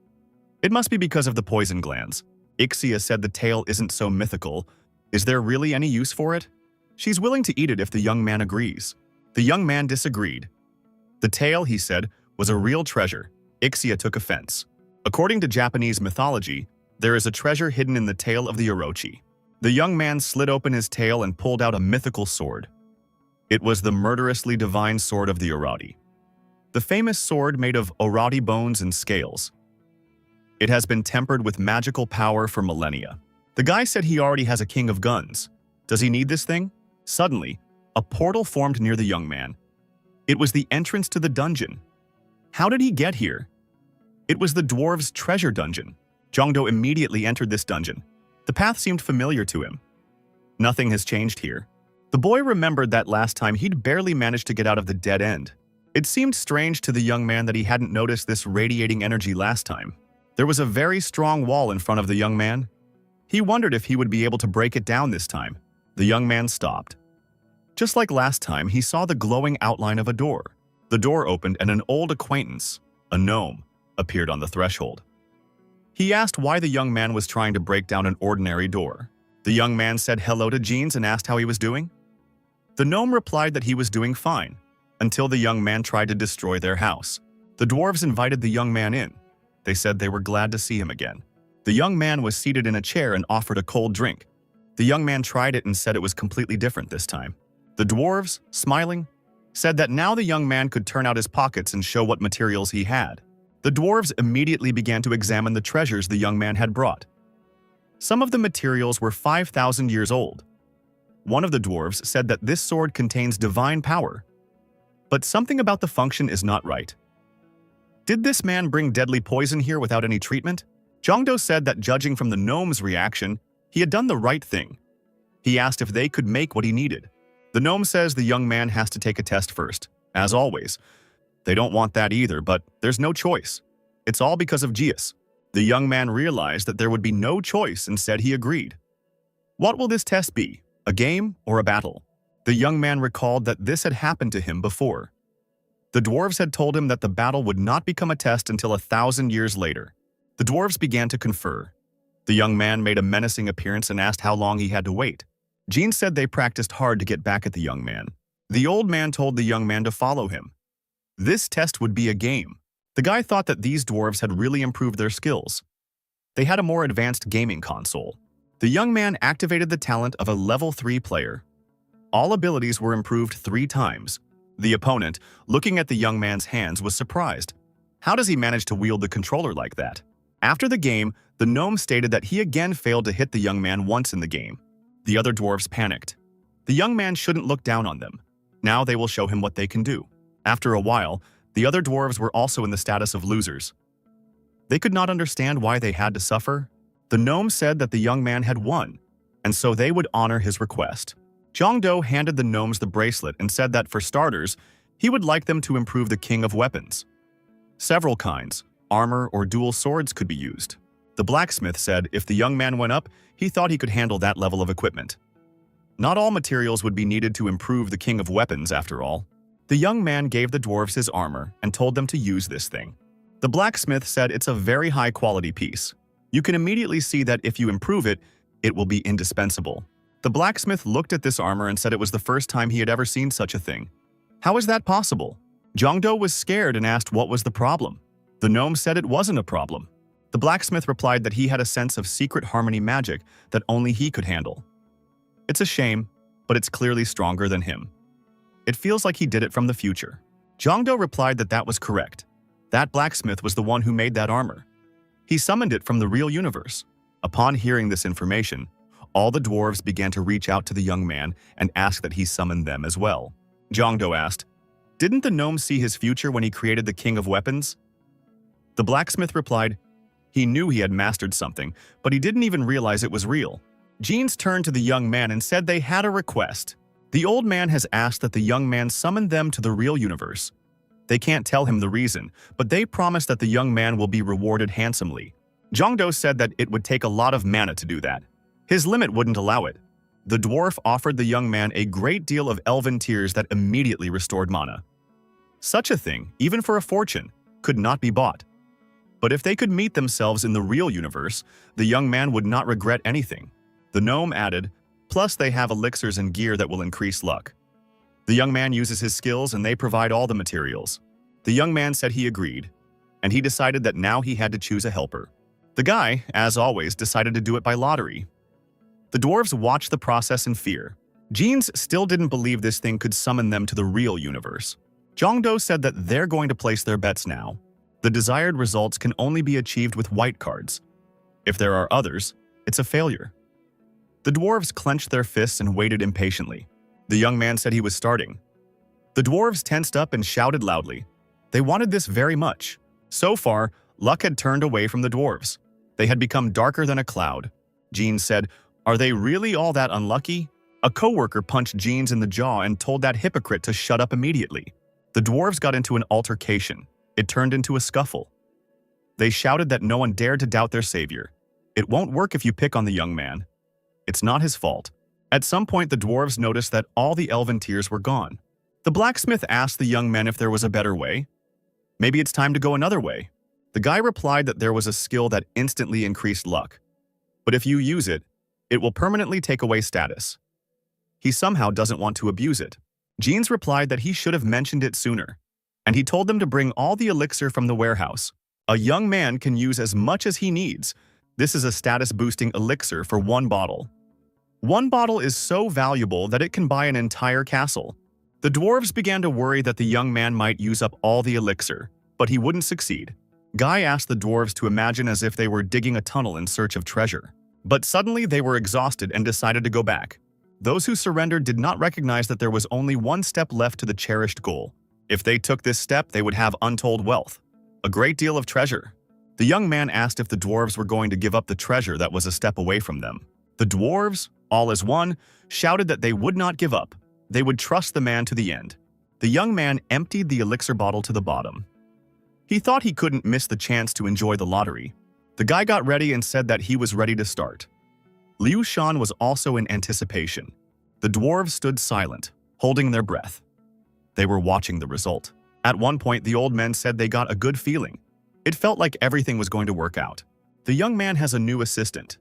It must be because of the poison glands. Ixia said the tail isn't so mythical. Is there really any use for it? She's willing to eat it if the young man agrees. The young man disagreed. The tail, he said, was a real treasure. Ixia took offense. According to Japanese mythology, there is a treasure hidden in the tail of the Orochi. The young man slid open his tail and pulled out a mythical sword. It was the murderously divine sword of the Orochi. The famous sword made of Orochi bones and scales. It has been tempered with magical power for millennia. The guy said he already has a king of guns. Does he need this thing? Suddenly, a portal formed near the young man. It was the entrance to the dungeon. How did he get here? It was the dwarves' treasure dungeon. Jongdo immediately entered this dungeon. The path seemed familiar to him. Nothing has changed here. The boy remembered that last time he'd barely managed to get out of the dead end. It seemed strange to the young man that he hadn't noticed this radiating energy last time. There was a very strong wall in front of the young man. He wondered if he would be able to break it down this time. The young man stopped. Just like last time, he saw the glowing outline of a door. The door opened and an old acquaintance, a gnome, appeared on the threshold. He asked why the young man was trying to break down an ordinary door. The young man said hello to Jeans and asked how he was doing. The gnome replied that he was doing fine, until the young man tried to destroy their house. The dwarves invited the young man in. They said they were glad to see him again. The young man was seated in a chair and offered a cold drink. The young man tried it and said it was completely different this time. The dwarves, smiling, said that now the young man could turn out his pockets and show what materials he had. The dwarves immediately began to examine the treasures the young man had brought. Some of the materials were 5,000 years old. One of the dwarves said that this sword contains divine power. But something about the function is not right. Did this man bring deadly poison here without any treatment? Jongdo said that judging from the gnome's reaction, he had done the right thing. He asked if they could make what he needed. The gnome says the young man has to take a test first, as always. They don't want that either, but there's no choice. It's all because of Gius. The young man realized that there would be no choice and said he agreed. What will this test be? A game or a battle? The young man recalled that this had happened to him before. The dwarves had told him that the battle would not become a test until 1,000 years later. The dwarves began to confer. The young man made a menacing appearance and asked how long he had to wait. Jean said they practiced hard to get back at the young man. The old man told the young man to follow him. This test would be a game. The guy thought that these dwarves had really improved their skills. They had a more advanced gaming console. The young man activated the talent of a level 3 player. All abilities were improved 3 times. The opponent, looking at the young man's hands, was surprised. How does he manage to wield the controller like that? After the game, the gnome stated that he again failed to hit the young man once in the game. The other dwarves panicked. The young man shouldn't look down on them. Now they will show him what they can do. After a while, the other dwarves were also in the status of losers. They could not understand why they had to suffer. The gnome said that the young man had won, and so they would honor his request. Jongdo handed the gnomes the bracelet and said that for starters, he would like them to improve the king of weapons. Several kinds, armor or dual swords, could be used. The blacksmith said if the young man went up, he thought he could handle that level of equipment. Not all materials would be needed to improve the king of weapons after all. The young man gave the dwarves his armor and told them to use this thing. The blacksmith said it's a very high-quality piece. You can immediately see that if you improve it, it will be indispensable. The blacksmith looked at this armor and said it was the first time he had ever seen such a thing. How is that possible? Jongdo was scared and asked what was the problem. The gnome said it wasn't a problem. The blacksmith replied that he had a sense of secret harmony magic that only he could handle. It's a shame, but it's clearly stronger than him. It feels like he did it from the future. Jongdo replied that that was correct. That blacksmith was the one who made that armor. He summoned it from the real universe. Upon hearing this information, all the dwarves began to reach out to the young man and ask that he summon them as well. Jongdo asked, "Didn't the gnome see his future when he created the king of weapons?" The blacksmith replied, he knew he had mastered something, but he didn't even realize it was real. Jeans turned to the young man and said they had a request. The old man has asked that the young man summon them to the real universe. They can't tell him the reason, but they promise that the young man will be rewarded handsomely. Jongdo said that it would take a lot of mana to do that. His limit wouldn't allow it. The dwarf offered the young man a great deal of elven tears that immediately restored mana. Such a thing, even for a fortune, could not be bought. But if they could meet themselves in the real universe, the young man would not regret anything. The gnome added, plus they have elixirs and gear that will increase luck. The young man uses his skills and they provide all the materials. The young man said he agreed, and he decided that now he had to choose a helper. The guy, as always, decided to do it by lottery. The dwarves watched the process in fear. Jeans still didn't believe this thing could summon them to the real universe. Jongdo said that they're going to place their bets now. The desired results can only be achieved with white cards. If there are others, it's a failure. The dwarves clenched their fists and waited impatiently. The young man said he was starting. The dwarves tensed up and shouted loudly. They wanted this very much. So far, luck had turned away from the dwarves. They had become darker than a cloud. Jeans said, "Are they really all that unlucky?" A coworker punched Jeans in the jaw and told that hypocrite to shut up immediately. The dwarves got into an altercation. It turned into a scuffle. They shouted that no one dared to doubt their savior. It won't work if you pick on the young man. It's not his fault. At some point, the dwarves noticed that all the elven tears were gone. The blacksmith asked the young men if there was a better way. Maybe it's time to go another way. The guy replied that there was a skill that instantly increased luck. But if you use it, it will permanently take away status. He somehow doesn't want to abuse it. Jeans replied that he should have mentioned it sooner, and he told them to bring all the elixir from the warehouse. A young man can use as much as he needs. This is a status-boosting elixir for 1 bottle. 1 bottle is so valuable that it can buy an entire castle. The dwarves began to worry that the young man might use up all the elixir, but he wouldn't succeed. Guy asked the dwarves to imagine as if they were digging a tunnel in search of treasure. But suddenly they were exhausted and decided to go back. Those who surrendered did not recognize that there was only 1 step left to the cherished goal. If they took this step, they would have untold wealth. A great deal of treasure. The young man asked if the dwarves were going to give up the treasure that was a step away from them. The dwarves, all as one, shouted that they would not give up. They would trust the man to the end. The young man emptied the elixir bottle to the bottom. He thought he couldn't miss the chance to enjoy the lottery. The guy got ready and said that he was ready to start. Liu Shan was also in anticipation. The dwarves stood silent, holding their breath. They were watching the result. At one point, the old men said they got a good feeling. It felt like everything was going to work out. The young man has a new assistant.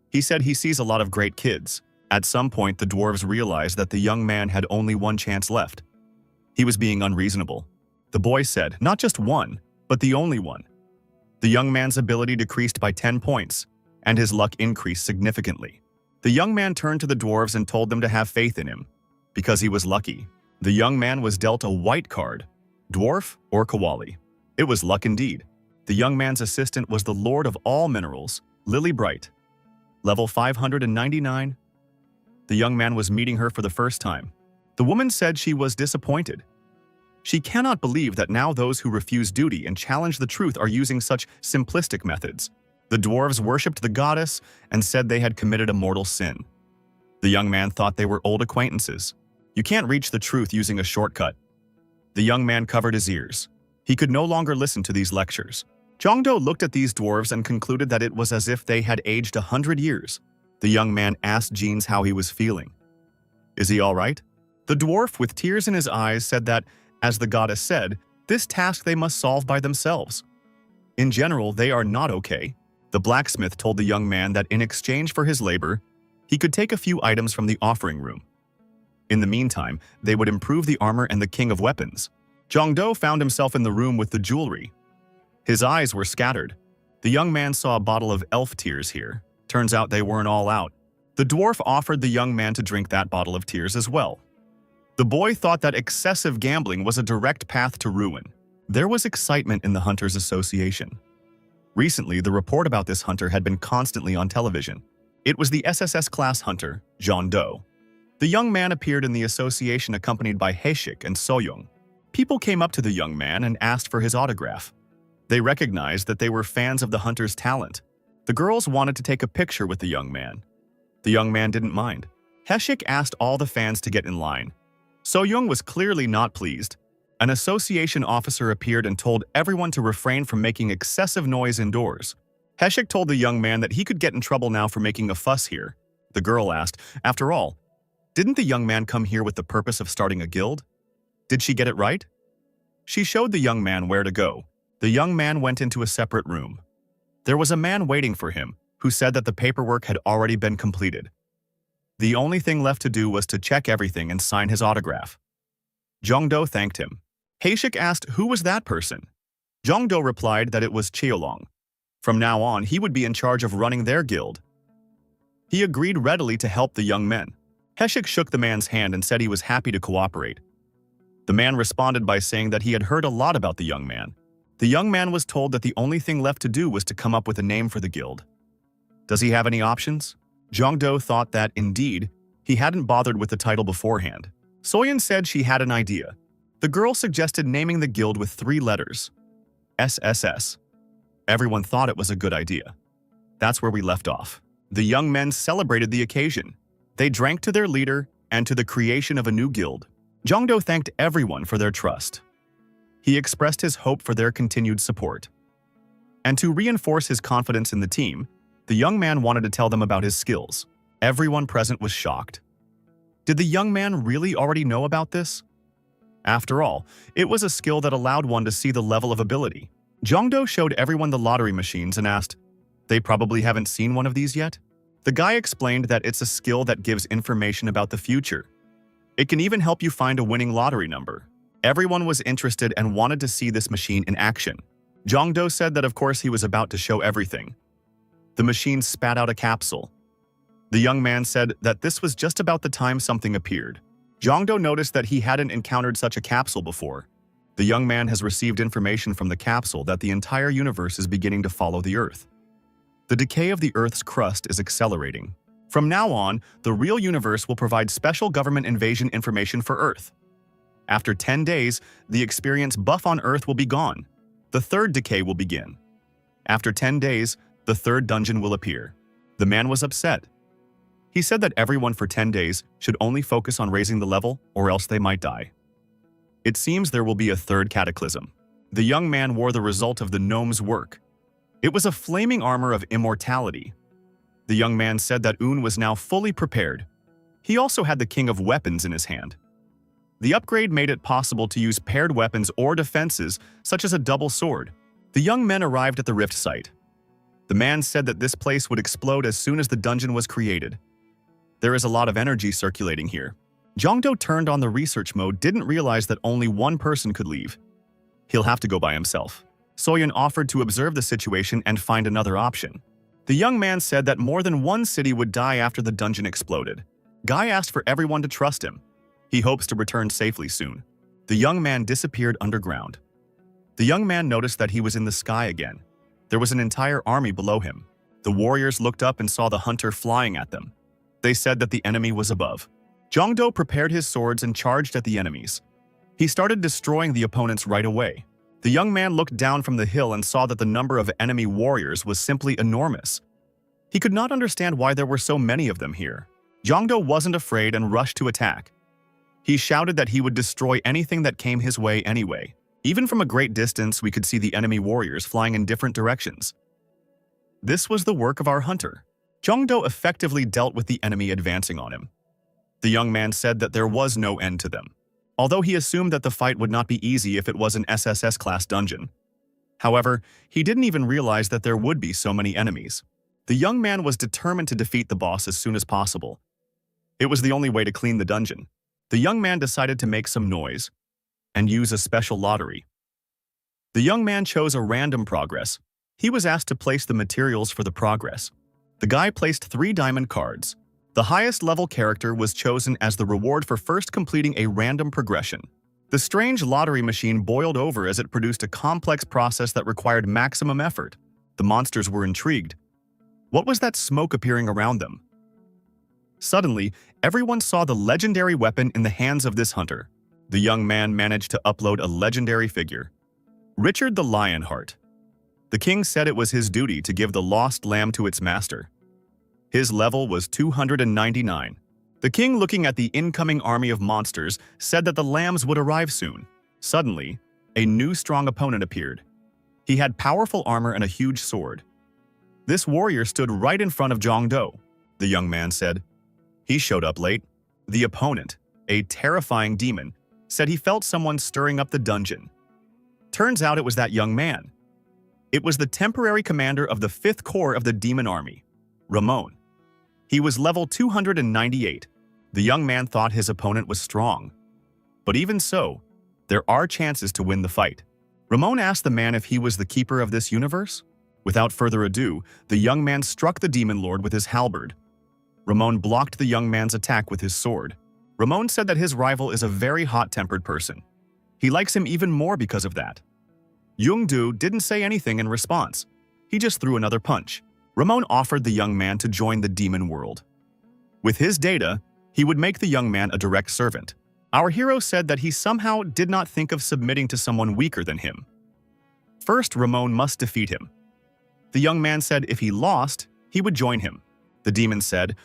He said he sees a lot of great kids. At some point, the dwarves realized that the young man had only 1 chance left. He was being unreasonable. The boy said, not just 1, but the only one. The young man's ability decreased by 10 points, and his luck increased significantly. The young man turned to the dwarves and told them to have faith in him, because he was lucky. The young man was dealt a white card, dwarf or Kawali. It was luck indeed. The young man's assistant was the Lord of all minerals, Lily Bright. Level 599. The young man was meeting her for the first time. The woman said she was disappointed. She cannot believe that now those who refuse duty and challenge the truth are using such simplistic methods. The dwarves worshipped the goddess and said they had committed a mortal sin. The young man thought they were old acquaintances. You can't reach the truth using a shortcut. The young man covered his ears. He could no longer listen to these lectures. Zhongdo looked at these dwarves and concluded that it was as if they had aged 100 years. The young man asked Jeans how he was feeling. Is he all right? The dwarf, with tears in his eyes, said that, as the goddess said, this task they must solve by themselves. In general, they are not okay. The blacksmith told the young man that in exchange for his labor, he could take a few items from the offering room. In the meantime, they would improve the armor and the king of weapons. Zhongdo found himself in the room with the jewelry. His eyes were scattered. The young man saw a bottle of elf tears here. Turns out they weren't all out. The dwarf offered the young man to drink that bottle of tears as well. The boy thought that excessive gambling was a direct path to ruin. There was excitement in the Hunters Association. Recently, the report about this hunter had been constantly on television. It was the SSS class hunter, John Doe. The young man appeared in the association accompanied by Haeshik and Soyoung. People came up to the young man and asked for his autograph. They recognized that they were fans of the hunter's talent. The girls wanted to take a picture with the young man. The young man didn't mind. Haeshik asked all the fans to get in line. Soyoung was clearly not pleased. An association officer appeared and told everyone to refrain from making excessive noise indoors. Haeshik told the young man that he could get in trouble now for making a fuss here. The girl asked, after all, didn't the young man come here with the purpose of starting a guild? Did she get it right? She showed the young man where to go. The young man went into a separate room. There was a man waiting for him, who said that the paperwork had already been completed. The only thing left to do was to check everything and sign his autograph. Zhongdo thanked him. Haeshik asked who was that person. Zhongdo replied that it was Chiolong. From now on, he would be in charge of running their guild. He agreed readily to help the young men. Haeshik shook the man's hand and said he was happy to cooperate. The man responded by saying that he had heard a lot about the young man. The young man was told that the only thing left to do was to come up with a name for the guild. Does he have any options? Zhongdo thought that, indeed, he hadn't bothered with the title beforehand. Soyeon said she had an idea. The girl suggested naming the guild with 3 letters. SSS. Everyone thought it was a good idea. That's where we left off. The young men celebrated the occasion. They drank to their leader and to the creation of a new guild. Zhongdo thanked everyone for their trust. He expressed his hope for their continued support. And to reinforce his confidence in the team, the young man wanted to tell them about his skills. Everyone present was shocked. Did the young man really already know about this? After all, it was a skill that allowed one to see the level of ability. Jongdo showed everyone the lottery machines and asked, "They probably haven't seen one of these yet?" The guy explained that it's a skill that gives information about the future. It can even help you find a winning lottery number. Everyone was interested and wanted to see this machine in action. Jongdo said that of course he was about to show everything. The machine spat out a capsule. The young man said that this was just about the time something appeared. Jongdo noticed that he hadn't encountered such a capsule before. The young man has received information from the capsule that the entire universe is beginning to follow the Earth. The decay of the Earth's crust is accelerating. From now on, the real universe will provide special government invasion information for Earth. After 10 days, the experience buff on Earth will be gone. The third decay will begin. After 10 days, the third dungeon will appear. The man was upset. He said that everyone for 10 days should only focus on raising the level or else they might die. It seems there will be a third cataclysm. The young man wore the result of the gnome's work. It was a flaming armor of immortality. The young man said that Un was now fully prepared. He also had the king of weapons in his hand. The upgrade made it possible to use paired weapons or defenses, such as a double sword. The young men arrived at the rift site. The man said that this place would explode as soon as the dungeon was created. There is a lot of energy circulating here. Jongdo turned on the research mode, didn't realize that only one person could leave. He'll have to go by himself. Soyeon offered to observe the situation and find another option. The young man said that more than one city would die after the dungeon exploded. Guy asked for everyone to trust him. He hopes to return safely soon. The young man disappeared underground. The young man noticed that he was in the sky again. There was an entire army below him. The warriors looked up and saw the hunter flying at them. They said that the enemy was above. Jongdo prepared his swords and charged at the enemies. He started destroying the opponents right away. The young man looked down from the hill and saw that the number of enemy warriors was simply enormous. He could not understand why there were so many of them here. Jongdo wasn't afraid and rushed to attack. He shouted that he would destroy anything that came his way anyway. Even from a great distance, we could see the enemy warriors flying in different directions. This was the work of our hunter. Jongdo effectively dealt with the enemy advancing on him. The young man said that there was no end to them, although he assumed that the fight would not be easy if it was an SSS class dungeon. However, he didn't even realize that there would be so many enemies. The young man was determined to defeat the boss as soon as possible. It was the only way to clean the dungeon. The young man decided to make some noise and use a special lottery. The young man chose a random progress. He was asked to place the materials for the progress. The guy placed 3 diamond cards. The highest level character was chosen as the reward for first completing a random progression. The strange lottery machine boiled over as it produced a complex process that required maximum effort. The monsters were intrigued. What was that smoke appearing around them? Suddenly, everyone saw the legendary weapon in the hands of this hunter. The young man managed to upload a legendary figure, Richard the Lionheart. The king said it was his duty to give the lost lamb to its master. His level was 299. The king, looking at the incoming army of monsters, said that the lambs would arrive soon. Suddenly, a new strong opponent appeared. He had powerful armor and a huge sword. This warrior stood right in front of Jongdo. The young man said. He showed up late. The opponent, a terrifying demon, said he felt someone stirring up the dungeon. Turns out it was that young man. It was the temporary commander of the 5th Corps of the demon army, Ramon. He was level 298. The young man thought his opponent was strong. But even so, there are chances to win the fight. Ramon asked the man if he was the keeper of this universe. Without further ado, the young man struck the demon lord with his halberd. Ramon blocked the young man's attack with his sword. Ramon said that his rival is a very hot-tempered person. He likes him even more because of that. Youngdu didn't say anything in response. He just threw another punch. Ramon offered the young man to join the demon world. With his data, he would make the young man a direct servant. Our hero said that he somehow did not think of submitting to someone weaker than him. First, Ramon must defeat him. The young man said if he lost, he would join him. The demon said,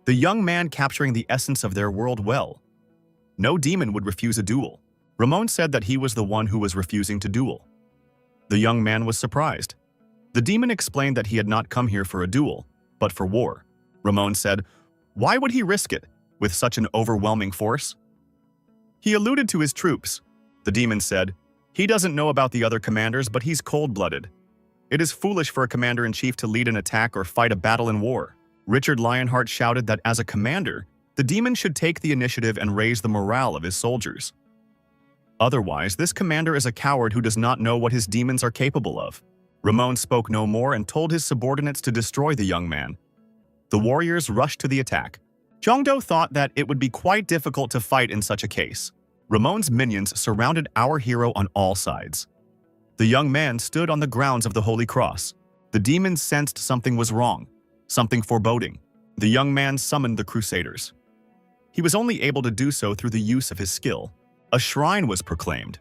the young man capturing the essence of their world well. No demon would refuse a duel. Ramon said that he was the one who was refusing to duel. The young man was surprised. The demon explained that he had not come here for a duel, but for war. Ramon said, why would he risk it with such an overwhelming force? He alluded to his troops. The demon said, "He doesn't know about the other commanders, but he's cold-blooded. It is foolish for a commander-in-chief to lead an attack or fight a battle in war." Richard Lionheart shouted that as a commander, the demon should take the initiative and raise the morale of his soldiers. Otherwise, this commander is a coward who does not know what his demons are capable of. Ramon spoke no more and told his subordinates to destroy the young man. The warriors rushed to the attack. Jongdo thought that it would be quite difficult to fight in such a case. Ramon's minions surrounded our hero on all sides. The young man stood on the grounds of the Holy Cross. The demons sensed something was wrong, something foreboding. The young man summoned the Crusaders. He was only able to do so through the use of his skill. A shrine was proclaimed.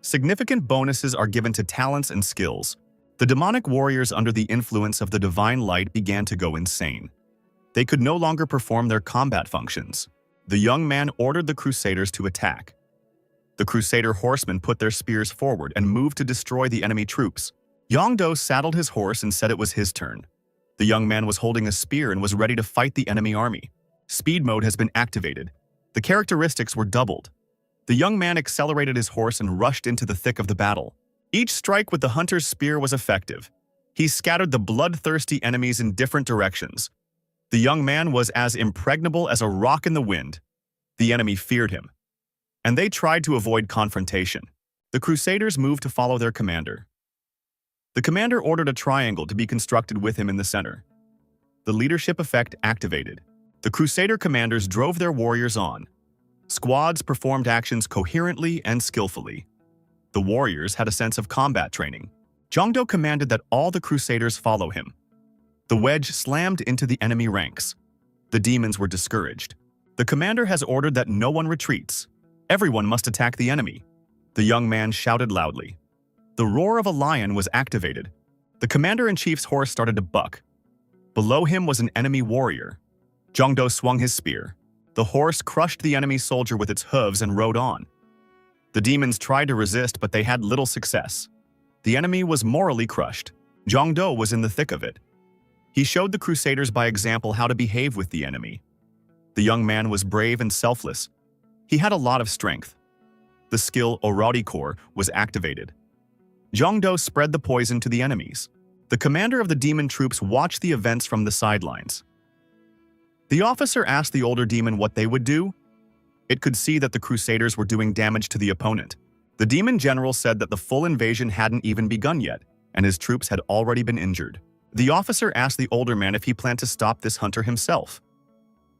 Significant bonuses are given to talents and skills. The demonic warriors under the influence of the divine light began to go insane. They could no longer perform their combat functions. The young man ordered the Crusaders to attack. The Crusader horsemen put their spears forward and moved to destroy the enemy troops. Yongdo saddled his horse and said it was his turn. The young man was holding a spear and was ready to fight the enemy army. Speed mode has been activated. The characteristics were doubled. The young man accelerated his horse and rushed into the thick of the battle. Each strike with the hunter's spear was effective. He scattered the bloodthirsty enemies in different directions. The young man was as impregnable as a rock in the wind. The enemy feared him, and they tried to avoid confrontation. The Crusaders moved to follow their commander. The commander ordered a triangle to be constructed with him in the center. The leadership effect activated. The Crusader commanders drove their warriors on. Squads performed actions coherently and skillfully. The warriors had a sense of combat training. Jongdo commanded that all the Crusaders follow him. The wedge slammed into the enemy ranks. The demons were discouraged. The commander has ordered that no one retreats. Everyone must attack the enemy. The young man shouted loudly. The roar of a lion was activated. The commander-in-chief's horse started to buck. Below him was an enemy warrior. Jongdo swung his spear. The horse crushed the enemy soldier with its hooves and rode on. The demons tried to resist, but they had little success. The enemy was morally crushed. Jongdo was in the thick of it. He showed the Crusaders by example how to behave with the enemy. The young man was brave and selfless. He had a lot of strength. The skill Orari Core was activated. Jongdo spread the poison to the enemies. The commander of the demon troops watched the events from the sidelines. The officer asked the older demon what they would do. It could see that the Crusaders were doing damage to the opponent. The demon general said that the full invasion hadn't even begun yet, and his troops had already been injured. The officer asked the older man if he planned to stop this hunter himself.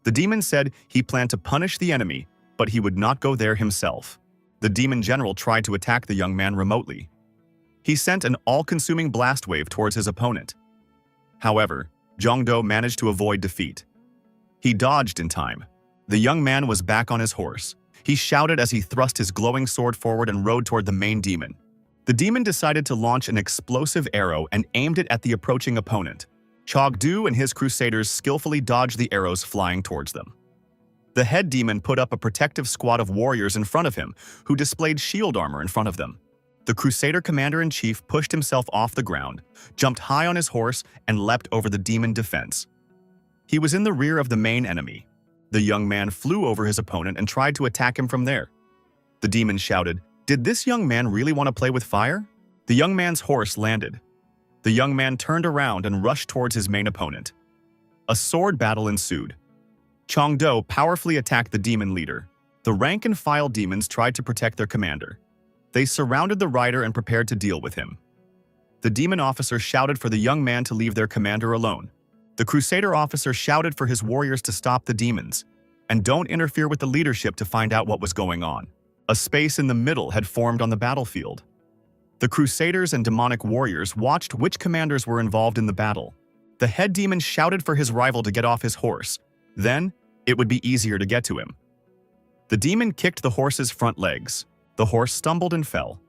The demon said he planned to punish the enemy, but he would not go there himself. The demon general tried to attack the young man remotely. He sent an all-consuming blast wave towards his opponent. However, Jongdo managed to avoid defeat. He dodged in time. The young man was back on his horse. He shouted as he thrust his glowing sword forward and rode toward the main demon. The demon decided to launch an explosive arrow and aimed it at the approaching opponent. Chogdu and his Crusaders skillfully dodged the arrows flying towards them. The head demon put up a protective squad of warriors in front of him, who displayed shield armor in front of them. The Crusader commander-in-chief pushed himself off the ground, jumped high on his horse, and leapt over the demon defense. He was in the rear of the main enemy. The young man flew over his opponent and tried to attack him from there. The demon shouted, "Did this young man really want to play with fire?" The young man's horse landed. The young man turned around and rushed towards his main opponent. A sword battle ensued. Chongdo powerfully attacked the demon leader. The rank-and-file demons tried to protect their commander. They surrounded the rider and prepared to deal with him. The demon officer shouted for the young man to leave their commander alone. The Crusader officer shouted for his warriors to stop the demons, and don't interfere with the leadership to find out what was going on. A space in the middle had formed on the battlefield. The Crusaders and demonic warriors watched which commanders were involved in the battle. The head demon shouted for his rival to get off his horse. Then, it would be easier to get to him. The demon kicked the horse's front legs. The horse stumbled and fell.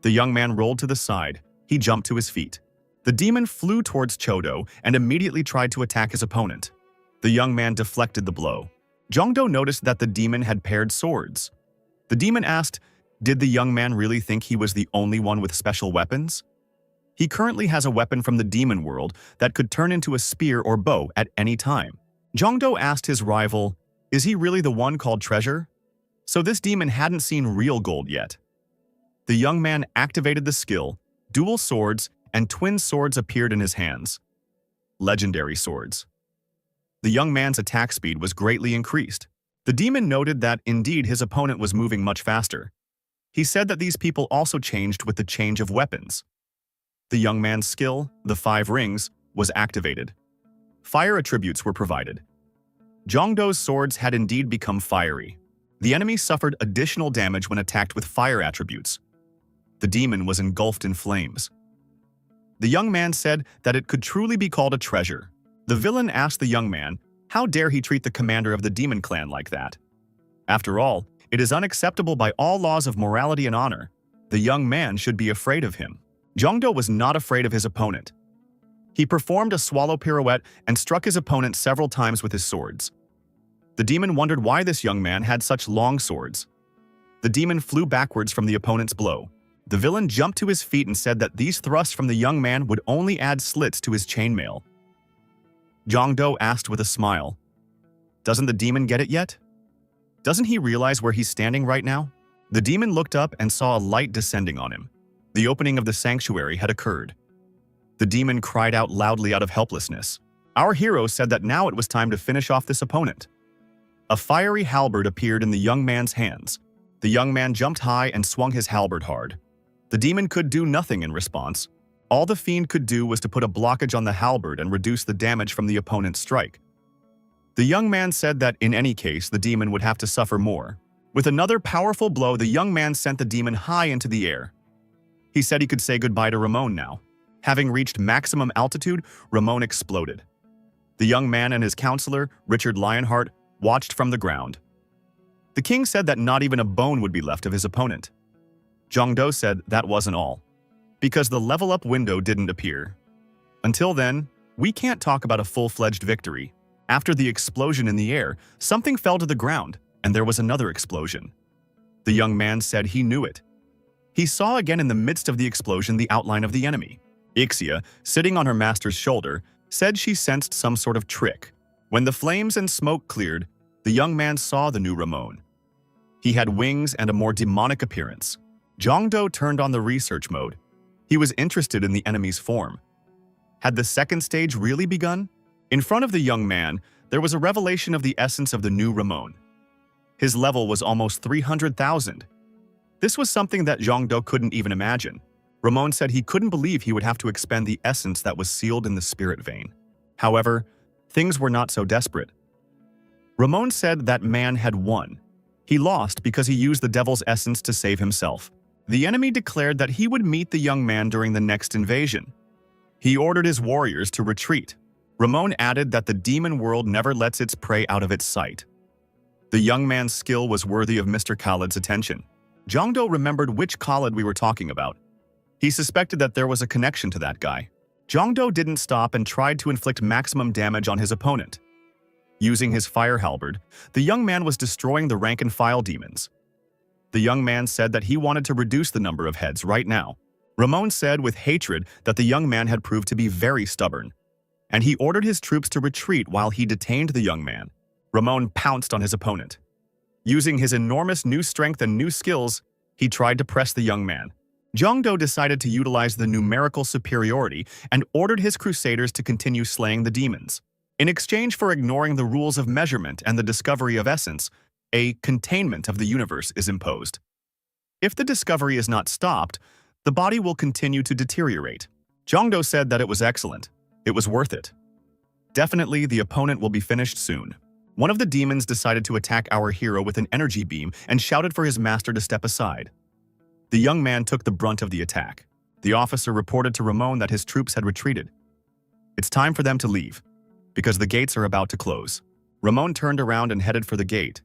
The young man rolled to the side. He jumped to his feet. The demon flew towards Chodo and immediately tried to attack his opponent. The young man deflected the blow. Jongdo noticed that the demon had paired swords. The demon asked, did the young man really think he was the only one with special weapons? He currently has a weapon from the demon world that could turn into a spear or bow at any time. Jongdo asked his rival, is he really the one called Treasure? So this demon hadn't seen real gold yet. The young man activated the skill, dual swords and twin swords appeared in his hands. Legendary swords. The young man's attack speed was greatly increased. The demon noted that, indeed, his opponent was moving much faster. He said that these people also changed with the change of weapons. The young man's skill, the 5 rings, was activated. Fire attributes were provided. Jongdo's swords had indeed become fiery. The enemy suffered additional damage when attacked with fire attributes. The demon was engulfed in flames. The young man said that it could truly be called a treasure. The villain asked the young man, how dare he treat the commander of the demon clan like that? After all, it is unacceptable by all laws of morality and honor. The young man should be afraid of him. Jongdo was not afraid of his opponent. He performed a swallow pirouette and struck his opponent several times with his swords. The demon wondered why this young man had such long swords. The demon flew backwards from the opponent's blow. The villain jumped to his feet and said that these thrusts from the young man would only add slits to his chainmail. Jongdo asked with a smile, "Doesn't the demon get it yet? Doesn't he realize where he's standing right now?" The demon looked up and saw a light descending on him. The opening of the sanctuary had occurred. The demon cried out loudly out of helplessness. Our hero said that now it was time to finish off this opponent. A fiery halberd appeared in the young man's hands. The young man jumped high and swung his halberd hard. The demon could do nothing in response. All the fiend could do was to put a blockage on the halberd and reduce the damage from the opponent's strike. The young man said that in any case, the demon would have to suffer more. With another powerful blow, the young man sent the demon high into the air. He said he could say goodbye to Ramon now. Having reached maximum altitude, Ramon exploded. The young man and his counselor, Richard Lionheart, watched from the ground. The king said that not even a bone would be left of his opponent. Jongdo said that wasn't all, because the level-up window didn't appear. Until then, we can't talk about a full-fledged victory. After the explosion in the air, something fell to the ground, and there was another explosion. The young man said he knew it. He saw again in the midst of the explosion the outline of the enemy. Ixia, sitting on her master's shoulder, said she sensed some sort of trick. When the flames and smoke cleared, the young man saw the new Ramon. He had wings and a more demonic appearance. Jongdo turned on the research mode. He was interested in the enemy's form. Had the second stage really begun? In front of the young man, there was a revelation of the essence of the new Ramon. His level was almost 300,000. This was something that Jongdo couldn't even imagine. Ramon said he couldn't believe he would have to expend the essence that was sealed in the spirit vein. However, things were not so desperate. Ramon said that man had won. He lost because he used the devil's essence to save himself. The enemy declared that he would meet the young man during the next invasion. He ordered his warriors to retreat. Ramon added that the demon world never lets its prey out of its sight. The young man's skill was worthy of Mr. Khalid's attention. Jongdo remembered which Khalid we were talking about. He suspected that there was a connection to that guy. Jongdo didn't stop and tried to inflict maximum damage on his opponent. Using his fire halberd, the young man was destroying the rank-and-file demons. The young man said that he wanted to reduce the number of heads right now. Ramon said with hatred that the young man had proved to be very stubborn, and he ordered his troops to retreat while he detained the young man. Ramon pounced on his opponent. Using his enormous new strength and new skills, he tried to press the young man. Jongdo decided to utilize the numerical superiority and ordered his crusaders to continue slaying the demons. In exchange for ignoring the rules of measurement and the discovery of essence, a containment of the universe is imposed. If the discovery is not stopped, the body will continue to deteriorate. Jongdo said that it was excellent. It was worth it. Definitely, the opponent will be finished soon. One of the demons decided to attack our hero with an energy beam and shouted for his master to step aside. The young man took the brunt of the attack. The officer reported to Ramon that his troops had retreated. It's time for them to leave, because the gates are about to close. Ramon turned around and headed for the gate.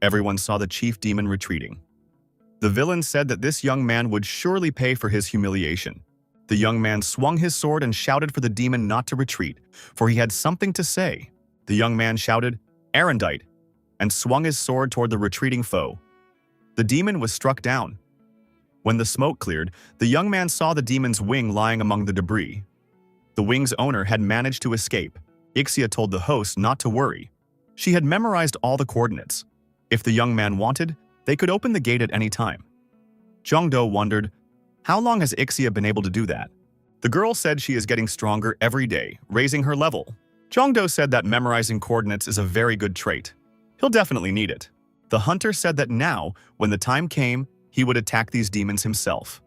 Everyone saw the chief demon retreating. The villain said that this young man would surely pay for his humiliation. The young man swung his sword and shouted for the demon not to retreat, for he had something to say. The young man shouted, "Arendite," and swung his sword toward the retreating foe. The demon was struck down. When the smoke cleared, the young man saw the demon's wing lying among the debris. The wing's owner had managed to escape. Ixia told the host not to worry. She had memorized all the coordinates. If the young man wanted, they could open the gate at any time. Jong-do wondered, how long has Ixia been able to do that? The girl said she is getting stronger every day, raising her level. Jong-do said that memorizing coordinates is a very good trait. He'll definitely need it. The hunter said that now, when the time came, he would attack these demons himself.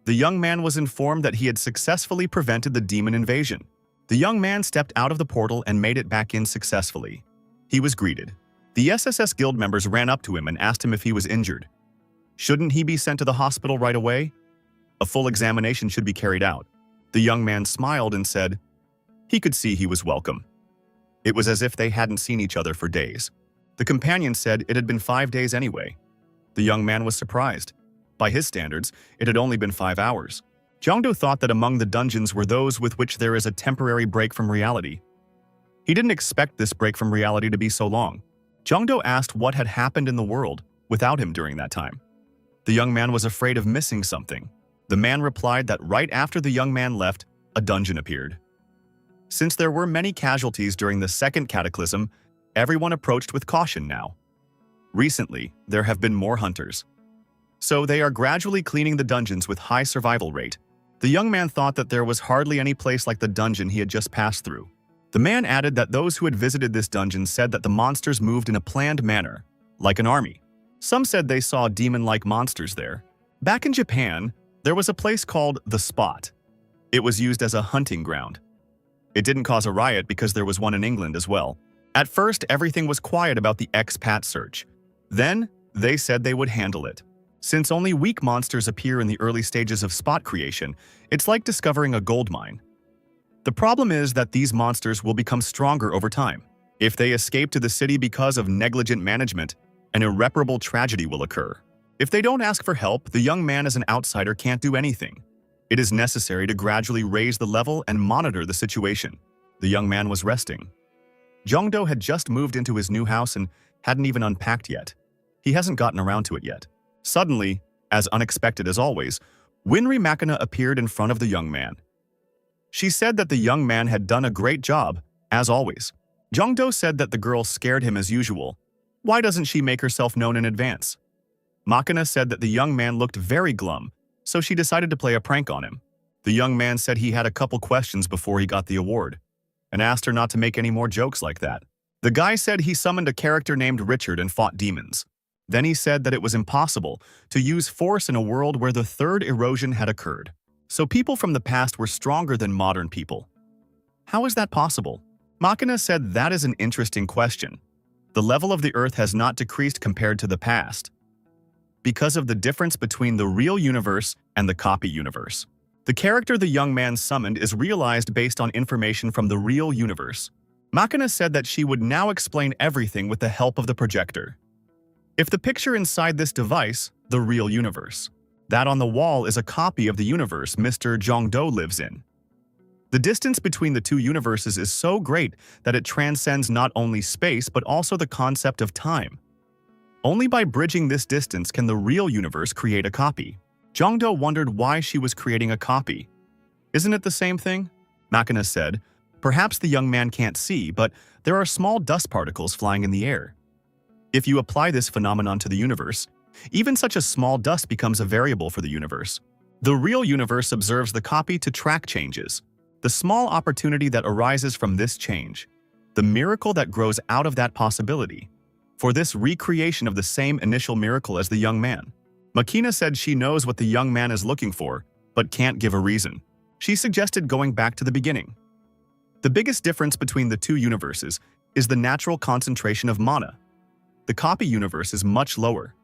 The young man was informed that he had successfully prevented the demon invasion. The young man stepped out of the portal and made it back in successfully. He was greeted. The SSS guild members ran up to him and asked him if he was injured. Shouldn't he be sent to the hospital right away? A full examination should be carried out. The young man smiled and said he could see he was welcome. It was as if they hadn't seen each other for days. The companion said it had been 5 days anyway. The young man was surprised. By his standards, it had only been 5 hours. Jong-do thought that among the dungeons were those with which there is a temporary break from reality. He didn't expect this break from reality to be so long. Jong-do asked what had happened in the world without him during that time. The young man was afraid of missing something. The man replied that right after the young man left, a dungeon appeared. Since there were many casualties during the second cataclysm, everyone approached with caution now. Recently, there have been more hunters. So they are gradually cleaning the dungeons with high survival rate. The young man thought that there was hardly any place like the dungeon he had just passed through. The man added that those who had visited this dungeon said that the monsters moved in a planned manner, like an army. Some said they saw demon-like monsters there. Back in Japan, there was a place called The Spot. It was used as a hunting ground. It didn't cause a riot because there was one in England as well. At first, everything was quiet about the expat search. Then, they said they would handle it. Since only weak monsters appear in the early stages of spot creation, it's like discovering a gold mine. The problem is that these monsters will become stronger over time. If they escape to the city because of negligent management, an irreparable tragedy will occur. If they don't ask for help, the young man as an outsider can't do anything. It is necessary to gradually raise the level and monitor the situation. The young man was resting. Jong-do had just moved into his new house and hadn't even unpacked yet. He hasn't gotten around to it yet. Suddenly, as unexpected as always, Winry Makina appeared in front of the young man. She said that the young man had done a great job, as always. Jong-do said that the girl scared him as usual. Why doesn't she make herself known in advance? Makina said that the young man looked very glum, so she decided to play a prank on him. The young man said he had a couple questions before he got the award, and asked her not to make any more jokes like that. The guy said he summoned a character named Richard and fought demons. Then he said that it was impossible to use force in a world where the third erosion had occurred. So people from the past were stronger than modern people. How is that possible? Makina said that is an interesting question. The level of the Earth has not decreased compared to the past, because of the difference between the real universe and the copy universe. The character the young man summoned is realized based on information from the real universe. Makina said that she would now explain everything with the help of the projector. If the picture inside this device, the real universe, that on the wall is a copy of the universe Mr. Jong-do lives in. The distance between the two universes is so great that it transcends not only space but also the concept of time. Only by bridging this distance can the real universe create a copy. Jong-do wondered why she was creating a copy. Isn't it the same thing? Makina said, perhaps the young man can't see, but there are small dust particles flying in the air. If you apply this phenomenon to the universe, even such a small dust becomes a variable for the universe. The real universe observes the copy to track changes. The small opportunity that arises from this change, the miracle that grows out of that possibility, for this recreation of the same initial miracle as the young man. Makina said she knows what the young man is looking for, but can't give a reason. She suggested going back to the beginning. The biggest difference between the two universes is the natural concentration of mana. The copy universe is much lower.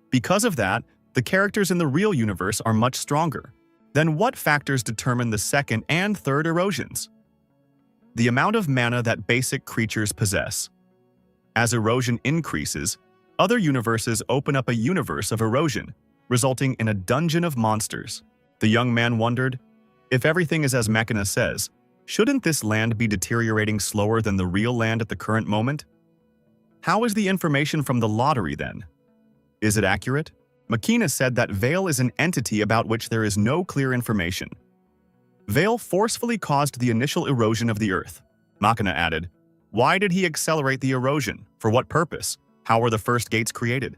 Because of that, the characters in the real universe are much stronger. Then what factors determine the second and third erosions? The amount of mana that basic creatures possess. As erosion increases, other universes open up a universe of erosion, resulting in a dungeon of monsters. The young man wondered, if everything is as Makina says, shouldn't this land be deteriorating slower than the real land at the current moment? How is the information from the lottery then? Is it accurate? Makina said that Vale is an entity about which there is no clear information. Vale forcefully caused the initial erosion of the Earth. Makina added, why did he accelerate the erosion? For what purpose? How were the first gates created?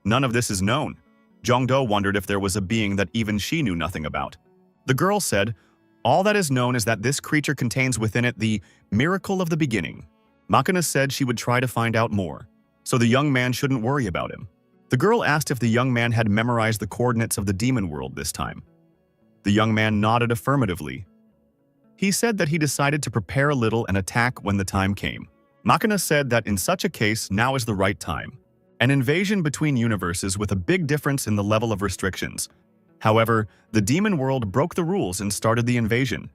None of this is known. Jong-do wondered if there was a being that even she knew nothing about. The girl said, "All that is known is that this creature contains within it the miracle of the beginning." Makina said she would try to find out more, so the young man shouldn't worry about him. The girl asked if the young man had memorized the coordinates of the demon world this time. The young man nodded affirmatively. He said that he decided to prepare a little and attack when the time came. Makina said that in such a case, now is the right time. An invasion between universes with a big difference in the level of restrictions. However, the demon world broke the rules and started the invasion.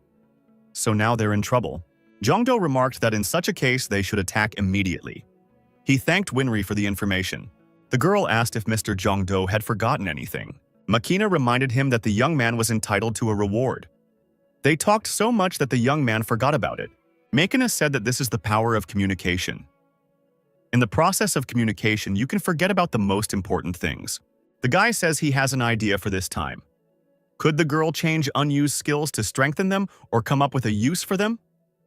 So now they're in trouble. Jong-do remarked that in such a case, they should attack immediately. He thanked Winry for the information. The girl asked if Mr. Jong-do had forgotten anything. Makina reminded him that the young man was entitled to a reward. They talked so much that the young man forgot about it. Makina said that this is the power of communication. In the process of communication, you can forget about the most important things. The guy says he has an idea for this time. Could the girl change unused skills to strengthen them or come up with a use for them?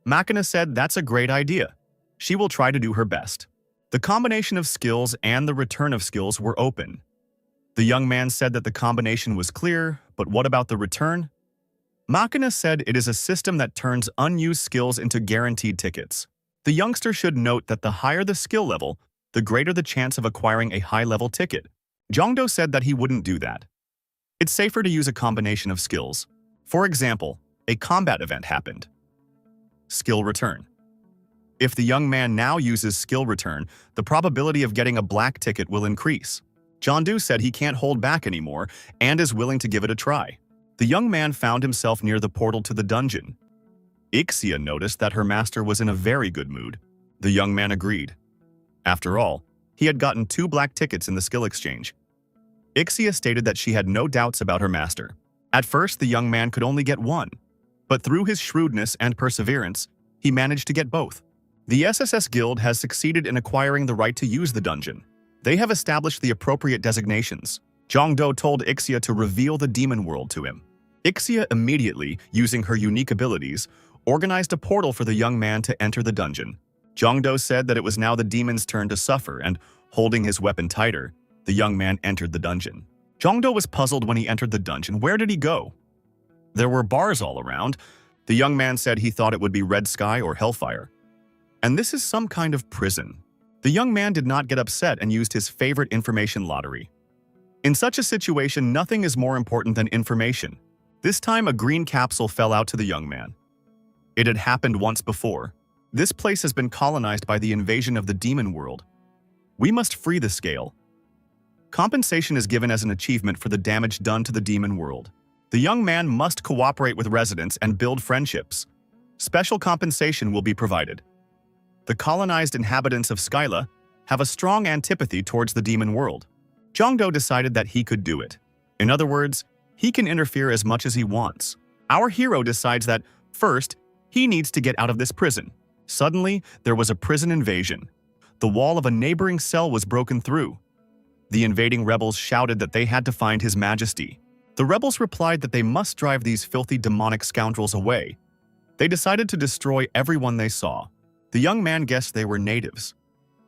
Makina said that's a great idea. She will try to do her best. The combination of skills and the return of skills were open. The young man said that the combination was clear, but what about the return? Makina said it is a system that turns unused skills into guaranteed tickets. The youngster should note that the higher the skill level, the greater the chance of acquiring a high-level ticket. Jong-do said that he wouldn't do that. It's safer to use a combination of skills. For example, a combat event happened. Skill return. If the young man now uses skill return, the probability of getting a black ticket will increase. Jong-do said he can't hold back anymore and is willing to give it a try. The young man found himself near the portal to the dungeon. Ixia noticed that her master was in a very good mood. The young man agreed. After all, he had gotten 2 black tickets in the skill exchange. Ixia stated that she had no doubts about her master. At first, the young man could only get 1, but through his shrewdness and perseverance, he managed to get both. The SSS Guild has succeeded in acquiring the right to use the dungeon. They have established the appropriate designations. Jong-do told Ixia to reveal the demon world to him. Ixia immediately, using her unique abilities, organized a portal for the young man to enter the dungeon. Jong-do said that it was now the demon's turn to suffer, and, holding his weapon tighter, the young man entered the dungeon. Jong-do was puzzled when he entered the dungeon. Where did he go? There were bars all around. The young man said he thought it would be Red Sky or Hellfire. And this is some kind of prison. The young man did not get upset and used his favorite information lottery. In such a situation, nothing is more important than information. This time, a green capsule fell out to the young man. It had happened once before. This place has been colonized by the invasion of the demon world. We must free the scale. Compensation is given as an achievement for the damage done to the demon world. The young man must cooperate with residents and build friendships. Special compensation will be provided. The colonized inhabitants of Skyla have a strong antipathy towards the demon world. Jong-do decided that he could do it. In other words, he can interfere as much as he wants. Our hero decides that, first, he needs to get out of this prison. Suddenly, there was a prison invasion. The wall of a neighboring cell was broken through. The invading rebels shouted that they had to find His Majesty. The rebels replied that they must drive these filthy demonic scoundrels away. They decided to destroy everyone they saw. The young man guessed they were natives.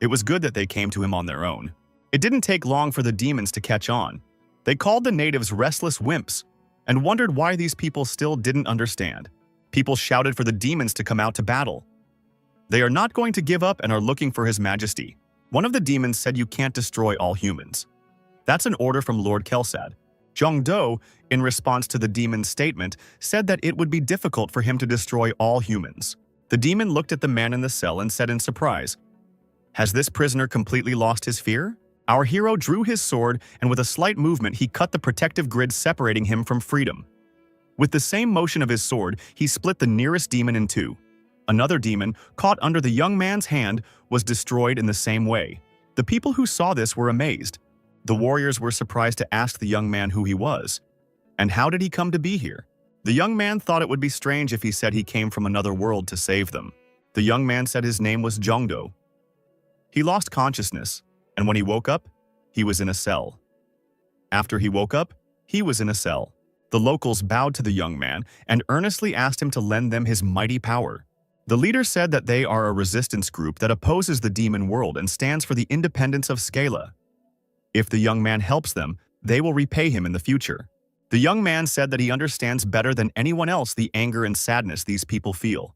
It was good that they came to him on their own. It didn't take long for the demons to catch on. They called the natives restless wimps and wondered why these people still didn't understand. People shouted for the demons to come out to battle. They are not going to give up and are looking for His Majesty. One of the demons said you can't destroy all humans. That's an order from Lord Kelsad. Jong-do, in response to the demon's statement, said that it would be difficult for him to destroy all humans. The demon looked at the man in the cell and said in surprise, "Has this prisoner completely lost his fear?" Our hero drew his sword, and with a slight movement, he cut the protective grid separating him from freedom. With the same motion of his sword, he split the nearest demon in 2. Another demon, caught under the young man's hand, was destroyed in the same way. The people who saw this were amazed. The warriors were surprised to ask the young man who he was. And how did he come to be here? The young man thought it would be strange if he said he came from another world to save them. The young man said his name was Jong-do. He lost consciousness, and when he woke up, he was in a cell. After he woke up, he was in a cell. The locals bowed to the young man and earnestly asked him to lend them his mighty power. The leader said that they are a resistance group that opposes the demon world and stands for the independence of Scala. If the young man helps them, they will repay him in the future. The young man said that he understands better than anyone else the anger and sadness these people feel.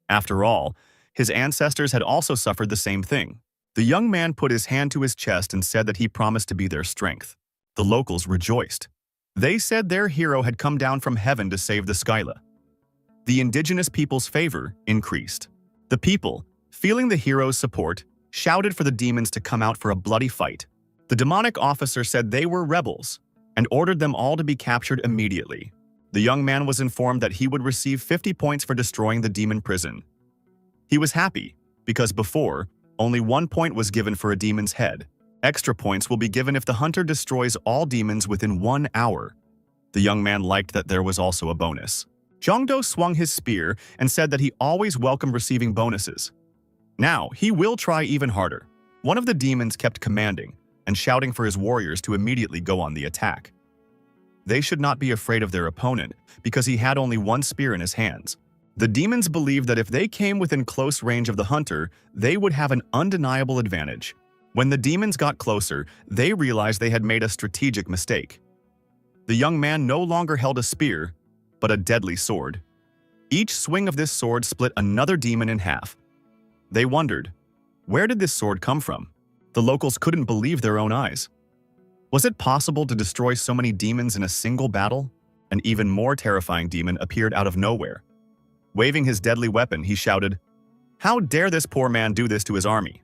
After all, his ancestors had also suffered the same thing. The young man put his hand to his chest and said that he promised to be their strength. The locals rejoiced. They said their hero had come down from heaven to save the Skyla. The indigenous people's favor increased. The people, feeling the hero's support, shouted for the demons to come out for a bloody fight. The demonic officer said they were rebels and ordered them all to be captured immediately. The young man was informed that he would receive 50 points for destroying the demon prison. He was happy because before, only 1 point was given for a demon's head. Extra points will be given if the hunter destroys all demons within 1 hour. The young man liked that there was also a bonus. Jongdo swung his spear and said that he always welcomed receiving bonuses. Now, he will try even harder. One of the demons kept commanding and shouting for his warriors to immediately go on the attack. They should not be afraid of their opponent because he had only 1 spear in his hands. The demons believed that if they came within close range of the hunter, they would have an undeniable advantage. When the demons got closer, they realized they had made a strategic mistake. The young man no longer held a spear, but a deadly sword. Each swing of this sword split another demon in half. They wondered, where did this sword come from? The locals couldn't believe their own eyes. Was it possible to destroy so many demons in a single battle? An even more terrifying demon appeared out of nowhere. Waving his deadly weapon, he shouted, "How dare this poor man do this to his army?"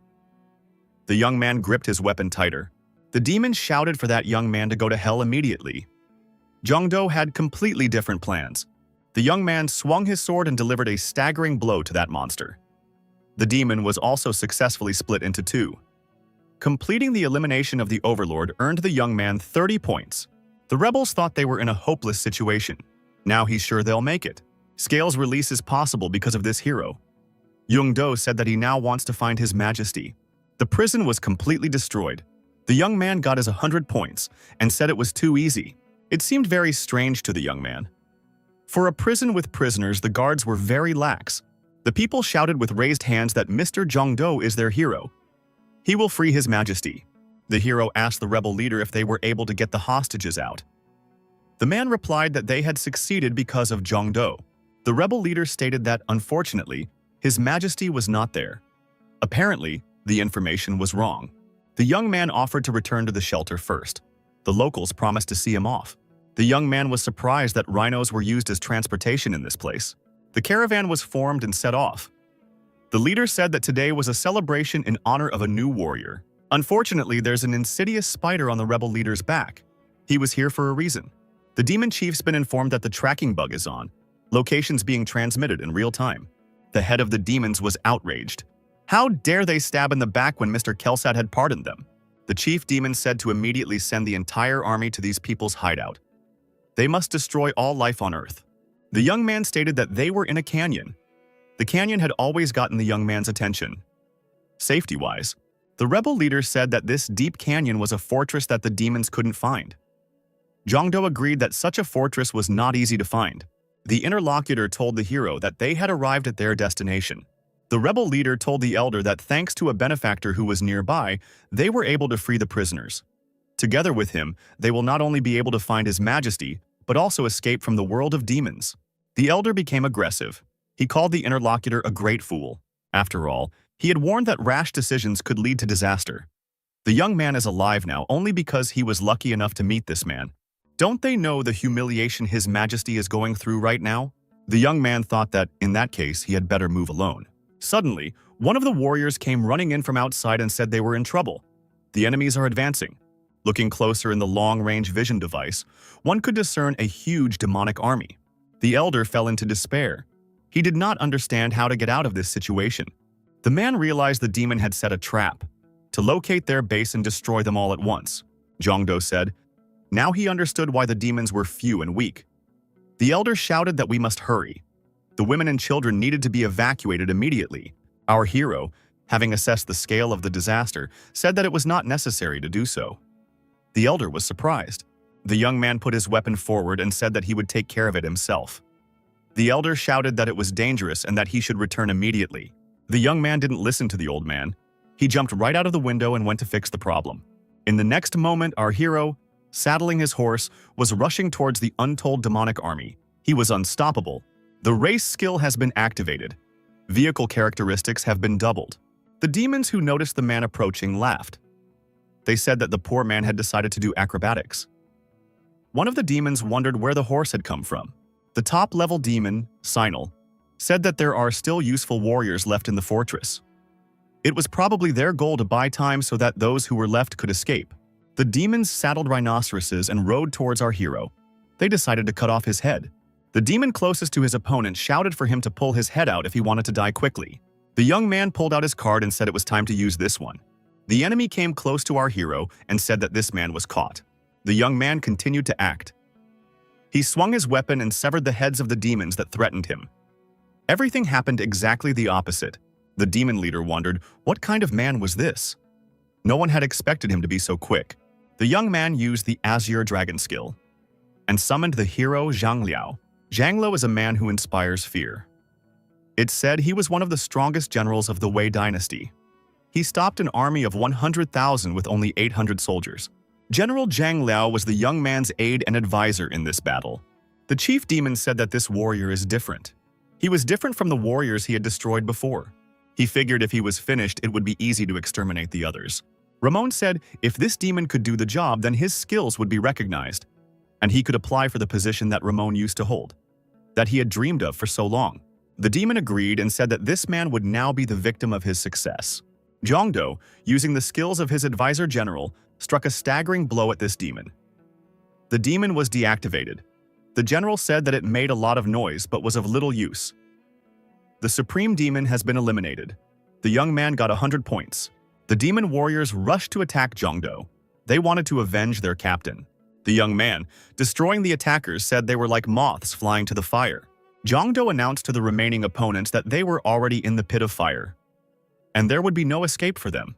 The young man gripped his weapon tighter. The demons shouted for that young man to go to hell immediately. Jongdo had completely different plans. The young man swung his sword and delivered a staggering blow to that monster. The demon was also successfully split into 2. Completing the elimination of the Overlord earned the young man 30 points. The rebels thought they were in a hopeless situation. Now he's sure they'll make it. Scale's release is possible because of this hero. Jongdo said that he now wants to find his majesty. The prison was completely destroyed. The young man got his 100 points and said it was too easy. It seemed very strange to the young man. For a prison with prisoners, the guards were very lax. The people shouted with raised hands that Mr. Jongdo is their hero. He will free his majesty. The hero asked the rebel leader if they were able to get the hostages out. The man replied that they had succeeded because of Jongdo. The rebel leader stated that, unfortunately, his majesty was not there. Apparently, the information was wrong. The young man offered to return to the shelter first. The locals promised to see him off. The young man was surprised that rhinos were used as transportation in this place. The caravan was formed and set off. The leader said that today was a celebration in honor of a new warrior. Unfortunately, there's an insidious spider on the rebel leader's back. He was here for a reason. The demon chief's been informed that the tracking bug is on, locations being transmitted in real time. The head of the demons was outraged. How dare they stab in the back when Mr. Kelsat had pardoned them? The chief demon said to immediately send the entire army to these people's hideout. They must destroy all life on Earth. The young man stated that they were in a canyon. The canyon had always gotten the young man's attention. Safety-wise, the rebel leader said that this deep canyon was a fortress that the demons couldn't find. Jongdo agreed that such a fortress was not easy to find. The interlocutor told the hero that they had arrived at their destination. The rebel leader told the elder that thanks to a benefactor who was nearby, they were able to free the prisoners. Together with him, they will not only be able to find his majesty, but also escape from the world of demons. The elder became aggressive. He called the interlocutor a great fool. After all, he had warned that rash decisions could lead to disaster. The young man is alive now only because he was lucky enough to meet this man. Don't they know the humiliation his majesty is going through right now? The young man thought that, in that case, he had better move alone. Suddenly, one of the warriors came running in from outside and said they were in trouble. The enemies are advancing. Looking closer in the long-range vision device, one could discern a huge demonic army. The elder fell into despair. He did not understand how to get out of this situation. The man realized the demon had set a trap to locate their base and destroy them all at once. Jongdo said. Now he understood why the demons were few and weak. The elder shouted that we must hurry. The women and children needed to be evacuated immediately. Our hero, having assessed the scale of the disaster, said that it was not necessary to do so. The elder was surprised. The young man put his weapon forward and said that he would take care of it himself. The elder shouted that it was dangerous and that he should return immediately. The young man didn't listen to the old man. He jumped right out of the window and went to fix the problem. In the next moment, our hero saddling his horse, was rushing towards the untold demonic army. He was unstoppable. The race skill has been activated. Vehicle characteristics have been doubled. The demons who noticed the man approaching laughed. They said that the poor man had decided to do acrobatics. One of the demons wondered where the horse had come from. The top-level demon, Sinal, said that there are still useful warriors left in the fortress. It was probably their goal to buy time so that those who were left could escape. The demons saddled rhinoceroses and rode towards our hero. They decided to cut off his head. The demon closest to his opponent shouted for him to pull his head out if he wanted to die quickly. The young man pulled out his card and said it was time to use this one. The enemy came close to our hero and said that this man was caught. The young man continued to act. He swung his weapon and severed the heads of the demons that threatened him. Everything happened exactly the opposite. The demon leader wondered, what kind of man was this? No one had expected him to be so quick. The young man used the Azure Dragon skill and summoned the hero Zhang Liao. Zhang Liao is a man who inspires fear. It's said he was one of the strongest generals of the Wei dynasty. He stopped an army of 100,000 with only 800 soldiers. General Zhang Liao was the young man's aide and advisor in this battle. The chief demon said that this warrior is different. He was different from the warriors he had destroyed before. He figured if he was finished, it would be easy to exterminate the others. Ramon said if this demon could do the job, then his skills would be recognized, and he could apply for the position that Ramon used to hold, that he had dreamed of for so long. The demon agreed and said that this man would now be the victim of his success. Zhongdo, using the skills of his advisor general, struck a staggering blow at this demon. The demon was deactivated. The general said that it made a lot of noise but was of little use. The supreme demon has been eliminated. The young man got 100 points. The demon warriors rushed to attack Zhongdo. They wanted to avenge their captain. The young man, destroying the attackers, said they were like moths flying to the fire. Zhongdo announced to the remaining opponents that they were already in the pit of fire, and there would be no escape for them.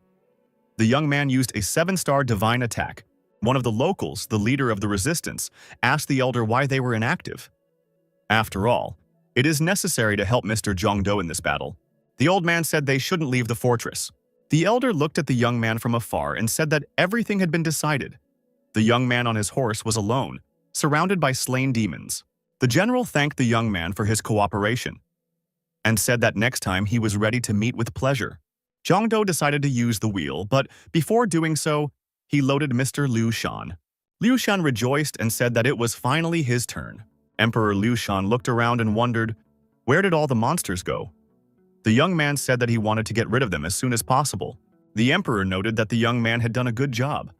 The young man used a 7-star divine attack. One of the locals, the leader of the resistance, asked the elder why they were inactive. After all, it is necessary to help Mr. Zhongdo in this battle. The old man said they shouldn't leave the fortress. The elder looked at the young man from afar and said that everything had been decided. The young man on his horse was alone, surrounded by slain demons. The general thanked the young man for his cooperation and said that next time he was ready to meet with pleasure. Zhongdo decided to use the wheel, but before doing so, he loaded Mr. Liu Shan. Liu Shan rejoiced and said that it was finally his turn. Emperor Liu Shan looked around and wondered, where did all the monsters go? The young man said that he wanted to get rid of them as soon as possible. The emperor noted that the young man had done a good job.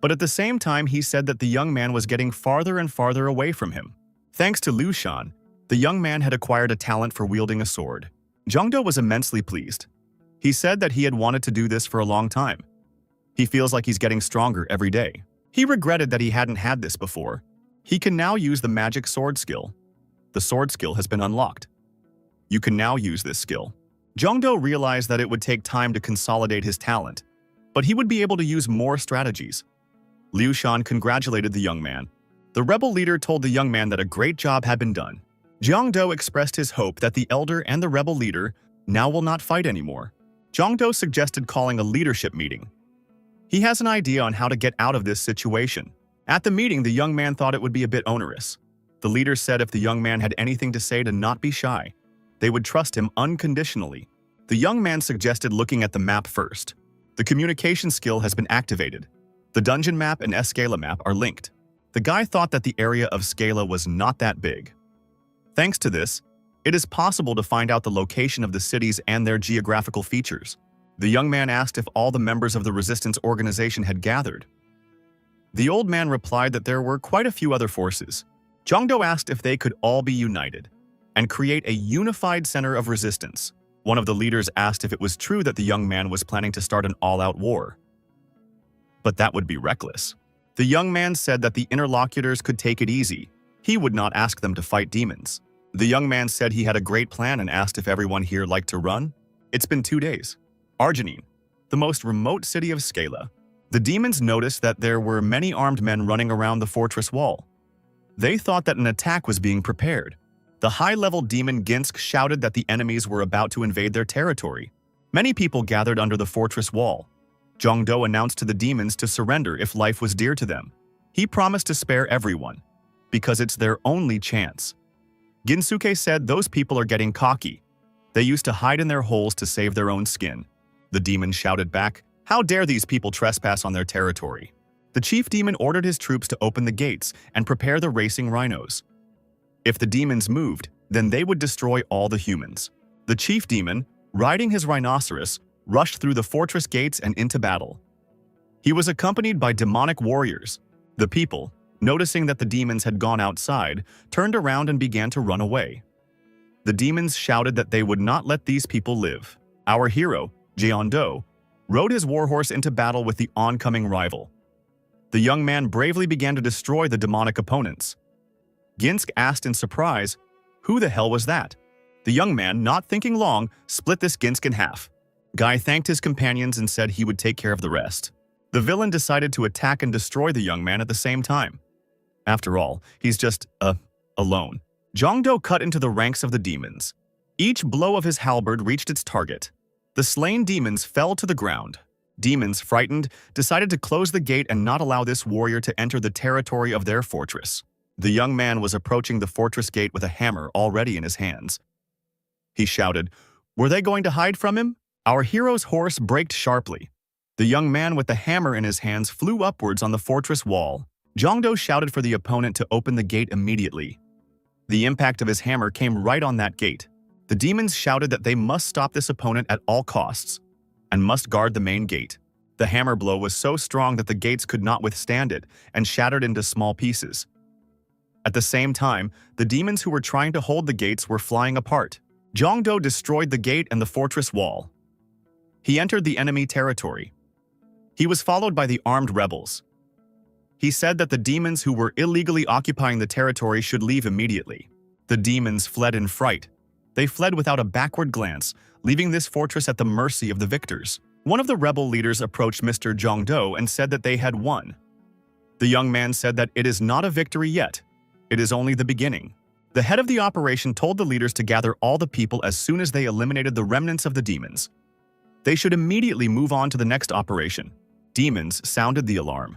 But at the same time, he said that the young man was getting farther and farther away from him. Thanks to Liu Shan, the young man had acquired a talent for wielding a sword. Zhongdo was immensely pleased. He said that he had wanted to do this for a long time. He feels like he's getting stronger every day. He regretted that he hadn't had this before. He can now use the magic sword skill. The sword skill has been unlocked. You can now use this skill. Zhongdo realized that it would take time to consolidate his talent, but he would be able to use more strategies. Liu Shan congratulated the young man. The rebel leader told the young man that a great job had been done. Zhongdo expressed his hope that the elder and the rebel leader now will not fight anymore. Zhongdo suggested calling a leadership meeting. He has an idea on how to get out of this situation. At the meeting, the young man thought it would be a bit onerous. The leader said if the young man had anything to say to not be shy, they would trust him unconditionally. The young man suggested looking at the map first. The communication skill has been activated. The dungeon map and Scala map are linked. The guy thought that the area of Scala was not that big. Thanks to this, it is possible to find out the location of the cities and their geographical features. The young man asked if all the members of the resistance organization had gathered. The old man replied that there were quite a few other forces. Zhongdo asked if they could all be united and create a unified center of resistance. One of the leaders asked if it was true that the young man was planning to start an all-out war. But that would be reckless. The young man said that the interlocutors could take it easy. He would not ask them to fight demons. The young man said he had a great plan and asked if everyone here liked to run. It's been 2 days. Arginine, the most remote city of Scala. The demons noticed that there were many armed men running around the fortress wall. They thought that an attack was being prepared. The high-level demon Ginsk shouted that the enemies were about to invade their territory. Many people gathered under the fortress wall. Zhongdo announced to the demons to surrender if life was dear to them. He promised to spare everyone, because it's their only chance. Ginsuke said those people are getting cocky. They used to hide in their holes to save their own skin. The demon shouted back, "How dare these people trespass on their territory?" The chief demon ordered his troops to open the gates and prepare the racing rhinos. If the demons moved, then they would destroy all the humans. The chief demon, riding his rhinoceros, rushed through the fortress gates and into battle. He was accompanied by demonic warriors. The people, noticing that the demons had gone outside, turned around and began to run away. The demons shouted that they would not let these people live. Our hero, Jeon-do, rode his warhorse into battle with the oncoming rival. The young man bravely began to destroy the demonic opponents. Ginsk asked in surprise, "Who the hell was that?" The young man, not thinking long, split this Ginsk in half. Guy thanked his companions and said he would take care of the rest. The villain decided to attack and destroy the young man at the same time. After all, he's just, alone. Jeon-do cut into the ranks of the demons. Each blow of his halberd reached its target. The slain demons fell to the ground. Demons, frightened, decided to close the gate and not allow this warrior to enter the territory of their fortress. The young man was approaching the fortress gate with a hammer already in his hands. He shouted, "Were they going to hide from him?" Our hero's horse braked sharply. The young man with the hammer in his hands flew upwards on the fortress wall. Jeon-do shouted for the opponent to open the gate immediately. The impact of his hammer came right on that gate. The demons shouted that they must stop this opponent at all costs and must guard the main gate. The hammer blow was so strong that the gates could not withstand it and shattered into small pieces. At the same time, the demons who were trying to hold the gates were flying apart. Jeon-do destroyed the gate and the fortress wall. He entered the enemy territory. He was followed by the armed rebels. He said that the demons who were illegally occupying the territory should leave immediately. The demons fled in fright. They fled without a backward glance, leaving this fortress at the mercy of the victors. One of the rebel leaders approached Mr. Jeon-do and said that they had won. The young man said that it is not a victory yet. It is only the beginning. The head of the operation told the leaders to gather all the people as soon as they eliminated the remnants of the demons. They should immediately move on to the next operation. Demons sounded the alarm.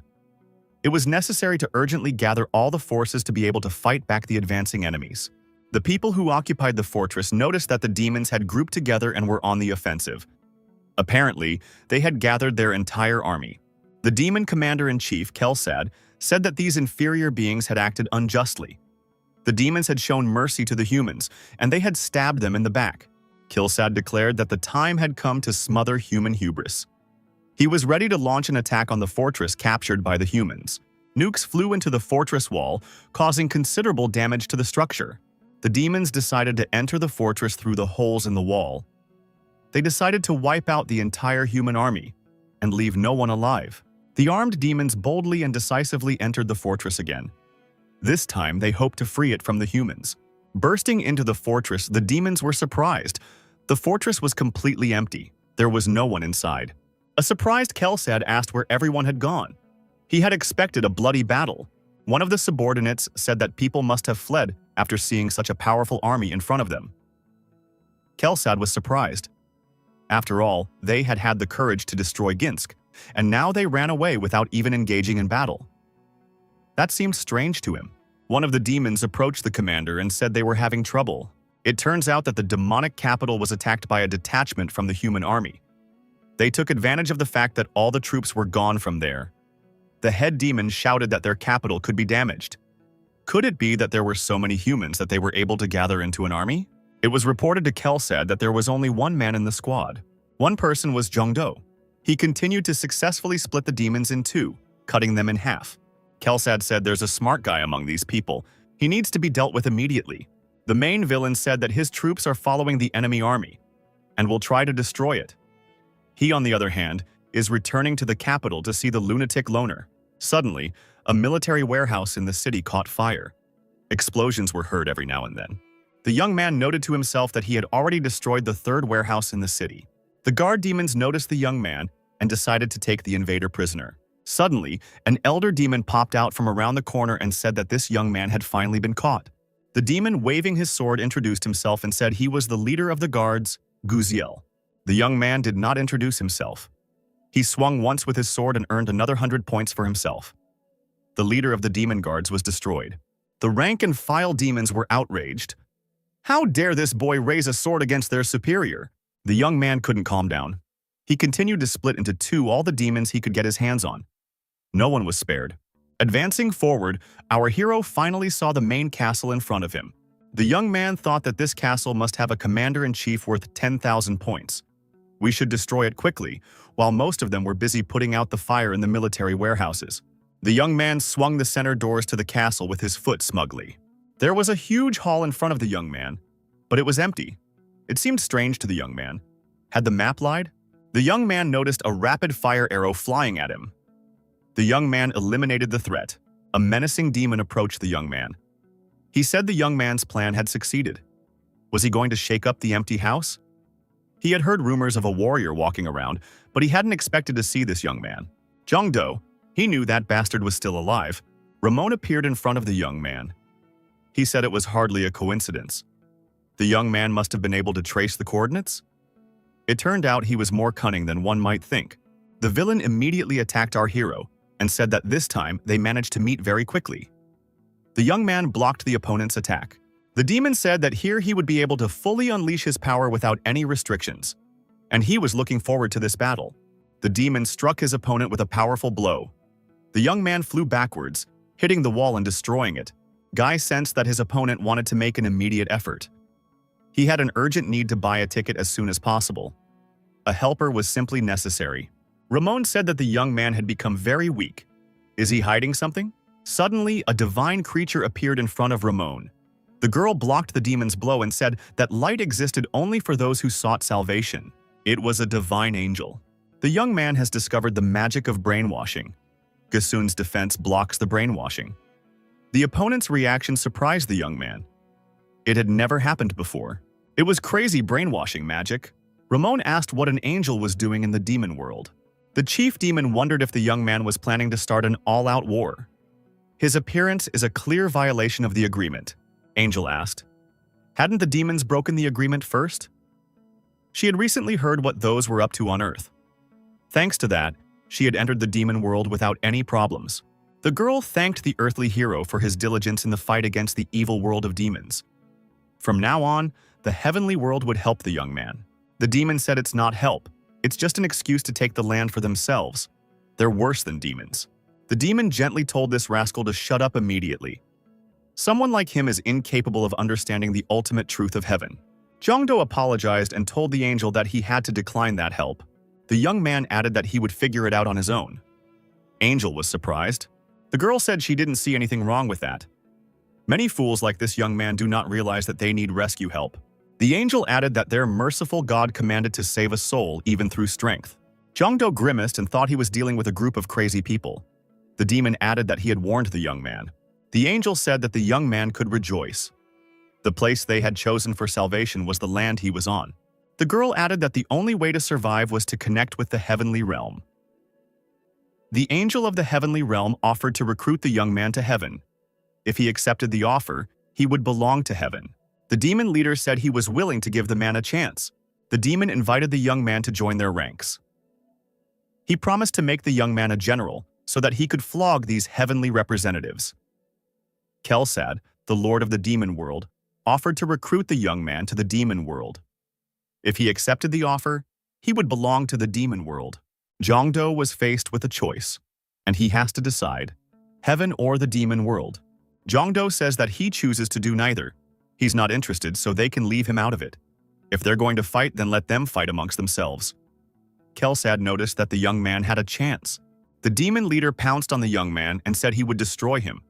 It was necessary to urgently gather all the forces to be able to fight back the advancing enemies. The people who occupied the fortress noticed that the demons had grouped together and were on the offensive. Apparently, they had gathered their entire army. The demon commander-in-chief, Kelsad, said that these inferior beings had acted unjustly. The demons had shown mercy to the humans, and they had stabbed them in the back. Kelsad declared that the time had come to smother human hubris. He was ready to launch an attack on the fortress captured by the humans. Nukes flew into the fortress wall, causing considerable damage to the structure. The demons decided to enter the fortress through the holes in the wall. They decided to wipe out the entire human army and leave no one alive. The armed demons boldly and decisively entered the fortress again. This time, they hoped to free it from the humans. Bursting into the fortress, the demons were surprised. The fortress was completely empty. There was no one inside. A surprised Kelsad asked where everyone had gone. He had expected a bloody battle. One of the subordinates said that people must have fled after seeing such a powerful army in front of them. Kelsad was surprised. After all, they had had the courage to destroy Ginsk, and now they ran away without even engaging in battle. That seemed strange to him. One of the demons approached the commander and said they were having trouble. It turns out that the demonic capital was attacked by a detachment from the human army. They took advantage of the fact that all the troops were gone from there. The head demon shouted that their capital could be damaged. Could it be that there were so many humans that they were able to gather into an army? It was reported to Kelsad that there was only one man in the squad. One person was Jeon-do. He continued to successfully split the demons in two, cutting them in half. Kelsad said there's a smart guy among these people. He needs to be dealt with immediately. The main villain said that his troops are following the enemy army and will try to destroy it. He, on the other hand, is returning to the capital to see the lunatic loner. Suddenly, a military warehouse in the city caught fire. Explosions were heard every now and then. The young man noted to himself that he had already destroyed the third warehouse in the city. The guard demons noticed the young man and decided to take the invader prisoner. Suddenly, an elder demon popped out from around the corner and said that this young man had finally been caught. The demon, waving his sword, introduced himself and said he was the leader of the guards, Guziel. The young man did not introduce himself. He swung once with his sword and earned another 100 points for himself. The leader of the demon guards was destroyed. The rank-and-file demons were outraged. How dare this boy raise a sword against their superior? The young man couldn't calm down. He continued to split into two all the demons he could get his hands on. No one was spared. Advancing forward, our hero finally saw the main castle in front of him. The young man thought that this castle must have a commander-in-chief worth 10,000 points. We should destroy it quickly, while most of them were busy putting out the fire in the military warehouses. The young man swung the center doors to the castle with his foot smugly. There was a huge hall in front of the young man, but it was empty. It seemed strange to the young man. Had the map lied? The young man noticed a rapid-fire arrow flying at him. The young man eliminated the threat. A menacing demon approached the young man. He said the young man's plan had succeeded. Was he going to shake up the empty house? He had heard rumors of a warrior walking around, but he hadn't expected to see this young man. Jongdo, he knew that bastard was still alive. Ramon appeared in front of the young man. He said it was hardly a coincidence. The young man must have been able to trace the coordinates? It turned out he was more cunning than one might think. The villain immediately attacked our hero and said that this time they managed to meet very quickly. The young man blocked the opponent's attack. The demon said that here he would be able to fully unleash his power without any restrictions, and he was looking forward to this battle. The demon struck his opponent with a powerful blow. The young man flew backwards, hitting the wall and destroying it. Guy sensed that his opponent wanted to make an immediate effort. He had an urgent need to buy a ticket as soon as possible. A helper was simply necessary. Ramon said that the young man had become very weak. Is he hiding something? Suddenly, a divine creature appeared in front of Ramon. The girl blocked the demon's blow and said that light existed only for those who sought salvation. It was a divine angel. The young man has discovered the magic of brainwashing. Gasun's defense blocks the brainwashing. The opponent's reaction surprised the young man. It had never happened before. It was crazy brainwashing magic. Ramon asked what an angel was doing in the demon world. The chief demon wondered if the young man was planning to start an all-out war. His appearance is a clear violation of the agreement, Angel asked. Hadn't the demons broken the agreement first? She had recently heard what those were up to on Earth. Thanks to that, she had entered the demon world without any problems. The girl thanked the earthly hero for his diligence in the fight against the evil world of demons. From now on, the heavenly world would help the young man. The demon said it's not help, it's just an excuse to take the land for themselves. They're worse than demons. The demon gently told this rascal to shut up immediately. Someone like him is incapable of understanding the ultimate truth of heaven. Jongdo apologized and told the angel that he had to decline that help. The young man added that he would figure it out on his own. Angel was surprised. The girl said she didn't see anything wrong with that. Many fools like this young man do not realize that they need rescue help. The angel added that their merciful God commanded to save a soul even through strength. Jongdo grimaced and thought he was dealing with a group of crazy people. The demon added that he had warned the young man. The angel said that the young man could rejoice. The place they had chosen for salvation was the land he was on. The girl added that the only way to survive was to connect with the heavenly realm. The angel of the heavenly realm offered to recruit the young man to heaven. If he accepted the offer, he would belong to heaven. The demon leader said he was willing to give the man a chance. The demon invited the young man to join their ranks. He promised to make the young man a general so that he could flog these heavenly representatives. Kelsad, the lord of the demon world, offered to recruit the young man to the demon world. If he accepted the offer, he would belong to the demon world. Jongdo was faced with a choice, and he has to decide, heaven or the demon world. Jongdo says that he chooses to do neither. He's not interested, so they can leave him out of it. If they're going to fight, then let them fight amongst themselves. Kelsad noticed that the young man had a chance. The demon leader pounced on the young man and said he would destroy him.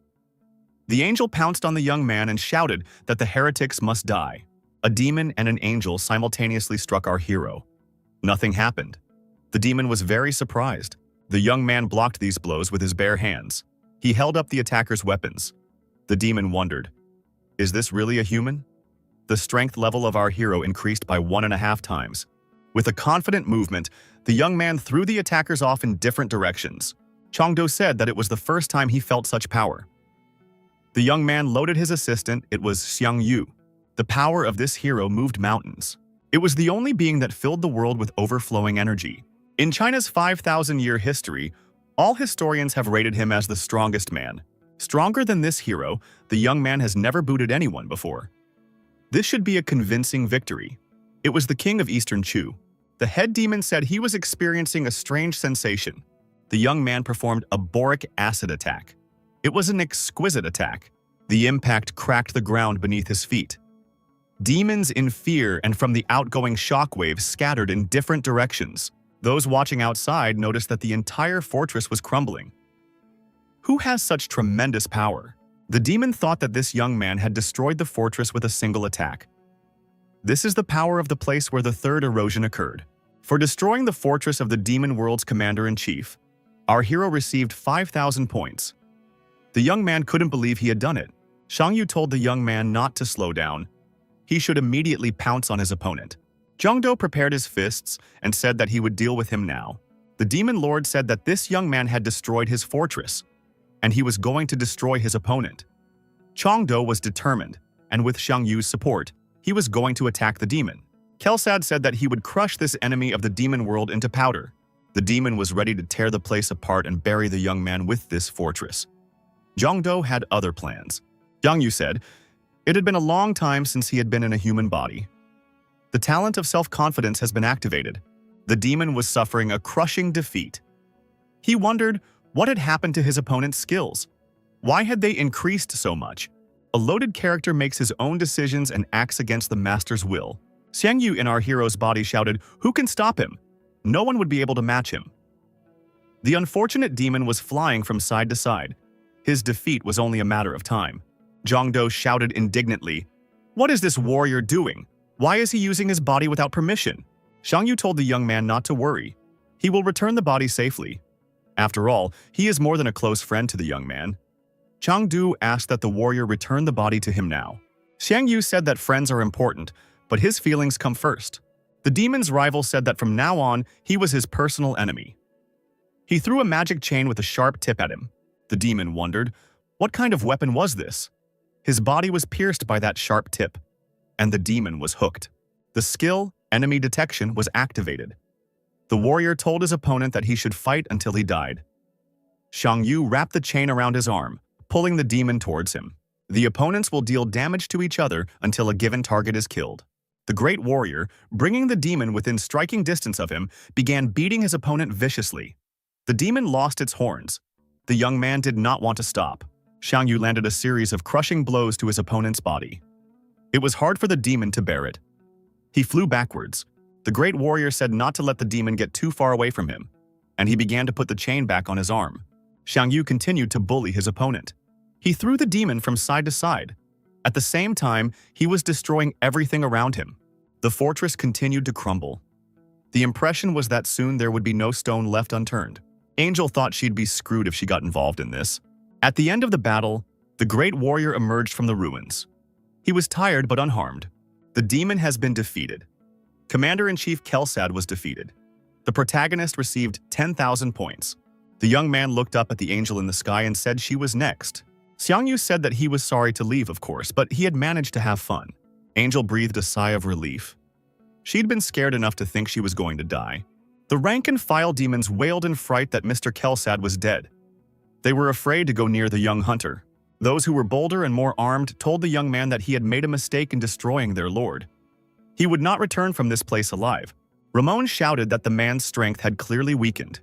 The angel pounced on the young man and shouted that the heretics must die. A demon and an angel simultaneously struck our hero. Nothing happened. The demon was very surprised. The young man blocked these blows with his bare hands. He held up the attacker's weapons. The demon wondered, is this really a human? The strength level of our hero increased by 1.5 times. With a confident movement, the young man threw the attackers off in different directions. Jongdo said that it was the first time he felt such power. The young man loaded his assistant. It was Xiang Yu. The power of this hero moved mountains. It was the only being that filled the world with overflowing energy. In China's 5,000-year history, All historians have rated him as the strongest man. Stronger than this hero, the young man has never booted anyone before. This should be a convincing victory. It was the king of Eastern Chu. The head demon said he was experiencing a strange sensation. The young man performed a boric acid attack. It was an exquisite attack. The impact cracked the ground beneath his feet. Demons in fear and from the outgoing shockwaves scattered in different directions. Those watching outside noticed that the entire fortress was crumbling. Who has such tremendous power? The demon thought that this young man had destroyed the fortress with a single attack. This is the power of the place where the third erosion occurred. For destroying the fortress of the demon world's commander-in-chief, our hero received 5,000 points. The young man couldn't believe he had done it. Shang Yu told the young man not to slow down. He should immediately pounce on his opponent. Zhongdo prepared his fists and said that he would deal with him now. The demon lord said that this young man had destroyed his fortress, and he was going to destroy his opponent. Zhongdo was determined, and with Shang Yu's support, he was going to attack the demon. Kelsad said that he would crush this enemy of the demon world into powder. The demon was ready to tear the place apart and bury the young man with this fortress. Zhongdo had other plans. Shang Yu said, it had been a long time since he had been in a human body. The talent of self-confidence has been activated. The demon was suffering a crushing defeat. He wondered what had happened to his opponent's skills. Why had they increased so much? A loaded character makes his own decisions and acts against the master's will. Xiang Yu in our hero's body shouted, "Who can stop him?" No one would be able to match him. The unfortunate demon was flying from side to side. His defeat was only a matter of time. Zhongdo shouted indignantly, "What is this warrior doing? Why is he using his body without permission?" Shang Yu told the young man not to worry. He will return the body safely. After all, he is more than a close friend to the young man. Chengdu asked that the warrior return the body to him now. Xiang Yu said that friends are important, but his feelings come first. The demon's rival said that from now on, he was his personal enemy. He threw a magic chain with a sharp tip at him. The demon wondered, what kind of weapon was this? His body was pierced by that sharp tip, and the demon was hooked. The skill, enemy detection, was activated. The warrior told his opponent that he should fight until he died. Shang Yu wrapped the chain around his arm, pulling the demon towards him. The opponents will deal damage to each other until a given target is killed. The great warrior, bringing the demon within striking distance of him, began beating his opponent viciously. The demon lost its horns. The young man did not want to stop. Shang Yu landed a series of crushing blows to his opponent's body. It was hard for the demon to bear it. He flew backwards. The great warrior said not to let the demon get too far away from him, and he began to put the chain back on his arm. Shang Yu continued to bully his opponent. He threw the demon from side to side. At the same time, he was destroying everything around him. The fortress continued to crumble. The impression was that soon there would be no stone left unturned. Angel thought she'd be screwed if she got involved in this. At the end of the battle, the great warrior emerged from the ruins. He was tired but unharmed. The demon has been defeated. Commander-in-Chief Kelsad was defeated. The protagonist received 10,000 points. The young man looked up at the angel in the sky and said she was next. Xiang Yu said that he was sorry to leave, of course, but he had managed to have fun. Angel breathed a sigh of relief. She'd been scared enough to think she was going to die. The rank-and-file demons wailed in fright that Mr. Kelsad was dead. They were afraid to go near the young hunter. Those who were bolder and more armed told the young man that he had made a mistake in destroying their lord. He would not return from this place alive. Ramon shouted that the man's strength had clearly weakened.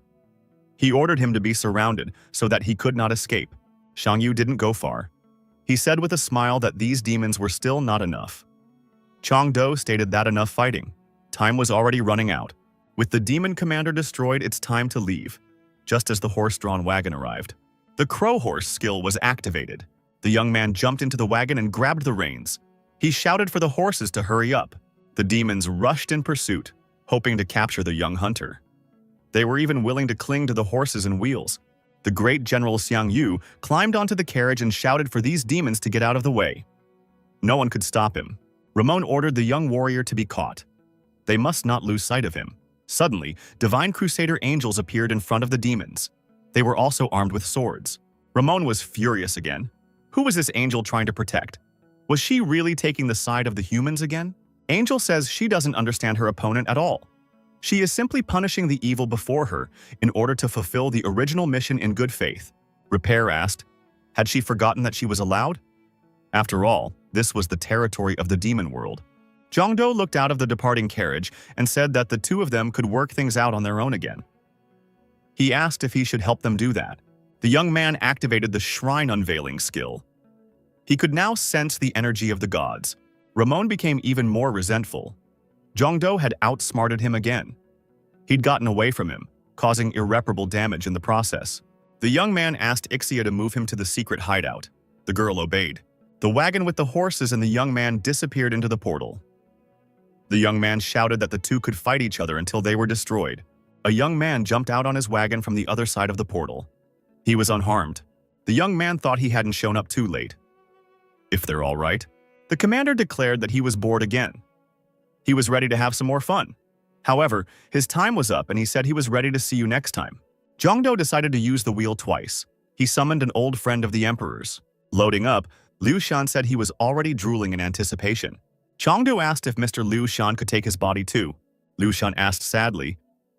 He ordered him to be surrounded so that he could not escape. Shang Yu didn't go far. He said with a smile that these demons were still not enough. Chengdu stated that enough fighting. Time was already running out. With the demon commander destroyed, it's time to leave, just as the horse-drawn wagon arrived. The crow horse skill was activated. The young man jumped into the wagon and grabbed the reins. He shouted for the horses to hurry up. The demons rushed in pursuit, hoping to capture the young hunter. They were even willing to cling to the horses and wheels. The great General Xiang Yu climbed onto the carriage and shouted for these demons to get out of the way. No one could stop him. Ramon ordered the young warrior to be caught. They must not lose sight of him. Suddenly, divine crusader angels appeared in front of the demons. They were also armed with swords. Ramon was furious again. Who was this angel trying to protect? Was she really taking the side of the humans again? Angel says she doesn't understand her opponent at all. She is simply punishing the evil before her in order to fulfill the original mission in good faith. Repair asked, had she forgotten that she was allowed? After all, this was the territory of the demon world. Jongdo looked out of the departing carriage and said that the two of them could work things out on their own again. He asked if he should help them do that. The young man activated the shrine unveiling skill. He could now sense the energy of the gods. Ramon became even more resentful. Jongdo had outsmarted him again. He'd gotten away from him, causing irreparable damage in the process. The young man asked Ixia to move him to the secret hideout. The girl obeyed. The wagon with the horses and the young man disappeared into the portal. The young man shouted that the two could fight each other until they were destroyed. A young man jumped out on his wagon from the other side of the portal. He was unharmed. The young man thought he hadn't shown up too late. If they're all right. The commander declared that he was bored again. He was ready to have some more fun. However, his time was up and he said he was ready to see you next time. Jongdo decided to use the wheel twice. He summoned an old friend of the emperor's. Loading up, Liu Shan said he was already drooling in anticipation. Jongdo asked if Mr. Liu Shan could take his body too. Liu Shan asked sadly,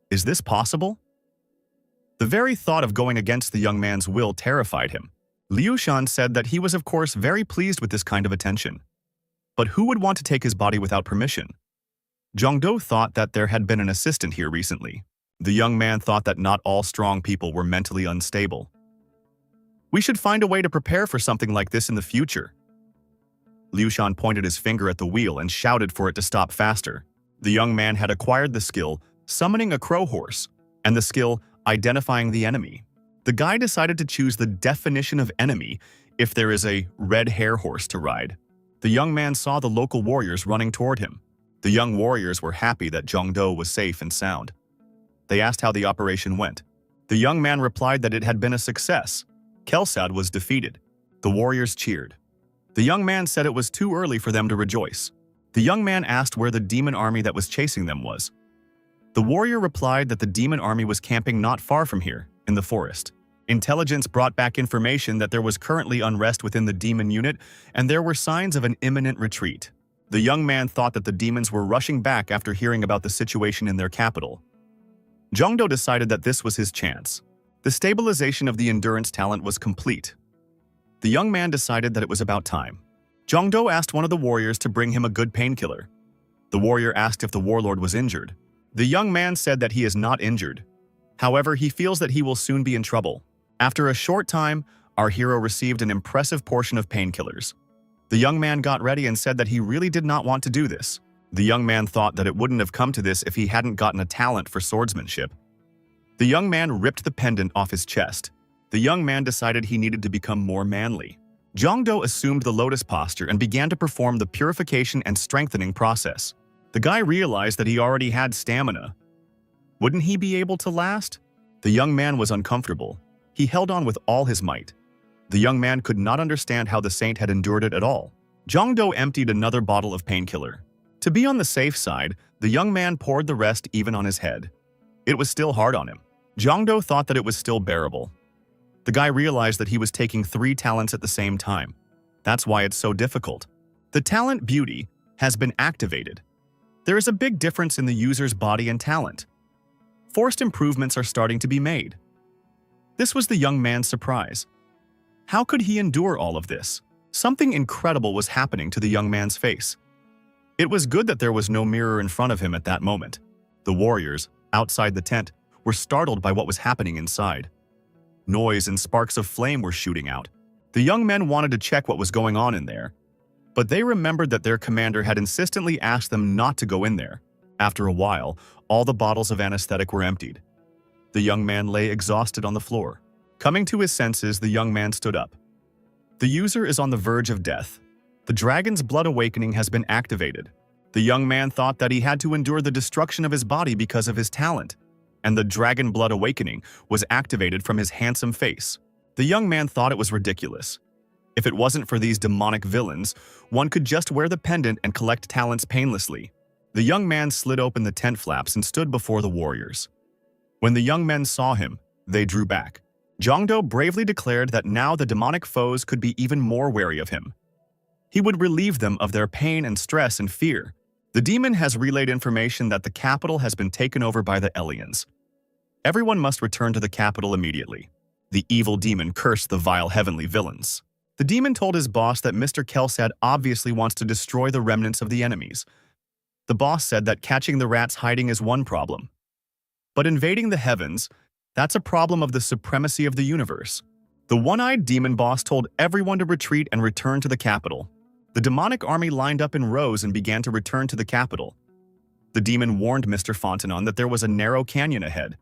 "Is this possible?" The very thought of going against the young man's will terrified him. Liu Shan said that he was of course very pleased with this kind of attention. But who would want to take his body without permission? Jongdo thought that there had been an assistant here recently. The young man thought that not all strong people were mentally unstable. We should find a way to prepare for something like this in the future. Liu Shan pointed his finger at the wheel and shouted for it to stop faster. The young man had acquired the skill, summoning a crow horse, and the skill, identifying the enemy. The guy decided to choose the definition of enemy if there is a red hare horse to ride. The young man saw the local warriors running toward him. The young warriors were happy that Jongdo was safe and sound. They asked how the operation went. The young man replied that it had been a success. Kelsad was defeated. The warriors cheered. The young man said it was too early for them to rejoice. The young man asked where the demon army that was chasing them was. The warrior replied that the demon army was camping not far from here, in the forest. Intelligence brought back information that there was currently unrest within the demon unit, and there were signs of an imminent retreat. The young man thought that the demons were rushing back after hearing about the situation in their capital. Jongdo decided that this was his chance. The stabilization of the endurance talent was complete. The young man decided that it was about time. Jongdo asked one of the warriors to bring him a good painkiller. The warrior asked if the warlord was injured. The young man said that he is not injured. However, he feels that he will soon be in trouble. After a short time, our hero received an impressive portion of painkillers. The young man got ready and said that he really did not want to do this. The young man thought that it wouldn't have come to this if he hadn't gotten a talent for swordsmanship. The young man ripped the pendant off his chest. The young man decided he needed to become more manly. Jongdo assumed the lotus posture and began to perform the purification and strengthening process. The guy realized that he already had stamina. Wouldn't he be able to last? The young man was uncomfortable. He held on with all his might. The young man could not understand how the saint had endured it at all. Jongdo emptied another bottle of painkiller. To be on the safe side, the young man poured the rest even on his head. It was still hard on him. Jongdo thought that it was still bearable. The guy realized that he was taking 3 talents at the same time. That's why it's so difficult. The talent Beauty has been activated. There is a big difference in the user's body and talent. Forced improvements are starting to be made. This was the young man's surprise. How could he endure all of this? Something incredible was happening to the young man's face. It was good that there was no mirror in front of him at that moment. The warriors, outside the tent, were startled by what was happening inside. Noise and sparks of flame were shooting out. The young men wanted to check what was going on in there, but they remembered that their commander had insistently asked them not to go in there. After a while, all the bottles of anesthetic were emptied. The young man lay exhausted on the floor. Coming to his senses, the young man stood up. The user is on the verge of death. The dragon's blood awakening has been activated. The young man thought that he had to endure the destruction of his body because of his talent, and the dragon blood awakening was activated from his handsome face. The young man thought it was ridiculous. If it wasn't for these demonic villains, one could just wear the pendant and collect talents painlessly. The young man slid open the tent flaps and stood before the warriors. When the young men saw him, they drew back. Jongdo bravely declared that now the demonic foes could be even more wary of him. He would relieve them of their pain and stress and fear. The demon has relayed information that the capital has been taken over by the aliens. Everyone must return to the capital immediately. The evil demon cursed the vile heavenly villains. The demon told his boss that Mr. Kelsad obviously wants to destroy the remnants of the enemies. The boss said that catching the rats hiding is one problem. But invading the heavens, that's a problem of the supremacy of the universe. The one-eyed demon boss told everyone to retreat and return to the capital. The demonic army lined up in rows and began to return to the capital. The demon warned Mr. Fontanon that there was a narrow canyon ahead.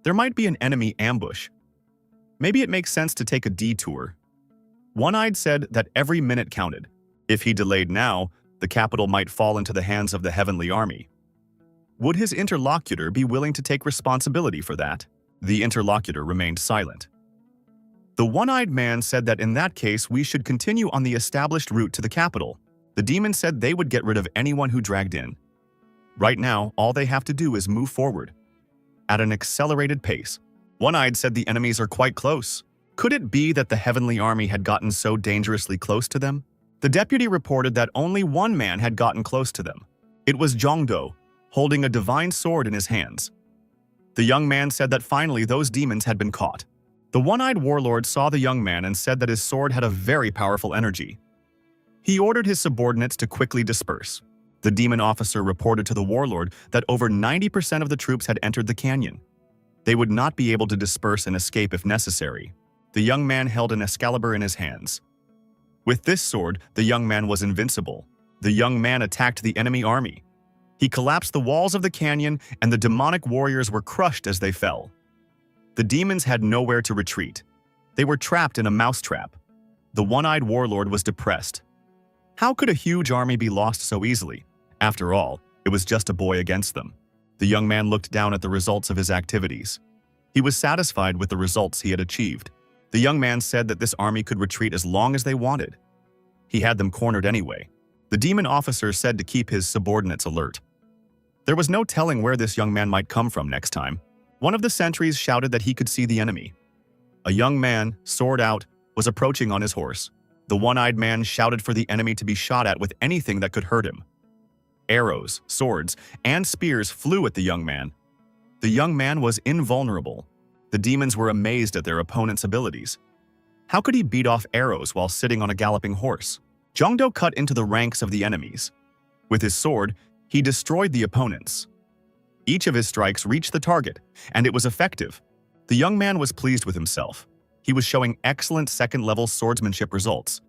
There might be an enemy ambush. Maybe it makes sense to take a detour. One-eyed said that every minute counted. If he delayed now, the capital might fall into the hands of the heavenly army. Would his interlocutor be willing to take responsibility for that? The interlocutor remained silent. The one-eyed man said that in that case we should continue on the established route to the capital. The demon said they would get rid of anyone who dragged in. Right now, all they have to do is move forward at an accelerated pace. One-eyed said the enemies are quite close. Could it be that the heavenly army had gotten so dangerously close to them? The deputy reported that only one man had gotten close to them. It was Jongdo, holding a divine sword in his hands. The young man said that finally those demons had been caught. The one-eyed warlord saw the young man and said that his sword had a very powerful energy. He ordered his subordinates to quickly disperse. The demon officer reported to the warlord that over 90% of the troops had entered the canyon. They would not be able to disperse and escape if necessary. The young man held an Excalibur in his hands. With this sword, the young man was invincible. The young man attacked the enemy army. He collapsed the walls of the canyon, and the demonic warriors were crushed as they fell. The demons had nowhere to retreat. They were trapped in a mousetrap. The one-eyed warlord was depressed. How could a huge army be lost so easily? After all, it was just a boy against them. The young man looked down at the results of his activities. He was satisfied with the results he had achieved. The young man said that this army could retreat as long as they wanted. He had them cornered anyway. The demon officer said to keep his subordinates alert. There was no telling where this young man might come from next time. One of the sentries shouted that he could see the enemy. A young man, sword out, was approaching on his horse. The one-eyed man shouted for the enemy to be shot at with anything that could hurt him. Arrows, swords, and spears flew at the young man. The young man was invulnerable. The demons were amazed at their opponent's abilities. How could he beat off arrows while sitting on a galloping horse? Jongdo cut into the ranks of the enemies. With his sword, he destroyed the opponents. Each of his strikes reached the target, and it was effective. The young man was pleased with himself. He was showing excellent second-level swordsmanship results.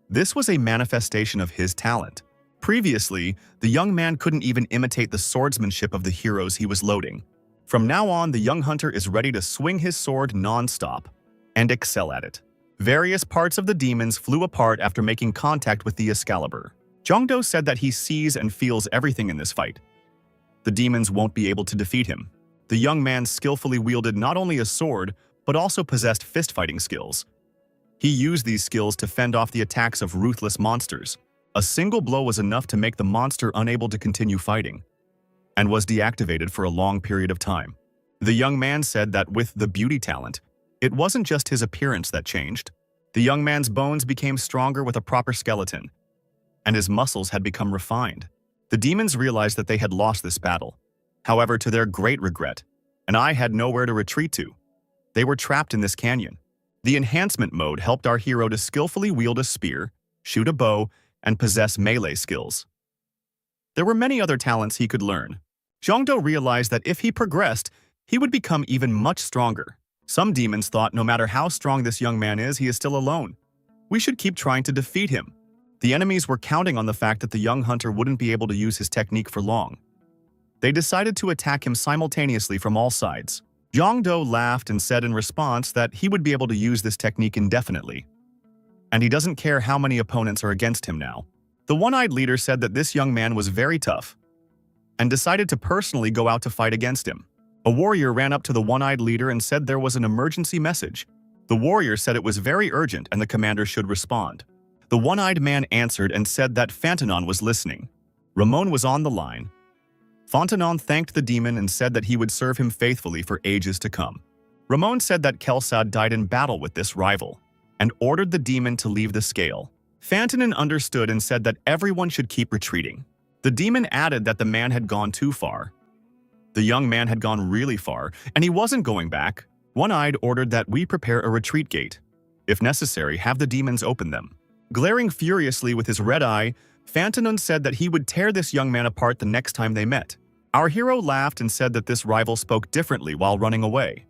This was a manifestation of his talent. Previously, the young man couldn't even imitate the swordsmanship of the heroes he was loading. From now on, the young hunter is ready to swing his sword non-stop and excel at it. Various parts of the demons flew apart after making contact with the Excalibur. Jongdo said that he sees and feels everything in this fight. The demons won't be able to defeat him. The young man skillfully wielded not only a sword, but also possessed fist-fighting skills. He used these skills to fend off the attacks of ruthless monsters. A single blow was enough to make the monster unable to continue fighting, and was deactivated for a long period of time. The young man said that with the beauty talent, it wasn't just his appearance that changed. The young man's bones became stronger with a proper skeleton, and his muscles had become refined. The demons realized that they had lost this battle. However, to their great regret, an eye had nowhere to retreat to. They were trapped in this canyon. The enhancement mode helped our hero to skillfully wield a spear, shoot a bow, and possess melee skills. There were many other talents he could learn. Jongdo realized that if he progressed, he would become even much stronger. Some demons thought no matter how strong this young man is, he is still alone. We should keep trying to defeat him. The enemies were counting on the fact that the young hunter wouldn't be able to use his technique for long. They decided to attack him simultaneously from all sides. Jongdo laughed and said in response that he would be able to use this technique indefinitely. And he doesn't care how many opponents are against him now. The one-eyed leader said that this young man was very tough and decided to personally go out to fight against him. A warrior ran up to the one-eyed leader and said there was an emergency message. The warrior said it was very urgent and the commander should respond. The one-eyed man answered and said that Fontanon was listening. Ramon was on the line. Fontanon thanked the demon and said that he would serve him faithfully for ages to come. Ramon said that Kelsad died in battle with this rival and ordered the demon to leave the scale. Fontanon understood and said that everyone should keep retreating. The demon added that the man had gone too far. The young man had gone really far, and he wasn't going back. One-Eyed ordered that we prepare a retreat gate. If necessary, have the demons open them. Glaring furiously with his red eye, Fantanun said that he would tear this young man apart the next time they met. Our hero laughed and said that this rival spoke differently while running away.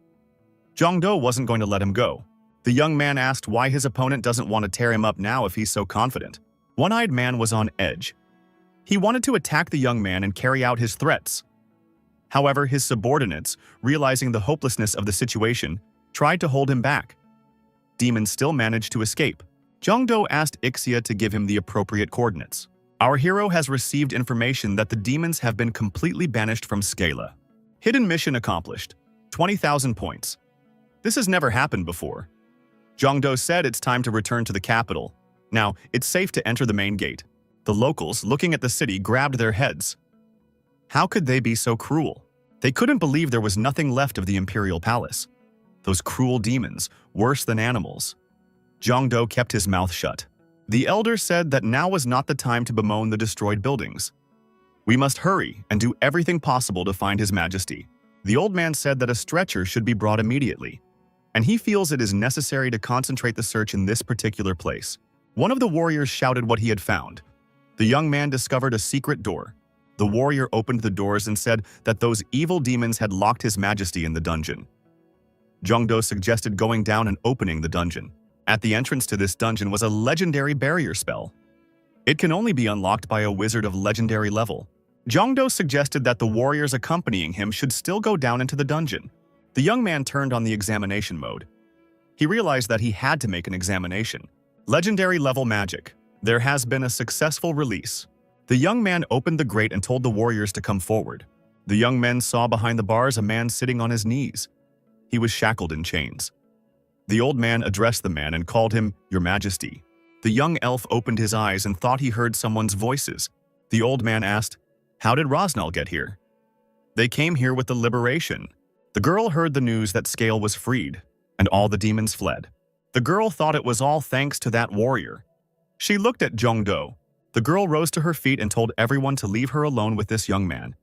Jongdo wasn't going to let him go. The young man asked why his opponent doesn't want to tear him up now if he's so confident. One-Eyed Man was on edge. He wanted to attack the young man and carry out his threats. However, his subordinates, realizing the hopelessness of the situation, tried to hold him back. Demon still managed to escape. Jongdo asked Ixia to give him the appropriate coordinates. Our hero has received information that the demons have been completely banished from Scala. Hidden mission accomplished. 20,000 points. This has never happened before. Jongdo said it's time to return to the capital. Now, it's safe to enter the main gate. The locals, looking at the city, grabbed their heads. How could they be so cruel? They couldn't believe there was nothing left of the imperial palace. Those cruel demons, worse than animals. Jongdo kept his mouth shut. The elder said that now was not the time to bemoan the destroyed buildings. We must hurry and do everything possible to find His Majesty. The old man said that a stretcher should be brought immediately, and he feels it is necessary to concentrate the search in this particular place. One of the warriors shouted what he had found. The young man discovered a secret door. The warrior opened the doors and said that those evil demons had locked His Majesty in the dungeon. Jongdo suggested going down and opening the dungeon. At the entrance to this dungeon was a legendary barrier spell. It can only be unlocked by a wizard of legendary level. Jongdo suggested that the warriors accompanying him should still go down into the dungeon. The young man turned on the examination mode. He realized that he had to make an examination. Legendary level magic. There has been a successful release. The young man opened the grate and told the warriors to come forward. The young men saw behind the bars a man sitting on his knees. He was shackled in chains. The old man addressed the man and called him, "Your Majesty." The young elf opened his eyes and thought he heard someone's voices. The old man asked, "How did Rosnal get here?" "They came here with the liberation." The girl heard the news that Scale was freed, and all the demons fled. The girl thought it was all thanks to that warrior. She looked at Jongdo. The girl rose to her feet and told everyone to leave her alone with this young man.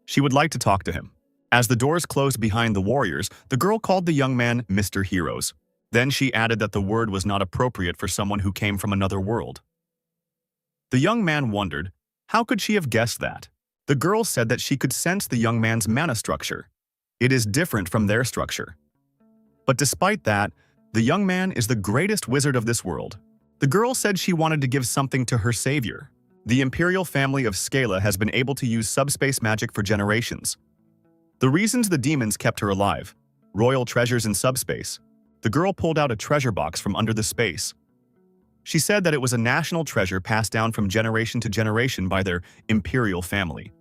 She would like to talk to him. As the doors closed behind the warriors, the girl called the young man Mr. Heroes. Then she added that the word was not appropriate for someone who came from another world. The young man wondered, how could she have guessed that? The girl said that she could sense the young man's mana structure. It is different from their structure. But despite that, the young man is the greatest wizard of this world. The girl said she wanted to give something to her savior. The imperial family of Scala has been able to use subspace magic for generations. The reasons the demons kept her alive: royal treasures in subspace. The girl pulled out a treasure box from under the space. She said that it was a national treasure passed down from generation to generation by their imperial family.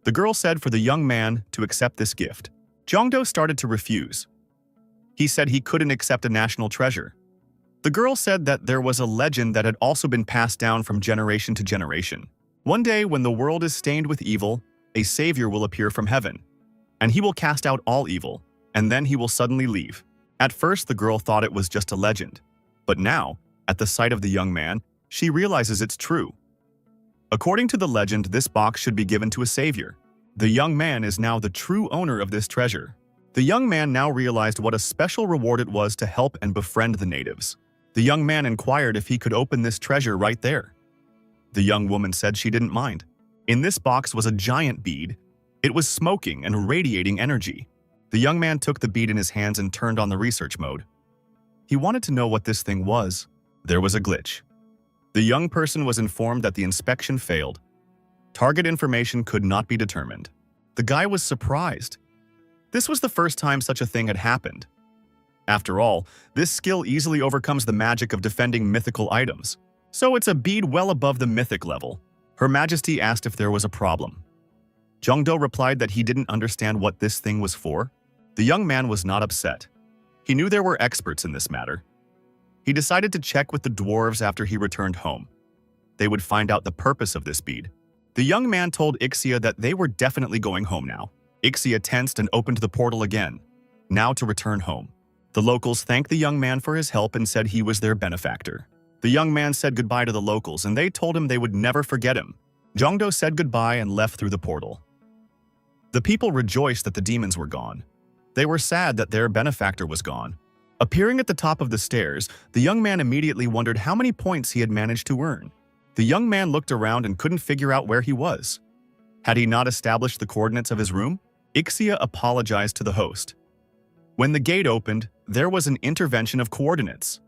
The girl said for the young man to accept this gift. Jongdo started to refuse. He said he couldn't accept a national treasure. The girl said that there was a legend that had also been passed down from generation to generation. One day, when the world is stained with evil, a savior will appear from heaven, and he will cast out all evil, and then he will suddenly leave. At first, the girl thought it was just a legend, but now, at the sight of the young man, she realizes it's true. According to the legend, this box should be given to a savior. The young man is now the true owner of this treasure. The young man now realized what a special reward it was to help and befriend the natives. The young man inquired if he could open this treasure right there. The young woman said she didn't mind. In this box was a giant bead. It was smoking and radiating energy. The young man took the bead in his hands and turned on the research mode. He wanted to know what this thing was. There was a glitch. The young person was informed that the inspection failed. Target information could not be determined. The guy was surprised. This was the first time such a thing had happened. After all, this skill easily overcomes the magic of defending mythical items. So it's a bead well above the mythic level. Her Majesty asked if there was a problem. Jongdo replied that he didn't understand what this thing was for. The young man was not upset. He knew there were experts in this matter. He decided to check with the dwarves after he returned home. They would find out the purpose of this bead. The young man told Ixia that they were definitely going home now. Ixia tensed and opened the portal again, now to return home. The locals thanked the young man for his help and said he was their benefactor. The young man said goodbye to the locals and they told him they would never forget him. Jongdo said goodbye and left through the portal. The people rejoiced that the demons were gone. They were sad that their benefactor was gone. Appearing at the top of the stairs, the young man immediately wondered how many points he had managed to earn. The young man looked around and couldn't figure out where he was. Had he not established the coordinates of his room? Ixia apologized to the host. When the gate opened, there was an intervention of coordinates.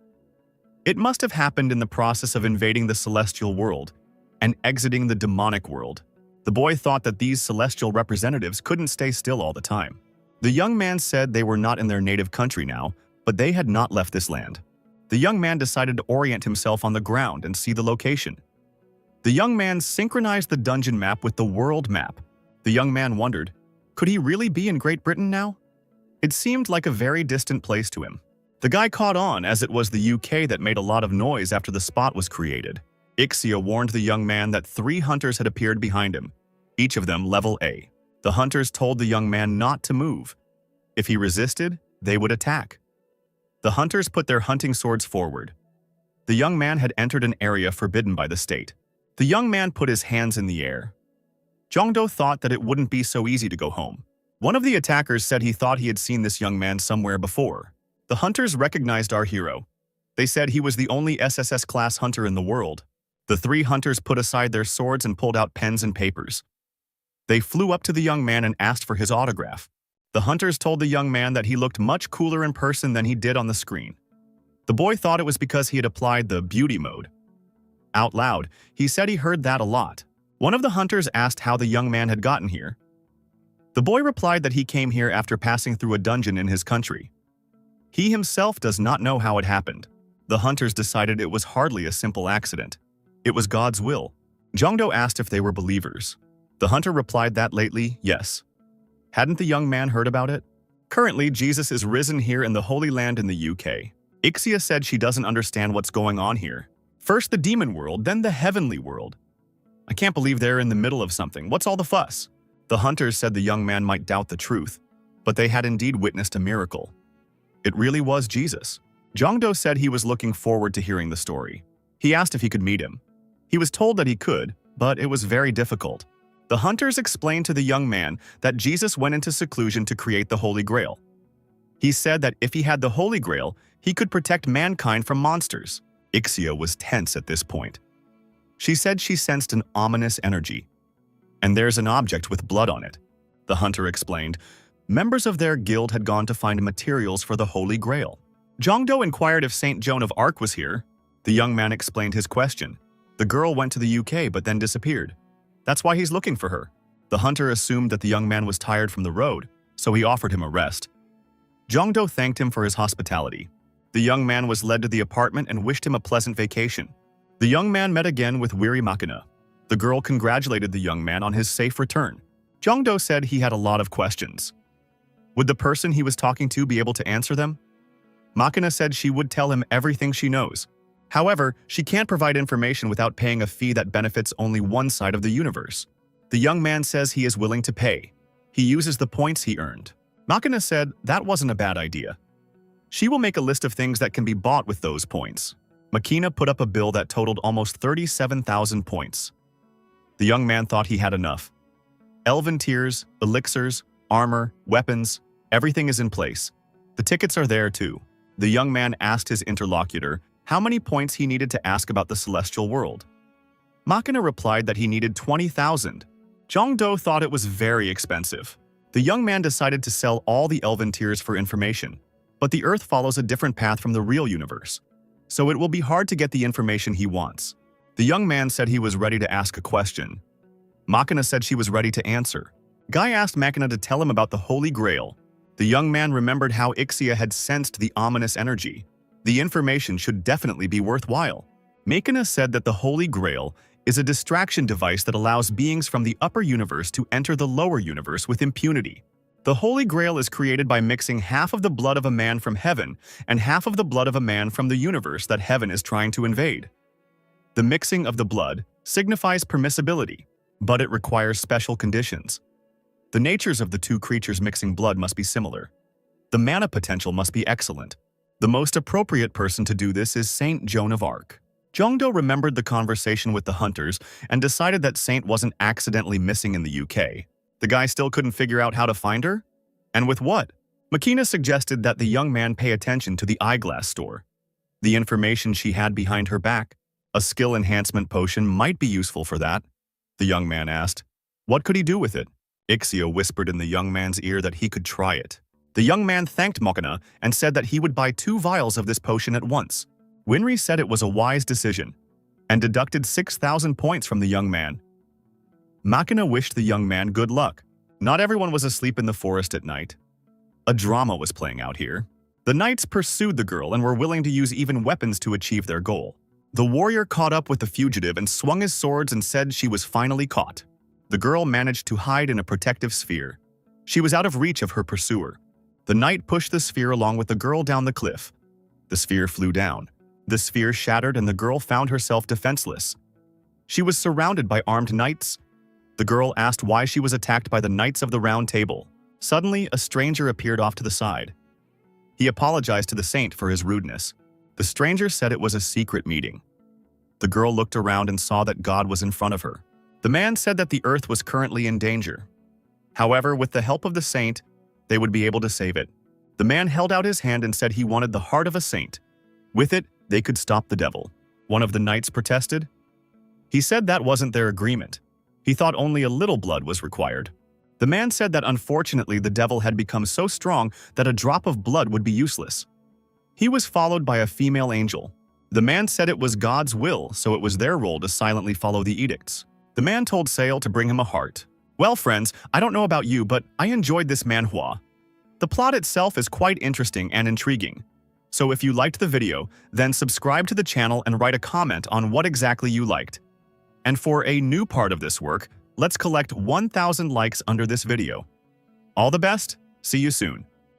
It must have happened in the process of invading the celestial world and exiting the demonic world. The boy thought that these celestial representatives couldn't stay still all the time. The young man said they were not in their native country now, but they had not left this land. The young man decided to orient himself on the ground and see the location. The young man synchronized the dungeon map with the world map. The young man wondered, could he really be in Great Britain now? It seemed like a very distant place to him. The guy caught on, as it was the UK that made a lot of noise after the spot was created. Ixia warned the young man that 3 hunters had appeared behind him, each of them level A. The hunters told the young man not to move. If he resisted, they would attack. The hunters put their hunting swords forward. The young man had entered an area forbidden by the state. The young man put his hands in the air. Jongdo thought that it wouldn't be so easy to go home. One of the attackers said he thought he had seen this young man somewhere before. The hunters recognized our hero. They said he was the only SSS class hunter in the world. The 3 hunters put aside their swords and pulled out pens and papers. They flew up to the young man and asked for his autograph. The hunters told the young man that he looked much cooler in person than he did on the screen. The boy thought it was because he had applied the beauty mode. Out loud, he said he heard that a lot. One of the hunters asked how the young man had gotten here. The boy replied that he came here after passing through a dungeon in his country. He himself does not know how it happened. The hunters decided it was hardly a simple accident. It was God's will. Jongdo asked if they were believers. The hunter replied that lately, yes. Hadn't the young man heard about it? Currently, Jesus is risen here in the Holy Land in the UK. Ixia said she doesn't understand what's going on here. First the demon world, then the heavenly world. I can't believe they're in the middle of something. What's all the fuss? The hunters said the young man might doubt the truth, but they had indeed witnessed a miracle. It really was Jesus. Jongdo said he was looking forward to hearing the story. He asked if he could meet him. He was told that he could, but it was very difficult. The hunters explained to the young man that Jesus went into seclusion to create the Holy Grail. He said that if he had the Holy Grail, he could protect mankind from monsters. Ixia was tense at this point. She said she sensed an ominous energy. And there's an object with blood on it. The hunter explained. Members of their guild had gone to find materials for the Holy Grail. Jongdo inquired if Saint Joan of Arc was here. The young man explained his question. The girl went to the UK but then disappeared. That's why he's looking for her. The hunter assumed that the young man was tired from the road, so he offered him a rest. Jongdo thanked him for his hospitality. The young man was led to the apartment and wished him a pleasant vacation. The young man met again with weary Makina. The girl congratulated the young man on his safe return. Jongdo said he had a lot of questions. Would the person he was talking to be able to answer them? Makina said she would tell him everything she knows. However, she can't provide information without paying a fee that benefits only one side of the universe. The young man says he is willing to pay. He uses the points he earned. Makina said that wasn't a bad idea. She will make a list of things that can be bought with those points. Makina put up a bill that totaled almost 37,000 points. The young man thought he had enough. Elven tears, elixirs, armor, weapons, everything is in place. The tickets are there too. The young man asked his interlocutor how many points he needed to ask about the celestial world. Makina replied that he needed 20,000. Jongdo thought it was very expensive. The young man decided to sell all the elven tears for information, but the Earth follows a different path from the real universe, so it will be hard to get the information he wants. The young man said he was ready to ask a question. Makina said she was ready to answer. Guy asked Makina to tell him about the Holy Grail. The young man remembered how Ixia had sensed the ominous energy. The information should definitely be worthwhile. Makina said that the Holy Grail is a distraction device that allows beings from the upper universe to enter the lower universe with impunity. The Holy Grail is created by mixing half of the blood of a man from heaven and half of the blood of a man from the universe that heaven is trying to invade. The mixing of the blood signifies permissibility, but it requires special conditions. The natures of the two creatures mixing blood must be similar. The mana potential must be excellent. The most appropriate person to do this is Saint Joan of Arc. Jongdo remembered the conversation with the hunters and decided that Saint wasn't accidentally missing in the UK. The guy still couldn't figure out how to find her? And with what? Makina suggested that the young man pay attention to the eyeglass store. The information she had behind her back, a skill enhancement potion, might be useful for that. The young man asked. What could he do with it? Ixia whispered in the young man's ear that he could try it. The young man thanked Makina and said that he would buy 2 vials of this potion at once. Winry said it was a wise decision and deducted 6,000 points from the young man. Makina wished the young man good luck. Not everyone was asleep in the forest at night. A drama was playing out here. The knights pursued the girl and were willing to use even weapons to achieve their goal. The warrior caught up with the fugitive and swung his swords and said she was finally caught. The girl managed to hide in a protective sphere. She was out of reach of her pursuer. The knight pushed the sphere along with the girl down the cliff. The sphere flew down. The sphere shattered and the girl found herself defenseless. She was surrounded by armed knights. The girl asked why she was attacked by the Knights of the Round Table. Suddenly, a stranger appeared off to the side. He apologized to the saint for his rudeness. The stranger said it was a secret meeting. The girl looked around and saw that God was in front of her. The man said that the earth was currently in danger. However, with the help of the saint, they would be able to save it. The man held out his hand and said he wanted the heart of a saint. With it, they could stop the devil. One of the knights protested. He said that wasn't their agreement. He thought only a little blood was required. The man said that unfortunately the devil had become so strong that a drop of blood would be useless. He was followed by a female angel. The man said it was God's will, so it was their role to silently follow the edicts. The man told Sail to bring him a heart. Well, friends, I don't know about you, but I enjoyed this manhwa. The plot itself is quite interesting and intriguing. So if you liked the video, then subscribe to the channel and write a comment on what exactly you liked. And for a new part of this work, let's collect 1,000 likes under this video. All the best, see you soon.